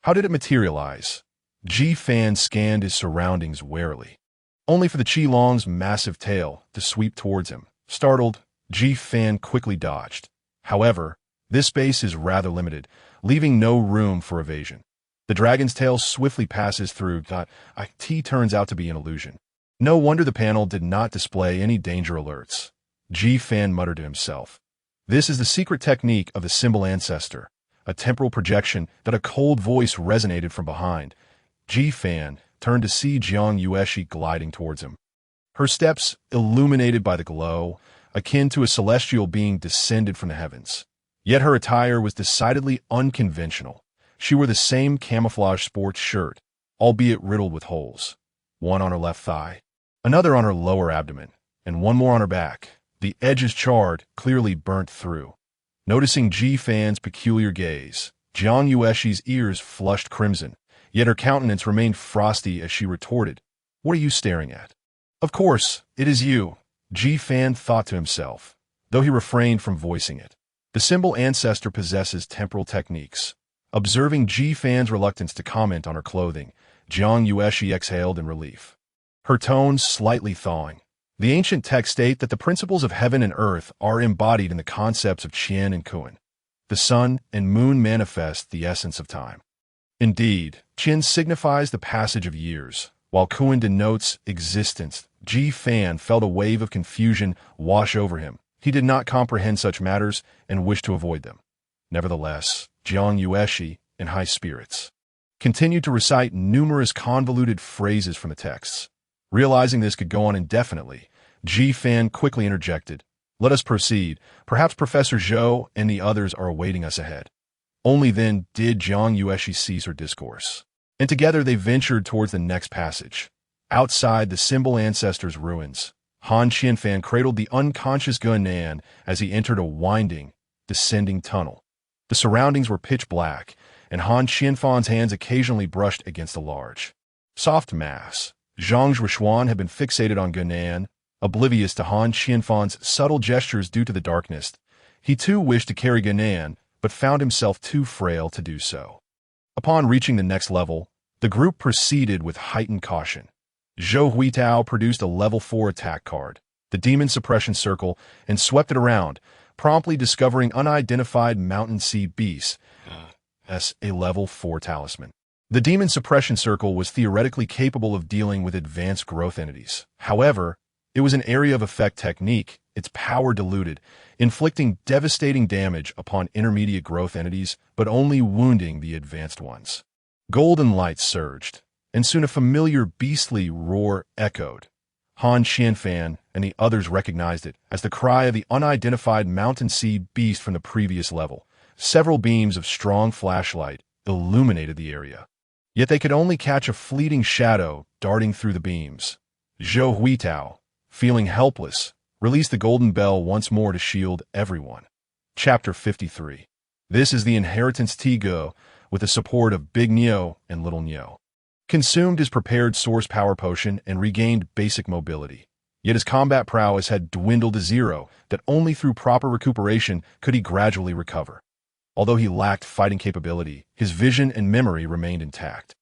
How did it materialize? Ji Fan scanned his surroundings warily, only for the Qilong's massive tail to sweep towards him. Startled, Ji Fan quickly dodged. However, this space is rather limited, leaving no room for evasion. The dragon's tail swiftly passes through. It turns out to be an illusion. No wonder the panel did not display any danger alerts. Ji Fan muttered to himself. This is the secret technique of the symbol ancestor, a temporal projection that a cold voice resonated from behind. Ji Fan turned to see Jiang Yueshi gliding towards him. Her steps, illuminated by the glow, akin to a celestial being descended from the heavens. Yet her attire was decidedly unconventional. She wore the same camouflage sports shirt, albeit riddled with holes. One on her left thigh, another on her lower abdomen, and one more on her back, the edges charred, clearly burnt through. Noticing Ji Fan's peculiar gaze, Jiang Yueshi's ears flushed crimson, yet her countenance remained frosty as she retorted, "What are you staring at?" "Of course, it is you," Ji Fan thought to himself, though he refrained from voicing it. The symbol ancestor possesses temporal techniques. Observing Ji Fan's reluctance to comment on her clothing, Jiang Yueshi exhaled in relief, her tone slightly thawing. The ancient texts state that the principles of heaven and earth are embodied in the concepts of Qian and Kun. The sun and moon manifest the essence of time. Indeed, Qian signifies the passage of years, while Kun denotes existence. Ji Fan felt a wave of confusion wash over him. He did not comprehend such matters and wished to avoid them. Nevertheless, Jiang Yueshi, in high spirits, continued to recite numerous convoluted phrases from the texts. Realizing this could go on indefinitely, Ji Fan quickly interjected, "Let us proceed. Perhaps Professor Zhou and the others are awaiting us ahead." Only then did Jiang Yueshi cease her discourse, and together they ventured towards the next passage. Outside the symbol ancestor's ruins, Han Qianfan cradled the unconscious Gunan as he entered a winding, descending tunnel. The surroundings were pitch black, and Han Qianfan's hands occasionally brushed against a large, soft mass. Zhang Zhuishuan had been fixated on Gunan, oblivious to Han Qianfan's subtle gestures due to the darkness. He too wished to carry Gunan, but found himself too frail to do so. Upon reaching the next level, the group proceeded with heightened caution. Zhou Huitao produced a level 4 attack card, the Demon Suppression Circle, and swept it around, promptly discovering unidentified mountain sea beasts as a level 4 talisman. The Demon Suppression Circle was theoretically capable of dealing with advanced growth entities. However, it was an area of effect technique, its power diluted, inflicting devastating damage upon intermediate growth entities, but only wounding the advanced ones. Golden light surged, and soon a familiar beastly roar echoed. Han Qianfan and the others recognized it as the cry of the unidentified mountain sea beast from the previous level. Several beams of strong flashlight illuminated the area. Yet they could only catch a fleeting shadow darting through the beams. Zhou Huitao, feeling helpless, released the golden bell once more to shield everyone. Chapter 53. This is the inheritance Tigo, with the support of Big Neo and Little Neo. Consumed his prepared source power potion and regained basic mobility. Yet his combat prowess had dwindled to zero, that only through proper recuperation could he gradually recover. Although he lacked fighting capability, his vision and memory remained intact.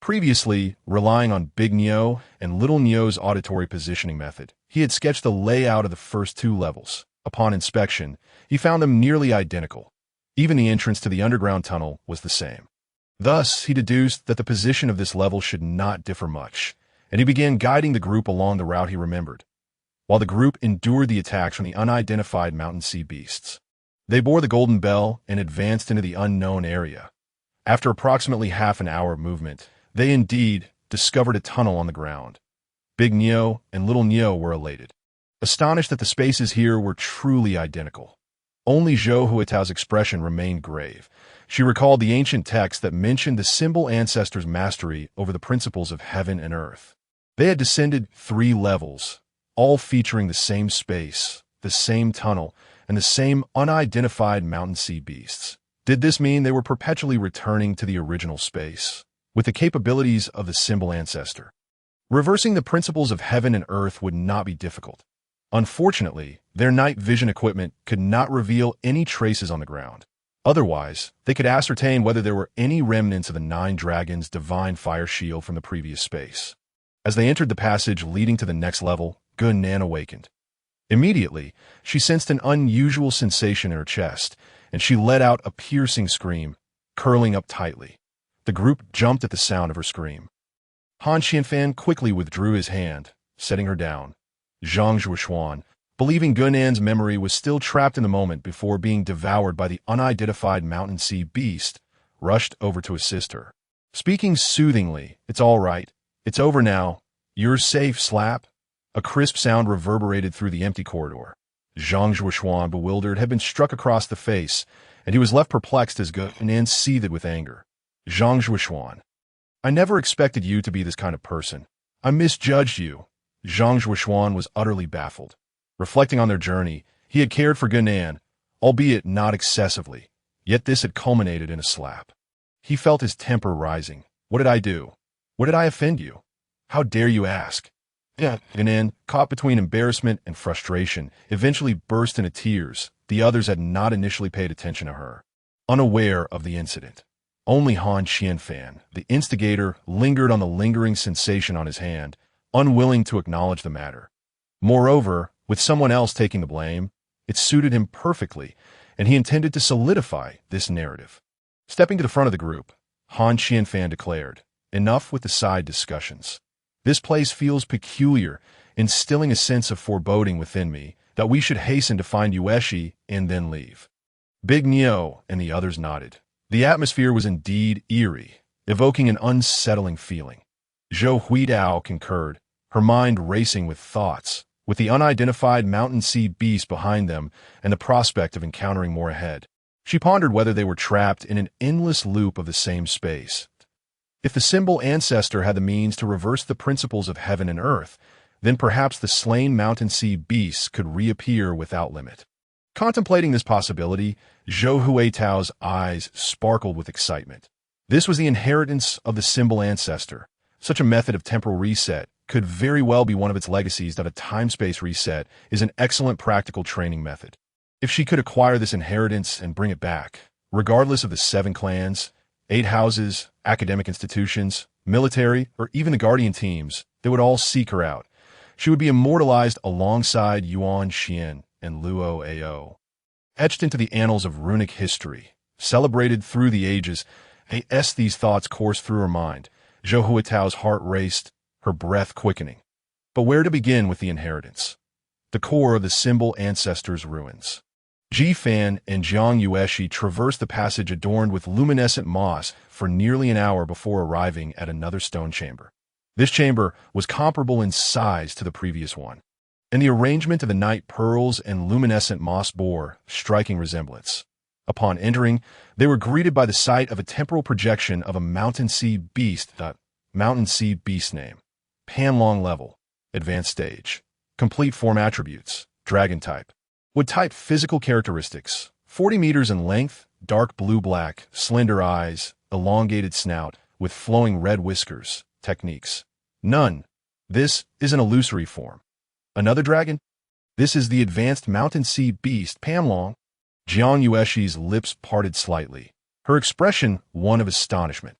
Previously, relying on Big Neo and Little Neo's auditory positioning method, he had sketched the layout of the first 2 levels. Upon inspection, he found them nearly identical. Even the entrance to the underground tunnel was the same. Thus, he deduced that the position of this level should not differ much, and he began guiding the group along the route he remembered, while the group endured the attacks from the unidentified mountain sea beasts. They bore the golden bell and advanced into the unknown area. After approximately half an hour of movement, they indeed discovered a tunnel on the ground. Big Neo and Little Neo were elated, astonished that the spaces here were truly identical. Only Zhou Huitao's expression remained grave. She recalled the ancient text that mentioned the symbol ancestors' mastery over the principles of heaven and earth. They had descended 3 levels, all featuring the same space, the same tunnel, and the same unidentified mountain sea beasts. Did this mean they were perpetually returning to the original space, with the capabilities of the symbol ancestor? Reversing the principles of heaven and earth would not be difficult. Unfortunately, their night vision equipment could not reveal any traces on the ground. Otherwise, they could ascertain whether there were any remnants of the 9 Dragons' divine fire shield from the previous space. As they entered the passage leading to the next level, Gunan awakened. Immediately, she sensed an unusual sensation in her chest, and she let out a piercing scream, curling up tightly. The group jumped at the sound of her scream. Han Qianfan quickly withdrew his hand, setting her down. Zhang Zhuoshuan, believing Gunan's memory was still trapped in the moment before being devoured by the unidentified mountain sea beast, rushed over to assist her. Speaking soothingly, "It's all right. It's over now. You're safe, Slap." A crisp sound reverberated through the empty corridor. Zhang Zhuoshuan, bewildered, had been struck across the face, and he was left perplexed as Gunan seethed with anger. Zhang Zhuoshuan, "I never expected you to be this kind of person. I misjudged you." Zhang Zhuoshuan was utterly baffled. Reflecting on their journey, he had cared for Gunan, albeit not excessively, yet this had culminated in a slap. He felt his temper rising. "What did I do? What did I offend you? How dare you ask?" Gunan, caught between embarrassment and frustration, eventually burst into tears. The others had not initially paid attention to her, unaware of the incident. Only Han Qianfan, the instigator, lingered on the lingering sensation on his hand, unwilling to acknowledge the matter. Moreover, with someone else taking the blame, it suited him perfectly, and he intended to solidify this narrative. Stepping to the front of the group, Han Qianfan declared, "Enough with the side discussions. This place feels peculiar, instilling a sense of foreboding within me that we should hasten to find Yueshi and then leave." Big Neo and the others nodded. The atmosphere was indeed eerie, evoking an unsettling feeling. Zhou Huitao concurred, her mind racing with thoughts, with the unidentified mountain sea beast behind them and the prospect of encountering more ahead. She pondered whether they were trapped in an endless loop of the same space. If the symbol ancestor had the means to reverse the principles of heaven and earth, then perhaps the slain mountain sea beasts could reappear without limit. Contemplating this possibility, Zhou Huitao's eyes sparkled with excitement. This was the inheritance of the symbol ancestor. Such a method of temporal reset could very well be one of its legacies. That a time-space reset is an excellent practical training method. If she could acquire this inheritance and bring it back, regardless of the 7 clans, 8 houses, academic institutions, military, or even the guardian teams, they would all seek her out. She would be immortalized alongside Yuan Xian and Luo Ao. Etched into the annals of runic history, celebrated through the ages, as these thoughts coursed through her mind, Zhou Huitao's heart raced, her breath quickening. But where to begin with the inheritance? The core of the symbol ancestors' ruins. Ji Fan and Jiang Yueshi traversed the passage adorned with luminescent moss for nearly an hour before arriving at another stone chamber. This chamber was comparable in size to the previous one, and the arrangement of the night pearls and luminescent moss bore striking resemblance. Upon entering, they were greeted by the sight of a temporal projection of a mountain sea beast, name, Panlong level, advanced stage, complete form attributes, dragon type. Wood type physical characteristics, 40 meters in length, dark blue-black, slender eyes, elongated snout, with flowing red whiskers, techniques. None. This is an illusory form. Another dragon? This is the advanced mountain sea beast, Panlong. Jiang Yueshi's lips parted slightly, her expression one of astonishment.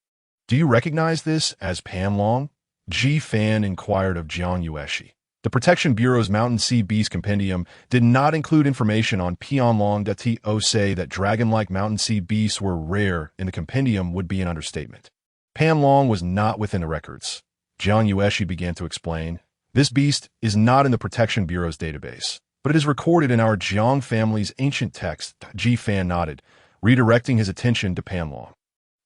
Do you recognize this as Panlong? Ji Fan inquired of Jiang Yueshi. The Protection Bureau's Mountain Sea Beast Compendium did not include information on Panlong. To say that dragon-like mountain sea beasts were rare in the compendium would be an understatement. Panlong was not within the records. Jiang Yueshi began to explain. This beast is not in the Protection Bureau's database, but it is recorded in our Jiang family's ancient text. Ji Fan nodded, redirecting his attention to Panlong.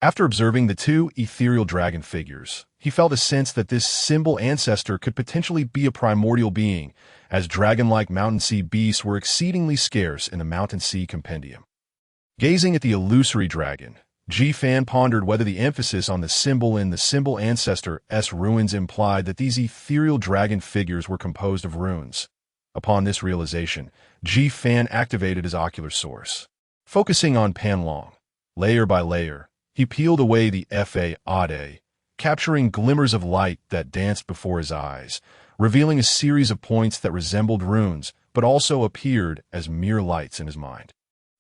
After observing the 2 ethereal dragon figures, he felt a sense that this symbol ancestor could potentially be a primordial being, as dragon-like mountain sea beasts were exceedingly scarce in the Mountain Sea Compendium. Gazing at the illusory dragon, Ji Fan pondered whether the emphasis on the symbol in the symbol ancestor's ruins implied that these ethereal dragon figures were composed of runes. Upon this realization, Ji Fan activated his ocular source. Focusing on Panlong, layer by layer, he peeled away the Fade, capturing glimmers of light that danced before his eyes, revealing a series of points that resembled runes but also appeared as mere lights in his mind.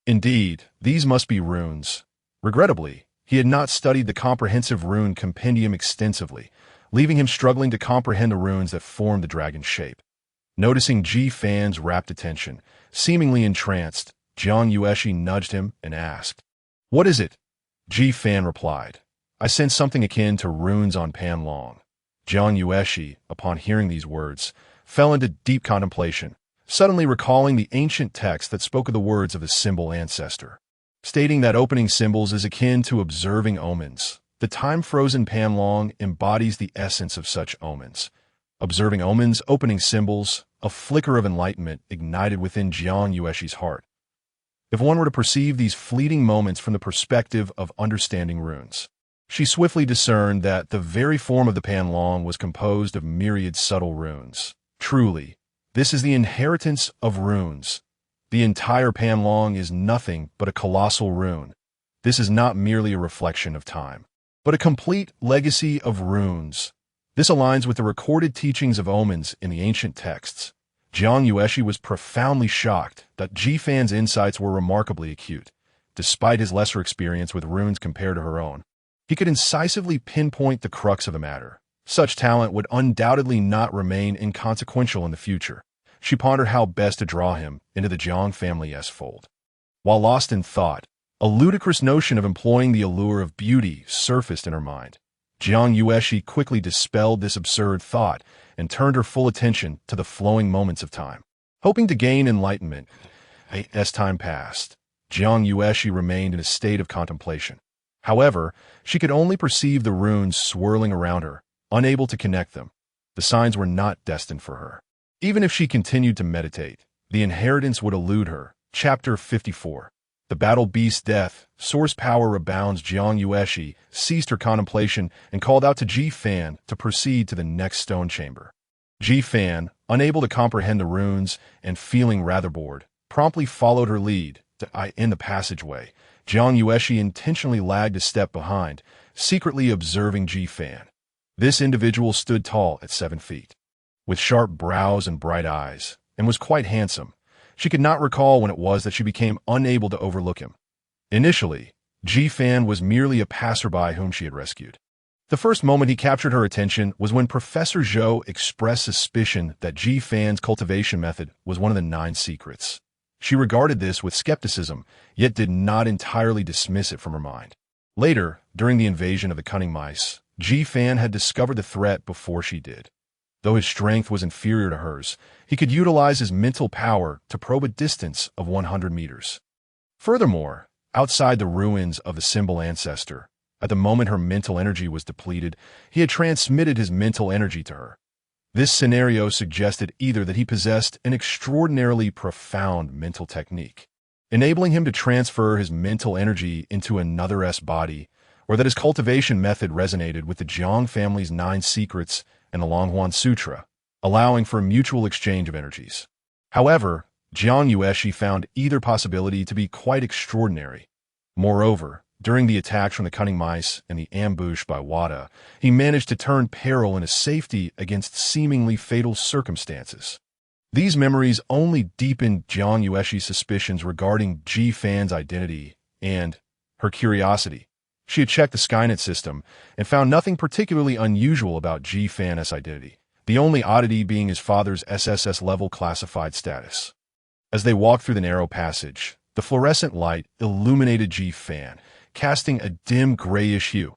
Indeed, these must be runes. Regrettably, he had not studied the comprehensive rune compendium extensively, leaving him struggling to comprehend the runes that formed the dragon's shape. Noticing Ji Fan's rapt attention, seemingly entranced, Jiang Yueshi nudged him and asked, "What is it?" Ji Fan replied, "I sense something akin to runes on Panlong." Jiang Yueshi, upon hearing these words, fell into deep contemplation, suddenly recalling the ancient text that spoke of the words of the symbol ancestor, stating that opening symbols is akin to observing omens. The time-frozen Panlong embodies the essence of such omens. Observing omens, opening symbols, a flicker of enlightenment ignited within Jiang Yueshi's heart. If one were to perceive these fleeting moments from the perspective of understanding runes, she swiftly discerned that the very form of the Panlong was composed of myriad subtle runes. Truly, this is the inheritance of runes. The entire Panlong is nothing but a colossal rune. This is not merely a reflection of time, but a complete legacy of runes. This aligns with the recorded teachings of omens in the ancient texts. Jiang Yueshi was profoundly shocked that Ji Fan's insights were remarkably acute. Despite his lesser experience with runes compared to her own, he could incisively pinpoint the crux of the matter. Such talent would undoubtedly not remain inconsequential in the future. She pondered how best to draw him into the Jiang family's fold. While lost in thought, a ludicrous notion of employing the allure of beauty surfaced in her mind. Jiang Yueshi quickly dispelled this absurd thought and turned her full attention to the flowing moments of time. Hoping to gain enlightenment, as time passed, Jiang Yueshi remained in a state of contemplation. However, she could only perceive the runes swirling around her, unable to connect them. The signs were not destined for her. Even if she continued to meditate, the inheritance would elude her. Chapter 54. The Battle Beast's Death. Source power abounds. Jiang Yueshi ceased her contemplation and called out to Ji Fan to proceed to the next stone chamber. Ji Fan, unable to comprehend the runes and feeling rather bored, promptly followed her lead. In the passageway, Jiang Yueshi intentionally lagged a step behind, secretly observing Ji Fan. This individual stood tall at 7 feet, with sharp brows and bright eyes, and was quite handsome. She could not recall when it was that she became unable to overlook him. Initially, Ji Fan was merely a passerby whom she had rescued. The first moment he captured her attention was when Professor Zhou expressed suspicion that Ji Fan's cultivation method was one of the 9 secrets. She regarded this with skepticism, yet did not entirely dismiss it from her mind. Later, during the invasion of the cunning mice, Ji Fan had discovered the threat before she did. Though his strength was inferior to hers, he could utilize his mental power to probe a distance of 100 meters. Furthermore, outside the ruins of the symbol ancestor, at the moment her mental energy was depleted, he had transmitted his mental energy to her. This scenario suggested either that he possessed an extraordinarily profound mental technique, enabling him to transfer his mental energy into another's body, or that his cultivation method resonated with the Jiang family's 9 secrets and the Longhuan Sutra, allowing for a mutual exchange of energies. However, Jiang Yueshi found either possibility to be quite extraordinary. Moreover, during the attacks from the cunning mice and the ambush by Wada, he managed to turn peril into safety against seemingly fatal circumstances. These memories only deepened Jiang Yueshi's suspicions regarding Ji Fan's identity and her curiosity. She had checked the Skynet system and found nothing particularly unusual about Ji Fan's identity, the only oddity being his father's SSS-level classified status. As they walked through the narrow passage, the fluorescent light illuminated Ji Fan, casting a dim grayish hue.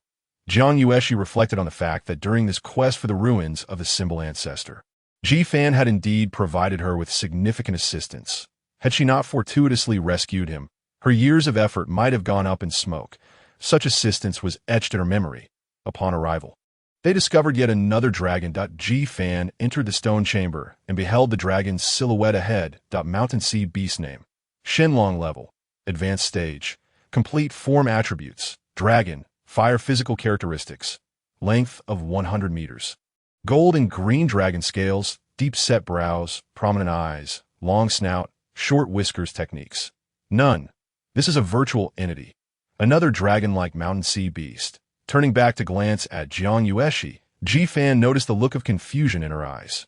Jiang Yueshi reflected on the fact that during this quest for the ruins of the symbol ancestor, Ji Fan had indeed provided her with significant assistance. Had she not fortuitously rescued him, her years of effort might have gone up in smoke. Such assistance was etched in her memory. Upon arrival, they discovered yet another dragon. Ji Fan entered the stone chamber and beheld the dragon's silhouette ahead. Mountain Sea beast name. Shenlong level. Advanced stage. Complete form attributes. Dragon. Fire physical characteristics. Length of 100 meters. Gold and green dragon scales. Deep set brows. Prominent eyes. Long snout. Short whiskers techniques. None. This is a virtual entity. Another dragon-like mountain sea beast. Turning back to glance at Jiang Yueshi, Ji Fan noticed the look of confusion in her eyes.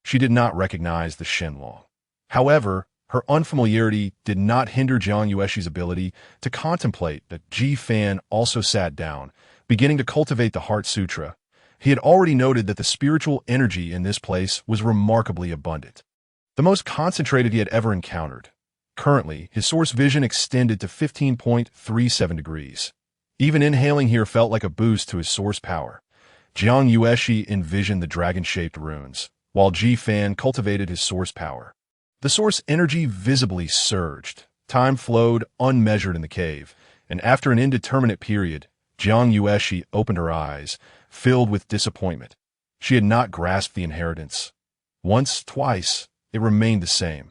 She did not recognize the Shenlong. However, her unfamiliarity did not hinder Jiang Yueshi's ability to contemplate that Ji Fan also sat down, beginning to cultivate the Heart Sutra. He had already noted that the spiritual energy in this place was remarkably abundant, the most concentrated he had ever encountered. Currently, his source vision extended to 15.37 degrees. Even inhaling here felt like a boost to his source power. Jiang Yueshi envisioned the dragon-shaped runes, while Ji Fan cultivated his source power. The source energy visibly surged. Time flowed unmeasured in the cave, and after an indeterminate period, Jiang Yueshi opened her eyes, filled with disappointment. She had not grasped the inheritance. Once, twice, it remained the same.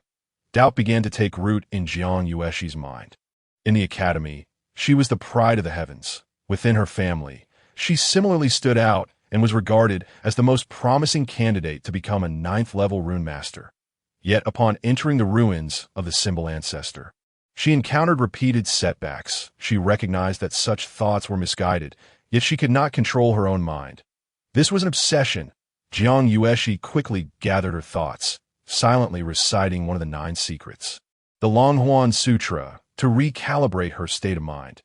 Doubt began to take root in Jiang Yueshi's mind. In the academy, she was the pride of the heavens. Within her family, she similarly stood out and was regarded as the most promising candidate to become a 9th-level rune master. Yet upon entering the ruins of the symbol ancestor, she encountered repeated setbacks. She recognized that such thoughts were misguided, yet she could not control her own mind. This was an obsession. Jiang Yueshi quickly gathered her thoughts, silently reciting one of the 9 secrets, the Longhuan Sutra, to recalibrate her state of mind.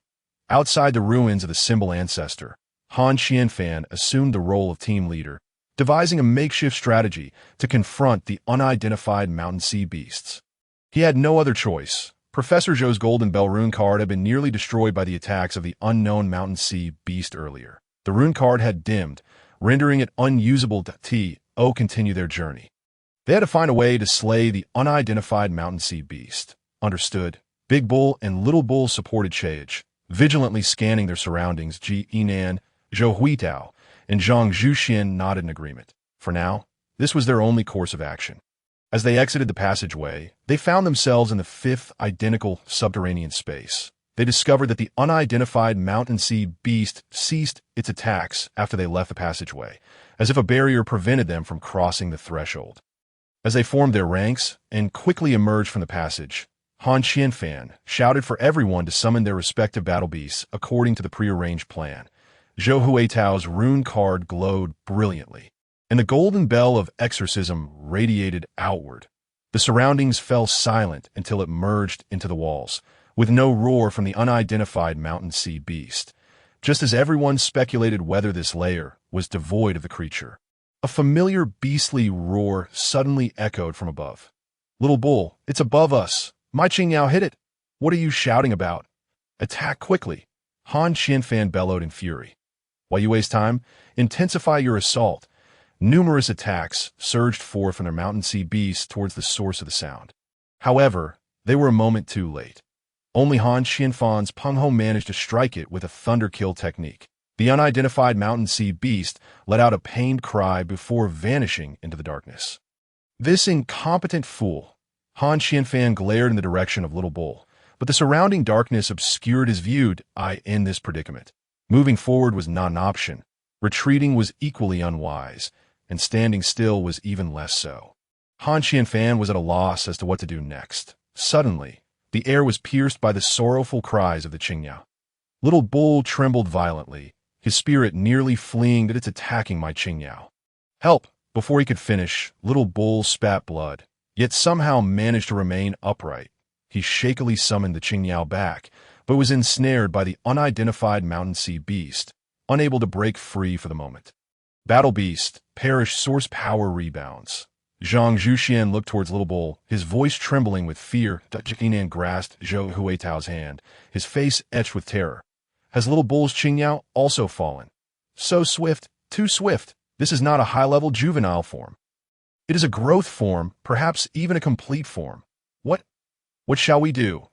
Outside the ruins of the symbol ancestor, Han Qianfan assumed the role of team leader, devising a makeshift strategy to confront the unidentified mountain sea beasts. He had no other choice. Professor Zhou's Golden Bell rune card had been nearly destroyed by the attacks of the unknown mountain sea beast earlier. The rune card had dimmed, rendering it unusable to continue their journey. They had to find a way to slay the unidentified mountain sea beast. Understood. Big Bull and Little Bull supported Chiyou, vigilantly scanning their surroundings. Ji Yinan, Zhou Huitao, and Zhang Zhuxian nodded in agreement. For now, this was their only course of action. As they exited the passageway, they found themselves in the 5th identical subterranean space. They discovered that the unidentified mountain sea beast ceased its attacks after they left the passageway, as if a barrier prevented them from crossing the threshold. As they formed their ranks and quickly emerged from the passage, Han Qianfan shouted for everyone to summon their respective battle beasts according to the prearranged plan. Zhou Huitao's rune card glowed brilliantly, and the golden bell of exorcism radiated outward. The surroundings fell silent until it merged into the walls, with no roar from the unidentified mountain sea beast, just as everyone speculated whether this lair was devoid of the creature. A familiar beastly roar suddenly echoed from above. "Little bull, it's above us! My Qingyao hit it! What are you shouting about? Attack quickly!" Han Qianfan bellowed in fury. "While you waste time, intensify your assault." Numerous attacks surged forth from their mountain sea beasts towards the source of the sound. However, they were a moment too late. Only Han Qianfan's Penghu managed to strike it with a thunder kill technique. The unidentified mountain sea beast let out a pained cry before vanishing into the darkness. "This incompetent fool!" Han Qianfan glared in the direction of Little Bull, but the surrounding darkness obscured his view. In this predicament, moving forward was not an option. Retreating was equally unwise, and standing still was even less so. Han Qianfan was at a loss as to what to do next. Suddenly, the air was pierced by the sorrowful cries of the Qingyao. Little Bull trembled violently, his spirit nearly fleeing that it's attacking my Qingyao. "Help!" Before he could finish, Little Bull spat blood, yet somehow managed to remain upright. He shakily summoned the Qingyao back, but was ensnared by the unidentified mountain sea beast, unable to break free for the moment. Battle Beast, perish, source power rebounds. Zhang Zhuxian looked towards Little Bull, his voice trembling with fear. Jinan grasped Zhou Huitao's hand, his face etched with terror. Has Little Bull's Qingyao also fallen? So swift, too swift. This is not a high-level juvenile form. It is a growth form, perhaps even a complete form. What shall we do?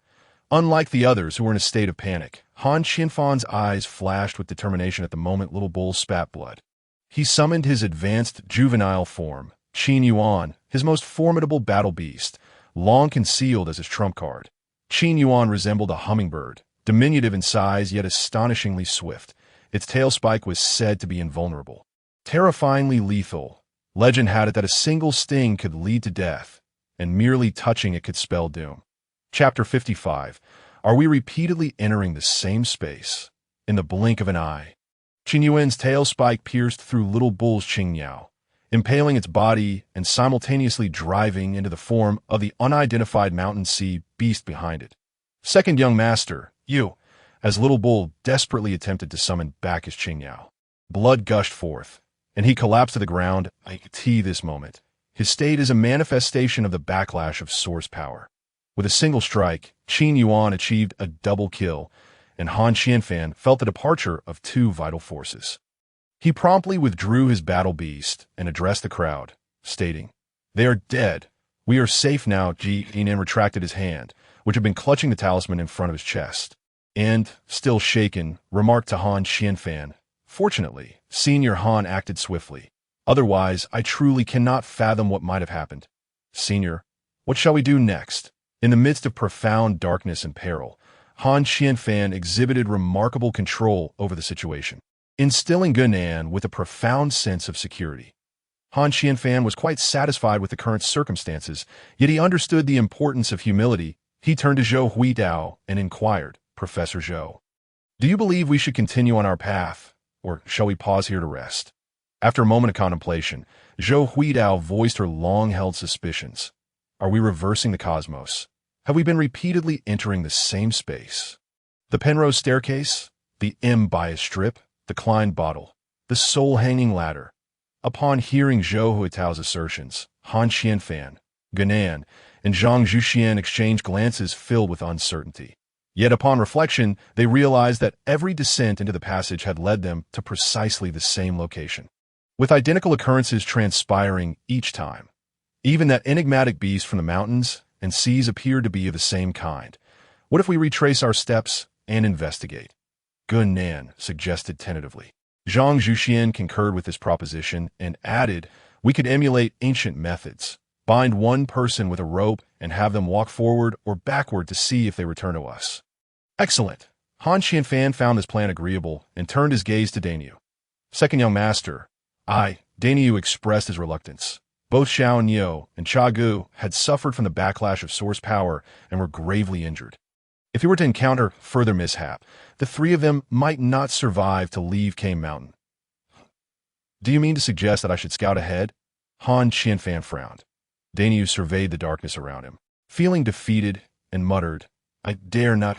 Unlike the others who were in a state of panic, Han Qianfan's eyes flashed with determination at the moment Little Bull spat blood. He summoned his advanced juvenile form, Yuan, his most formidable battle beast, long concealed as his trump card. Yuan resembled a hummingbird, diminutive in size yet astonishingly swift. Its tail spike was said to be invulnerable. Terrifyingly lethal, legend had it that a single sting could lead to death, and merely touching it could spell doom. Chapter 55. Are we repeatedly entering the same space? In the blink of an eye, Qingyuan's tail spike pierced through Little Bull's Qingyao, impaling its body and simultaneously driving into the form of the unidentified mountain sea beast behind it. Second young master, you, as Little Bull desperately attempted to summon back his Qingyao. Blood gushed forth, and he collapsed to the ground. This moment. His state is a manifestation of the backlash of source power. With a single strike, Yuan achieved a double kill, and Han Qianfan felt the departure of two vital forces. He promptly withdrew his battle beast and addressed the crowd, stating, "They are dead. We are safe now." Jinan retracted his hand, which had been clutching the talisman in front of his chest, and, still shaken, remarked to Han Qianfan, "Fortunately, Senior Han acted swiftly. Otherwise, I truly cannot fathom what might have happened. Senior, what shall we do next?" In the midst of profound darkness and peril, Han Qianfan exhibited remarkable control over the situation, instilling Gunan with a profound sense of security. Han Qianfan was quite satisfied with the current circumstances, yet he understood the importance of humility. He turned to Zhou Huitao and inquired, "Professor Zhou, do you believe we should continue on our path, or shall we pause here to rest?" After a moment of contemplation, Zhou Huitao voiced her long-held suspicions. Are we reversing the cosmos? Have we been repeatedly entering the same space? The Penrose staircase, the M-bias strip, the Klein bottle, the soul-hanging ladder. Upon hearing Zhou Huitao's assertions, Han Qianfan, Gunan, and Zhang Zhuxian exchanged glances filled with uncertainty. Yet upon reflection, they realized that every descent into the passage had led them to precisely the same location, with identical occurrences transpiring each time. Even that enigmatic beast from the mountains and seas appeared to be of the same kind. What if we retrace our steps and investigate? Gunan suggested tentatively. Zhang Zhuxian concurred with this proposition and added, we could emulate ancient methods, bind one person with a rope and have them walk forward or backward to see if they return to us. Excellent. Han Qianfan found this plan agreeable and turned his gaze to Dainyu. Second young master. Dainyu expressed his reluctance. Both Xiao and Chagu had suffered from the backlash of source power and were gravely injured. If he were to encounter further mishap, the three of them might not survive to leave Cane Mountain. Do you mean to suggest that I should scout ahead? Han Qianfan frowned. Dainyu surveyed the darkness around him, feeling defeated, and muttered, I dare not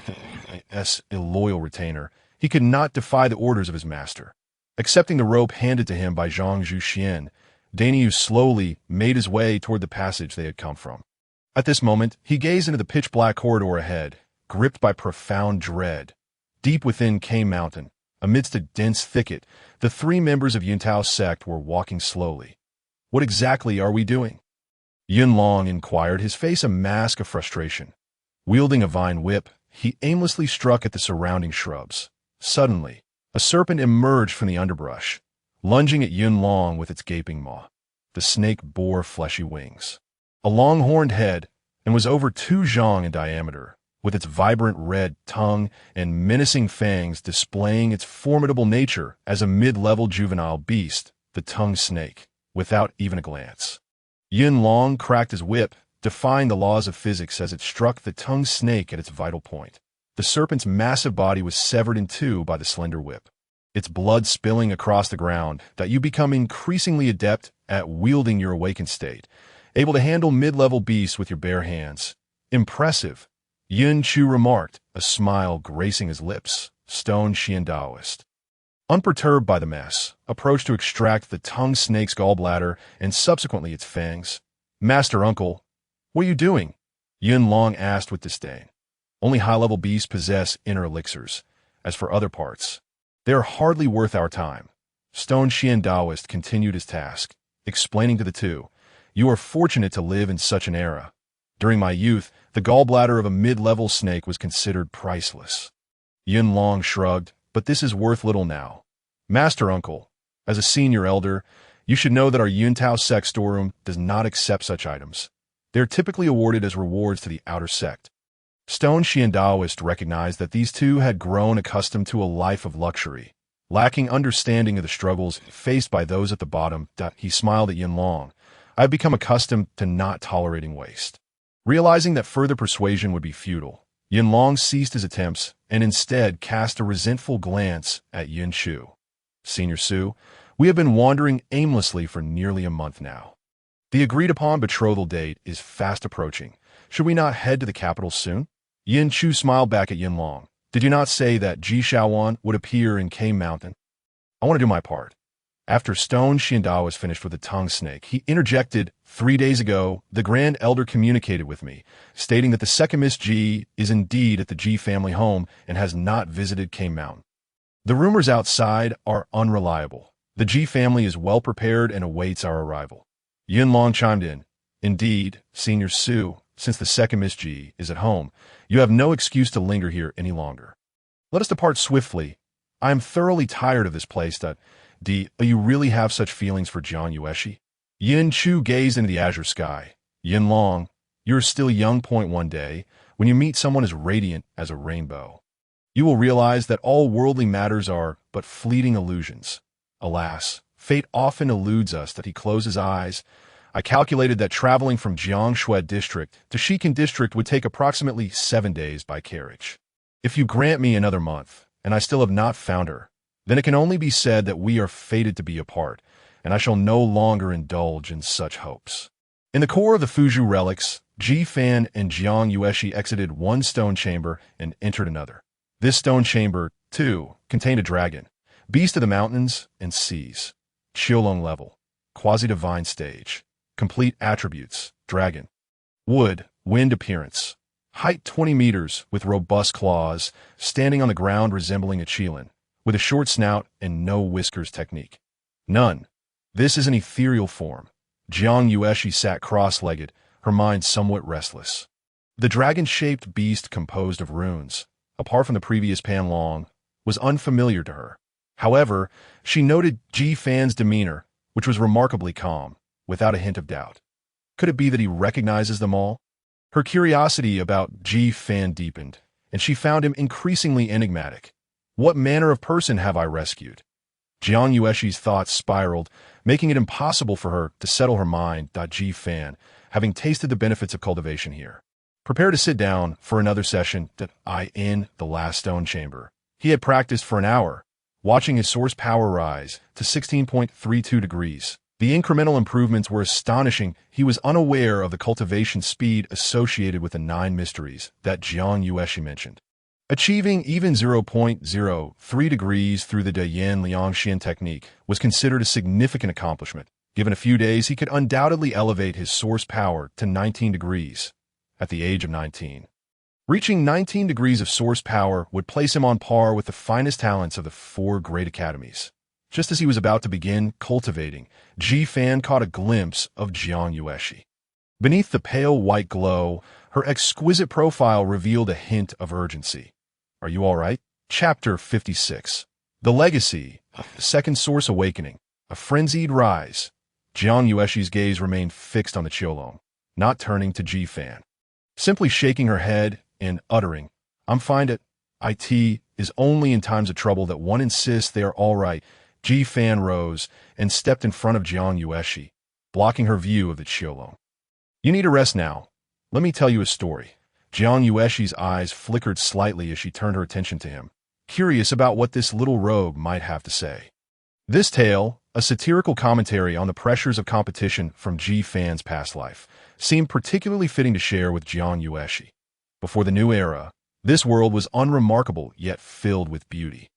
s a loyal retainer. He could not defy the orders of his master. Accepting the rope handed to him by Zhang Zhuxian, Dainiu slowly made his way toward the passage they had come from. At this moment, he gazed into the pitch-black corridor ahead, gripped by profound dread. Deep within Cane Mountain, amidst a dense thicket, the three members of Yuntao's sect were walking slowly. "What exactly are we doing?" Yun Long inquired, his face a mask of frustration. Wielding a vine whip, he aimlessly struck at the surrounding shrubs. Suddenly, a serpent emerged from the underbrush, lunging at Yun Long with its gaping maw. The snake bore fleshy wings, a long-horned head, and was over 2 zhang in diameter, with its vibrant red tongue and menacing fangs displaying its formidable nature as a mid-level juvenile beast, the tongue snake, without even a glance. Yun Long cracked his whip, defying the laws of physics as it struck the tongue snake at its vital point. The serpent's massive body was severed in two by the slender whip, its blood spilling across the ground. That you become increasingly adept at wielding your awakened state, able to handle mid-level beasts with your bare hands. Impressive, Yun Chu remarked, a smile gracing his lips. Stone Xian Daoist, unperturbed by the mess, approached to extract the tongue snake's gallbladder and subsequently its fangs. "Master Uncle, what are you doing?" Yun Long asked with disdain. "Only high-level beasts possess inner elixirs. As for other parts, they are hardly worth our time." Stone Xian Daoist continued his task, explaining to the two, "You are fortunate to live in such an era. During my youth, the gallbladder of a mid-level snake was considered priceless." Yun Long shrugged, "But this is worth little now. Master Uncle, as a senior elder, you should know that our Yuntao sect storeroom does not accept such items. They are typically awarded as rewards to the outer sect." Stone Xian Daoist recognized that these two had grown accustomed to a life of luxury, lacking understanding of the struggles faced by those at the bottom. He smiled at Yun Long. "I have become accustomed to not tolerating waste." Realizing that further persuasion would be futile, Yun Long ceased his attempts and instead cast a resentful glance at Yun Chu. "Senior Su, we have been wandering aimlessly for nearly a month now. The agreed-upon betrothal date is fast approaching. Should we not head to the capital soon?" Yun Chu smiled back at Yun Long. "Did you not say that Xuanyuan would appear in Cane Mountain? I want to do my part." After Stone Xiandao was finished with the tongue snake, he interjected, 3 days ago, the Grand Elder communicated with me, stating that the second Miss Ji is indeed at the Ji family home and has not visited Cane Mountain. The rumors outside are unreliable. The Ji family is well prepared and awaits our arrival." Yun Long chimed in, "Indeed, Senior Su, since the second Miss Ji is at home, you have no excuse to linger here any longer. Let us depart swiftly. I am thoroughly tired of this place. Do you really have such feelings for Jiang Yueshi?" Yin Chu gazed into the azure sky. "Yin Long, you are still young. 1 day, when you meet someone as radiant as a rainbow, you will realize that all worldly matters are but fleeting illusions. Alas, fate often eludes us." That he closed his eyes. "I calculated that traveling from Jiangshui district to Shikan district would take approximately 7 days by carriage. If you grant me another month, and I still have not found her, then it can only be said that we are fated to be apart, and I shall no longer indulge in such hopes." In the core of the Fuzhou relics, Ji Fan and Jiang Yueshi exited one stone chamber and entered another. This stone chamber, too, contained a dragon, beast of the mountains and seas. Qiulong level, quasi-divine stage, complete attributes, dragon. Wood, wind appearance. Height 20 meters with robust claws, standing on the ground resembling a qilin, with a short snout and no whiskers technique. None. This is an ethereal form. Jiang Yueshi sat cross-legged, her mind somewhat restless. The dragon-shaped beast composed of runes, apart from the previous Panlong, was unfamiliar to her. However, she noted Ji Fan's demeanor, which was remarkably calm, without a hint of doubt. Could it be that he recognizes them all? Her curiosity about Ji Fan deepened, and she found him increasingly enigmatic. What manner of person have I rescued? Jiang Yueshi's thoughts spiraled, making it impossible for her to settle her mind. Ji Fan, having tasted the benefits of cultivation here, prepare to sit down for another session. In the last stone chamber, he had practiced for an hour, watching his source power rise to 16.32 degrees. The incremental improvements were astonishing. He was unaware of the cultivation speed associated with the 9 mysteries that Jiang Yueshi mentioned. Achieving even 0.03 degrees through the Dayan Liangxian technique was considered a significant accomplishment. Given a few days, he could undoubtedly elevate his source power to 19 degrees at the age of 19. Reaching 19 degrees of source power would place him on par with the finest talents of the 4 great academies. Just as he was about to begin cultivating, Ji Fan caught a glimpse of Jiang Yueshi. Beneath the pale white glow, her exquisite profile revealed a hint of urgency. Are you all right? Chapter 56. The Legacy, Second Source Awakening, A Frenzied Rise. Jiang Yueshi's gaze remained fixed on the Qiulong, not turning to Ji Fan. Simply shaking her head and uttering, "I'm fine at it is only in times of trouble that one insists they are all right." Ji Fan rose and stepped in front of Jiang Yueshi, blocking her view of the Qiulong. "You need a rest now. Let me tell you a story." Jiang Yueshi's eyes flickered slightly as she turned her attention to him, curious about what this little rogue might have to say. This tale, a satirical commentary on the pressures of competition from Ji Fan's past life, seemed particularly fitting to share with Jiang Yueshi. Before the new era, this world was unremarkable yet filled with beauty.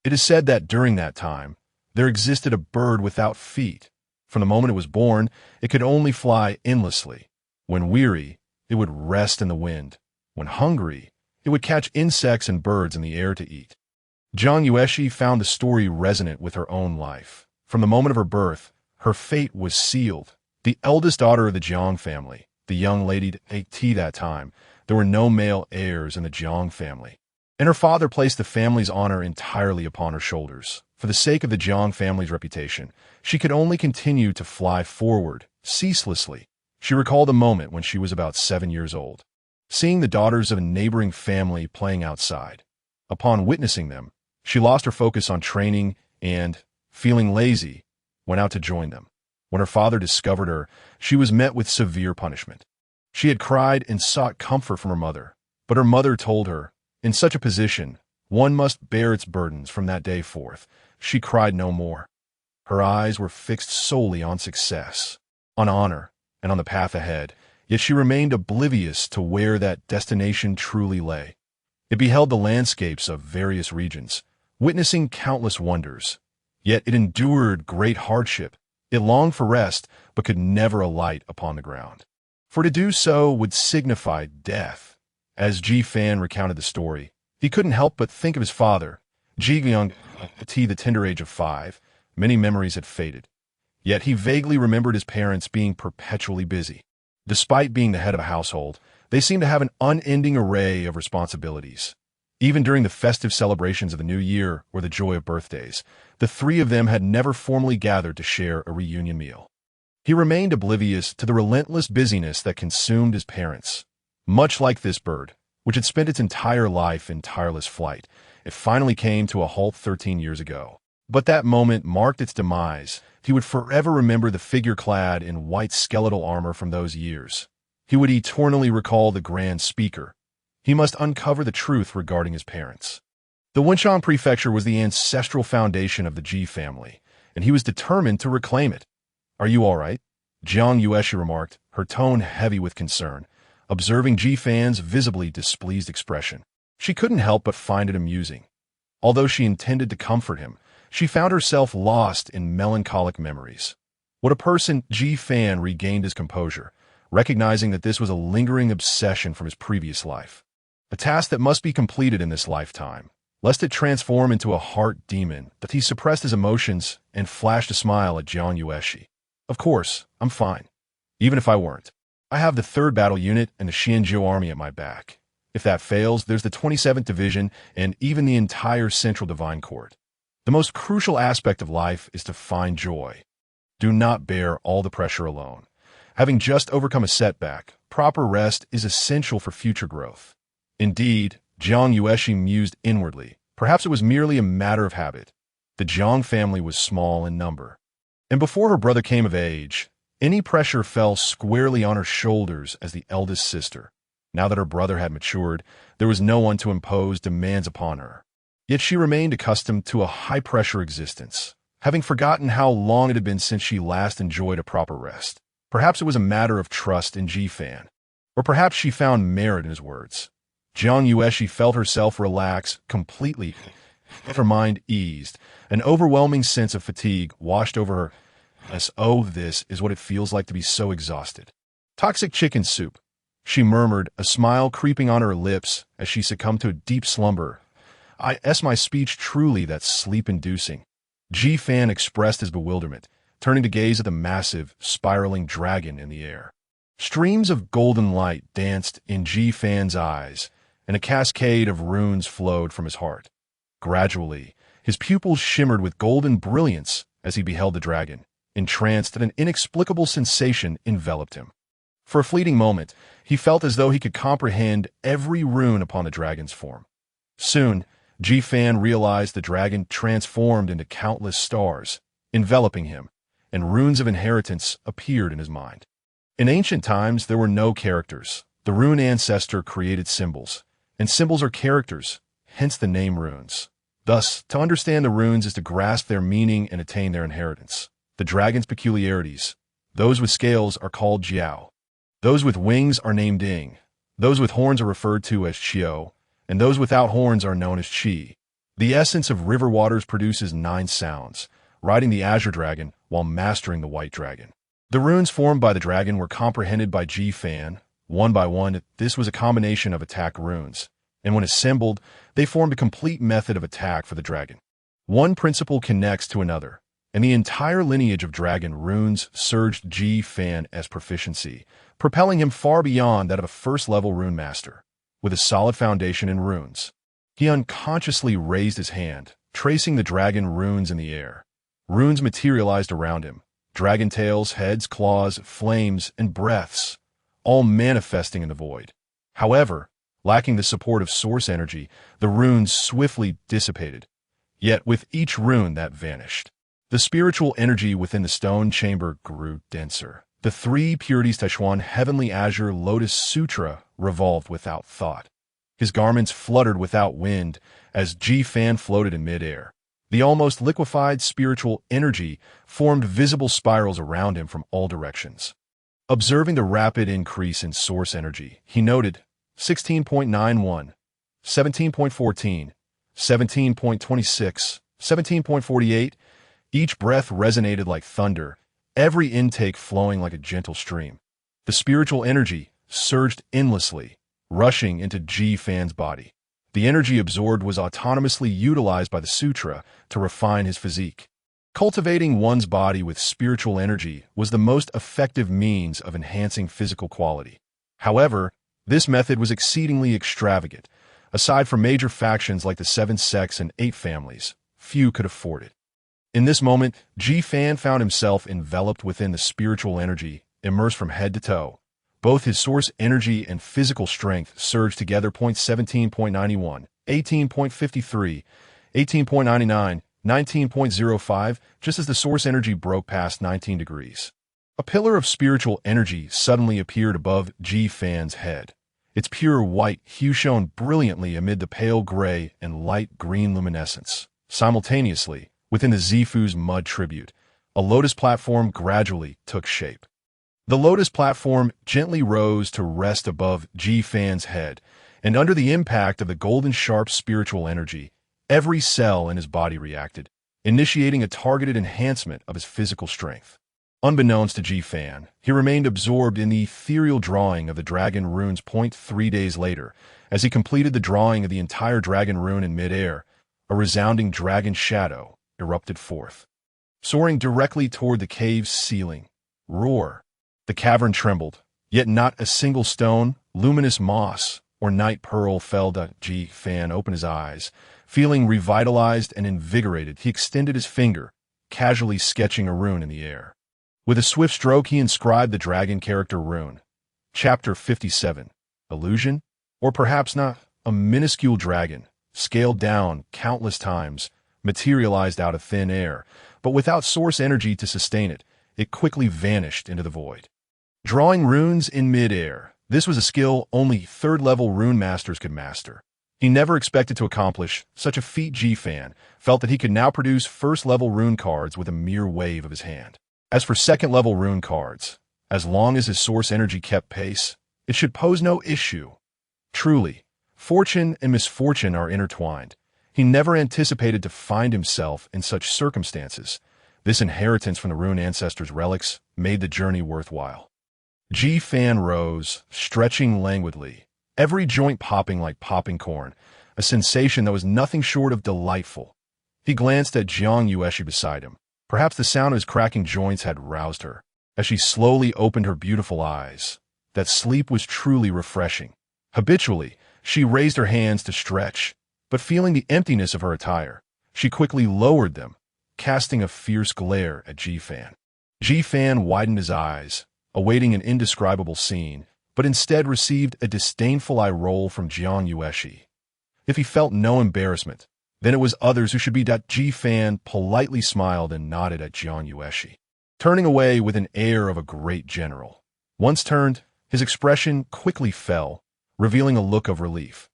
It is said that during that time, there existed a bird without feet. From the moment it was born, it could only fly endlessly. When weary, it would rest in the wind. When hungry, it would catch insects and birds in the air to eat. Jiang Yueshi found the story resonant with her own life. From the moment of her birth, her fate was sealed. The eldest daughter of the Jiang family, the young lady at that time, there were no male heirs in the Jiang family, and her father placed the family's honor entirely upon her shoulders. For the sake of the Jiang family's reputation, she could only continue to fly forward, ceaselessly. She recalled a moment when she was about 7 years old, seeing the daughters of a neighboring family playing outside. Upon witnessing them, she lost her focus on training and, feeling lazy, went out to join them. When her father discovered her, she was met with severe punishment. She had cried and sought comfort from her mother, but her mother told her, "In such a position, one must bear its burdens." From that day forth, she cried no more. Her eyes were fixed solely on success, on honor, and on the path ahead, yet she remained oblivious to where that destination truly lay. It beheld the landscapes of various regions, witnessing countless wonders. Yet it endured great hardship. It longed for rest, but could never alight upon the ground. For to do so would signify death. As Ji Fan recounted the story, he couldn't help but think of his father, Ji Gyung, at the tender age of 5. Many memories had faded. Yet he vaguely remembered his parents being perpetually busy. Despite being the head of a household, they seemed to have an unending array of responsibilities. Even during the festive celebrations of the new year or the joy of birthdays, the 3 of them had never formally gathered to share a reunion meal. He remained oblivious to the relentless busyness that consumed his parents. Much like this bird, which had spent its entire life in tireless flight, it finally came to a halt 13 years ago. But that moment marked its demise. He would forever remember the figure clad in white skeletal armor from those years. He would eternally recall the grand speaker. He must uncover the truth regarding his parents. The Wenchang Prefecture was the ancestral foundation of the Ji family, and he was determined to reclaim it. "Are you all right?" Jiang Yueshi remarked, her tone heavy with concern, observing Ji Fan's visibly displeased expression. She couldn't help but find it amusing. Although she intended to comfort him, she found herself lost in melancholic memories. What a person! Ji Fan regained his composure, recognizing that this was a lingering obsession from his previous life. A task that must be completed in this lifetime, lest it transform into a heart demon. That he suppressed his emotions and flashed a smile at Jiang Yueshi. "Of course, I'm fine. Even if I weren't. I have the 3rd Battle Unit and the Xianzhou Army at my back. If that fails, there's the 27th Division and even the entire Central Divine Court. The most crucial aspect of life is to find joy. Do not bear all the pressure alone. Having just overcome a setback, proper rest is essential for future growth." Indeed, Jiang Yueshi mused inwardly. Perhaps it was merely a matter of habit. The Jiang family was small in number, and before her brother came of age, any pressure fell squarely on her shoulders as the eldest sister. Now that her brother had matured, there was no one to impose demands upon her. Yet she remained accustomed to a high-pressure existence. having forgotten how long it had been since she last enjoyed a proper rest. Perhaps it was a matter of trust in Ji-fan. Or perhaps she found merit in his words. Jiang Yueshi felt herself relax completely, her mind eased. An overwhelming sense of fatigue washed over her. Oh, this is what it feels like to be so exhausted. Toxic chicken soup, she murmured, a smile creeping on her lips as she succumbed to a deep slumber. My speech truly that sleep-inducing. Ji-fan expressed his bewilderment, turning to gaze at the massive, spiraling dragon in the air. Streams of golden light danced in Ji-fan's eyes, and a cascade of runes flowed from his heart. Gradually, his pupils shimmered with golden brilliance as he beheld the dragon, entranced that an inexplicable sensation enveloped him. For a fleeting moment, he felt as though he could comprehend every rune upon the dragon's form. Soon, Ji-fan realized the dragon transformed into countless stars, enveloping him, and runes of inheritance appeared in his mind. In ancient times, there were no characters. The rune ancestor created symbols, and symbols are characters, hence the name runes. Thus, to understand the runes is to grasp their meaning and attain their inheritance. The dragon's peculiarities. Those with scales are called Jiao. Those with wings are named Ying. Those with horns are referred to as Chiyou, and those without horns are known as Qi. The essence of river waters produces 9 sounds, riding the azure dragon while mastering the white dragon. The runes formed by the dragon were comprehended by Ji-fan, one by one. This was a combination of attack runes, and when assembled, they formed a complete method of attack for the dragon. One principle connects to another, and the entire lineage of dragon runes surged Ji-fan as proficiency, propelling him far beyond that of a first-level rune master. With a solid foundation in runes, he unconsciously raised his hand, tracing the dragon runes in the air. Runes materialized around him, dragon tails, heads, claws, flames, and breaths, all manifesting in the void. However, lacking the support of source energy, the runes swiftly dissipated. Yet with each rune that vanished, the spiritual energy within the stone chamber grew denser. The 3 purities Taishuan Heavenly Azure Lotus Sutra revolved without thought. His garments fluttered without wind as Ji-fan floated in midair. The almost liquefied spiritual energy formed visible spirals around him from all directions. Observing the rapid increase in source energy, he noted 16.91, 17.14, 17.26, 17.48. Each breath resonated like thunder, every intake flowing like a gentle stream. The spiritual energy surged endlessly, rushing into Ji-fan's body. The energy absorbed was autonomously utilized by the sutra to refine his physique. Cultivating one's body with spiritual energy was the most effective means of enhancing physical quality. However, this method was exceedingly extravagant. Aside from major factions like the 7 sects and 8 families, few could afford it. In this moment, Ji-fan found himself enveloped within the spiritual energy, immersed from head to toe. Both his source energy and physical strength surged together. 17.91, 18.53, 18.99, 19.05, just as the source energy broke past 19 degrees. A pillar of spiritual energy suddenly appeared above Ji-fan's head. Its pure white hue shone brilliantly amid the pale gray and light green luminescence. Simultaneously, within the Zifu's mud tribute, a lotus platform gradually took shape. The lotus platform gently rose to rest above Ji-fan's head, and under the impact of the golden sharp spiritual energy, every cell in his body reacted, initiating a targeted enhancement of his physical strength. Unbeknownst to Ji-fan, he remained absorbed in the ethereal drawing of the dragon runes. 3 days later, as he completed the drawing of the entire dragon rune in midair, a resounding dragon shadow erupted forth. Soaring directly toward the cave's ceiling. Roar! The cavern trembled, yet not a single stone, luminous moss, or night pearl fell. Ji-fan opened his eyes. Feeling revitalized and invigorated, he extended his finger, casually sketching a rune in the air. With a swift stroke, he inscribed the dragon character rune. Chapter 57. Illusion? Or perhaps not. A minuscule dragon, scaled down countless times, materialized out of thin air, but without source energy to sustain it, it quickly vanished into the void. Drawing runes in mid-air. This was a skill only 3rd-level rune masters could master. He never expected to accomplish such a feat. Ji-fan felt that he could now produce first-level rune cards with a mere wave of his hand. As for second-level rune cards, as long as his source energy kept pace, it should pose no issue. Truly, fortune and misfortune are intertwined. He never anticipated to find himself in such circumstances. This inheritance from the rune ancestors' relics made the journey worthwhile. Ji-fan rose, stretching languidly, every joint popping like popping corn, a sensation that was nothing short of delightful. He glanced at Jiang Yueshi beside him. Perhaps the sound of his cracking joints had roused her. As she slowly opened her beautiful eyes, that sleep was truly refreshing. Habitually, she raised her hands to stretch, but feeling the emptiness of her attire, she quickly lowered them, casting a fierce glare at Ji-fan. Ji-fan widened his eyes, awaiting an indescribable scene, but instead received a disdainful eye roll from Jiang Yueshi. If he felt no embarrassment, then it was others who should be. Ji-fan politely smiled and nodded at Jiang Yueshi, turning away with an air of a great general. Once turned, his expression quickly fell, revealing a look of relief.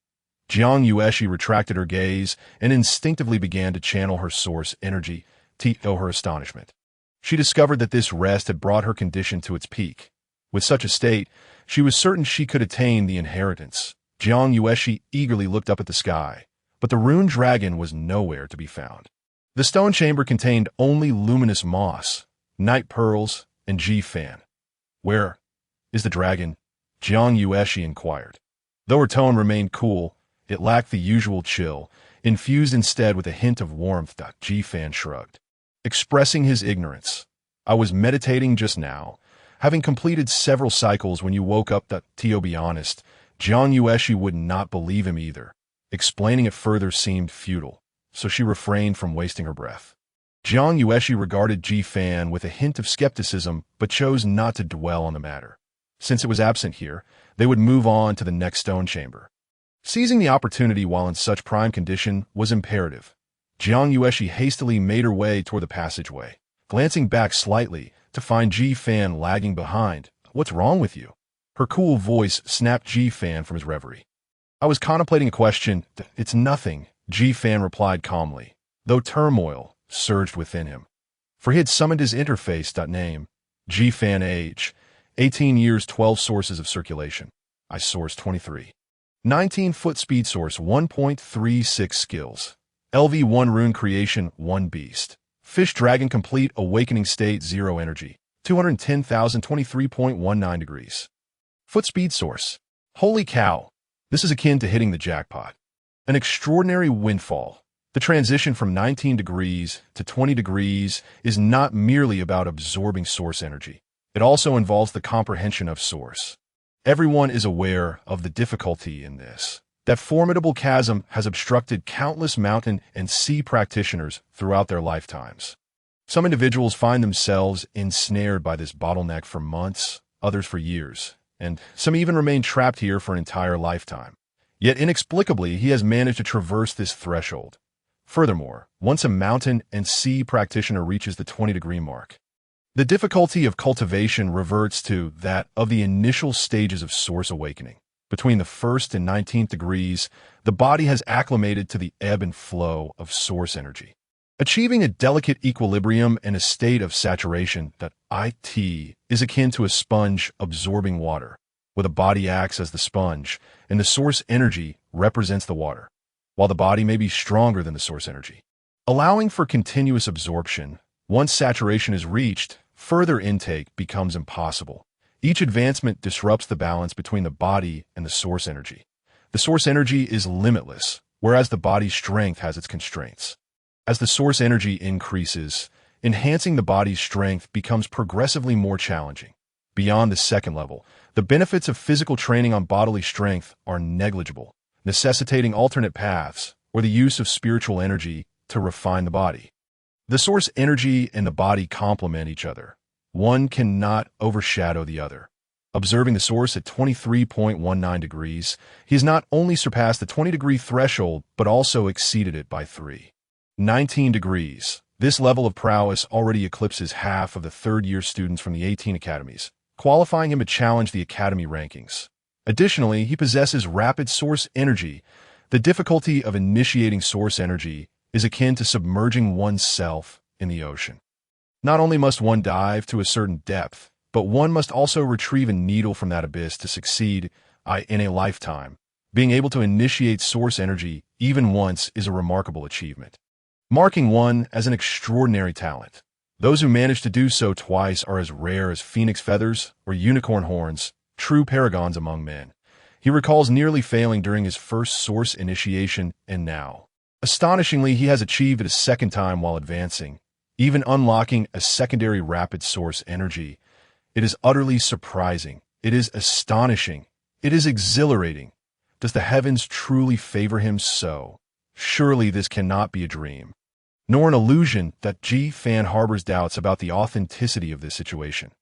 Jiang Yueshi retracted her gaze and instinctively began to channel her source energy, to her astonishment. She discovered that this rest had brought her condition to its peak. With such a state, she was certain she could attain the inheritance. Jiang Yueshi eagerly looked up at the sky, but the rune dragon was nowhere to be found. The stone chamber contained only luminous moss, night pearls, and Ji-fan. "Where is the dragon?" Jiang Yueshi inquired. Though her tone remained cool, it lacked the usual chill, infused instead with a hint of warmth. Ji-fan shrugged, expressing his ignorance. "I was meditating just now, having completed several cycles when you woke up." To be honest, Jiang Yueshi would not believe him either. Explaining it further seemed futile, so she refrained from wasting her breath. Jiang Yueshi regarded Ji-fan with a hint of skepticism, but chose not to dwell on the matter. Since it was absent here, they would move on to the next stone chamber. Seizing the opportunity while in such prime condition was imperative. Jiang Yueshi hastily made her way toward the passageway, glancing back slightly to find Ji-fan lagging behind. "What's wrong with you?" Her cool voice snapped Ji-fan from his reverie. "I was contemplating a question." "It's nothing," Ji-fan replied calmly, though turmoil surged within him. For he had summoned his interface. Name: Ji-fan. Age: 18 years. 12 sources of circulation. I source 23. 19-foot speed source. 1.36 skills. LV1 rune creation. 1 beast. Fish dragon complete. Awakening state. 0 energy. 210,023.19 degrees. Foot speed source. Holy cow! This is akin to hitting the jackpot. An extraordinary windfall. The transition from 19 degrees to 20 degrees is not merely about absorbing source energy. It also involves the comprehension of source. Everyone is aware of the difficulty in this. That formidable chasm has obstructed countless mountain and sea practitioners throughout their lifetimes. Some individuals find themselves ensnared by this bottleneck for months, others for years, and some even remain trapped here for an entire lifetime. Yet inexplicably, he has managed to traverse this threshold. Furthermore, once a mountain and sea practitioner reaches the 20-degree mark, the difficulty of cultivation reverts to that of the initial stages of source awakening. Between the 1st and 19th degrees, the body has acclimated to the ebb and flow of source energy, achieving a delicate equilibrium and a state of saturation that is akin to a sponge absorbing water, where the body acts as the sponge and the source energy represents the water, while the body may be stronger than the source energy. Allowing for continuous absorption, once saturation is reached, further intake becomes impossible. Each advancement disrupts the balance between the body and the source energy. The source energy is limitless, whereas the body's strength has its constraints. As the source energy increases, enhancing the body's strength becomes progressively more challenging. Beyond the second level, the benefits of physical training on bodily strength are negligible, necessitating alternate paths or the use of spiritual energy to refine the body. The source energy and the body complement each other. One cannot overshadow the other. Observing the source at 23.19 degrees, he has not only surpassed the 20-degree threshold, but also exceeded it by 3. 19 degrees. This level of prowess already eclipses half of the third-year students from the 18 academies, qualifying him to challenge the academy rankings. Additionally, he possesses rapid source energy The difficulty of initiating source energy is akin to submerging oneself in the ocean. Not only must one dive to a certain depth, but one must also retrieve a needle from that abyss to succeed in a lifetime. Being able to initiate source energy even once is a remarkable achievement, marking one as an extraordinary talent. Those who manage to do so twice are as rare as phoenix feathers or unicorn horns, true paragons among men. He recalls nearly failing during his first source initiation, and now, astonishingly, he has achieved it a second time while advancing, even unlocking a secondary rapid source energy. It is utterly surprising. It is astonishing. It is exhilarating. Does the heavens truly favor him so? Surely this cannot be a dream, nor an illusion. That Ji Fan harbors doubts about the authenticity of this situation.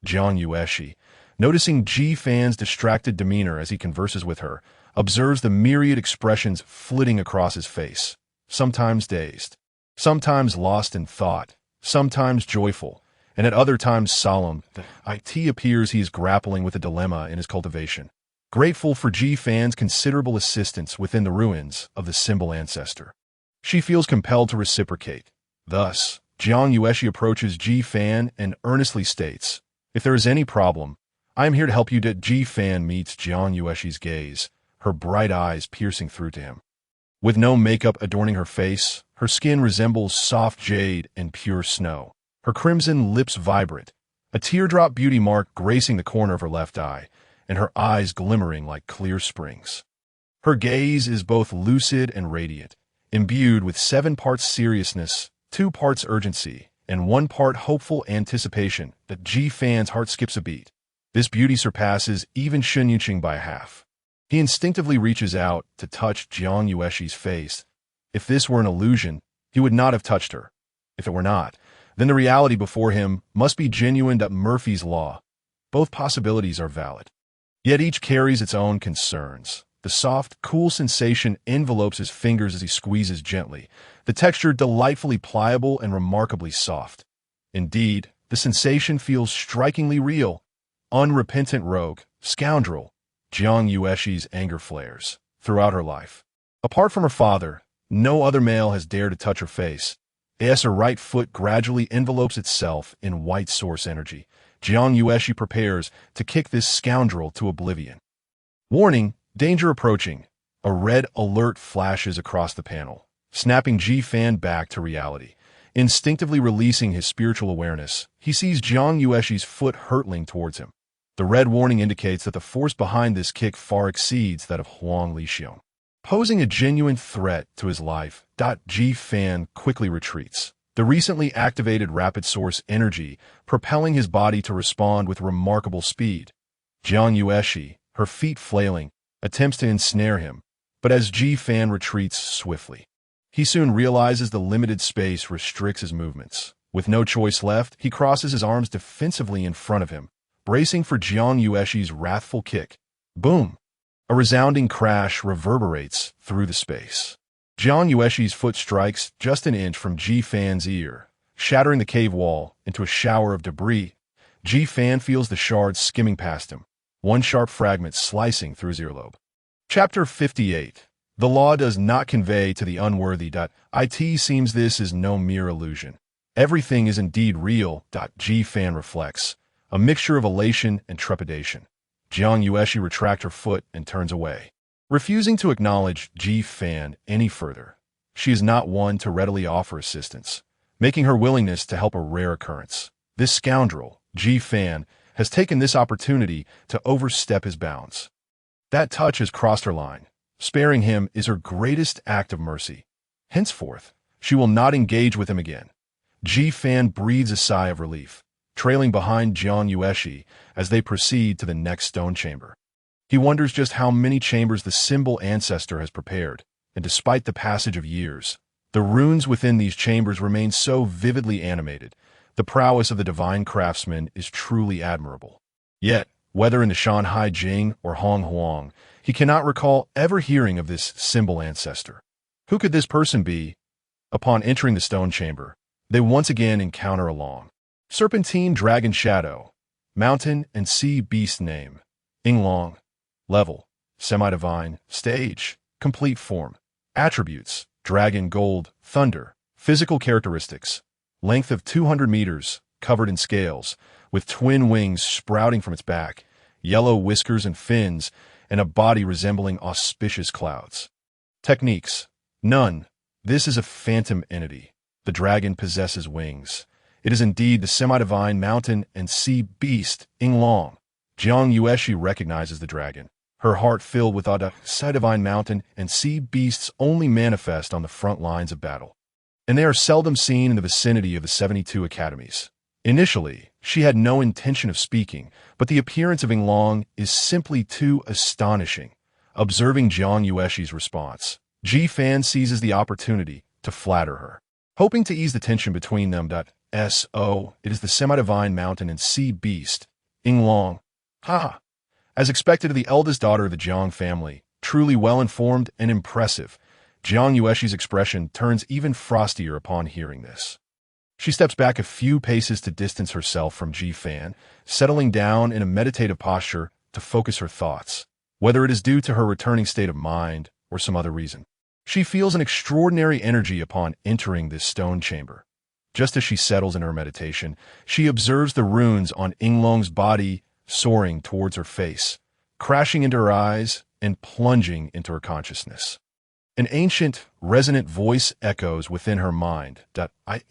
Jiang Yueshi, noticing Ji Fan's distracted demeanor as he converses with her, observes the myriad expressions flitting across his face, sometimes dazed, sometimes lost in thought, sometimes joyful, and at other times solemn. It appears he is grappling with a dilemma in his cultivation, grateful for Ji Fan's considerable assistance within the ruins of the symbol ancestor. She feels compelled to reciprocate. Thus, Jiang Yueshi approaches Ji Fan and earnestly states, "If there is any problem, I am here to help you." Ji Fan meets Jiang Yueshi's gaze, her bright eyes piercing through to him. With no makeup adorning her face, her skin resembles soft jade and pure snow, her crimson lips vibrant, a teardrop beauty mark gracing the corner of her left eye, and her eyes glimmering like clear springs. Her gaze is both lucid and radiant, imbued with 7 parts seriousness, 2 parts urgency, and 1 part hopeful anticipation. That Ji Fan's heart skips a beat. This beauty surpasses even Xuanyuan by half. He instinctively reaches out to touch Jiang Yueshi's face. If this were an illusion, he would not have touched her. If it were not, then the reality before him must be genuine. Murphy's Law. Both possibilities are valid. Yet each carries its own concerns. The soft, cool sensation envelopes his fingers as he squeezes gently, the texture delightfully pliable and remarkably soft. Indeed, the sensation feels strikingly real. Unrepentant rogue, scoundrel, Jiang Yueshi's anger flares throughout her life. Apart from her father, no other male has dared to touch her face. As her right foot gradually envelopes itself in white source energy, Jiang Yueshi prepares to kick this scoundrel to oblivion. Warning, danger approaching. A red alert flashes across the panel, snapping Ji Fan back to reality. Instinctively releasing his spiritual awareness, he sees Jiang Yueshi's foot hurtling towards him. The red warning indicates that the force behind this kick far exceeds that of Huang Lixiong, posing a genuine threat to his life. Ji Fan quickly retreats, the recently activated rapid source energy propelling his body to respond with remarkable speed. Jiang Yueshi, her feet flailing, attempts to ensnare him, but as Ji Fan retreats swiftly, he soon realizes the limited space restricts his movements. With no choice left, he crosses his arms defensively in front of him, bracing for Jiang Yueshi's wrathful kick. Boom! A resounding crash reverberates through the space. Jiang Yueshi's foot strikes just an inch from Ji Fan's ear, shattering the cave wall into a shower of debris. Ji Fan feels the shards skimming past him, one sharp fragment slicing through his earlobe. Chapter 58. The law does not convey to the unworthy. It seems this is no mere illusion. Everything is indeed real. Ji Fan reflects, a mixture of elation and trepidation. Jiang Yueshi retracts her foot and turns away, refusing to acknowledge Ji Fan any further. She is not one to readily offer assistance, making her willingness to help a rare occurrence. This scoundrel, Ji Fan, has taken this opportunity to overstep his bounds. That touch has crossed her line. Sparing him is her greatest act of mercy. Henceforth, she will not engage with him again. Ji Fan breathes a sigh of relief, trailing behind Jiang Yueshi as they proceed to the next stone chamber. He wonders just how many chambers the symbol ancestor has prepared, and despite the passage of years, the runes within these chambers remain so vividly animated. The prowess of the divine craftsman is truly admirable. Yet, whether in the Shanhai Jing or Hong Huang, he cannot recall ever hearing of this symbol ancestor. Who could this person be? Upon entering the stone chamber, they once again encounter a long, serpentine dragon shadow, mountain and sea beast name, Inglong, level, semi-divine, stage, Complete form. Attributes: dragon, gold, thunder. Physical characteristics: length of 200 meters, covered in scales, with twin wings sprouting from its back, yellow whiskers and fins, and a body resembling auspicious clouds. Techniques: none. This is a phantom entity. The dragon possesses wings. It is indeed the semi-divine mountain and sea beast, Yinglong. Jiang Yueshi recognizes the dragon. Her heart filled with awe. The semi-divine mountain and sea beasts only manifest on the front lines of battle, and they are seldom seen in the vicinity of the 72 academies. Initially, she had no intention of speaking, but the appearance of Yinglong is simply too astonishing. Observing Jiang Yueshi's response, Ji Fan seizes the opportunity to flatter her, hoping to ease the tension between them. So, it is the semi-divine mountain and sea beast, Yinglong. Ha! As expected of the eldest daughter of the Jiang family, truly well-informed and impressive, Jiang Yueshi's expression turns even frostier upon hearing this. She steps back a few paces to distance herself from Ji Fan, settling down in a meditative posture to focus her thoughts, whether it is due to her returning state of mind or some other reason. She feels an extraordinary energy upon entering this stone chamber. Just as she settles in her meditation, she observes the runes on Yinglong's body soaring towards her face, crashing into her eyes and plunging into her consciousness. An ancient, resonant voice echoes within her mind.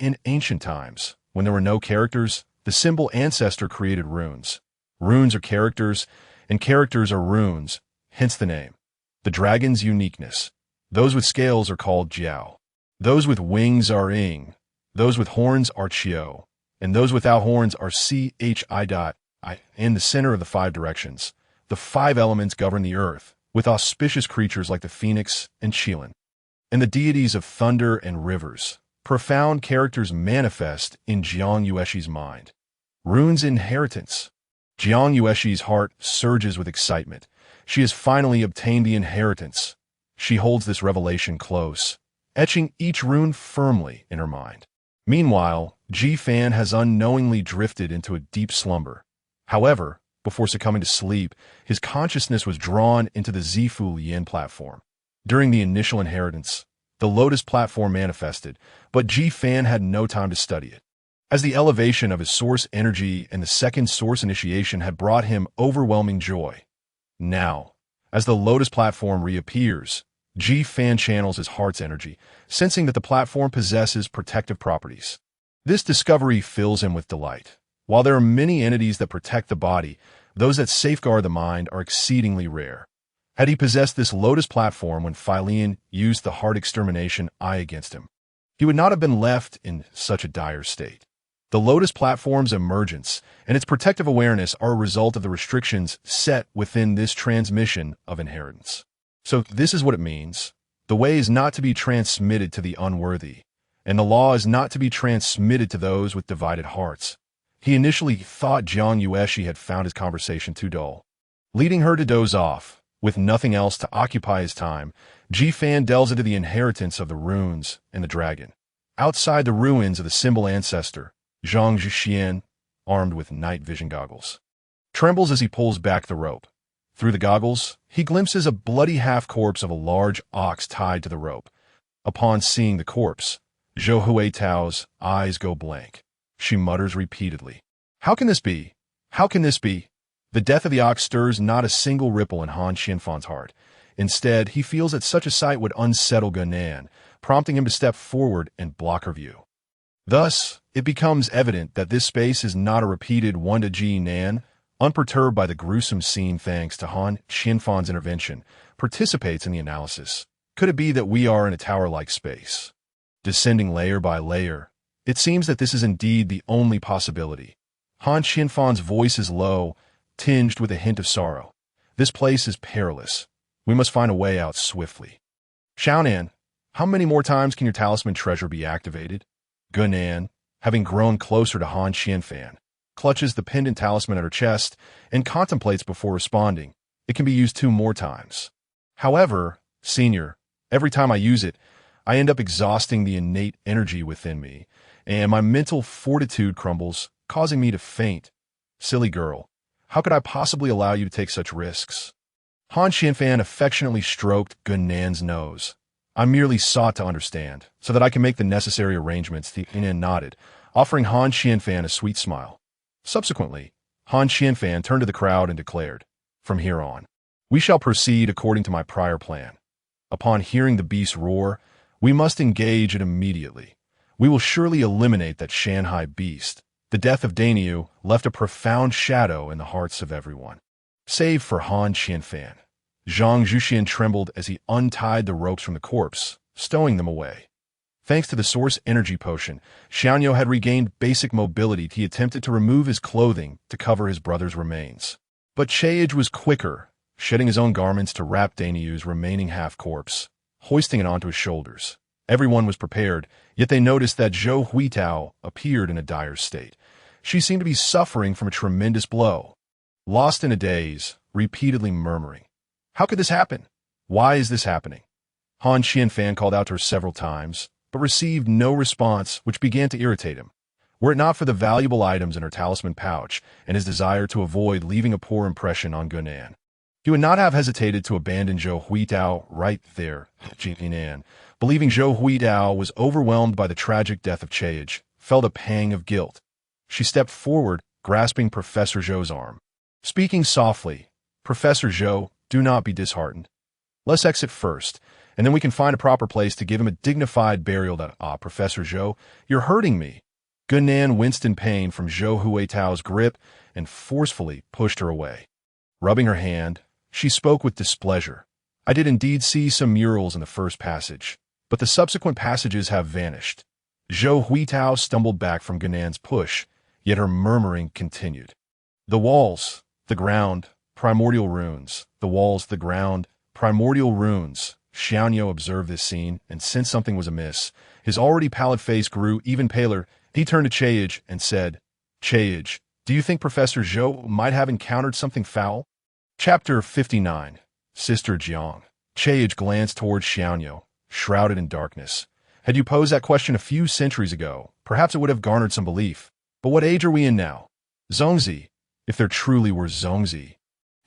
In ancient times, when there were no characters, the symbol ancestor created runes. Runes are characters, and characters are runes, hence the name. The dragon's uniqueness. Those with scales are called Jiao. Those with wings are Ying. Those with horns are Chiyou. And those without horns are Chi. In the center of the 5 directions, the 5 elements govern the earth, with auspicious creatures like the phoenix and Qilin. And the deities of thunder and rivers, profound characters manifest in Jiang Yueshi's mind. Rune's inheritance. Jiang Yueshi's heart surges with excitement. She has finally obtained the inheritance. She holds this revelation close, etching each rune firmly in her mind. Meanwhile, Ji Fan has unknowingly drifted into a deep slumber. However, before succumbing to sleep, his consciousness was drawn into the Zifu Yin platform. During the initial inheritance, the Lotus platform manifested, but Ji Fan had no time to study it, as the elevation of his source energy and the second source initiation had brought him overwhelming joy. Now, as the Lotus platform reappears, Ji Fan channels his heart's energy, sensing that the platform possesses protective properties. This discovery fills him with delight. While there are many entities that protect the body, those that safeguard the mind are exceedingly rare. Had he possessed this Lotus platform when Philian used the heart extermination eye against him, he would not have been left in such a dire state. The Lotus platform's emergence and its protective awareness are a result of the restrictions set within this transmission of inheritance. So this is what it means. The way is not to be transmitted to the unworthy, and the law is not to be transmitted to those with divided hearts. He initially thought Jiang Yueshi had found his conversation too dull. Leading her to doze off, with nothing else to occupy his time, Ji Fan delves into the inheritance of the runes and the dragon. Outside the ruins of the symbol ancestor, Zhang Zhixian, armed with night vision goggles, trembles as he pulls back the rope. Through the goggles, he glimpses a bloody half-corpse of a large ox tied to the rope. Upon seeing the corpse, Zhou Huitao's eyes go blank. She mutters repeatedly, "How can this be? How can this be?" The death of the ox stirs not a single ripple in Han Qianfan's heart. Instead, he feels that such a sight would unsettle Gunan, prompting him to step forward and block her view. Thus, it becomes evident that this space is not a repeated one to Ji Nan, unperturbed by the gruesome scene thanks to Han Qianfan's intervention, participates in the analysis. Could it be that we are in a tower-like space? Descending layer by layer, it seems that this is indeed the only possibility. Han Qianfan's voice is low, tinged with a hint of sorrow. This place is perilous. We must find a way out swiftly. Xiaonan, how many more times can your talisman treasure be activated? Gunan, having grown closer to Han Qianfan, clutches the pendant talisman at her chest and contemplates before responding. It can be used 2 more times. However, Senior, every time I use it, I end up exhausting the innate energy within me, and my mental fortitude crumbles, causing me to faint. Silly girl, how could I possibly allow you to take such risks? Han Xianfan affectionately stroked Gunnan's nose. I merely sought to understand, so that I can make the necessary arrangements, Gunan nodded, offering Han Xianfan a sweet smile. Subsequently, Han Xianfan turned to the crowd and declared, "From here on, we shall proceed according to my prior plan. Upon hearing the beast roar, we must engage it immediately. We will surely eliminate that Shanghai beast." The death of Dainyu left a profound shadow in the hearts of everyone, save for Han Xianfan. Zhang Zhuxian trembled as he untied the ropes from the corpse, stowing them away. Thanks to the source energy potion, Xuanyuan had regained basic mobility. He attempted to remove his clothing to cover his brother's remains. But Chiyou was quicker, shedding his own garments to wrap Dainyu's remaining half-corpse, hoisting it onto his shoulders. Everyone was prepared, yet they noticed that Zhou Huitao appeared in a dire state. She seemed to be suffering from a tremendous blow. Lost in a daze, repeatedly murmuring, "How could this happen? Why is this happening?" Han Xianfan called out to her several times, but received no response, which began to irritate him. Were it not for the valuable items in her talisman pouch and his desire to avoid leaving a poor impression on Gunnan, he would not have hesitated to abandon Zhou Huitao right there. Jinan, believing Zhou Huitao was overwhelmed by the tragic death of Chiyou, felt a pang of guilt. She stepped forward, grasping Professor Zhou's arm. Speaking softly, "Professor Zhou, do not be disheartened. Let's exit first, and then we can find a proper place to give him a dignified burial." Professor Zhou, you're hurting me." Gunnan winced in pain from Zhou Huitao's grip and forcefully pushed her away. Rubbing her hand, she spoke with displeasure. "I did indeed see some murals in the first passage, but the subsequent passages have vanished." Zhou Huitao stumbled back from Gunnan's push, yet her murmuring continued. "The walls, the ground, primordial runes. The walls, the ground, primordial runes." Xuanyuan observed this scene and sensed something was amiss. His already pallid face grew even paler. He turned to Chiyou and said, "Chiyou, do you think Professor Zhou might have encountered something foul?" Chapter 59. Sister Jiang. Chiyou glanced towards Xuanyuan, shrouded in darkness. "Had you posed that question a few centuries ago, perhaps it would have garnered some belief. But what age are we in now? Zongzi, if there truly were Zongzi,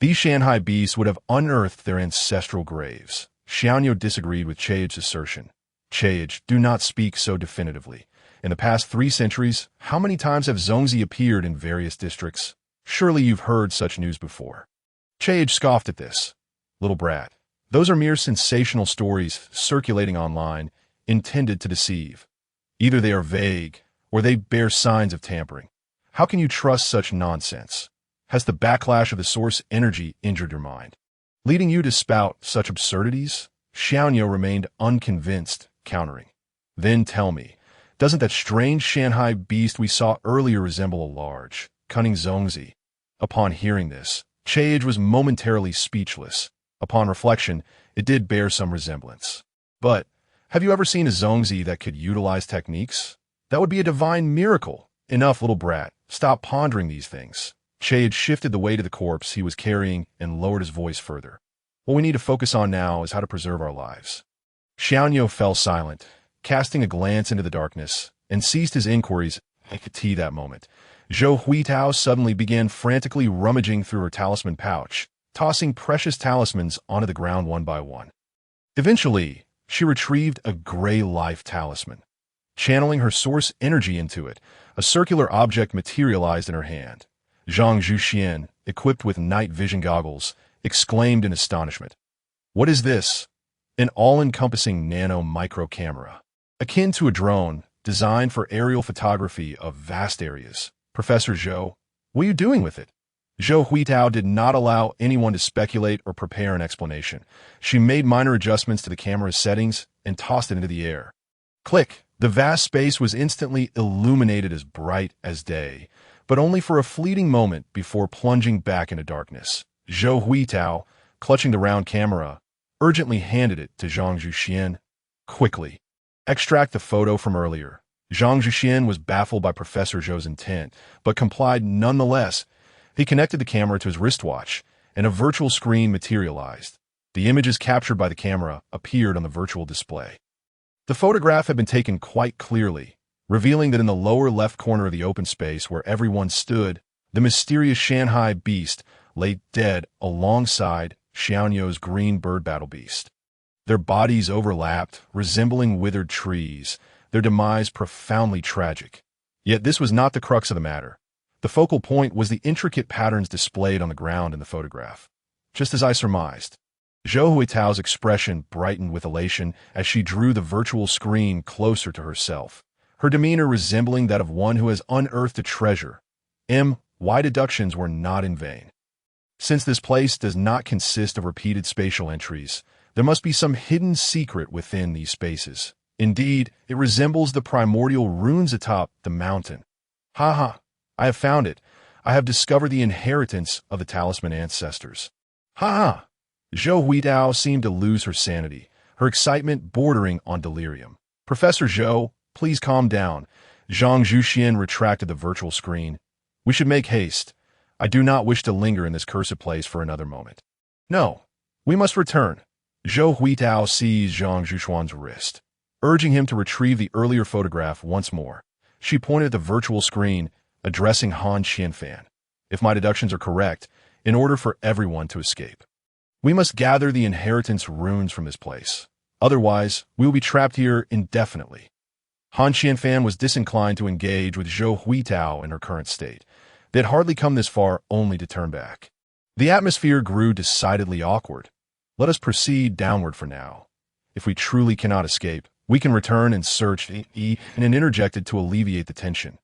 these Shanghai beasts would have unearthed their ancestral graves." Xuanyuan disagreed with Chiyou's assertion. "Chiyou, do not speak so definitively. In the past 3 centuries, how many times have Zongzi appeared in various districts? Surely you've heard such news before." Chiyou scoffed at this. "Little brat, those are mere sensational stories circulating online, intended to deceive. Either they are vague, or they bear signs of tampering. How can you trust such nonsense? Has the backlash of the source energy injured your mind, leading you to spout such absurdities?" Xuanyuan remained unconvinced, countering. "Then tell me, doesn't that strange Shanghai beast we saw earlier resemble a large, cunning Zongzi?" Upon hearing this, Chiyou was momentarily speechless. Upon reflection, it did bear some resemblance. "But, have you ever seen a Zongzi that could utilize techniques? That would be a divine miracle." "Enough, little brat. Stop pondering these things." Chiyou shifted the weight of the corpse he was carrying and lowered his voice further. "What we need to focus on now is how to preserve our lives." Xuanyuan fell silent, casting a glance into the darkness, and ceased his inquiries at that moment. Zhou Huitao suddenly began frantically rummaging through her talisman pouch, tossing precious talismans onto the ground one by one. Eventually, she retrieved a gray life talisman. Channeling her source energy into it, a circular object materialized in her hand. Zhang Zhuxian, equipped with night vision goggles, exclaimed in astonishment. "What is this?" "An all-encompassing nano-micro camera, akin to a drone, designed for aerial photography of vast areas." "Professor Zhou, what are you doing with it?" Zhou Huitao did not allow anyone to speculate or prepare an explanation. She made minor adjustments to the camera's settings and tossed it into the air. Click! The vast space was instantly illuminated as bright as day, but only for a fleeting moment before plunging back into darkness. Zhou Huitao, clutching the round camera, urgently handed it to Zhang Zhuxian. "Quickly, extract the photo from earlier." Zhang Zhuxian was baffled by Professor Zhou's intent, but complied nonetheless. He connected the camera to his wristwatch, and a virtual screen materialized. The images captured by the camera appeared on the virtual display. The photograph had been taken quite clearly, revealing that in the lower left corner of the open space where everyone stood, the mysterious Shanghai beast lay dead alongside Xianyou's green bird battle beast. Their bodies overlapped, resembling withered trees, their demise profoundly tragic. Yet this was not the crux of the matter. The focal point was the intricate patterns displayed on the ground in the photograph. Just as I surmised, Zhou Huitao's expression brightened with elation as she drew the virtual screen closer to herself, her demeanor resembling that of one who has unearthed a treasure. My deductions were not in vain. Since this place does not consist of repeated spatial entries, there must be some hidden secret within these spaces. Indeed, it resembles the primordial runes atop the mountain. I have found it. I have discovered the inheritance of the talisman ancestors. Zhou Huitao seemed to lose her sanity, her excitement bordering on delirium. Professor Zhou, please calm down. Zhang Zhuxian retracted the virtual screen. We should make haste. I do not wish to linger in this cursed place for another moment. No, we must return. Zhou Huitao seized Zhang Zhuxian's wrist, urging him to retrieve the earlier photograph once more. She pointed at the virtual screen, addressing Han Qianfan. If my deductions are correct, in order for everyone to escape, we must gather the inheritance runes from this place. Otherwise, we will be trapped here indefinitely. Han Qianfan was disinclined to engage with Zhou Huitao in her current state. They had hardly come this far only to turn back. The atmosphere grew decidedly awkward. Let us proceed downward for now. If we truly cannot escape, we can return and search and interjected to alleviate the tension.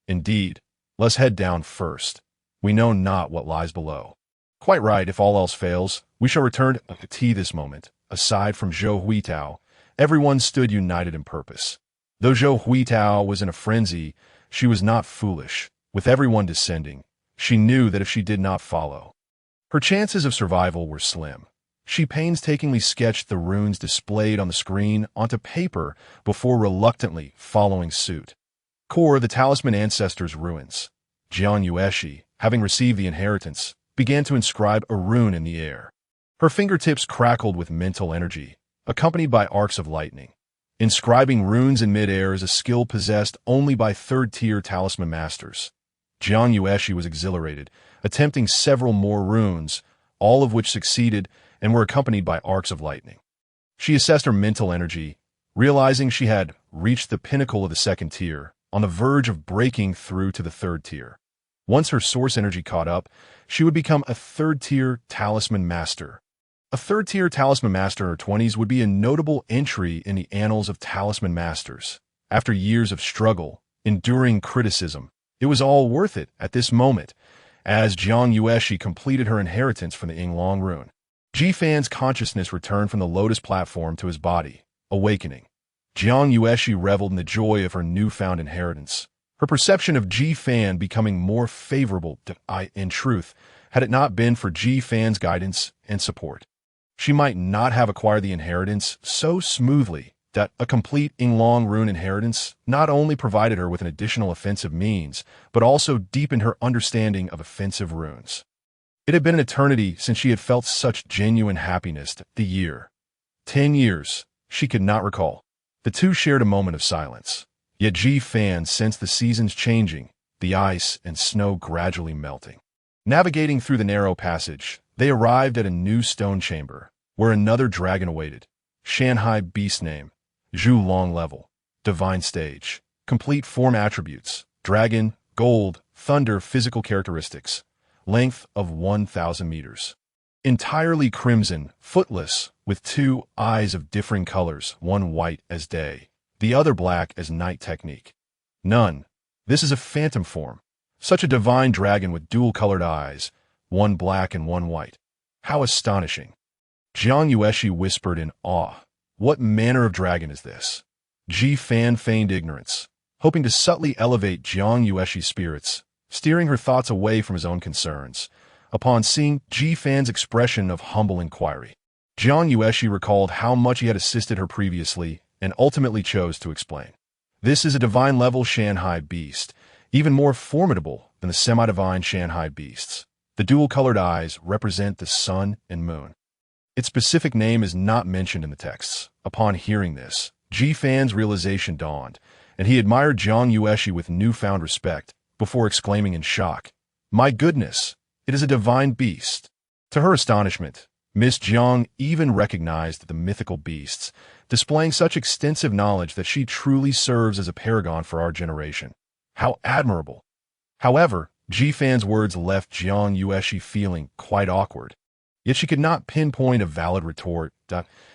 Indeed, let's head down first. We know not what lies below. Quite right, if all else fails, we shall return to tea this moment. Aside from Zhou Huitao, everyone stood united in purpose. Though Zhou Huitao was in a frenzy, she was not foolish. With everyone descending, she knew that if she did not follow, her chances of survival were slim. She painstakingly sketched the runes displayed on the screen onto paper before reluctantly following suit. Core the talisman ancestors' ruins. Jian Yueshi, having received the inheritance, began to inscribe a rune in the air. Her fingertips crackled with mental energy, accompanied by arcs of lightning. Inscribing runes in midair is a skill possessed only by third-tier talisman masters. Jian Yueshi was exhilarated, attempting several more runes, all of which succeeded and were accompanied by arcs of lightning. She assessed her mental energy, realizing she had reached the pinnacle of the second tier, on the verge of breaking through to the third tier. Once her source energy caught up, she would become a third-tier talisman master. A third-tier talisman master in her 20s would be a notable entry in the annals of talisman masters. After years of struggle, enduring criticism, it was all worth it at this moment, as Jiang Yueshi completed her inheritance from the Yinglong rune. Ji Fan's consciousness returned from the lotus platform to his body, awakening. Jiang Yueshi reveled in the joy of her newfound inheritance. Her perception of Ji Fan becoming more favorable to in truth, had it not been for Ji Fan's guidance and support. She might not have acquired the inheritance so smoothly that a complete Yinglong rune inheritance not only provided her with an additional offensive means, but also deepened her understanding of offensive runes. It had been an eternity since she had felt such genuine happiness. The year. 10 years. She could not recall. The two shared a moment of silence. Yet Ji Fan sensed the seasons changing, the ice and snow gradually melting. Navigating through the narrow passage, they arrived at a new stone chamber, where another dragon awaited. Shanghai beast name. Zhu Long level. Divine stage. Complete form attributes. Dragon, gold, thunder physical characteristics. Length of 1,000 meters. Entirely crimson, footless, with two eyes of differing colors, one white as day, the other black as night technique. None. This is a phantom form. Such a divine dragon with dual-colored eyes, one black and one white. How astonishing. Jiang Yueshi whispered in awe. What manner of dragon is this? Ji Fan feigned ignorance, hoping to subtly elevate Jiang Yueshi's spirits, steering her thoughts away from his own concerns. Upon seeing Ji Fan's expression of humble inquiry, Jiang Yueshi recalled how much he had assisted her previously and ultimately chose to explain. This is a divine-level Shanghai beast, even more formidable than the semi-divine Shanghai beasts. The dual-colored eyes represent the sun and moon. Its specific name is not mentioned in the texts. Upon hearing this, Ji Fan's realization dawned, and he admired Jiang Yueshi with newfound respect, before exclaiming in shock, "My goodness, it is a divine beast." To her astonishment, Miss Jiang even recognized the mythical beasts, displaying such extensive knowledge that she truly serves as a paragon for our generation. How admirable! However, Ji Fan's words left Jiang Yueshi feeling quite awkward. Yet she could not pinpoint a valid retort.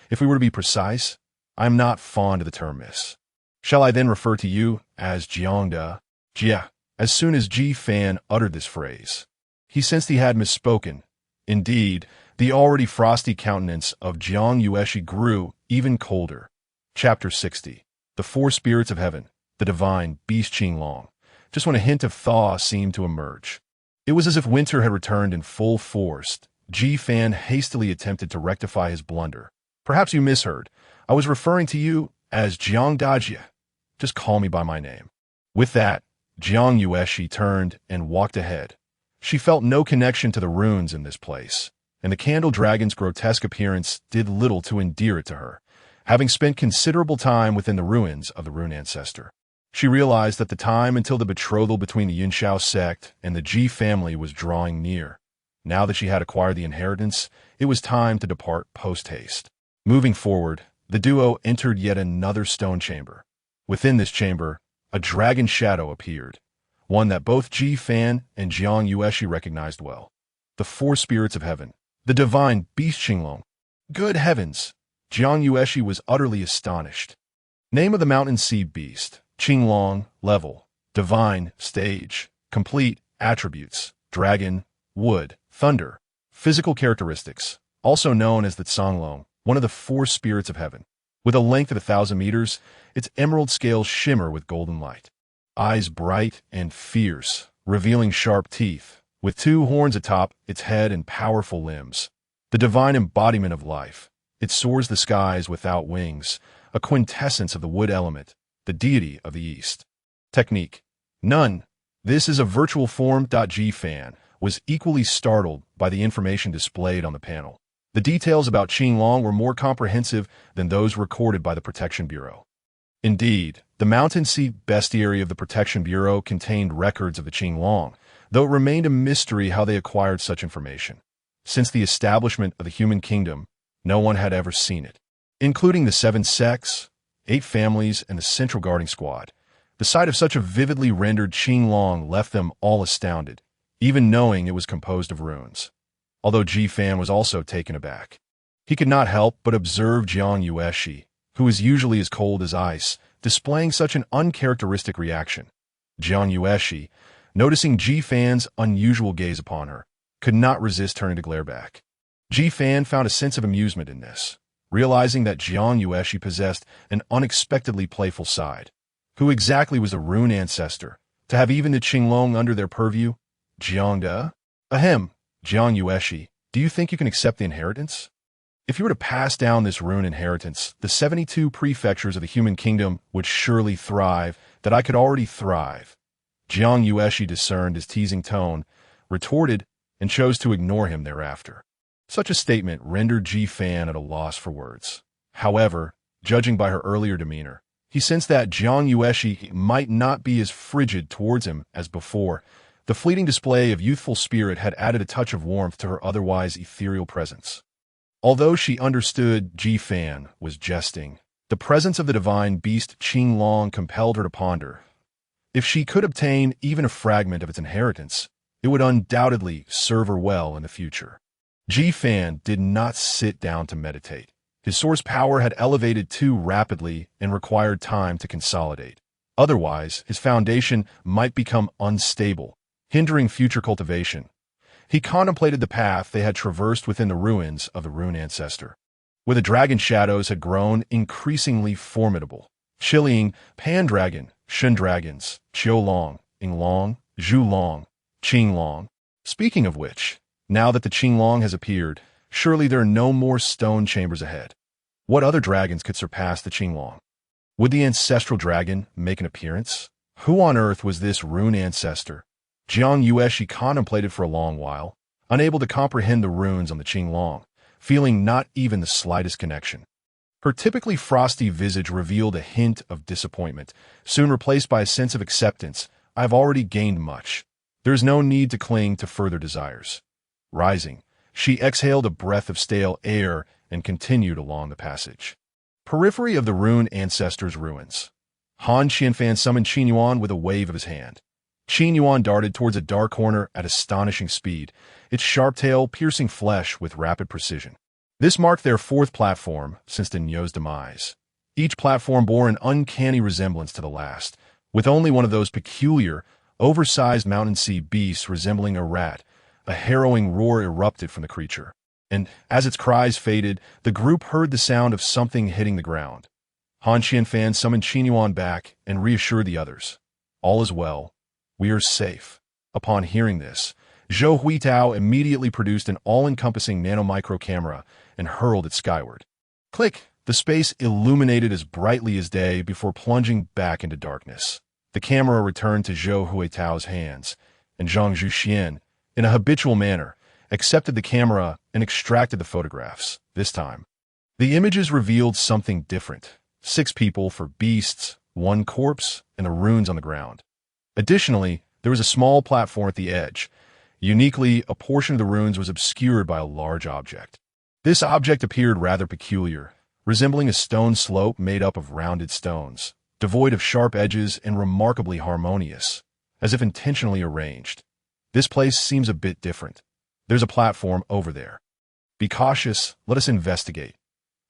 If we were to be precise, I am not fond of the term miss. Shall I then refer to you as Jiang De? Jia. As soon as Ji Fan uttered this phrase, he sensed he had misspoken. Indeed, the already frosty countenance of Jiang Yueshi grew even colder. Chapter 60. The Four Spirits of Heaven, the Divine Beast Qinglong. Just when a hint of thaw seemed to emerge, it was as if winter had returned in full force. Ji Fan hastily attempted to rectify his blunder. Perhaps you misheard. I was referring to you as Jiang Dajie. Just call me by my name. With that, Jiang Yueshi turned and walked ahead. She felt no connection to the runes in this place, and the candle dragon's grotesque appearance did little to endear it to her. Having spent considerable time within the ruins of the Rune Ancestor, she realized that the time until the betrothal between the Yunxiao sect and the Ji family was drawing near. Now that she had acquired the inheritance, it was time to depart post-haste. Moving forward, the duo entered yet another stone chamber. Within this chamber, a dragon shadow appeared, one that both Ji Fan and Jiang Yueshi recognized well. The Four Spirits of Heaven, the Divine Beast Qinglong. Good heavens! Jiang Yueshi was utterly astonished. Name of the mountain sea beast, Qinglong, level, divine, stage, complete, attributes, dragon, wood, thunder, physical characteristics, also known as the Canglong, one of the four spirits of heaven. With a length of 1,000 meters, its emerald scales shimmer with golden light. Eyes bright and fierce, revealing sharp teeth, with 2 horns atop its head and powerful limbs. The divine embodiment of life. It soars the skies without wings, a quintessence of the wood element, the deity of the East. Technique. None. This is a virtual form. Ji Fan was equally startled by the information displayed on the panel. The details about Qinglong were more comprehensive than those recorded by the Protection Bureau. Indeed, the mountain sea bestiary of the Protection Bureau contained records of the Qinglong, though it remained a mystery how they acquired such information. Since the establishment of the human kingdom, no one had ever seen it. Including the 7 sects, 8 families, and the Central Guarding Squad, the sight of such a vividly rendered Qinglong left them all astounded, even knowing it was composed of runes. Although Ji Fan was also taken aback. He could not help but observe Jiang Yueshi, who is usually as cold as ice, displaying such an uncharacteristic reaction. Jiang Yueshi, noticing Ji Fan's unusual gaze upon her, could not resist turning to glare back. Ji Fan found a sense of amusement in this, realizing that Jiang Yueshi possessed an unexpectedly playful side. Who exactly was the Rune Ancestor, to have even the Qinglong under their purview? Jiang De? Ahem, Jiang Yueshi, do you think you can accept the inheritance? If you were to pass down this rune inheritance, the 72 prefectures of the human kingdom would surely thrive, that I could already thrive. Jiang Yueshi discerned his teasing tone, retorted, and chose to ignore him thereafter. Such a statement rendered Ji Fan at a loss for words. However, judging by her earlier demeanor, he sensed that Jiang Yueshi might not be as frigid towards him as before. The fleeting display of youthful spirit had added a touch of warmth to her otherwise ethereal presence. Although she understood Ji Fan was jesting, the presence of the divine beast Qinglong compelled her to ponder. If she could obtain even a fragment of its inheritance, it would undoubtedly serve her well in the future. Ji Fan did not sit down to meditate. His source power had elevated too rapidly and required time to consolidate. Otherwise, his foundation might become unstable, hindering future cultivation. He contemplated the path they had traversed within the ruins of the Rune Ancestor, where the dragon shadows had grown increasingly formidable. Chilling, Pandragon, Shen Dragons, Qiulong, Yinglong, Zhulong, Qinglong. Speaking of which, now that the Qinglong has appeared, surely there are no more stone chambers ahead. What other dragons could surpass the Qinglong? Would the ancestral dragon make an appearance? Who on earth was this Rune Ancestor? Jiang Yueshi contemplated for a long while, unable to comprehend the runes on the Qinglong, feeling not even the slightest connection. Her typically frosty visage revealed a hint of disappointment, soon replaced by a sense of acceptance. I have already gained much. There is no need to cling to further desires. Rising, She exhaled a breath of stale air and continued along the passage. Periphery of the Rune Ancestors' ruins. Han Qianfan summoned Xuanyuan with a wave of his hand. Xuanyuan darted towards a dark corner at astonishing speed, its sharp tail piercing flesh with rapid precision. This marked their fourth platform since Dinyo's demise. Each platform bore an uncanny resemblance to the last, with only one of those peculiar, oversized mountain sea beasts resembling a rat. A harrowing roar erupted from the creature, and as its cries faded, the group heard the sound of something hitting the ground. Han Qianfan summoned Xuanyuan back and reassured the others. All is well. We are safe. Upon hearing this, Zhou Huitao immediately produced an all-encompassing nanomicro camera and hurled it skyward. Click! The space illuminated as brightly as day before plunging back into darkness. The camera returned to Zhou Huitao's hands, and Zhang Zhuxian, in a habitual manner, accepted the camera and extracted the photographs. This time, the images revealed something different. 6 people for beasts, 1 corpse, and the runes on the ground. Additionally, there was a small platform at the edge. Uniquely, a portion of the runes was obscured by a large object. This object appeared rather peculiar, resembling a stone slope made up of rounded stones, devoid of sharp edges and remarkably harmonious, as if intentionally arranged. This place seems a bit different. There's a platform over there. Be cautious, let us investigate.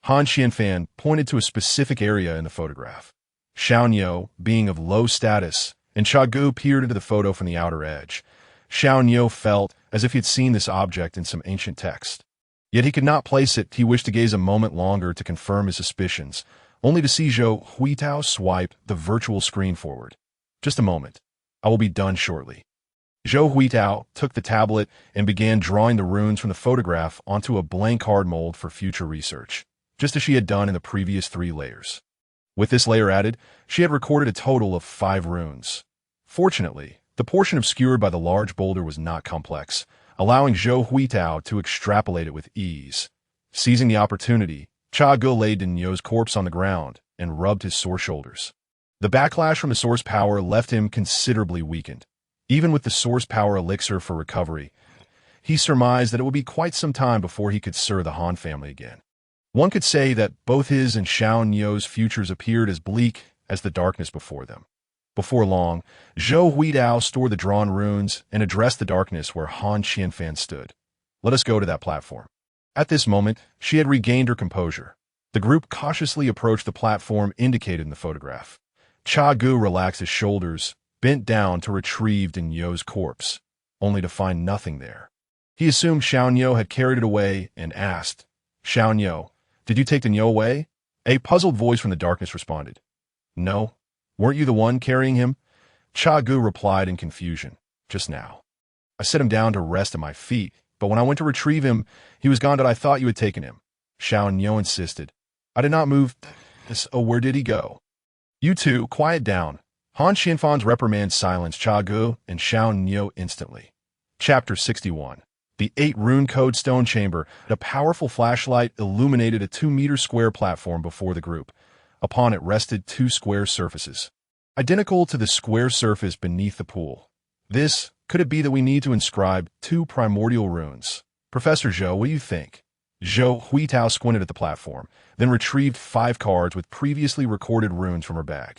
Han Qianfan pointed to a specific area in the photograph. Xuanyuan, being of low status, and Chiyou peered into the photo from the outer edge. Xuanyuan felt as if he had seen this object in some ancient text. Yet he could not place it. He wished to gaze a moment longer to confirm his suspicions, only to see Zhou Huitao swipe the virtual screen forward. Just a moment. I will be done shortly. Zhou Huitao took the tablet and began drawing the runes from the photograph onto a blank card mold for future research, just as she had done in the previous 3 layers. With this layer added, she had recorded a total of 5 runes. Fortunately, the portion obscured by the large boulder was not complex, allowing Zhou Huitao to extrapolate it with ease. Seizing the opportunity, Chiyou laid Dinyo's corpse on the ground and rubbed his sore shoulders. The backlash from the source power left him considerably weakened. Even with the source power elixir for recovery, he surmised that it would be quite some time before he could serve the Han family again. One could say that both his and Xuanyuan's futures appeared as bleak as the darkness before them. Before long, Zhou Huitao stored the drawn runes and addressed the darkness where Han Qianfan stood. Let us go to that platform. At this moment, she had regained her composure. The group cautiously approached the platform indicated in the photograph. Chiyou relaxed his shoulders, bent down to retrieve Dinyo's corpse, only to find nothing there. He assumed Xuanyuan had carried it away and asked, Xuanyuan, did you take Dinyo away? A puzzled voice from the darkness responded. No. Weren't you the one carrying him? Chiyou replied in confusion. Just now. I set him down to rest at my feet, but when I went to retrieve him, he was gone. That I thought you had taken him. Xuanyuan insisted. I did not move. Oh, where did he go? You two, quiet down. Han Qianfan's reprimand silenced Chiyou and Xuanyuan instantly. Chapter 61. The 8-rune code stone chamber. A powerful flashlight illuminated a 2-meter square platform before the group. Upon it rested 2 square surfaces, identical to the square surface beneath the pool. Could it be that we need to inscribe 2 primordial runes? Professor Zhou, what do you think? Zhou Huitao squinted at the platform, then retrieved 5 cards with previously recorded runes from her bag.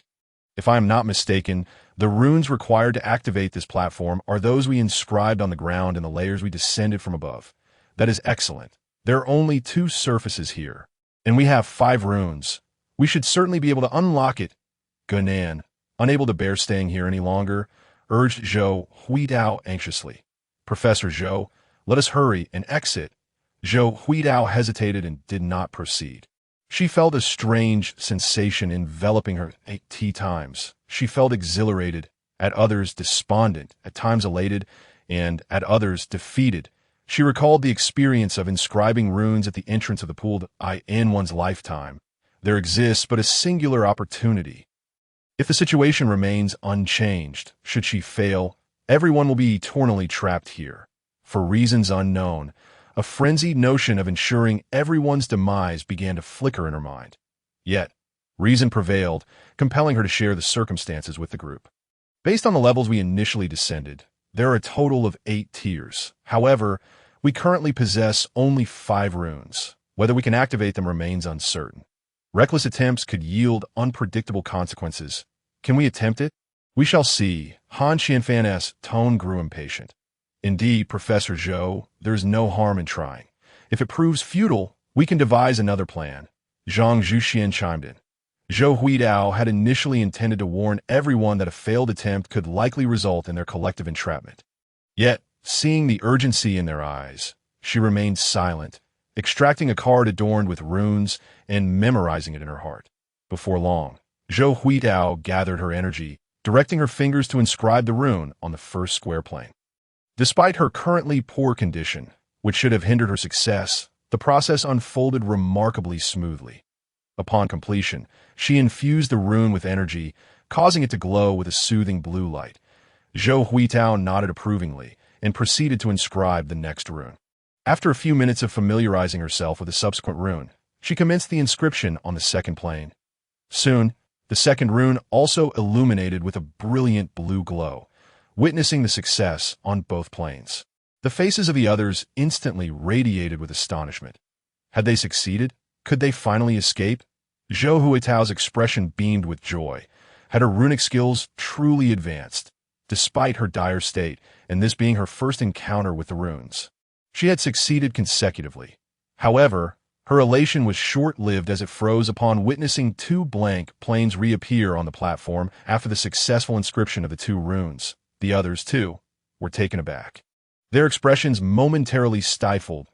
If I am not mistaken, the runes required to activate this platform are those we inscribed on the ground in the layers we descended from above. That is excellent. There are only 2 surfaces here, and we have 5 runes. We should certainly be able to unlock it. Gunan, unable to bear staying here any longer, urged Zhou Huitao anxiously. Professor Zhou, let us hurry and exit. Zhou Huitao hesitated and did not proceed. She felt a strange sensation enveloping her 8 times. She felt exhilarated, at others despondent, at times elated, and at others defeated. She recalled the experience of inscribing runes at the entrance of the pool in one's lifetime. There exists but a singular opportunity. If the situation remains unchanged, should she fail, everyone will be eternally trapped here. For reasons unknown, a frenzied notion of ensuring everyone's demise began to flicker in her mind. Yet, reason prevailed, compelling her to share the circumstances with the group. Based on the levels we initially descended, there are a total of 8 tiers. However, We currently possess only 5 runes. Whether we can activate them remains uncertain. Reckless attempts could yield unpredictable consequences. Can we attempt it? We shall see. Han Qianfan's tone grew impatient. Indeed, Professor Zhou, there is no harm in trying. If it proves futile, we can devise another plan. Zhang Zhuxian chimed in. Zhou Huidao had initially intended to warn everyone that a failed attempt could likely result in their collective entrapment. Yet, seeing the urgency in their eyes, she remained silent, extracting a card adorned with runes and memorizing it in her heart. Before long, Zhou Huidao gathered her energy, directing her fingers to inscribe the rune on the first square plane. Despite her currently poor condition, which should have hindered her success, the process unfolded remarkably smoothly. Upon completion, she infused the rune with energy, causing it to glow with a soothing blue light. Zhou Huitao nodded approvingly and proceeded to inscribe the next rune. After a few minutes of familiarizing herself with the subsequent rune, she commenced the inscription on the second plane. Soon, the second rune also illuminated with a brilliant blue glow, witnessing the success on both planes. The faces of the others instantly radiated with astonishment. Had they succeeded? Could they finally escape? Zhou Huitao's expression beamed with joy. Had her runic skills truly advanced, despite her dire state, and this being her first encounter with the runes? She had succeeded consecutively. However, her elation was short-lived as it froze upon witnessing 2 blank planes reappear on the platform after the successful inscription of the 2 runes. The others, too, were taken aback. Their expressions momentarily stifled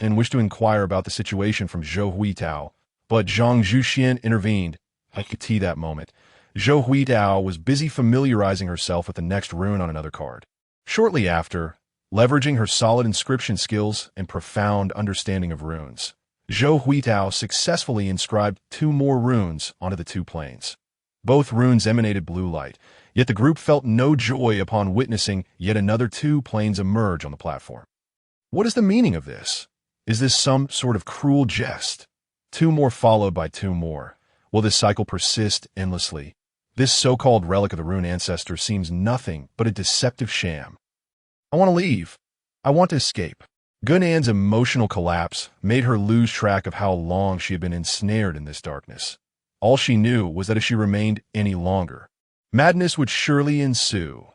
and wished to inquire about the situation from Zhou Huitao, but Zhang Zhuxian intervened. I could see that moment. Zhou Huitao was busy familiarizing herself with the next rune on another card. Shortly after, leveraging her solid inscription skills and profound understanding of runes, Zhou Huitao successfully inscribed 2 more runes onto the 2 planes. Both runes emanated blue light, yet the group felt no joy upon witnessing yet another 2 planes emerge on the platform. What is the meaning of this? Is this some sort of cruel jest? 2 more followed by 2 more. Will this cycle persist endlessly? This so-called relic of the rune ancestor seems nothing but a deceptive sham. I want to leave. I want to escape. Gunan's emotional collapse made her lose track of how long she had been ensnared in this darkness. All she knew was that if she remained any longer, madness would surely ensue.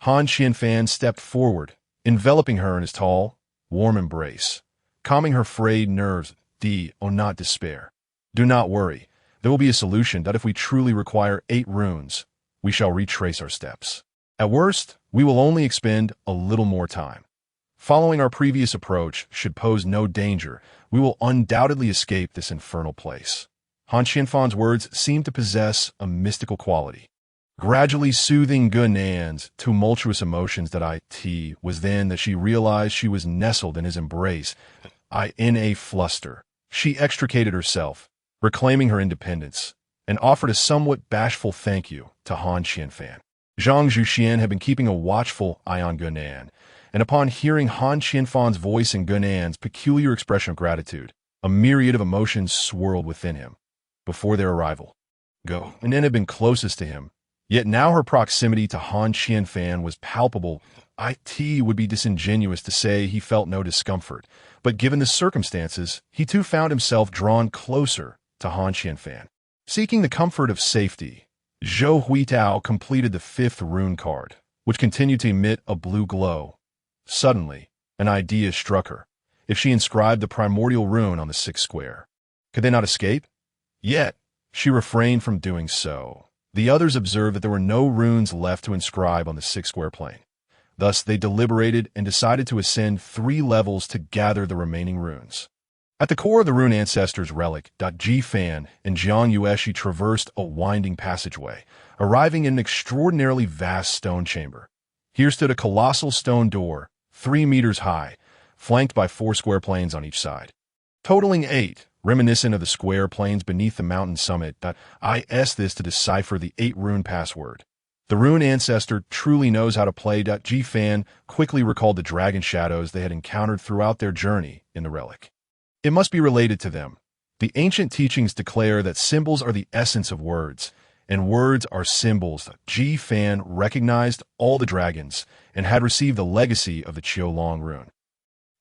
Han Qianfan stepped forward, enveloping her in his tall, warm embrace, calming her frayed nerves. Not despair. Do not worry. There will be a solution that if we truly require 8 runes, we shall retrace our steps. At worst, we will only expend a little more time. Following our previous approach should pose no danger. We will undoubtedly escape this infernal place. Han Qianfan's words seemed to possess a mystical quality, gradually soothing Gunan's tumultuous emotions. Was then that she realized she was nestled in his embrace. In a fluster, she extricated herself, reclaiming her independence, and offered a somewhat bashful thank you to Han Qianfan. Zhang Zhuxian had been keeping a watchful eye on Gunan, and upon hearing Han Qianfan's voice and Gunan's peculiar expression of gratitude, a myriad of emotions swirled within him. Before their arrival, Gunan had been closest to him, yet now her proximity to Han Qianfan was palpable. It would be disingenuous to say he felt no discomfort, but given the circumstances, he too found himself drawn closer to Han Qianfan. Seeking the comfort of safety, Zhou Huitao completed the 5th rune card, which continued to emit a blue glow. Suddenly, an idea struck her. If she inscribed the primordial rune on the 6th square, could they not escape? Yet, she refrained from doing so. The others observed that there were no runes left to inscribe on the 6th square plane. Thus, they deliberated and decided to ascend 3 levels to gather the remaining runes. At the core of the rune ancestor's relic, Ji Fan and Jiang Yueshi traversed a winding passageway, arriving in an extraordinarily vast stone chamber. Here stood a colossal stone door, 3 meters high, flanked by 4 square planes on each side, totaling 8, reminiscent of the square planes beneath the mountain summit. This to decipher the 8 rune password. The rune ancestor truly knows how to play. Ji Fan quickly recalled the dragon shadows they had encountered throughout their journey in the relic. It must be related to them. The ancient teachings declare that symbols are the essence of words, and words are symbols. Ji Fan recognized all the dragons and had received the legacy of the Chiyou rune.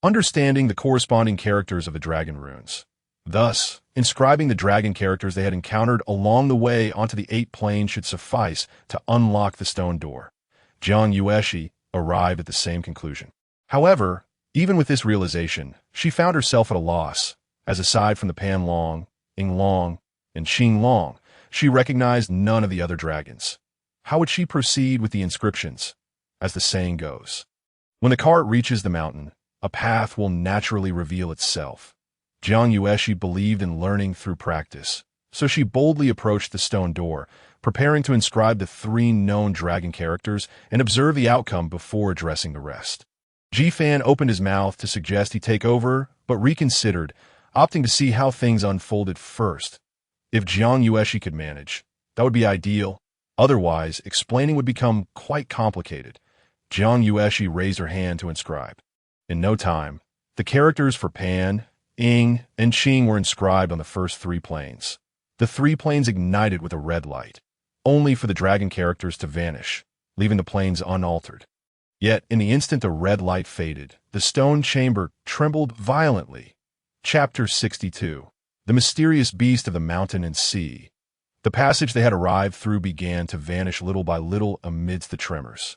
understanding the corresponding characters of the dragon runes. Thus, inscribing the dragon characters they had encountered along the way onto the 8 planes should suffice to unlock the stone door. Jiang Yueshi arrived at the same conclusion. However, even with this realization, she found herself at a loss, as aside from the Pan Long, Ying Long, and Qing Long, she recognized none of the other dragons. How would she proceed with the inscriptions? As the saying goes, when the cart reaches the mountain, a path will naturally reveal itself. Jiang Yueshi believed in learning through practice, so she boldly approached the stone door, preparing to inscribe the 3 known dragon characters and observe the outcome before addressing the rest. Ji Fan opened his mouth to suggest he take over, but reconsidered, opting to see how things unfolded first. If Jiang Yueshi could manage, that would be ideal. Otherwise, explaining would become quite complicated. Jiang Yueshi raised her hand to inscribe. In no time, the characters for Pan, Ying, and Qing were inscribed on the first 3 planes. The 3 planes ignited with a red light, only for the dragon characters to vanish, leaving the planes unaltered. Yet, in the instant the red light faded, the stone chamber trembled violently. Chapter 62. The Mysterious Beast of the Mountain and Sea. The passage they had arrived through began to vanish little by little amidst the tremors.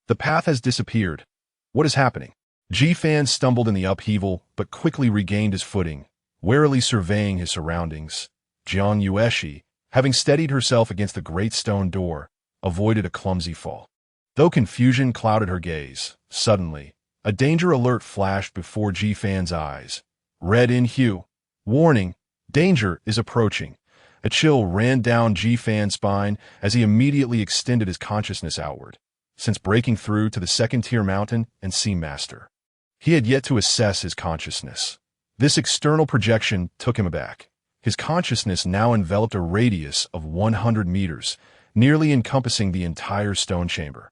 The path has disappeared. What is happening? Ji Fan stumbled in the upheaval, but quickly regained his footing, warily surveying his surroundings. Jiang Yueshi, having steadied herself against the great stone door, avoided a clumsy fall. Though confusion clouded her gaze, suddenly, a danger alert flashed before Ji Fan's eyes. Red in hue. Warning, danger is approaching. A chill ran down Ji Fan's spine as he immediately extended his consciousness outward. Since breaking through to the second-tier mountain and sea master, he had yet to assess his consciousness. This external projection took him aback. His consciousness now enveloped a radius of 100 meters, nearly encompassing the entire stone chamber.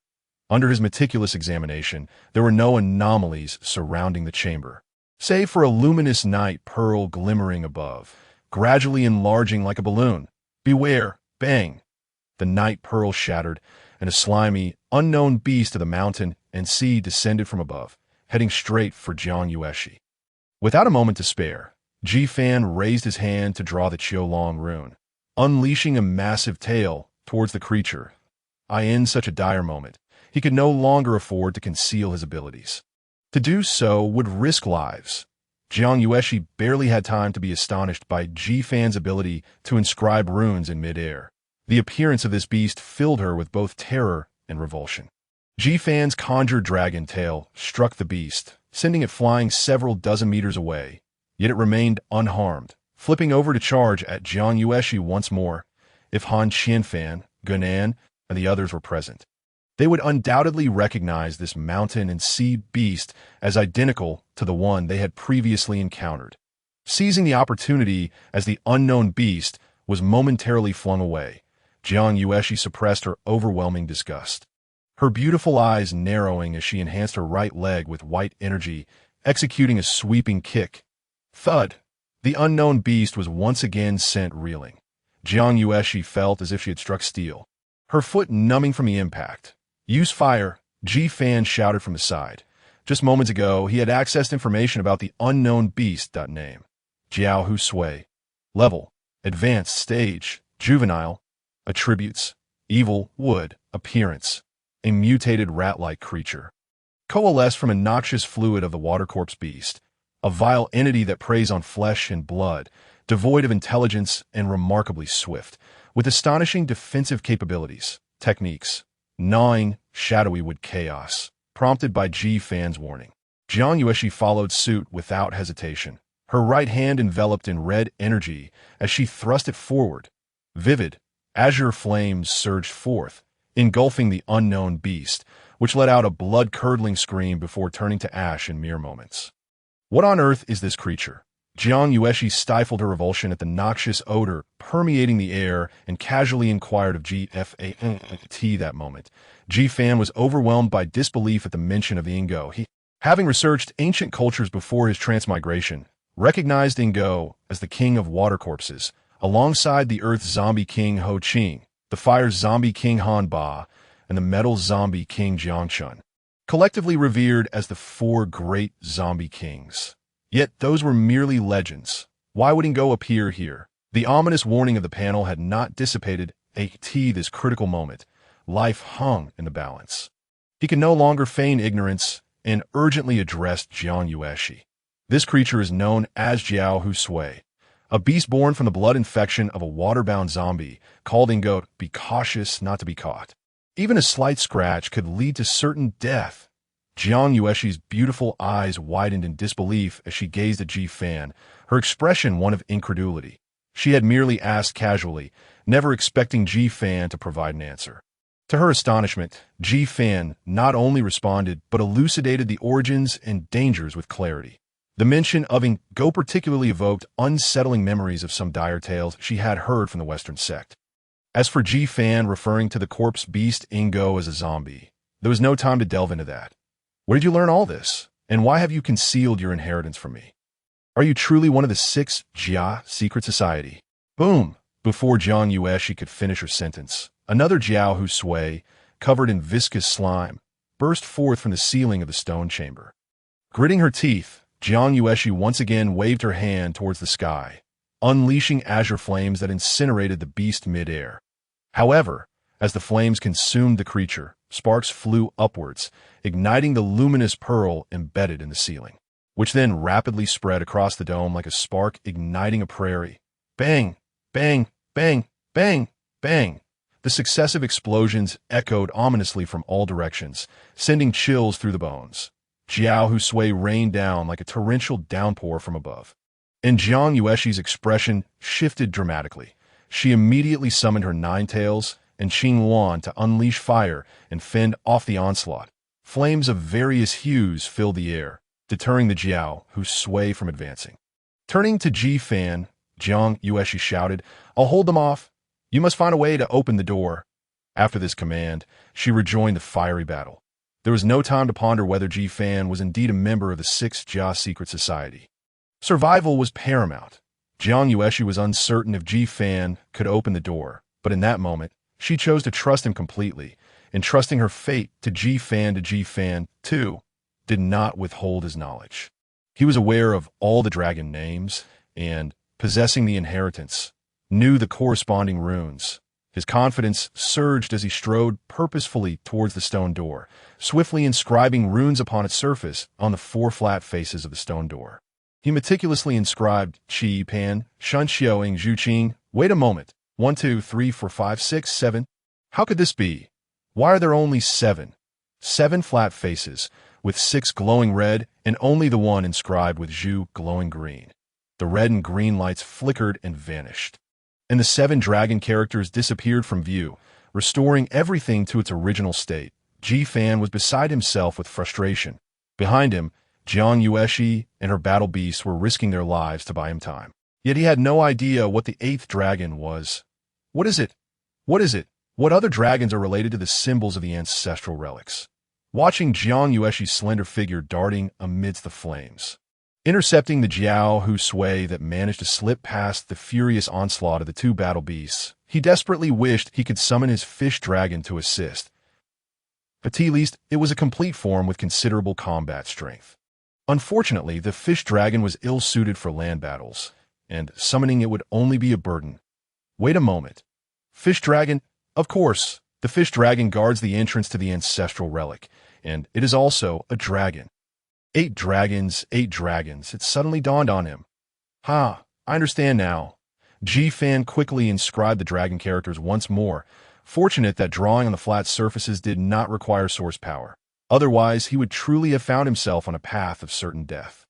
Under his meticulous examination, there were no anomalies surrounding the chamber, save for a luminous night pearl glimmering above, gradually enlarging like a balloon. Beware! Bang! The night pearl shattered, and a slimy, unknown beast of the mountain and sea descended from above, heading straight for Jiang Yueshi. Without a moment to spare, Ji Fan raised his hand to draw the Chiyou rune, unleashing a massive tail towards the creature. In such a dire moment, he could no longer afford to conceal his abilities. To do so would risk lives. Jiang Yueshi barely had time to be astonished by Ji Fan's ability to inscribe runes in midair. The appearance of this beast filled her with both terror and revulsion. Ji Fan's conjured dragon tail struck the beast, sending it flying several dozen meters away. Yet it remained unharmed, flipping over to charge at Jiang Yueshi once more. If Han Qianfan, Gunan, and the others were present, they would undoubtedly recognize this mountain and sea beast as identical to the one they had previously encountered. Seizing the opportunity as the unknown beast was momentarily flung away, Jiang Yueshi suppressed her overwhelming disgust. Her beautiful eyes narrowing as she enhanced her right leg with white energy, executing a sweeping kick. Thud! The unknown beast was once again sent reeling. Jiang Yueshi felt as if she had struck steel, her foot numbing from the impact. Use fire! Ji Fan shouted from the side. Just moments ago, he had accessed information about the unknown beast. Name: Jiao Hu Sui. Level: Advanced Stage, Juvenile. Attributes: Evil, Wood. Appearance: a mutated rat-like creature. Coalesced from a noxious fluid of the water corpse beast, a vile entity that preys on flesh and blood, devoid of intelligence and remarkably swift, with astonishing defensive capabilities. Techniques: Gnawing, shadowy wood chaos, prompted by Ji Fan's warning. Jiang Yueshi followed suit without hesitation, her right hand enveloped in red energy as she thrust it forward. Vivid, azure flames surged forth, engulfing the unknown beast, which let out a blood-curdling scream before turning to ash in mere moments. What on earth is this creature? Jiang Yueshi stifled her revulsion at the noxious odor permeating the air and casually inquired of GFANT that moment. Ji Fan was overwhelmed by disbelief at the mention of the Ingo. He, having researched ancient cultures before his transmigration, recognized Ingo as the king of water corpses, alongside the earth zombie king Ho Qing, the fire zombie king Han Ba, and the metal zombie king Jiangchun. collectively revered as the four great zombie kings. Yet those were merely legends. Why would Ingo appear here? The ominous warning of the panel had not dissipated at this critical moment. Life hung in the balance. He could no longer feign ignorance and urgently addressed Jiang Yueshi. This creature is known as Jiao Hu Sui, a beast born from the blood infection of a water-bound zombie, called Ingo. Be cautious not to be caught. Even a slight scratch could lead to certain death. Jiang Yueshi's beautiful eyes widened in disbelief as she gazed at Ji Fan, her expression one of incredulity. She had merely asked casually, never expecting Ji Fan to provide an answer. To her astonishment, Ji Fan not only responded but elucidated the origins and dangers with clarity. The mention of Ingo particularly evoked unsettling memories of some dire tales she had heard from the Western sect. As for Ji Fan referring to the corpse beast Ingo as a zombie, there was no time to delve into that. Where did you learn all this? And why have you concealed your inheritance from me? Are you truly one of the 6 Jia secret society? Boom! Before Jiang Yueshi could finish her sentence, another Jiao Hu Sui, covered in viscous slime, burst forth from the ceiling of the stone chamber. Gritting her teeth, Jiang Yueshi once again waved her hand towards the sky, unleashing azure flames that incinerated the beast mid-air. However, as the flames consumed the creature, sparks flew upwards, igniting the luminous pearl embedded in the ceiling, which then rapidly spread across the dome like a spark igniting a prairie. Bang! Bang! Bang! Bang! Bang! The successive explosions echoed ominously from all directions, sending chills through the bones. Jiao Hu Sui rained down like a torrential downpour from above. And Jiang Yueshi's expression shifted dramatically. She immediately summoned her 9 tails and Xingluan to unleash fire and fend off the onslaught. Flames of various hues filled the air, deterring the Jiao Hu Sui from advancing. Turning to Ji Fan, Jiang Yueshi shouted, "I'll hold them off. You must find a way to open the door." After this command, she rejoined the fiery battle. There was no time to ponder whether Ji Fan was indeed a member of the 6 Jia secret society. Survival was paramount. Jiang Yueshi was uncertain if Ji Fan could open the door, but in that moment, she chose to trust him completely, entrusting her fate to Ji Fan, too, did not withhold his knowledge. He was aware of all the dragon names, and, possessing the inheritance, knew the corresponding runes. His confidence surged as he strode purposefully towards the stone door, swiftly inscribing runes upon its surface on the 4 flat faces of the stone door. He meticulously inscribed Qi Pan, Shun Xiaoing Zhu Qing. Wait a moment. 1, 2, 3, 4, 5, 6, 7. How could this be? Why are there only 7? 7 flat faces, with 6 glowing red, and only the one inscribed with Zhu glowing green. The red and green lights flickered and vanished, and the 7 dragon characters disappeared from view, restoring everything to its original state. Ji Fan was beside himself with frustration. Behind him, Jiang Yueshi and her battle beasts were risking their lives to buy him time. Yet he had no idea what the 8th dragon was. What is it? What is it? What other dragons are related to the symbols of the ancestral relics? Watching Jiang Yueshi's slender figure darting amidst the flames, intercepting the Jiao Hu Sui that managed to slip past the furious onslaught of the 2 battle beasts, he desperately wished he could summon his fish dragon to assist. But at least it was a complete form with considerable combat strength. Unfortunately, the fish dragon was ill-suited for land battles, and summoning it would only be a burden. Wait a moment. Fish dragon? Of course, the fish dragon guards the entrance to the ancestral relic, and it is also a dragon. 8 dragons, 8 dragons. It suddenly dawned on him. I understand now. Ji Fan quickly inscribed the dragon characters once more, fortunate that drawing on the flat surfaces did not require source power. Otherwise, he would truly have found himself on a path of certain death.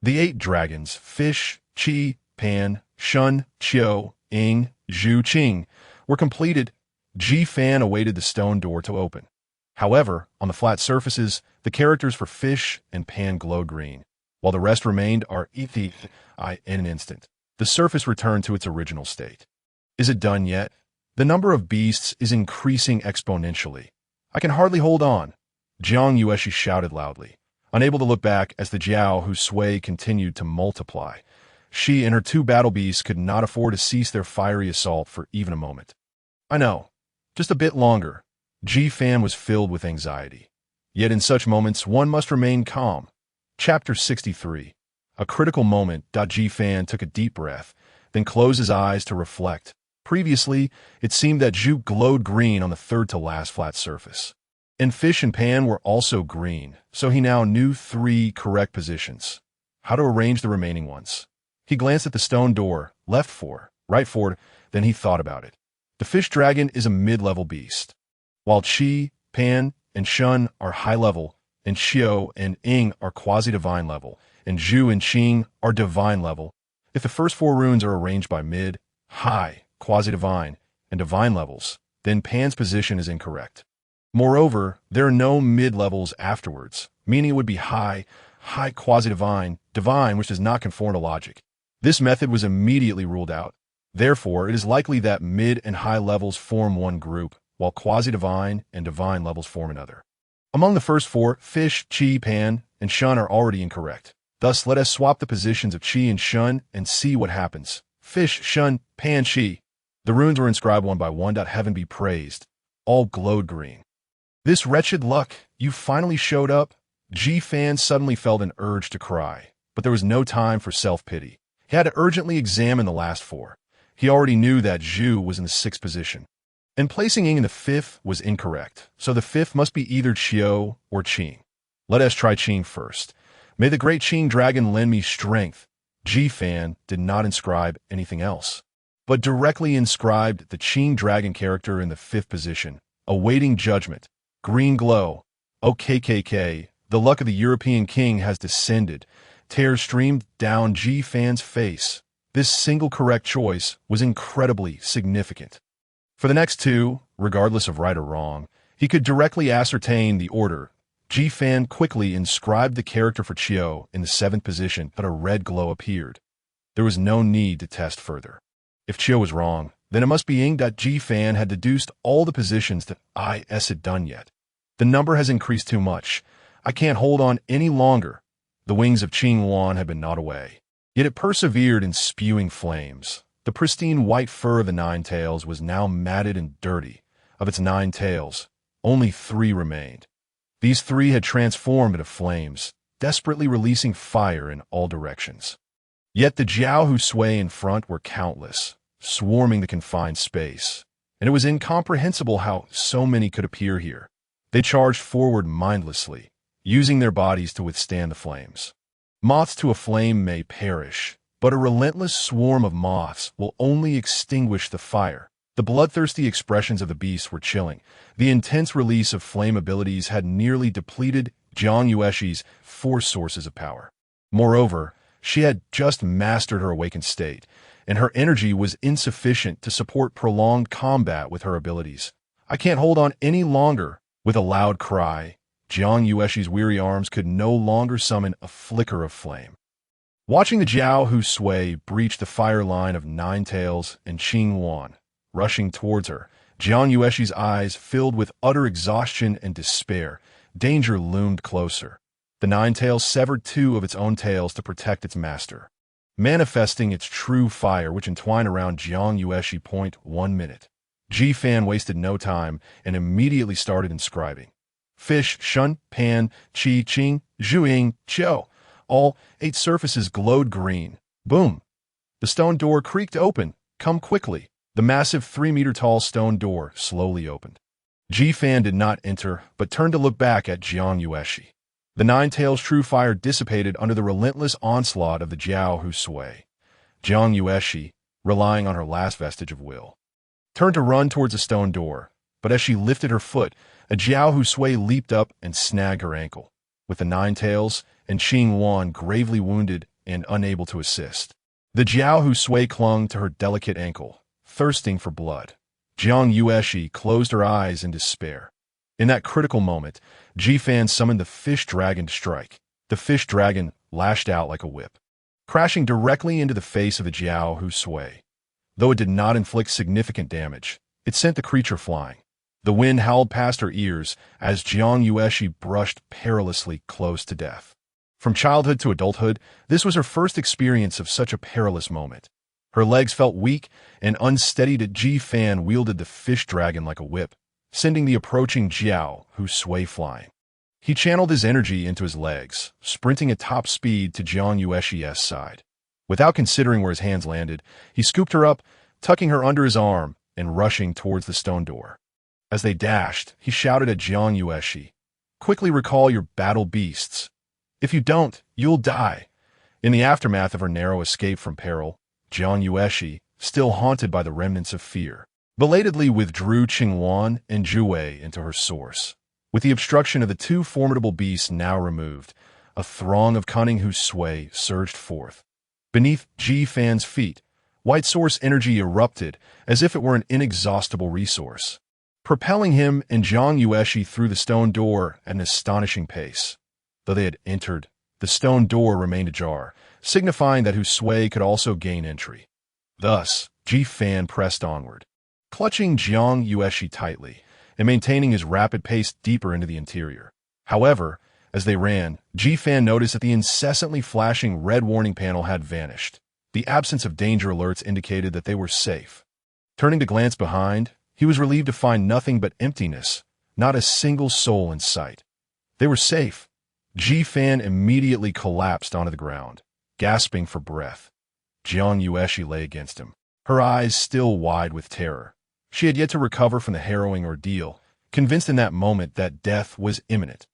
The 8 dragons, Fish, Qi, Pan, Shun, Chiyou, Ing, Zhu Qing, were completed. Ji Fan awaited the stone door to open. However, on the flat surfaces, the characters for Fish and Pan glowed green, while the rest remained in an instant. The surface returned to its original state. Is it done yet? The number of beasts is increasing exponentially. I can hardly hold on. Jiang Yueshi shouted loudly, unable to look back as the Jiao Hu Sui continued to multiply. She and her 2 battle beasts could not afford to cease their fiery assault for even a moment. I know. Just a bit longer. Ji Fan was filled with anxiety. Yet in such moments, one must remain calm. Chapter 63. A critical moment. Ji Fan took a deep breath, then closed his eyes to reflect. Previously, it seemed that Zhu glowed green on the third-to-last flat surface. And fish and pan were also green, so he now knew 3 correct positions. How to arrange the remaining ones. He glanced at the stone door, left 4, right 4, then he thought about it. The fish dragon is a mid-level beast, while Qi, Pan, and Shun are high-level, and Chiyou and Ing are quasi-divine level, and Zhu and Qing are divine level. If the first 4 runes are arranged by mid, high, quasi-divine, and divine levels, then Pan's position is incorrect. Moreover, there are no mid-levels afterwards, meaning it would be high, quasi-divine, divine, which does not conform to logic. This method was immediately ruled out. Therefore, it is likely that mid and high levels form one group, while quasi-divine and divine levels form another. Among the first 4, Fish, Qi, Pan, and Shun are already incorrect. Thus, let us swap the positions of Qi and Shun and see what happens. Fish, Shun, Pan, Qi. The runes were inscribed one by one. Heaven be praised. All glowed green. This wretched luck, you finally showed up? Ji Fan suddenly felt an urge to cry, but there was no time for self-pity. He had to urgently examine the last 4. He already knew that Zhu was in the 6th position, and placing Ing in the 5th was incorrect, so the 5th must be either Chiyou or Qing. Let us try Qing first. May the great Qing dragon lend me strength. Ji Fan did not inscribe anything else, but directly inscribed the Qing dragon character in the 5th position, awaiting judgment. Green glow. OKKK, the luck of the European king has descended. Tears streamed down Ji Fan's face. This single correct choice was incredibly significant. For the next 2, regardless of right or wrong, he could directly ascertain the order. Ji Fan quickly inscribed the character for Chiyou in the 7th position, but a red glow appeared. There was no need to test further. If Chiyou was wrong, then it must be Ing. Ji Fan had deduced all the positions that IS had done yet. The number has increased too much. I can't hold on any longer. The wings of Qingyuan had been gnawed away, yet it persevered in spewing flames. The pristine white fur of the 9 tails was now matted and dirty. Of its 9 tails, only 3 remained. These 3 had transformed into flames, desperately releasing fire in all directions. Yet the Jiao who sway in front were countless, swarming the confined space, and it was incomprehensible how so many could appear here. They charged forward mindlessly, using their bodies to withstand the flames. Moths to a flame may perish, but a relentless swarm of moths will only extinguish the fire. The bloodthirsty expressions of the beasts were chilling. The intense release of flame abilities had nearly depleted Jiang Yuexi's 4 sources of power. Moreover, she had just mastered her awakened state, and her energy was insufficient to support prolonged combat with her abilities. I can't hold on any longer. With a loud cry, Jiang Yuexi's weary arms could no longer summon a flicker of flame. Watching the Jiao who sway breach the fire line of 9 tails and Qingyuan, rushing towards her, Jiang Yuexi's eyes filled with utter exhaustion and despair. Danger loomed closer. The 9 tails severed 2 of its own tails to protect its master, manifesting its true fire which entwined around Jiang Yuexi. 1 minute. Ji Fan wasted no time and immediately started inscribing. Fish, Shun, Pan, Qi, Qing, Zhu, Ing, Chiyou. All 8 surfaces glowed green. Boom! The stone door creaked open. Come quickly. The massive 3-meter-tall stone door slowly opened. Ji Fan did not enter, but turned to look back at Jiang Yuexi. The 9 tails' true fire dissipated under the relentless onslaught of the Jiao who sway. Jiang Yuexi, relying on her last vestige of will, turned to run towards the stone door, but as she lifted her foot, a Jiao who sway leaped up and snagged her ankle, with the 9 tails and Qingyuan gravely wounded and unable to assist. The Jiao who sway clung to her delicate ankle, thirsting for blood. Jiang Yuexi closed her eyes in despair. In that critical moment, Ji Fan summoned the fish dragon to strike. The fish dragon lashed out like a whip, crashing directly into the face of the Jiao who sway. Though it did not inflict significant damage, it sent the creature flying. The wind howled past her ears as Jiang Yuexi brushed perilously close to death. From childhood to adulthood, this was her first experience of such a perilous moment. Her legs felt weak and unsteady. Ji Fan wielded the fish dragon like a whip, sending the approaching Jiao who sway flying. He channeled his energy into his legs, sprinting at top speed to Jiang Yueshi's side. Without considering where his hands landed, he scooped her up, tucking her under his arm and rushing towards the stone door. As they dashed, he shouted at Jiang Yueshi, "Quickly recall your battle beasts. If you don't, you'll die." In the aftermath of her narrow escape from peril, Jiang Yueshi, still haunted by the remnants of fear, belatedly withdrew Qingwan and Zhuwei into her source. With the obstruction of the two formidable beasts now removed, a throng of cunning whose sway surged forth. Beneath Ji Fan's feet, white source energy erupted as if it were an inexhaustible resource, propelling him and Jiang Yueshi through the stone door at an astonishing pace. Though they had entered, the stone door remained ajar, signifying that whose sway could also gain entry. Thus, Ji Fan pressed onward, clutching Jiang Yueshi tightly and maintaining his rapid pace deeper into the interior. However, as they ran, Ji Fan noticed that the incessantly flashing red warning panel had vanished. The absence of danger alerts indicated that they were safe. Turning to glance behind, he was relieved to find nothing but emptiness, not a single soul in sight. They were safe. Ji Fan immediately collapsed onto the ground, gasping for breath. Jiang Yueshi lay against him, her eyes still wide with terror. She had yet to recover from the harrowing ordeal, convinced in that moment that death was imminent.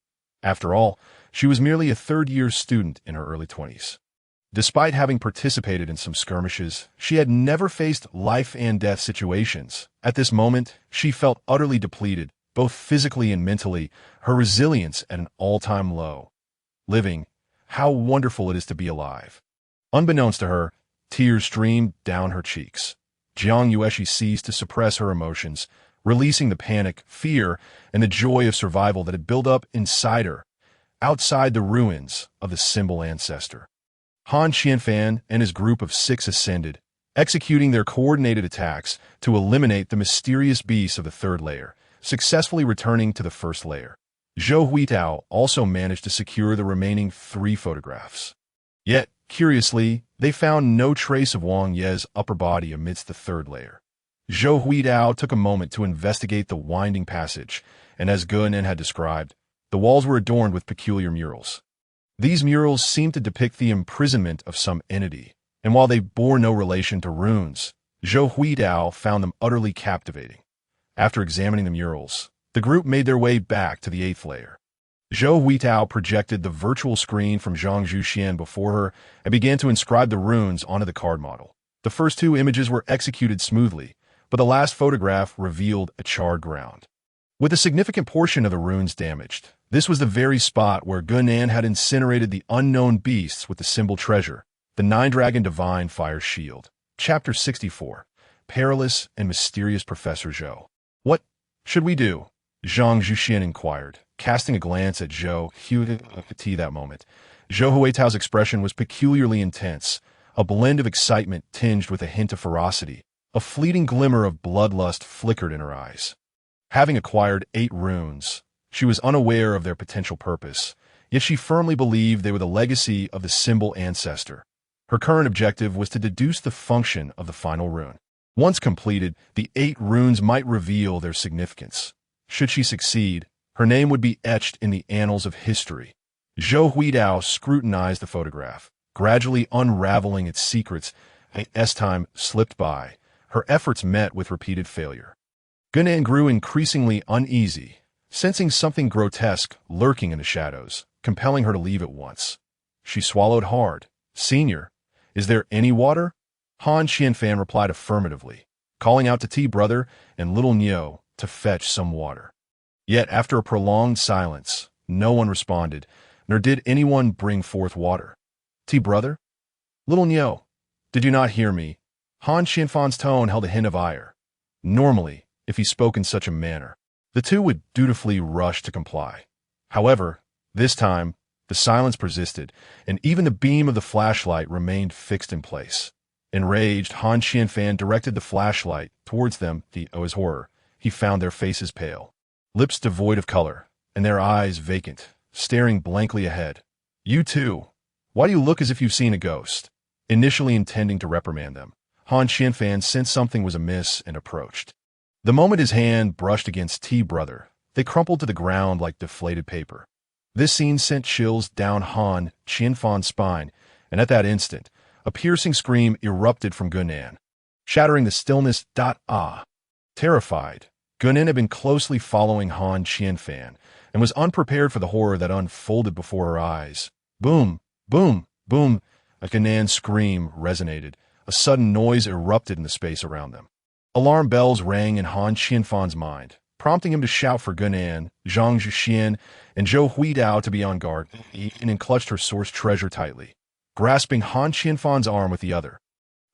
After all, she was merely a third-year student in her early 20s. Despite having participated in some skirmishes, she had never faced life-and-death situations. At this moment, she felt utterly depleted, both physically and mentally, her resilience at an all-time low. Living, how wonderful it is to be alive. Unbeknownst to her, tears streamed down her cheeks. Jiang Yueshi ceased to suppress her emotions, releasing the panic, fear, and the joy of survival that had built up inside her, outside the ruins of the symbol ancestor. Han Qianfan and his group of 6 ascended, executing their coordinated attacks to eliminate the mysterious beasts of the third layer, successfully returning to the first layer. Zhou Huitao also managed to secure the remaining 3 photographs. Yet, curiously, they found no trace of Wang Ye's upper body amidst the third layer. Zhou Huitao took a moment to investigate the winding passage, and as Guixu had described, the walls were adorned with peculiar murals. These murals seemed to depict the imprisonment of some entity, and while they bore no relation to runes, Zhou Huitao found them utterly captivating. After examining the murals, the group made their way back to the 8th layer. Zhou Huitao projected the virtual screen from Zhang Zhuxian before her and began to inscribe the runes onto the card model. The first 2 images were executed smoothly, but the last photograph revealed a charred ground, with a significant portion of the runes damaged. This was the very spot where Guixu had incinerated the unknown beasts with the symbol treasure, the 9-dragon divine fire shield. Chapter 64. Perilous and Mysterious Professor Zhou. "What should we do?" Zhang Zhuxian inquired, casting a glance at Zhou Huitao that moment. Zhou Huitao's expression was peculiarly intense, a blend of excitement tinged with a hint of ferocity. A fleeting glimmer of bloodlust flickered in her eyes. Having acquired 8 runes, she was unaware of their potential purpose, yet she firmly believed they were the legacy of the symbol ancestor. Her current objective was to deduce the function of the final rune. Once completed, the 8 runes might reveal their significance. Should she succeed, her name would be etched in the annals of history. Zhou Huitao scrutinized the photograph, gradually unraveling its secrets as time slipped by. Her efforts met with repeated failure. Guixu grew increasingly uneasy, sensing something grotesque lurking in the shadows, compelling her to leave at once. She swallowed hard. "Senior, is there any water?" Han Qianfan replied affirmatively, calling out to Brother and little Niu to fetch some water. Yet after a prolonged silence, no one responded, nor did anyone bring forth water. "Brother? Little Niu, did you not hear me?" Han Qianfan's tone held a hint of ire. Normally, if he spoke in such a manner, the 2 would dutifully rush to comply. However, this time, the silence persisted, and even the beam of the flashlight remained fixed in place. Enraged, Han Qianfan directed the flashlight towards them. To his horror, he found their faces pale, lips devoid of color, and their eyes vacant, staring blankly ahead. "You too. Why do you look as if you've seen a ghost?" Initially intending to reprimand them, Han Qianfan sensed something was amiss and approached. The moment his hand brushed against Brother, they crumpled to the ground like deflated paper. This scene sent chills down Han Qianfan's spine, and at that instant, a piercing scream erupted from Gunan, shattering the stillness. Terrified, Gunan had been closely following Han Qianfan and was unprepared for the horror that unfolded before her eyes. Boom, boom, boom, a Gunan scream resonated. A sudden noise erupted in the space around them. Alarm bells rang in Han Qianfan's mind, prompting him to shout for Gunan, Zhang Zhuxian, and Zhou Huidao to be on guard, and clutched her source treasure tightly, grasping Han Qianfan's arm with the other.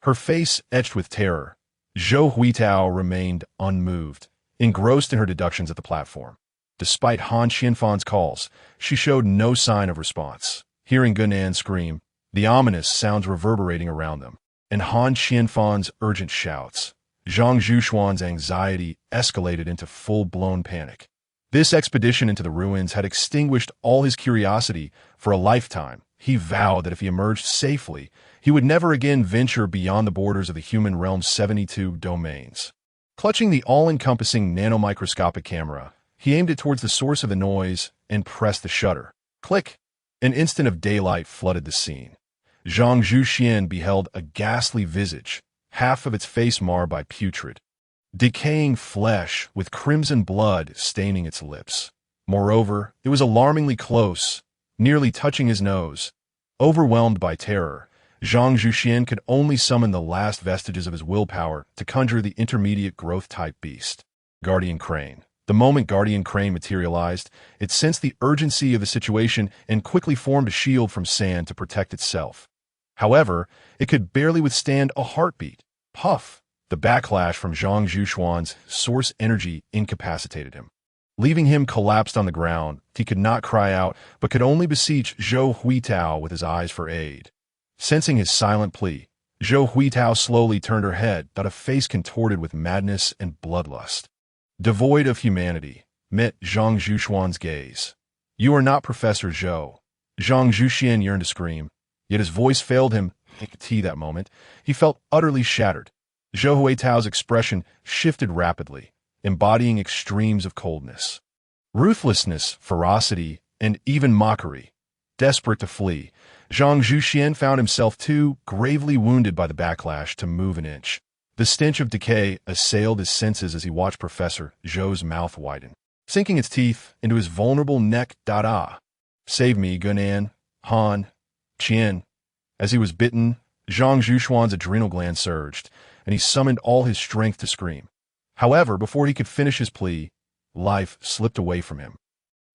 Her face etched with terror, Zhou Huidao remained unmoved, engrossed in her deductions at the platform. Despite Han Qianfan's calls, she showed no sign of response. Hearing Gunan scream, the ominous sounds reverberating around them, and Han Qianfan's urgent shouts, Zhang Zhuxuan's anxiety escalated into full-blown panic. This expedition into the ruins had extinguished all his curiosity for a lifetime. He vowed that if he emerged safely, he would never again venture beyond the borders of the human realm's 72 domains. Clutching the all-encompassing nanomicroscopic camera, he aimed it towards the source of the noise and pressed the shutter. Click! An instant of daylight flooded the scene. Zhang Zhuxian beheld a ghastly visage, half of its face marred by putrid, decaying flesh with crimson blood staining its lips. Moreover, it was alarmingly close, nearly touching his nose. Overwhelmed by terror, Zhang Zhuxian could only summon the last vestiges of his willpower to conjure the intermediate growth-type beast, Guardian Crane. The moment Guardian Crane materialized, it sensed the urgency of the situation and quickly formed a shield from sand to protect itself. However, it could barely withstand a heartbeat. Puff! The backlash from Zhang Zhuxuan's source energy incapacitated him. Leaving him collapsed on the ground, he could not cry out, but could only beseech Zhou Huitao with his eyes for aid. Sensing his silent plea, Zhou Huitao slowly turned her head, a face contorted with madness and bloodlust. Devoid of humanity, met Zhang Zhuxuan's gaze. You are not Professor Zhou. Zhang Zhuxian yearned to scream, yet his voice failed him. That moment, he felt utterly shattered. Zhou Huitao's expression shifted rapidly, embodying extremes of coldness, ruthlessness, ferocity, and even mockery. Desperate to flee, Zhang Zhuxian found himself too gravely wounded by the backlash to move an inch. The stench of decay assailed his senses as he watched Professor Zhou's mouth widen, sinking its teeth into his vulnerable neck. Save me, Gunan, Han, Qian. As he was bitten, Zhang Zhuxuan's adrenal gland surged, and he summoned all his strength to scream. However, before he could finish his plea, life slipped away from him.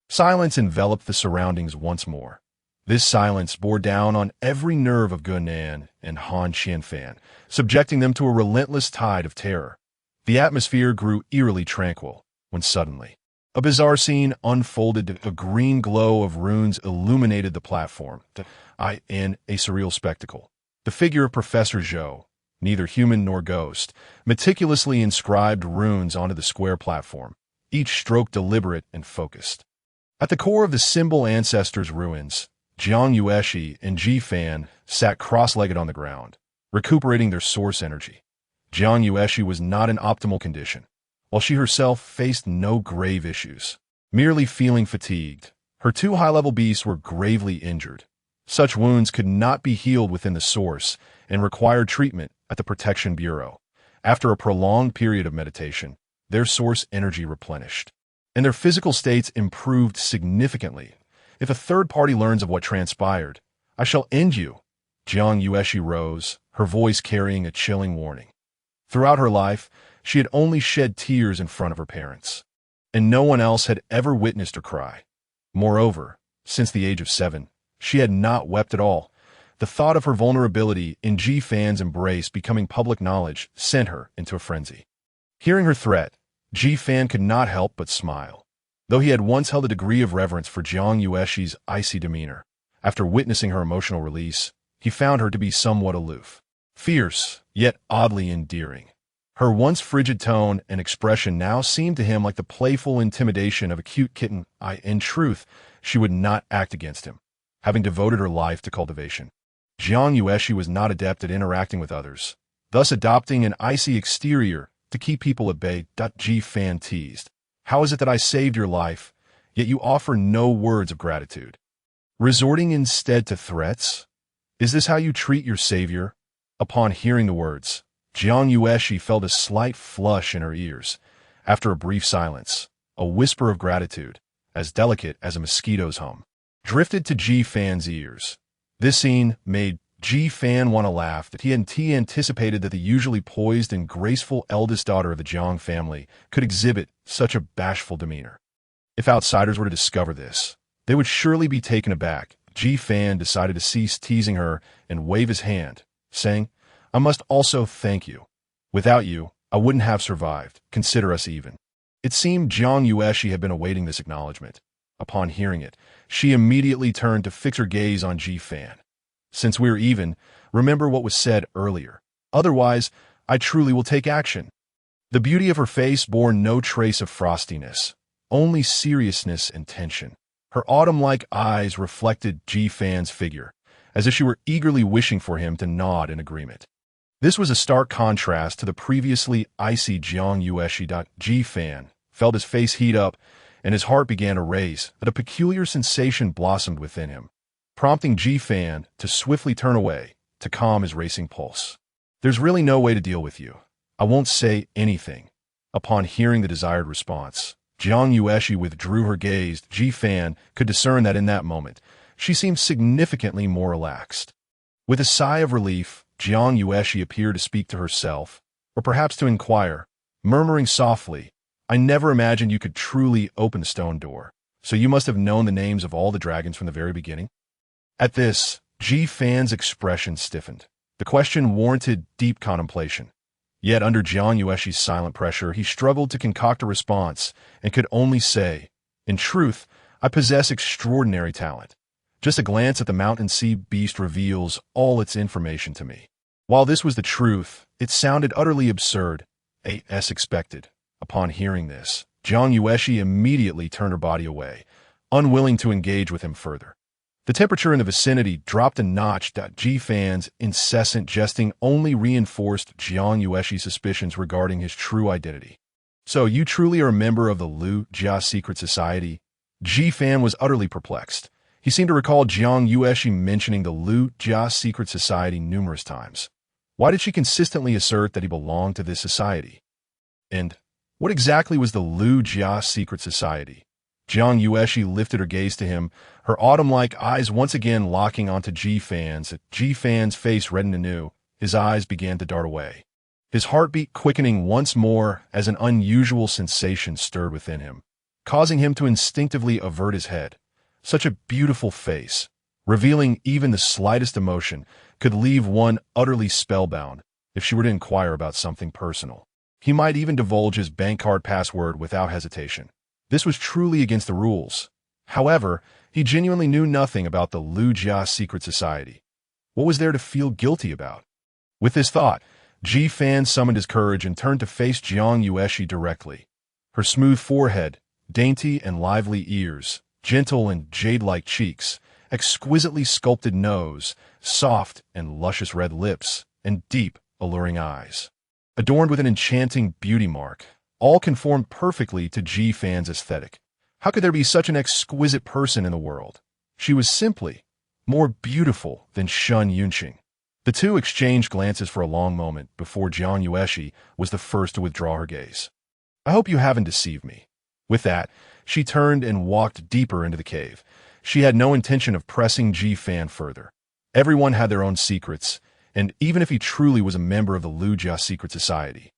Silence enveloped the surroundings once more. This silence bore down on every nerve of Gunan and Han Qianfan, subjecting them to a relentless tide of terror. The atmosphere grew eerily tranquil, when suddenly, a bizarre scene unfolded. A green glow of runes illuminated the platform, in a surreal spectacle. The figure of Professor Zhou, neither human nor ghost, meticulously inscribed runes onto the square platform, each stroke deliberate and focused. At the core of the symbol ancestors' ruins, Jiang Yueshi and Ji Fan sat cross-legged on the ground, recuperating their source energy. Jiang Yueshi was not in optimal condition, while she herself faced no grave issues. Merely feeling fatigued, her two high-level beasts were gravely injured. Such wounds could not be healed within the source and required treatment at the Protection Bureau. After a prolonged period of meditation, their source energy replenished, and their physical states improved significantly. If a third party learns of what transpired, I shall end you. Jiang Yueshi rose, her voice carrying a chilling warning. Throughout her life, she had only shed tears in front of her parents, and no one else had ever witnessed her cry. Moreover, since the age of 7, she had not wept at all. The thought of her vulnerability in Ji Fan's embrace becoming public knowledge sent her into a frenzy. Hearing her threat, Ji Fan could not help but smile. Though he had once held a degree of reverence for Jiang Yueshi's icy demeanor, after witnessing her emotional release, he found her to be somewhat aloof, fierce, yet oddly endearing. Her once frigid tone and expression now seemed to him like the playful intimidation of a cute kitten. In truth, she would not act against him, having devoted her life to cultivation. Jiang Yueshi was not adept at interacting with others, thus adopting an icy exterior to keep people at bay. Ji Fan teased. How is it that I saved your life, yet you offer no words of gratitude. Resorting instead to threats? Is this how you treat your savior? Upon hearing the words, Jiang Yueshi felt a slight flush in her ears. After a brief silence, a whisper of gratitude, as delicate as a mosquito's hum, drifted to Ji Fan's ears. This scene made Ji Fan want to laugh that he anticipated that the usually poised and graceful eldest daughter of the Jiang family could exhibit such a bashful demeanor. If outsiders were to discover this, they would surely be taken aback. Ji Fan decided to cease teasing her and wave his hand, saying, "I must also thank you. Without you, I wouldn't have survived. Consider us even." It seemed Jiang Yueshi had been awaiting this acknowledgement. Upon hearing it, she immediately turned to fix her gaze on Ji Fan. "Since we're even, remember what was said earlier. Otherwise, I truly will take action." The beauty of her face bore no trace of frostiness, only seriousness and tension. Her autumn-like eyes reflected Ji Fan's figure, as if she were eagerly wishing for him to nod in agreement. This was a stark contrast to the previously icy Jiang Yueshi. Ji Fan felt his face heat up, and his heart began to race, but a peculiar sensation blossomed within him, prompting Ji Fan to swiftly turn away to calm his racing pulse. "There's really no way to deal with you. I won't say anything." Upon hearing the desired response, Jiang Yueshi withdrew her gaze. Ji Fan could discern that in that moment, she seemed significantly more relaxed. With a sigh of relief, Jiang Yueshi appeared to speak to herself, or perhaps to inquire, murmuring softly, "I never imagined you could truly open the stone door, so you must have known the names of all the dragons from the very beginning?" At this, Ji Fan's expression stiffened. The question warranted deep contemplation. Yet under Jiang Yueshi's silent pressure, he struggled to concoct a response and could only say, "In truth, I possess extraordinary talent. Just a glance at the mountain sea beast reveals all its information to me." While this was the truth, it sounded utterly absurd, as expected. Upon hearing this, Jiang Yueshi immediately turned her body away, unwilling to engage with him further. The temperature in the vicinity dropped a notch. Ji Fan's incessant jesting only reinforced Jiang Yueshi's suspicions regarding his true identity. "So you truly are a member of the Lu Jia secret society?" Ji Fan was utterly perplexed. He seemed to recall Jiang Yueshi mentioning the Lu Jia secret society numerous times. Why did she consistently assert that he belonged to this society? And what exactly was the Lu Jia secret society? Jiang Yueshi lifted her gaze to him, her autumn-like eyes once again locking onto Ji Fan's. Ji Fan's face reddened anew. His eyes began to dart away, his heartbeat quickening once more as an unusual sensation stirred within him, causing him to instinctively avert his head. Such a beautiful face, revealing even the slightest emotion, could leave one utterly spellbound if she were to inquire about something personal. He might even divulge his bank card password without hesitation. This was truly against the rules. However, he genuinely knew nothing about the Lu Jia secret society. What was there to feel guilty about? With this thought, Ji Fan summoned his courage and turned to face Jiang Yueshi directly. Her smooth forehead, dainty and lively ears, gentle and jade-like cheeks, exquisitely sculpted nose, soft and luscious red lips, and deep, alluring eyes, adorned with an enchanting beauty mark, all conformed perfectly to Ji Fan's aesthetic. How could there be such an exquisite person in the world? She was simply more beautiful than Shun Yunqing. The two exchanged glances for a long moment before Jiang Yueshi was the first to withdraw her gaze. "I hope you haven't deceived me." With that, she turned and walked deeper into the cave. She had no intention of pressing Ji Fan further. Everyone had their own secrets, and even if he truly was a member of the Lu Jia secret society,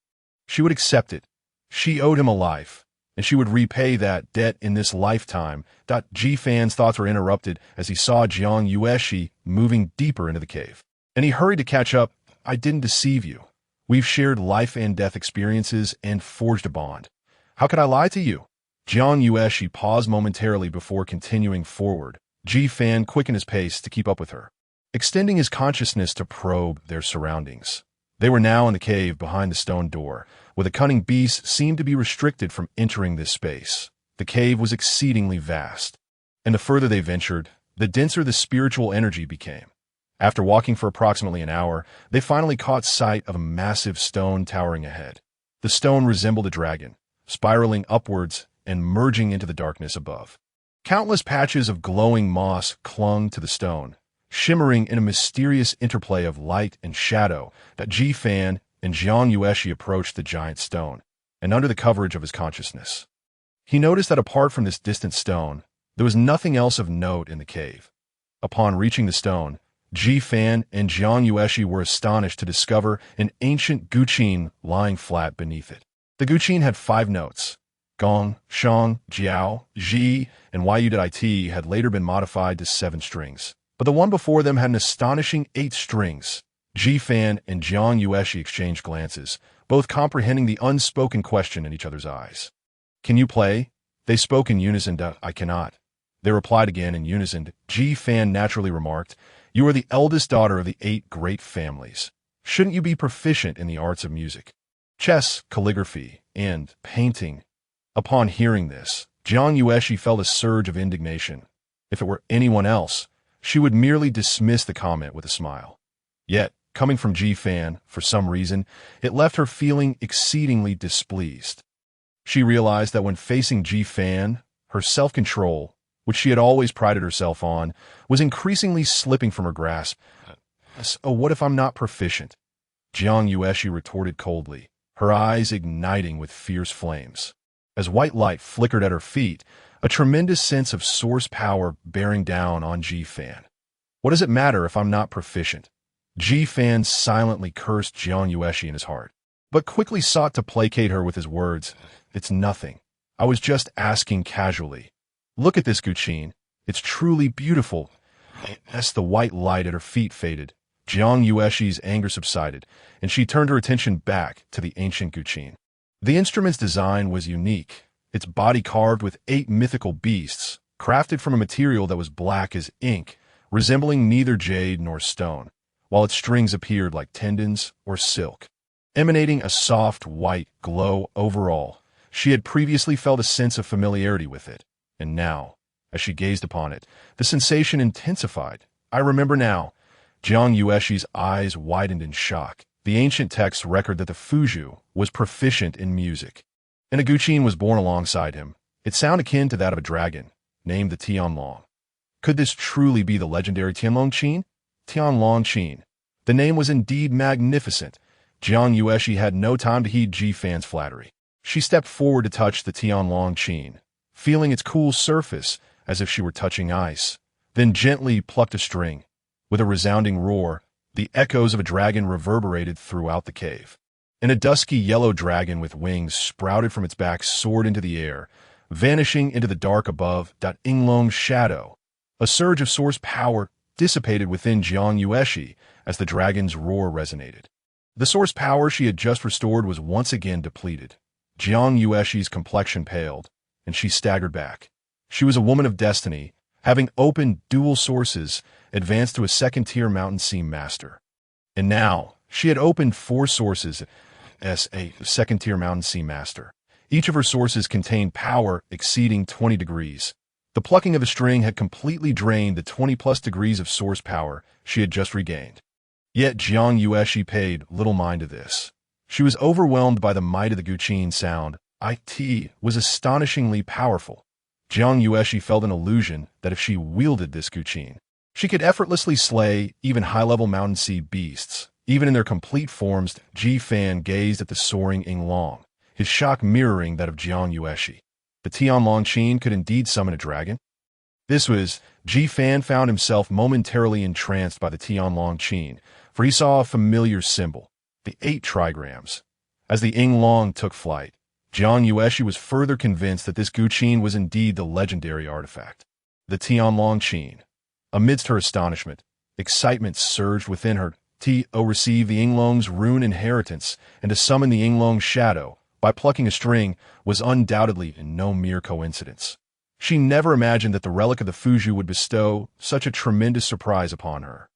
she would accept it. She owed him a life, and she would repay that debt in this lifetime. Ji Fan's thoughts were interrupted as he saw Jiang Yueshi moving deeper into the cave, and he hurried to catch up. "I didn't deceive you. We've shared life and death experiences and forged a bond. How could I lie to you?" Jiang Yueshi paused momentarily before continuing forward. Ji Fan quickened his pace to keep up with her, extending his consciousness to probe their surroundings. They were now in the cave behind the stone door, where the cunning beast seemed to be restricted from entering this space. The cave was exceedingly vast, and the further they ventured, the denser the spiritual energy became. After walking for approximately an hour, they finally caught sight of a massive stone towering ahead. The stone resembled a dragon, spiraling upwards and merging into the darkness above. Countless patches of glowing moss clung to the stone, shimmering in a mysterious interplay of light and shadow. That Ji Fan and Jiang Yueshi approached the giant stone, and under the coverage of his consciousness, he noticed that apart from this distant stone, there was nothing else of note in the cave. Upon reaching the stone, Ji Fan and Jiang Yueshi were astonished to discover an ancient guqin lying flat beneath it. The guqin had 5 notes. Gong, Shang, Jiao, Ji, and Yudit had later been modified to 7 strings. But the one before them had an astonishing 8 strings. Ji Fan and Jiang Yueshi exchanged glances, both comprehending the unspoken question in each other's eyes. "Can you play?" They spoke in unison. "I cannot." They replied again in unison. Ji Fan naturally remarked, "You are the eldest daughter of the 8 great families. Shouldn't you be proficient in the arts of music, chess, calligraphy, and painting?" Upon hearing this, Jiang Yueshi felt a surge of indignation. If it were anyone else, she would merely dismiss the comment with a smile. Yet, coming from Ji Fan, for some reason, it left her feeling exceedingly displeased. She realized that when facing Ji Fan, her self-control, which she had always prided herself on, was increasingly slipping from her grasp. "Oh, what if I'm not proficient?" Jiang Yueshi retorted coldly, her eyes igniting with fierce flames. As white light flickered at her feet, a tremendous sense of source power bearing down on Ji Fan. "What does it matter if I'm not proficient?" Ji Fan silently cursed Jiang Yueshi in his heart, but quickly sought to placate her with his words. "It's nothing. I was just asking casually. Look at this guqin. It's truly beautiful." As the white light at her feet faded, Jiang Yueshi's anger subsided, and she turned her attention back to the ancient guqin. The instrument's design was unique, its body carved with 8 mythical beasts, crafted from a material that was black as ink, resembling neither jade nor stone, while its strings appeared like tendons or silk. Emanating a soft white glow overall, she had previously felt a sense of familiarity with it, and now, as she gazed upon it, the sensation intensified. "I remember now." Jiang Yueshi's eyes widened in shock. The ancient texts record that the Fuzhou was proficient in music, and a guqin was born alongside him. It sounded akin to that of a dragon, named the Tianlong. Could this truly be the legendary Tianlong Qin? Tianlong Qin. The name was indeed magnificent. Jiang Yueshi had no time to heed Ji Fan's flattery. She stepped forward to touch the Tianlong Qin, feeling its cool surface as if she were touching ice, then gently plucked a string. With a resounding roar, the echoes of a dragon reverberated throughout the cave. And a dusky yellow dragon with wings sprouted from its back soared into the air, vanishing into the dark above. Yinglong's shadow. A surge of source power dissipated within Jiang Yueshi as the dragon's roar resonated. The source power she had just restored was once again depleted. Jiang Yueshi's complexion paled, and she staggered back. She was a woman of destiny, having opened dual sources, advanced to a second-tier mountain seam master. And now, she had opened 4 sources as a second-tier mountain seam master. Each of her sources contained power exceeding 20 degrees. The plucking of a string had completely drained the 20-plus degrees of source power she had just regained. Yet Jiang Yueshi paid little mind to this. She was overwhelmed by the might of the guqin sound. It was astonishingly powerful. Jiang Yueshi felt an illusion that if she wielded this guqin, she could effortlessly slay even high-level mountain sea beasts. Even in their complete forms, Ji Fan gazed at the soaring Yinglong, his shock mirroring that of Jiang Yueshi. The Tianlong Qin could indeed summon a dragon? Ji Fan found himself momentarily entranced by the Tianlong Qin, for he saw a familiar symbol, the 8 trigrams. As the Yinglong took flight, Jiang Yueshi was further convinced that this guqin was indeed the legendary artifact. The Tianlong Qin. Amidst her astonishment, excitement surged within her. To receive the Yinglong's rune inheritance and to summon the Yinglong's shadow by plucking a string was undoubtedly no mere coincidence. She never imagined that the relic of the Fuzhou would bestow such a tremendous surprise upon her.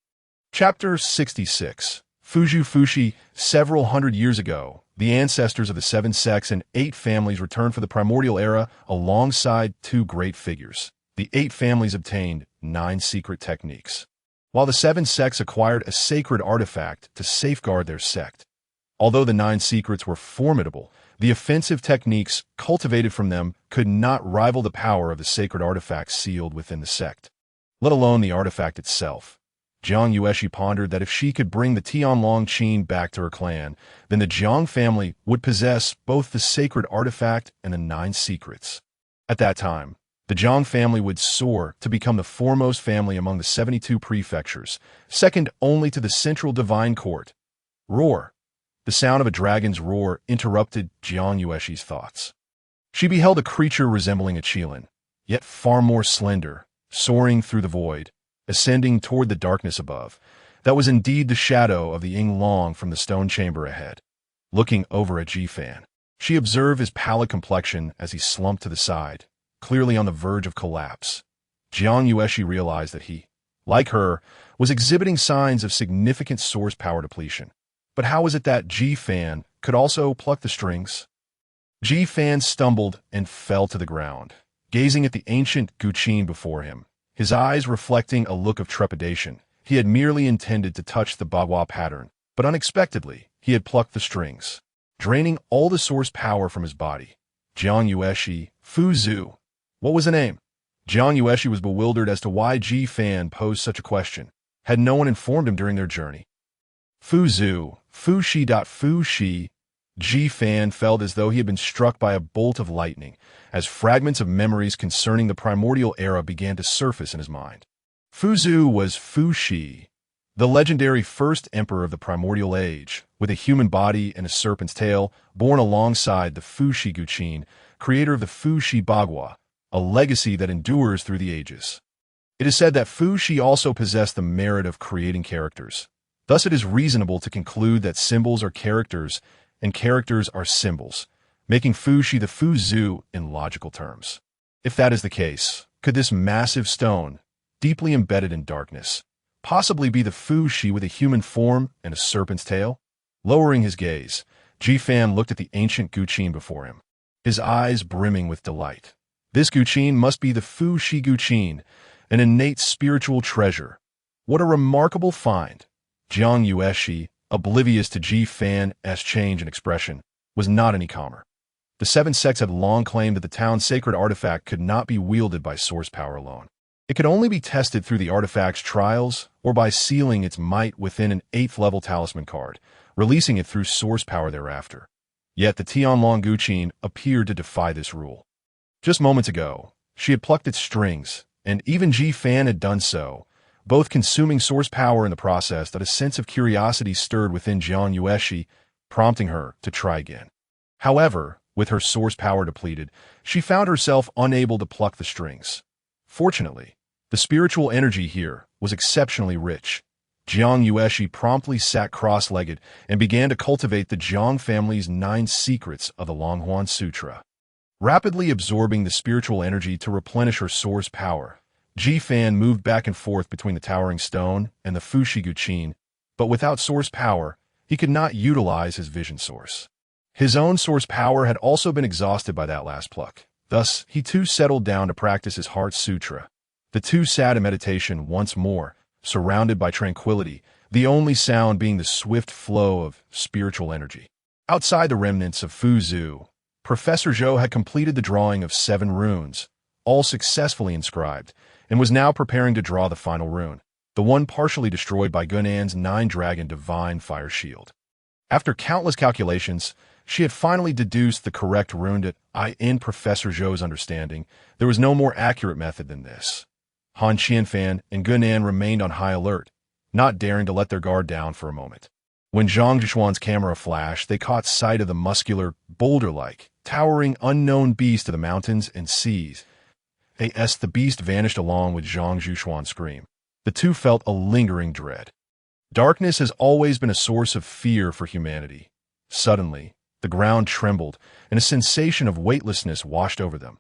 Chapter 66. Fuzhou Fushi. Several hundred years ago, the ancestors of the 7 sects and 8 families returned for the Primordial Era alongside 2 great figures. The 8 families obtained 9 secret techniques, while the 7 sects acquired a sacred artifact to safeguard their sect. Although the 9 secrets were formidable, the offensive techniques cultivated from them could not rival the power of the sacred artifacts sealed within the sect, let alone the artifact itself. Jiang Yueshi pondered that if she could bring the Tianlong Qin back to her clan, then the Jiang family would possess both the sacred artifact and the 9 secrets. At that time, the Jiang family would soar to become the foremost family among the 72 prefectures, second only to the central divine court. Roar! The sound of a dragon's roar interrupted Jiang Yueshi's thoughts. She beheld a creature resembling a qilin, yet far more slender, soaring through the void, ascending toward the darkness above. That was indeed the shadow of the Ying Long from the stone chamber ahead. Looking over at Ji-Fan, she observed his pallid complexion as he slumped to the side, clearly on the verge of collapse. Jiang Yueshi realized that he, like her, was exhibiting signs of significant source power depletion. But how was it that Ji-Fan could also pluck the strings? Ji-Fan stumbled and fell to the ground, gazing at the ancient Guixu before him, his eyes reflecting a look of trepidation. He had merely intended to touch the bagua pattern, but unexpectedly, he had plucked the strings, draining all the source power from his body. Jiang Yueshi, Fu Zhu. What was the name? Jiang Yueshi was bewildered as to why Ji-Fan posed such a question. Had no one informed him during their journey? Fu Zhu, Fu Shi. Ji-Fan felt as though he had been struck by a bolt of lightning, as fragments of memories concerning the Primordial Era began to surface in his mind. Fu Zhu was Fu Shi, the legendary first emperor of the Primordial Age, with a human body and a serpent's tail, born alongside the Fu Shi Guqin, creator of the Fu Shi Bagua, a legacy that endures through the ages. It is said that Fu Shi also possessed the merit of creating characters. Thus it is reasonable to conclude that symbols are characters and characters are symbols, making Fu Shi the Fu Zhu in logical terms. If that is the case, could this massive stone, deeply embedded in darkness, possibly be the Fu Shi with a human form and a serpent's tail? Lowering his gaze, Ji-Fan looked at the ancient Guqin before him, his eyes brimming with delight. This Guqin must be the Fu Shi Guqin, an innate spiritual treasure. What a remarkable find! Jiang Yueshi, oblivious to Ji-Fan's change in expression, was not any calmer. The 7 sects had long claimed that the town's sacred artifact could not be wielded by source power alone. It could only be tested through the artifact's trials or by sealing its might within an 8th-level talisman card, releasing it through source power thereafter. Yet the Tianlong Guqin appeared to defy this rule. Just moments ago, she had plucked its strings, and even Ji-Fan had done so, both consuming source power in the process. That a sense of curiosity stirred within Jiang Yueshi, prompting her to try again. However, with her source power depleted, she found herself unable to pluck the strings. Fortunately, the spiritual energy here was exceptionally rich. Jiang Yueshi promptly sat cross-legged and began to cultivate the Jiang family's 9 secrets of the Longhuan Sutra. Rapidly absorbing the spiritual energy to replenish her source power, Ji-Fan moved back and forth between the towering stone and the Fu Shi Guqin, but without source power, he could not utilize his vision source. His own source power had also been exhausted by that last pluck. Thus, he too settled down to practice his heart sutra. The two sat in meditation once more, surrounded by tranquility, the only sound being the swift flow of spiritual energy. Outside the remnants of Fu Zhu, Professor Zhou had completed the drawing of 7 runes, all successfully inscribed, and was now preparing to draw the final rune, the one partially destroyed by Gunnan's 9-dragon divine fire shield. After countless calculations, she had finally deduced the correct rune. In Professor Zhou's understanding, there was no more accurate method than this. Han Qianfan and Gunnan remained on high alert, not daring to let their guard down for a moment. When Zhang Zhishuan's camera flashed, they caught sight of the muscular, boulder-like, towering unknown beast of the mountains and seas. The beast vanished along with Zhang Zhishuan's scream. The two felt a lingering dread. Darkness has always been a source of fear for humanity. Suddenly, the ground trembled, and a sensation of weightlessness washed over them.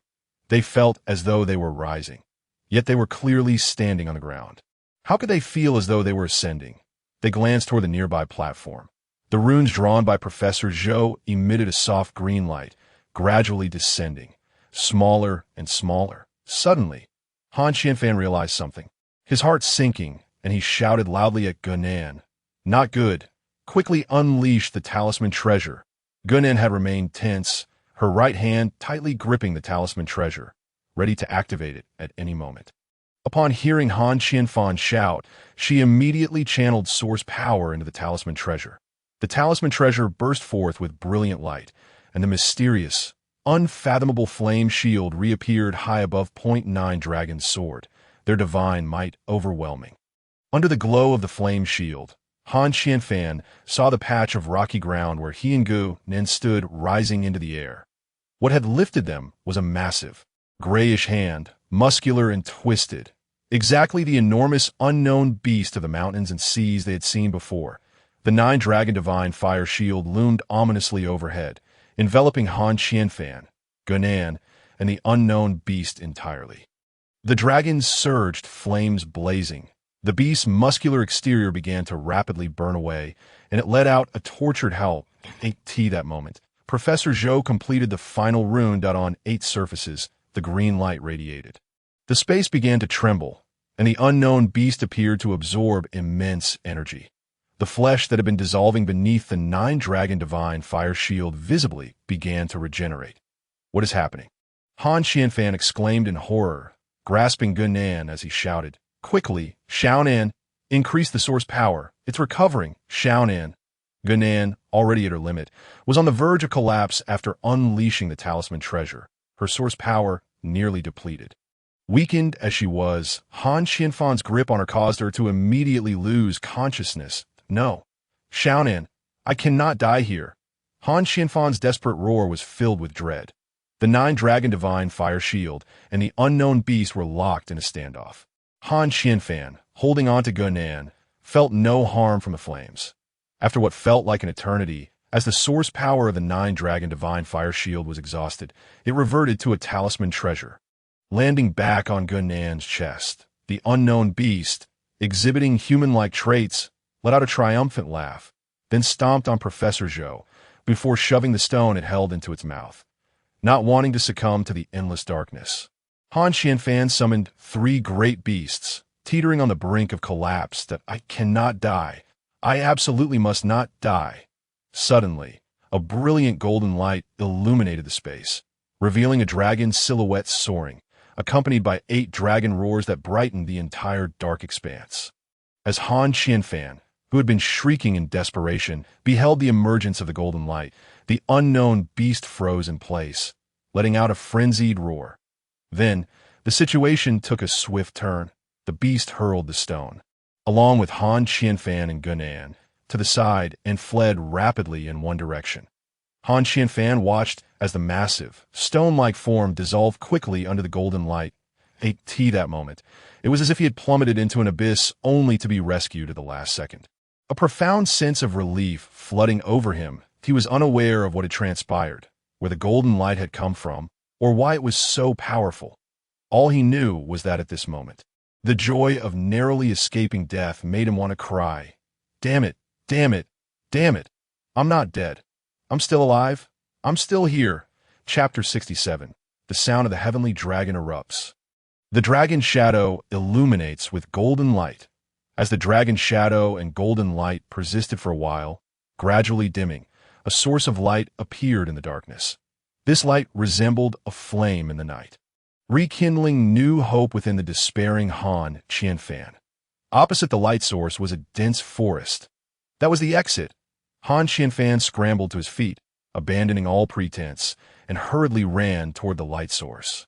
They felt as though they were rising, yet they were clearly standing on the ground. How could they feel as though they were ascending? They glanced toward the nearby platform. The runes drawn by Professor Zhou emitted a soft green light, gradually descending, smaller and smaller. Suddenly, Han Qianfan realized something. His heart sinking, and he shouted loudly at Gunnan. Not good. quickly unleashed the talisman treasure. Gunan had remained tense, her right hand tightly gripping the talisman treasure, ready to activate it at any moment. Upon hearing Han Qianfan shout, she immediately channeled source power into the talisman treasure. The talisman treasure burst forth with brilliant light, and the mysterious, unfathomable flame shield reappeared high above Point 9 Dragon's sword, their divine might overwhelming. Under the glow of the flame shield, Han Qianfan saw the patch of rocky ground where he and Gunan stood rising into the air. What had lifted them was a massive, grayish hand, muscular and twisted, exactly the enormous unknown beast of the mountains and seas they had seen before. The 9-dragon divine fire shield loomed ominously overhead, enveloping Han Qianfan, Gunan, and the unknown beast entirely. The dragons surged, flames blazing. The beast's muscular exterior began to rapidly burn away, and it let out a tortured howl. That moment, Professor Zhou completed the final rune. On 8 surfaces, the green light radiated. The space began to tremble, and the unknown beast appeared to absorb immense energy. The flesh that had been dissolving beneath the 9-dragon divine fire shield visibly began to regenerate. What is happening? Han Qianfan exclaimed in horror, grasping Gunan as he shouted, "Quickly, Xuanyuan, increase the source power. It's recovering, Xuanyuan." Gunan, already at her limit, was on the verge of collapse after unleashing the talisman treasure, her source power nearly depleted. Weakened as she was, Han Qianfan's grip on her caused her to immediately lose consciousness. "No, Xuanyuan, I cannot die here." Han Qianfan's desperate roar was filled with dread. The 9-dragon divine fire shield and the unknown beast were locked in a standoff. Han Qianfan, holding on to Gunan, felt no harm from the flames. After what felt like an eternity, as the source power of the 9-dragon divine fire shield was exhausted, it reverted to a talisman treasure. Landing back on Gunan's chest, the unknown beast, exhibiting human-like traits, let out a triumphant laugh, then stomped on Professor Zhou before shoving the stone it held into its mouth. Not wanting to succumb to the endless darkness, Han Qianfan summoned 3 great beasts, teetering on the brink of collapse. "That I cannot die. I absolutely must not die." Suddenly, a brilliant golden light illuminated the space, revealing a dragon's silhouette soaring, accompanied by 8 dragon roars that brightened the entire dark expanse. As Han Qianfan, who had been shrieking in desperation, beheld the emergence of the golden light, the unknown beast froze in place, letting out a frenzied roar. Then, the situation took a swift turn. The beast hurled the stone, along with Han Qianfan and Gunan, to the side and fled rapidly in one direction. Han Qianfan watched as the massive, stone-like form dissolved quickly under the golden light. That moment, it was as if he had plummeted into an abyss only to be rescued at the last second. A profound sense of relief flooding over him, he was unaware of what had transpired, where the golden light had come from, or why it was so powerful. All he knew was that at this moment, the joy of narrowly escaping death made him want to cry, "Damn it, damn it, damn it. I'm not dead. I'm still alive. I'm still here." Chapter 67. The sound of the heavenly dragon erupts. The dragon shadow illuminates with golden light. As the dragon shadow and golden light persisted for a while, gradually dimming, a source of light appeared in the darkness. This light resembled a flame in the night, rekindling new hope within the despairing Han Qianfan. Opposite the light source was a dense forest. That was the exit. Han Qianfan scrambled to his feet, abandoning all pretense, and hurriedly ran toward the light source.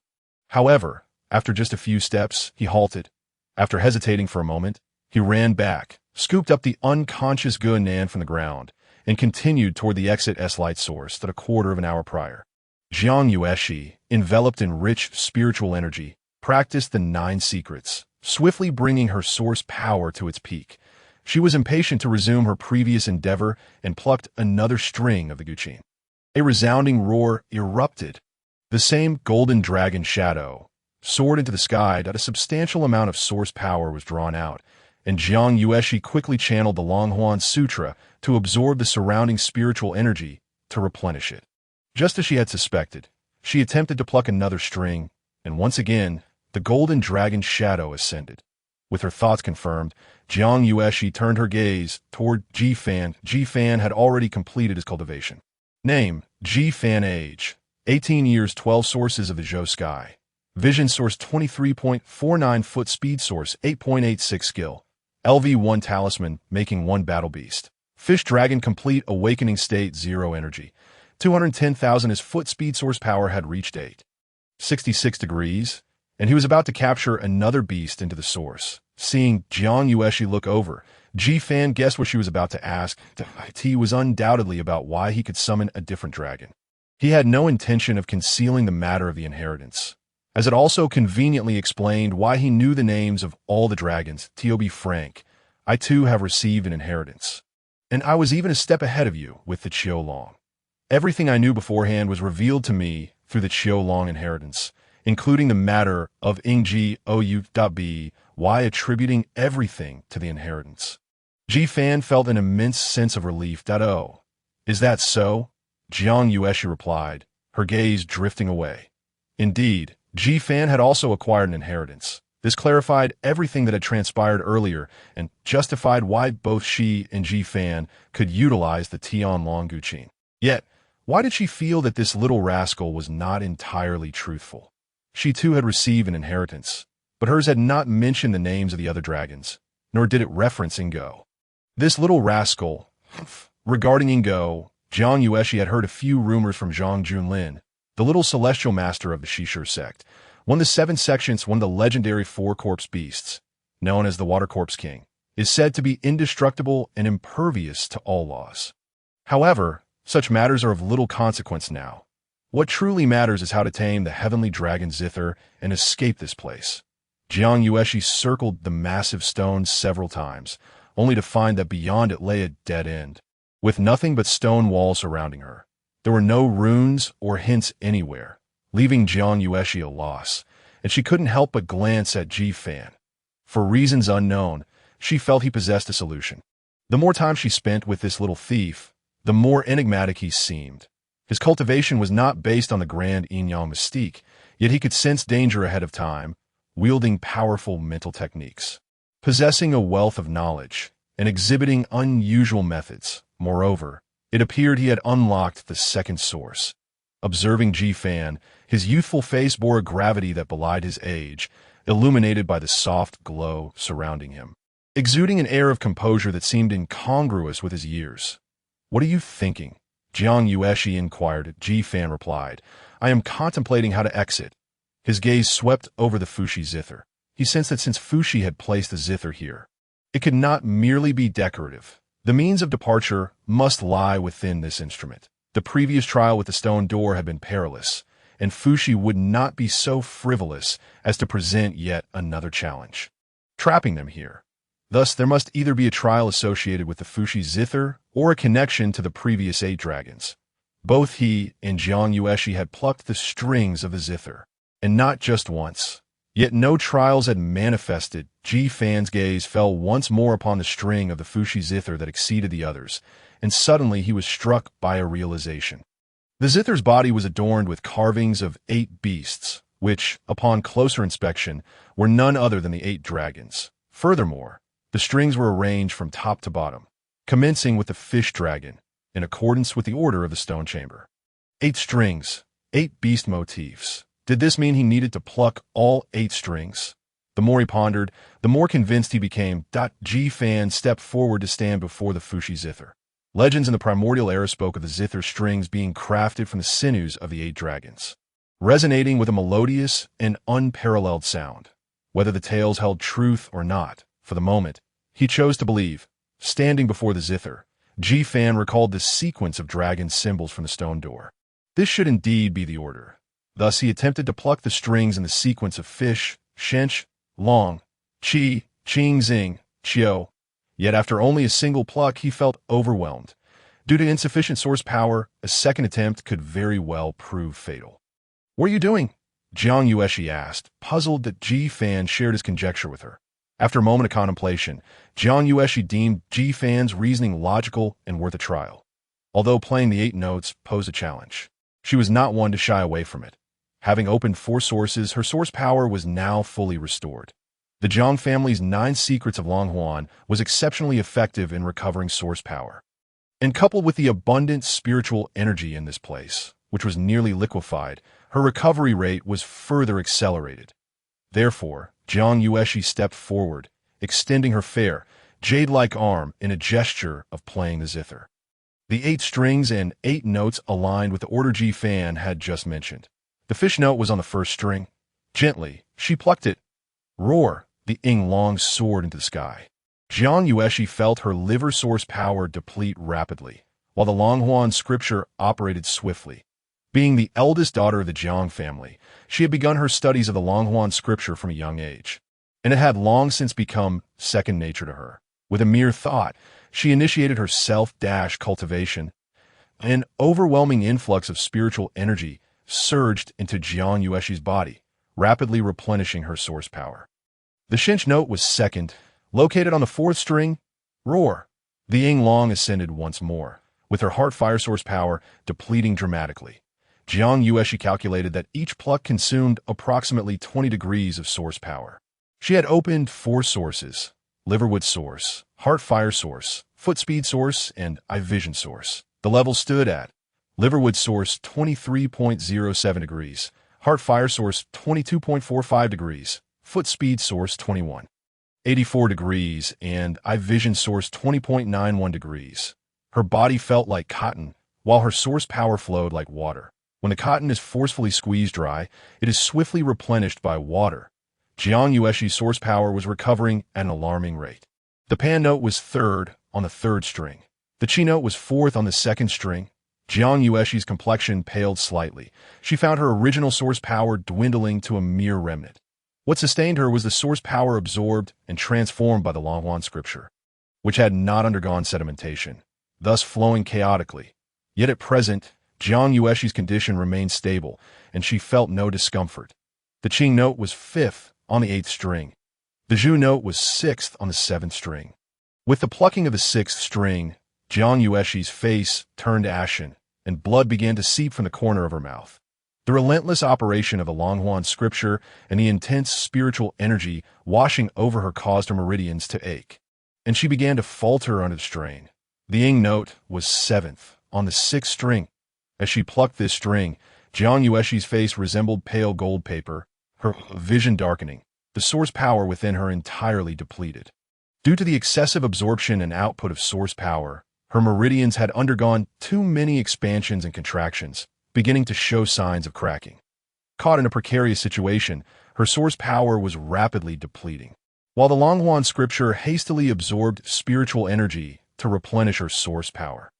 However, after just a few steps, he halted. After hesitating for a moment, he ran back, scooped up the unconscious Gunan from the ground, and continued toward the exit S-light source that a quarter of an hour prior. Jiang Yueshi, enveloped in rich spiritual energy, practiced the 9 secrets, swiftly bringing her source power to its peak. She was impatient to resume her previous endeavor and plucked another string of the Guixu. A resounding roar erupted. The same golden dragon shadow soared into the sky that a substantial amount of source power was drawn out, and Jiang Yueshi quickly channeled the Longhuan Sutra to absorb the surrounding spiritual energy to replenish it. Just as she had suspected, she attempted to pluck another string, and once again, the golden dragon shadow ascended. With her thoughts confirmed, Jiang Yueshi turned her gaze toward Ji Fan. Ji Fan had already completed his cultivation. Name, Ji Fan. Age, 18 years. 12 sources of the Zhou sky. Vision source 23.49 foot. Speed source 8.86 skill. LV1 talisman, making 1 battle beast. Fish dragon complete. Awakening state 0 energy. 210,000. His foot speed source power had reached 866 degrees, and he was about to capture another beast into the source. Seeing Jiang Yueshi look over, Ji Fan guessed what she was about to ask. It was undoubtedly about why he could summon a different dragon. He had no intention of concealing the matter of the inheritance, as it also conveniently explained why he knew the names of all the dragons. Tob Frank, I too have received an inheritance. And I was even a step ahead of you with the Chiyou Long. Everything I knew beforehand was revealed to me through the Chiyou Long inheritance, including the matter of Ingji Ou.B, why attributing everything to the inheritance. Ji Fan felt an immense sense of relief. Oh, is that so? Jiang Yueshi replied, her gaze drifting away. Indeed, Ji Fan had also acquired an inheritance. This clarified everything that had transpired earlier and justified why both she and Ji Fan could utilize the Tian Long Guqin. Yet, why did she feel that this little rascal was not entirely truthful? She too had received an inheritance, but hers had not mentioned the names of the other dragons, nor did it reference Ingo. This little rascal. Regarding Ingo, Jiang Yueshi had heard a few rumors from Zhang Junlin, the little celestial master of the Shishir sect, one of the 7 sections, one of the legendary 4 corpse beasts, known as the Water Corpse King, is said to be indestructible and impervious to all laws. However, such matters are of little consequence now. What truly matters is how to tame the heavenly dragon Zither and escape this place. Jiang Yueshi circled the massive stone several times, only to find that beyond it lay a dead end, with nothing but stone walls surrounding her. There were no runes or hints anywhere, leaving Jiang Yueshi a loss, and she couldn't help but glance at Ji Fan. For reasons unknown, she felt he possessed a solution. The more time she spent with this little thief, the more enigmatic he seemed. His cultivation was not based on the grand yin-yang mystique, yet he could sense danger ahead of time, wielding powerful mental techniques. Possessing a wealth of knowledge and exhibiting unusual methods. Moreover, it appeared he had unlocked the second source. Observing Ji Fan, his youthful face bore a gravity that belied his age, illuminated by the soft glow surrounding him, exuding an air of composure that seemed incongruous with his years. What are you thinking? Jiang Yueshi inquired. Ji Fan replied, I am contemplating how to exit. His gaze swept over the Fushi Zither. He sensed that since Fushi had placed the Zither here, it could not merely be decorative. The means of departure must lie within this instrument. The previous trial with the stone door had been perilous, and Fushi would not be so frivolous as to present yet another challenge, trapping them here. Thus, there must either be a trial associated with the Fushi Zither or a connection to the previous 8 dragons. Both he and Jiang Yueshi had plucked the strings of the Zither, and not just once. Yet no trials had manifested. Ji Fan's gaze fell once more upon the string of the Fushi Zither that exceeded the others, and suddenly he was struck by a realization. The Zither's body was adorned with carvings of 8 beasts, which, upon closer inspection, were none other than the 8 dragons. Furthermore, the strings were arranged from top to bottom, commencing with the fish dragon, in accordance with the order of the stone chamber. 8 strings, 8 beast motifs. Did this mean he needed to pluck all 8 strings? The more he pondered, the more convinced he became. Ji Fan stepped forward to stand before the Fushi Zither. Legends in the Primordial Era spoke of the Zither strings being crafted from the sinews of the 8 dragons, resonating with a melodious and unparalleled sound. Whether the tales held truth or not, for the moment, he chose to believe. Standing before the Zither, Ji Fan recalled the sequence of dragon symbols from the stone door. This should indeed be the order. Thus he attempted to pluck the strings in the sequence of fish, shench, long, qi, qing xing, chiyou. Yet after only a single pluck he felt overwhelmed. Due to insufficient source power, a second attempt could very well prove fatal. What are you doing? Jiang Yueshi asked, puzzled that Ji Fan shared his conjecture with her. After a moment of contemplation, Jiang Yueshi deemed Ji Fan's reasoning logical and worth a trial. Although playing the 8 notes posed a challenge, she was not one to shy away from it. Having opened 4 sources, her source power was now fully restored. The Zhang family's 9 Secrets of Longhuan was exceptionally effective in recovering source power. And coupled with the abundant spiritual energy in this place, which was nearly liquefied, her recovery rate was further accelerated. Therefore, Jiang Yueshi stepped forward, extending her fair, jade-like arm in a gesture of playing the zither. The 8 strings and 8 notes aligned with the order Ji Fan had just mentioned. The fish note was on the first string. Gently, she plucked it. Roar! The Ying Long soared into the sky. Jiang Yueshi felt her liver source power deplete rapidly, while the Longhuan scripture operated swiftly. Being the eldest daughter of the Jiang family, she had begun her studies of the Longhuan scripture from a young age, and it had long since become second nature to her. With a mere thought, she initiated her self-cultivation. An overwhelming influx of spiritual energy surged into Jiang Yueshi's body, rapidly replenishing her source power. The Shinch note was second, located on the 4th string. Roar! The Ying Long ascended once more, with her heart fire source power depleting dramatically. Jiang Yueshi calculated that each pluck consumed approximately 20 degrees of source power. She had opened 4 sources: liverwood source, heart fire source, foot speed source, and eye vision source. The level stood at liverwood source 23.07 degrees, heart fire source 22.45 degrees, foot speed source 21.84 degrees, and eye vision source 20.91 degrees. Her body felt like cotton, while her source power flowed like water. When the cotton is forcefully squeezed dry, it is swiftly replenished by water. Jiang Yueshi's source power was recovering at an alarming rate. The Pan note was 3rd on the 3rd string. The Qi note was 4th on the 2nd string. Jiang Yueshi's complexion paled slightly. She found her original source power dwindling to a mere remnant. What sustained her was the source power absorbed and transformed by the Longhuan scripture, which had not undergone sedimentation, thus flowing chaotically. Yet at present, Jiang Yueshi's condition remained stable, and she felt no discomfort. The Qing note was 5th on the 8th string. The Zhu note was 6th on the 7th string. With the plucking of the 6th string, Jiang Yueshi's face turned ashen, and blood began to seep from the corner of her mouth. The relentless operation of the Longhuan scripture and the intense spiritual energy washing over her caused her meridians to ache, and she began to falter under the strain. The Ying note was 7th on the 6th string. As she plucked this string, Jiang Yueshi's face resembled pale gold paper, her vision darkening, the source power within her entirely depleted. Due to the excessive absorption and output of source power, her meridians had undergone too many expansions and contractions, beginning to show signs of cracking. Caught in a precarious situation, her source power was rapidly depleting. While the Longhuan scripture hastily absorbed spiritual energy to replenish her source power.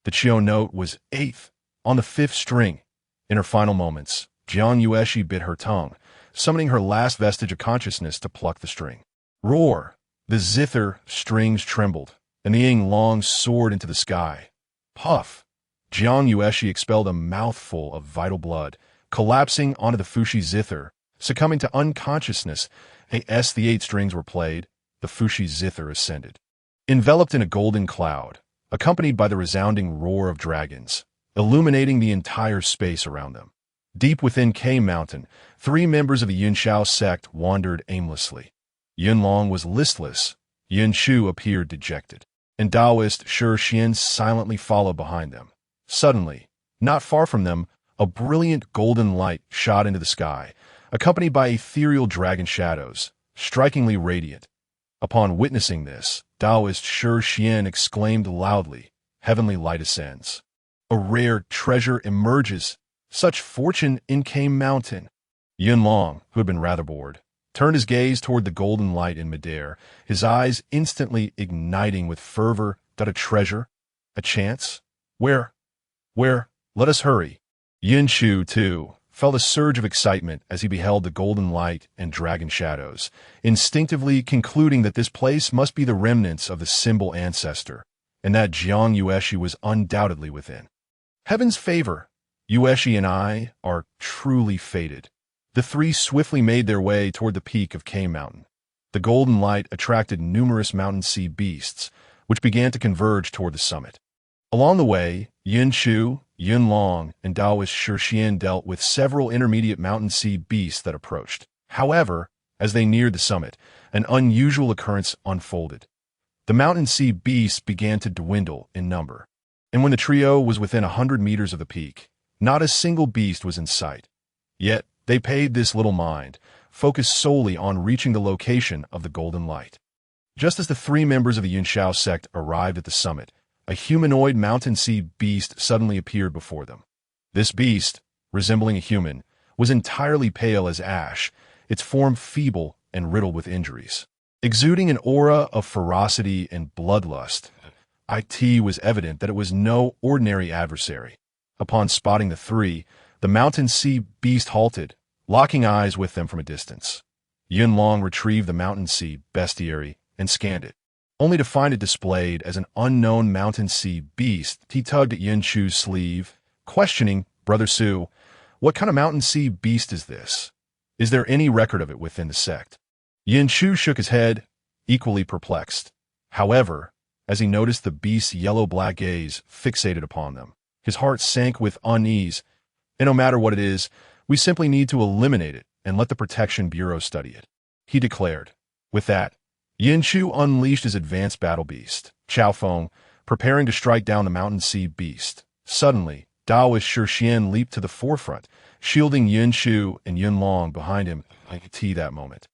The Chiyou note was 8th on the 5th string. In her final moments, Jiang Yueshi bit her tongue, summoning her last vestige of consciousness to pluck the string. Roar! The zither strings trembled, and the Ying Long soared into the sky. Puff! Jiang Yueshi expelled a mouthful of vital blood, collapsing onto the Fushi zither, succumbing to unconsciousness. As the 8 strings were played, the Fushi zither ascended. Enveloped in a golden cloud, accompanied by the resounding roar of dragons, illuminating the entire space around them. Deep within K Mountain, 3 members of the Yunxiao sect wandered aimlessly. Yun Long was listless, Yun Shu appeared dejected, and Taoist Shi Xian silently followed behind them. Suddenly, not far from them, a brilliant golden light shot into the sky, accompanied by ethereal dragon shadows, strikingly radiant. Upon witnessing this, Taoist Shi Xian exclaimed loudly, "Heavenly light ascends. A rare treasure emerges. Such fortune in K Mountain." Yun Long, who had been rather bored, turned his gaze toward the golden light in midair, his eyes instantly igniting with fervor. "That a treasure? A chance? Where? Let us hurry." Yin Shu, too, felt a surge of excitement as he beheld the golden light and dragon shadows, instinctively concluding that this place must be the remnants of the symbol ancestor, and that Jiang Yueshi was undoubtedly within. Heaven's favor! Yueshi and I are truly fated. The 3 swiftly made their way toward the peak of K Mountain. The golden light attracted numerous mountain sea beasts, which began to converge toward the summit. Along the way, Yin Shu, Yun Long, and Taoist Shi Xian dealt with several intermediate mountain sea beasts that approached. However, As they neared the summit, an unusual occurrence unfolded. The mountain sea beasts began to dwindle in number. And when the trio was within 100 meters of the peak, not a single beast was in sight. Yet, they paid this little mind, focused solely on reaching the location of the golden light. Just as the three members of the Yunxiao sect arrived at the summit, a humanoid mountain sea beast suddenly appeared before them. This beast, resembling a human, was entirely pale as ash, its form feeble and riddled with injuries. Exuding an aura of ferocity and bloodlust, it was evident that it was no ordinary adversary. Upon spotting the three, the mountain sea beast halted, locking eyes with them from a distance. Yunlong retrieved the mountain sea bestiary and scanned it, only to find it displayed as an unknown mountain sea beast. He tugged at Yunchu's sleeve, questioning, "Brother Su, what kind of mountain sea beast is this? Is there any record of it within the sect?" Yunchu shook his head, equally perplexed. However, as he noticed the beast's yellow-black gaze fixated upon them, his heart sank with unease. "And no matter what it is, we simply need to eliminate it and let the Protection Bureau study it," he declared. With that, Yunchu unleashed his advanced battle beast, Chaofeng, preparing to strike down the mountain sea beast. Suddenly, Daoist Shixian leaped to the forefront, shielding Yunchu and Yunlong behind him. That moment,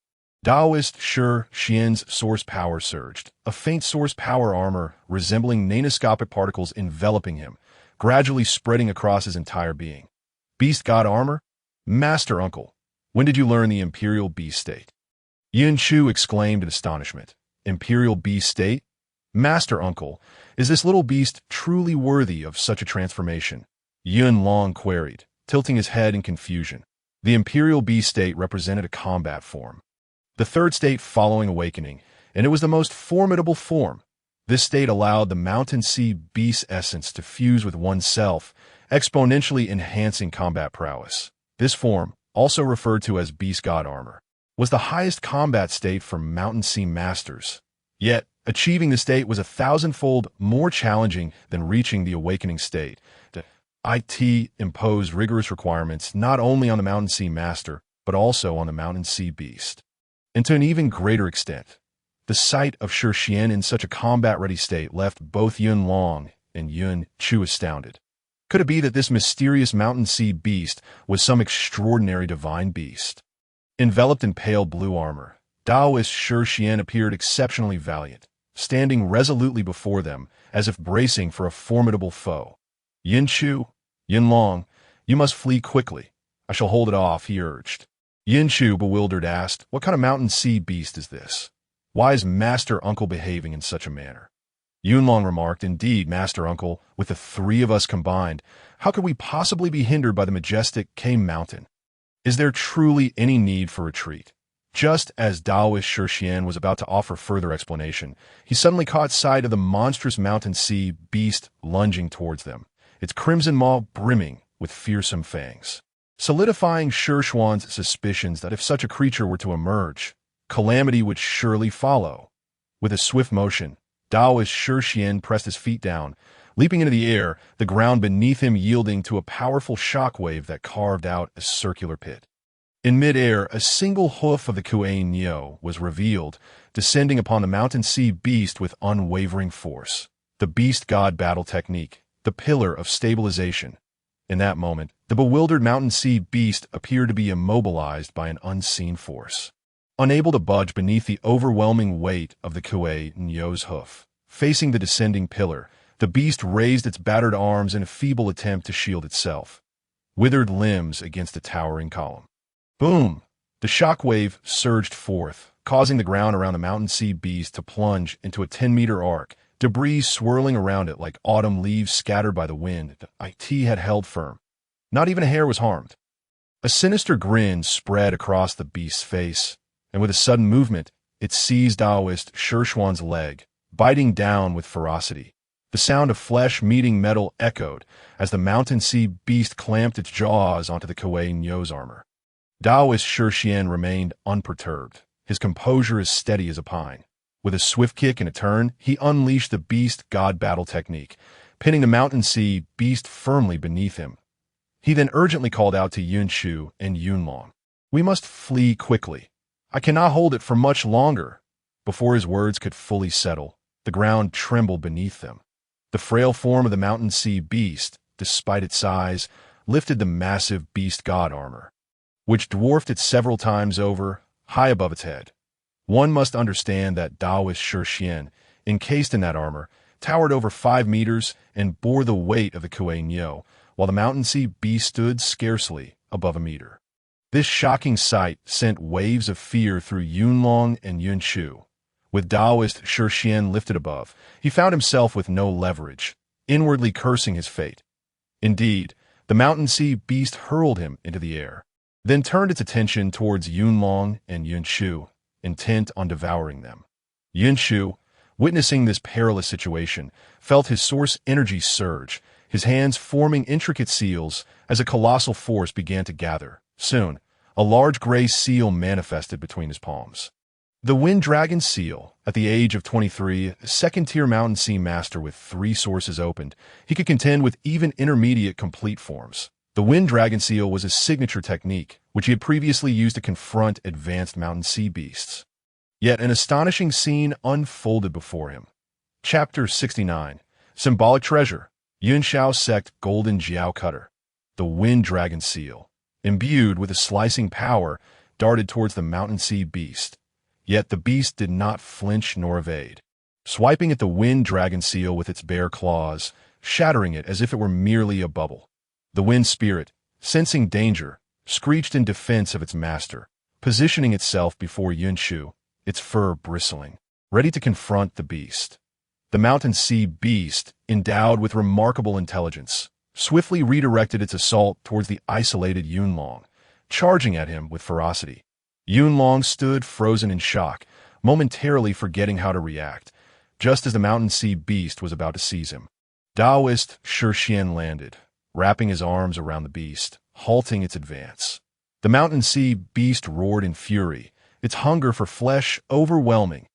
Daoist Shixian's source power surged, a faint source power armor resembling nanoscopic particles enveloping him, gradually spreading across his entire being. Beast God armor? Master Uncle, when did you learn the Imperial Beast State? Yunchu exclaimed in astonishment. Imperial Beast State? Master Uncle, is this little beast truly worthy of such a transformation? Yunlong queried, tilting his head in confusion. The Imperial Beast State represented a combat form, the third state following awakening, and it was the most formidable form. This state allowed the mountain sea beast essence to fuse with oneself, exponentially enhancing combat prowess. This form, also referred to as Beast God Armor, was the highest combat state for mountain sea masters. Yet, achieving the state was 1,000-fold more challenging than reaching the awakening state. The IT imposed rigorous requirements not only on the mountain sea master, but also on the mountain sea beast. And to an even greater extent, the sight of Shixian in such a combat-ready state left both Yunlong and Yunchu astounded. Could it be that this mysterious mountain sea beast was some extraordinary divine beast? Enveloped in pale blue armor, Daoist Shixian appeared exceptionally valiant, standing resolutely before them as if bracing for a formidable foe. "Yunchu, Yunlong, you must flee quickly. I shall hold it off," he urged. Yunchu, bewildered, asked, "What kind of mountain sea beast is this? Why is Master Uncle behaving in such a manner?" Yunlong remarked, "Indeed, Master Uncle, with the three of us combined, how could we possibly be hindered by the majestic K Mountain? Is there truly any need for retreat?" Just as Daoist Shixian was about to offer further explanation, he suddenly caught sight of the monstrous mountain sea beast lunging towards them, its crimson maw brimming with fearsome fangs, solidifying Shishuan's suspicions that if such a creature were to emerge, calamity would surely follow. With a swift motion, Daoist Shixian pressed his feet down, leaping into the air, the ground beneath him yielding to a powerful shockwave that carved out a circular pit. In midair, a single hoof of the Xuanyuan was revealed, descending upon the mountain sea beast with unwavering force. The beast god battle technique, the pillar of stabilization. In that moment, the bewildered mountain sea beast appeared to be immobilized by an unseen force. Unable to budge beneath the overwhelming weight of the Xuanyuan's hoof, facing the descending pillar, the beast raised its battered arms in a feeble attempt to shield itself, withered limbs against the towering column. Boom! The shockwave surged forth, causing the ground around the mountain sea beast to plunge into a 10-meter arc, debris swirling around it like autumn leaves scattered by the wind. IT had held firm. Not even a hair was harmed. A sinister grin spread across the beast's face, and with a sudden movement, it seized Daoist Shixuan's leg, biting down with ferocity. The sound of flesh meeting metal echoed as the mountain sea beast clamped its jaws onto the Xuanyuan's armor. Daoist Shixian remained unperturbed, his composure as steady as a pine. With a swift kick and a turn, he unleashed the beast god battle technique, pinning the mountain sea beast firmly beneath him. He then urgently called out to Yunchu and Yunlong. "We must flee quickly. I cannot hold it for much longer." Before his words could fully settle, the ground trembled beneath them. The frail form of the mountain sea beast, despite its size, lifted the massive beast god armor, which dwarfed it several times over, high above its head. One must understand that Taoist Xuanyuan, encased in that armor, towered over 5 meters and bore the weight of the Kuei-Nyo, while the mountain sea beast stood scarcely above a meter. This shocking sight sent waves of fear through Yunlong and Yunshu. With Taoist Xuanyuan lifted above, he found himself with no leverage, inwardly cursing his fate. Indeed, the mountain sea beast hurled him into the air, then turned its attention towards Yunlong and Yunshu, intent on devouring them. Yunshu, witnessing this perilous situation, felt his source energy surge, his hands forming intricate seals as a colossal force began to gather. Soon, a large gray seal manifested between his palms. The Wind Dragon Seal, at the age of 23, second-tier mountain sea master with 3 sources opened, he could contend with even intermediate complete forms. The Wind Dragon Seal was his signature technique, which he had previously used to confront advanced mountain sea beasts. Yet an astonishing scene unfolded before him. Chapter 69. Symbolic Treasure. Yunshao Sect Golden Jiao Cutter. The Wind Dragon Seal, imbued with a slicing power, darted towards the mountain sea beast. Yet the beast did not flinch nor evade, swiping at the Wind Dragon Seal with its bare claws, shattering it as if it were merely a bubble. The Wind Spirit, sensing danger, screeched in defense of its master, positioning itself before Yunshu, its fur bristling, ready to confront the beast. The mountain sea beast, endowed with remarkable intelligence, swiftly redirected its assault towards the isolated Yunlong, charging at him with ferocity. Yunlong stood frozen in shock, momentarily forgetting how to react, just as the mountain sea beast was about to seize him. Taoist Xuanyuan landed, wrapping his arms around the beast, halting its advance. The mountain sea beast roared in fury, its hunger for flesh overwhelming.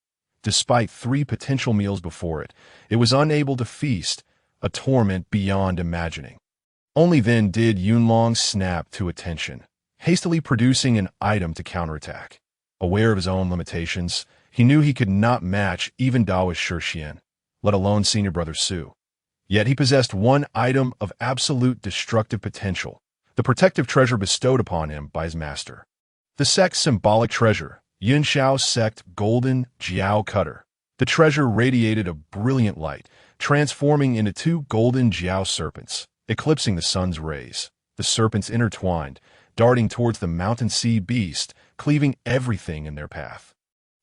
Despite 3 potential meals before it, it was unable to feast, a torment beyond imagining. Only then did Yunlong snap to attention, hastily producing an item to counterattack. Aware of his own limitations, he knew he could not match even Taoist Xuanyuan, let alone senior brother Su. Yet he possessed one item of absolute destructive potential, the protective treasure bestowed upon him by his master. The sect's symbolic treasure, Yunshao Sect Golden Jiao Cutter. The treasure radiated a brilliant light, transforming into 2 golden Jiao serpents, eclipsing the sun's rays. The serpents intertwined, darting towards the mountain sea beast, cleaving everything in their path.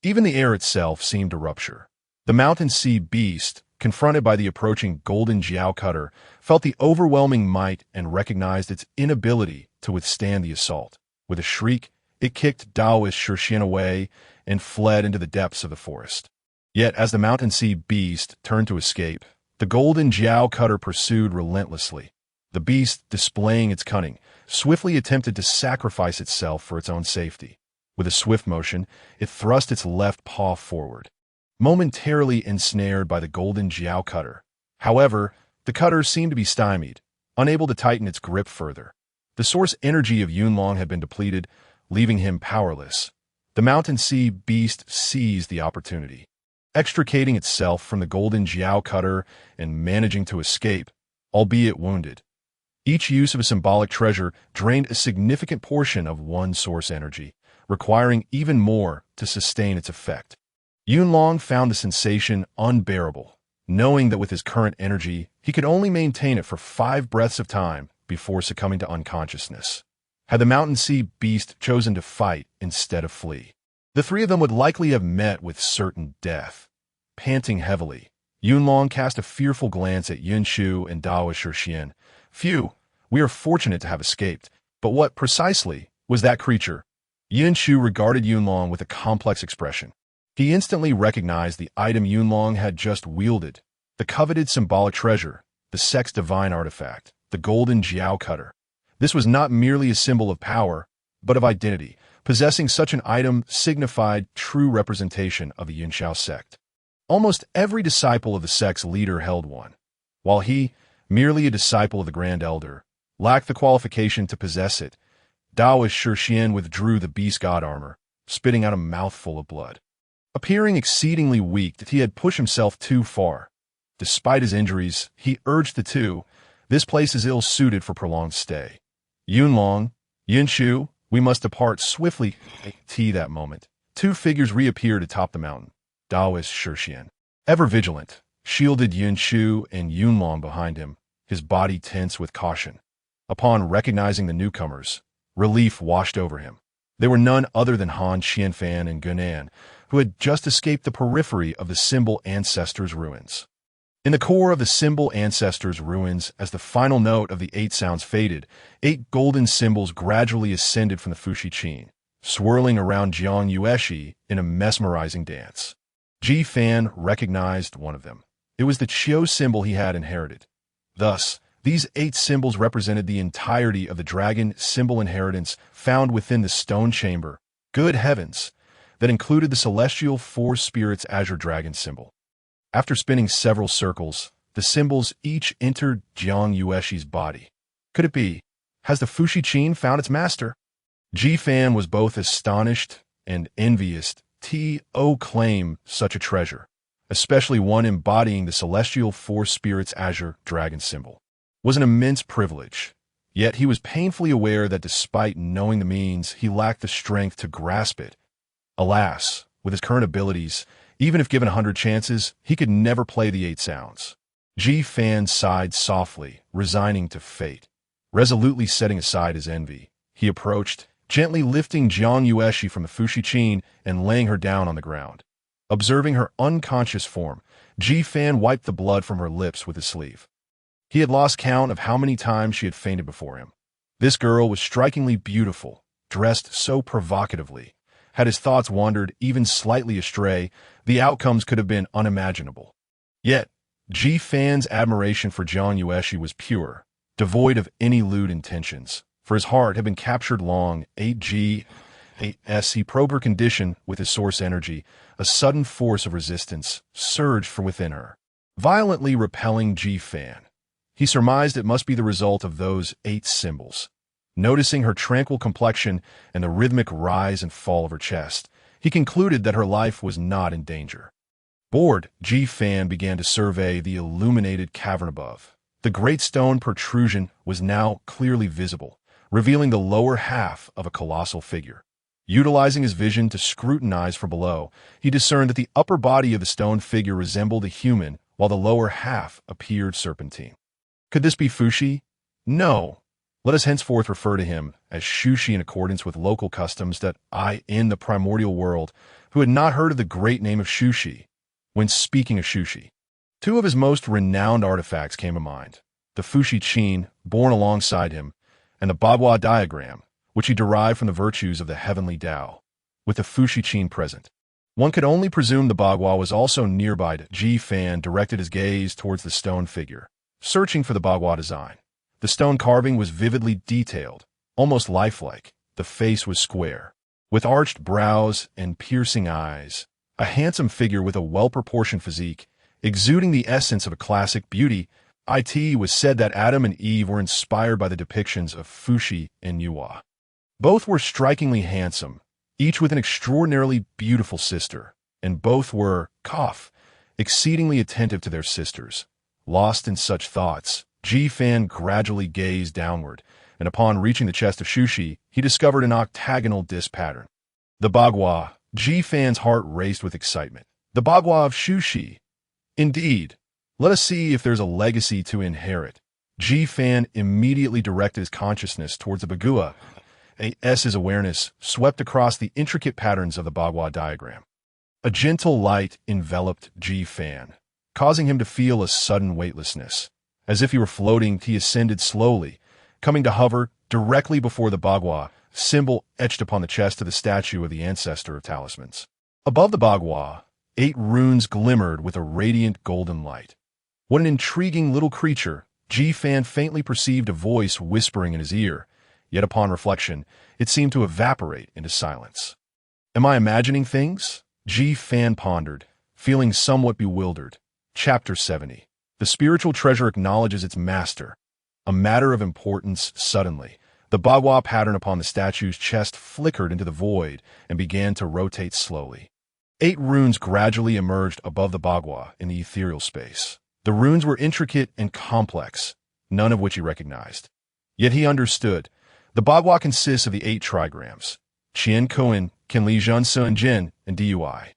Even the air itself seemed to rupture. The mountain sea beast, confronted by the approaching golden Jiao Cutter, felt the overwhelming might and recognized its inability to withstand the assault. With a shriek, it kicked Taoist Xuanyuan away and fled into the depths of the forest. Yet as the mountain sea beast turned to escape, the golden Jiao Cutter pursued relentlessly. The beast, displaying its cunning, swiftly attempted to sacrifice itself for its own safety. With a swift motion, it thrust its left paw forward, momentarily ensnared by the golden Jiao Cutter. However, the cutter seemed to be stymied, unable to tighten its grip further. The source energy of Yunlong had been depleted, leaving him powerless. The mountain sea beast seized the opportunity, extricating itself from the golden Jiao Cutter and managing to escape, albeit wounded. Each use of a symbolic treasure drained a significant portion of one source energy, requiring even more to sustain its effect. Yunlong found the sensation unbearable, knowing that with his current energy, he could only maintain it for 5 breaths of time before succumbing to unconsciousness. Had the mountain sea beast chosen to fight instead of flee, the 3 of them would likely have met with certain death. Panting heavily, Yunlong cast a fearful glance at Yunshu and Taoist Xuanyuan. Phew, we are fortunate to have escaped, but what precisely was that creature? Yunshu regarded Yunlong with a complex expression. He instantly recognized the item Yunlong had just wielded, the coveted symbolic treasure, the sect's divine artifact, the golden Jiao Cutter. This was not merely a symbol of power, but of identity. Possessing such an item signified true representation of the Yunshao sect. Almost every disciple of the sect's leader held one, while he, merely a disciple of the Grand Elder, lacked the qualification to possess it. Taoist Xuanyuan withdrew the beast god armor, spitting out a mouthful of blood. Appearing exceedingly weak that he had pushed himself too far. Despite his injuries, he urged the two, "This place is ill-suited for prolonged stay. Yunlong, Yinshu, we must depart swiftly." That moment, two figures reappeared atop the mountain. Daoist Shixian, ever vigilant, shielded Yinshu and Yunlong behind him, his body tense with caution. Upon recognizing the newcomers, relief washed over him. They were none other than Han Qianfan and Gunan, who had just escaped the periphery of the Symbol Ancestors' ruins. In the core of the Symbol Ancestors' ruins, as the final note of the 8 sounds faded, 8 golden symbols gradually ascended from the Fushi Qin, swirling around Jiang Yueshi in a mesmerizing dance. Ji Fan recognized one of them. It was the Chiyou symbol he had inherited. Thus, these 8 symbols represented the entirety of the dragon symbol inheritance found within the stone chamber, good heavens, that included the celestial 4 spirits azure dragon symbol. After spinning several circles, the symbols each entered Jiang Yueshi's body. Could it be? Has the Fushi Qin found its master? Ji Fan was both astonished and envious to claim such a treasure, especially one embodying the celestial 4 spirits azure dragon symbol. Was an immense privilege, yet he was painfully aware that despite knowing the means, he lacked the strength to grasp it. Alas, with his current abilities, even if given 100 chances, he could never play the 8 sounds. Ji Fan sighed softly, resigning to fate. Resolutely setting aside his envy, he approached, gently lifting Jiang Yueshi from the Fushi Qin and laying her down on the ground. Observing her unconscious form, Ji Fan wiped the blood from her lips with his sleeve. He had lost count of how many times she had fainted before him. This girl was strikingly beautiful, dressed so provocatively. Had his thoughts wandered even slightly astray, the outcomes could have been unimaginable. Yet, Ji Fan's admiration for Jiang Yueshi was pure, devoid of any lewd intentions, for his heart had been captured long. 8G8S, he probed her condition with his source energy. A sudden force of resistance surged from within her, violently repelling Ji Fan. He surmised it must be the result of those 8 symbols. Noticing her tranquil complexion and the rhythmic rise and fall of her chest, he concluded that her life was not in danger. Bored, Ji Fan began to survey the illuminated cavern above. The great stone protrusion was now clearly visible, revealing the lower half of a colossal figure. Utilizing his vision to scrutinize from below, he discerned that the upper body of the stone figure resembled a human, while the lower half appeared serpentine. Could this be Fushi? No. Let us henceforth refer to him as Shushi in accordance with local customs that in the primordial world, who had not heard of the great name of Shushi. When speaking of Shushi, 2 of his most renowned artifacts came to mind. The Fushi Qin, born alongside him, and the Taiji Diagram, which he derived from the virtues of the heavenly Tao, with the Fushi Qin present. One could only presume the Bagua was also nearby. Ji Fan directed his gaze towards the stone figure, searching for the Bagua design. The stone carving was vividly detailed, almost lifelike. The face was square, with arched brows and piercing eyes. A handsome figure with a well-proportioned physique, exuding the essence of a classic beauty. It was said that Adam and Eve were inspired by the depictions of Fushi and Yua. Both were strikingly handsome, each with an extraordinarily beautiful sister, and both were, exceedingly attentive to their sisters. Lost in such thoughts, Ji Fan gradually gazed downward, and upon reaching the chest of Shushi, he discovered an octagonal disc pattern. The Bagua. Ji Fan's heart raced with excitement. The Bagua of Shushi. Indeed. Let us see if there's a legacy to inherit. Ji Fan immediately directed his consciousness towards the Bagua. His awareness swept across the intricate patterns of the Bagua diagram. A gentle light enveloped Ji Fan, causing him to feel a sudden weightlessness. As if he were floating, he ascended slowly, coming to hover directly before the Bagua, symbol etched upon the chest of the statue of the ancestor of talismans. Above the Bagua, 8 runes glimmered with a radiant golden light. What an intriguing little creature! Ji Fan faintly perceived a voice whispering in his ear, yet upon reflection, it seemed to evaporate into silence. Am I imagining things? Ji Fan pondered, feeling somewhat bewildered. Chapter 70. The spiritual treasure acknowledges its master. A matter of importance suddenly. The bagua pattern upon the statue's chest flickered into the void and began to rotate slowly. 8 runes gradually emerged above the bagua in the ethereal space. The runes were intricate and complex, none of which he recognized. Yet he understood. The bagua consists of the 8 trigrams: Qian, Kuan, Qinli, Zhen, Sun, Jin, and Dui.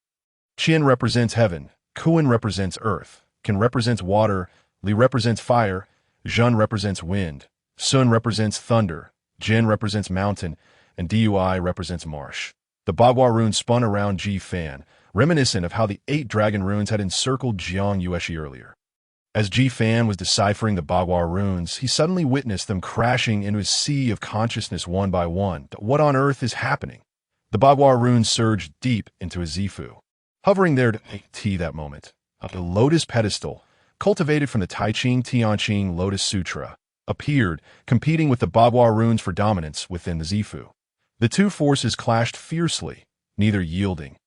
Qian represents heaven, Kuan represents earth, Qin represents water, Li represents fire, Zhen represents wind, Sun represents thunder, Jin represents mountain, and Dui represents marsh. The bagua rune spun around Ji Fan, reminiscent of how the 8 dragon runes had encircled Jiang Yueshi earlier. As Ji Fan was deciphering the bagua runes, he suddenly witnessed them crashing into his sea of consciousness one by one. What on earth is happening? The bagua runes surged deep into his Zifu. Hovering there to tea that moment, the lotus pedestal, cultivated from the Taiching Tianqing Lotus Sutra, appeared, competing with the bagua runes for dominance within the Zifu. The two forces clashed fiercely, neither yielding.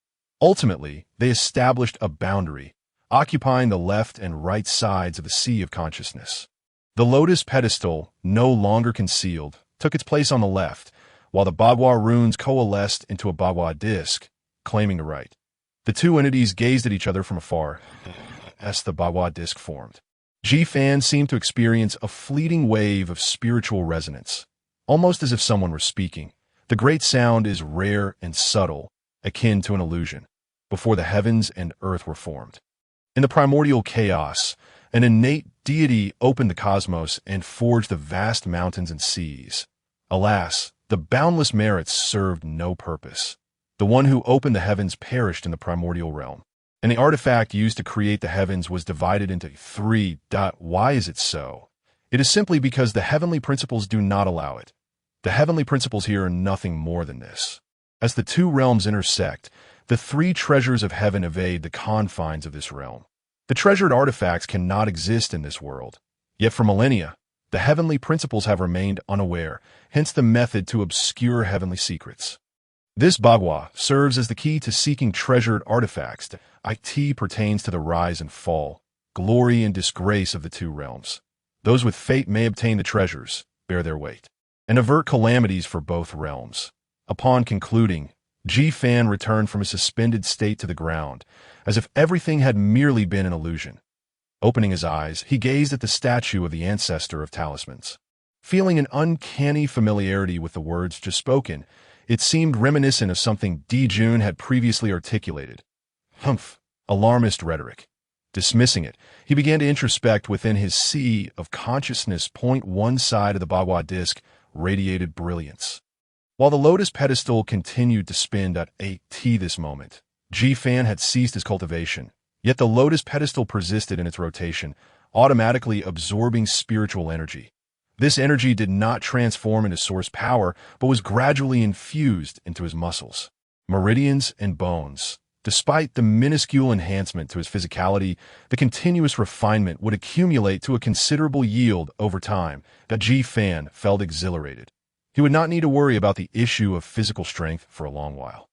Ultimately, they established a boundary, occupying the left and right sides of the sea of consciousness. The lotus pedestal, no longer concealed, took its place on the left, while the bagua runes coalesced into a bagua disc, claiming the right. The two entities gazed at each other from afar as the bagua disc formed. Ji Fan seemed to experience a fleeting wave of spiritual resonance, almost as if someone were speaking. The great sound is rare and subtle, akin to an illusion, before the heavens and earth were formed. In the primordial chaos, an innate deity opened the cosmos and forged the vast mountains and seas. Alas, the boundless merits served no purpose. The one who opened the heavens perished in the primordial realm, and the artifact used to create the heavens was divided into 3. Why is it so? It is simply because the heavenly principles do not allow it. The heavenly principles here are nothing more than this. As the two realms intersect, the 3 treasures of heaven evade the confines of this realm. The treasured artifacts cannot exist in this world. Yet for millennia, the heavenly principles have remained unaware, hence the method to obscure heavenly secrets. This bagua serves as the key to seeking treasured artifacts. It pertains to the rise and fall, glory and disgrace of the two realms. Those with fate may obtain the treasures, bear their weight, and avert calamities for both realms. Upon concluding, Ji Fan returned from a suspended state to the ground, as if everything had merely been an illusion. Opening his eyes, he gazed at the statue of the ancestor of talismans. Feeling an uncanny familiarity with the words just spoken, it seemed reminiscent of something Di Jun had previously articulated. Humph, alarmist rhetoric. Dismissing it, he began to introspect within his sea of consciousness. One side of the bagua disc radiated brilliance, while the lotus pedestal continued to spin. This moment, Ji Fan had ceased his cultivation, yet the lotus pedestal persisted in its rotation, automatically absorbing spiritual energy. This energy did not transform into source power, but was gradually infused into his muscles, meridians, and bones. Despite the minuscule enhancement to his physicality, the continuous refinement would accumulate to a considerable yield over time. Ji Fan felt exhilarated. He would not need to worry about the issue of physical strength for a long while.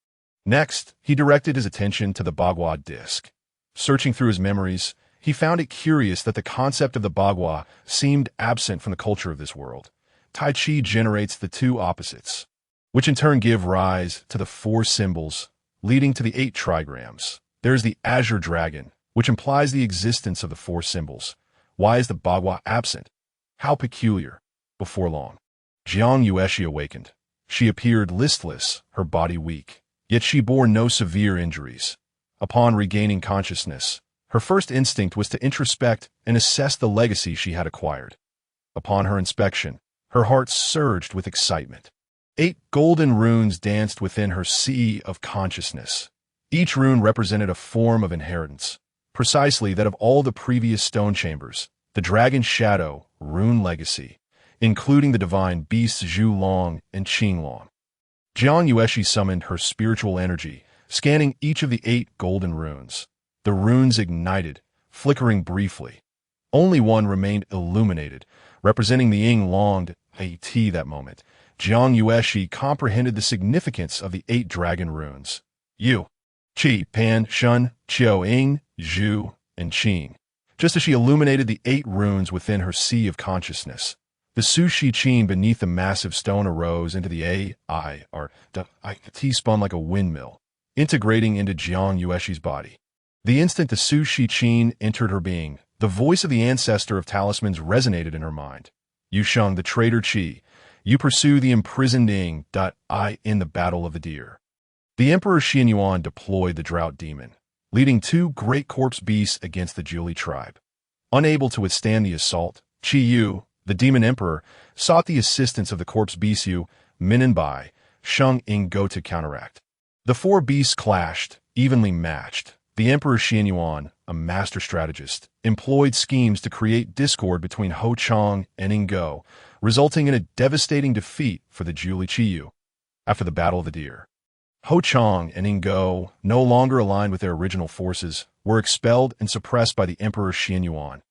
Next, he directed his attention to the bagua disc. Searching through his memories, he found it curious that the concept of the bagua seemed absent from the culture of this world. Tai Chi generates the 2 opposites, which in turn give rise to the 4 symbols, leading to the 8 trigrams. There is the azure dragon, which implies the existence of the 4 symbols. Why is the bagua absent? How peculiar. Before long, Jiang Yueshi awakened. She appeared listless, her body weak, yet she bore no severe injuries. Upon regaining consciousness, her first instinct was to introspect and assess the legacy she had acquired. Upon her inspection, her heart surged with excitement. 8 golden runes danced within her sea of consciousness. Each rune represented a form of inheritance, precisely that of all the previous stone chambers. The dragon's shadow, rune legacy, including the divine beasts Zhu Long and Qing Long. Jiang Yueshi summoned her spiritual energy, scanning each of the 8 golden runes. The runes ignited, flickering briefly. Only one remained illuminated, representing the Ying Long. That moment, Jiang Yueshi comprehended the significance of the 8 dragon runes. Yu, Qi, Pan, Shun, Chiyou, Ying, Zhu, and Qing. Just as she illuminated the 8 runes within her sea of consciousness, The sushi chain beneath the massive stone arose into the T spun like a windmill, integrating into Jiang Yueshi's body. The instant the sushi chain entered her being, the voice of the ancestor of talismans resonated in her mind. You shun the traitor Qi. You pursue the imprisoned in the Battle of the Deer. The Emperor Xuanyuan deployed the drought demon, leading two great corpse beasts against the Zhu Lu tribe. Unable to withstand the assault, Chiyou, the demon emperor, sought the assistance of the corpse beasts Min and Bai, Sheng and Go to counteract. The four beasts clashed, evenly matched. The Emperor Xuanyuan, a master strategist, employed schemes to create discord between Ho Chang and Ingo, resulting in a devastating defeat for the Zhu Lu Chiyou. After the Battle of the Deer, Ho Chang and Ingo, no longer aligned with their original forces, were expelled and suppressed by the Emperor Xuanyuan.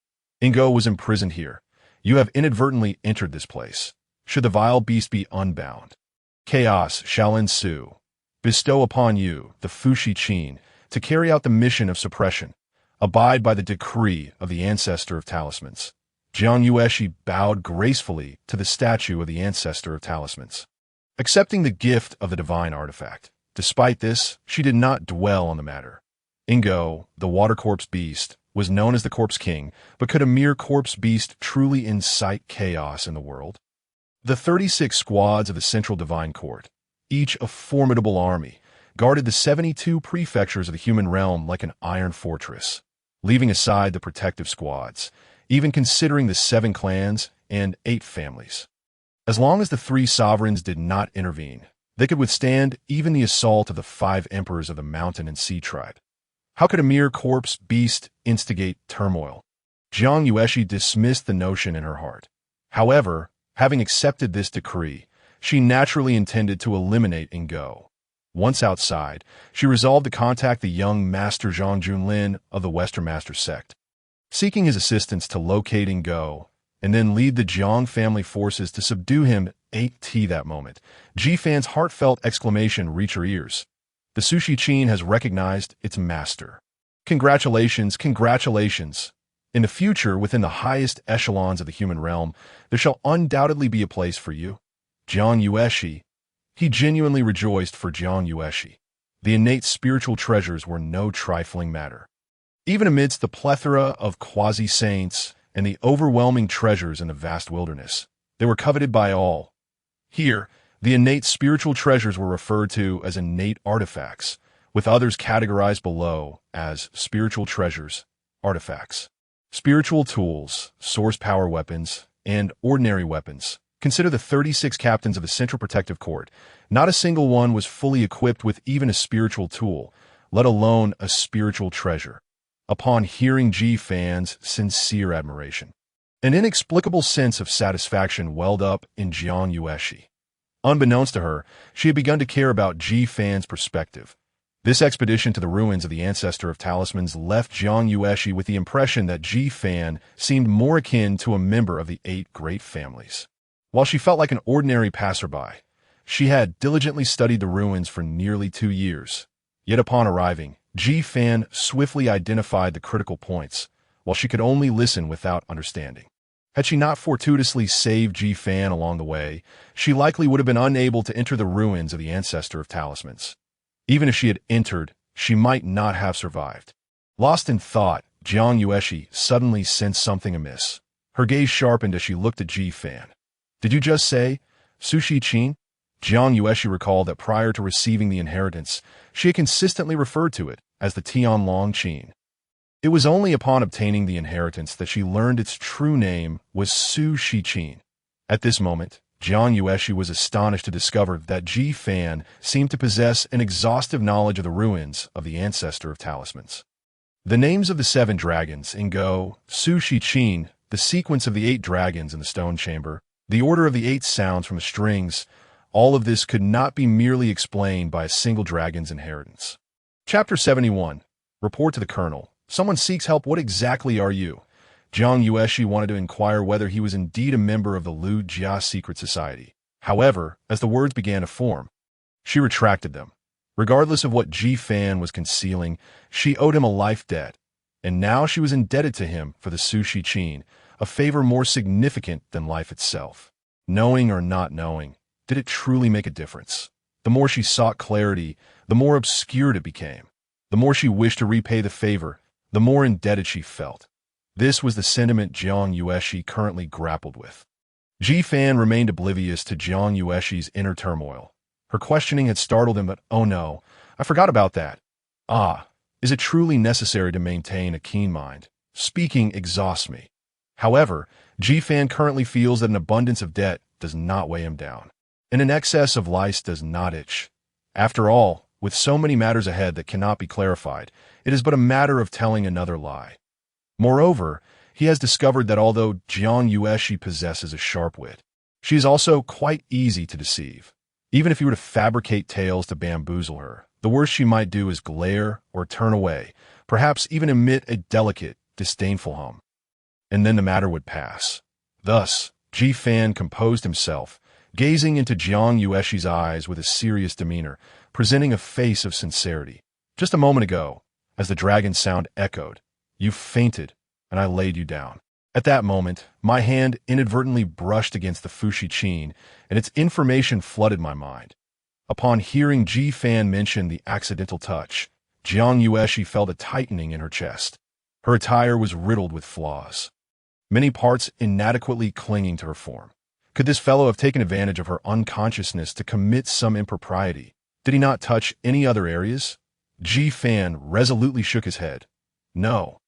Ingo was imprisoned here. You have inadvertently entered this place. Should the vile beast be unbound, chaos shall ensue. Bestow upon you the Fushi Qin to carry out the mission of suppression. Abide by the decree of the ancestor of talismans. Jiang Yueshi bowed gracefully to the statue of the ancestor of talismans, accepting the gift of the divine artifact. Despite this, she did not dwell on the matter. Ingo, the water corpse beast, was known as the Corpse King, but could a mere corpse beast truly incite chaos in the world? The 36 squads of the Central Divine Court, each a formidable army, guarded the 72 prefectures of the human realm like an iron fortress, leaving aside the protective squads, even considering the 7 clans and 8 families. As long as the 3 sovereigns did not intervene, they could withstand even the assault of the 5 emperors of the mountain and sea tribe. How could a mere corpse beast instigate turmoil? Jiang Yueshi dismissed the notion in her heart. However, having accepted this decree, she naturally intended to eliminate Ingo. Once outside, she resolved to contact the young Master Zhang Junlin of the Western Master Sect, seeking his assistance to locate Ingo, and then lead the Jiang family forces to subdue him. That moment, Ji Fan's heartfelt exclamation reached her ears. The sushi chain has recognized its master. Congratulations, congratulations. In the future, within the highest echelons of the human realm, there shall undoubtedly be a place for you. Jiang Yueshi. He genuinely rejoiced for Jiang Yueshi. The innate spiritual treasures were no trifling matter. Even amidst the plethora of quasi-saints and the overwhelming treasures in the vast wilderness, they were coveted by all. Here, the innate spiritual treasures were referred to as innate artifacts, with others categorized below as spiritual treasures, artifacts. Spiritual tools, source power weapons, and ordinary weapons. Consider the 36 captains of the Central Protective Court. Not a single one was fully equipped with even a spiritual tool, let alone a spiritual treasure. Upon hearing Ji Fan's sincere admiration, an inexplicable sense of satisfaction welled up in Jiang Yueshi. Unbeknownst to her, she had begun to care about Ji Fan's perspective. This expedition to the ruins of the ancestor of talismans left Jiang Yueshi with the impression that Ji Fan seemed more akin to a member of the 8 great families. While she felt like an ordinary passerby, she had diligently studied the ruins for nearly 2 years. Yet upon arriving, Ji Fan swiftly identified the critical points, while she could only listen without understanding. Had she not fortuitously saved Ji Fan along the way, she likely would have been unable to enter the ruins of the ancestor of talismans. Even if she had entered, she might not have survived. Lost in thought, Jiang Yueshi suddenly sensed something amiss. Her gaze sharpened as she looked at Ji Fan. Did you just say, Sushi Qin? Jiang Yueshi recalled that prior to receiving the inheritance, she had consistently referred to it as the Tianlong Qin. It was only upon obtaining the inheritance that she learned its true name was Su Shiqin. At this moment, Jiang Yueshi was astonished to discover that Ji Fan seemed to possess an exhaustive knowledge of the ruins of the ancestor of talismans. The names of the 7 dragons, Ingo, Su Shiqin, the sequence of the 8 dragons in the stone chamber, the order of the 8 sounds from the strings, all of this could not be merely explained by a single dragon's inheritance. Chapter 71. Report to the Colonel. Someone seeks help. What exactly are you? Jiang Yueshi wanted to inquire whether he was indeed a member of the Lu Jia secret society. However, as the words began to form, she retracted them. Regardless of what Ji Fan was concealing, she owed him a life debt, and now she was indebted to him for the Sushi Qin, a favor more significant than life itself. Knowing or not knowing, did it truly make a difference? The more she sought clarity, the more obscured it became. The more she wished to repay the favor, the more indebted she felt. This was the sentiment Jiang Yueshi currently grappled with. Ji Fan remained oblivious to Jiang Yueshi's inner turmoil. Her questioning had startled him, but oh no, I forgot about that. Ah, is it truly necessary to maintain a keen mind? Speaking exhausts me. However, Ji Fan currently feels that an abundance of debt does not weigh him down, and an excess of lice does not itch. After all, with so many matters ahead that cannot be clarified, it is but a matter of telling another lie. Moreover, he has discovered that although Jiang Yueshi possesses a sharp wit, she is also quite easy to deceive. Even if he were to fabricate tales to bamboozle her, the worst she might do is glare or turn away, perhaps even emit a delicate, disdainful hum. And then the matter would pass. Thus, Ji Fan composed himself, gazing into Jiang Yueshi's eyes with a serious demeanor, presenting a face of sincerity. Just a moment ago, as the dragon sound echoed, you fainted, and I laid you down. At that moment, my hand inadvertently brushed against the Fushi Qin, and its information flooded my mind. Upon hearing Ji Fan mention the accidental touch, Jiang Yueshi felt a tightening in her chest. Her attire was riddled with flaws, many parts inadequately clinging to her form. Could this fellow have taken advantage of her unconsciousness to commit some impropriety? Did he not touch any other areas? Ji Fan resolutely shook his head. No.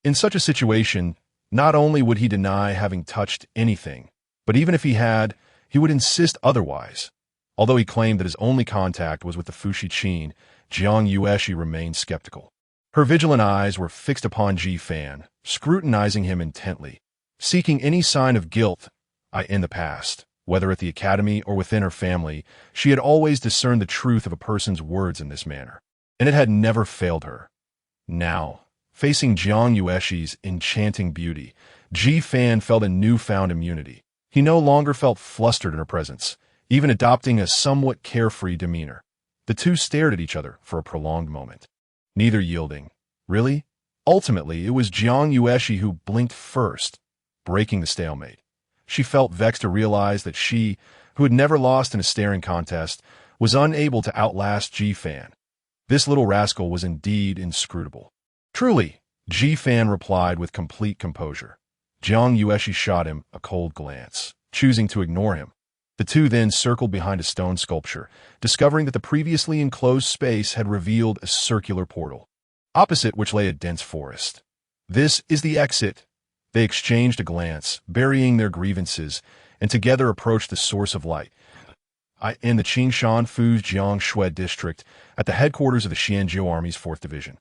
In such a situation, not only would he deny having touched anything, but even if he had, he would insist otherwise. Although he claimed that his only contact was with the Fushi Qin, Jiang Yueshi remained skeptical. Her vigilant eyes were fixed upon Ji Fan, scrutinizing him intently, seeking any sign of guilt. In the past, whether at the academy or within her family, she had always discerned the truth of a person's words in this manner, and it had never failed her. Now, facing Jiang Yueshi's enchanting beauty, Ji Fan felt a newfound immunity. He no longer felt flustered in her presence, even adopting a somewhat carefree demeanor. The two stared at each other for a prolonged moment, neither yielding. Really? Ultimately, it was Jiang Yueshi who blinked first, breaking the stalemate. She felt vexed to realize that she, who had never lost in a staring contest, was unable to outlast Ji Fan. This little rascal was indeed inscrutable. Truly, Ji Fan replied with complete composure. Jiang Yueshi shot him a cold glance, choosing to ignore him. The two then circled behind a stone sculpture, discovering that the previously enclosed space had revealed a circular portal, opposite which lay a dense forest. This is the exit. They exchanged a glance, burying their grievances, and together approached the source of light. In the Qingshan Fujiang Shui district, at the headquarters of the Xianzhou Army's 4th Division.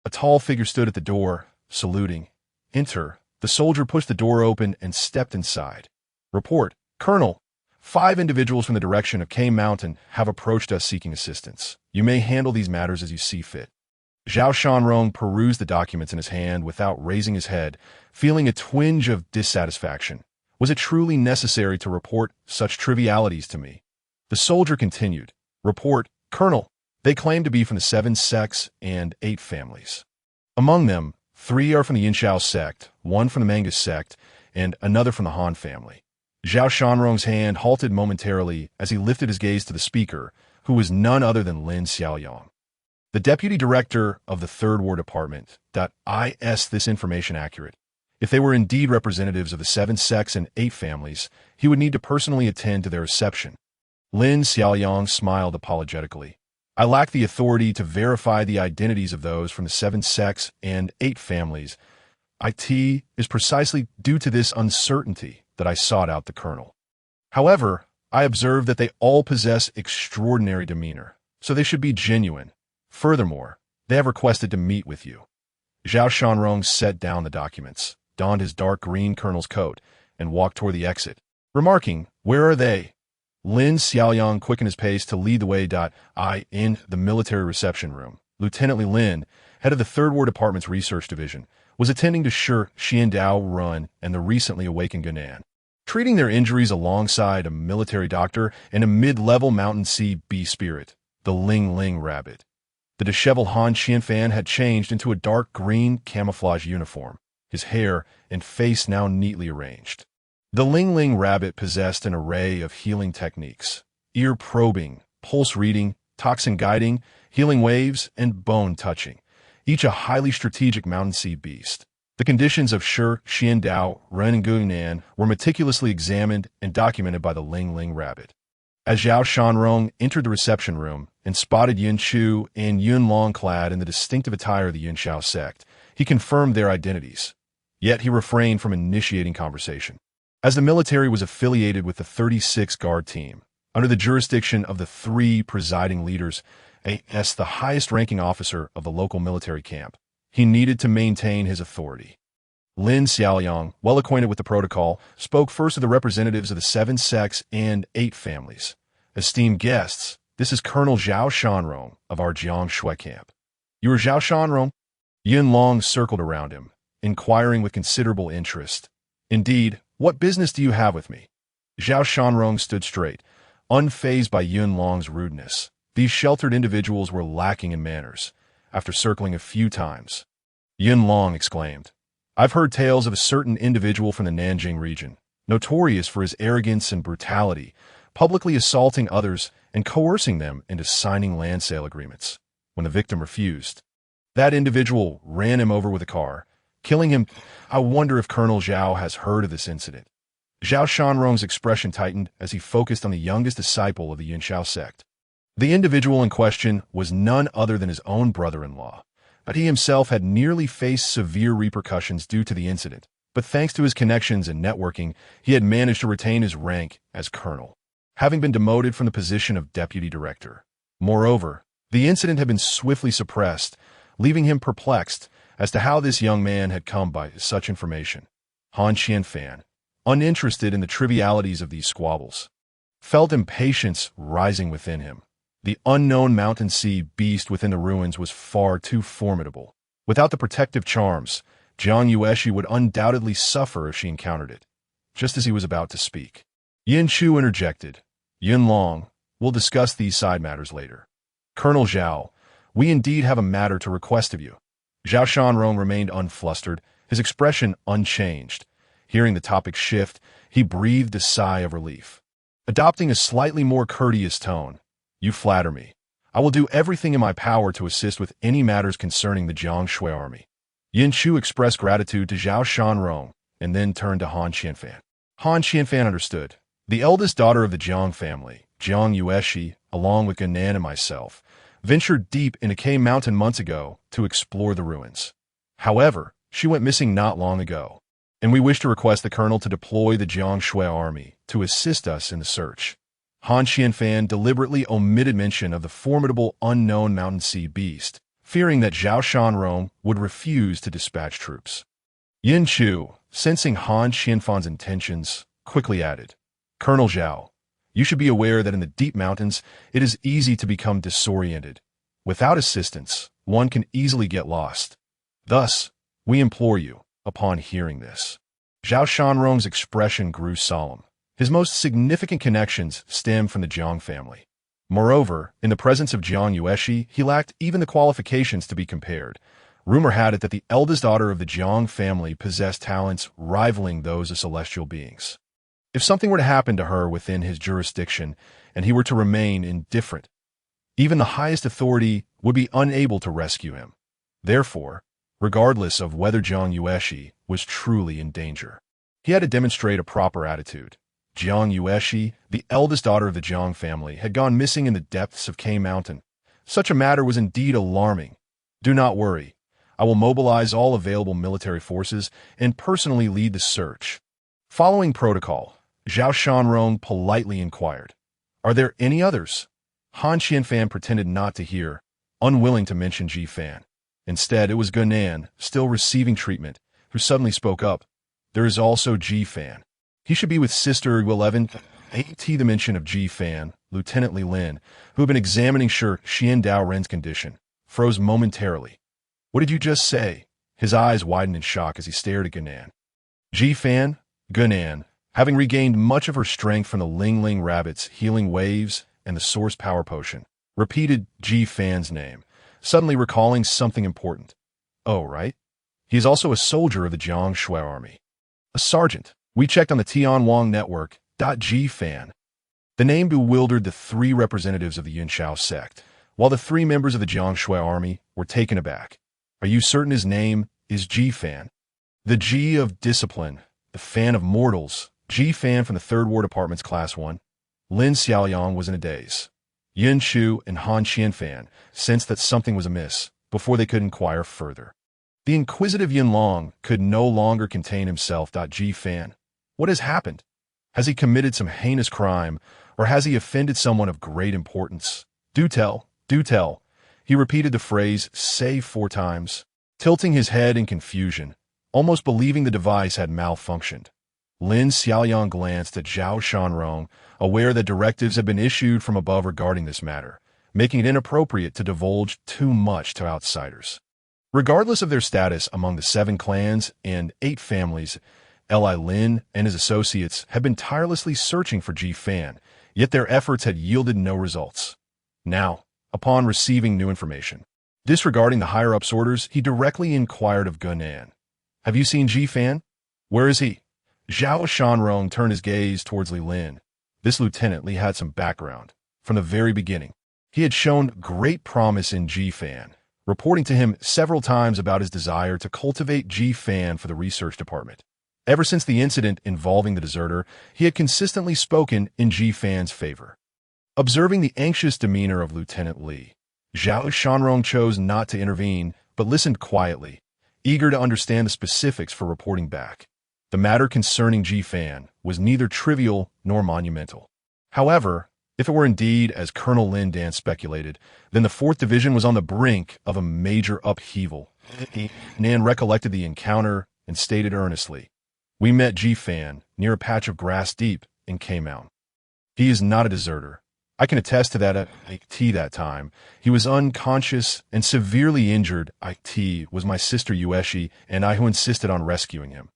A tall figure stood at the door, saluting. Enter. The soldier pushed the door open and stepped inside. Report, Colonel. 5 individuals from the direction of K Mountain have approached us seeking assistance. You may handle these matters as you see fit. Zhao Shanrong perused the documents in his hand without raising his head, feeling a twinge of dissatisfaction. Was it truly necessary to report such trivialities to me? The soldier continued. Report, Colonel. They claim to be from the 7 sects and 8 families. Among them, 3 are from the Yinshao sect, 1 from the Mangus sect, and another from the Han family. Zhao Shanrong's hand halted momentarily as he lifted his gaze to the speaker, who was none other than Lin Xiaoyang, the deputy director of the 3rd War Department. Is this information accurate? If they were indeed representatives of the 7 sects and 8 families, he would need to personally attend to their reception. Lin Xiaoyang smiled apologetically. I lack the authority to verify the identities of those from the 7 sects and 8 families. It is precisely due to this uncertainty that I sought out the colonel. However, I observed that they all possess extraordinary demeanor, so they should be genuine. Furthermore, they have requested to meet with you. Zhao Shanrong set down the documents, donned his dark green colonel's coat, and walked toward the exit, remarking, Where are they? Lin Xiaoyang quickened his pace to lead the way. In the military reception room, Lieutenant Li Lin, head of the 3rd War Department's Research Division, was attending to Shi Xiandao Run and the recently awakened Gunan, treating their injuries alongside a military doctor and a mid-level Mountain Sea bee spirit, the Ling Ling rabbit. The disheveled Han Qianfan had changed into a dark green camouflage uniform, his hair and face now neatly arranged. The Ling Ling rabbit possessed an array of healing techniques: ear probing, pulse reading, toxin guiding, healing waves, and bone touching, each a highly strategic mountain sea beast. The conditions of Shi, Xiandao, Ren, and Gunan were meticulously examined and documented by the Ling Ling rabbit. As Zhao Shanrong entered the reception room and spotted Yin Chu and Yun Long clad in the distinctive attire of the Yin Xiao sect, he confirmed their identities. Yet he refrained from initiating conversation. As the military was affiliated with the 36th Guard Team, under the jurisdiction of the 3 presiding leaders, as the highest-ranking officer of the local military camp, he needed to maintain his authority. Lin Xiaoliang, well acquainted with the protocol, spoke first to the representatives of the 7 sects and 8 families. Esteemed guests, this is Colonel Zhao Shanrong of our Jiangshui camp. You are Zhao Shanrong? Yun Long circled around him, inquiring with considerable interest. Indeed, what business do you have with me? Zhao Shanrong stood straight, unfazed by Yun Long's rudeness. These sheltered individuals were lacking in manners. After circling a few times, Yun Long exclaimed, I've heard tales of a certain individual from the Nanjing region, notorious for his arrogance and brutality, publicly assaulting others and coercing them into signing land sale agreements. When the victim refused, that individual ran him over with a car, killing him. I wonder if Colonel Zhao has heard of this incident. Zhao Shanrong's expression tightened as he focused on the youngest disciple of the Yin Xiao sect. The individual in question was none other than his own brother-in-law, but he himself had nearly faced severe repercussions due to the incident. But thanks to his connections and networking, he had managed to retain his rank as colonel, having been demoted from the position of deputy director. Moreover, the incident had been swiftly suppressed, leaving him perplexed as to how this young man had come by such information. Han Qianfan, uninterested in the trivialities of these squabbles, felt impatience rising within him. The unknown mountain sea beast within the ruins was far too formidable. Without the protective charms, Jiang Yueshi would undoubtedly suffer if she encountered it. Just as he was about to speak, Yin Chu interjected, Yun Long, we'll discuss these side matters later. Colonel Zhao, we indeed have a matter to request of you. Zhao Shanrong remained unflustered, his expression unchanged. Hearing the topic shift, he breathed a sigh of relief. Adopting a slightly more courteous tone, you flatter me. I will do everything in my power to assist with any matters concerning the Jiangshui army. Yin Chu expressed gratitude to Zhao Shanrong and then turned to Han Qianfan. Han Qianfan understood. The eldest daughter of the Jiang family, Jiang Yueshi, along with Ganan and myself, ventured deep into K Mountain months ago to explore the ruins. However, she went missing not long ago, and we wish to request the colonel to deploy the Jiangshui army to assist us in the search. Han Qianfan deliberately omitted mention of the formidable unknown mountain sea beast, fearing that Zhao Shanrong would refuse to dispatch troops. Yin Chu, sensing Han Qianfan's intentions, quickly added, Colonel Zhao, you should be aware that in the deep mountains, it is easy to become disoriented. Without assistance, one can easily get lost. Thus, we implore you, upon hearing this. Zhao Shanrong's expression grew solemn. His most significant connections stem from the Jiang family. Moreover, in the presence of Jiang Yueshi, he lacked even the qualifications to be compared. Rumor had it that the eldest daughter of the Jiang family possessed talents rivaling those of celestial beings. If something were to happen to her within his jurisdiction, and he were to remain indifferent, even the highest authority would be unable to rescue him. Therefore, regardless of whether Jiang Yueshi was truly in danger, he had to demonstrate a proper attitude. Jiang Yueshi, the eldest daughter of the Jiang family, had gone missing in the depths of K Mountain. Such a matter was indeed alarming. Do not worry. I will mobilize all available military forces and personally lead the search. Following protocol, Zhao Shanrong politely inquired, Are there any others? Han Qianfan pretended not to hear, unwilling to mention Ji Fan. Instead, it was Gunan, still receiving treatment, who suddenly spoke up. There is also Ji Fan. He should be with Sister 11. At the mention of Ji Fan, Lieutenant Li Lin, who had been examining Xiandao Ren's condition, froze momentarily. What did you just say? His eyes widened in shock as he stared at Gunan. Ji Fan? Gunan, having regained much of her strength from the Ling Ling rabbit's healing waves and the source power potion, repeated Ji Fan's name, suddenly recalling something important. Oh, right. He is also a soldier of the Jiangshui army. A sergeant. We checked on the Tianwang network. G-Fan. The name bewildered the three representatives of the Yunshao sect, while the three members of the Jiangshui army were taken aback. Are you certain his name is G-Fan? The G of discipline, the fan of mortals, G-Fan from the 3rd War Department's Class 1. Lin Xiaoyang was in a daze. Yin Shu and Han Qianfan sensed that something was amiss before they could inquire further. The inquisitive Yin Long could no longer contain himself. G-Fan. What has happened? Has he committed some heinous crime, or has he offended someone of great importance? Do tell, do tell. He repeated the phrase, say 4 times, tilting his head in confusion, almost believing the device had malfunctioned. Lin Xiaoyang glanced at Zhao Shanrong, aware that directives had been issued from above regarding this matter, making it inappropriate to divulge too much to outsiders. Regardless of their status among the 7 clans and 8 families, Li Lin and his associates had been tirelessly searching for G-Fan, yet their efforts had yielded no results. Now, upon receiving new information, disregarding the higher-ups' orders, he directly inquired of Gunan. Have you seen G-Fan? Where is he? Zhao Shanrong turned his gaze towards Li Lin. This lieutenant Li had some background. From the very beginning, he had shown great promise in G-Fan, reporting to him several times about his desire to cultivate G-Fan for the research department. Ever since the incident involving the deserter, he had consistently spoken in G-Fan's favor. Observing the anxious demeanor of Lieutenant Li, Zhao Shanrong chose not to intervene, but listened quietly, eager to understand the specifics for reporting back. The matter concerning G-Fan was neither trivial nor monumental. However, if it were indeed, as Colonel Lin Dan speculated, then the 4th Division was on the brink of a major upheaval. Nan recollected the encounter and stated earnestly, "We met G-Fan near a patch of grass deep in Kaimount. He is not a deserter. I can attest to that at IT that time. He was unconscious and severely injured. IT was my sister Yueshi and I who insisted on rescuing him.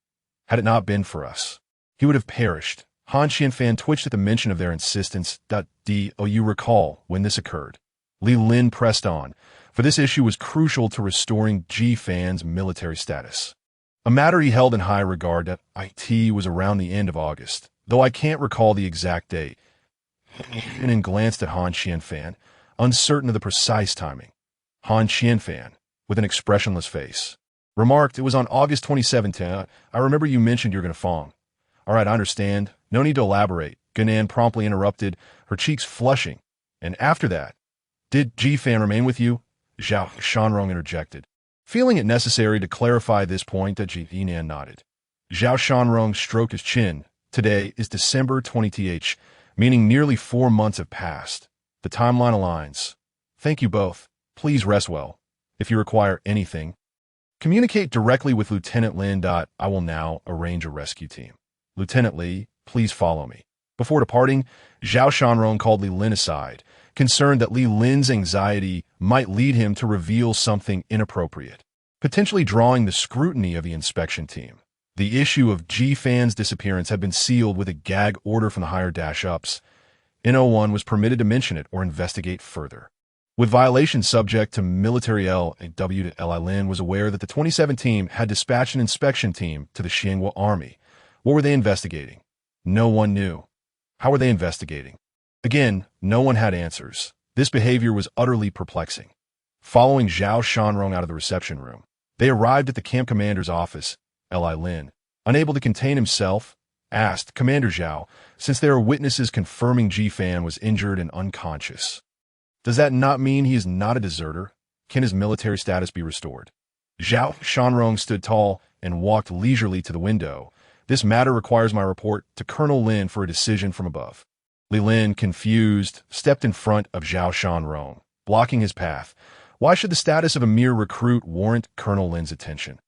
Had it not been for us, he would have perished." Han Qianfan twitched at the mention of their insistence. Do you recall when this occurred? Li Lin pressed on, for this issue was crucial to restoring G-Fan's military status. A matter he held in high regard. It was around the end of August, though I can't recall the exact date. And glanced at Han Qianfan, uncertain of the precise timing. Han Qianfan, with an expressionless face, remarked, "It was on August 27th. I remember you mentioned you're going to Fong." "All right, I understand. No need to elaborate," Gunan promptly interrupted, her cheeks flushing. "And after that, did G-Fan remain with you?" Zhao Shanrong interjected. Feeling it necessary to clarify this point, Gunan nodded. Zhao Shanrong stroked his chin. "Today is December 20th, meaning nearly 4 months have passed. The timeline aligns. Thank you both. Please rest well. If you require anything, communicate directly with Lieutenant Lin. I will now arrange a rescue team. Lieutenant Li, please follow me." Before departing, Zhao Shanrong called Li Lin aside, concerned that Li Lin's anxiety might lead him to reveal something inappropriate, potentially drawing the scrutiny of the inspection team. The issue of G-Fan's disappearance had been sealed with a gag order from the higher dash-ups. No one was permitted to mention it or investigate further. With violations subject to military LAW, Li Lin was aware that the 27 team had dispatched an inspection team to the Xianghua army. What were they investigating? No one knew. How were they investigating? Again, no one had answers. This behavior was utterly perplexing. Following Zhao Shanrong out of the reception room, they arrived at the camp commander's office. Li Lin, unable to contain himself, asked, "Commander Zhao, since there are witnesses confirming G-Fan was injured and unconscious, does that not mean he is not a deserter? Can his military status be restored?" Zhao Shanrong stood tall and walked leisurely to the window. "This matter requires my report to Colonel Lin for a decision from above." Li Lin, confused, stepped in front of Zhao Shanrong, blocking his path. Why should the status of a mere recruit warrant Colonel Lin's attention?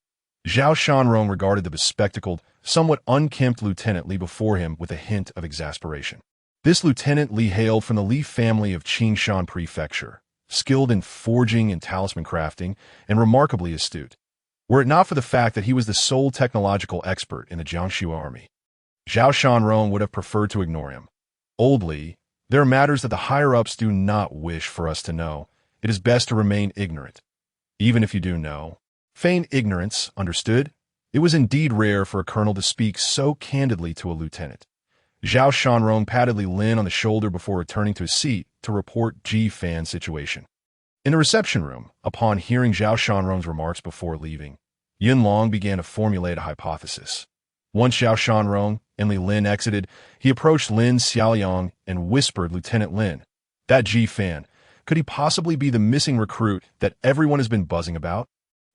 Zhao Shanrong regarded the bespectacled, somewhat unkempt Lieutenant Li before him with a hint of exasperation. This Lieutenant Li hailed from the Li family of Qingshan Prefecture, skilled in forging and talisman crafting, and remarkably astute. Were it not for the fact that he was the sole technological expert in the Jiangsu army, Zhao Shanrong would have preferred to ignore him. "Old Li, there are matters that the higher-ups do not wish for us to know. It is best to remain ignorant. Even if you do know, Feign ignorance, understood? It was indeed rare for a colonel to speak so candidly to a lieutenant. Zhao Shanrong patted Li Lin on the shoulder before returning to his seat to report Ji Fan's situation. In the reception room, upon hearing Zhao Shanrong's remarks before leaving, Yun Long began to formulate a hypothesis. Once Zhao Shanrong and Li Lin exited, he approached Lin Xiaoyang and whispered, "Lieutenant Lin, that Ji Fan, could he possibly be the missing recruit that everyone has been buzzing about?"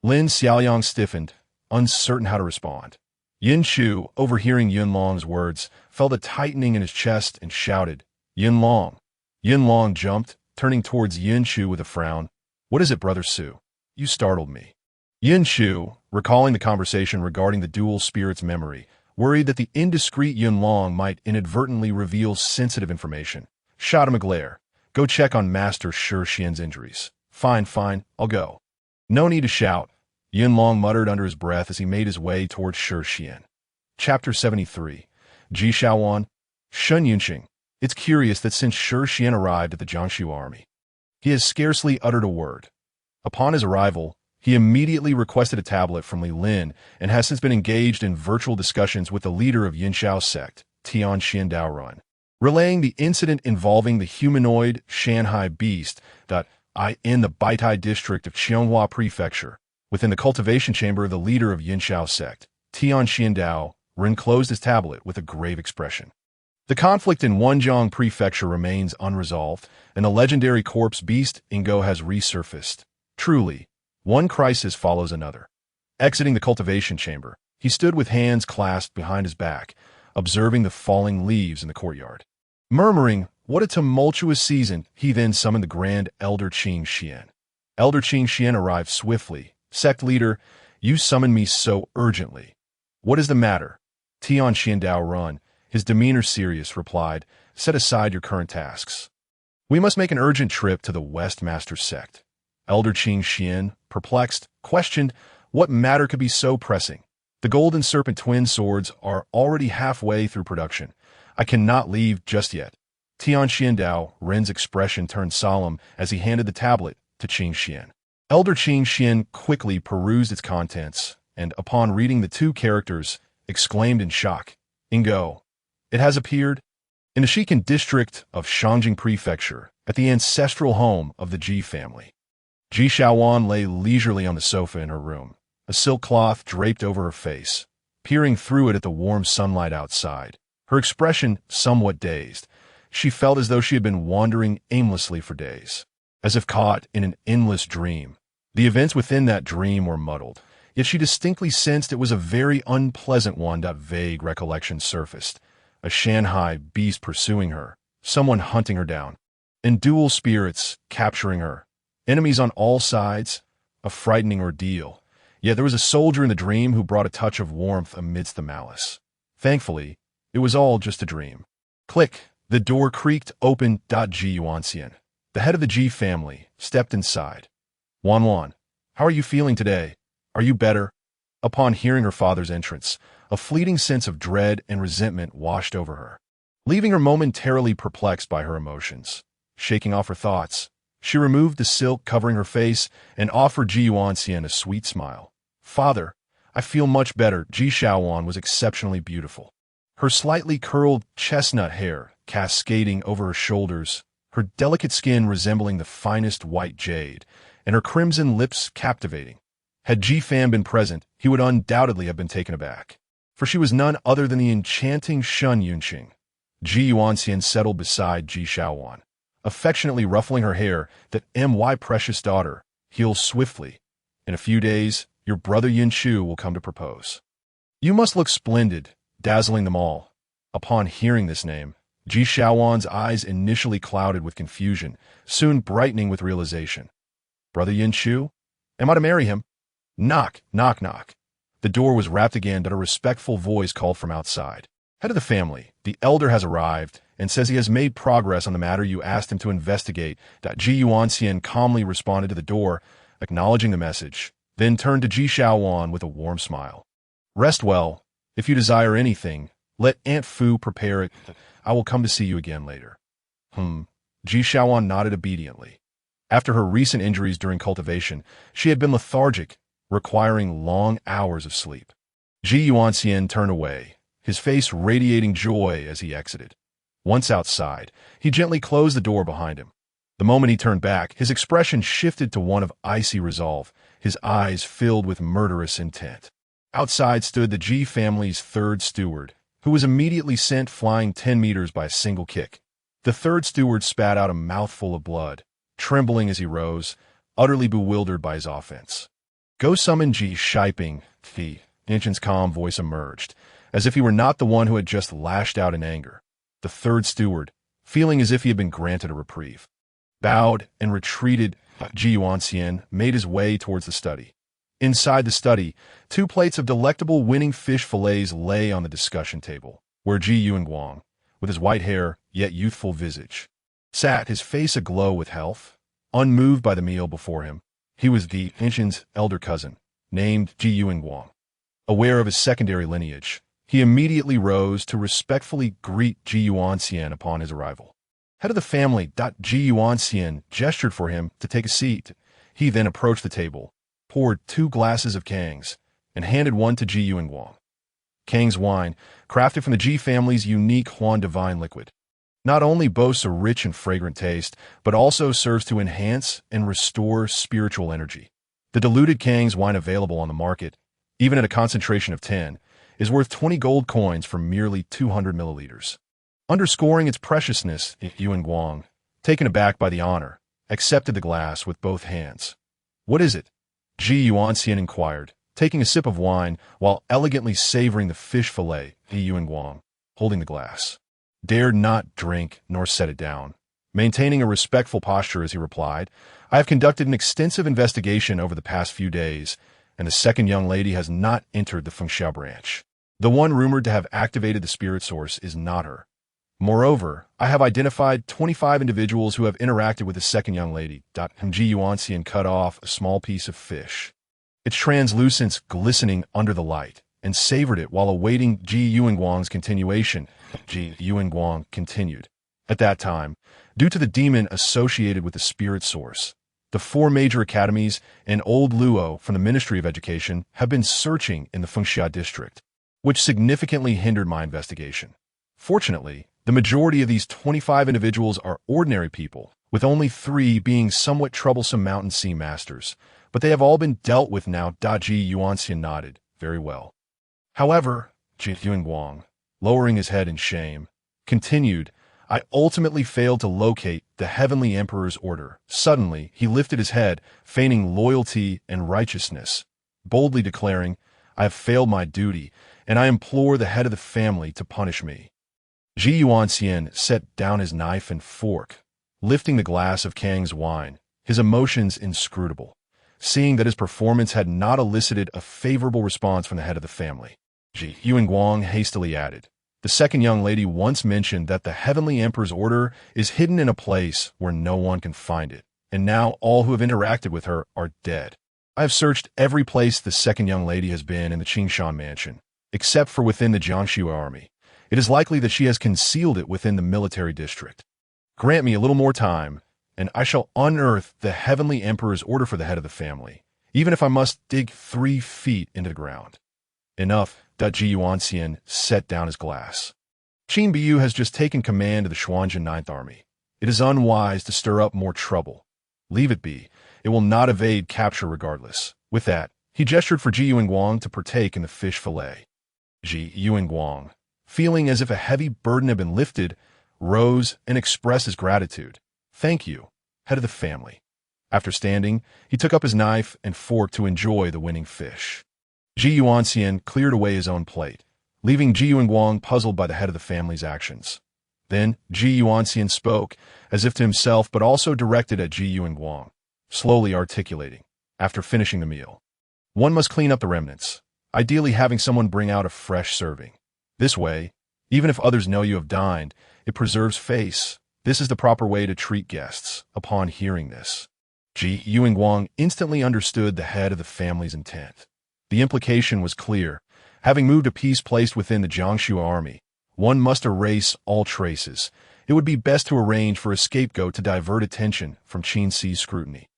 Lin Xiaoyang stiffened, uncertain how to respond. Yin Chu, overhearing Yun Long's words, felt a tightening in his chest and shouted, "Yun Long!" Yun Long jumped, turning towards Yin Chu with a frown. "What is it, Brother Su? You startled me." Yin Chu, recalling the conversation regarding the dual spirit's memory, worried that the indiscreet Yun Long might inadvertently reveal sensitive information, shot him a glare. "Go check on Master Shi Xian's injuries." Fine, I'll go." "No need to shout," Yun Long muttered under his breath as he made his way towards Shi Xian. Chapter 73. Ji Shaowan, Shun Yunqing. It's curious that since Shi Xian arrived at the Jiangsu army, he has scarcely uttered a word. Upon his arrival, he immediately requested a tablet from Li Lin and has since been engaged in virtual discussions with the leader of Yinshao sect, Tian Xiandao Run, relaying the incident involving the humanoid Shanghai beast in the Baitai district of Qianghua Prefecture. Within the cultivation chamber of the leader of Yinshao sect, Tian Xiandao, Ren closed his tablet with a grave expression. The conflict in Wenjiang Prefecture remains unresolved, and the legendary corpse beast Ingo has resurfaced. Truly, one crisis follows another. Exiting the cultivation chamber, he stood with hands clasped behind his back, observing the falling leaves in the courtyard. Murmuring, "What a tumultuous season," he then summoned the Grand Elder Qing Xian. Elder Qing Xian arrived swiftly. "Sect leader, you summoned me so urgently." "What is the matter?" Tian Xiandao Run, his demeanor serious, replied, "Set aside your current tasks. We must make an urgent trip to the West Master sect." Elder Qing Xian, perplexed, questioned what matter could be so pressing. "The Golden Serpent twin swords are already halfway through production. I cannot leave just yet." Tian Xiandao Ren's expression turned solemn as he handed the tablet to Qing Xian. Elder Qing Xian quickly perused its contents, and upon reading the two characters, exclaimed in shock, "Ingo, it has appeared?" In the Shikan district of Shangjing Prefecture, at the ancestral home of the Ji family, Ji Shaowan lay leisurely on the sofa in her room, a silk cloth draped over her face, peering through it at the warm sunlight outside. Her expression somewhat dazed. She felt as though she had been wandering aimlessly for days, as if caught in an endless dream. The events within that dream were muddled, yet she distinctly sensed it was a very unpleasant one. Vague recollections surfaced. A Shanghai beast pursuing her, someone hunting her down, and dual spirits capturing her. Enemies on all sides, a frightening ordeal. Yet there was a soldier in the dream who brought a touch of warmth amidst the malice. Thankfully, it was all just a dream. Click, the door creaked open. Ji Yuanxian, the head of the Ji family, stepped inside. "Wan, how are you feeling today? Are you better?" Upon hearing her father's entrance, a fleeting sense of dread and resentment washed over her, leaving her momentarily perplexed by her emotions. Shaking off her thoughts, she removed the silk covering her face and offered Ji Yuanxian a sweet smile. "Father, I feel much better." Ji Shaowan was exceptionally beautiful. Her slightly curled chestnut hair cascading over her shoulders, her delicate skin resembling the finest white jade, and her crimson lips captivating. Had Ji Fan been present, he would undoubtedly have been taken aback, for she was none other than the enchanting Shun Yunqing. Ji Yuanxian settled beside Ji Shaowan, affectionately ruffling her hair. "That my precious daughter, heal swiftly. In a few days, your brother Yin Chu will come to propose. You must look splendid, dazzling them all." Upon hearing this name, Ji Shaowan's eyes initially clouded with confusion, soon brightening with realization. "Brother Yin Chu? Am I to marry him?" Knock, knock, knock. The door was rapped again, but a respectful voice called from outside. "Head of the family, the elder has arrived and says he has made progress on the matter you asked him to investigate." Ji Yuanxian calmly responded to the door, acknowledging the message, then turned to Ji Shaowan with a warm smile. "Rest well. If you desire anything, let Aunt Fu prepare it. I will come to see you again later." Ji Shaowan nodded obediently. After her recent injuries during cultivation, she had been lethargic, requiring long hours of sleep. Ji Yuanxian turned away, his face radiating joy as he exited. Once outside, he gently closed the door behind him. The moment he turned back, his expression shifted to one of icy resolve, his eyes filled with murderous intent. Outside stood the Ji family's third steward, who was immediately sent flying 10 meters by a single kick. The third steward spat out a mouthful of blood, trembling as he rose, utterly bewildered by his offense. "Go summon Ji Shiping," the Inchin's calm voice emerged, as if he were not the one who had just lashed out in anger. The third steward, feeling as if he had been granted a reprieve, bowed and retreated. Ji Yuanxian made his way towards the study. Inside the study, 2 plates of delectable winning fish fillets lay on the discussion table, where Ji Yuanguang, with his white hair yet youthful visage, sat, his face aglow with health, unmoved by the meal before him. He was the Inchin's elder cousin, named Ji Yuanguang. Aware of his secondary lineage, he immediately rose to respectfully greet Ji Yuanxian upon his arrival. Head of the family, Ji Yuanxian gestured for him to take a seat. He then approached the table, poured 2 glasses of Kang's, and handed one to Ji Yuanguang. Kang's wine, crafted from the Ji family's unique Huan divine liquid, not only boasts a rich and fragrant taste, but also serves to enhance and restore spiritual energy. The diluted Kang's wine available on the market, even at a concentration of 10, is worth 20 gold coins for merely 200 milliliters. Underscoring its preciousness, Yuanguang, taken aback by the honor, accepted the glass with both hands. "What is it?" Ji Yuanxian inquired, taking a sip of wine while elegantly savoring the fish fillet. Yuanguang, holding the glass, dared not drink nor set it down. Maintaining a respectful posture as he replied, "I have conducted an extensive investigation over the past few days, and the second young lady has not entered the Fengxiao branch. The one rumored to have activated the spirit source is not her. Moreover, I have identified 25 individuals who have interacted with the second young lady." Ji Yuanxian cut off a small piece of fish, its translucence glistening under the light, and savored it while awaiting Ji Yuanguang's continuation. Ji Yuanguang continued. "At that time, due to the demon associated with the spirit source, the 4 major academies and Old Luo from the Ministry of Education have been searching in the Fengxia district, which significantly hindered my investigation. Fortunately, the majority of these 25 individuals are ordinary people, with only 3 being somewhat troublesome mountain sea masters, but they have all been dealt with now." Ji Yuanxian nodded. "Very well. However," Ji Yuanguang, lowering his head in shame, continued, "I ultimately failed to locate the Heavenly Emperor's order." Suddenly, he lifted his head, feigning loyalty and righteousness, boldly declaring, "I have failed my duty, and I implore the head of the family to punish me." Ji Yuanxian set down his knife and fork, lifting the glass of Kang's wine, his emotions inscrutable, seeing that his performance had not elicited a favorable response from the head of the family. Ji Yuanguang hastily added, "The second young lady once mentioned that the Heavenly Emperor's order is hidden in a place where no one can find it, and now all who have interacted with her are dead. I have searched every place the second young lady has been in the Qingshan mansion, except for within the Jiangxu army. It is likely that she has concealed it within the military district. Grant me a little more time, and I shall unearth the Heavenly Emperor's order for the head of the family, even if I must dig 3 feet into the ground." "Enough." Ji Yuanxian set down his glass. "Qin Biyu has just taken command of the Xuanyuan Ninth Army. It is unwise to stir up more trouble. Leave it be. It will not evade capture regardless." With that, he gestured for Ji Yuanguang to partake in the fish fillet. Ji Yuanguang, feeling as if a heavy burden had been lifted, rose and expressed his gratitude. "Thank you, head of the family." After standing, he took up his knife and fork to enjoy the winning fish. Ji Yuanxian cleared away his own plate, leaving Ji Yuanguang puzzled by the head of the family's actions. Then Ji Yuanxian spoke, as if to himself but also directed at Ji Yuanguang, slowly articulating, after finishing the meal, "One must clean up the remnants, ideally having someone bring out a fresh serving. This way, even if others know you have dined, it preserves face. This is the proper way to treat guests." Upon hearing this, Ji Yuanguang instantly understood the head of the family's intent. The implication was clear. Having moved a piece placed within the Jiangxu army, one must erase all traces. It would be best to arrange for a scapegoat to divert attention from Qin Ci's scrutiny.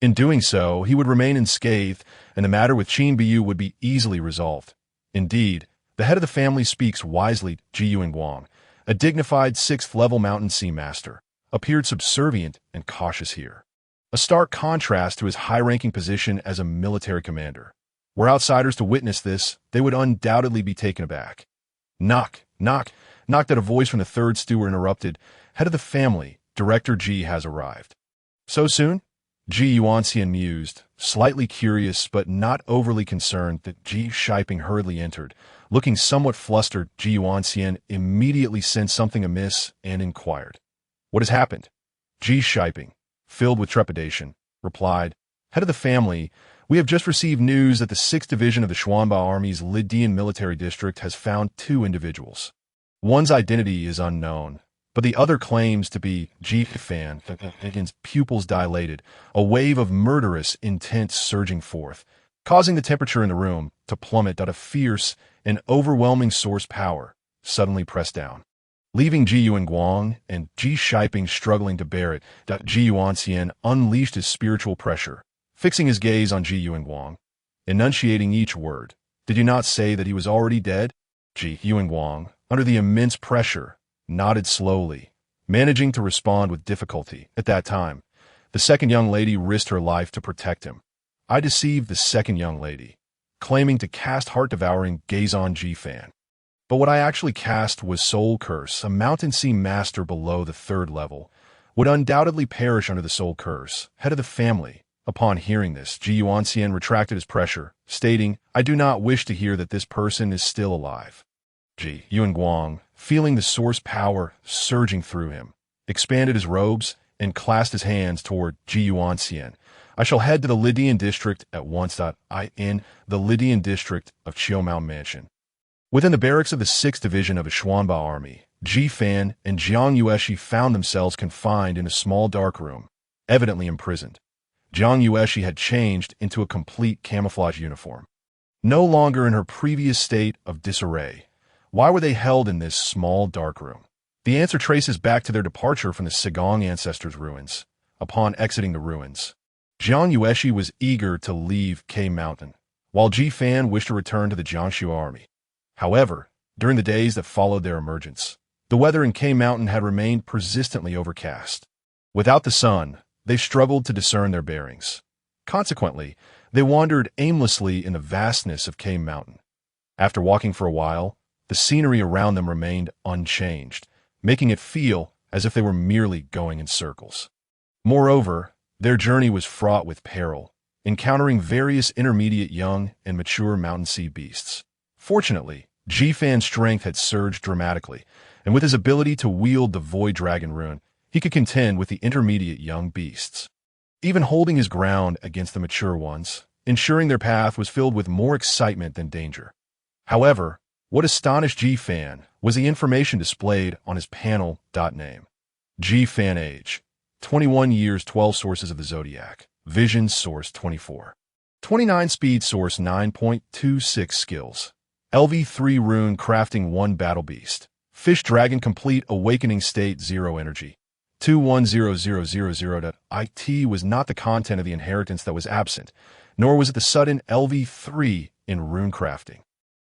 In doing so, he would remain unscathed, and the matter with Qin Biyu would be easily resolved. Indeed, the head of the family speaks wisely. Chiyou, a dignified 6th-level Mountain Sea Master, appeared subservient and cautious here. A stark contrast to his high-ranking position as a military commander. Were outsiders to witness this, they would undoubtedly be taken aback. Knock, knock, knocked at a voice from the third steward interrupted. Head of the family, Director Ji has arrived. So soon? Ji Yuanxian mused, slightly curious but not overly concerned that Ji Shiping hurriedly entered. Looking somewhat flustered, Ji Yuanxian immediately sensed something amiss and inquired. What has happened? Ji Shiping, filled with trepidation, replied, Head of the family, we have just received news that the 6th Division of the Xuanba Army's Lidian military district has found 2 individuals. One's identity is unknown, but the other claims to be Ji Fan. His pupils dilated, a wave of murderous intent surging forth, causing the temperature in the room to plummet. A fierce and overwhelming source power suddenly pressed down, leaving Ji Yuanguang and Ji Shiping struggling to bear it. Ji Yuanxian unleashed his spiritual pressure, fixing his gaze on Ji Yuanguang, enunciating each word. Did you not say that he was already dead? Ji Yuanguang, under the immense pressure, nodded slowly, managing to respond with difficulty. At that time, the second young lady risked her life to protect him. I deceived the second young lady, claiming to cast heart-devouring gaze on Ji Fan. But what I actually cast was Soul Curse. A Mountain Sea Master below the 3rd level would undoubtedly perish under the Soul Curse. Head of the family. Upon hearing this, Ji Yuanxian retracted his pressure, stating, I do not wish to hear that this person is still alive. Ji Yuanguang, feeling the source power surging through him, expanded his robes and clasped his hands toward Ji Yuanxian. I shall head to the Lidian district at once. In the Lidian district of Chiyou Mansion. Within the barracks of the 6th Division of the Xuanba Army, Ji Fan and Jiang Yueshi found themselves confined in a small dark room, evidently imprisoned. Jiang Yueshi had changed into a complete camouflage uniform. No longer in her previous state of disarray. Why were they held in this small dark room? The answer traces back to their departure from the Sigong ancestors' ruins. Upon exiting the ruins, Jiang Yueshi was eager to leave K Mountain, while Ji Fan wished to return to the Jiangsu army. However, during the days that followed their emergence, the weather in K Mountain had remained persistently overcast. Without the sun, they struggled to discern their bearings. Consequently, they wandered aimlessly in the vastness of K Mountain. After walking for a while, the scenery around them remained unchanged, making it feel as if they were merely going in circles. Moreover, their journey was fraught with peril, encountering various intermediate young and mature mountain sea beasts. Fortunately, Ji Fan's strength had surged dramatically, and with his ability to wield the Void Dragon rune, he could contend with the intermediate young beasts, even holding his ground against the mature ones, ensuring their path was filled with more excitement than danger. However, what astonished Ji Fan was the information displayed on his panel. Name: Ji Fan age, 21 years 12 sources of the Zodiac, vision source 24, 29 speed source 9.26 skills, LV3 rune crafting 1 battle beast, fish dragon complete awakening state 0 energy, 210000. It was not the content of the inheritance that was absent, nor was it the sudden LV3 in rune crafting.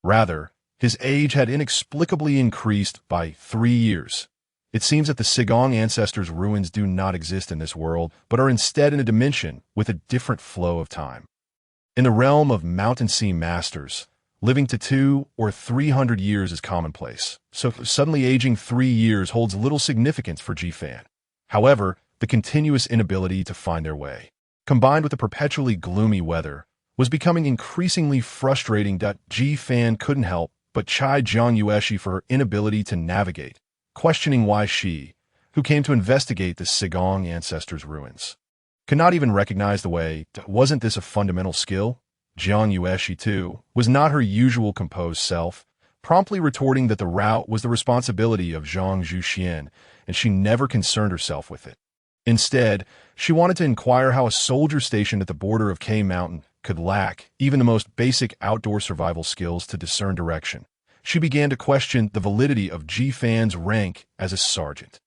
Rather, his age had inexplicably increased by 3 years. It seems that the Sigong ancestors' ruins do not exist in this world, but are instead in a dimension with a different flow of time. In the realm of Mountain Sea Masters, living to 200 or 300 years is commonplace, so suddenly aging 3 years holds little significance for Ji Fan. However, the continuous inability to find their way, combined with the perpetually gloomy weather, was becoming increasingly frustrating. Ji Fan couldn't help but chide Jiang Yueshi for her inability to navigate, questioning why she, who came to investigate the Sigong ancestors' ruins, could not even recognize the way. Wasn't this a fundamental skill? Jiang Yueshi, too, was not her usual composed self, promptly retorting that the route was the responsibility of Zhang Zhuxian, and she never concerned herself with it. Instead, she wanted to inquire how a soldier stationed at the border of K Mountain could lack even the most basic outdoor survival skills to discern direction. She began to question the validity of Ji Fan's rank as a sergeant.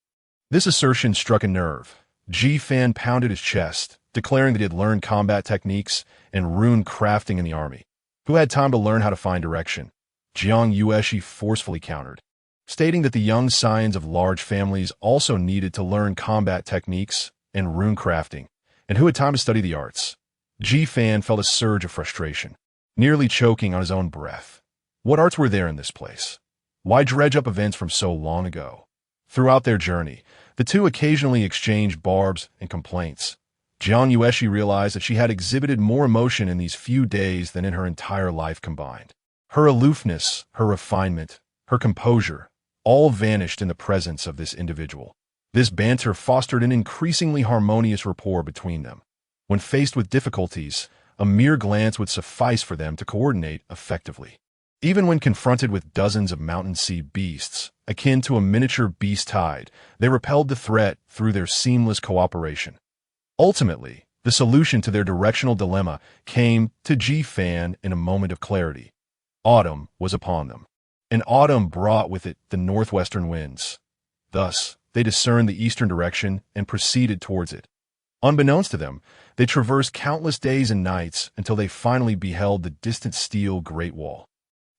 This assertion struck a nerve. Ji Fan pounded his chest, declaring that he had learned combat techniques and rune crafting in the army. Who had time to learn how to find direction? Jiang Yueshi forcefully countered, stating that the young scions of large families also needed to learn combat techniques and rune crafting, and who had time to study the arts? Ji Fan felt a surge of frustration, nearly choking on his own breath. What arts were there in this place? Why dredge up events from so long ago? Throughout their journey, the two occasionally exchanged barbs and complaints. Jiang Yueshi realized that she had exhibited more emotion in these few days than in her entire life combined. Her aloofness, her refinement, her composure, all vanished in the presence of this individual. This banter fostered an increasingly harmonious rapport between them. When faced with difficulties, a mere glance would suffice for them to coordinate effectively. Even when confronted with dozens of mountain sea beasts, akin to a miniature beast tide, they repelled the threat through their seamless cooperation. Ultimately, the solution to their directional dilemma came to Ji Fan in a moment of clarity. Autumn was upon them, and autumn brought with it the northwestern winds. Thus, they discerned the eastern direction and proceeded towards it. Unbeknownst to them, they traversed countless days and nights until they finally beheld the distant steel Great Wall.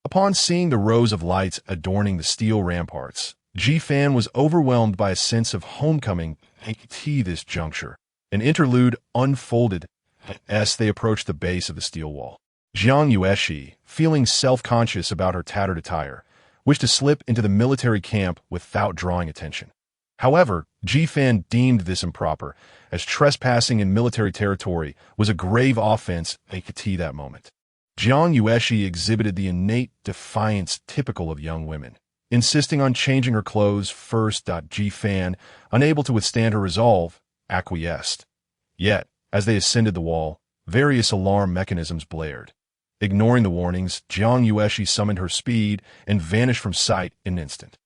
Upon seeing the rows of lights adorning the steel ramparts, Ji Fan was overwhelmed by a sense of homecoming at this juncture. An interlude unfolded as they approached the base of the steel wall. Jiang Yueshi, feeling self-conscious about her tattered attire, wished to slip into the military camp without drawing attention. However, Ji Fan deemed this improper, as trespassing in military territory was a grave offense at that moment. Jiang Yueshi exhibited the innate defiance typical of young women, insisting on changing her clothes first. Ji Fan, unable to withstand her resolve, acquiesced. Yet, as they ascended the wall, various alarm mechanisms blared. Ignoring the warnings, Jiang Yueshi summoned her speed and vanished from sight in an instant.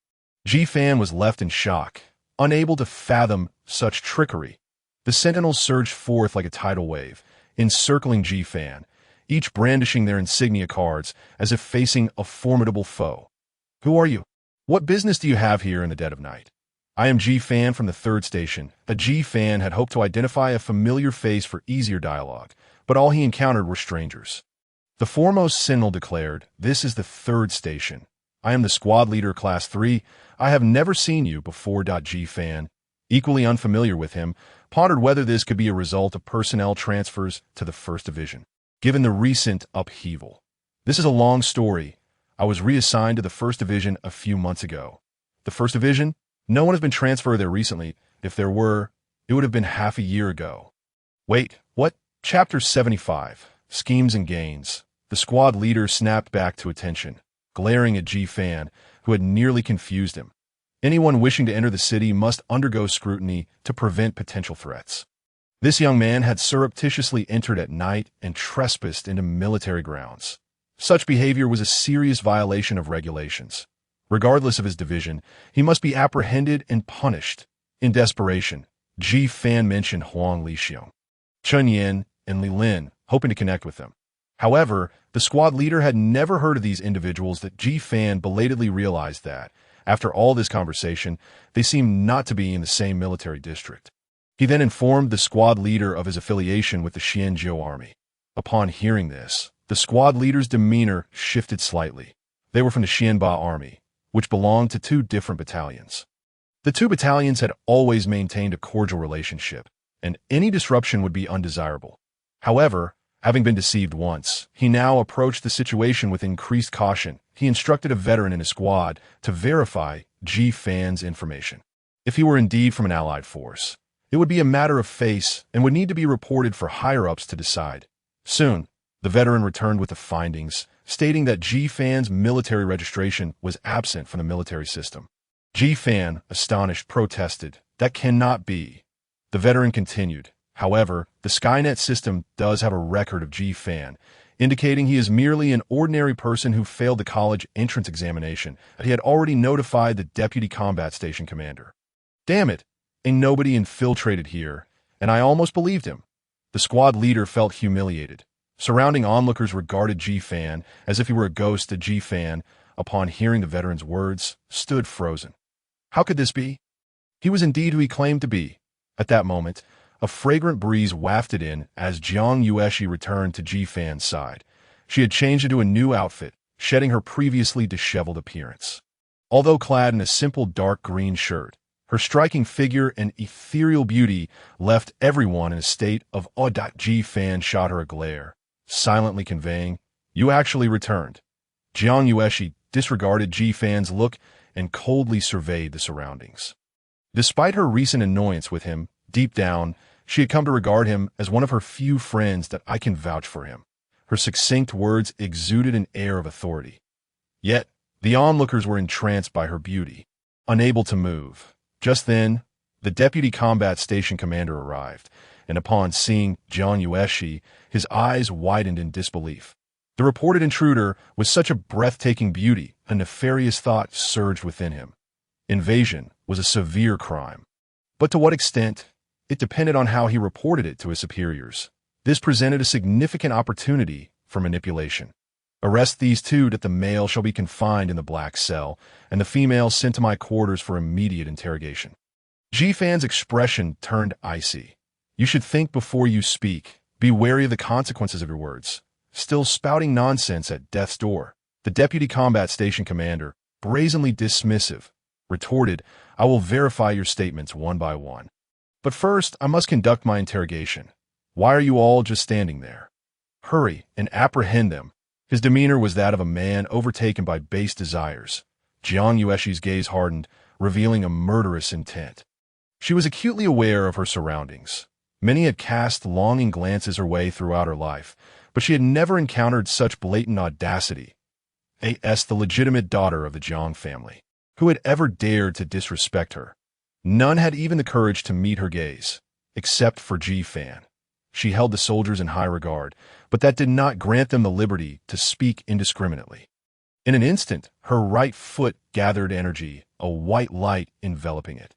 Ji Fan was left in shock, unable to fathom such trickery. The sentinels surged forth like a tidal wave, encircling Ji Fan, each brandishing their insignia cards as if facing a formidable foe. Who are you? What business do you have here in the dead of night? I am Ji Fan from the third station. Ji Fan had hoped to identify a familiar face for easier dialogue, but all he encountered were strangers. The foremost sentinel declared, "This is the third station. I am the squad leader, Class 3. I have never seen you before." Ji Fan, equally unfamiliar with him, pondered whether this could be a result of personnel transfers to the 1st Division, given the recent upheaval. This is a long story. I was reassigned to the 1st Division a few months ago. The 1st Division? No one has been transferred there recently. If there were, it would have been half a year ago. Wait, what? Chapter 75, Schemes and Gains. The squad leader snapped back to attention, glaring at Ji Fan, who had nearly confused him. Anyone wishing to enter the city must undergo scrutiny to prevent potential threats. This young man had surreptitiously entered at night and trespassed into military grounds. Such behavior was a serious violation of regulations. Regardless of his division, he must be apprehended and punished. In desperation, Ji Fan mentioned Huang Lixiong, Chen Yan, and Li Lin, hoping to connect with them. However, the squad leader had never heard of these individuals. That Ji Fan belatedly realized that, after all this conversation, they seemed not to be in the same military district. He then informed the squad leader of his affiliation with the Xianzhou army. Upon hearing this, the squad leader's demeanor shifted slightly. They were from the Xianba army, which belonged to two different battalions. The two battalions had always maintained a cordial relationship, and any disruption would be undesirable. However, having been deceived once, he now approached the situation with increased caution. He instructed a veteran in his squad to verify Ji Fan's information. If he were indeed from an allied force, it would be a matter of face and would need to be reported for higher-ups to decide. Soon, the veteran returned with the findings, stating that Ji Fan's military registration was absent from the military system. Ji Fan, astonished, protested, "That cannot be." The veteran continued, "However, the Skynet system does have a record of Ji Fan, indicating he is merely an ordinary person who failed the college entrance examination, that he had already notified the deputy combat station commander." Damn it, ain't nobody infiltrated here, and I almost believed him. The squad leader felt humiliated. Surrounding onlookers regarded Ji Fan as if he were a ghost. Ji Fan, upon hearing the veteran's words, stood frozen. How could this be? He was indeed who he claimed to be. At that moment, A fragrant breeze wafted in as Jiang Yueshi returned to Ji Fan's side. She had changed into a new outfit, shedding her previously disheveled appearance. Although clad in a simple dark green shirt, her striking figure and ethereal beauty left everyone in a state of awe. Ji Fan shot her a glare, silently conveying, "You actually returned." Jiang Yueshi disregarded Ji Fan's look and coldly surveyed the surroundings. Despite her recent annoyance with him, deep down, she had come to regard him as one of her few friends that I can vouch for him. Her succinct words exuded an air of authority. Yet, the onlookers were entranced by her beauty, unable to move. Just then, the deputy combat station commander arrived, and upon seeing Jiang Yueshi, his eyes widened in disbelief. The reported intruder was such a breathtaking beauty, a nefarious thought surged within him. Invasion was a severe crime. But to what extent? It depended on how he reported it to his superiors. This presented a significant opportunity for manipulation. Arrest these two, that the male shall be confined in the black cell, and the female sent to my quarters for immediate interrogation. Ji Fan's expression turned icy. You should think before you speak. Be wary of the consequences of your words. Still spouting nonsense at death's door, the deputy combat station commander, brazenly dismissive, retorted, I will verify your statements one by one. But first, I must conduct my interrogation. Why are you all just standing there? Hurry and apprehend them. His demeanor was that of a man overtaken by base desires. Jiang Yueshi's gaze hardened, revealing a murderous intent. She was acutely aware of her surroundings. Many had cast longing glances her way throughout her life, but she had never encountered such blatant audacity. The legitimate daughter of the Jiang family. Who had ever dared to disrespect her? None had even the courage to meet her gaze, except for Ji Fan. She held the soldiers in high regard, but that did not grant them the liberty to speak indiscriminately. In an instant, her right foot gathered energy, a white light enveloping it.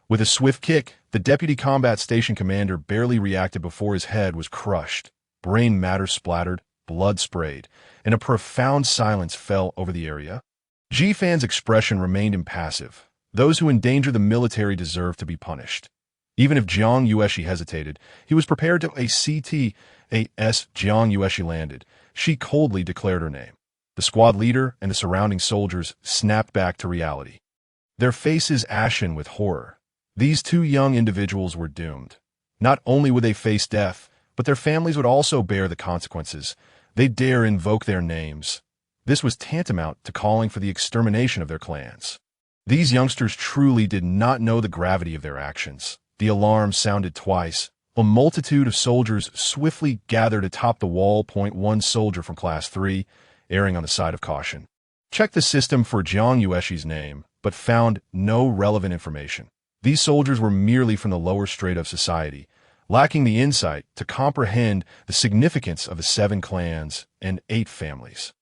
With a swift kick, the deputy combat station commander barely reacted before his head was crushed. Brain matter splattered, blood sprayed, and a profound silence fell over the area. Ji Fan's expression remained impassive. Those who endanger the military deserve to be punished. Even if Jiang Yueshi hesitated, he was prepared to Jiang Yueshi landed. She coldly declared her name. The squad leader and the surrounding soldiers snapped back to reality. Their faces ashen with horror. These two young individuals were doomed. Not only would they face death, but their families would also bear the consequences. They dare invoke their names. This was tantamount to calling for the extermination of their clans. These youngsters truly did not know the gravity of their actions. The alarm sounded twice. A multitude of soldiers swiftly gathered atop the wall. One soldier from Class 3, erring on the side of caution, checked the system for Jiang Yueshi's name, but found no relevant information. These soldiers were merely from the lower strata of society, lacking the insight to comprehend the significance of the 7 clans and 8 families.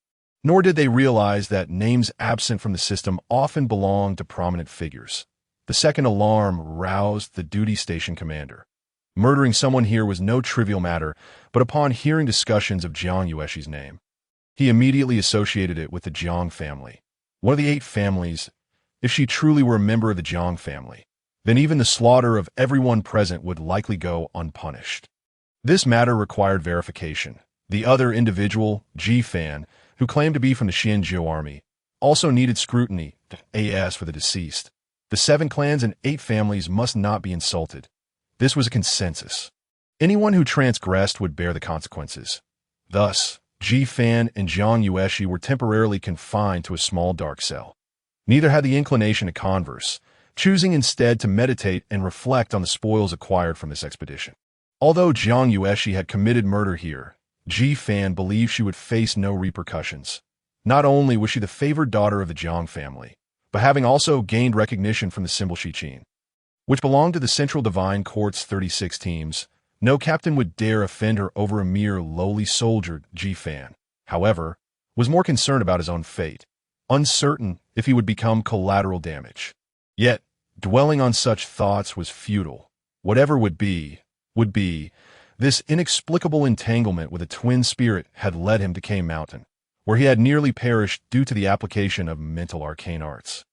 Nor did they realize that names absent from the system often belonged to prominent figures. The second alarm roused the duty station commander. Murdering someone here was no trivial matter, but upon hearing discussions of Jiang Yueshi's name, he immediately associated it with the Jiang family. One of the 8 families. If she truly were a member of the Jiang family, then even the slaughter of everyone present would likely go unpunished. This matter required verification. The other individual, Ji Fan, who claimed to be from the Chiyou army, also needed scrutiny. As for the deceased, the 7 clans and 8 families must not be insulted. This was a consensus. Anyone who transgressed would bear the consequences. Thus, Ji Fan and Jiang Yueshi were temporarily confined to a small dark cell. Neither had the inclination to converse, choosing instead to meditate and reflect on the spoils acquired from this expedition. Although Jiang Yueshi had committed murder here, Ji Fan believed she would face no repercussions. Not only was she the favored daughter of the Jiang family, but having also gained recognition from the symbol Shiqin, which belonged to the Central Divine Court's 36 teams, no captain would dare offend her over a mere lowly soldier. Ji Fan, however, was more concerned about his own fate, uncertain if he would become collateral damage. Yet, dwelling on such thoughts was futile. Whatever would be. This inexplicable entanglement with a twin spirit had led him to K Mountain, where he had nearly perished due to the application of mental arcane arts.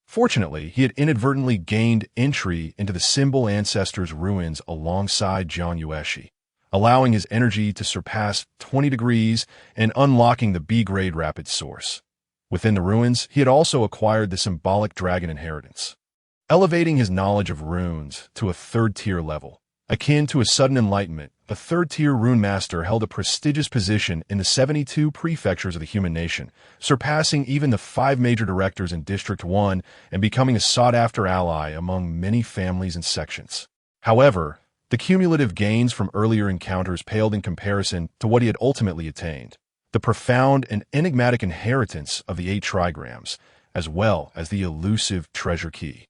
Fortunately, he had inadvertently gained entry into the symbol ancestors' ruins alongside Jiang Yueshi, allowing his energy to surpass 20 degrees and unlocking the B-grade rapid source. Within the ruins, he had also acquired the symbolic dragon inheritance, elevating his knowledge of runes to a third-tier level. Akin to a sudden enlightenment, the third-tier rune master held a prestigious position in the 72 prefectures of the human nation, surpassing even the 5 major directors in District 1 and becoming a sought-after ally among many families and sections. However, the cumulative gains from earlier encounters paled in comparison to what he had ultimately attained: the profound and enigmatic inheritance of the 8 trigrams, as well as the elusive treasure key.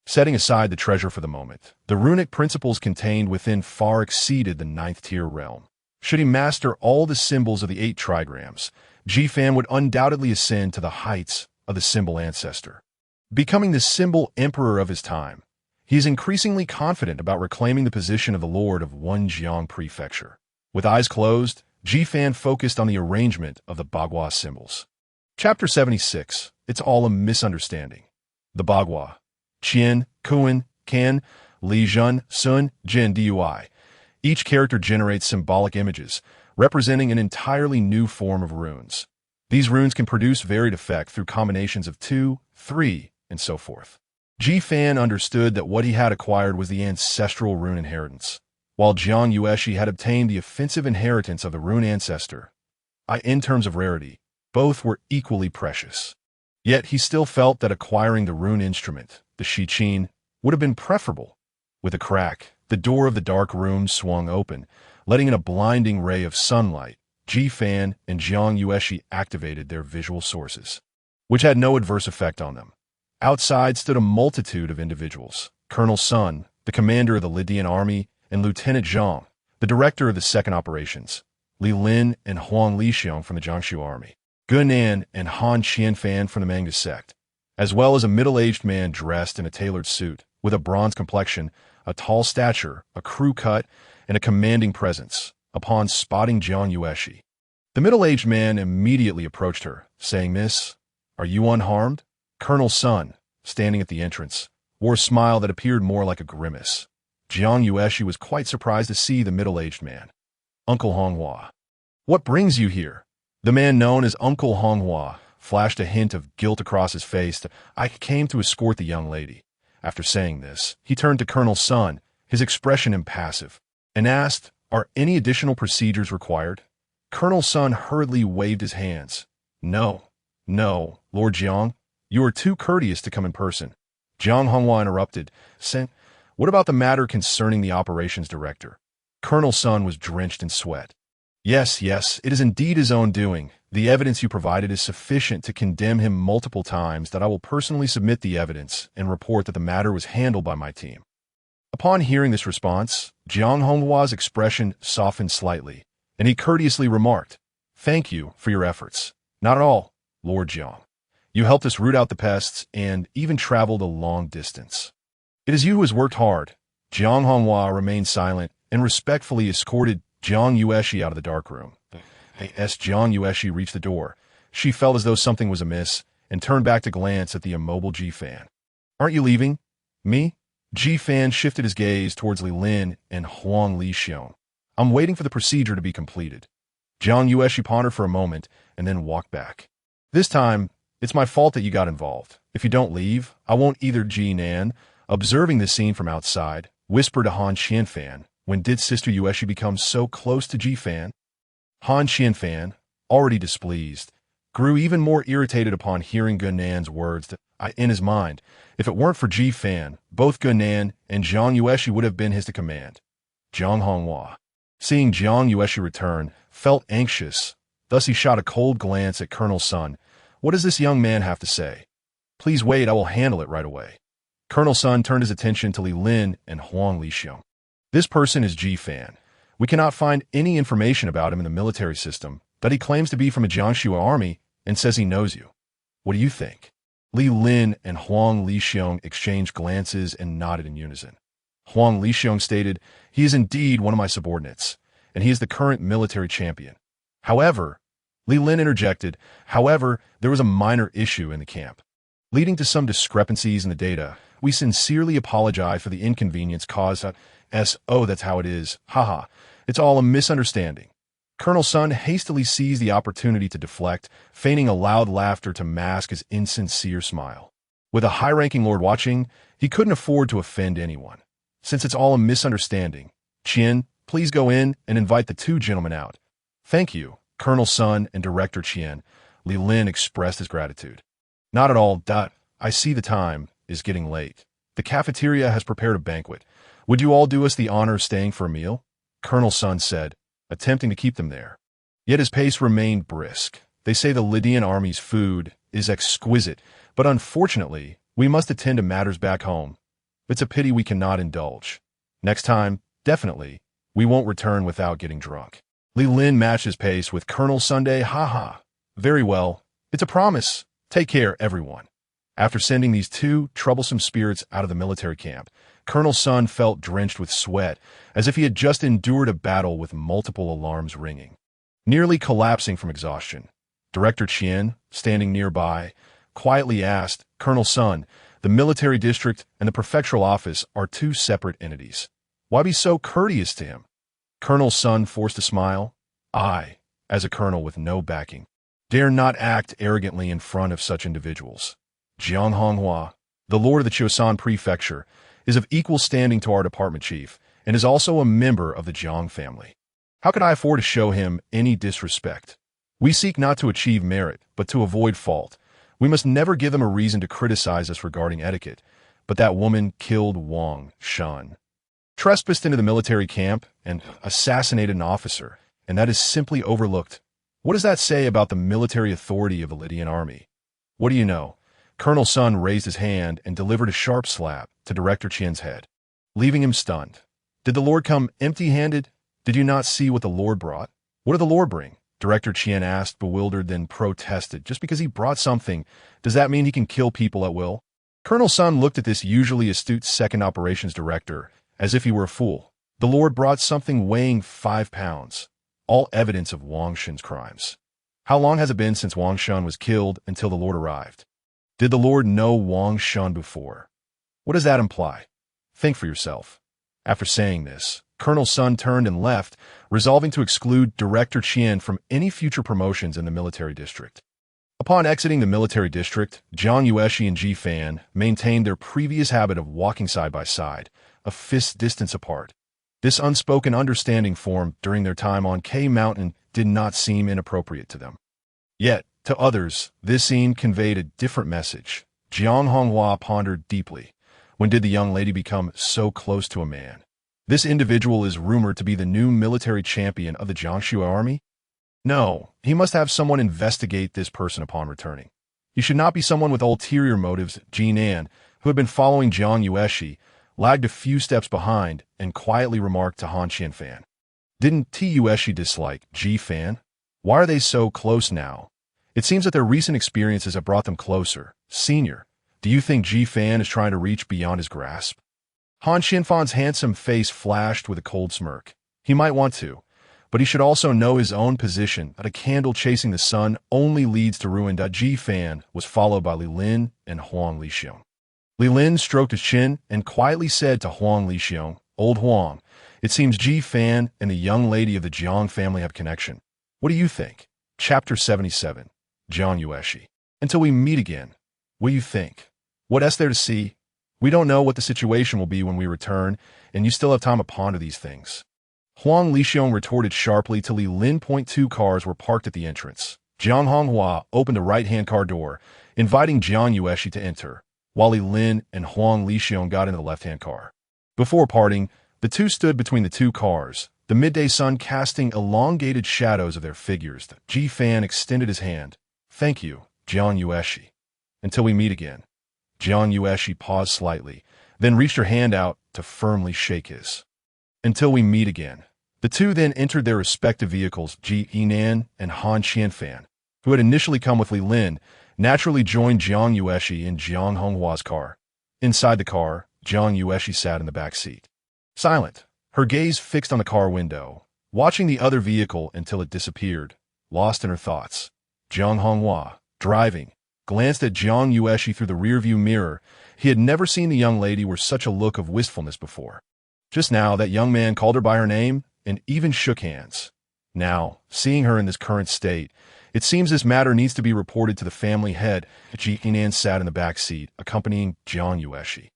Setting aside the treasure for the moment, the runic principles contained within far exceeded the 9th-tier realm. Should he master all the symbols of the 8 trigrams, Jifan would undoubtedly ascend to the heights of the symbol ancestor, becoming the symbol emperor of his time. He is increasingly confident about reclaiming the position of the lord of Wenjiang Prefecture. With eyes closed, Jifan focused on the arrangement of the Bagua symbols. Chapter 76. It's all a misunderstanding. The Bagua. Qian, Kuan, Kan, Li Zhun, Sun, Jin, Dui. Each character generates symbolic images, representing an entirely new form of runes. These runes can produce varied effect through combinations of 2, 3, and so forth. Jifan understood that what he had acquired was the ancestral rune inheritance, while Jiang Yueshi had obtained the offensive inheritance of the rune ancestor. In terms of rarity, both were equally precious. Yet he still felt that acquiring the rune instrument, the Shiqin, would have been preferable. With a crack, the door of the dark room swung open, letting in a blinding ray of sunlight. Jifan and Jiang Yueshi activated their visual sources, which had no adverse effect on them. Outside stood a multitude of individuals: Colonel Sun, the commander of the Lydian army, and Lieutenant Zhang, the director of the second operations, Li Lin and Huang Lixiong from the Jiangsu army, Gunan and Han Qianfan from the Manga sect, as well as a middle-aged man dressed in a tailored suit, with a bronze complexion, a tall stature, a crew cut, and a commanding presence. Upon spotting Jiang Yueshi, the middle-aged man immediately approached her, saying, "Miss, are you unharmed?" Colonel Sun, standing at the entrance, wore a smile that appeared more like a grimace. Jiang Yueshi was quite surprised to see the middle-aged man. "Uncle Honghua, what brings you here?" The man known as Uncle Honghua flashed a hint of guilt across his face. "I came to escort the young lady." After saying this, he turned to Colonel Sun, his expression impassive, and asked, "Are any additional procedures required?" Colonel Sun hurriedly waved his hands. No, Lord Jiang, you are too courteous to come in person." Jiang Honghua interrupted, saying, "What about the matter concerning the operations director?" Colonel Sun was drenched in sweat. Yes, it is indeed his own doing. The evidence you provided is sufficient to condemn him multiple times that I will personally submit the evidence and report that the matter was handled by my team." Upon hearing this response, Jiang Honghua's expression softened slightly, and he courteously remarked, "Thank you for your efforts." "Not at all, Lord Jiang. You helped us root out the pests and even traveled a long distance. It is you who has worked hard." Jiang Honghua remained silent and respectfully escorted Jiang Yueshi out of the dark room. As Jiang Yueshi reached the door, she felt as though something was amiss and turned back to glance at the immobile Jifan. "Aren't you leaving me?" Jifan shifted his gaze towards Li Lin and Huang Lixiong. "I'm waiting for the procedure to be completed." Jiang Yueshi pondered for a moment and then walked back. "This time, it's my fault that you got involved. If you don't leave, I won't either." Ji Nan, observing this scene from outside, whispered to Han Qianfan, "When did Sister Yueshi become so close to Jifan?" Han Qianfan, already displeased, grew even more irritated upon hearing Gunan's words in his mind. If it weren't for Jifan, both Gunan and Jiang Yueshi would have been his to command. Jiang Honghua, seeing Jiang Yueshi return, felt anxious. Thus he shot a cold glance at Colonel Sun. "What does this young man have to say?" "Please wait, I will handle it right away." Colonel Sun turned his attention to Li Lin and Huang Lixiong. "This person is Jifan. We cannot find any information about him in the military system, but he claims to be from a Jiangsu army and says he knows you. What do you think?" Li Lin and Huang Lixiong exchanged glances and nodded in unison. Huang Lixiong stated, "He is indeed one of my subordinates, and he is the current military champion. However," Li Lin interjected, "however, there was a minor issue in the camp." leading to some discrepancies in the data. We sincerely apologize for the inconvenience caused. Oh, that's how it is. Haha. It's all a misunderstanding. Colonel Sun hastily seized the opportunity to deflect, feigning a loud laughter to mask his insincere smile. With a high-ranking lord watching, he couldn't afford to offend anyone. Since it's all a misunderstanding, Qian, please go in and invite the two gentlemen out. Thank you, Colonel Sun and Director Qian. Li Lin expressed his gratitude. Not at all. I see the time is getting late. The cafeteria has prepared a banquet. Would you all do us the honor of staying for a meal? Colonel Sun said, attempting to keep them there. Yet his pace remained brisk. They say the Lydian army's food is exquisite, but unfortunately, we must attend to matters back home. It's a pity we cannot indulge. Next time, definitely, we won't return without getting drunk. Li Lin matched his pace with Colonel Sunday. Haha. Very well. It's a promise. Take care, everyone. After sending these two troublesome spirits out of the military camp, Colonel Sun felt drenched with sweat, as if he had just endured a battle with multiple alarms ringing. Nearly collapsing from exhaustion, Director Qian, standing nearby, quietly asked, Colonel Sun, the military district and the prefectural office are two separate entities. Why be so courteous to him? Colonel Sun forced a smile. I, as a colonel with no backing, dare not act arrogantly in front of such individuals. Jiang Honghua, the lord of the Chiyou prefecture, is of equal standing to our department chief and is also a member of the Jiang family. How could I afford to show him any disrespect? We seek not to achieve merit, but to avoid fault. We must never give them a reason to criticize us regarding etiquette. But that woman killed Wang Shan, trespassed into the military camp, and assassinated an officer, and that is simply overlooked. What does that say about the military authority of the Lydian army? What do you know? Colonel Sun raised his hand and delivered a sharp slap to Director Qian's head, leaving him stunned. Did the Lord come empty-handed? Did you not see what the Lord brought? What did the Lord bring? Director Qian asked, bewildered, then protested. Just because he brought something, does that mean he can kill people at will? Colonel Sun looked at this usually astute second operations director as if he were a fool. The Lord brought something weighing 5 pounds, all evidence of Wang Shan's crimes. How long has it been since Wang Shan was killed until the Lord arrived? Did the Lord know Wang Shan before? What does that imply? Think for yourself. After saying this, Colonel Sun turned and left, resolving to exclude Director Qian from any future promotions in the military district. Upon exiting the military district, Jiang Yueshi and Ji Fan maintained their previous habit of walking side by side, a fist's distance apart. This unspoken understanding formed during their time on K Mountain did not seem inappropriate to them. Yet, to others, this scene conveyed a different message. Jiang Honghua pondered deeply. When did the young lady become so close to a man? This individual is rumored to be the new military champion of the Jiangsu army? No, he must have someone investigate this person upon returning. He should not be someone with ulterior motives. Jinan, who had been following Jiang Yueshi, lagged a few steps behind and quietly remarked to Han Qianfan. Didn't T. Yueshi dislike Ji Fan? Why are they so close now? It seems that their recent experiences have brought them closer. Senior, do you think Ji Fan is trying to reach beyond his grasp? Han Qianfan's handsome face flashed with a cold smirk. He might want to, but he should also know his own position, that a candle chasing the sun only leads to ruin. Ji Fan was followed by Li Lin and Huang Lixiong. Li Lin stroked his chin and quietly said to Huang Lixiong, Old Huang, it seems Ji Fan and the young lady of the Jiang family have connection. What do you think? Chapter 77. Jiang Yueshi. Until we meet again. What do you think? What else there to see? We don't know what the situation will be when we return, and you still have time to ponder these things. Huang Lixiong retorted sharply to Li Lin. 2 cars were parked at the entrance. Jiang Honghua opened a right-hand car door, inviting Jiang Yueshi to enter, while Li Lin and Huang Lixiong got into the left-hand car. Before parting, the two stood between the 2 cars, the midday sun casting elongated shadows of their figures. Ji Fan extended his hand. Thank you, Jiang Yueshi. Until we meet again. Jiang Yueshi paused slightly, then reached her hand out to firmly shake his. Until we meet again. The two then entered their respective vehicles. Ji Yinan and Han Qianfan, who had initially come with Li Lin, naturally joined Jiang Yueshi in Jiang Honghua's car. Inside the car, Jiang Yueshi sat in the back seat, silent, her gaze fixed on the car window, watching the other vehicle until it disappeared, lost in her thoughts. Jiang Honghua, driving, glanced at Jiang Yueshi through the rearview mirror. He had never seen the young lady wear such a look of wistfulness before. Just now, that young man called her by her name and even shook hands. Now, seeing her in this current state, it seems this matter needs to be reported to the family head. Jinan sat in the back seat, accompanying Jiang Yueshi.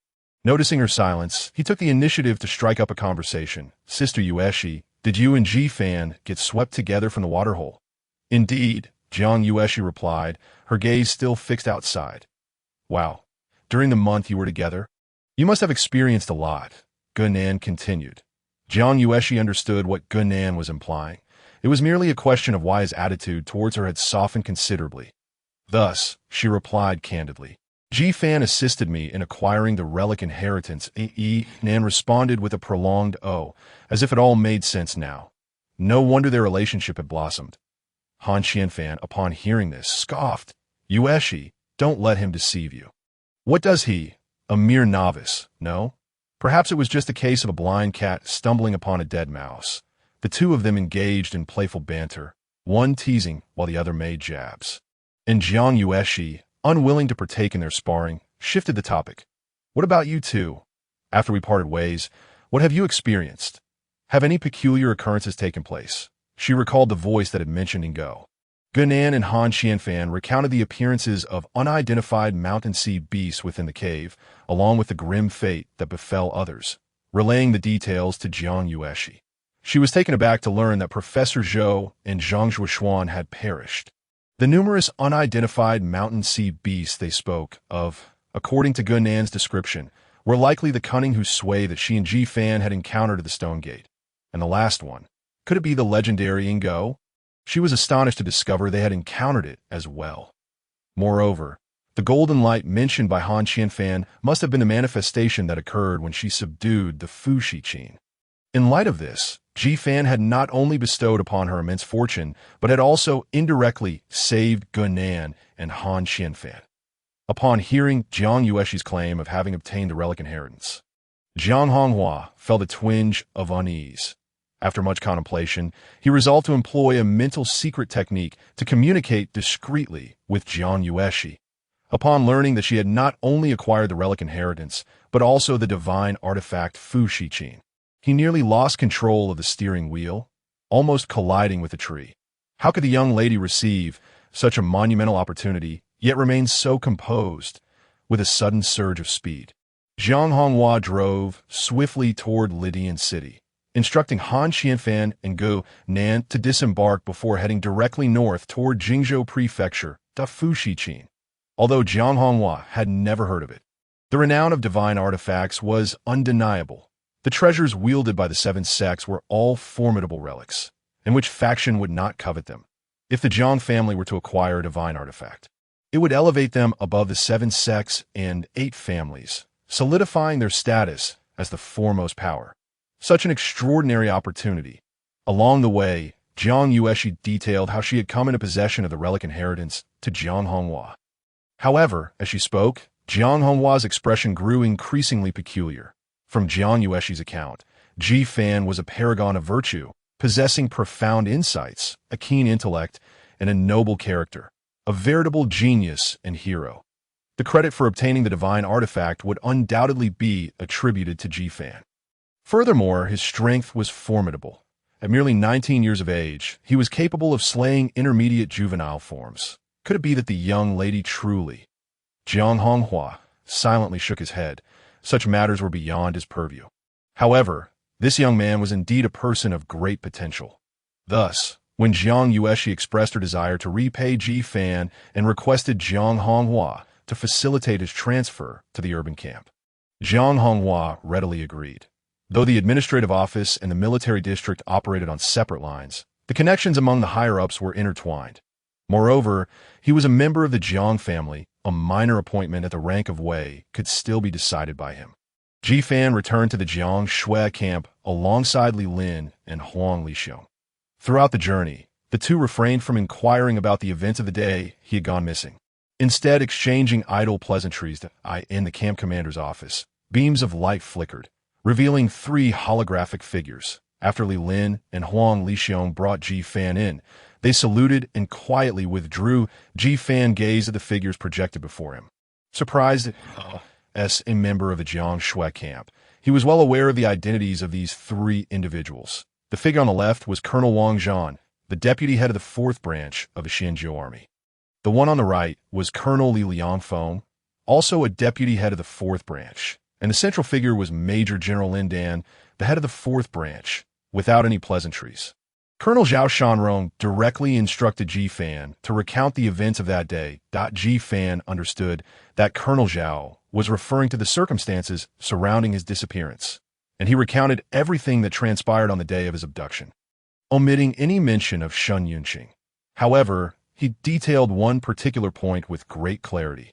Noticing her silence, he took the initiative to strike up a conversation. Sister Yueshi, did you and Ji-fan get swept together from the waterhole? Indeed, Jiang Yueshi replied, her gaze still fixed outside. Wow. During the month you were together? You must have experienced a lot, Gunan continued. Jiang Yueshi understood what Gunan was implying. It was merely a question of why his attitude towards her had softened considerably. Thus, she replied candidly, Ji-fan assisted me in acquiring the relic inheritance. Nan responded with a prolonged "oh," as if it all made sense now. No wonder their relationship had blossomed. Han Xianfan, upon hearing this, scoffed. Yueshi, don't let him deceive you. What does he? A mere novice, no? Perhaps it was just a case of a blind cat stumbling upon a dead mouse. The two of them engaged in playful banter, one teasing while the other made jabs. And Jiang Yueshi, unwilling to partake in their sparring, shifted the topic. What about you two? After we parted ways, what have you experienced? Have any peculiar occurrences taken place? She recalled the voice that had mentioned Ingo. Gunan and Han Xianfan recounted the appearances of unidentified mountain sea beasts within the cave, along with the grim fate that befell others, relaying the details to Jiang Yueshi. She was taken aback to learn that Professor Zhou and Zhang Zhuoshuan had perished. The numerous unidentified mountain sea beasts they spoke of, according to Gunan's description, were likely the cunning who sway that she and Ji-fan had encountered at the Stone Gate. And the last one, could it be the legendary Ingo? She was astonished to discover they had encountered it as well. Moreover, the golden light mentioned by Han Xianfan must have been the manifestation that occurred when she subdued the Fu Shiqin. In light of this, Ji-fan had not only bestowed upon her immense fortune, but had also indirectly saved Gunan and Han Xianfan. Upon hearing Jiang Yueshi's claim of having obtained the relic inheritance, Jiang Honghua felt a twinge of unease. After much contemplation, he resolved to employ a mental secret technique to communicate discreetly with Jiang Yueshi. Upon learning that she had not only acquired the relic inheritance, but also the divine artifact Fu Shiqin, he nearly lost control of the steering wheel, almost colliding with a tree. How could the young lady receive such a monumental opportunity, yet remain so composed? With a sudden surge of speed, Jiang Honghua drove swiftly toward Lydian City, instructing Han Xianfan and Gunan to disembark before heading directly north toward Jingzhou Prefecture, Da Fu Shiqin. Although Jiang Honghua had never heard of it, the renown of divine artifacts was undeniable. The treasures wielded by the seven sects were all formidable relics, and which faction would not covet them? If the Jiang family were to acquire a divine artifact, it would elevate them above the seven sects and 8 families, solidifying their status as the foremost power. Such an extraordinary opportunity. Along the way, Jiang Yueshi detailed how she had come into possession of the relic inheritance to Jiang Honghua. However, as she spoke, Jiang Honghua's expression grew increasingly peculiar. From Jiang Yueshi's account, Ji-fan was a paragon of virtue, possessing profound insights, a keen intellect, and a noble character, a veritable genius and hero. The credit for obtaining the divine artifact would undoubtedly be attributed to Ji-fan. Furthermore, his strength was formidable. At merely 19 years of age, he was capable of slaying intermediate juvenile forms. Could it be that the young lady truly? Jiang Honghua silently shook his head. Such matters were beyond his purview. However, this young man was indeed a person of great potential. Thus, when Jiang Yueshi expressed her desire to repay Ji-fan and requested Jiang Honghua to facilitate his transfer to the urban camp, Jiang Honghua readily agreed. Though the administrative office and the military district operated on separate lines, the connections among the higher-ups were intertwined. Moreover, he was a member of the Jiang family. A minor appointment at the rank of Wei could still be decided by him. Ji-fan returned to the Jiang Shui camp alongside Li Lin and Huang Lixiong. Throughout the journey, the two refrained from inquiring about the events of the day he had gone missing. Instead, exchanging idle pleasantries in the camp commander's office, beams of light flickered, revealing 3 holographic figures. After Li Lin and Huang Lixiong brought Ji Fan in, they saluted and quietly withdrew. Ji Fan gazed at the figures projected before him. Surprised as a member of the Jiang Shui camp, he was well aware of the identities of these three individuals. The figure on the left was Colonel Wang Zhan, the deputy head of the 4th branch of the Xianzhou army. The one on the right was Colonel Li Liangfeng, also a deputy head of the 4th branch, and the central figure was Major General Lin Dan, the head of the 4th branch, without any pleasantries. Colonel Zhao Shanrong directly instructed Ji Fan to recount the events of that day. Ji Fan understood that Colonel Zhao was referring to the circumstances surrounding his disappearance, and he recounted everything that transpired on the day of his abduction, omitting any mention of Shun Yunqing. However, he detailed one particular point with great clarity.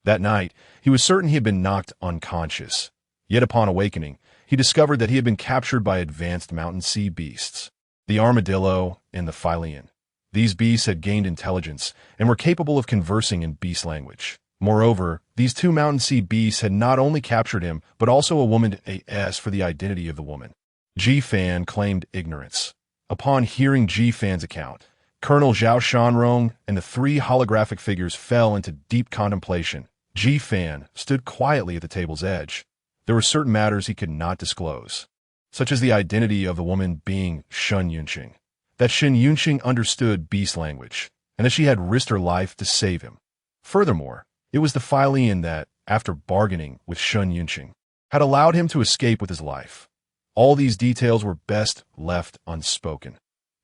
That night, he was certain he had been knocked unconscious, yet upon awakening, he discovered that he had been captured by advanced mountain sea beasts, the armadillo and the Phylian. These beasts had gained intelligence and were capable of conversing in beast language. Moreover, these two mountain sea beasts had not only captured him, but also a woman as for the identity of the woman. Ji Fan claimed ignorance. Upon hearing Ji Fan's account, Colonel Zhao Shanrong and the three holographic figures fell into deep contemplation. Ji Fan stood quietly at the table's edge. There were certain matters he could not disclose, such as the identity of the woman being Shun Yunqing, that Shun Yunqing understood beast language, and that she had risked her life to save him. Furthermore, it was the Phylian that, after bargaining with Shun Yunqing, had allowed him to escape with his life. All these details were best left unspoken.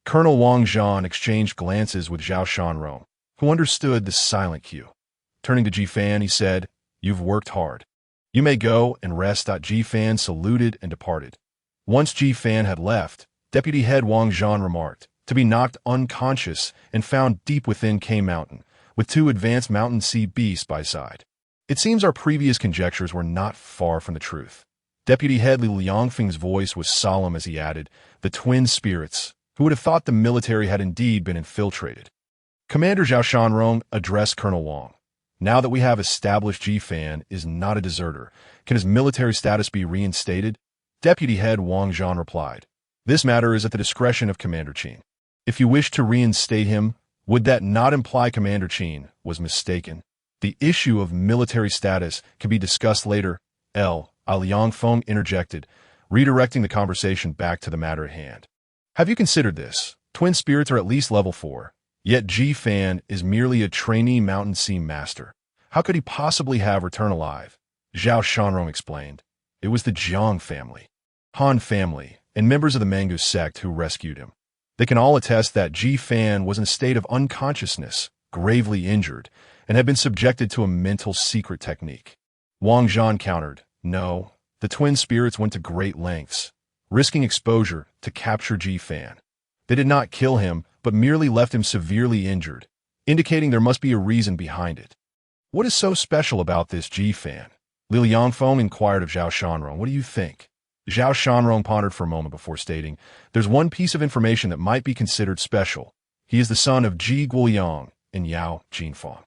Colonel Wang Zhan exchanged glances with Zhao Shanrong, who understood the silent cue. Turning to Ji Fan, he said, "You've worked hard. You may go and rest." Ji Fan saluted and departed. Once Ji Fan had left, Deputy Head Wang Zhan remarked, to be knocked unconscious and found deep within K Mountain, with two advanced mountain sea beasts by side. It seems our previous conjectures were not far from the truth. Deputy Head Li Liangfeng's voice was solemn as he added, "The twin spirits, who would have thought the military had indeed been infiltrated." Commander Zhao Shanrong addressed Colonel Wang. "Now that we have established Ji Fan is not a deserter, can his military status be reinstated?" Deputy Head Wang Zhan replied, "This matter is at the discretion of Commander Qin. If you wish to reinstate him, would that not imply Commander Qin was mistaken? The issue of military status can be discussed later." Liangfeng interjected, redirecting the conversation back to the matter at hand. "Have you considered this? Twin spirits are at least level 4. Yet Ji Fan is merely a trainee mountain sea master. How could he possibly have returned alive?" Zhao Shanrong explained. "It was the Jiang family, Han family, and members of the Mangu sect who rescued him. They can all attest that Ji Fan was in a state of unconsciousness, gravely injured, and had been subjected to a mental secret technique." Wang Zhan countered, "No, the twin spirits went to great lengths, risking exposure to capture Ji Fan. They did not kill him, but merely left him severely injured, indicating there must be a reason behind it." "What is so special about this Ji Fan?" Li Liangfeng inquired of Zhao Shanrong. "What do you think?" Zhao Shanrong pondered for a moment before stating, "There's one piece of information that might be considered special. He is the son of Ji Guoyang and Yao Jinfang."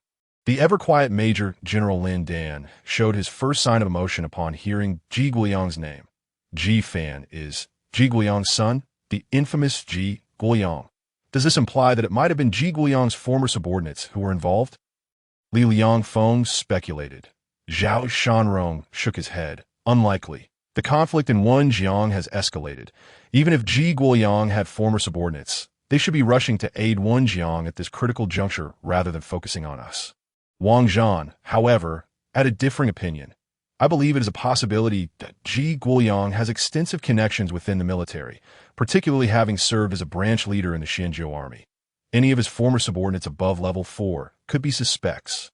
The ever-quiet Major General Lin Dan showed his first sign of emotion upon hearing Ji Guoyang's name. Ji Fan is Ji Guoyang's son, the infamous Ji Guoyang. Does this imply that it might have been Ji Guoyang's former subordinates who were involved? Li Liangfeng speculated. Zhao Shanrong shook his head. Unlikely. The conflict in Wenjiang has escalated. Even if Ji Guoyang had former subordinates, they should be rushing to aid Wenjiang at this critical juncture rather than focusing on us. Wang Zhan, however, had a differing opinion. "I believe it is a possibility that Ji Guoyang has extensive connections within the military, particularly having served as a branch leader in the Xianzhou army. Any of his former subordinates above level 4 could be suspects."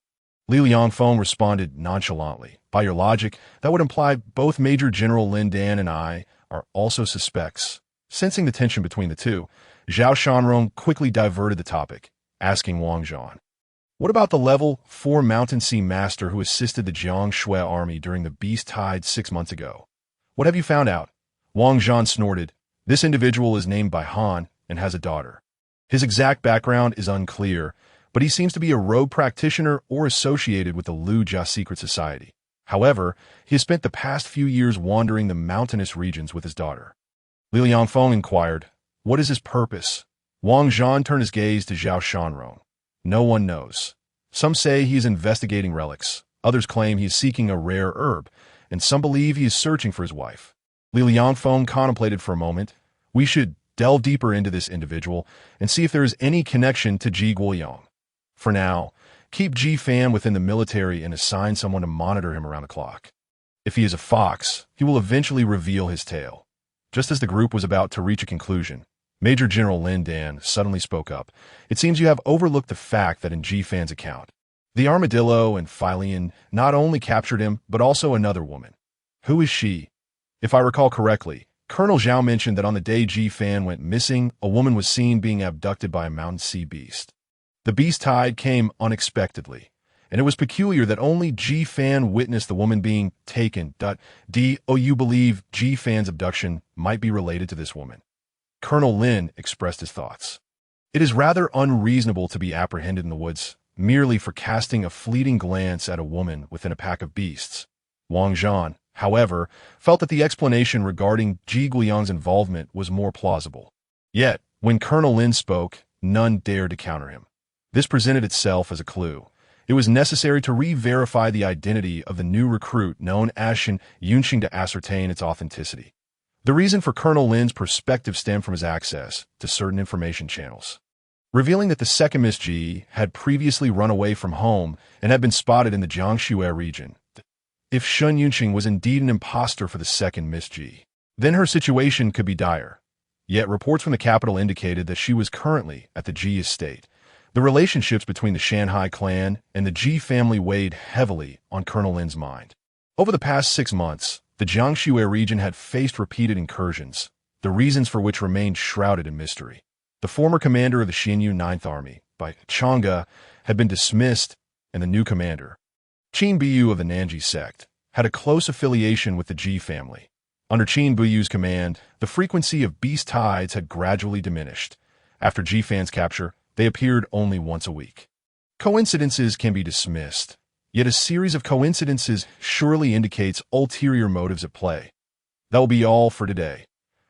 Li Liangfeng responded nonchalantly. "By your logic, that would imply both Major General Lin Dan and I are also suspects." Sensing the tension between the two, Zhao Shanrong quickly diverted the topic, asking Wang Zhan, "What about the level 4 mountain sea master who assisted the Jiang Shui army during the Beast Tide 6 months ago? What have you found out?" Wang Zhan snorted. "This individual is named by Han and has a daughter. His exact background is unclear, but he seems to be a rogue practitioner or associated with the Lu Jia secret society. However, he has spent the past few years wandering the mountainous regions with his daughter." Li Yangfeng inquired, "What is his purpose?" Wang Zhan turned his gaze to Zhao Shanrong. "No one knows. Some say he is investigating relics, others claim he is seeking a rare herb, and some believe he is searching for his wife." Li Yangfeng contemplated for a moment. "We should delve deeper into this individual and see if there is any connection to Ji Guoyang. For now, keep Ji Fan within the military and assign someone to monitor him around the clock. If he is a fox, he will eventually reveal his tail." Just as the group was about to reach a conclusion, Major General Lin Dan suddenly spoke up. "It seems you have overlooked the fact that in Ji Fan's account, the armadillo and Philian not only captured him, but also another woman. Who is she?" "If I recall correctly, Colonel Zhao mentioned that on the day Ji Fan went missing, a woman was seen being abducted by a mountain sea beast. The beast tide came unexpectedly, and it was peculiar that only Ji Fan witnessed the woman being taken. Do you believe Ji Fan's abduction might be related to this woman?" Colonel Lin expressed his thoughts. "It is rather unreasonable to be apprehended in the woods merely for casting a fleeting glance at a woman within a pack of beasts." Wang Zhan, however, felt that the explanation regarding Ji Guiyang's involvement was more plausible. Yet, when Colonel Lin spoke, none dared to counter him. This presented itself as a clue. It was necessary to re-verify the identity of the new recruit known as Shen Yunqing to ascertain its authenticity. The reason for Colonel Lin's perspective stemmed from his access to certain information channels, revealing that the second Miss Ji had previously run away from home and had been spotted in the Jiangxue region. If Shen Yunqing was indeed an imposter for the second Miss Ji, then her situation could be dire. Yet reports from the capital indicated that she was currently at the Ji estate. The relationships between the Shanhai clan and the Ji family weighed heavily on Colonel Lin's mind. Over the past 6 months, the Jiangxue region had faced repeated incursions, the reasons for which remained shrouded in mystery. The former commander of the Xinyu Ninth Army, by Chang'e, had been dismissed, and the new commander, Qin Biyu of the Nanji sect, had a close affiliation with the Ji family. Under Qin Biyu's command, the frequency of beast tides had gradually diminished. After Ji Fan's capture, they appeared only once a week. Coincidences can be dismissed, yet a series of coincidences surely indicates ulterior motives at play. That will be all for today.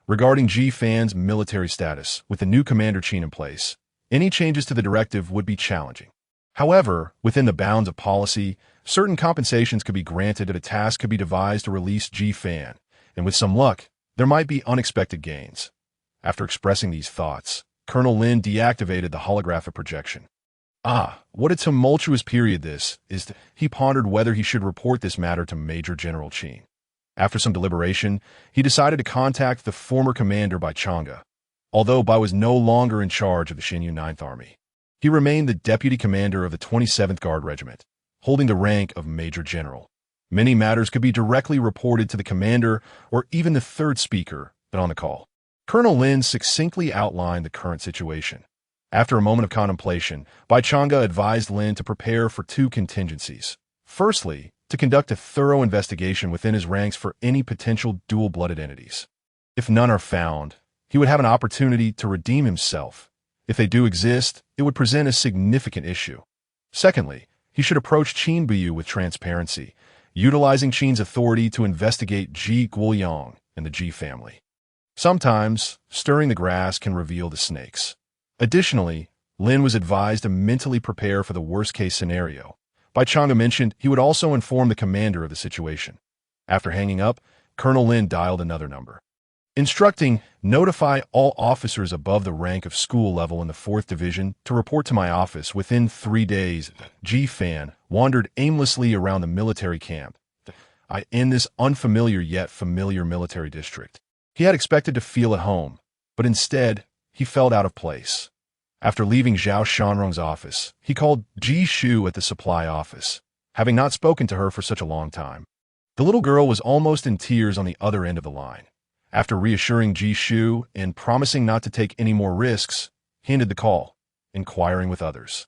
Regarding Ji Fan's military status, with the new Commander Qin in place, any changes to the directive would be challenging. However, within the bounds of policy, certain compensations could be granted and a task could be devised to release Ji Fan, and with some luck, there might be unexpected gains. After expressing these thoughts, Colonel Lin deactivated the holographic projection. What a tumultuous period this is. He pondered whether he should report this matter to Major General Qin. After some deliberation, he decided to contact the former commander Bai Chang'e. Although Bai was no longer in charge of the Xinyu Ninth Army, he remained the deputy commander of the 27th Guard Regiment, holding the rank of Major General. Many matters could be directly reported to the commander or even the third speaker that on the call. Colonel Lin succinctly outlined the current situation. After a moment of contemplation, Bai Chang'e advised Lin to prepare for 2 contingencies. Firstly, to conduct a thorough investigation within his ranks for any potential dual-blooded entities. If none are found, he would have an opportunity to redeem himself. If they do exist, it would present a significant issue. Secondly, he should approach Qin Biyu with transparency, utilizing Qin's authority to investigate Ji Guoyang and the Ji family. Sometimes, stirring the grass can reveal the snakes. Additionally, Lin was advised to mentally prepare for the worst-case scenario. Bai Chang'e mentioned he would also inform the commander of the situation. After hanging up, Colonel Lin dialed another number, instructing, "Notify all officers above the rank of school level in the 4th Division to report to my office within 3 days." Ji Fan wandered aimlessly around the military camp in this unfamiliar yet familiar military district. He had expected to feel at home, but instead, he felt out of place. After leaving Zhao Shanrong's office, he called Guixu at the supply office, having not spoken to her for such a long time. The little girl was almost in tears on the other end of the line. After reassuring Guixu and promising not to take any more risks, he ended the call, inquiring with others.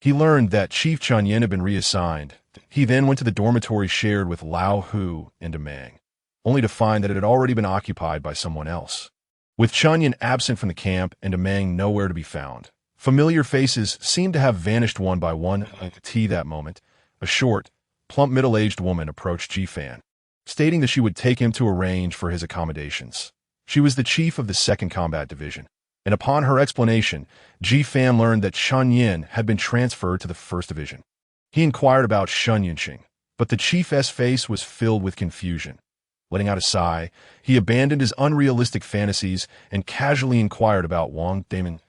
He learned that Chief Xuanyuan had been reassigned. He then went to the dormitory shared with Lao Hu and Demang, only to find that it had already been occupied by someone else. With Xuanyuan absent from the camp and Demang nowhere to be found, familiar faces seemed to have vanished one by one. At that moment, a short, plump middle-aged woman approached Ji Fan, stating that she would take him to arrange for his accommodations. She was the chief of the 2nd Combat Division, and upon her explanation, Ji Fan learned that Xuanyuan had been transferred to the 1st Division. He inquired about Xuanyuan, but the chief's face was filled with confusion. Letting out a sigh, he abandoned his unrealistic fantasies and casually inquired about Wang Damon.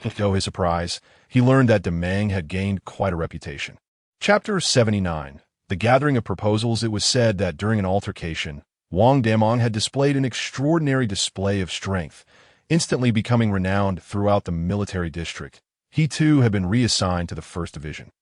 To his surprise, he learned that Demang had gained quite a reputation. Chapter 79. The Gathering of Proposals. It was said that during an altercation, Wang Damong had displayed an extraordinary display of strength, instantly becoming renowned throughout the military district. He too had been reassigned to the 1st Division.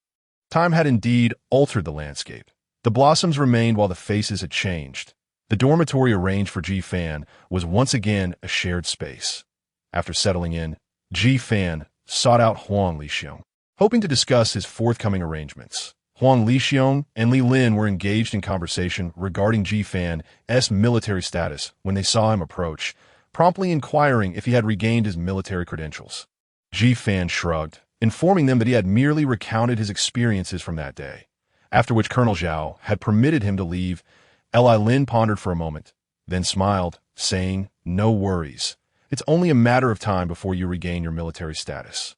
Time had indeed altered the landscape. The blossoms remained while the faces had changed. The dormitory arranged for Ji Fan was once again a shared space. After settling in, Ji Fan sought out Huang Lixiong, hoping to discuss his forthcoming arrangements. Huang Lixiong and Li Lin were engaged in conversation regarding Ji Fan's military status when they saw him approach, promptly inquiring if he had regained his military credentials. Ji Fan shrugged, informing them that he had merely recounted his experiences from that day, after which Colonel Zhao had permitted him to leave. Li Lin pondered for a moment, then smiled, saying, "No worries. It's only a matter of time before you regain your military status.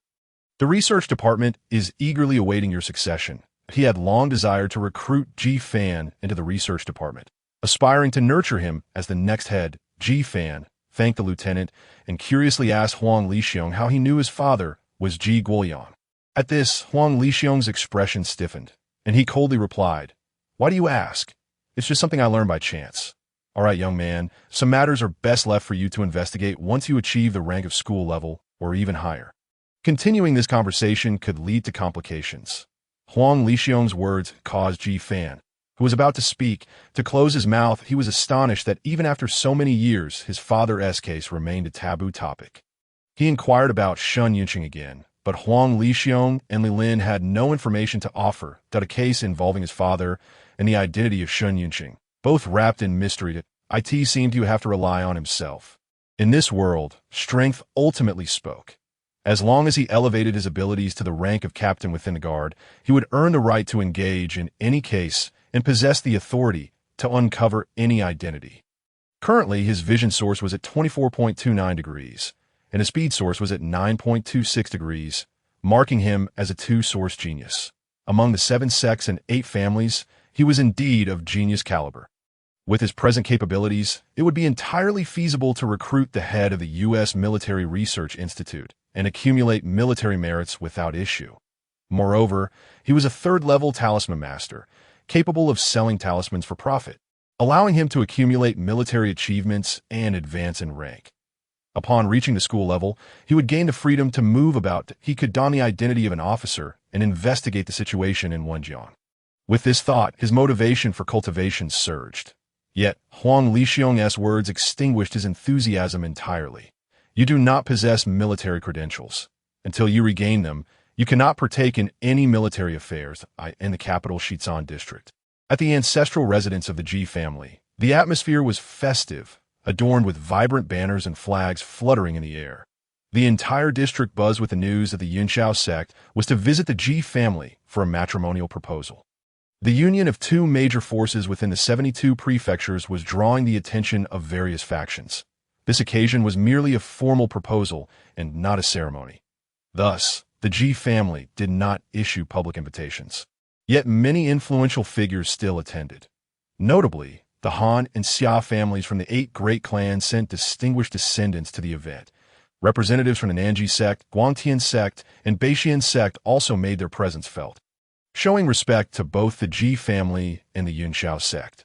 The research department is eagerly awaiting your succession." He had long desired to recruit Ji Fan into the research department. Aspiring to nurture him as the next head, Ji Fan thanked the lieutenant and curiously asked Huang Lixiong how he knew his father was Ji Guoyan. At this, Huang Lixiong's expression stiffened, and he coldly replied, "Why do you ask? It's just something I learned by chance. All right, young man, some matters are best left for you to investigate once you achieve the rank of school level or even higher." Continuing this conversation could lead to complications. Huang Lixiong's words caused Ji Fan, who was about to speak, to close his mouth. He was astonished that even after so many years, his father's case remained a taboo topic. He inquired about Xuanyuan again, but Huang Lixiong and Li Lin had no information to offer about a case involving his father and the identity of Xuanyuan. Both wrapped in mystery, it seemed to have to rely on himself. In this world, strength ultimately spoke. As long as he elevated his abilities to the rank of captain within the guard, he would earn the right to engage in any case and possess the authority to uncover any identity. Currently, his vision source was at 24.29 degrees, and his speed source was at 9.26 degrees, marking him as a two-source genius. Among the 7 sects and 8 families, he was indeed of genius caliber. With his present capabilities, it would be entirely feasible to recruit the head of the U.S. Military Research Institute and accumulate military merits without issue. Moreover, he was a 3rd-level talisman master, capable of selling talismans for profit, allowing him to accumulate military achievements and advance in rank. Upon reaching the school level, he would gain the freedom to move about. He could don the identity of an officer and investigate the situation in Wenjiang. With this thought, his motivation for cultivation surged. Yet, Huang Lixiong's words extinguished his enthusiasm entirely. You do not possess military credentials. Until you regain them, you cannot partake in any military affairs in the capital Shizan district. At the ancestral residence of the Ji family, the atmosphere was festive, adorned with vibrant banners and flags fluttering in the air. The entire district buzzed with the news that the Yunxiao sect was to visit the Ji family for a matrimonial proposal. The union of 2 major forces within the 72 prefectures was drawing the attention of various factions. This occasion was merely a formal proposal and not a ceremony. Thus, the Ji family did not issue public invitations. Yet many influential figures still attended. Notably, the Han and Xia families from the 8 great clans sent distinguished descendants to the event. Representatives from the Nanji sect, Guangtian sect, and Beixian sect also made their presence felt, showing respect to both the Ji family and the Yunxiao sect.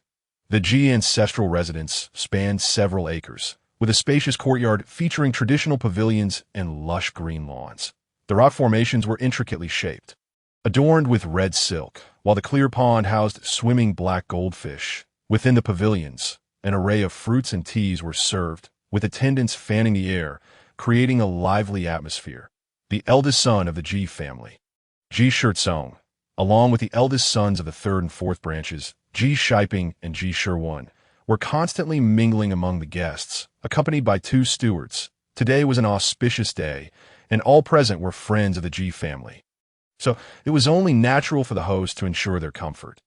The Ji ancestral residence spanned several acres, with a spacious courtyard featuring traditional pavilions and lush green lawns. The rock formations were intricately shaped, adorned with red silk, while the clear pond housed swimming black goldfish. Within the pavilions, an array of fruits and teas were served, with attendants fanning the air, creating a lively atmosphere. The eldest son of the Ji family, Ji Shizong, along with the eldest sons of the 3rd and 4th branches, Ji Shiping and Ji Shiyou, were constantly mingling among the guests, accompanied by 2 stewards. Today was an auspicious day, and all present were friends of the Ji family. So it was only natural for the host to ensure their comfort.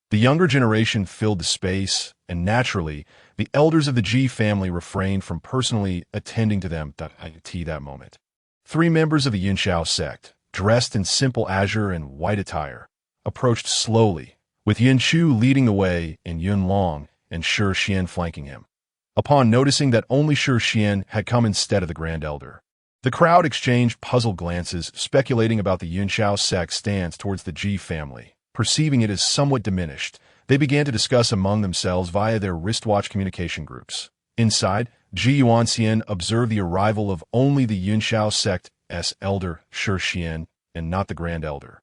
The younger generation filled the space, and naturally, The elders of the Ji family refrained from personally attending to them that moment. 3 members of the Yunxiao sect, dressed in simple azure and white attire, approached slowly, with Yin Chu leading the way and Yun Long and Shi Xian flanking him. Upon noticing that only Shi Xian had come instead of the Grand Elder, the crowd exchanged puzzled glances, speculating about the Yunxiao sect's stance towards the Ji family. Perceiving it as somewhat diminished, they began to discuss among themselves via their wristwatch communication groups. Inside, Ji Yuanxian observed the arrival of only the Yunxiao sect's elder, Shi Xian, and not the Grand Elder.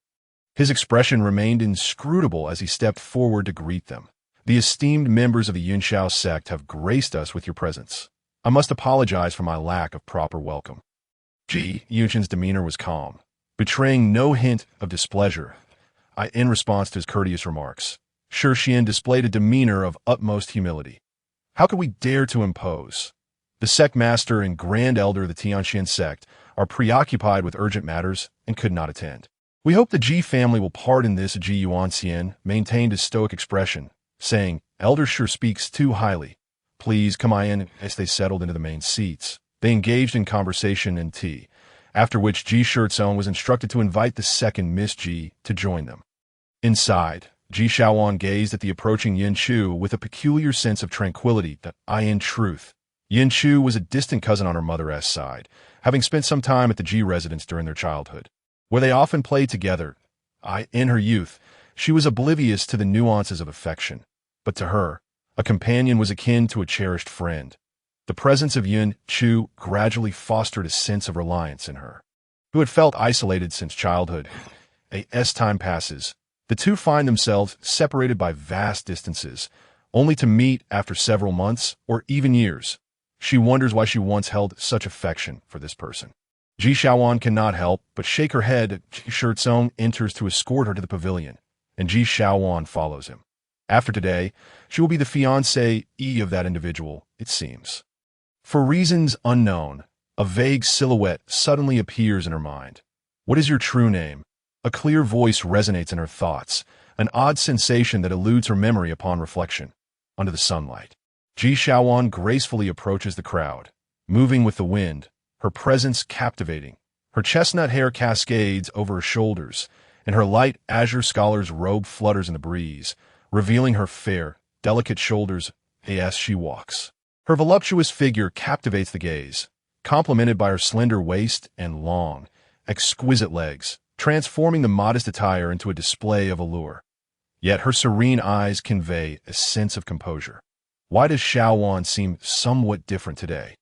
His expression remained inscrutable as he stepped forward to greet them. The esteemed members of the Yunxiao sect have graced us with your presence. I must apologize for my lack of proper welcome. Ji Yuanxian's demeanor was calm, betraying no hint of displeasure. In response to his courteous remarks, Shi Xian displayed a demeanor of utmost humility. How could we dare to impose? The sect master and Grand Elder of the Tianxian sect are preoccupied with urgent matters and could not attend. We hope the Ji family will pardon this. Ji Yuanxian maintained his stoic expression, saying, Elder Shi speaks too highly. Please come in. As they settled into the main seats, they engaged in conversation and tea, after which Ji Shizong was instructed to invite the second Miss Ji to join them. Inside, Ji Shaoan gazed at the approaching Yin Chu with a peculiar sense of tranquility in truth, Yin Chu was a distant cousin on her mother's side, having spent some time at the Ji residence during their childhood, where they often played together. In her youth, she was oblivious to the nuances of affection, but to her, a companion was akin to a cherished friend. The presence of Yin Chu gradually fostered a sense of reliance in her, who had felt isolated since childhood. As time passes, the two find themselves separated by vast distances, only to meet after several months or even years. She wonders why she once held such affection for this person. Ji Shaoan cannot help but shake her head. Ji Shizong enters to escort her to the pavilion, and Ji Shaoan follows him. After today, she will be the fiancée of that individual, it seems. For reasons unknown, a vague silhouette suddenly appears in her mind. What is your true name? A clear voice resonates in her thoughts, an odd sensation that eludes her memory upon reflection. Under the sunlight, Ji Shaoan gracefully approaches the crowd, moving with the wind, her presence captivating. Her chestnut hair cascades over her shoulders, and her light azure scholar's robe flutters in the breeze, revealing her fair, delicate shoulders as she walks. Her voluptuous figure captivates the gaze, complemented by her slender waist and long, exquisite legs, transforming the modest attire into a display of allure. Yet her serene eyes convey a sense of composure. Why does Shaoan seem somewhat different today?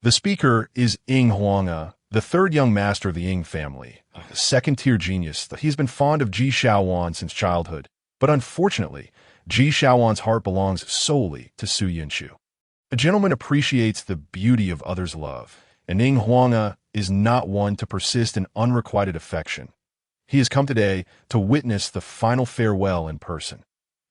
The speaker is Ying Huanga, the third young master of the Ying family, a second-tier genius. He's been fond of Ji Shaoan since childhood, but unfortunately, Ji Shaoan's heart belongs solely to Su Yinchu. A gentleman appreciates the beauty of others' love, and Ying Huanga is not one to persist in unrequited affection. He has come today to witness the final farewell in person.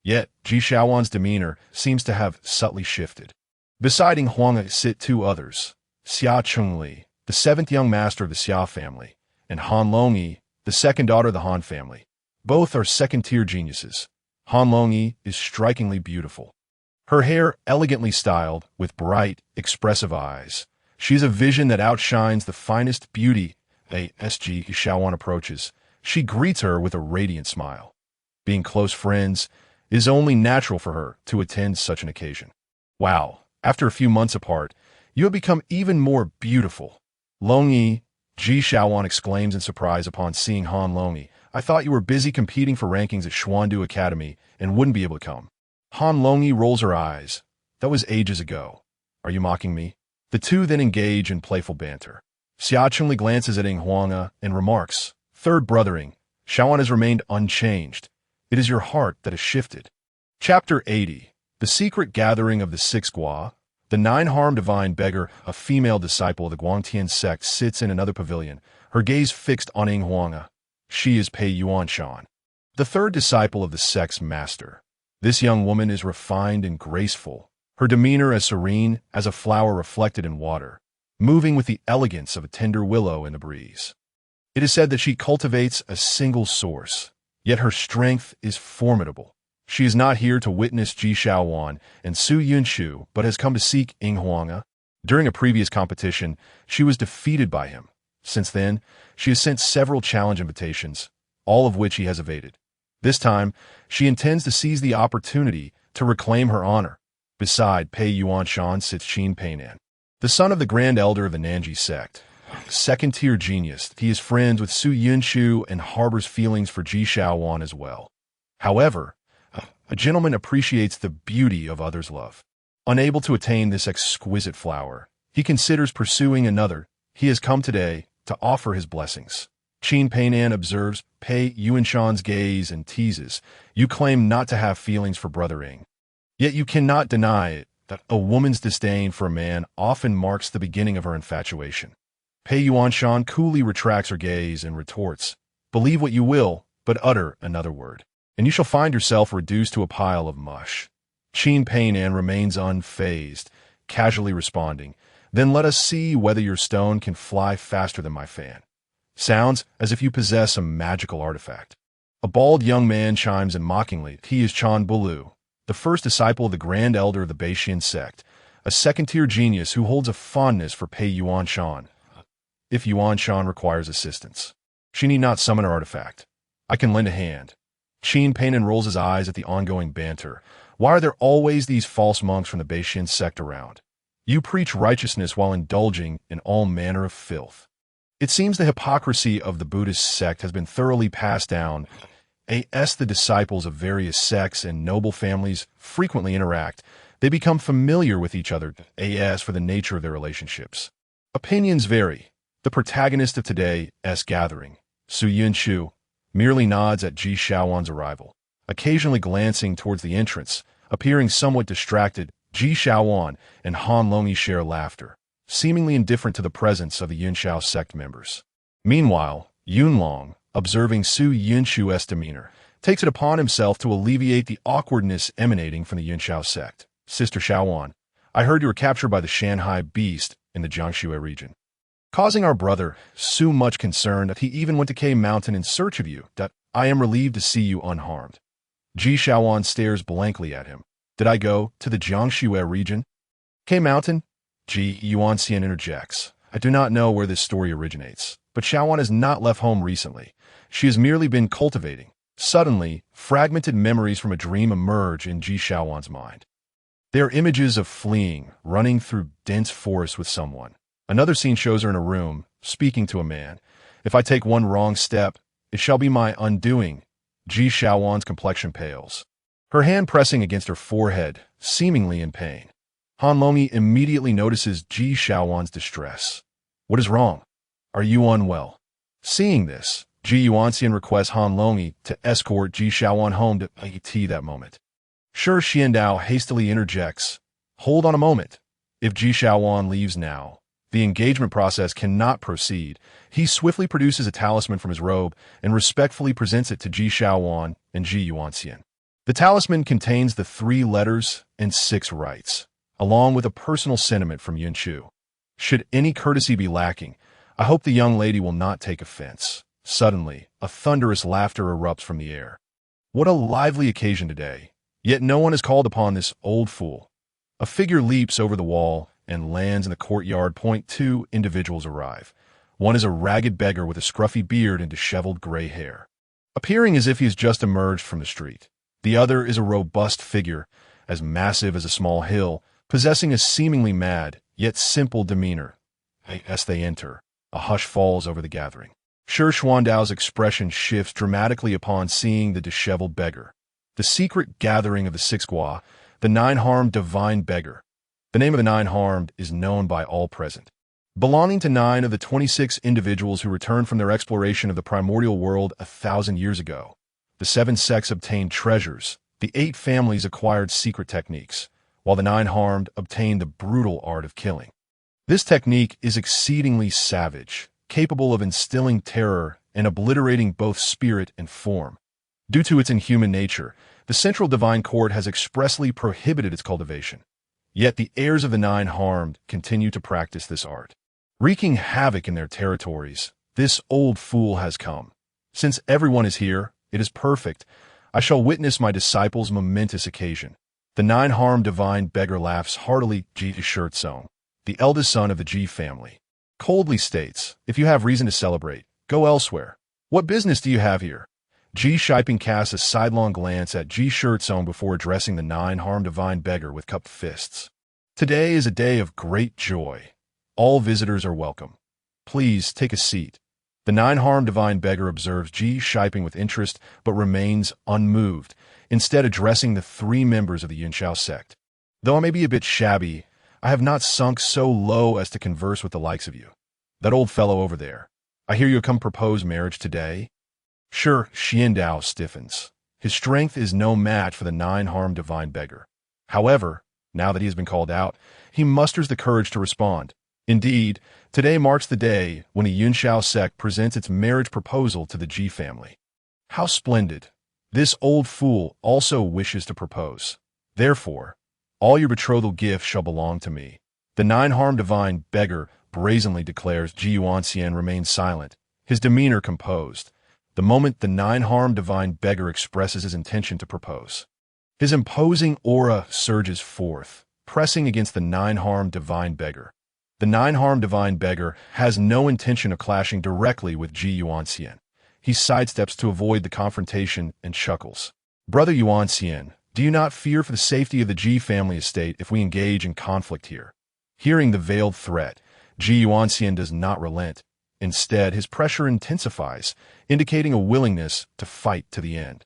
Yet, Ji Shaoan's demeanor seems to have subtly shifted. Beside Ying Huanga sit two others, Xia Chengli, the seventh young master of the Xia family, and Han Longyi, the second daughter of the Han family. Both are second-tier geniuses. Han Longyi is strikingly beautiful. Her hair elegantly styled, with bright, expressive eyes. She is a vision that outshines the finest beauty. As Ji Shaoan approaches, she greets her with a radiant smile. Being close friends, it is only natural for her to attend such an occasion. Wow, after a few months apart, you have become even more beautiful. Longyi, Ji Shaoan exclaims in surprise upon seeing Han Longyi. I thought you were busy competing for rankings at Xuandu Academy and wouldn't be able to come. Han Longyi rolls her eyes. That was ages ago. Are you mocking me? The two then engage in playful banter. Xia Chengli glances at Ying Huanga and remarks, Third brothering, Shaoan has remained unchanged. It is your heart that has shifted. Chapter 80. The Secret Gathering of the Six Gua. The nine-harmed divine beggar, a female disciple of the Guangtian sect, sits in another pavilion, her gaze fixed on Ying Huanga. She is Pei Yuanshan, the third disciple of the sect's master. This young woman is refined and graceful, her demeanor as serene as a flower reflected in water, moving with the elegance of a tender willow in the breeze. It is said that she cultivates a single source, yet her strength is formidable. She is not here to witness Ji Shaowan and Su Yunshu, but has come to seek Ing Huanga. During a previous competition, she was defeated by him. Since then, she has sent several challenge invitations, all of which he has evaded. This time, she intends to seize the opportunity to reclaim her honor. Beside Pei Yuanshan sits Qin Peinan, the son of the Grand Elder of the Nanji sect. Second-tier genius, he is friends with Su Yunshu and harbors feelings for Ji Shaowan as well. However, a gentleman appreciates the beauty of others' love. Unable to attain this exquisite flower, he considers pursuing another. He has come today to offer his blessings. Qin Peinan observes Pei Yuanshan's gaze and teases, "You claim not to have feelings for Brother Ing. Yet you cannot deny it, that a woman's disdain for a man often marks the beginning of her infatuation." Pei Yuanshan coolly retracts her gaze and retorts, "Believe what you will, but utter another word, and you shall find yourself reduced to a pile of mush." Qin Peinan remains unfazed, casually responding, "Then let us see whether your stone can fly faster than my fan. Sounds as if you possess a magical artifact." A bald young man chimes in mockingly. He is Chan Bulu, the first disciple of the Grand Elder of the Beixian sect, a second-tier genius who holds a fondness for Pei Yuanshan. If Yuanshan requires assistance, she need not summon her artifact. I can lend a hand. Qin Peinan rolls his eyes at the ongoing banter. Why are there always these false monks from the Beixian sect around? You preach righteousness while indulging in all manner of filth. It seems the hypocrisy of the Buddhist sect has been thoroughly passed down. As the disciples of various sects and noble families frequently interact, they become familiar with each other. As for the nature of their relationships, opinions vary. The protagonist of today's gathering, Su Yunshu, merely nods at Ji Shaowan's arrival, occasionally glancing towards the entrance, appearing somewhat distracted. Ji Shaowan and Han Longyi share laughter, seemingly indifferent to the presence of the Yunshao sect members. Meanwhile, Yunlong, observing Su Yunshu's demeanor, takes it upon himself to alleviate the awkwardness emanating from the Yunshao sect. "Sister Shaowan, I heard you were captured by the Shanhai beast in the Jiangxue region, causing our brother Su much concern that he even went to K Mountain in search of you. I am relieved to see you unharmed." Ji Shaowan stares blankly at him. "Did I go to the Jiangxue region? K Mountain?" Ji Yuanxian interjects. "I do not know where this story originates, but Shaowan has not left home recently. She has merely been cultivating." Suddenly, fragmented memories from a dream emerge in Ji Shaowan's mind. They are images of fleeing, running through dense forest with someone. Another scene shows her in a room, speaking to a man. "If I take one wrong step, it shall be my undoing." Ji Shaowan's complexion pales, her hand pressing against her forehead, seemingly in pain. Han Longyi immediately notices Ji Shaowan's distress. "What is wrong? Are you unwell?" Seeing this, Ji Yuanxian requests Han Longyi to escort Ji Shaowan home to tea that moment. Sure, Xiandao hastily interjects, "Hold on a moment. If Ji Shaowan leaves now, the engagement process cannot proceed." He swiftly produces a talisman from his robe and respectfully presents it to Ji Shaowan and Ji Yuanxian. The talisman contains the 3 letters and 6 rites, along with a personal sentiment from Yunshu. Should any courtesy be lacking, I hope the young lady will not take offense. Suddenly, a thunderous laughter erupts from the air. What a lively occasion today! Yet no one is called upon this old fool. A figure leaps over the wall and lands in the courtyard. 2 individuals arrive. One is a ragged beggar with a scruffy beard and disheveled gray hair, appearing as if he has just emerged from the street. The other is a robust figure, as massive as a small hill, possessing a seemingly mad, yet simple demeanor. As they enter, a hush falls over the gathering. Sure Xuandao's expression shifts dramatically upon seeing the disheveled beggar. The secret gathering of the 6 Gua, the 9-harmed divine beggar. The name of the 9-harmed is known by all present. Belonging to 9 of the 26 individuals who returned from their exploration of the primordial world 1,000 years ago. The 7 sects obtained treasures, the 8 families acquired secret techniques, while the 9-harmed obtained the brutal art of killing. This technique is exceedingly savage, capable of instilling terror and obliterating both spirit and form. Due to its inhuman nature, the Central Divine Court has expressly prohibited its cultivation. Yet the heirs of the 9-harmed continue to practice this art. Wreaking havoc in their territories, this old fool has come. Since everyone is here, it is perfect. I shall witness my disciple's momentous occasion. The nine-harmed divine beggar laughs heartily. Xuanyuan, the eldest son of the Ji family, coldly states, if you have reason to celebrate, go elsewhere. What business do you have here? Xuanyuan casts a sidelong glance at Xuanyuan before addressing the nine-harmed divine beggar with cupped fists. Today is a day of great joy. All visitors are welcome. Please take a seat. The nine-harmed divine beggar observes Xuanyuan with interest but remains unmoved, instead addressing the three members of the Yunxiao sect. Though I may be a bit shabby, I have not sunk so low as to converse with the likes of you. That old fellow over there. I hear you have come propose marriage today? Sure, Xiandao stiffens. His strength is no match for the nine-harmed divine beggar. However, now that he has been called out, he musters the courage to respond. Indeed, today marks the day when the Yunxiao sect presents its marriage proposal to the Ji family. How splendid! This old fool also wishes to propose. Therefore, all your betrothal gifts shall belong to me. The nine-harmed divine beggar brazenly declares. Xuanyuan remains silent, his demeanor composed. The moment the nine-harmed divine beggar expresses his intention to propose, his imposing aura surges forth, pressing against the nine-harmed divine beggar. The nine-harmed divine beggar has no intention of clashing directly with Xuanyuan. He sidesteps to avoid the confrontation and chuckles. Brother Xuanyuan, do you not fear for the safety of the Ji family estate if we engage in conflict here? Hearing the veiled threat, Xuanyuan does not relent. Instead, his pressure intensifies, indicating a willingness to fight to the end.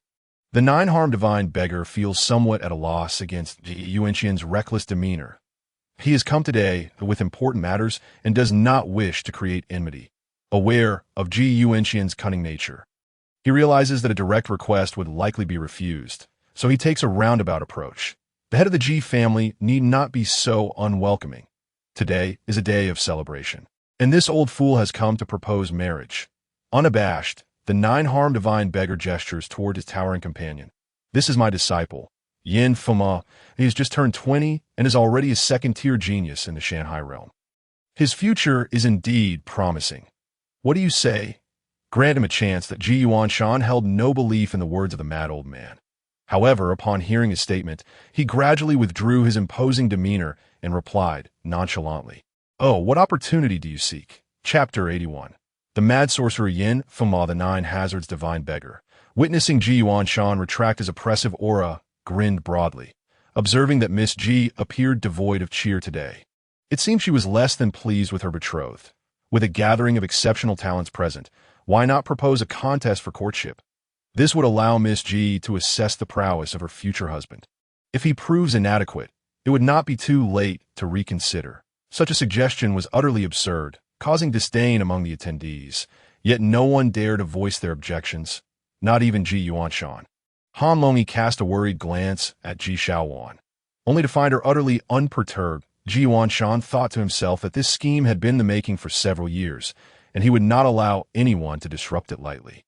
The nine-harmed divine beggar feels somewhat at a loss against Xuanyuan's reckless demeanor. He has come today with important matters and does not wish to create enmity. Aware of Xuanyuan's cunning nature, he realizes that a direct request would likely be refused, so he takes a roundabout approach. The head of the Ji family need not be so unwelcoming. Today is a day of celebration, and this old fool has come to propose marriage. Unabashed, the nine-harmed divine beggar gestures toward his towering companion. This is my disciple, Yin Fuma. He has just turned 20 and is already a second-tier genius in the Shanghai realm. His future is indeed promising. What do you say? Grant him a chance. That Xuanyuan held no belief in the words of the mad old man. However, upon hearing his statement, he gradually withdrew his imposing demeanor and replied nonchalantly, "Oh, what opportunity do you seek?" Chapter 81. The mad sorcerer Yin Fuma, the Nine Hazards divine beggar, witnessing Xuanyuan retract his oppressive aura, grinned broadly, observing that Miss Ji appeared devoid of cheer today. It seemed she was less than pleased with her betrothed. With a gathering of exceptional talents present, why not propose a contest for courtship? This would allow Miss Ji to assess the prowess of her future husband. If he proves inadequate, it would not be too late to reconsider. Such a suggestion was utterly absurd, causing disdain among the attendees, yet no one dared to voice their objections, not even Xuanyuan. Han Longyi cast a worried glance at Ji Shaowan, only to find her utterly unperturbed. Xuanyuan thought to himself that this scheme had been in the making for several years, and he would not allow anyone to disrupt it lightly.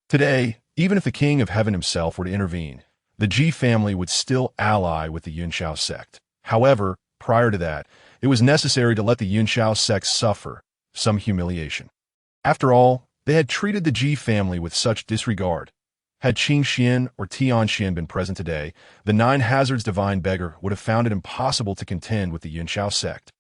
Today, even if the King of Heaven himself were to intervene, the Ji family would still ally with the Yunxiao sect. However, prior to that, it was necessary to let the Yunxiao sect suffer some humiliation. After all, they had treated the Ji family with such disregard. Had Qing Xian or Tian Xian been present today, the Nine Hazards divine beggar would have found it impossible to contend with the Yunxiao sect.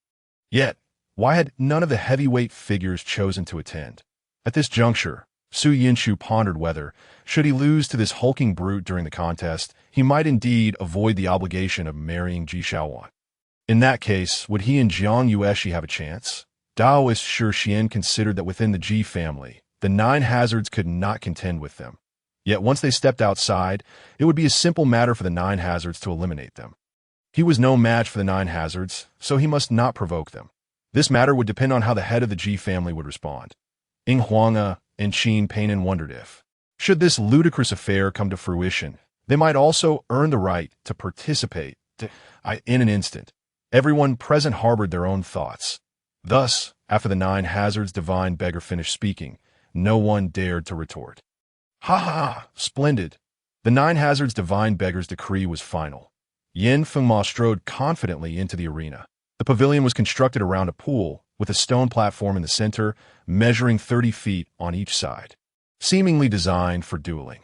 Yet, why had none of the heavyweight figures chosen to attend? At this juncture, Su Yinshu pondered whether, should he lose to this hulking brute during the contest, he might indeed avoid the obligation of marrying Ji Shaowan. In that case, would he and Jiang Yueshi have a chance? Daoist Shi Xian considered that within the Ji family, the Nine Hazards could not contend with them. Yet once they stepped outside, it would be a simple matter for the Nine Hazards to eliminate them. He was no match for the Nine Hazards, so he must not provoke them. This matter would depend on how the head of the Ji family would respond. Ing Huanga and Qin Peinan wondered if, should this ludicrous affair come to fruition, they might also earn the right to participate. In an instant, everyone present harbored their own thoughts. Thus, after the Nine Hazards divine beggar finished speaking, no one dared to retort. Ha ha! Splendid! The Nine Hazards divine beggar's decree was final. Yin Fengma strode confidently into the arena. The pavilion was constructed around a pool, with a stone platform in the center, measuring 30 feet on each side, seemingly designed for dueling.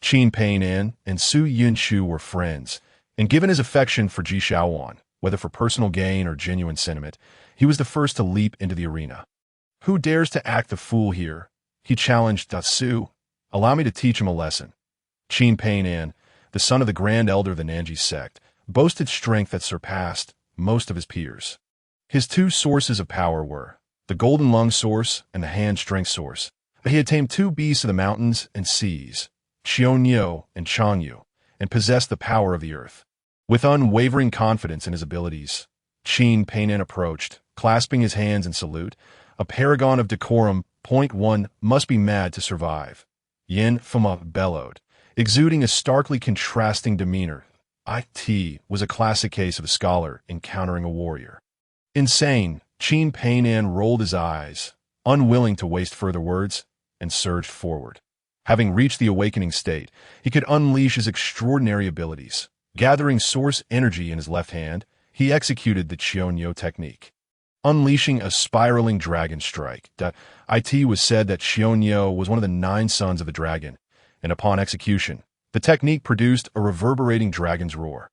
Qin Peinan and Su Yunchu were friends, and given his affection for Ji Shaowan, whether for personal gain or genuine sentiment, he was the first to leap into the arena. "Who dares to act the fool here?" he challenged Su. "Allow me to teach him a lesson." Qin Peinan, the son of the Grand Elder of the Nanji sect, boasted strength that surpassed most of his peers. His two sources of power were the Golden Lung Source and the Hand Strength Source. He had tamed two beasts of the mountains and seas, Xiongniu and Changyu, and possessed the power of the earth. With unwavering confidence in his abilities, Qin Peinan approached, clasping his hands in salute, a paragon of decorum. "One must be mad to survive," Yin Fengma bellowed, exuding a starkly contrasting demeanor. It was a classic case of a scholar encountering a warrior. "Insane," Qin Peinan rolled his eyes, unwilling to waste further words, and surged forward. Having reached the awakening state, he could unleash his extraordinary abilities. Gathering source energy in his left hand, he executed the Xiongniu technique. Unleashing a spiraling dragon strike. It was said that Xiongniu was one of the 9 sons of the dragon, and upon execution, the technique produced a reverberating dragon's roar.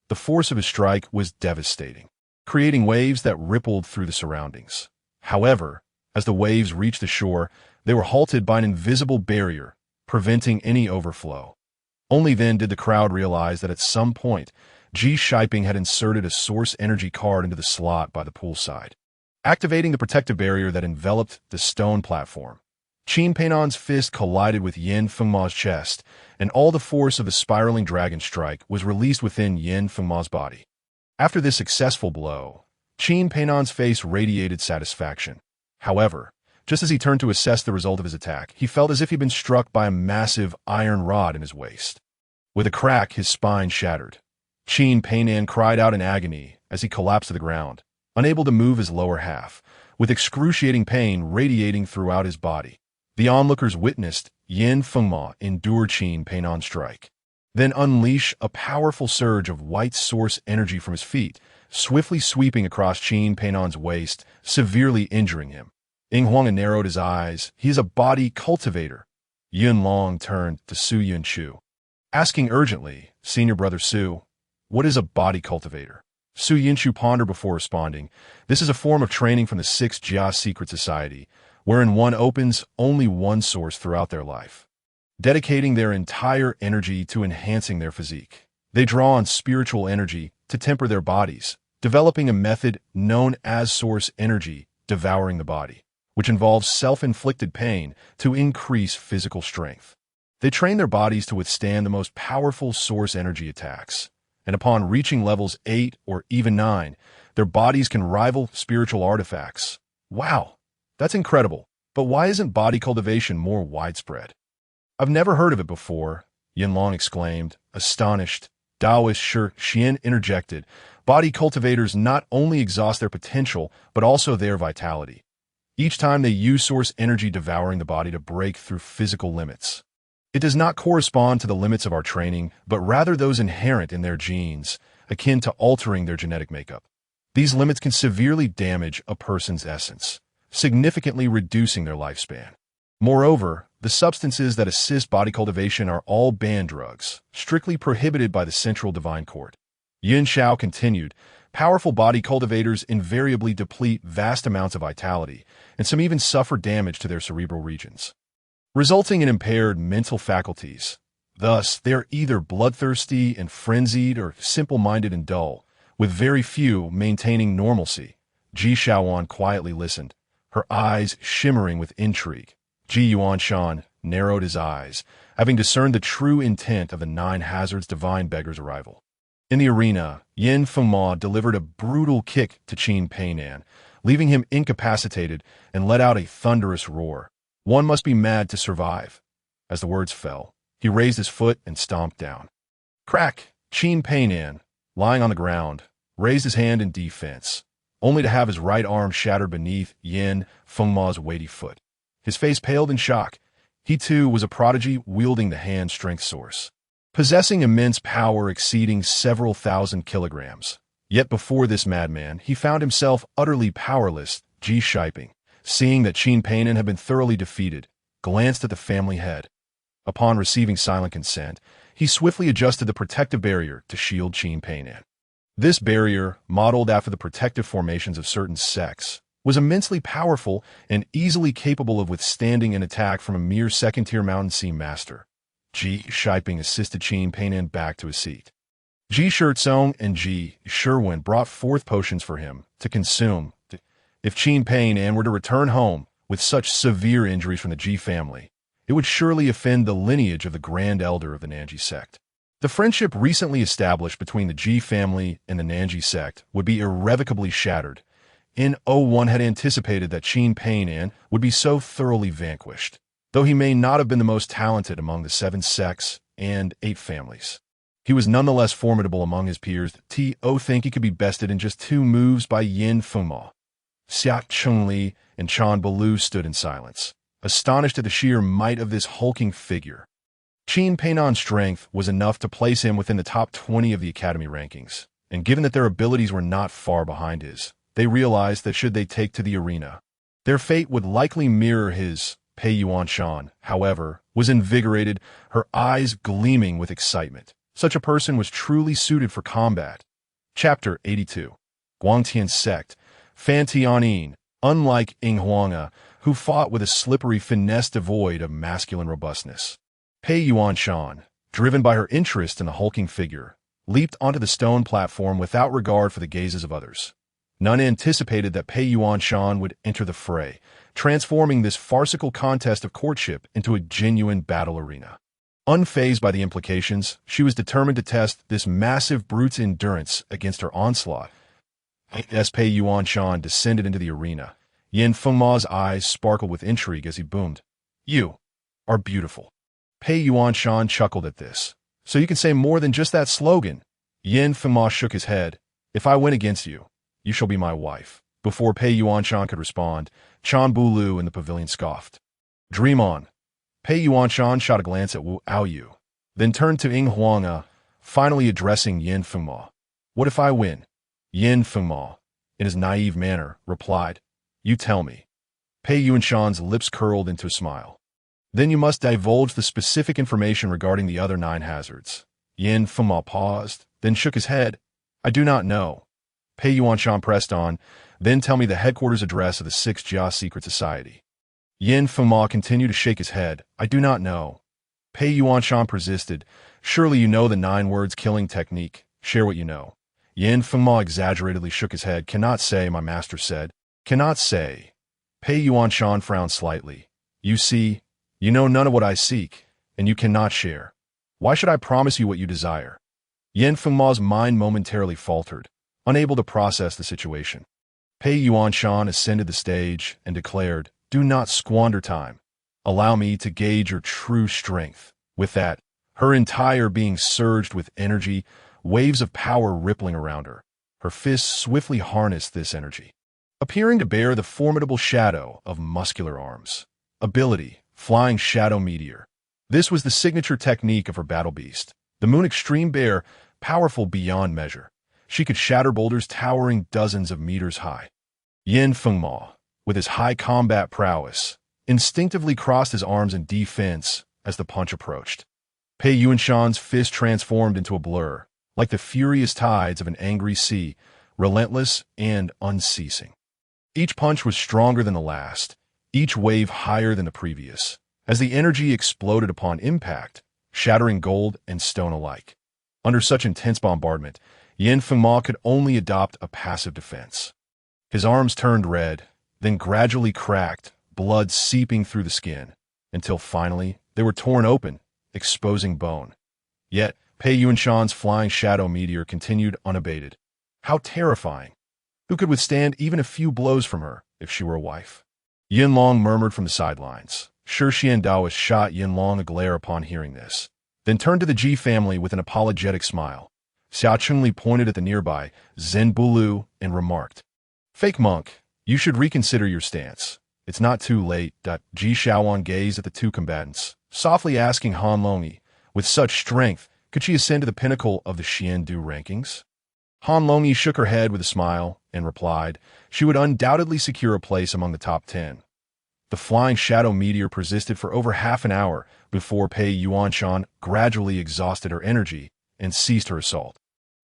The force of his strike was devastating, creating waves that rippled through the surroundings. However, as the waves reached the shore, they were halted by an invisible barrier, preventing any overflow. Only then did the crowd realize that at some point, Ji Shiping had inserted a source energy card into the slot by the poolside, activating the protective barrier that enveloped the stone platform. Qin Peinan's fist collided with Yin Fengma's chest, and all the force of the spiraling dragon strike was released within Yin Fengma's body. After this successful blow, Qin Peinan's face radiated satisfaction. However, just as he turned to assess the result of his attack, he felt as if he'd been struck by a massive iron rod in his waist. With a crack, his spine shattered. Qin Peinan cried out in agony as he collapsed to the ground, unable to move his lower half, with excruciating pain radiating throughout his body. The onlookers witnessed Yin Fengma endure Qin Peinan's strike, then unleash a powerful surge of white source energy from his feet, swiftly sweeping across Qin Peinan's waist, severely injuring him. Ing Huang narrowed his eyes. "He is a body cultivator." Yun Long turned to Su Yunchu, asking urgently, "Senior brother Su, what is a body cultivator?" Su Yunchu pondered before responding. "This is a form of training from the 6th Jia Secret Society, wherein one opens only one source throughout their life, dedicating their entire energy to enhancing their physique. They draw on spiritual energy to temper their bodies, developing a method known as source energy devouring the body, which involves self-inflicted pain to increase physical strength. They train their bodies to withstand the most powerful source energy attacks, and upon reaching levels 8 or even 9, their bodies can rival spiritual artifacts." Wow, that's incredible. But why isn't body cultivation more widespread? "I've never heard of it before," Yin Long exclaimed, astonished. Taoist Shi Xian interjected. "Body cultivators not only exhaust their potential, but also their vitality. Each time they use source energy devouring the body to break through physical limits. It does not correspond to the limits of our training, but rather those inherent in their genes, akin to altering their genetic makeup. These limits can severely damage a person's essence, significantly reducing their lifespan. Moreover, the substances that assist body cultivation are all banned drugs, strictly prohibited by the Central Divine Court." Yin Shao continued, "Powerful body cultivators invariably deplete vast amounts of vitality, and some even suffer damage to their cerebral regions, resulting in impaired mental faculties. Thus, they are either bloodthirsty and frenzied or simple-minded and dull, with very few maintaining normalcy." Ji Shaowan quietly listened, her eyes shimmering with intrigue. Ji Yuanshan narrowed his eyes, having discerned the true intent of the 9 hazards divine beggar's arrival. In the arena, Yin Fengma delivered a brutal kick to Qin Peinan, leaving him incapacitated, and let out a thunderous roar. "One must be mad to survive." As the words fell, he raised his foot and stomped down. Crack! Qin Peinan, lying on the ground, raised his hand in defense, only to have his right arm shattered beneath Yin Fengma's weighty foot. His face paled in shock. He too was a prodigy wielding the hand strength source, possessing immense power exceeding several thousand kilograms. Yet before this madman, he found himself utterly powerless. Ji Shiping, seeing that Qin Peinan had been thoroughly defeated, glanced at the family head. Upon receiving silent consent, he swiftly adjusted the protective barrier to shield Qin Peinan. This barrier, modeled after the protective formations of certain sects, was immensely powerful and easily capable of withstanding an attack from a mere second-tier mountain sea master. Ji Shiping assisted Qin Peinan back to his seat. Ji Shizong and Ji Shizong brought forth potions for him to consume. If Qin Peinan were to return home with such severe injuries from the Ji family, it would surely offend the lineage of the Grand Elder of the Nanji sect. The friendship recently established between the Ji family and the Nanji sect would be irrevocably shattered. One had anticipated that Qin Peinan would be so thoroughly vanquished, though he may not have been the most talented among the 7 sects and 8 families. He was nonetheless formidable among his peers. Think he could be bested in just 2 moves by Yin Fengma. Xia Chengli and Chan Balu stood in silence, astonished at the sheer might of this hulking figure. Qin Peinan's strength was enough to place him within the top 20 of the academy rankings, and given that their abilities were not far behind his, they realized that should they take to the arena, their fate would likely mirror his. Pei Yuanshan, however, was invigorated, her eyes gleaming with excitement. Such a person was truly suited for combat. Chapter 82. Guangtian Sect. Fan Tianin, unlike Ing Huanga, who fought with a slippery finesse devoid of masculine robustness. Pei Yuanshan, driven by her interest in the hulking figure, leaped onto the stone platform without regard for the gazes of others. None anticipated that Pei Yuanshan would enter the fray, transforming this farcical contest of courtship into a genuine battle arena. Unfazed by the implications, she was determined to test this massive brute's endurance against her onslaught. As Pei Yuanshan descended into the arena, Yin Fengma's eyes sparkled with intrigue as he boomed, "You are beautiful." Pei Yuanshan chuckled at this. "So you can say more than just that slogan." Yin Fengma shook his head. "If I win against you, you shall be my wife." Before Pei Yuanshan could respond, Chan Bulu in the pavilion scoffed. "Dream on." Pei Yuanshan shot a glance at Wu Aoyu, then turned to Ing Huanga, finally addressing Yin Fengma. "What if I win?" Yin Fengma, in his naive manner, replied, "You tell me." Pei Yuanshan's lips curled into a smile. "Then you must divulge the specific information regarding the other 9 hazards." Yin Fengma paused, then shook his head. "I do not know." Pei Yuanshan pressed on, "Then tell me the headquarters address of the 6th Jia Secret Society." Yin Fengma continued to shake his head. "I do not know." Pei Yuanshan persisted. "Surely you know the 9 words killing technique. Share what you know." Yin Fengma exaggeratedly shook his head. "Cannot say," my master said. "Cannot say." Pei Yuanshan frowned slightly. "You see, you know none of what I seek, and you cannot share. Why should I promise you what you desire?" Yin Fengma's mind momentarily faltered, unable to process the situation. Pei Yuanshan ascended the stage and declared, "Do not squander time. Allow me to gauge your true strength." With that, her entire being surged with energy, waves of power rippling around her. Her fists swiftly harnessed this energy, appearing to bear the formidable shadow of muscular arms. Ability, Flying Shadow Meteor. This was the signature technique of her battle beast, the Moon Extreme Bear, powerful beyond measure. She could shatter boulders towering dozens of meters high. Yin Fengma, with his high combat prowess, instinctively crossed his arms in defense as the punch approached. Pei Yuanshan's fist transformed into a blur, like the furious tides of an angry sea, relentless and unceasing. Each punch was stronger than the last, each wave higher than the previous, as the energy exploded upon impact, shattering gold and stone alike. Under such intense bombardment, Yin Fengma could only adopt a passive defense. His arms turned red, then gradually cracked, blood seeping through the skin, until finally they were torn open, exposing bone. Yet, Pei Yuanshan's flying shadow meteor continued unabated. How terrifying! Who could withstand even a few blows from her if she were a wife? Yin Long murmured from the sidelines. Shi Xiandaoist shot Yin Long a glare upon hearing this, then turned to the Ji family with an apologetic smile. Xia Chengli pointed at the nearby Zhen Bulu and remarked, "Fake monk, you should reconsider your stance. It's not too late." Ji Shaowan gazed at the 2 combatants, softly asking Han Longyi, with such strength, could she ascend to the pinnacle of the Xiandu rankings? Han Longyi shook her head with a smile and replied, she would undoubtedly secure a place among the top 10. The flying shadow meteor persisted for over half an hour before Pei Yuanshan gradually exhausted her energy and ceased her assault.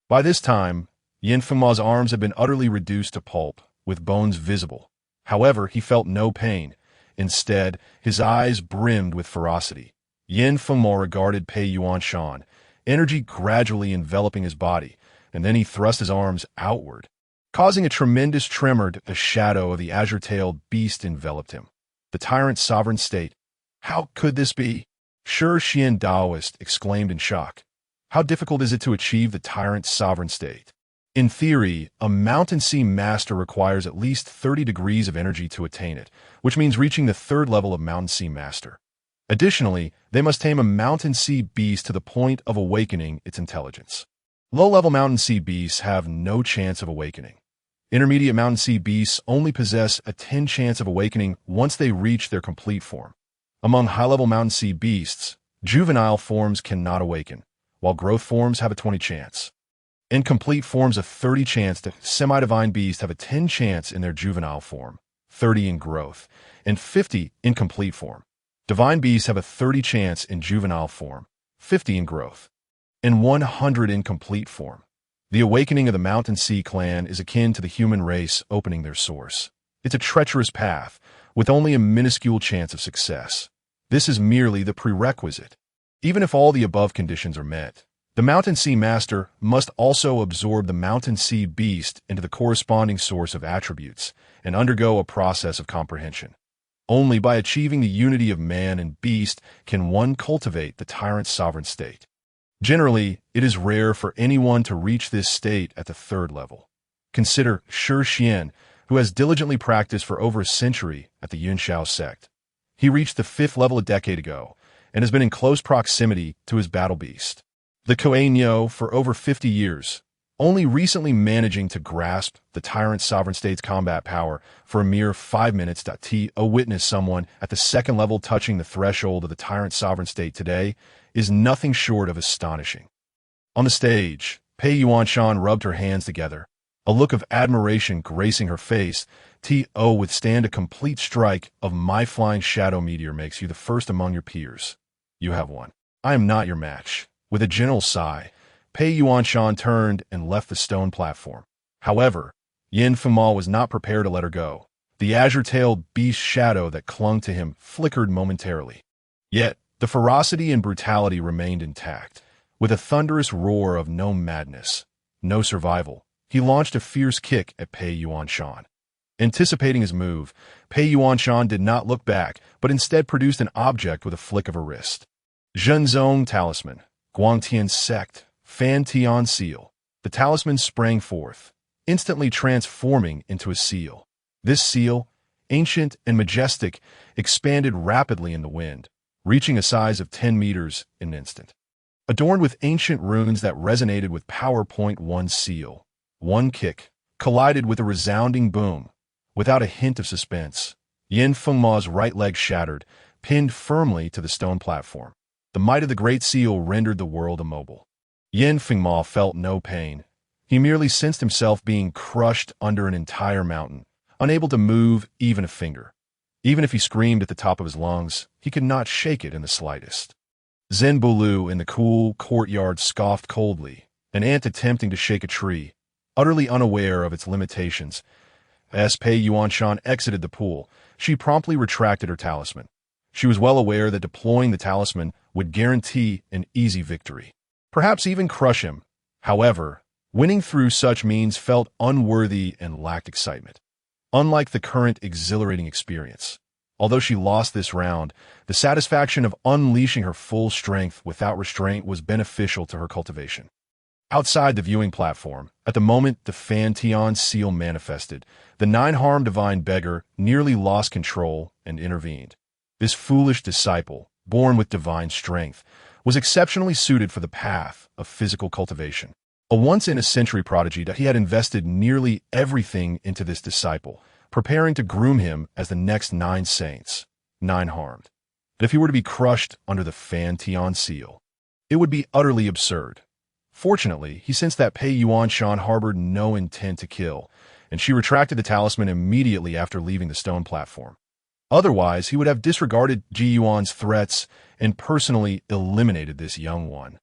By this time, Yin Fengma's arms had been utterly reduced to pulp, with bones visible. However, he felt no pain. Instead, his eyes brimmed with ferocity. Yin Fengma regarded Pei Yuanshan, energy gradually enveloping his body, and then he thrust his arms outward, causing a tremendous tremor. The shadow of the azure-tailed beast enveloped him. The tyrant's sovereign state. How could this be? Shi Xian Daoist exclaimed in shock. How difficult is it to achieve the tyrant's sovereign state? In theory, a mountain sea master requires at least 30 degrees of energy to attain it, which means reaching the third level of mountain sea master. Additionally, they must tame a mountain sea beast to the point of awakening its intelligence. Low-level mountain sea beasts have no chance of awakening. Intermediate mountain sea beasts only possess a 10 chance of awakening once they reach their complete form. Among high-level mountain sea beasts, juvenile forms cannot awaken, while growth forms have a 20 chance. Incomplete forms a 30 chance. The semi-divine beasts have a 10 chance in their juvenile form, 30 in growth, and 50 in complete form. Divine beasts have a 30 chance in juvenile form, 50 in growth, and 100 in complete form. The awakening of the Mountain Sea clan is akin to the human race opening their source. It's a treacherous path, with only a minuscule chance of success. This is merely the prerequisite. Even if all the above conditions are met, the Mountain Sea Master must also absorb the Mountain Sea Beast into the corresponding source of attributes and undergo a process of comprehension. Only by achieving the unity of man and beast can one cultivate the tyrant's sovereign state. Generally, it is rare for anyone to reach this state at the third level. Consider Shi Xian, who has diligently practiced for over a century at the Yunxiao sect. He reached the 5th level a decade ago and has been in close proximity to his battle beast, the Kuei-Nyo, for over 50 years, only recently managing to grasp the tyrant's sovereign state's combat power for a mere 5 minutes. To witness someone at the 2nd level touching the threshold of the tyrant's sovereign state today is nothing short of astonishing. On the stage, Pei Yuanshan rubbed her hands together, a look of admiration gracing her face. To withstand a complete strike of my flying shadow meteor makes you the first among your peers. You have won. I am not your match. With a gentle sigh, Pei Yuanshan turned and left the stone platform. However, Yin Fengma was not prepared to let her go. The azure-tailed beast shadow that clung to him flickered momentarily. Yet, the ferocity and brutality remained intact. With a thunderous roar of no madness, no survival, he launched a fierce kick at Pei Yuanshan. Anticipating his move, Pei Yuanshan did not look back, but instead produced an object with a flick of her wrist. Zhenzong Talisman, Guangtian Sect, Fan Tian Seal. The talisman sprang forth, instantly transforming into a seal. This seal, ancient and majestic, expanded rapidly in the wind, reaching a size of 10 meters in an instant. Adorned with ancient runes that resonated with PowerPoint, one seal, one kick, collided with a resounding boom. Without a hint of suspense, Yin Fengma's right leg shattered, pinned firmly to the stone platform. The might of the great seal rendered the world immobile. Yin Fengma felt no pain. He merely sensed himself being crushed under an entire mountain, unable to move even a finger. Even if he screamed at the top of his lungs, he could not shake it in the slightest. Zhen Bulu in the cool courtyard scoffed coldly, an ant attempting to shake a tree, utterly unaware of its limitations. As Pei Yuanshan exited the pool, she promptly retracted her talisman. She was well aware that deploying the talisman would guarantee an easy victory, perhaps even crush him. However, winning through such means felt unworthy and lacked excitement. Unlike the current exhilarating experience, although she lost this round, the satisfaction of unleashing her full strength without restraint was beneficial to her cultivation. Outside the viewing platform, at the moment the Fan Tian seal manifested, the 9-harmed divine beggar nearly lost control and intervened. This foolish disciple, born with divine strength, was exceptionally suited for the path of physical cultivation. A once-in-a-century prodigy, that he had invested nearly everything into this disciple, preparing to groom him as the next 9 saints, 9-harmed. But if he were to be crushed under the Fan Tian seal, it would be utterly absurd. Fortunately, he sensed that Pei Yuanshan harbored no intent to kill, and she retracted the talisman immediately after leaving the stone platform. Otherwise, he would have disregarded Ji Yuan's threats and personally eliminated this young one.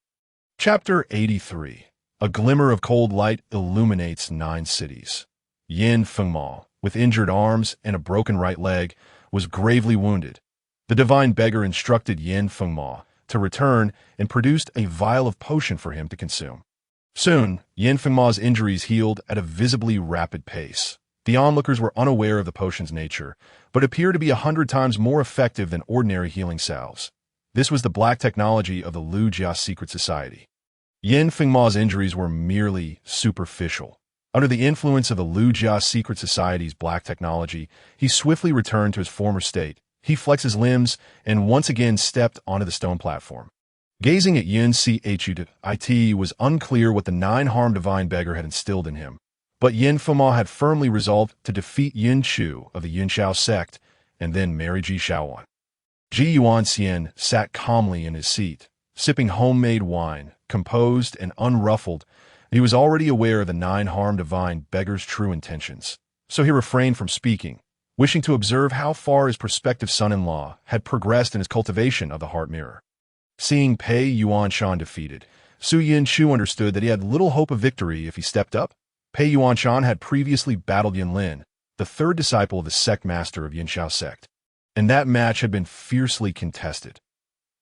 Chapter 83. A glimmer of cold light illuminates 9 cities. Yin Fengma, with injured arms and a broken right leg, was gravely wounded. The divine beggar instructed Yin Fengma to return and produced a vial of potion for him to consume. Soon, Yin Fengma's injuries healed at a visibly rapid pace. The onlookers were unaware of the potion's nature, but appeared to be 100 times more effective than ordinary healing salves. This was the black technology of the Lu Jia secret society. Yin Fengma's injuries were merely superficial. Under the influence of the Lu Jia secret society's black technology, he swiftly returned to his former state. He flexed his limbs and once again stepped onto the stone platform. Gazing at Yin Chiyou, it was unclear what the 9-harmed divine beggar had instilled in him. But Yin Fengma had firmly resolved to defeat Yin Chu of the Yunxiao sect and then marry Ji Shaowan. Ji Yuanxian sat calmly in his seat, sipping homemade wine, composed and unruffled. He was already aware of the 9-harmed divine beggar's true intentions, so he refrained from speaking, wishing to observe how far his prospective son-in-law had progressed in his cultivation of the heart mirror. Seeing Pei Yuanshan defeated, Su Yinchu understood that he had little hope of victory if he stepped up. Pei Yuanshan had previously battled Yin Lin, the 3rd disciple of the sect master of Yunxiao sect, and that match had been fiercely contested.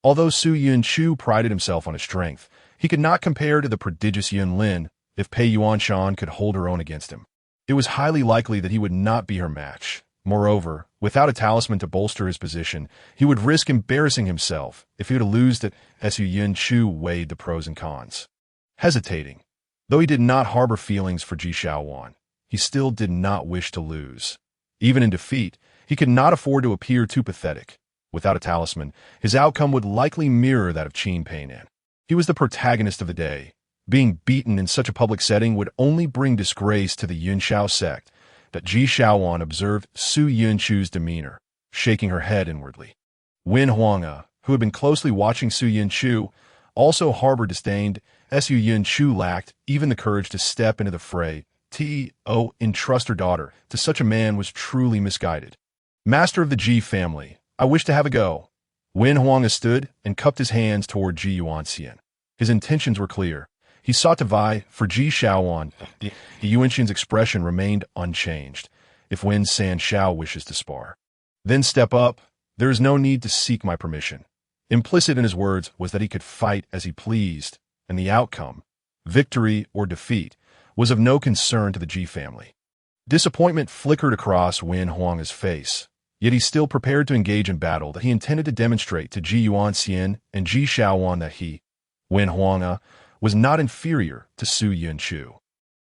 Although Su Yinchu prided himself on his strength, he could not compare to the prodigious Yin Lin if Pei Yuanshan could hold her own against him. It was highly likely that he would not be her match. Moreover, without a talisman to bolster his position, he would risk embarrassing himself if he were to lose that. Su Yinchu weighed the pros and cons. Hesitating, though he did not harbor feelings for Ji Shaowan, he still did not wish to lose. Even in defeat, he could not afford to appear too pathetic. Without a talisman, his outcome would likely mirror that of Qin Peinan. He was the protagonist of the day. Being beaten in such a public setting would only bring disgrace to the Yunxiao sect. That Ji Shaowan observed Su Yinchu's demeanor, shaking her head inwardly. Wen Huanga, who had been closely watching Su Yinchu, also harbored disdain. Su Yinchu lacked even the courage to step into the fray. Entrust her daughter to such a man was truly misguided. Master of the Ji family, I wish to have a go. Wen Huanga stood and cupped his hands toward Ji Yuanxian. His intentions were clear. He sought to vie for Ji Shaowan. Yuanxian's expression remained unchanged. If Wen San Shao wishes to spar, then step up. There is no need to seek my permission. Implicit in his words was that he could fight as he pleased, and the outcome, victory or defeat, was of no concern to the Ji family. Disappointment flickered across Wen Huanga's face, yet he still prepared to engage in battle that he intended to demonstrate to Ji Yuanxian and Ji Shaowan that he, Wen Huanga, was not inferior to Su Yinchu.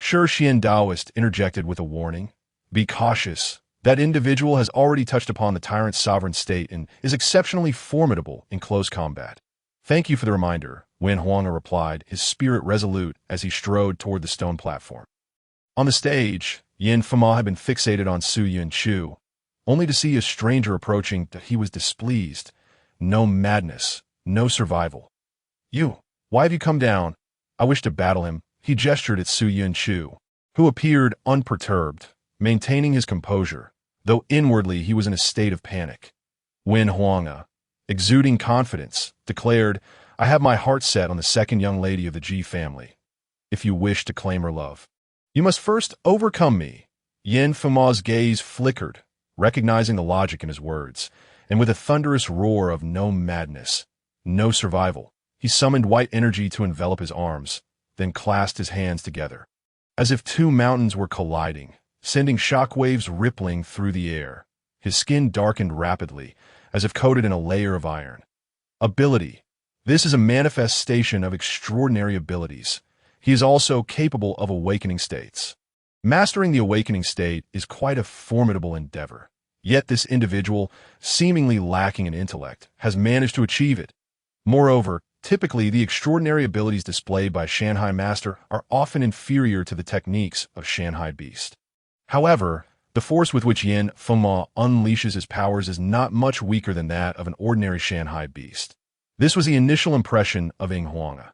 Shi Xian Daoist interjected with a warning. Be cautious. That individual has already touched upon the tyrant's sovereign state and is exceptionally formidable in close combat. Thank you for the reminder, Wen Huanga replied, his spirit resolute as he strode toward the stone platform. On the stage, Yin Fengma had been fixated on Su Yinchu, only to see a stranger approaching that he was displeased. No madness, no survival. You, why have you come down? I wish to battle him. He gestured at Su Yinchu, who appeared unperturbed, maintaining his composure, though inwardly he was in a state of panic. Wen Huanga, exuding confidence, declared, I have my heart set on the second young lady of the Ji family. If you wish to claim her love, you must first overcome me. Yin Fengma's gaze flickered, recognizing the logic in his words, and with a thunderous roar of no madness, no survival, he summoned white energy to envelop his arms, then clasped his hands together, as if 2 mountains were colliding, sending shockwaves rippling through the air. His skin darkened rapidly, as if coated in a layer of iron. Ability. This is a manifestation of extraordinary abilities. He is also capable of awakening states. Mastering the awakening state is quite a formidable endeavor. Yet this individual, seemingly lacking in intellect, has managed to achieve it. Moreover, typically the extraordinary abilities displayed by Shanghai Master are often inferior to the techniques of Shanghai Beast. However, the force with which Yin Fengma unleashes his powers is not much weaker than that of an ordinary Shanghai Beast. This was the initial impression of Yin Huanga.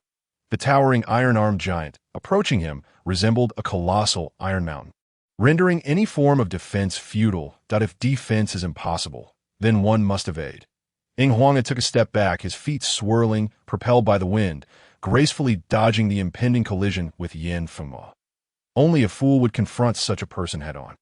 The towering iron-armed giant, approaching him, resembled a colossal iron mountain, rendering any form of defense futile. If defense is impossible, then one must evade. Huanga took a step back, his feet swirling, propelled by the wind, gracefully dodging the impending collision with Yin Fengma. Only a fool would confront such a person head-on.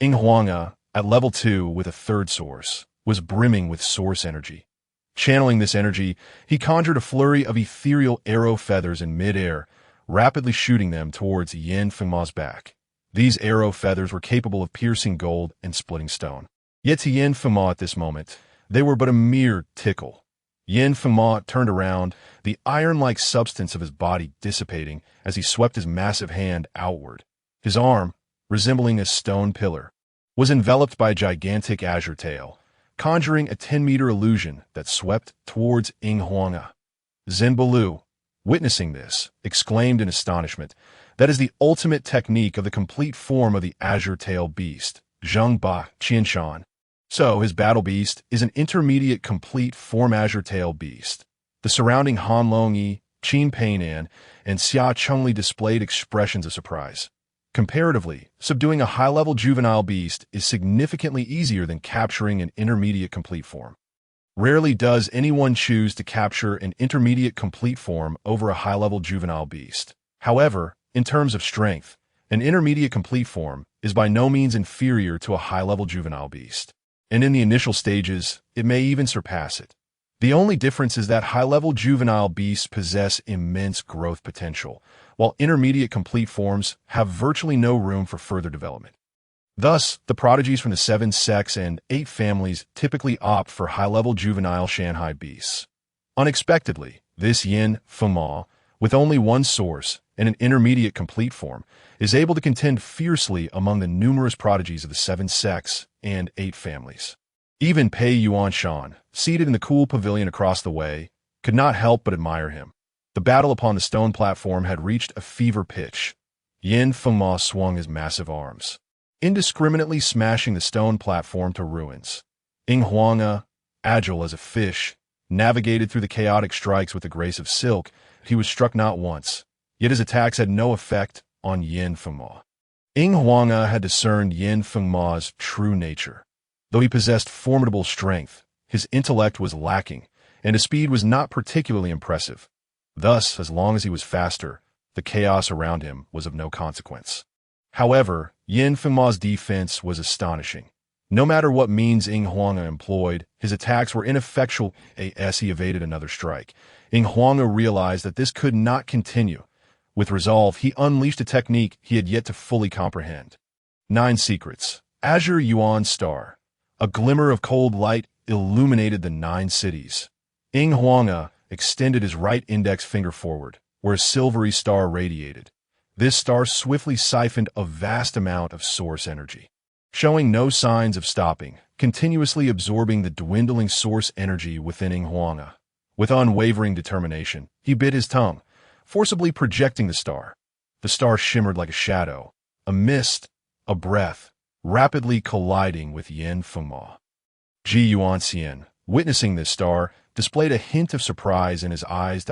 Huanga, at level 2 with a third source, was brimming with source energy. Channeling this energy, he conjured a flurry of ethereal arrow feathers in mid-air, rapidly shooting them towards Yin Fengma's back. These arrow feathers were capable of piercing gold and splitting stone. Yet to Yin Fengma at this moment, they were but a mere tickle. Yin Fengma turned around, the iron-like substance of his body dissipating as he swept his massive hand outward. His arm, resembling a stone pillar, was enveloped by a gigantic azure tail, conjuring a 10-meter illusion that swept towards Huanga. Zenbalu, witnessing this, exclaimed in astonishment, "That is the ultimate technique of the complete form of the azure tail beast, Zhengba Qianshan." So, his battle beast is an intermediate complete form azure tail beast. The surrounding Han Longyi, Qin Peinan, and Xia Chengli displayed expressions of surprise. Comparatively, subduing a high-level juvenile beast is significantly easier than capturing an intermediate complete form. Rarely does anyone choose to capture an intermediate complete form over a high-level juvenile beast. However, in terms of strength, an intermediate complete form is by no means inferior to a high-level juvenile beast, and in the initial stages, it may even surpass it. The only difference is that high-level juvenile beasts possess immense growth potential, while intermediate complete forms have virtually no room for further development. Thus, the prodigies from the 7 sects and 8 families typically opt for high-level juvenile Shanghai beasts. Unexpectedly, this Yin Fengma, with only one source and an intermediate complete form, is able to contend fiercely among the numerous prodigies of the 7 sects and 8 families. Even Pei Yuanshan, seated in the cool pavilion across the way, could not help but admire him. The battle upon the stone platform had reached a fever pitch. Yin Fengma swung his massive arms, indiscriminately smashing the stone platform to ruins. Huanga, agile as a fish, navigated through the chaotic strikes with the grace of silk. He was struck not once, yet his attacks had no effect on Yin Fengma. Huanga had discerned Yin Fengma's true nature. Though he possessed formidable strength, his intellect was lacking, and his speed was not particularly impressive. Thus, as long as he was faster, the chaos around him was of no consequence. However, Yin Fengma's defense was astonishing. No matter what means Huanga employed, his attacks were ineffectual as he evaded another strike. Huanga realized that this could not continue. With resolve, he unleashed a technique he had yet to fully comprehend. 9 secrets. Azure Yuan Star. A glimmer of cold light illuminated the 9 cities. Huanga extended his right index finger forward, where a silvery star radiated. This star swiftly siphoned a vast amount of source energy, showing no signs of stopping, continuously absorbing the dwindling source energy within Huanga. With unwavering determination, he bit his tongue, forcibly projecting the star. The star shimmered like a shadow, a mist, a breath, rapidly colliding with Yin Fengma. Ji Yuanxian, witnessing this star, displayed a hint of surprise in his eyes.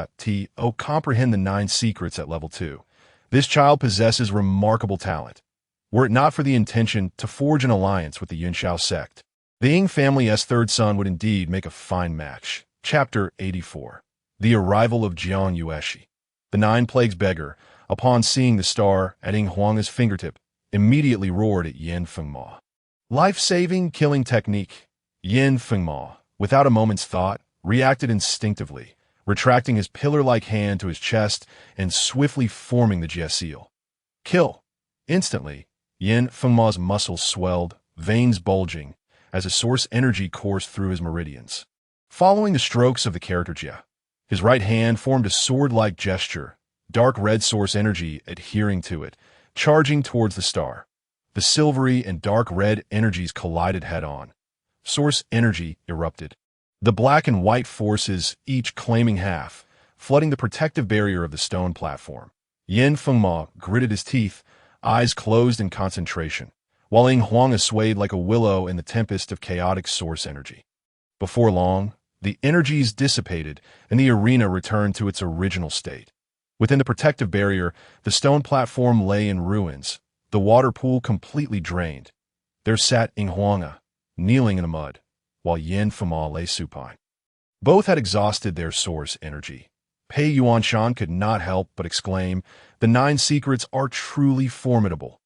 Comprehend the 9 secrets at level 2. This child possesses remarkable talent. Were it not for the intention to forge an alliance with the Yunxiao sect, the Ying family's third son would indeed make a fine match. Chapter 84. The Arrival of Jiang Yueshi. The 9 Plagues beggar, upon seeing the star at Huanga's fingertip, immediately roared at Yin Fengma. Life-saving killing technique. Yin Fengma, without a moment's thought, reacted instinctively, retracting his pillar-like hand to his chest and swiftly forming the Jie seal. Kill. Instantly, Yin Fengma's muscles swelled, veins bulging, as a source energy coursed through his meridians. Following the strokes of the character Jie, his right hand formed a sword-like gesture, dark red source energy adhering to it, charging towards the star. The silvery and dark red energies collided head-on. Source energy erupted. The black and white forces, each claiming half, flooding the protective barrier of the stone platform. Yin Fengma gritted his teeth, eyes closed in concentration, while Huanga swayed like a willow in the tempest of chaotic source energy. Before long, the energies dissipated and the arena returned to its original state. Within the protective barrier, the stone platform lay in ruins, the water pool completely drained. There sat Huanga, kneeling in the mud, while Yin Fengma lay supine. Both had exhausted their source energy. Pei Yuanshan could not help but exclaim, "The 9 secrets are truly formidable.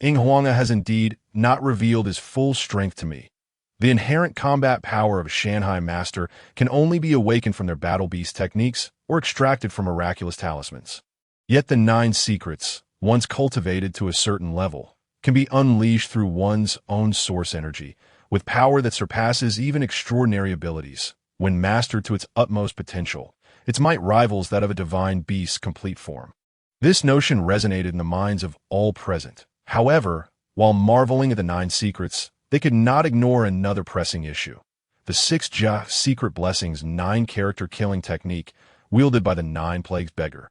Ing Huanga has indeed not revealed his full strength to me. The inherent combat power of a Shanghai master can only be awakened from their battle beast techniques or extracted from miraculous talismans. Yet the 9 secrets, once cultivated to a certain level, can be unleashed through one's own source energy, with power that surpasses even extraordinary abilities. When mastered to its utmost potential, its might rivals that of a divine beast's complete form." This notion resonated in the minds of all present. However, while marveling at the 9 secrets, they could not ignore another pressing issue. The 6 Jia secret blessings 9-character killing technique, wielded by the 9 Plagues Beggar,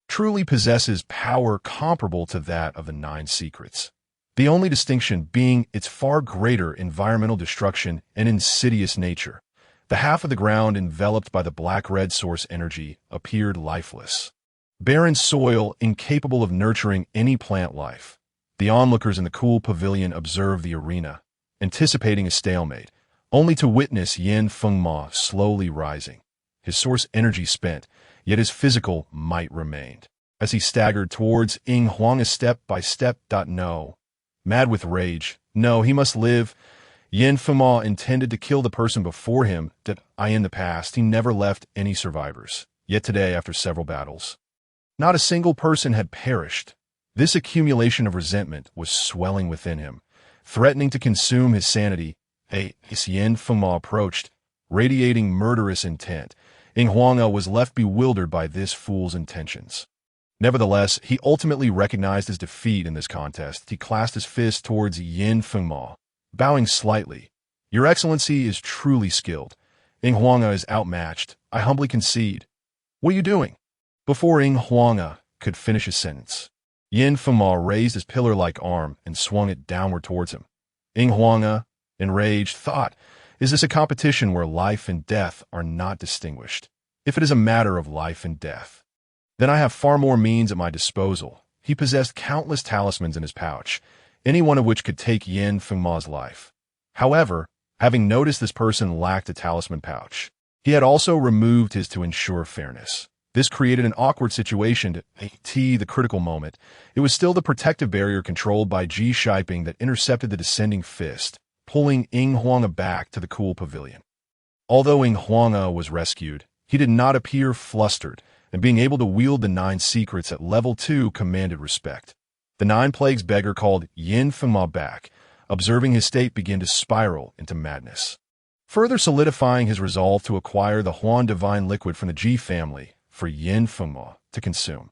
truly possesses power comparable to that of the 9 secrets. The only distinction being its far greater environmental destruction and insidious nature. The half of the ground enveloped by the black-red source energy appeared lifeless. Barren soil incapable of nurturing any plant life. The onlookers in the cool pavilion observed the arena, anticipating a stalemate, only to witness Yin Fengma slowly rising. His source energy spent, yet his physical might remained. As he staggered towards Ing Huanga step by step. No. Mad with rage. No, he must live. Yin Fengma intended to kill the person before him that in the past he never left any survivors. Yet today, after several battles, not a single person had perished. This accumulation of resentment was swelling within him, threatening to consume his sanity. As Yin Fengma approached, radiating murderous intent, Ing Huanga was left bewildered by this fool's intentions. Nevertheless, he ultimately recognized his defeat in this contest. He clasped his fist towards Yin Fengma, bowing slightly. "Your Excellency is truly skilled. Ing Huanga is outmatched. I humbly concede." "What are you doing?" Before Ing Huanga could finish his sentence, Yin Fengma raised his pillar-like arm and swung it downward towards him. Ing Huanga, enraged, thought, "Is this a competition where life and death are not distinguished? If it is a matter of life and death, then I have far more means at my disposal." He possessed countless talismans in his pouch, any one of which could take Yin Fengma's life. However, having noticed this person lacked a talisman pouch, he had also removed his to ensure fairness. This created an awkward situation at the critical moment. It was still the protective barrier controlled by Ji Shiping that intercepted the descending fist, pulling Ing Huanga back to the cool pavilion. Although Ing Huanga was rescued, he did not appear flustered, and being able to wield the 9 secrets at level 2 commanded respect. The 9 Plagues Beggar called Yin Fengma back, observing his state begin to spiral into madness, further solidifying his resolve to acquire the Huan Divine Liquid from the Ji family for Yin Fengma to consume.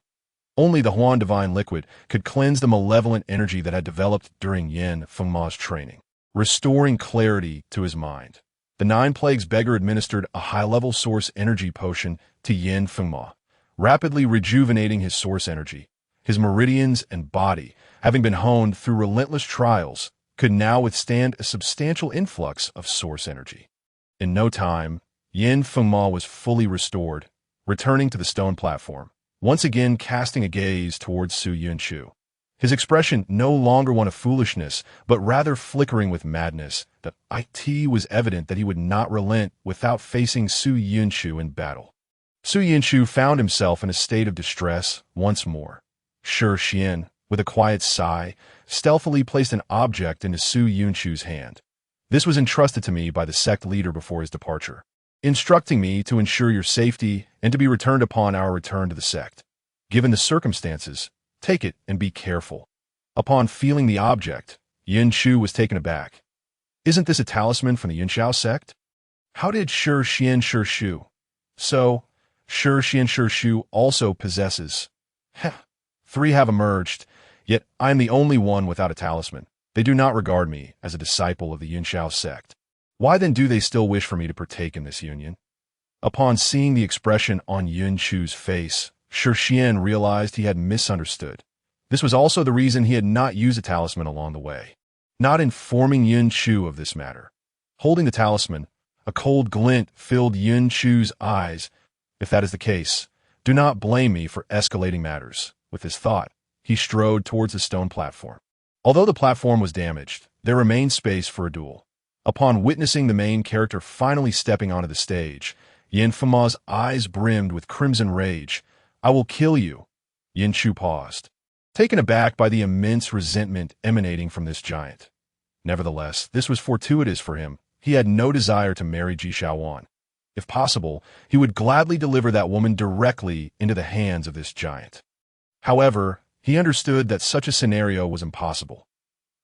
Only the Huan Divine Liquid could cleanse the malevolent energy that had developed during Yin Fengma's training, restoring clarity to his mind. The 9 Plagues Beggar administered a high-level source energy potion to Yin Fengma, rapidly rejuvenating his source energy. His meridians and body, having been honed through relentless trials, could now withstand a substantial influx of source energy. In no time, Yin Fengma was fully restored, returning to the stone platform, once again casting a gaze towards Su Yunchu. His expression no longer one of foolishness, but rather flickering with madness. It was evident that he would not relent without facing Su Yunchu in battle. Su Yunchu found himself in a state of distress once more. Shi Xian, with a quiet sigh, stealthily placed an object into Su Yunchu's hand. "This was entrusted to me by the sect leader before his departure, instructing me to ensure your safety and to be returned upon our return to the sect. Given the circumstances, take it and be careful." Upon feeling the object, Yunchu was taken aback. "Isn't this a talisman from the Yunxiao sect? How did Shi Xian Shu?" "So, Shi Xian Shu also possesses." "Heh. 3 have emerged, yet I am the only one without a talisman. They do not regard me as a disciple of the Yunxiao sect. Why then do they still wish for me to partake in this union?" Upon seeing the expression on Yunchu's face, Shi Xian realized he had misunderstood. This was also the reason he had not used a talisman along the way, not informing Yunchu of this matter. Holding the talisman, a cold glint filled Yunchu's eyes. "If that is the case, do not blame me for escalating matters." With this thought, he strode towards the stone platform. Although the platform was damaged, there remained space for a duel. Upon witnessing the main character finally stepping onto the stage, Yin Fengma's eyes brimmed with crimson rage. "I will kill you." Yin Chu paused, taken aback by the immense resentment emanating from this giant. Nevertheless, this was fortuitous for him. He had no desire to marry Ji Xiaowan. If possible, he would gladly deliver that woman directly into the hands of this giant. However, he understood that such a scenario was impossible.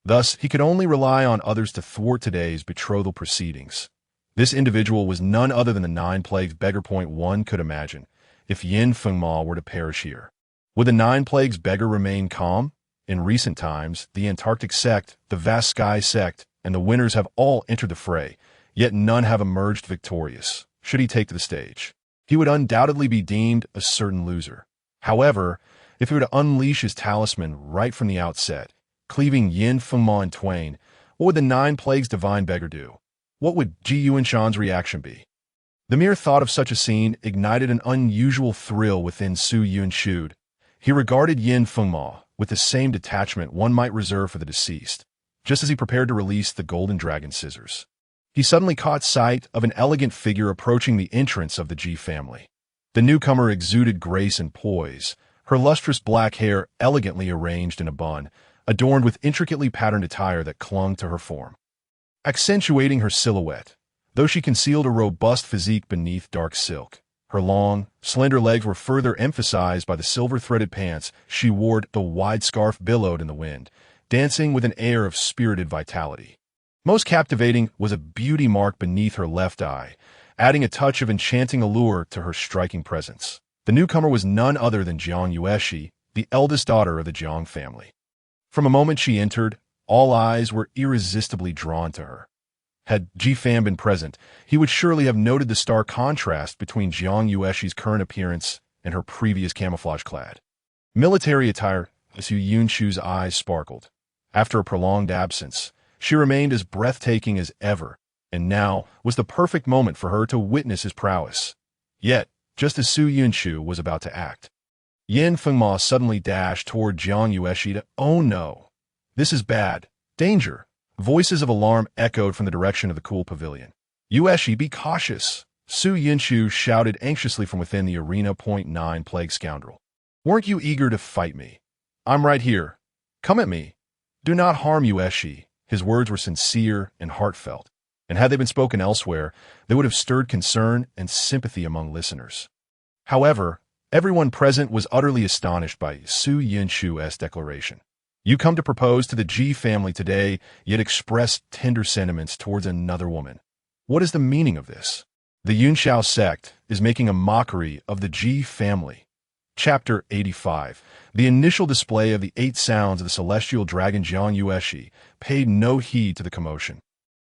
Thus, he could only rely on others to thwart today's betrothal proceedings. This individual was none other than the 9 Plagues beggar. One could imagine, if Yin Fengma were to perish here, would the 9 Plagues beggar remain calm? In recent times, the Antarctic sect, the Vast Sky sect, and the Winners have all entered the fray, yet none have emerged victorious. Should he take to the stage, he would undoubtedly be deemed a certain loser. However, if he were to unleash his talisman right from the outset, cleaving Yin Fengma in twain, what would the 9 Plagues divine beggar do? What would Ji Yuanshan's reaction be? The mere thought of such a scene ignited an unusual thrill within Su Yunshu. He regarded Yin Fengma with the same detachment one might reserve for the deceased, just as he prepared to release the golden dragon scissors. He suddenly caught sight of an elegant figure approaching the entrance of the Ji family. The newcomer exuded grace and poise, her lustrous black hair elegantly arranged in a bun, adorned with intricately patterned attire that clung to her form, accentuating her silhouette, though she concealed a robust physique beneath dark silk. Her long, slender legs were further emphasized by the silver-threaded pants she wore. The wide scarf billowed in the wind, dancing with an air of spirited vitality. Most captivating was a beauty mark beneath her left eye, adding a touch of enchanting allure to her striking presence. The newcomer was none other than Jiang Yueshi, the eldest daughter of the Jiang family. From a moment she entered, all eyes were irresistibly drawn to her. Had Ji Fan been present, he would surely have noted the stark contrast between Jiang Yueshi's current appearance and her previous camouflage-clad military attire. Su Yunshu's eyes sparkled. After a prolonged absence, she remained as breathtaking as ever, and now was the perfect moment for her to witness his prowess. Yet, just as Su Yunshu was about to act, Yin Fengma suddenly dashed toward Jiang Yueshi. "Oh no! This is bad! Danger!" Voices of alarm echoed from the direction of the cool pavilion. "Yueshi, be cautious!" Su Yunshu shouted anxiously from within the arena. 9 Plague scoundrel. "Weren't you eager to fight me? I'm right here. Come at me. Do not harm Yueshi." His words were sincere and heartfelt, and had they been spoken elsewhere, they would have stirred concern and sympathy among listeners. However, everyone present was utterly astonished by Su Yunshu's declaration. "You come to propose to the Ji family today, yet express tender sentiments towards another woman. What is the meaning of this? The Yunxiao sect is making a mockery of the Ji family." Chapter 85. The initial display of the 8 sounds of the celestial dragon Jiang Yueshi paid no heed to the commotion,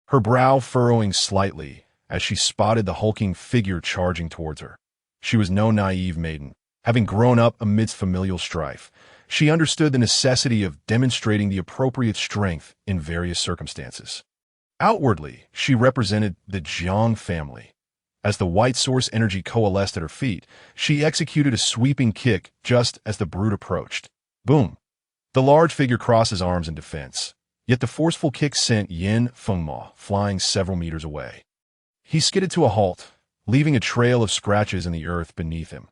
her brow furrowing slightly as she spotted the hulking figure charging towards her. She was no naive maiden. Having grown up amidst familial strife, she understood the necessity of demonstrating the appropriate strength in various circumstances. Outwardly, she represented the Jiang family. As the white source energy coalesced at her feet, she executed a sweeping kick just as the brute approached. Boom! The large figure crossed his arms in defense, yet the forceful kick sent Yin Fengma flying several meters away. He skidded to a halt, leaving a trail of scratches in the earth beneath him.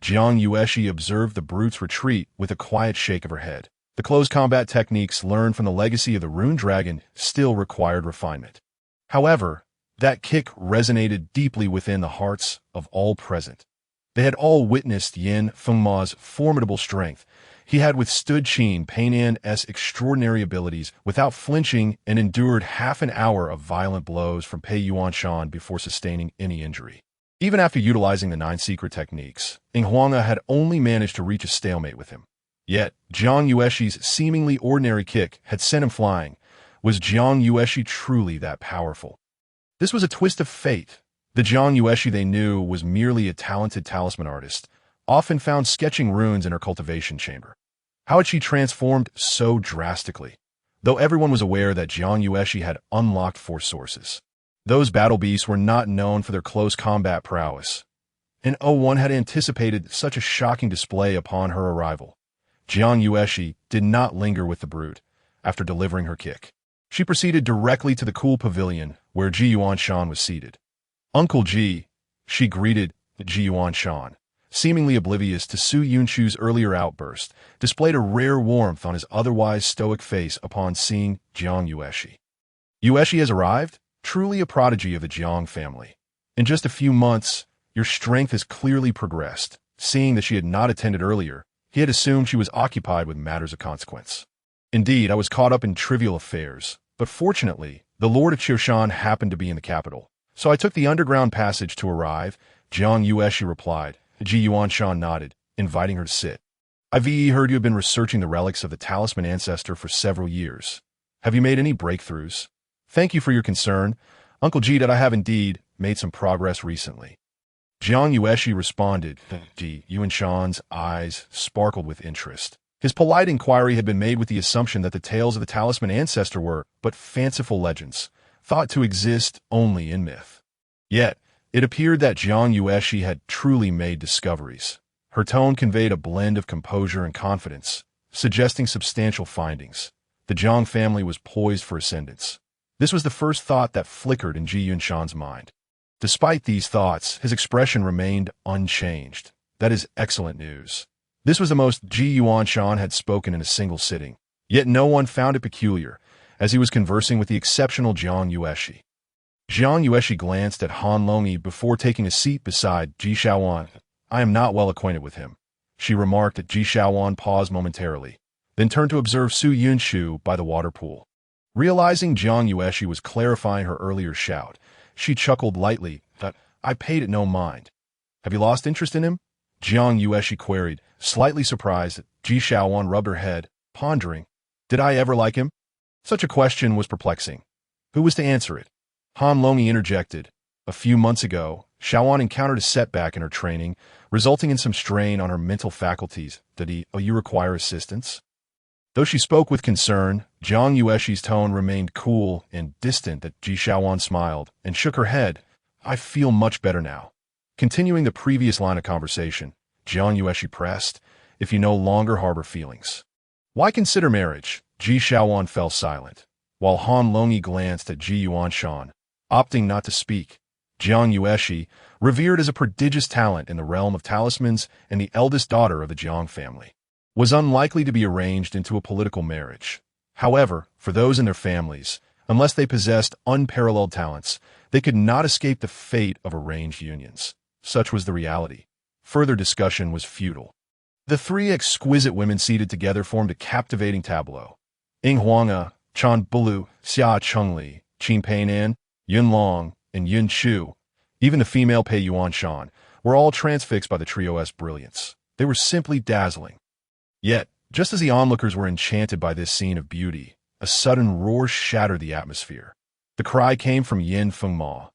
Jiang Yueshi observed the brute's retreat with a quiet shake of her head. The close combat techniques learned from the legacy of the Rune Dragon still required refinement. However, that kick resonated deeply within the hearts of all present. They had all witnessed Yin Fengma's formidable strength. He had withstood Qin Painan's extraordinary abilities without flinching and endured half an hour of violent blows from Pei Yuanshan before sustaining any injury. Even after utilizing the 9 secret techniques, Huanga had only managed to reach a stalemate with him. Yet, Jiang Yueshi's seemingly ordinary kick had sent him flying. Was Jiang Yueshi truly that powerful? This was a twist of fate. The Jiang Yueshi they knew was merely a talented talisman artist, often found sketching runes in her cultivation chamber. How had she transformed so drastically? Though everyone was aware that Jiang Yueshi had unlocked 4 sources, those battle beasts were not known for their close combat prowess, and one had anticipated such a shocking display upon her arrival. Jiang Yueshi did not linger with the brute after delivering her kick. She proceeded directly to the cool pavilion where Xuanyuan was seated. "Uncle Ji," she greeted Xuanyuan, seemingly oblivious to Su Yunchu's earlier outburst, displayed a rare warmth on his otherwise stoic face upon seeing Jiang Yueshi. "Yueshi has arrived? Truly a prodigy of the Jiang family. In just a few months, your strength has clearly progressed." Seeing that she had not attended earlier, he had assumed she was occupied with matters of consequence. "Indeed, I was caught up in trivial affairs, but fortunately, the Lord of Qiushan happened to be in the capital, so I took the underground passage to arrive," Jiang Yueshi replied. Xuanyuan nodded, inviting her to sit. "I've heard you have been researching the relics of the talisman ancestor for several years. Have you made any breakthroughs?" "Thank you for your concern, Uncle Ji, that I have indeed made some progress recently." Jiang Yueshi responded. Yuanshan's eyes sparkled with interest. His polite inquiry had been made with the assumption that the tales of the talisman ancestor were but fanciful legends, thought to exist only in myth. Yet, it appeared that Jiang Yueshi had truly made discoveries. Her tone conveyed a blend of composure and confidence, suggesting substantial findings. The Jiang family was poised for ascendance. This was the first thought that flickered in Ji Yunshan's mind. Despite these thoughts, his expression remained unchanged. "That is excellent news." This was the most Ji Yuanshan had spoken in a single sitting, yet no one found it peculiar, as he was conversing with the exceptional Jiang Yueshi. Jiang Yueshi glanced at Han Longyi before taking a seat beside Ji Shaoan. "I am not well acquainted with him," she remarked. At Ji Shaoan paused momentarily, then turned to observe Su Yunshu by the water pool. Realizing Jiang Yueshi was clarifying her earlier shout, she chuckled lightly. "I paid it no mind." "Have you lost interest in him?" Jiang Yueshi queried, slightly surprised. Ji Shaoan rubbed her head, pondering. "Did I ever like him?" Such a question was perplexing. Who was to answer it? Han Longyi interjected. "A few months ago, Shaoan encountered a setback in her training, resulting in some strain on her mental faculties. You require assistance?" Though she spoke with concern, Jiang Yueshi's tone remained cool and distant. That Ji Shaoan smiled and shook her head. "I feel much better now." Continuing the previous line of conversation, Jiang Yueshi pressed, "If you no longer harbor feelings, why consider marriage?" Ji Shaoan fell silent, while Han Longyi glanced at Ji Yuanshan, opting not to speak. Jiang Yueshi, revered as a prodigious talent in the realm of talismans and the eldest daughter of the Jiang family, was unlikely to be arranged into a political marriage. However, for those in their families, unless they possessed unparalleled talents, they could not escape the fate of arranged unions. Such was the reality. Further discussion was futile. The three exquisite women seated together formed a captivating tableau. Ying Huanga, Chan Bulu, Xia Chengli, Qin Peinan, Yun Long, and Yun Chu, even the female Pei Yuanshan, were all transfixed by the trio's brilliance. They were simply dazzling. Yet, just as the onlookers were enchanted by this scene of beauty, a sudden roar shattered the atmosphere. The cry came from Yin Fengma.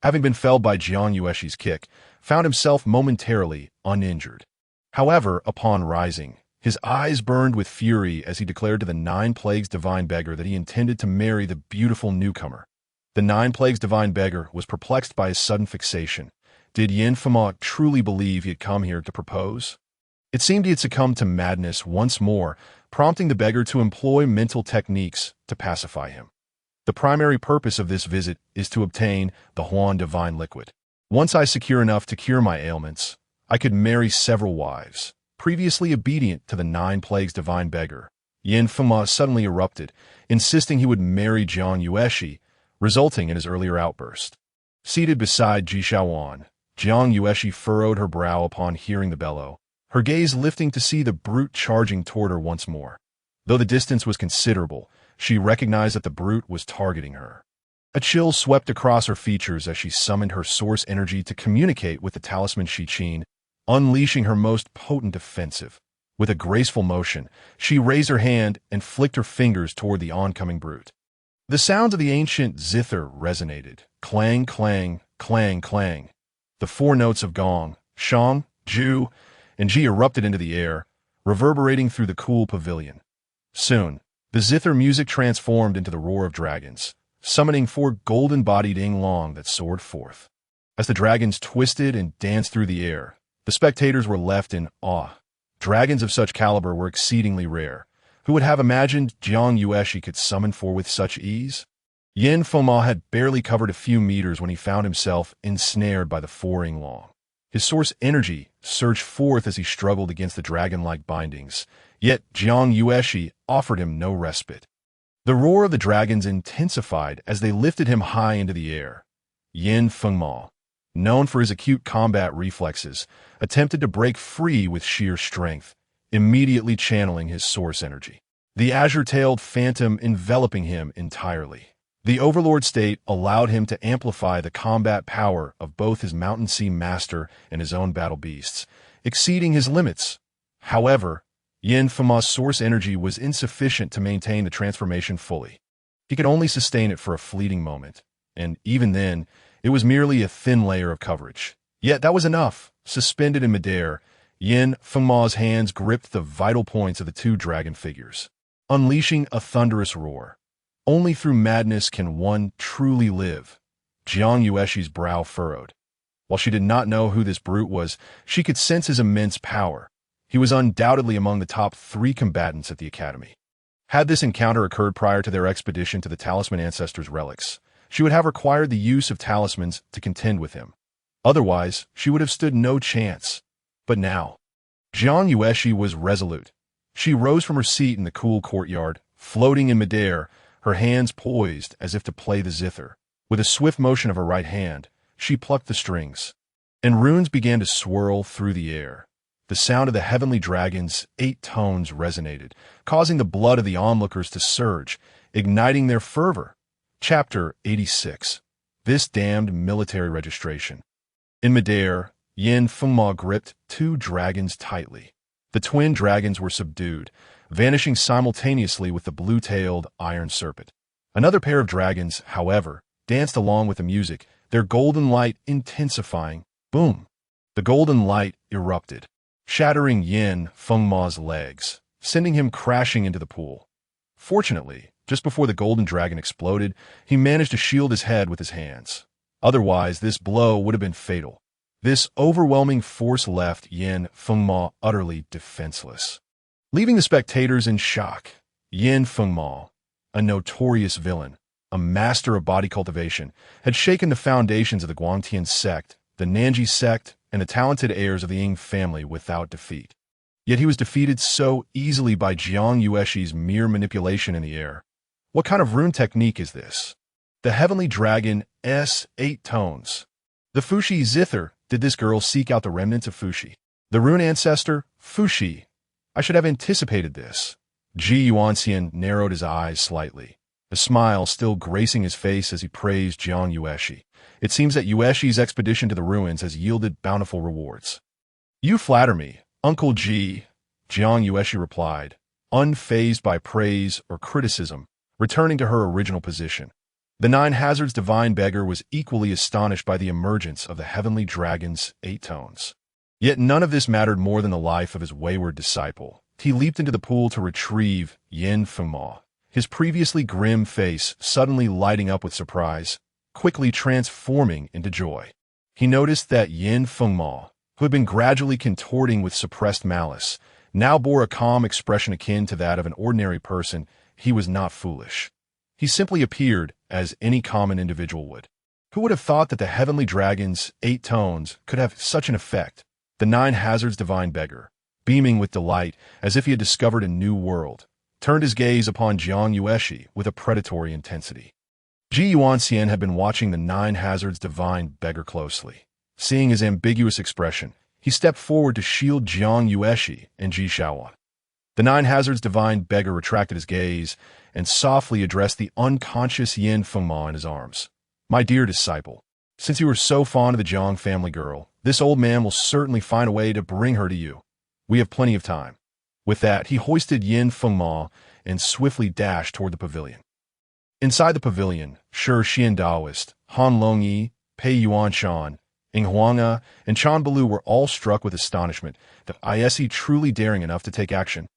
Having been felled by Jiang Yueshi's kick, found himself momentarily uninjured. However, upon rising, his eyes burned with fury as he declared to the Nine Plagues divine beggar that he intended to marry the beautiful newcomer. The Nine Plagues divine beggar was perplexed by his sudden fixation. Did Yin Fengma truly believe he had come here to propose? It seemed he had succumbed to madness once more, prompting the beggar to employ mental techniques to pacify him. The primary purpose of this visit is to obtain the Huan divine liquid. Once I secure enough to cure my ailments, I could marry several wives. Previously obedient to the Nine Plagues divine beggar, Yin Fengma suddenly erupted, insisting he would marry Jiang Yueshi, resulting in his earlier outburst. Seated beside Ji Shaoan, Jiang Yueshi furrowed her brow upon hearing the bellow, her gaze lifting to see the brute charging toward her once more. Though the distance was considerable, she recognized that the brute was targeting her. A chill swept across her features as she summoned her source energy to communicate with the talisman Shiqin, unleashing her most potent offensive. With a graceful motion, she raised her hand and flicked her fingers toward the oncoming brute. The sounds of the ancient zither resonated. Clang, clang, clang, clang. The four notes of gong, shang, ju, and ji erupted into the air, reverberating through the cool pavilion. Soon, the zither music transformed into the roar of dragons, summoning four golden-bodied Ying Long that soared forth. As the dragons twisted and danced through the air, the spectators were left in awe. Dragons of such caliber were exceedingly rare, Who would have imagined Jiang Yueshi could summon four with such ease? Yin Fengma had barely covered a few meters when he found himself ensnared by the four-ring long. His source energy surged forth as he struggled against the dragon-like bindings, yet Jiang Yueshi offered him no respite. The roar of the dragons intensified as they lifted him high into the air. Yin Fengma, known for his acute combat reflexes, attempted to break free with sheer strength, immediately channeling his source energy. The azure-tailed phantom enveloping him entirely. The Overlord state allowed him to amplify the combat power of both his Mountain Sea Master and his own battle beasts, exceeding his limits. However, Yin Fengma's source energy was insufficient to maintain the transformation fully. He could only sustain it for a fleeting moment, and even then, it was merely a thin layer of coverage. Yet that was enough. Suspended in midair, Yin Fengma's hands gripped the vital points of the two dragon figures, unleashing a thunderous roar. Only through madness can one truly live. Jiang Yueshi's brow furrowed. While she did not know who this brute was, she could sense his immense power. He was undoubtedly among the top 3 combatants at the academy. Had this encounter occurred prior to their expedition to the Talisman Ancestors' relics, she would have required the use of talismans to contend with him. Otherwise, she would have stood no chance. But now, Jiang Yueshi was resolute. She rose from her seat in the cool courtyard, floating in midair, her hands poised as if to play the zither. With a swift motion of her right hand, she plucked the strings, and runes began to swirl through the air. The sound of the heavenly dragon's 8 tones resonated, causing the blood of the onlookers to surge, igniting their fervor. Chapter 86. This damned military registration. In midair, Yin Fengma gripped 2 dragons tightly. The twin dragons were subdued, vanishing simultaneously with the blue-tailed iron serpent. Another pair of dragons, however, danced along with the music, their golden light intensifying. Boom! The golden light erupted, shattering Yin Fengma's legs, sending him crashing into the pool. Fortunately, just before the golden dragon exploded, he managed to shield his head with his hands. Otherwise, this blow would have been fatal. This overwhelming force left Yin Fengma utterly defenseless, leaving the spectators in shock. Yin Fengma, a notorious villain, a master of body cultivation, had shaken the foundations of the Guangtian sect, the Nanji sect, and the talented heirs of the Ying family without defeat. Yet he was defeated so easily by Jiang Yueshi's mere manipulation in the air. What kind of rune technique is this? The heavenly dragon S 8 tones. The Fushi zither. Did this girl seek out the remnants of Fushi? The rune ancestor, Fushi. I should have anticipated this. Ji Yuanxian narrowed his eyes slightly, a smile still gracing his face as he praised Jiang Yueshi. It seems that Yueshi's expedition to the ruins has yielded bountiful rewards. You flatter me, Uncle Ji, Jiang Yueshi replied, unfazed by praise or criticism, returning to her original position. The Nine Hazards divine beggar was equally astonished by the emergence of the heavenly dragon's 8 tones. Yet none of this mattered more than the life of his wayward disciple. He leaped into the pool to retrieve Yin Fengma, his previously grim face suddenly lighting up with surprise, quickly transforming into joy. He noticed that Yin Fengma, who had been gradually contorting with suppressed malice, now bore a calm expression akin to that of an ordinary person. He was not foolish. He simply appeared as any common individual would. Who would have thought that the heavenly dragon's 8 tones could have such an effect? The Nine Hazards divine beggar, beaming with delight as if he had discovered a new world, turned his gaze upon Jiang Yueshi with a predatory intensity. Ji Yuanxian had been watching the Nine Hazards divine beggar closely. Seeing his ambiguous expression, he stepped forward to shield Jiang Yueshi and Ji Shaoan. The Nine Hazards divine beggar retracted his gaze and softly addressed the unconscious Yin Fengma in his arms. My dear disciple, since you are so fond of the Jiang family girl, this old man will certainly find a way to bring her to you. We have plenty of time. With that, he hoisted Yin Fengma and swiftly dashed toward the pavilion. Inside the pavilion, Shi Xian Daoist, Han Longyi, Pei Yuanshan, Ing Huanga, and Chan Balu were all struck with astonishment that Ise truly daring enough to take action.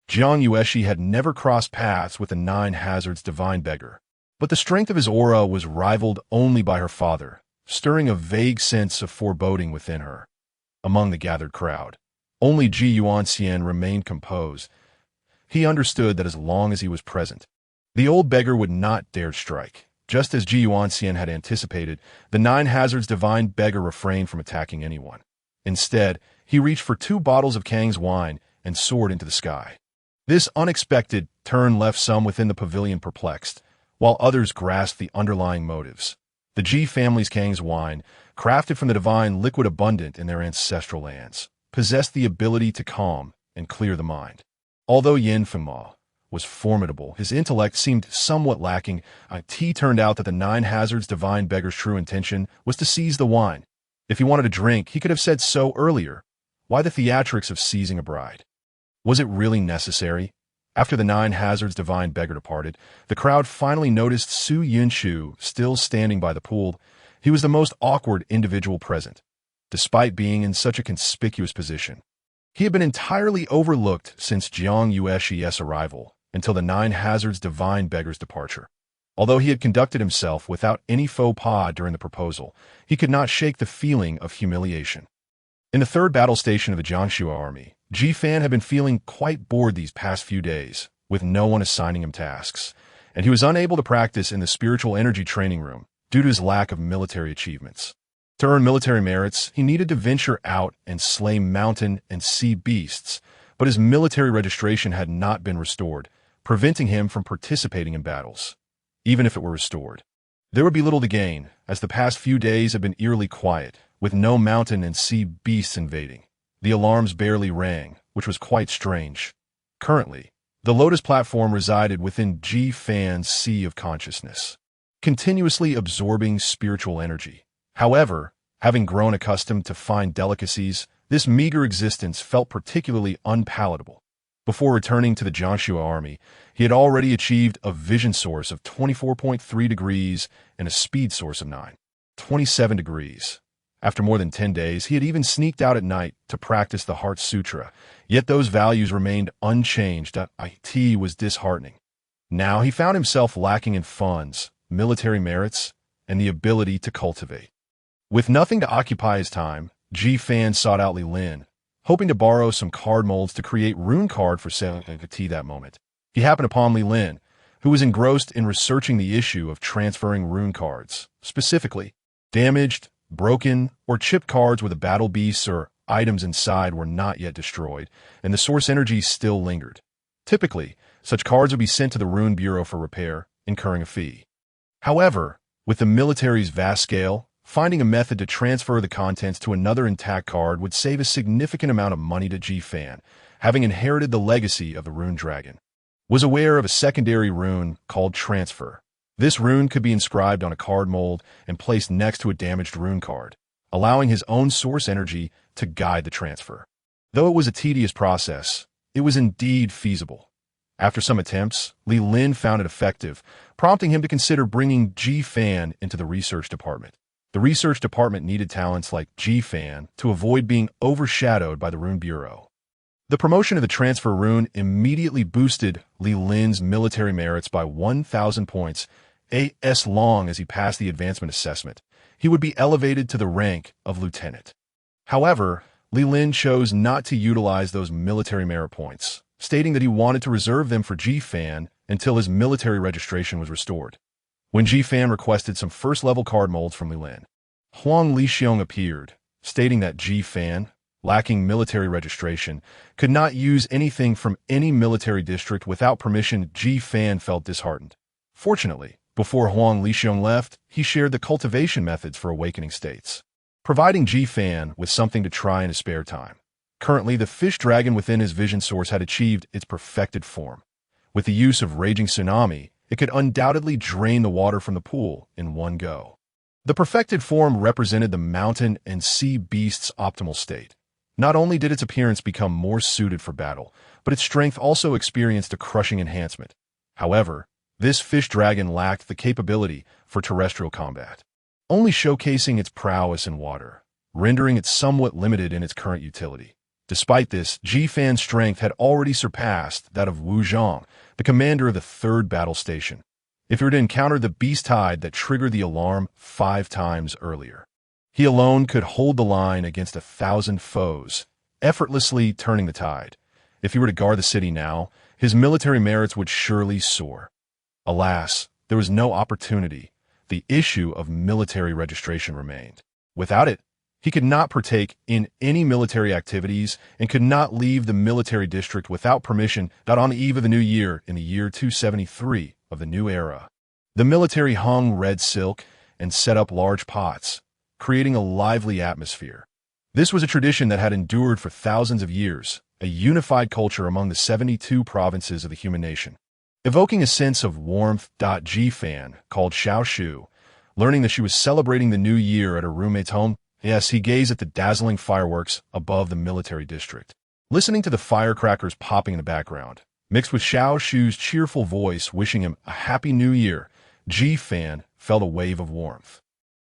Jiang Yueshi had never crossed paths with the Nine Hazards divine beggar, but the strength of his aura was rivaled only by her father, stirring a vague sense of foreboding within her. Among the gathered crowd, only Ji Yuanxian remained composed. he understood that as long as he was present, the old beggar would not dare strike. Just as Ji Yuanxian had anticipated, the Nine Hazards divine beggar refrained from attacking anyone. Instead, he reached for 2 bottles of Kang's wine and soared into the sky. This unexpected turn left some within the pavilion perplexed, while others grasped the underlying motives. The Ji family's Kang's wine, crafted from the divine liquid abundant in their ancestral lands, possessed the ability to calm and clear the mind. Although Yin Fengma was formidable, his intellect seemed somewhat lacking. It turned out that the Nine Hazards divine beggar's true intention was to seize the wine. If he wanted a drink, he could have said so earlier. Why the theatrics of seizing a bride? Was it really necessary? After the Nine Hazards divine beggar departed, the crowd finally noticed Su Yunshu still standing by the pool. He was the most awkward individual present, despite being in such a conspicuous position. He had been entirely overlooked since Jiang Yueshi's arrival, until the Nine Hazards divine beggar's departure. Although he had conducted himself without any faux pas during the proposal, he could not shake the feeling of humiliation. In the 3rd battle station of the Jiangxia army, Ji Fan had been feeling quite bored these past few days, with no one assigning him tasks, and he was unable to practice in the spiritual energy training room due to his lack of military achievements. To earn military merits, he needed to venture out and slay mountain and sea beasts, but his military registration had not been restored, preventing him from participating in battles. Even if it were restored, there would be little to gain, as the past few days had been eerily quiet, with no mountain and sea beasts invading. The alarms barely rang, which was quite strange. Currently, the Lotus platform resided within Ji Fan's sea of consciousness, continuously absorbing spiritual energy. However, having grown accustomed to fine delicacies, this meager existence felt particularly unpalatable. Before returning to the Jiangxia army, he had already achieved a vision source of 24.3 degrees and a speed source of 9.27 degrees. After more than 10 days, he had even sneaked out at night to practice the Heart Sutra, yet those values remained unchanged. It was disheartening. Now he found himself lacking in funds, military merits, and the ability to cultivate. With nothing to occupy his time, Ji Fan sought out Li Lin, hoping to borrow some card molds to create rune card for sale at that moment. He happened upon Li Lin, who was engrossed in researching the issue of transferring rune cards, specifically damaged, broken, or chipped cards where the battle beasts or items inside were not yet destroyed, and the source energy still lingered. Typically, such cards would be sent to the Rune Bureau for repair, incurring a fee. However, with the military's vast scale, finding a method to transfer the contents to another intact card would save a significant amount of money to Ji Fan, having inherited the legacy of the Rune Dragon. Was aware of a secondary rune called Transfer. This rune could be inscribed on a card mold and placed next to a damaged rune card, allowing his own source energy to guide the transfer. Though it was a tedious process, it was indeed feasible. After some attempts, Li Lin found it effective, prompting him to consider bringing Ji Fan into the research department. The research department needed talents like Ji Fan to avoid being overshadowed by the Rune Bureau. The promotion of the transfer rune immediately boosted Li Lin's military merits by 1,000 points. As long as he passed the advancement assessment, he would be elevated to the rank of lieutenant. However, Li Lin chose not to utilize those military merit points, stating that he wanted to reserve them for Ji Fan until his military registration was restored. When Ji Fan requested some first-level card molds from Li Lin, Huang Lixiong appeared, stating that Ji Fan, lacking military registration, could not use anything from any military district without permission. Ji Fan felt disheartened. Fortunately, before Huang Lixiong left, he shared the cultivation methods for awakening states, providing Ji Fan with something to try in his spare time. Currently, the fish dragon within his vision source had achieved its perfected form. With the use of Raging Tsunami, it could undoubtedly drain the water from the pool in one go. The perfected form represented the mountain and sea beast's optimal state. Not only did its appearance become more suited for battle, but its strength also experienced a crushing enhancement. However, this fish dragon lacked the capability for terrestrial combat, only showcasing its prowess in water, rendering it somewhat limited in its current utility. Despite this, Ji Fan's strength had already surpassed that of Wu Zhang, the commander of the 3rd battle station, if he were to encounter the beast tide that triggered the alarm 5 times earlier. He alone could hold the line against 1,000 foes, effortlessly turning the tide. If he were to guard the city now, his military merits would surely soar. Alas, there was no opportunity. The issue of military registration remained. Without it, he could not partake in any military activities and could not leave the military district without permission. On the eve of the new year, in the year 273 of the new era, the military hung red silk and set up large pots, creating a lively atmosphere. This was a tradition that had endured for thousands of years, a unified culture among the 72 provinces of the human nation. Evoking a sense of warmth, Ji Fan called Xiao Shu, learning that she was celebrating the new year at her roommate's home. Yes, he gazed at the dazzling fireworks above the military district. Listening to the firecrackers popping in the background, mixed with Xiao Shu's cheerful voice wishing him a happy new year, Ji Fan felt a wave of warmth.